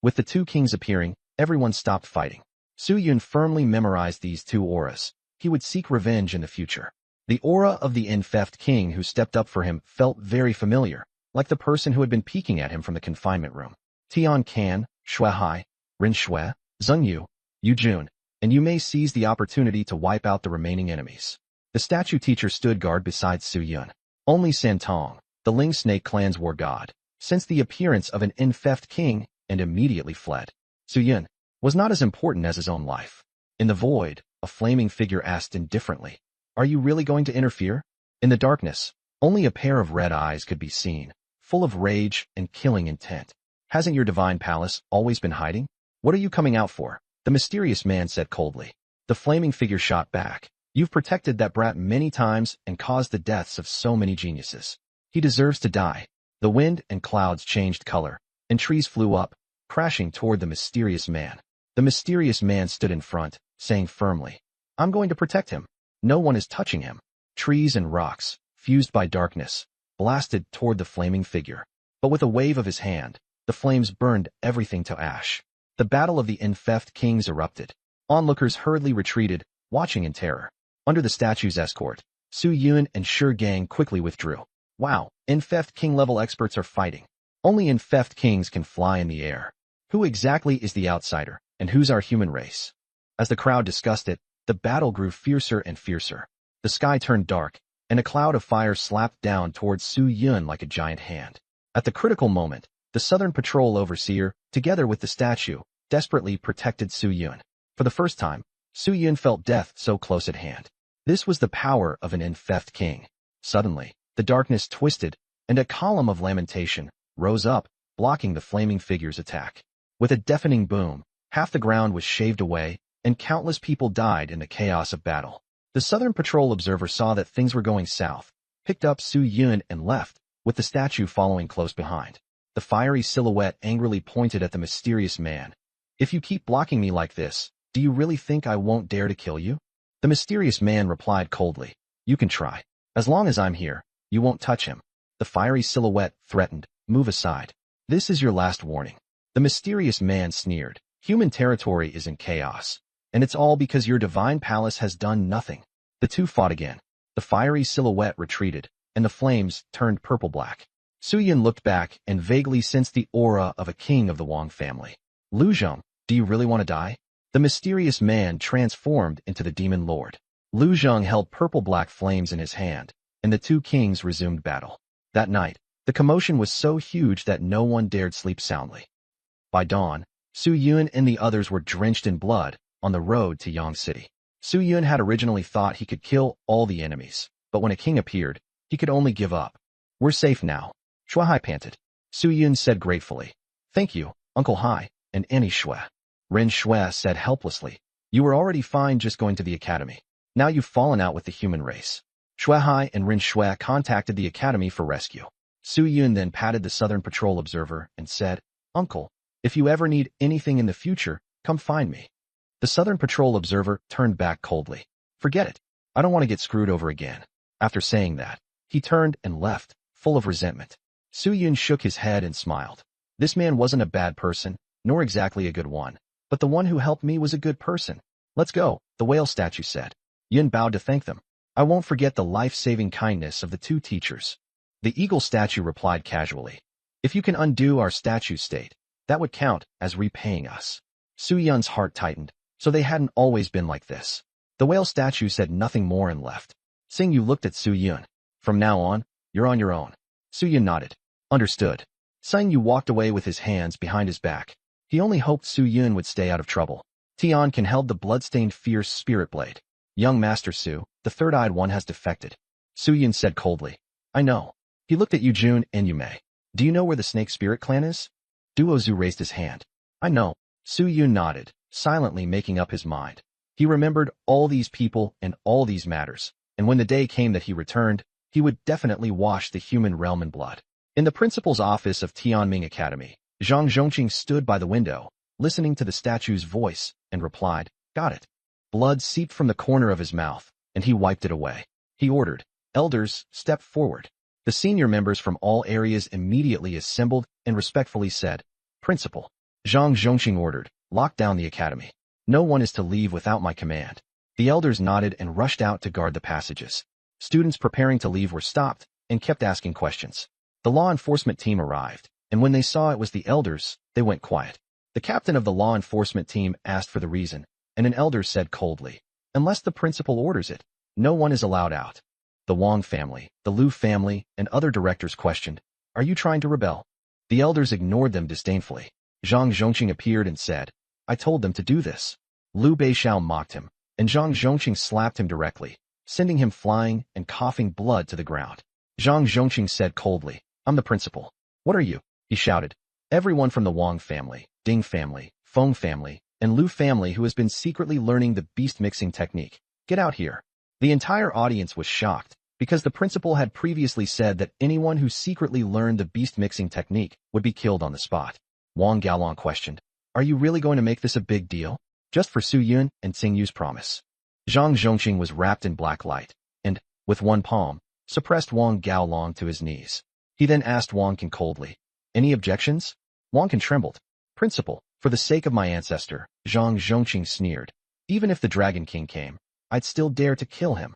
With the two kings appearing, everyone stopped fighting. Su Yun firmly memorized these two auras. He would seek revenge in the future. The aura of the Infeft King who stepped up for him felt very familiar, like the person who had been peeking at him from the confinement room. Tianqian, Shui Hai, Rin Shui, Zheng Yu, Yu Jun, and you may seize the opportunity to wipe out the remaining enemies. The statue teacher stood guard beside Su Yun. Only San Tong, the Ling Snake clan's war god, sensed the appearance of an Infeft King and immediately fled. Su Yun was not as important as his own life. In the void, a flaming figure asked indifferently, "Are you really going to interfere?" In the darkness, only a pair of red eyes could be seen, full of rage and killing intent. "Hasn't your divine palace always been hiding? What are you coming out for?" the mysterious man said coldly. The flaming figure shot back, "You've protected that brat many times and caused the deaths of so many geniuses. He deserves to die." The wind and clouds changed color, and trees flew up, crashing toward the mysterious man. The mysterious man stood in front, saying firmly, "I'm going to protect him. No one is touching him." Trees and rocks, fused by darkness, blasted toward the flaming figure. But with a wave of his hand, the flames burned everything to ash. The battle of the Infeft Kings erupted. Onlookers hurriedly retreated, watching in terror. Under the statue's escort, Su Yun and Shi Gang quickly withdrew. "Wow, Infeft King-level experts are fighting. Only Infeft Kings can fly in the air. Who exactly is the outsider, and who's our human race?" As the crowd discussed it, the battle grew fiercer and fiercer. The sky turned dark, and a cloud of fire slapped down towards Su Yun like a giant hand. At the critical moment, the Southern Patrol Overseer, together with the statue, desperately protected Su Yun. For the first time, Su Yun felt death so close at hand. This was the power of an Infeft King. Suddenly, the darkness twisted, and a column of lamentation rose up, blocking the flaming figure's attack. With a deafening boom, half the ground was shaved away, and countless people died in the chaos of battle. The Southern Patrol observer saw that things were going south, picked up Su Yun and left, with the statue following close behind. The fiery silhouette angrily pointed at the mysterious man. If you keep blocking me like this, do you really think I won't dare to kill you? The mysterious man replied coldly. You can try. As long as I'm here, you won't touch him. The fiery silhouette threatened. Move aside. This is your last warning. The mysterious man sneered. Human territory is in chaos. And it's all because your divine palace has done nothing. The two fought again. The fiery silhouette retreated, and the flames turned purple-black. Su Yun looked back and vaguely sensed the aura of a king of the Wang family. Lu Zhong, do you really want to die? The mysterious man transformed into the demon lord. Lu Zhong held purple-black flames in his hand, and the two kings resumed battle. That night, the commotion was so huge that no one dared sleep soundly. By dawn, Su Yun and the others were drenched in blood on the road to Yang City. Su Yun had originally thought he could kill all the enemies, but when a king appeared, he could only give up. We're safe now. Shuai Hai panted. Su Yun said gratefully. Thank you, Uncle Hai, and Annie Shui. Ren Shui said helplessly. You were already fine just going to the academy. Now you've fallen out with the human race. Shuai Hai and Ren Shui contacted the academy for rescue. Su Yun then patted the Southern Patrol observer and said, Uncle, if you ever need anything in the future, come find me. The Southern Patrol observer turned back coldly. Forget it. I don't want to get screwed over again. After saying that, he turned and left, full of resentment. Su Yun shook his head and smiled. This man wasn't a bad person, nor exactly a good one, but the one who helped me was a good person. Let's go, the whale statue said. Yun bowed to thank them. I won't forget the life-saving kindness of the two teachers. The eagle statue replied casually. If you can undo our statue state, that would count as repaying us. Su Yun's heart tightened, so they hadn't always been like this. The whale statue said nothing more and left. Sing Yu looked at Su Yun. From now on, you're on your own. Su Yun nodded. Understood. Sang Yu walked away with his hands behind his back. He only hoped Su Yun would stay out of trouble. Tian Can held the blood-stained fierce spirit blade. Young Master Su, the third-eyed one has defected. Su Yun said coldly. I know. He looked at Yu Jun and Yu Mei. Do you know where the Snake Spirit Clan is? Duo Zhu raised his hand. I know. Su Yun nodded, silently making up his mind. He remembered all these people and all these matters, and when the day came that he returned, he would definitely wash the human realm in blood. In the principal's office of Tianming Academy, Zhang Zhongqing stood by the window, listening to the statue's voice, and replied, Got it. Blood seeped from the corner of his mouth, and he wiped it away. He ordered, Elders, step forward. The senior members from all areas immediately assembled and respectfully said, Principal. Zhang Zhongqing ordered, Lock down the academy. No one is to leave without my command. The elders nodded and rushed out to guard the passages. Students preparing to leave were stopped and kept asking questions. The law enforcement team arrived, and when they saw it was the elders, they went quiet. The captain of the law enforcement team asked for the reason, and an elder said coldly, Unless the principal orders it, no one is allowed out. The Wang family, the Liu family, and other directors questioned, Are you trying to rebel? The elders ignored them disdainfully. Zhang Zhongqing appeared and said, I told them to do this. Liu Beixiao mocked him, and Zhang Zhongqing slapped him directly, sending him flying and coughing blood to the ground. Zhang Zhongqing said coldly, I'm the principal. What are you? He shouted. Everyone from the Wang family, Ding family, Feng family, and Liu family who has been secretly learning the beast-mixing technique. Get out here. The entire audience was shocked, because the principal had previously said that anyone who secretly learned the beast-mixing technique would be killed on the spot. Wang Gaolong questioned, Are you really going to make this a big deal? Just for Su Yun and Tsing Yu's promise. Zhang Zhongqing was wrapped in black light, and, with one palm, suppressed Wang Gaolong to his knees. He then asked Wang Can coldly, Any objections? Wang Can trembled. Principal, for the sake of my ancestor, Zhang Zhongqing sneered. Even if the Dragon King came, I'd still dare to kill him.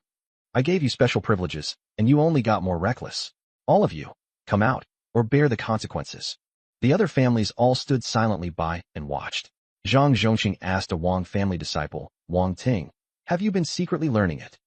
I gave you special privileges, and you only got more reckless. All of you, come out, or bear the consequences. The other families all stood silently by and watched. Zhang Zhongqing asked a Wang family disciple, Wang Ting, Have you been secretly learning it?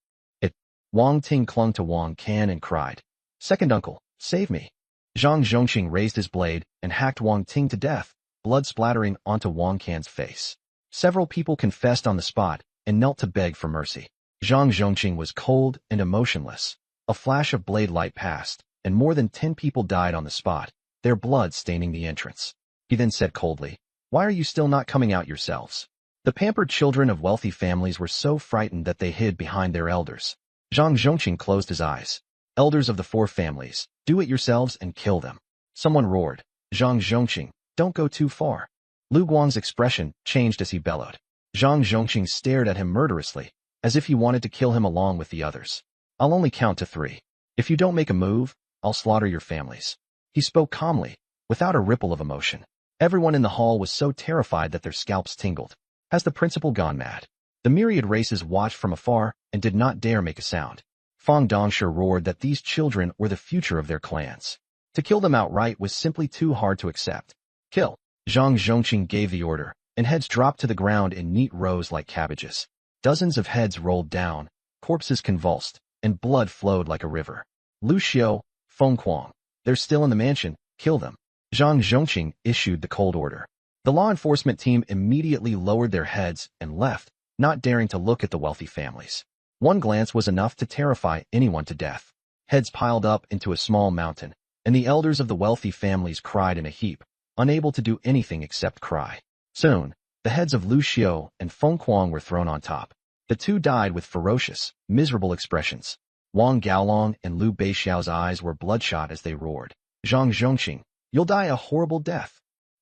Wang Ting clung to Wang Can and cried, Second uncle, save me. Zhang Zhongqing raised his blade and hacked Wang Ting to death, blood splattering onto Wang Can's face. Several people confessed on the spot and knelt to beg for mercy. Zhang Zhongqing was cold and emotionless. A flash of blade light passed, and more than 10 people died on the spot, their blood staining the entrance. He then said coldly, Why are you still not coming out yourselves? The pampered children of wealthy families were so frightened that they hid behind their elders. Zhang Zhongqing closed his eyes. Elders of the 4 families, do it yourselves and kill them. Someone roared. Zhang Zhongqing, don't go too far. Lu Guang's expression changed as he bellowed. Zhang Zhongqing stared at him murderously, as if he wanted to kill him along with the others. I'll only count to 3. If you don't make a move, I'll slaughter your families. He spoke calmly, without a ripple of emotion. Everyone in the hall was so terrified that their scalps tingled. Has the principal gone mad? The myriad races watched from afar and did not dare make a sound. Fang Dongshe roared that these children were the future of their clans. To kill them outright was simply too hard to accept. Kill. Zhang Zhongqing gave the order, and heads dropped to the ground in neat rows like cabbages. Dozens of heads rolled down, corpses convulsed, and blood flowed like a river. Lu Xiu, Feng Kuang, they're still in the mansion, kill them. Zhang Zhongqing issued the cold order. The law enforcement team immediately lowered their heads and left, not daring to look at the wealthy families. One glance was enough to terrify anyone to death. Heads piled up into a small mountain, and the elders of the wealthy families cried in a heap, unable to do anything except cry. Soon, the heads of Lu Xiu and Feng Kuang were thrown on top. The two died with ferocious, miserable expressions. Wang Gaolong and Liu Beixiao's eyes were bloodshot as they roared. Zhang Zhongqing, you'll die a horrible death.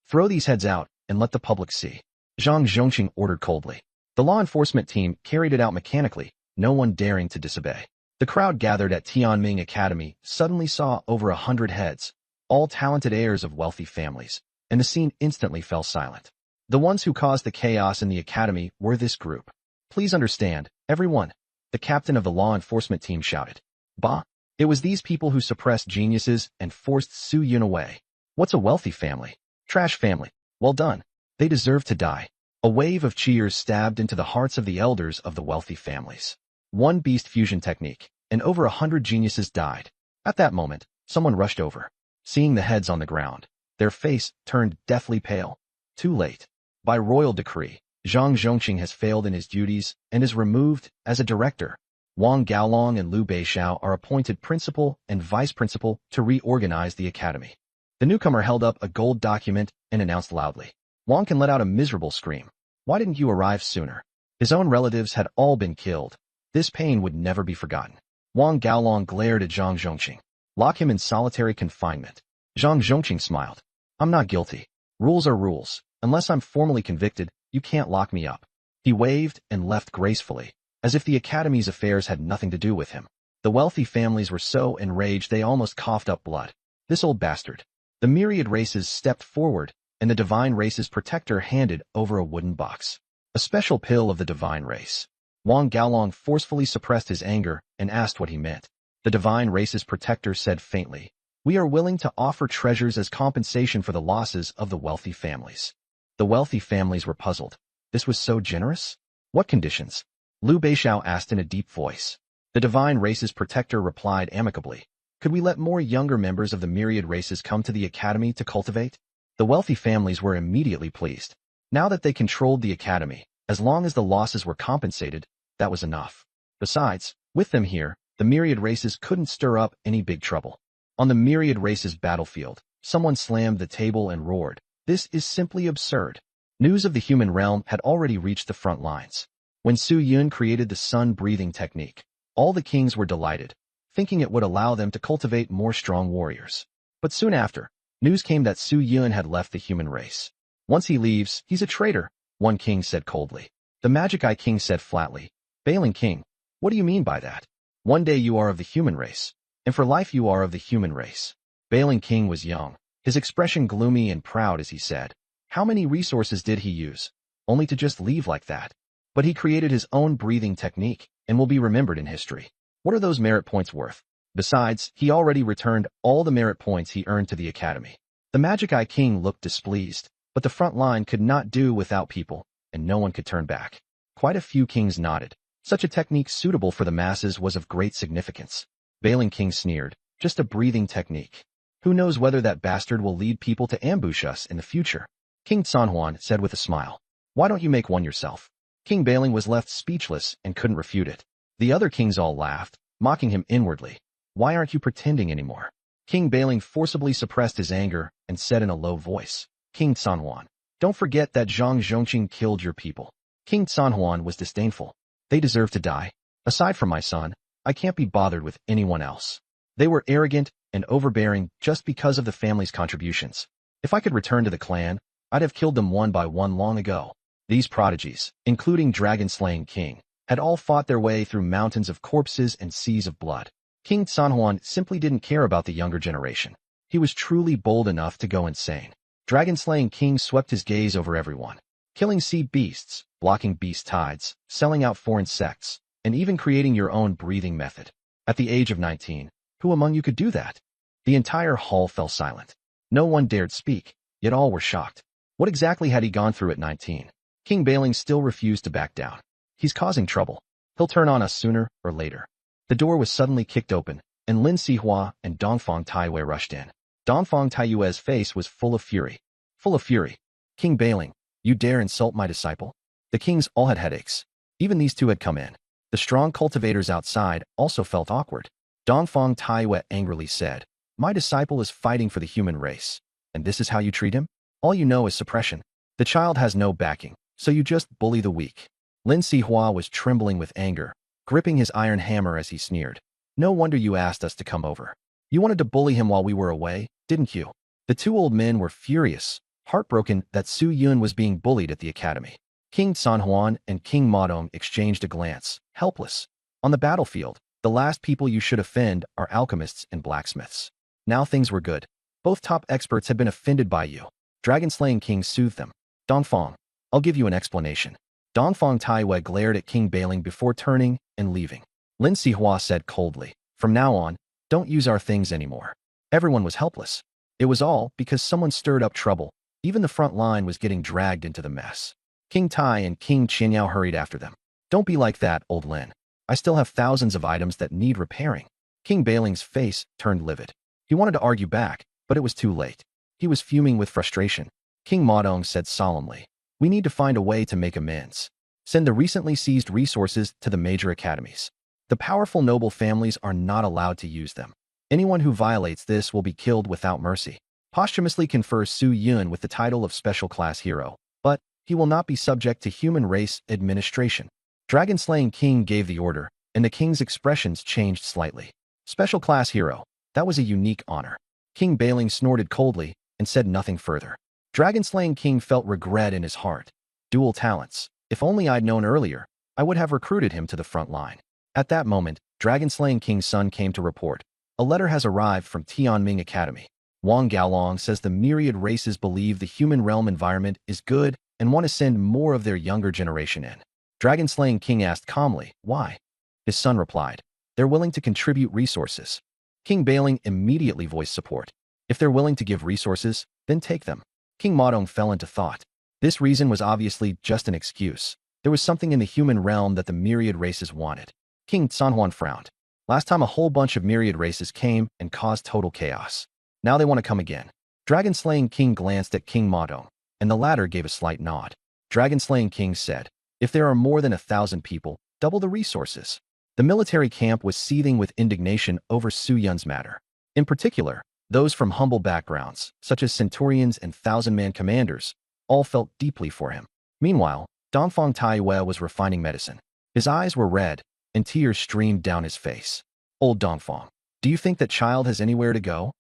Throw these heads out and let the public see. Zhang Zhongqing ordered coldly. The law enforcement team carried it out mechanically, no one daring to disobey. The crowd gathered at Tianming Academy suddenly saw over 100 heads, all talented heirs of wealthy families, and the scene instantly fell silent. The ones who caused the chaos in the academy were this group. Please understand, everyone, the captain of the law enforcement team shouted. Bah! It was these people who suppressed geniuses and forced Su Yun away. What's a wealthy family? Trash family. Well done. They deserve to die. A wave of cheers stabbed into the hearts of the elders of the wealthy families. One beast fusion technique, and over 100 geniuses died. At that moment, someone rushed over. Seeing the heads on the ground, their face turned deathly pale. Too late. By royal decree, Zhang Zhongqing has failed in his duties and is removed as a director. Wang Gaolong and Liu Beixiao are appointed principal and vice principal to reorganize the academy. The newcomer held up a gold document and announced loudly. Wang can let out a miserable scream. Why didn't you arrive sooner? His own relatives had all been killed. This pain would never be forgotten. Wang Gaolong glared at Zhang Zhongqing. Lock him in solitary confinement. Zhang Zhongqing smiled. I'm not guilty. Rules are rules. Unless I'm formally convicted, you can't lock me up. He waved and left gracefully, as if the academy's affairs had nothing to do with him. The wealthy families were so enraged they almost coughed up blood. This old bastard. The myriad races stepped forward, and the divine race's protector handed over a wooden box. A special pill of the divine race. Wang Gaolong forcefully suppressed his anger and asked what he meant. The divine race's protector said faintly, "We are willing to offer treasures as compensation for the losses of the wealthy families." The wealthy families were puzzled. This was so generous? What conditions? Liu Beixiao asked in a deep voice. The divine race's protector replied amicably. Could we let more younger members of the myriad races come to the academy to cultivate? The wealthy families were immediately pleased. Now that they controlled the academy, as long as the losses were compensated, that was enough. Besides, with them here, the myriad races couldn't stir up any big trouble. On the myriad races battlefield, someone slammed the table and roared, "This is simply absurd." News of the human realm had already reached the front lines. When Su Yun created the sun-breathing technique, all the kings were delighted, thinking it would allow them to cultivate more strong warriors. But soon after, news came that Su Yun had left the human race. Once he leaves, he's a traitor, one king said coldly. The Magic Eye King said flatly, "Bailing King, what do you mean by that? One day you are of the human race, and for life you are of the human race." Bailing King was young, his expression gloomy and proud as he said, "How many resources did he use? Only to just leave like that." But he created his own breathing technique and will be remembered in history. What are those merit points worth? Besides, he already returned all the merit points he earned to the academy. The Magic Eye King looked displeased, but the front line could not do without people, and no one could turn back. Quite a few kings nodded. Such a technique suitable for the masses was of great significance. Bailing King sneered, "Just a breathing technique. Who knows whether that bastard will lead people to ambush us in the future?" King Sanhuan said with a smile, "Why don't you make one yourself?" King Bailing was left speechless and couldn't refute it. The other kings all laughed, mocking him inwardly. "Why aren't you pretending anymore?" King Bailing forcibly suppressed his anger and said in a low voice, "King Sanhuan, don't forget that Zhang Zhongqing killed your people." King Sanhuan was disdainful. "They deserve to die. Aside from my son, I can't be bothered with anyone else. They were arrogant and overbearing just because of the family's contributions. If I could return to the clan, I'd have killed them one by one long ago. These prodigies, including dragon-slaying king, had all fought their way through mountains of corpses and seas of blood. King Sanhuan simply didn't care about the younger generation. He was truly bold enough to go insane. Dragon-slaying king swept his gaze over everyone, killing sea beasts, blocking beast tides, selling out foreign sects, and even creating your own breathing method. At the age of 19, who among you could do that? The entire hall fell silent. No one dared speak, yet all were shocked. What exactly had he gone through at 19? King Bailing still refused to back down. He's causing trouble. He'll turn on us sooner or later. The door was suddenly kicked open, and Lin Sihua and Dongfang Taiwei rushed in. Dongfang Taiyue's face was full of fury. Full of fury. King Bailing, you dare insult my disciple? The kings all had headaches. Even these two had come in. The strong cultivators outside also felt awkward. Dongfang Taiwei angrily said, my disciple is fighting for the human race, and this is how you treat him? All you know is suppression. The child has no backing, so you just bully the weak. Lin Sihua was trembling with anger, gripping his iron hammer as he sneered. No wonder you asked us to come over. You wanted to bully him while we were away, didn't you? The two old men were furious, heartbroken that Su Yun was being bullied at the academy. King Sanhuan and King Modong exchanged a glance, helpless. On the battlefield, the last people you should offend are alchemists and blacksmiths. Now things were good. Both top experts had been offended by you. Dragon-slaying king soothed them. Dongfang, I'll give you an explanation. Dongfang Taiwei glared at King Bailing before turning and leaving. Lin Sihua said coldly, from now on, don't use our things anymore. Everyone was helpless. It was all because someone stirred up trouble. Even the front line was getting dragged into the mess. King Tai and King Qianyao hurried after them. Don't be like that, old Lin. I still have thousands of items that need repairing. King Bailing's face turned livid. He wanted to argue back, but it was too late. He was fuming with frustration. King Modong said solemnly, we need to find a way to make amends. Send the recently seized resources to the major academies. The powerful noble families are not allowed to use them. Anyone who violates this will be killed without mercy. Posthumously confer Su Yun with the title of Special Class Hero, but he will not be subject to human race administration. Dragon-slaying king gave the order, and the king's expressions changed slightly. Special Class Hero. That was a unique honor. King Bailing snorted coldly and said nothing further. Dragon-slaying king felt regret in his heart. Dual talents. If only I'd known earlier, I would have recruited him to the front line. At that moment, Dragon-slaying king's son came to report. A letter has arrived from Tianming Academy. Wang Gaolong says the myriad races believe the human realm environment is good and want to send more of their younger generation in. Dragon-slaying king asked calmly, why? His son replied, they're willing to contribute resources. King Bailing immediately voiced support. If they're willing to give resources, then take them. King Modong fell into thought. This reason was obviously just an excuse. There was something in the human realm that the myriad races wanted. King Sanhuan frowned. Last time a whole bunch of myriad races came and caused total chaos. Now they want to come again. Dragon-slaying king glanced at King Modong, and the latter gave a slight nod. Dragon-slaying king said, if there are more than 1,000 people, double the resources. The military camp was seething with indignation over Su Yun's matter. In particular, those from humble backgrounds, such as centurions and thousand-man commanders, all felt deeply for him. Meanwhile, Dongfang Taiwei was refining medicine. His eyes were red, and tears streamed down his face. Old Dongfang, do you think that child has anywhere to go?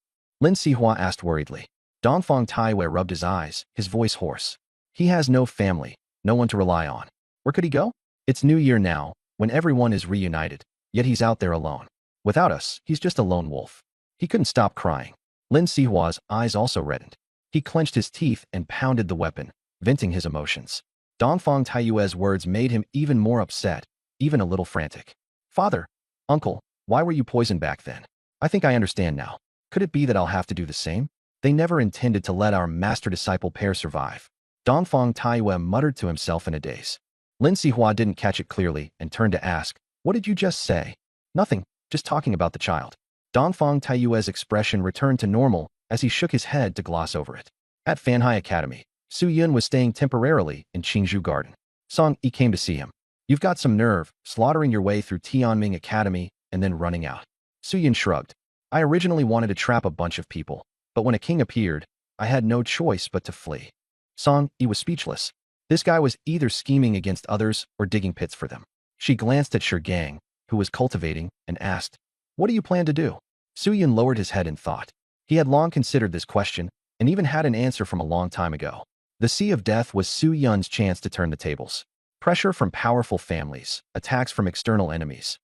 Lin Sihua asked worriedly. Dongfang Taiwei rubbed his eyes, his voice hoarse. He has no family, no one to rely on. Where could he go? It's New Year now, when everyone is reunited, yet he's out there alone. Without us, he's just a lone wolf. He couldn't stop crying. Lin Sihua's eyes also reddened. He clenched his teeth and pounded the weapon, venting his emotions. Dongfang Taiyue's words made him even more upset, even a little frantic. Father, uncle, why were you poisoned back then? I think I understand now. Could it be that I'll have to do the same? They never intended to let our master-disciple pair survive. Dongfang Taiyue muttered to himself in a daze. Lin Sihua didn't catch it clearly and turned to ask, what did you just say? Nothing, just talking about the child. Dongfang Taiyue's expression returned to normal as he shook his head to gloss over it. At Fanhai Academy, Su Yun was staying temporarily in Qingzhou Garden. Song Yi came to see him. You've got some nerve, slaughtering your way through Tianming Academy and then running out. Su Yun shrugged. I originally wanted to trap a bunch of people, but when a king appeared, I had no choice but to flee. Song Yi was speechless. This guy was either scheming against others or digging pits for them. She glanced at Gang, who was cultivating, and asked, what do you plan to do? Su Yun lowered his head in thought. He had long considered this question, and even had an answer from a long time ago. The Sea of Death was Su Yun's chance to turn the tables. Pressure from powerful families, attacks from external enemies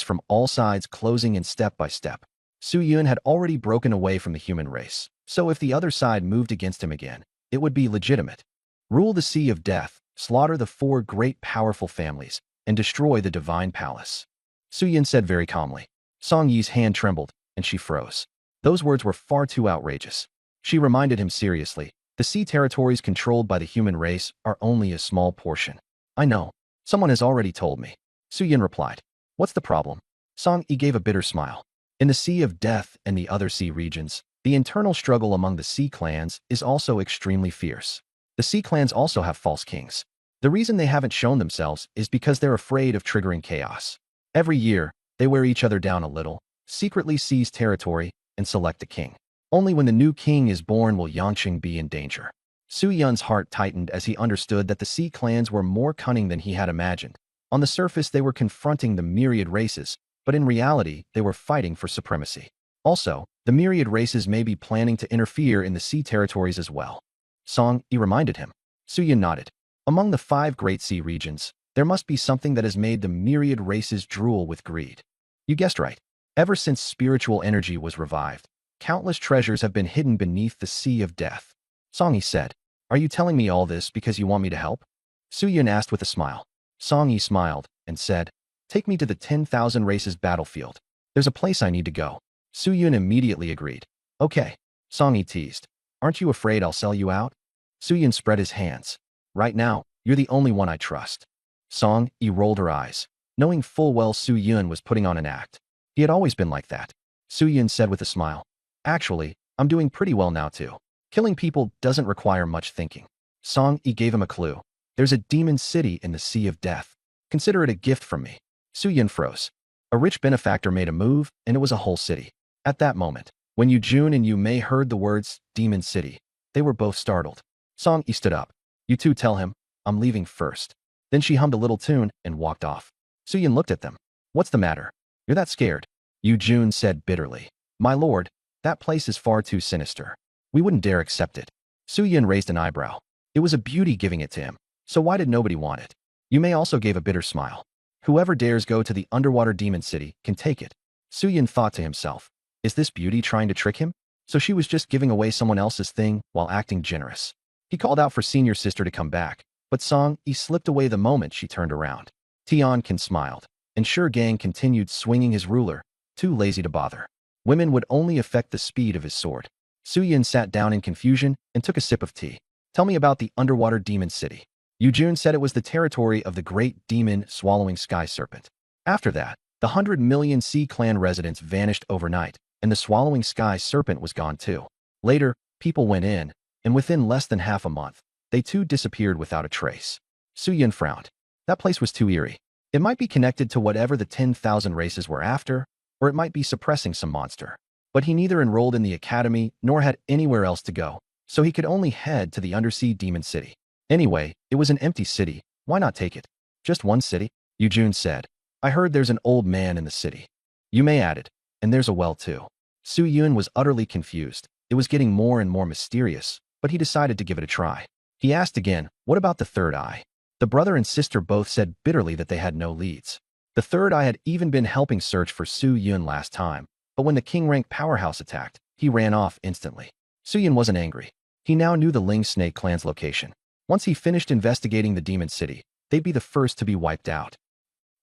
from all sides closing in step by step. Su Yun had already broken away from the human race, so if the other side moved against him again, it would be legitimate. Rule the Sea of Death, slaughter the 4 great powerful families, and destroy the divine palace. Su Yun said very calmly. Song Yi's hand trembled, and she froze. Those words were far too outrageous. She reminded him seriously, the sea territories controlled by the human race are only a small portion. I know. Someone has already told me. Su Yun replied. What's the problem? Song Yi gave a bitter smile. In the Sea of Death and the other sea regions, the internal struggle among the sea clans is also extremely fierce. The sea clans also have false kings. The reason they haven't shown themselves is because they're afraid of triggering chaos. Every year, they wear each other down a little, secretly seize territory, and select a king. Only when the new king is born will Yangqing be in danger. Su Yun's heart tightened as he understood that the sea clans were more cunning than he had imagined. On the surface, they were confronting the myriad races, but in reality, they were fighting for supremacy. Also, the myriad races may be planning to interfere in the sea territories as well. Song Yi reminded him. Su Yun nodded. Among the 5 great sea regions, there must be something that has made the myriad races drool with greed. You guessed right. Ever since spiritual energy was revived, countless treasures have been hidden beneath the Sea of Death. Song Yi said, Are you telling me all this because you want me to help? Su Yun asked with a smile. Song Yi smiled and said, Take me to the 10,000 races battlefield. There's a place I need to go. Su Yun immediately agreed. Okay. Song Yi teased. Aren't you afraid I'll sell you out? Su Yun spread his hands. Right now, you're the only one I trust. Song Yi rolled her eyes, knowing full well Su Yun was putting on an act. He had always been like that. Su Yun said with a smile. Actually, I'm doing pretty well now too. Killing people doesn't require much thinking. Song Yi gave him a clue. There's a demon city in the Sea of Death. Consider it a gift from me. Su Yun froze. A rich benefactor made a move, and it was a whole city. At that moment, when Yu Jun and Yu Mei heard the words, Demon City, they were both startled. Song Yi stood up. You two tell him, I'm leaving first. Then she hummed a little tune and walked off. Su Yun looked at them. What's the matter? You're that scared? Yu Jun said bitterly. My lord, that place is far too sinister. We wouldn't dare accept it. Su Yun raised an eyebrow. It was a beauty giving it to him, so why did nobody want it? Yu Mei also gave a bitter smile. Whoever dares go to the underwater demon city can take it. Su Yun thought to himself, is this beauty trying to trick him? So she was just giving away someone else's thing while acting generous. He called out for senior sister to come back, but Song Yi slipped away the moment she turned around. Tiankin smiled, and Sure Gang continued swinging his ruler, too lazy to bother. Women would only affect the speed of his sword. Su Yun sat down in confusion and took a sip of tea. Tell me about the underwater demon city. Yu Jun said it was the territory of the great demon swallowing sky serpent. After that, the 100 million Sea Clan residents vanished overnight, and the swallowing sky serpent was gone too. Later, people went in, and within less than half a month, they too disappeared without a trace. Su Yun frowned. That place was too eerie. It might be connected to whatever the 10,000 races were after, or it might be suppressing some monster. But he neither enrolled in the academy nor had anywhere else to go, so he could only head to the undersea demon city. Anyway, it was an empty city. Why not take it? Just one city? Yu Jun said. I heard there's an old man in the city. Yu Mei added, and there's a well too. Su Yun was utterly confused. It was getting more and more mysterious, but he decided to give it a try. He asked again, what about the third eye? The brother and sister both said bitterly that they had no leads. The third eye had even been helping search for Su Yun last time, but when the king-rank powerhouse attacked, he ran off instantly. Su Yun wasn't angry. He now knew the Ling Snake clan's location. Once he finished investigating the demon city, they'd be the first to be wiped out.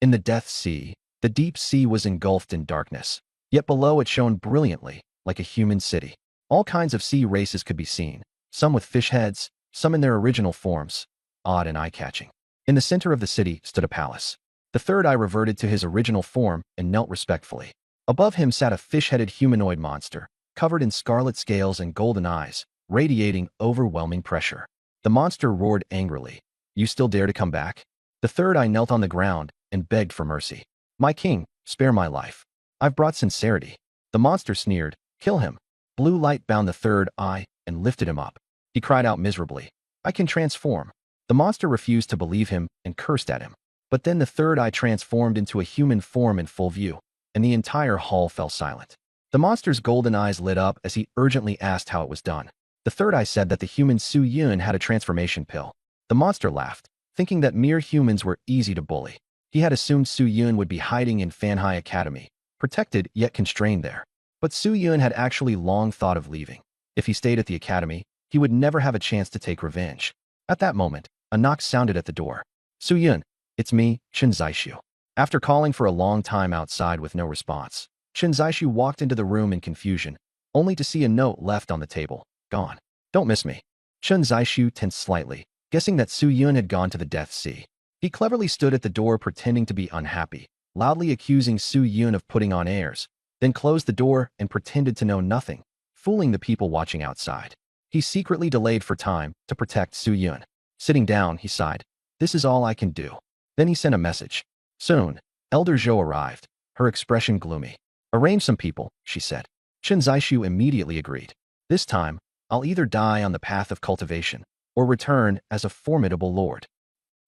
In the Death Sea, the deep sea was engulfed in darkness, yet below it shone brilliantly, like a human city. All kinds of sea races could be seen, some with fish heads, some in their original forms, odd and eye-catching. In the center of the city stood a palace. The third eye reverted to his original form and knelt respectfully. Above him sat a fish-headed humanoid monster, covered in scarlet scales and golden eyes, radiating overwhelming pressure. The monster roared angrily. You still dare to come back? The third eye knelt on the ground and begged for mercy. My king, spare my life. I've brought sincerity. The monster sneered. Kill him. Blue light bound the third eye and lifted him up. He cried out miserably. I can transform. The monster refused to believe him and cursed at him. But then the third eye transformed into a human form in full view, and the entire hall fell silent. The monster's golden eyes lit up as he urgently asked how it was done. The third eye said that the human Su Yun had a transformation pill. The monster laughed, thinking that mere humans were easy to bully. He had assumed Su Yun would be hiding in Fanhai Academy, protected yet constrained there. But Su Yun had actually long thought of leaving. If he stayed at the academy, he would never have a chance to take revenge. At that moment, a knock sounded at the door. Su Yun, it's me, Chen Zixu. After calling for a long time outside with no response, Chen Zixu walked into the room in confusion, only to see a note left on the table. Gone. Don't miss me. Chen Zixu tensed slightly, guessing that Su Yun had gone to the Death Sea. He cleverly stood at the door pretending to be unhappy, loudly accusing Su Yun of putting on airs, then closed the door and pretended to know nothing, fooling the people watching outside. He secretly delayed for time to protect Su Yun. Sitting down, he sighed. This is all I can do. Then he sent a message. Soon, Elder Zhou arrived, her expression gloomy. Arrange some people, she said. Chen Zixu immediately agreed. This time, I'll either die on the path of cultivation, or return as a formidable lord.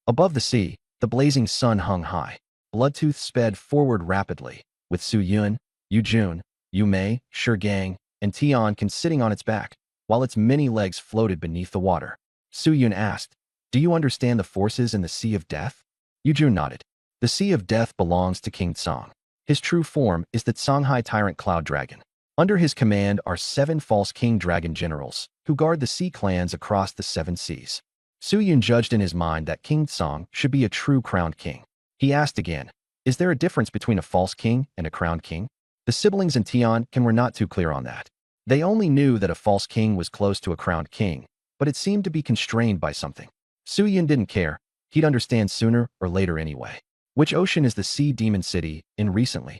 Above the sea, the blazing sun hung high. Bloodtooth sped forward rapidly, with Su Yun, Yu Jun, Yu Mei, Gang, and Tian sitting on its back, while its many legs floated beneath the water. Su Yun asked, Do you understand the forces in the Sea of Death? Yu Jun nodded. The Sea of Death belongs to King Tsang. His true form is the Songhai Tyrant Cloud Dragon. Under his command are 7 false king dragon generals, who guard the sea clans across the 7 seas. Su Yun judged in his mind that King Tsang should be a true crowned king. He asked again, Is there a difference between a false king and a crowned king? The siblings and Tian were not too clear on that. They only knew that a false king was close to a crowned king, but it seemed to be constrained by something. Su Yun didn't care. He'd understand sooner or later anyway. Which ocean is the Sea Demon City in recently?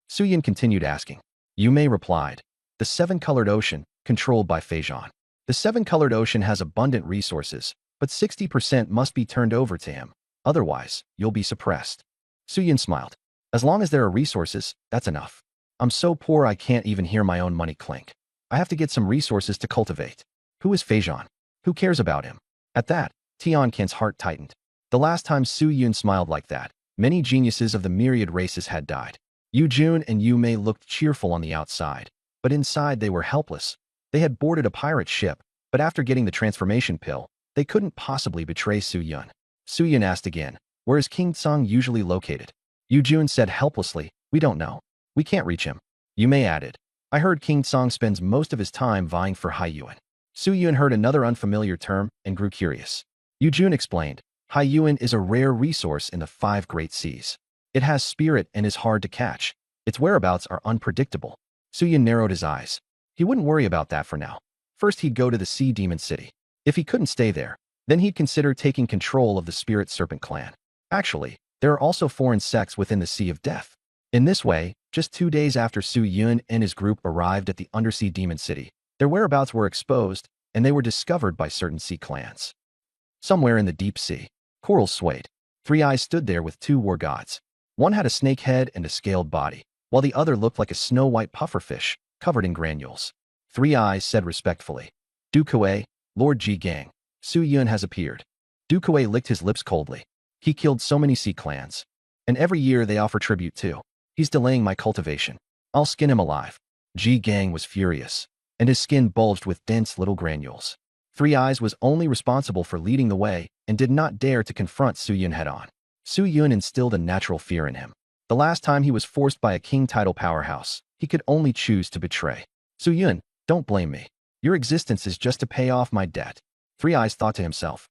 Su Yun continued asking. Yu Mei replied, The 7-colored ocean, controlled by Feijan. The 7-colored ocean has abundant resources, but 60% must be turned over to him. Otherwise, you'll be suppressed. Su Yun smiled. As long as there are resources, that's enough. I'm so poor I can't even hear my own money clink. I have to get some resources to cultivate. Who is Feijan? Who cares about him? At that, Tian's heart tightened. The last time Su Yun smiled like that, many geniuses of the myriad races had died. Yu Jun and Yu Mei looked cheerful on the outside, but inside they were helpless. They had boarded a pirate ship, but after getting the transformation pill, they couldn't possibly betray Su Yun. Su Yun asked again, Where is King Tsang usually located? Yu Jun said helplessly, We don't know. We can't reach him. Yu Mei added, I heard King Tsang spends most of his time vying for Hai Yuan. Su Yun heard another unfamiliar term and grew curious. Yu Jun explained, Hai Yuan is a rare resource in the 5 great seas. It has spirit and is hard to catch. Its whereabouts are unpredictable. Su Yun narrowed his eyes. He wouldn't worry about that for now. First, he'd go to the Sea Demon City. If he couldn't stay there, then he'd consider taking control of the Spirit Serpent clan. Actually, there are also foreign sects within the Sea of Death. In this way, just 2 days after Su Yun and his group arrived at the Undersea Demon City, their whereabouts were exposed, and they were discovered by certain sea clans. Somewhere in the deep sea, corals swayed. 3 eyes stood there with 2 war gods. One had a snake head and a scaled body, while the other looked like a snow-white pufferfish, covered in granules. 3 eyes said respectfully, Du Kuei, Lord Ji Gang, Su Yun has appeared. Du Kuei licked his lips coldly. He killed so many sea clans. And every year they offer tribute too. He's delaying my cultivation. I'll skin him alive. Ji Gang was furious, and his skin bulged with dense little granules. 3 eyes was only responsible for leading the way and did not dare to confront Su Yun head-on. Su Yun instilled a natural fear in him. The last time he was forced by a king title powerhouse, he could only choose to betray. Su Yun, don't blame me. Your existence is just to pay off my debt. 3 eyes thought to himself.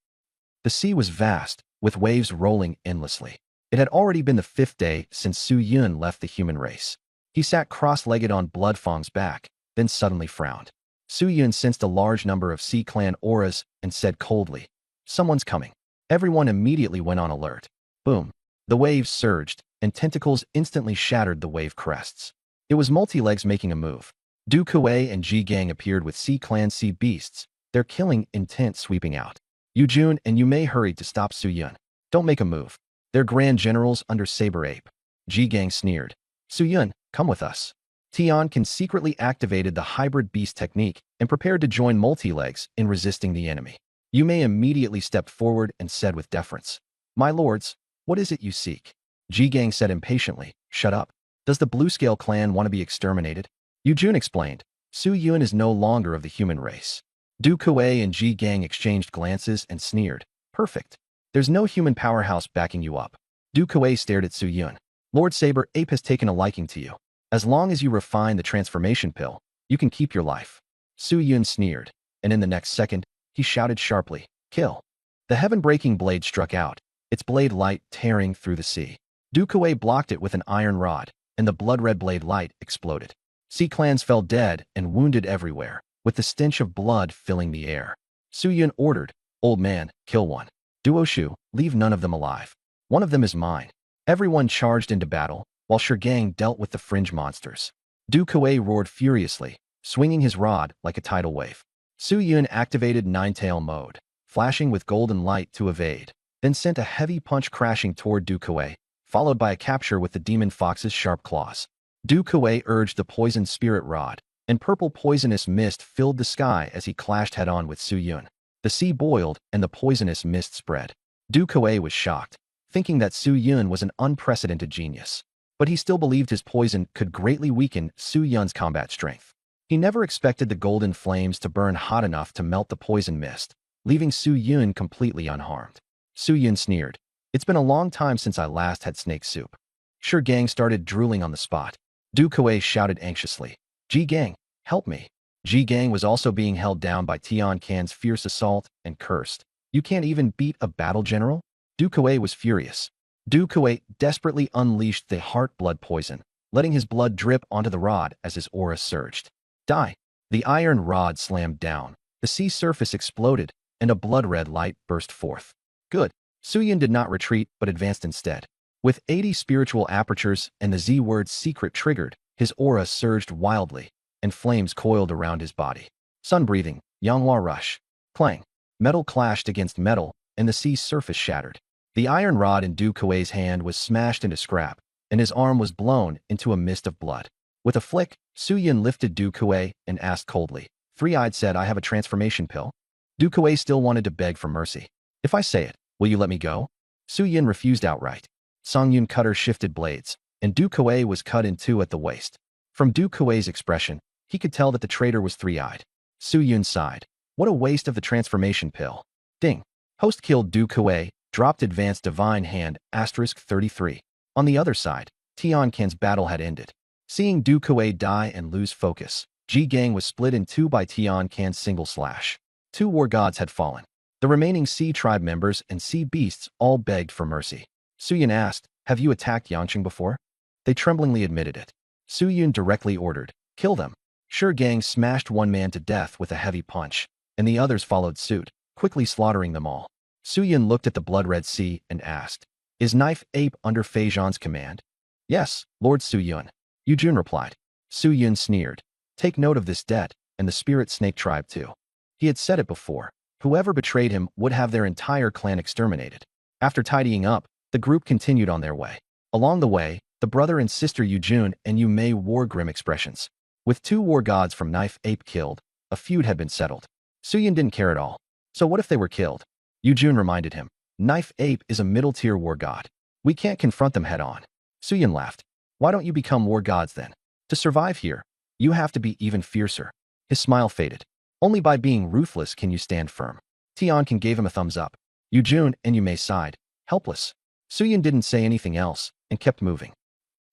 The sea was vast, with waves rolling endlessly. It had already been the 5th day since Su Yun left the human race. He sat cross-legged on Bloodfang's back, then suddenly frowned. Su Yun sensed a large number of sea clan auras and said coldly, Someone's coming. Everyone immediately went on alert. Boom. The waves surged, and tentacles instantly shattered the wave crests. It was multi-legs making a move. Du Kuei and Ji Gang appeared with sea clan sea beasts, their killing intent sweeping out. Yu Jun and Yu Mei hurried to stop Su Yun. Don't make a move. They're grand generals under Saber Ape. Ji Gang sneered. Su Yun, come with us. Tian secretly activated the hybrid beast technique and prepared to join multi-legs in resisting the enemy. Yu Mei immediately stepped forward and said with deference, My lords, what is it you seek? Ji Gang said impatiently, Shut up. Does the Blue Scale clan want to be exterminated? Yu Jun explained, Su Yun is no longer of the human race. Du Kuei and Ji Gang exchanged glances and sneered. Perfect. There's no human powerhouse backing you up. Du Kuei stared at Su Yun. Lord Saber Ape has taken a liking to you. As long as you refine the transformation pill, you can keep your life. Su Yun sneered, and in the next second, he shouted sharply, kill. The heaven-breaking blade struck out, its blade light tearing through the sea. Du Kuei blocked it with an iron rod, and the blood-red blade light exploded. Sea clans fell dead and wounded everywhere, with the stench of blood filling the air. Su Yun ordered, old man, kill one. Duo Shu, leave none of them alive. One of them is mine. Everyone charged into battle, while Gang dealt with the fringe monsters. Du Kuei roared furiously, swinging his rod like a tidal wave. Su Yun activated Nine-Tail mode, flashing with golden light to evade, then sent a heavy punch crashing toward Du Kuei, followed by a capture with the demon fox's sharp claws. Du Kuei urged the poisoned spirit rod, and purple poisonous mist filled the sky as he clashed head-on with Su Yun. The sea boiled and the poisonous mist spread. Du Kuei was shocked, thinking that Su Yun was an unprecedented genius. But he still believed his poison could greatly weaken Su Yun's combat strength. He never expected the golden flames to burn hot enough to melt the poison mist, leaving Su Yun completely unharmed. Su Yun sneered. It's been a long time since I last had snake soup. Gang started drooling on the spot. Du Kuei shouted anxiously, Ji Gang, help me. Ji Gang was also being held down by Tian Can's fierce assault and cursed. You can't even beat a battle general? Du Kuei was furious. Du Kuei desperately unleashed the heart-blood poison, letting his blood drip onto the rod as his aura surged. Die! The iron rod slammed down, the sea surface exploded, and a blood-red light burst forth. Good. Su Yun did not retreat but advanced instead. With 80 spiritual apertures and the Z-word secret triggered, his aura surged wildly, and flames coiled around his body. Sun-breathing, Yanghua rush. Clang. Metal clashed against metal, and the sea surface shattered. The iron rod in Du Kuei's hand was smashed into scrap, and his arm was blown into a mist of blood. With a flick, Su Yun lifted Du Kuei and asked coldly, Three-Eyed said I have a transformation pill? Du Kuei still wanted to beg for mercy. If I say it, will you let me go? Su Yun refused outright. Song Yun cutter shifted blades, and Du Kuei was cut in two at the waist. From Du Kuei's expression, he could tell that the traitor was three-eyed. Su Yun sighed. What a waste of the transformation pill. Ding. Host killed Du Kuei, dropped advanced divine hand, *33. On the other side, Tian Can's battle had ended. Seeing Du Kuei die and lose focus, Ji Gang was split in two by Tian Can's single slash. 2 war gods had fallen. The remaining sea tribe members and sea beasts all begged for mercy. Su Yun asked, have you attacked Yangqing before? They tremblingly admitted it. Su Yun directly ordered, kill them. Gang smashed one man to death with a heavy punch, and the others followed suit, quickly slaughtering them all. Su Yun looked at the blood-red sea and asked, is Knife Ape under Fei Zhan's command? Yes, Lord Su Yun. Yu Jun replied. Su Yun sneered. Take note of this debt, and the spirit snake tribe too. He had said it before. Whoever betrayed him would have their entire clan exterminated. After tidying up, the group continued on their way. Along the way, the brother and sister Yu Jun and Yu Mei wore grim expressions. With 2 war gods from Knife Ape killed, a feud had been settled. Su Yun didn't care at all. So what if they were killed? Yu Jun reminded him. Knife Ape is a middle-tier war god. We can't confront them head-on. Su Yun laughed. Why don't you become war gods then? To survive here, you have to be even fiercer. His smile faded. Only by being ruthless can you stand firm. Tian Can gave him a thumbs up. Yu Jun and Yu Mei sighed, helpless. Su Yun didn't say anything else and kept moving.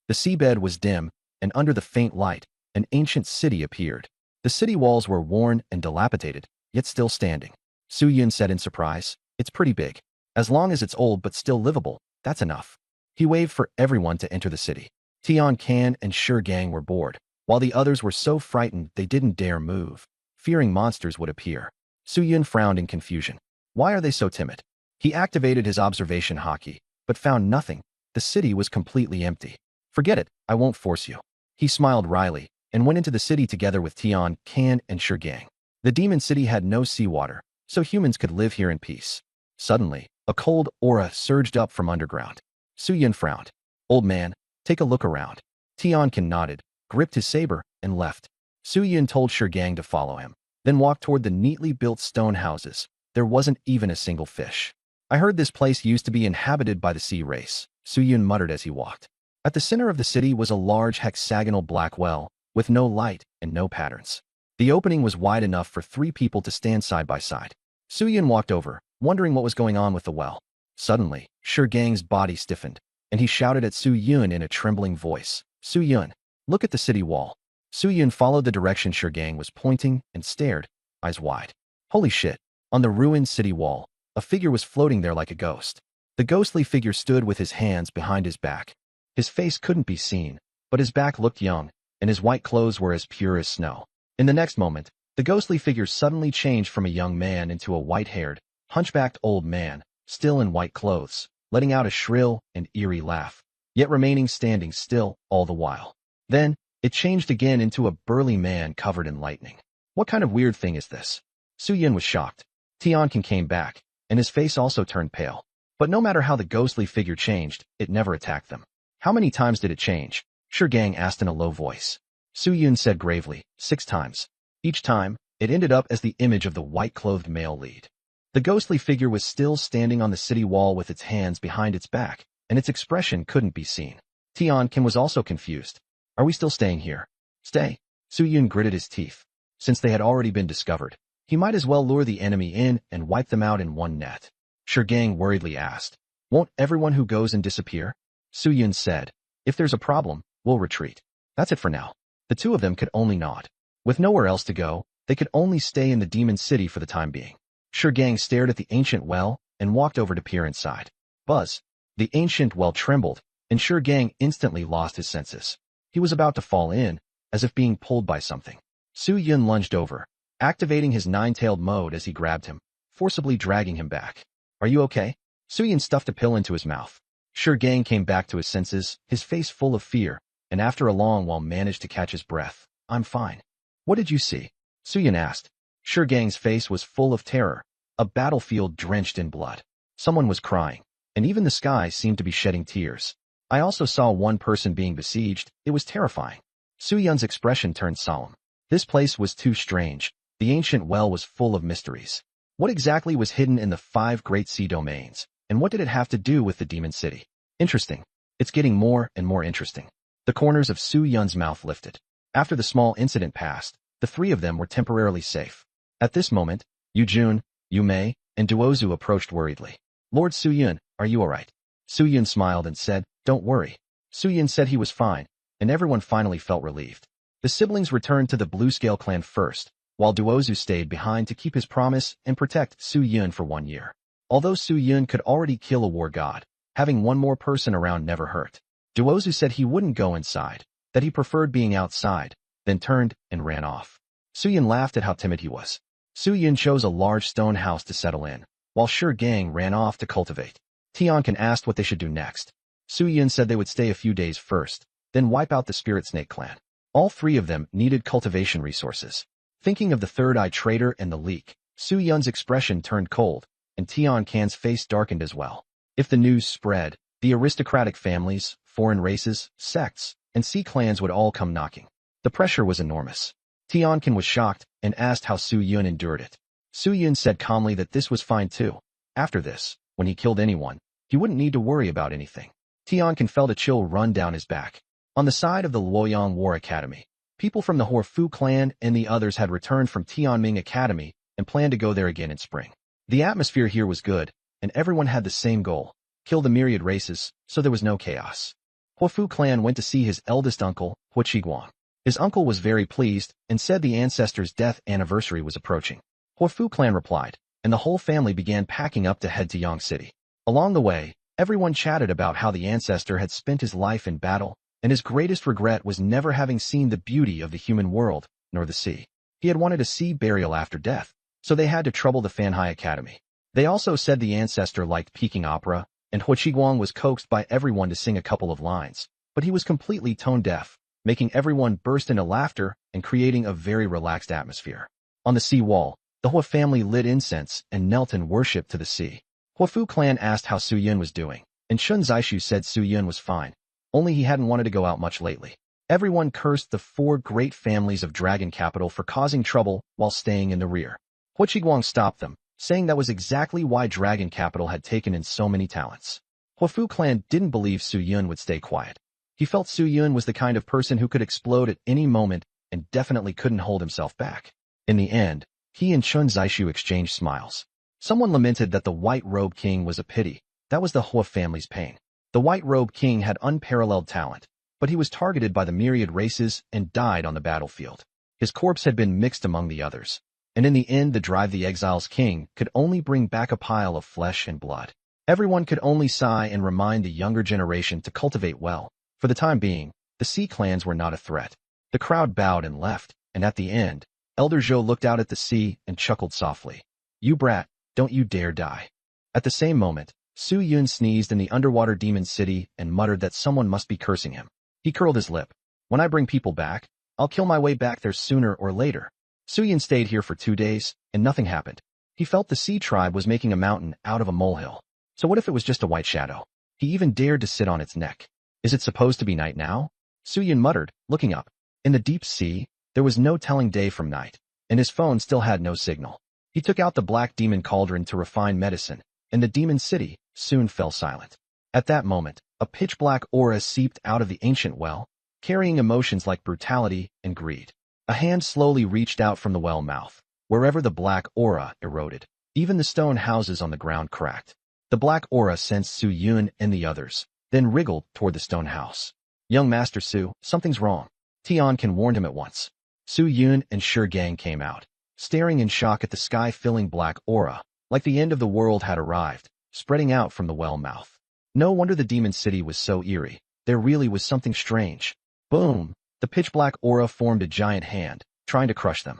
The seabed was dim, and under the faint light, an ancient city appeared. The city walls were worn and dilapidated, yet still standing. Su Yun said in surprise, it's pretty big. As long as it's old but still livable, that's enough. He waved for everyone to enter the city. Tian Can and Gang were bored, while the others were so frightened they didn't dare move, fearing monsters would appear. Su Yun frowned in confusion. Why are they so timid? He activated his observation haki, but found nothing. The city was completely empty. Forget it, I won't force you. He smiled wryly and went into the city together with Tian Can and Gang. The demon city had no seawater, so humans could live here in peace. Suddenly, a cold aura surged up from underground. Su Yun frowned. Old man, take a look around. Tian Can nodded, gripped his saber, and left. Su Yun told Gang to follow him, then walked toward the neatly built stone houses. There wasn't even a single fish. I heard this place used to be inhabited by the sea race, Su Yun muttered as he walked. At the center of the city was a large hexagonal black well, with no light and no patterns. The opening was wide enough for 3 people to stand side by side. Su Yun walked over, wondering what was going on with the well. Suddenly, Shi Gang's body stiffened, and he shouted at Su Yun in a trembling voice, "Su Yun, look at the city wall." Su Yun followed the direction Shi Gang was pointing and stared, eyes wide. Holy shit! On the ruined city wall, a figure was floating there like a ghost. The ghostly figure stood with his hands behind his back. His face couldn't be seen, but his back looked young, and his white clothes were as pure as snow. In the next moment, the ghostly figure suddenly changed from a young man into a white-haired, hunchbacked old man, still in white clothes, letting out a shrill and eerie laugh, yet remaining standing still all the while. Then, it changed again into a burly man covered in lightning. What kind of weird thing is this? Su Yun was shocked. Tianqin came back, and his face also turned pale. But no matter how the ghostly figure changed, it never attacked them. How many times did it change? Shi Gang asked in a low voice. Su Yun said gravely, 6 times. Each time, it ended up as the image of the white-clothed male lead. The ghostly figure was still standing on the city wall with its hands behind its back, and its expression couldn't be seen. Tianqin was also confused. Are we still staying here? Stay. Su Yun gritted his teeth. Since they had already been discovered, he might as well lure the enemy in and wipe them out in one net. Shi Gang worriedly asked, "Won't everyone who goes in disappear?" Su Yun said, "If there's a problem, we'll retreat. That's it for now." The 2 of them could only nod. With nowhere else to go, they could only stay in the demon city for the time being. Shi Gang stared at the ancient well and walked over to peer inside. Buzz! The ancient well trembled, and Shi Gang instantly lost his senses. He was about to fall in, as if being pulled by something. Su Yun lunged over, activating his 9-tailed mode as he grabbed him, forcibly dragging him back. "Are you okay?" Su Yun stuffed a pill into his mouth. Shi Gang came back to his senses, his face full of fear, and after a long while managed to catch his breath. "I'm fine." "What did you see?" Su Yun asked. Shi Gang's face was full of terror, a battlefield drenched in blood. Someone was crying, and even the sky seemed to be shedding tears. "I also saw one person being besieged. It was terrifying." Su Yun's expression turned solemn. This place was too strange. The ancient well was full of mysteries. What exactly was hidden in the 5 great sea domains, and what did it have to do with the demon city? Interesting. It's getting more and more interesting. The corners of Su Yun's mouth lifted. After the small incident passed, the 3 of them were temporarily safe. At this moment, Yu Jun, Yu Mei, and Duozu approached worriedly. "Lord Su Yun, are you alright?" Su Yun smiled and said, "Don't worry." Su Yun said he was fine, and everyone finally felt relieved. The siblings returned to the Blue Scale clan first, while Duozu stayed behind to keep his promise and protect Su Yun for 1 year. Although Su Yun could already kill a war god, having one more person around never hurt. Duozu said he wouldn't go inside, that he preferred being outside, then turned and ran off. Su Yun laughed at how timid he was. Su Yun chose a large stone house to settle in, while Shi Gang ran off to cultivate. Tianqin asked what they should do next. Su Yun said they would stay a few days first, then wipe out the Spirit Snake clan. All 3 of them needed cultivation resources. Thinking of the Third Eye Traitor and the leak, Su Yun's expression turned cold, and Tianqin's face darkened as well. If the news spread, the aristocratic families, foreign races, sects, and sea clans would all come knocking. The pressure was enormous. Tianqin was shocked and asked how Su Yun endured it. Su Yun said calmly that this was fine too. After this, when he killed anyone, he wouldn't need to worry about anything. Tianqin felt a chill run down his back. On the side of the Luoyang War Academy, people from the Horfu clan and the others had returned from Tianming Academy and planned to go there again in spring. The atmosphere here was good, and everyone had the same goal, kill the myriad races, so there was no chaos. Horfu clan went to see his eldest uncle, Huaqiguang. His uncle was very pleased and said the ancestor's death anniversary was approaching. Horfu clan replied, and the whole family began packing up to head to Yang City. Along the way, everyone chatted about how the ancestor had spent his life in battle, and his greatest regret was never having seen the beauty of the human world, nor the sea. He had wanted a sea burial after death, so they had to trouble the Fanhai Academy. They also said the ancestor liked Peking opera, and Huaqiguang was coaxed by everyone to sing a couple of lines, but he was completely tone-deaf, making everyone burst into laughter and creating a very relaxed atmosphere. On the sea wall, the Hua family lit incense and knelt in worship to the sea. Huafu clan asked how Su Yun was doing, and Shun Zaishu said Su Yun was fine, only he hadn't wanted to go out much lately. Everyone cursed the 4 great families of Dragon Capital for causing trouble while staying in the rear. Huaqiguang stopped them, saying that was exactly why Dragon Capital had taken in so many talents. Huafu clan didn't believe Su Yun would stay quiet. He felt Su Yun was the kind of person who could explode at any moment and definitely couldn't hold himself back. In the end, he and Chun Zaishu exchanged smiles. Someone lamented that the White Robe King was a pity. That was the Hua family's pain. The White Robe King had unparalleled talent, but he was targeted by the myriad races and died on the battlefield. His corpse had been mixed among the others, and in the end the Drive the Exiles King could only bring back a pile of flesh and blood. Everyone could only sigh and remind the younger generation to cultivate well. For the time being, the Sea clans were not a threat. The crowd bowed and left, and at the end, Elder Zhou looked out at the sea and chuckled softly. "You brat, don't you dare die." At the same moment, Su Yun sneezed in the underwater demon city and muttered that someone must be cursing him. He curled his lip. "When I bring people back, I'll kill my way back there sooner or later." Su Yun stayed here for 2 days, and nothing happened. He felt the Sea tribe was making a mountain out of a molehill. So what if it was just a white shadow? He even dared to sit on its neck. "Is it supposed to be night now?" Su Yun muttered, looking up. In the deep sea, there was no telling day from night, and his phone still had no signal. He took out the black demon cauldron to refine medicine, and the demon city soon fell silent. At that moment, a pitch-black aura seeped out of the ancient well, carrying emotions like brutality and greed. A hand slowly reached out from the well mouth. Wherever the black aura eroded, even the stone houses on the ground cracked. The black aura sensed Su Yun and the others, then wriggled toward the stone house. "Young Master Su, something's wrong." Tian Can warned him at once. Su Yun and Shi Gang came out, staring in shock at the sky-filling black aura, like the end of the world had arrived, spreading out from the well mouth. No wonder the demon city was so eerie. There really was something strange. Boom! The pitch-black aura formed a giant hand, trying to crush them.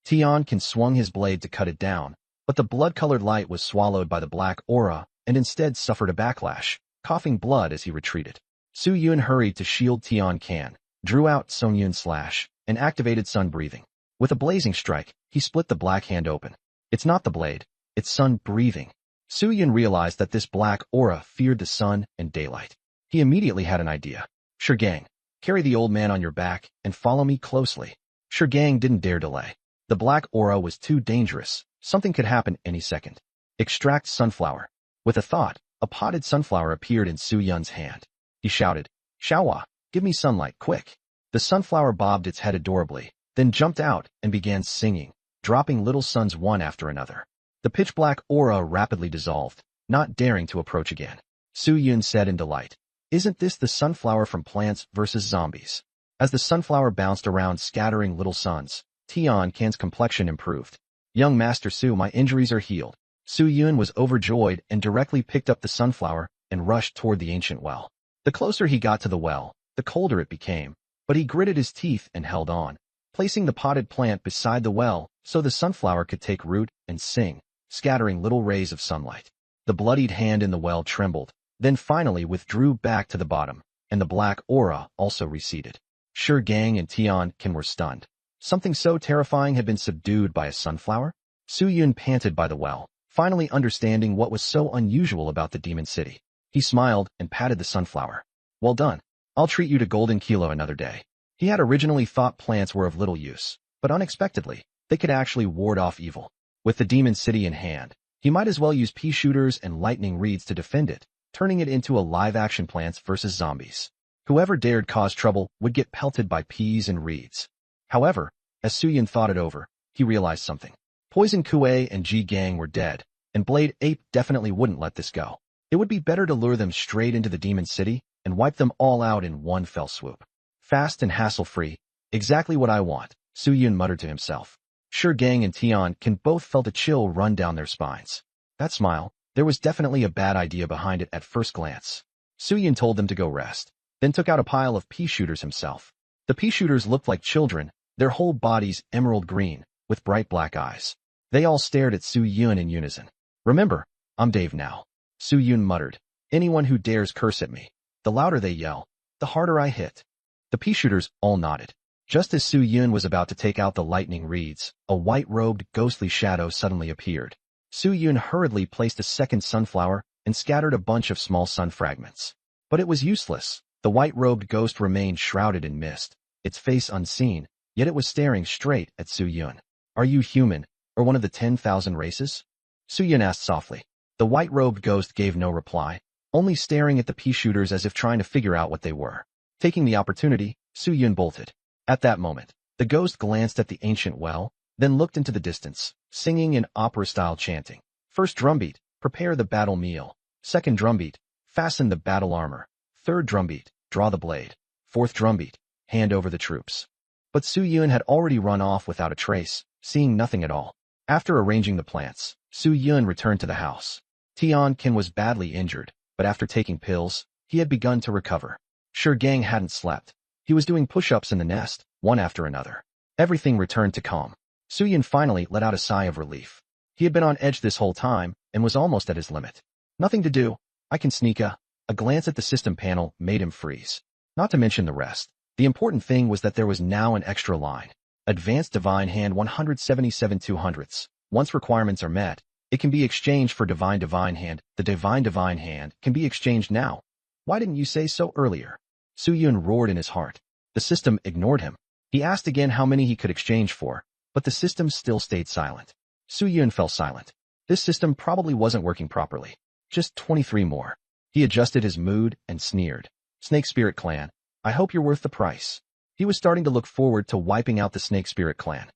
Tian Can swung his blade to cut it down, but the blood-colored light was swallowed by the black aura and instead suffered a backlash, coughing blood as he retreated. Su Yun hurried to shield Tian Can, drew out Sun Yun Slash, and activated Sun Breathing. With a blazing strike, he split the black hand open. It's not the blade, it's Sun Breathing. Su Yun realized that this black aura feared the sun and daylight. He immediately had an idea. "Shi Gang, carry the old man on your back and follow me closely." Shi Gang didn't dare delay. The black aura was too dangerous. Something could happen any second. "Extract sunflower." With a thought, a potted sunflower appeared in Su Yun's hand. He shouted, "Xiaohua, give me sunlight, quick." The sunflower bobbed its head adorably, then jumped out and began singing, dropping little suns one after another. The pitch-black aura rapidly dissolved, not daring to approach again. Su Yun said in delight, "Isn't this the sunflower from Plants vs. Zombies?" As the sunflower bounced around scattering little suns, Tian Can's complexion improved. "Young Master Su, my injuries are healed." Su Yun was overjoyed and directly picked up the sunflower and rushed toward the ancient well. The closer he got to the well, the colder it became, but he gritted his teeth and held on, placing the potted plant beside the well so the sunflower could take root and sing, scattering little rays of sunlight. The bloodied hand in the well trembled, then finally withdrew back to the bottom, and the black aura also receded. Shi Gang and Tian Can were stunned. Something so terrifying had been subdued by a sunflower? Su Yun panted by the well, finally understanding what was so unusual about the demon city. He smiled and patted the sunflower. "Well done. I'll treat you to golden kilo another day." He had originally thought plants were of little use, but unexpectedly, they could actually ward off evil. With the demon city in hand, he might as well use pea shooters and lightning reeds to defend it, turning it into a live-action Plants vs. Zombies. Whoever dared cause trouble would get pelted by peas and reeds. However, as Su Yun thought it over, he realized something. Poison Kuei and Ji Gang were dead, and Blade Ape definitely wouldn't let this go. It would be better to lure them straight into the demon city and wipe them all out in one fell swoop. Fast and hassle-free, exactly what I want, Su Yun muttered to himself. Shi Gang and Tian Can both felt a chill run down their spines. That smile, there was definitely a bad idea behind it at first glance. Su Yun told them to go rest, then took out a pile of pea shooters himself. The pea shooters looked like children, their whole bodies emerald green, with bright black eyes. They all stared at Su Yun in unison. "Remember, I'm Dave now," Su Yun muttered. "Anyone who dares curse at me, the louder they yell, the harder I hit." The pea shooters all nodded. Just as Su Yun was about to take out the lightning reeds, a white-robed, ghostly shadow suddenly appeared. Su Yun hurriedly placed a second sunflower and scattered a bunch of small sun fragments. But it was useless. The white-robed ghost remained shrouded in mist, its face unseen, yet it was staring straight at Su Yun. "Are you human, or one of the 10,000 races?" Su Yun asked softly. The white-robed ghost gave no reply, only staring at the pea shooters as if trying to figure out what they were. Taking the opportunity, Su Yun bolted. At that moment, the ghost glanced at the ancient well, then looked into the distance, singing in opera-style chanting. First drumbeat, prepare the battle meal. Second drumbeat, fasten the battle armor. Third drumbeat, draw the blade. Fourth drumbeat, hand over the troops. But Su Yun had already run off without a trace, seeing nothing at all. After arranging the plants, Su Yun returned to the house. Tian Qin was badly injured, but after taking pills, he had begun to recover. Shi Gang hadn't slept. He was doing push-ups in the nest, one after another. Everything returned to calm. Su Yun finally let out a sigh of relief. He had been on edge this whole time and was almost at his limit. Nothing to do. I can sneak a glance at the system panel made him freeze. Not to mention the rest. The important thing was that there was now an extra line. Advanced Divine Hand 177 200ths. Once requirements are met, it can be exchanged for Divine Hand. The Divine Hand can be exchanged now. Why didn't you say so earlier? Su Yun roared in his heart. The system ignored him. He asked again how many he could exchange for, but the system still stayed silent. Su Yun fell silent. This system probably wasn't working properly. Just 23 more. He adjusted his mood and sneered. Snake Spirit Clan, I hope you're worth the price. He was starting to look forward to wiping out the Snake Spirit Clan.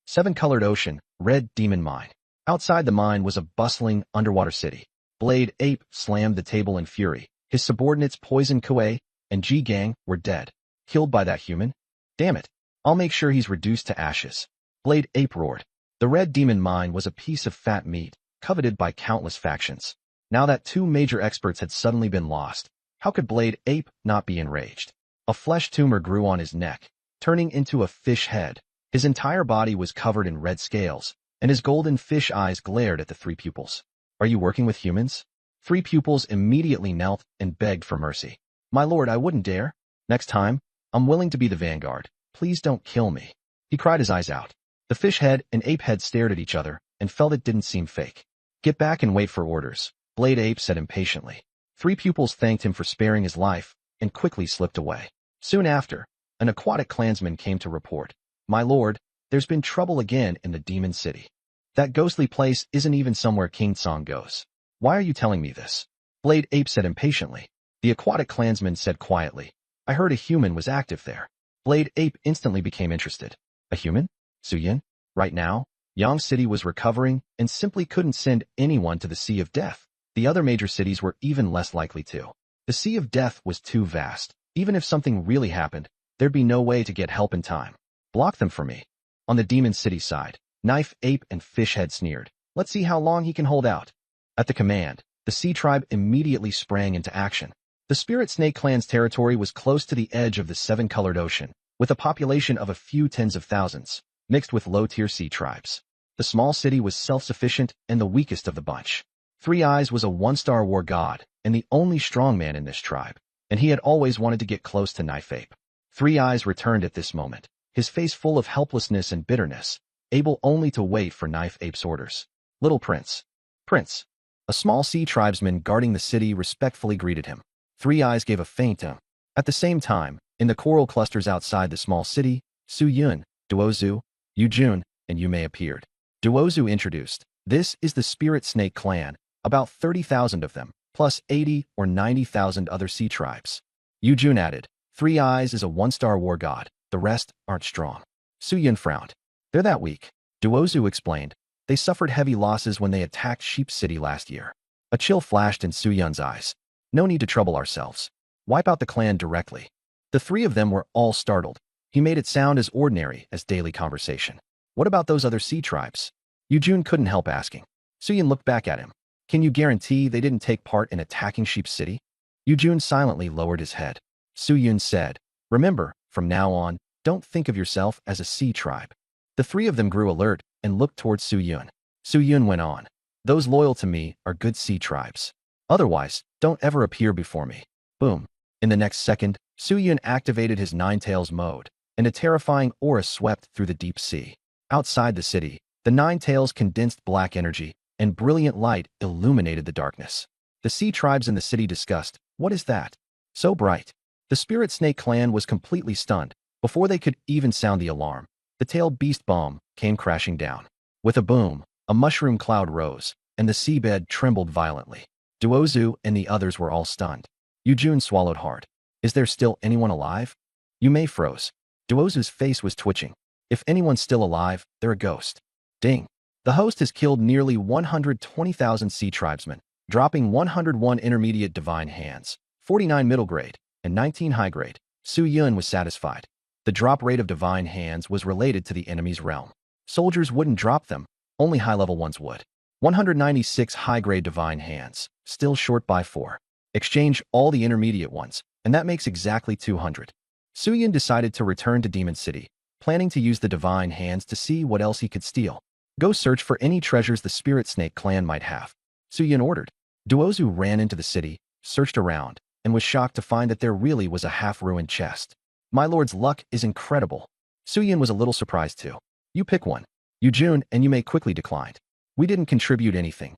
Seven-colored ocean, red demon mine. Outside the mine was a bustling underwater city. Blade Ape slammed the table in fury. His subordinates Poison Kuei and Ji Gang were dead. Killed by that human? Damn it. I'll make sure he's reduced to ashes. Blade Ape roared. The red demon mine was a piece of fat meat, coveted by countless factions. Now that two major experts had suddenly been lost, how could Blade Ape not be enraged? A flesh tumor grew on his neck, turning into a fish head. His entire body was covered in red scales, and his golden fish eyes glared at the three pupils. Are you working with humans? Three pupils immediately knelt and begged for mercy. My lord, I wouldn't dare. Next time, I'm willing to be the vanguard. Please don't kill me. He cried his eyes out. The fish head and ape head stared at each other and felt it didn't seem fake. Get back and wait for orders, Blade Ape said impatiently. Three pupils thanked him for sparing his life and quickly slipped away. Soon after, an aquatic clansman came to report. My lord, there's been trouble again in the demon city. That ghostly place isn't even somewhere King Song goes. Why are you telling me this? Blade Ape said impatiently. The aquatic clansman said quietly. I heard a human was active there. Blade Ape instantly became interested. A human? Su Yun? Right now, Yang City was recovering and simply couldn't send anyone to the Sea of Death. The other major cities were even less likely to. The Sea of Death was too vast. Even if something really happened, there'd be no way to get help in time. Block them for me. On the Demon City side, Knife Ape and Fish Head sneered. Let's see how long he can hold out. At the command, the Sea Tribe immediately sprang into action. The Spirit Snake Clan's territory was close to the edge of the seven-colored ocean, with a population of a few tens of thousands, mixed with low-tier sea tribes. The small city was self-sufficient and the weakest of the bunch. Three Eyes was a one-star war god and the only strong man in this tribe, and he had always wanted to get close to Knife Ape. Three Eyes returned at this moment, his face full of helplessness and bitterness, able only to wait for Knife Ape's orders. Little Prince. Prince. A small sea tribesman guarding the city respectfully greeted him. Three Eyes gave a faint At the same time, in the coral clusters outside the small city, Su Yun, Duozu, Yujun, and Yume appeared. Duozu introduced, this is the Spirit Snake Clan, about 30,000 of them, plus 80 or 90,000 other sea tribes. Yujun added, Three Eyes is a one-star war god, the rest aren't strong. Su Yun frowned. They're that weak. Duozu explained, they suffered heavy losses when they attacked Sheep City last year. A chill flashed in Su Yun's eyes. No need to trouble ourselves. Wipe out the clan directly. The three of them were all startled. He made it sound as ordinary as daily conversation. What about those other sea tribes? Yujun couldn't help asking. Su Yun looked back at him. Can you guarantee they didn't take part in attacking Sheep City? Yujun silently lowered his head. Su Yun said, remember, from now on, don't think of yourself as a sea tribe. The three of them grew alert and looked towards Su Yun. Su Yun went on. Those loyal to me are good sea tribes. Otherwise, don't ever appear before me. Boom. In the next second, Su Yun activated his Nine-Tails mode, and a terrifying aura swept through the deep sea. Outside the city, the Nine-Tails condensed black energy, and brilliant light illuminated the darkness. The sea tribes in the city discussed, what is that? So bright. The Spirit Snake Clan was completely stunned. Before they could even sound the alarm, the tailed beast bomb came crashing down. With a boom, a mushroom cloud rose, and the seabed trembled violently. Duozu and the others were all stunned. Yujun swallowed hard. Is there still anyone alive? Yume froze. Duozu's face was twitching. If anyone's still alive, they're a ghost. Ding. The host has killed nearly 120,000 sea tribesmen, dropping 101 intermediate divine hands, 49 middle grade, and 19 high grade. Su Yun was satisfied. The drop rate of divine hands was related to the enemy's realm. Soldiers wouldn't drop them, only high-level ones would. 196 high-grade divine hands, still short by 4. Exchange all the intermediate ones, and that makes exactly 200. Su Yun decided to return to Demon City, planning to use the divine hands to see what else he could steal. Go search for any treasures the Spirit Snake clan might have. Su Yun ordered. Duozu ran into the city, searched around, and was shocked to find that there really was a half-ruined chest. My lord's luck is incredible. Su Yun was a little surprised too. You pick one. You Jun, and you may quickly declined. We didn't contribute anything.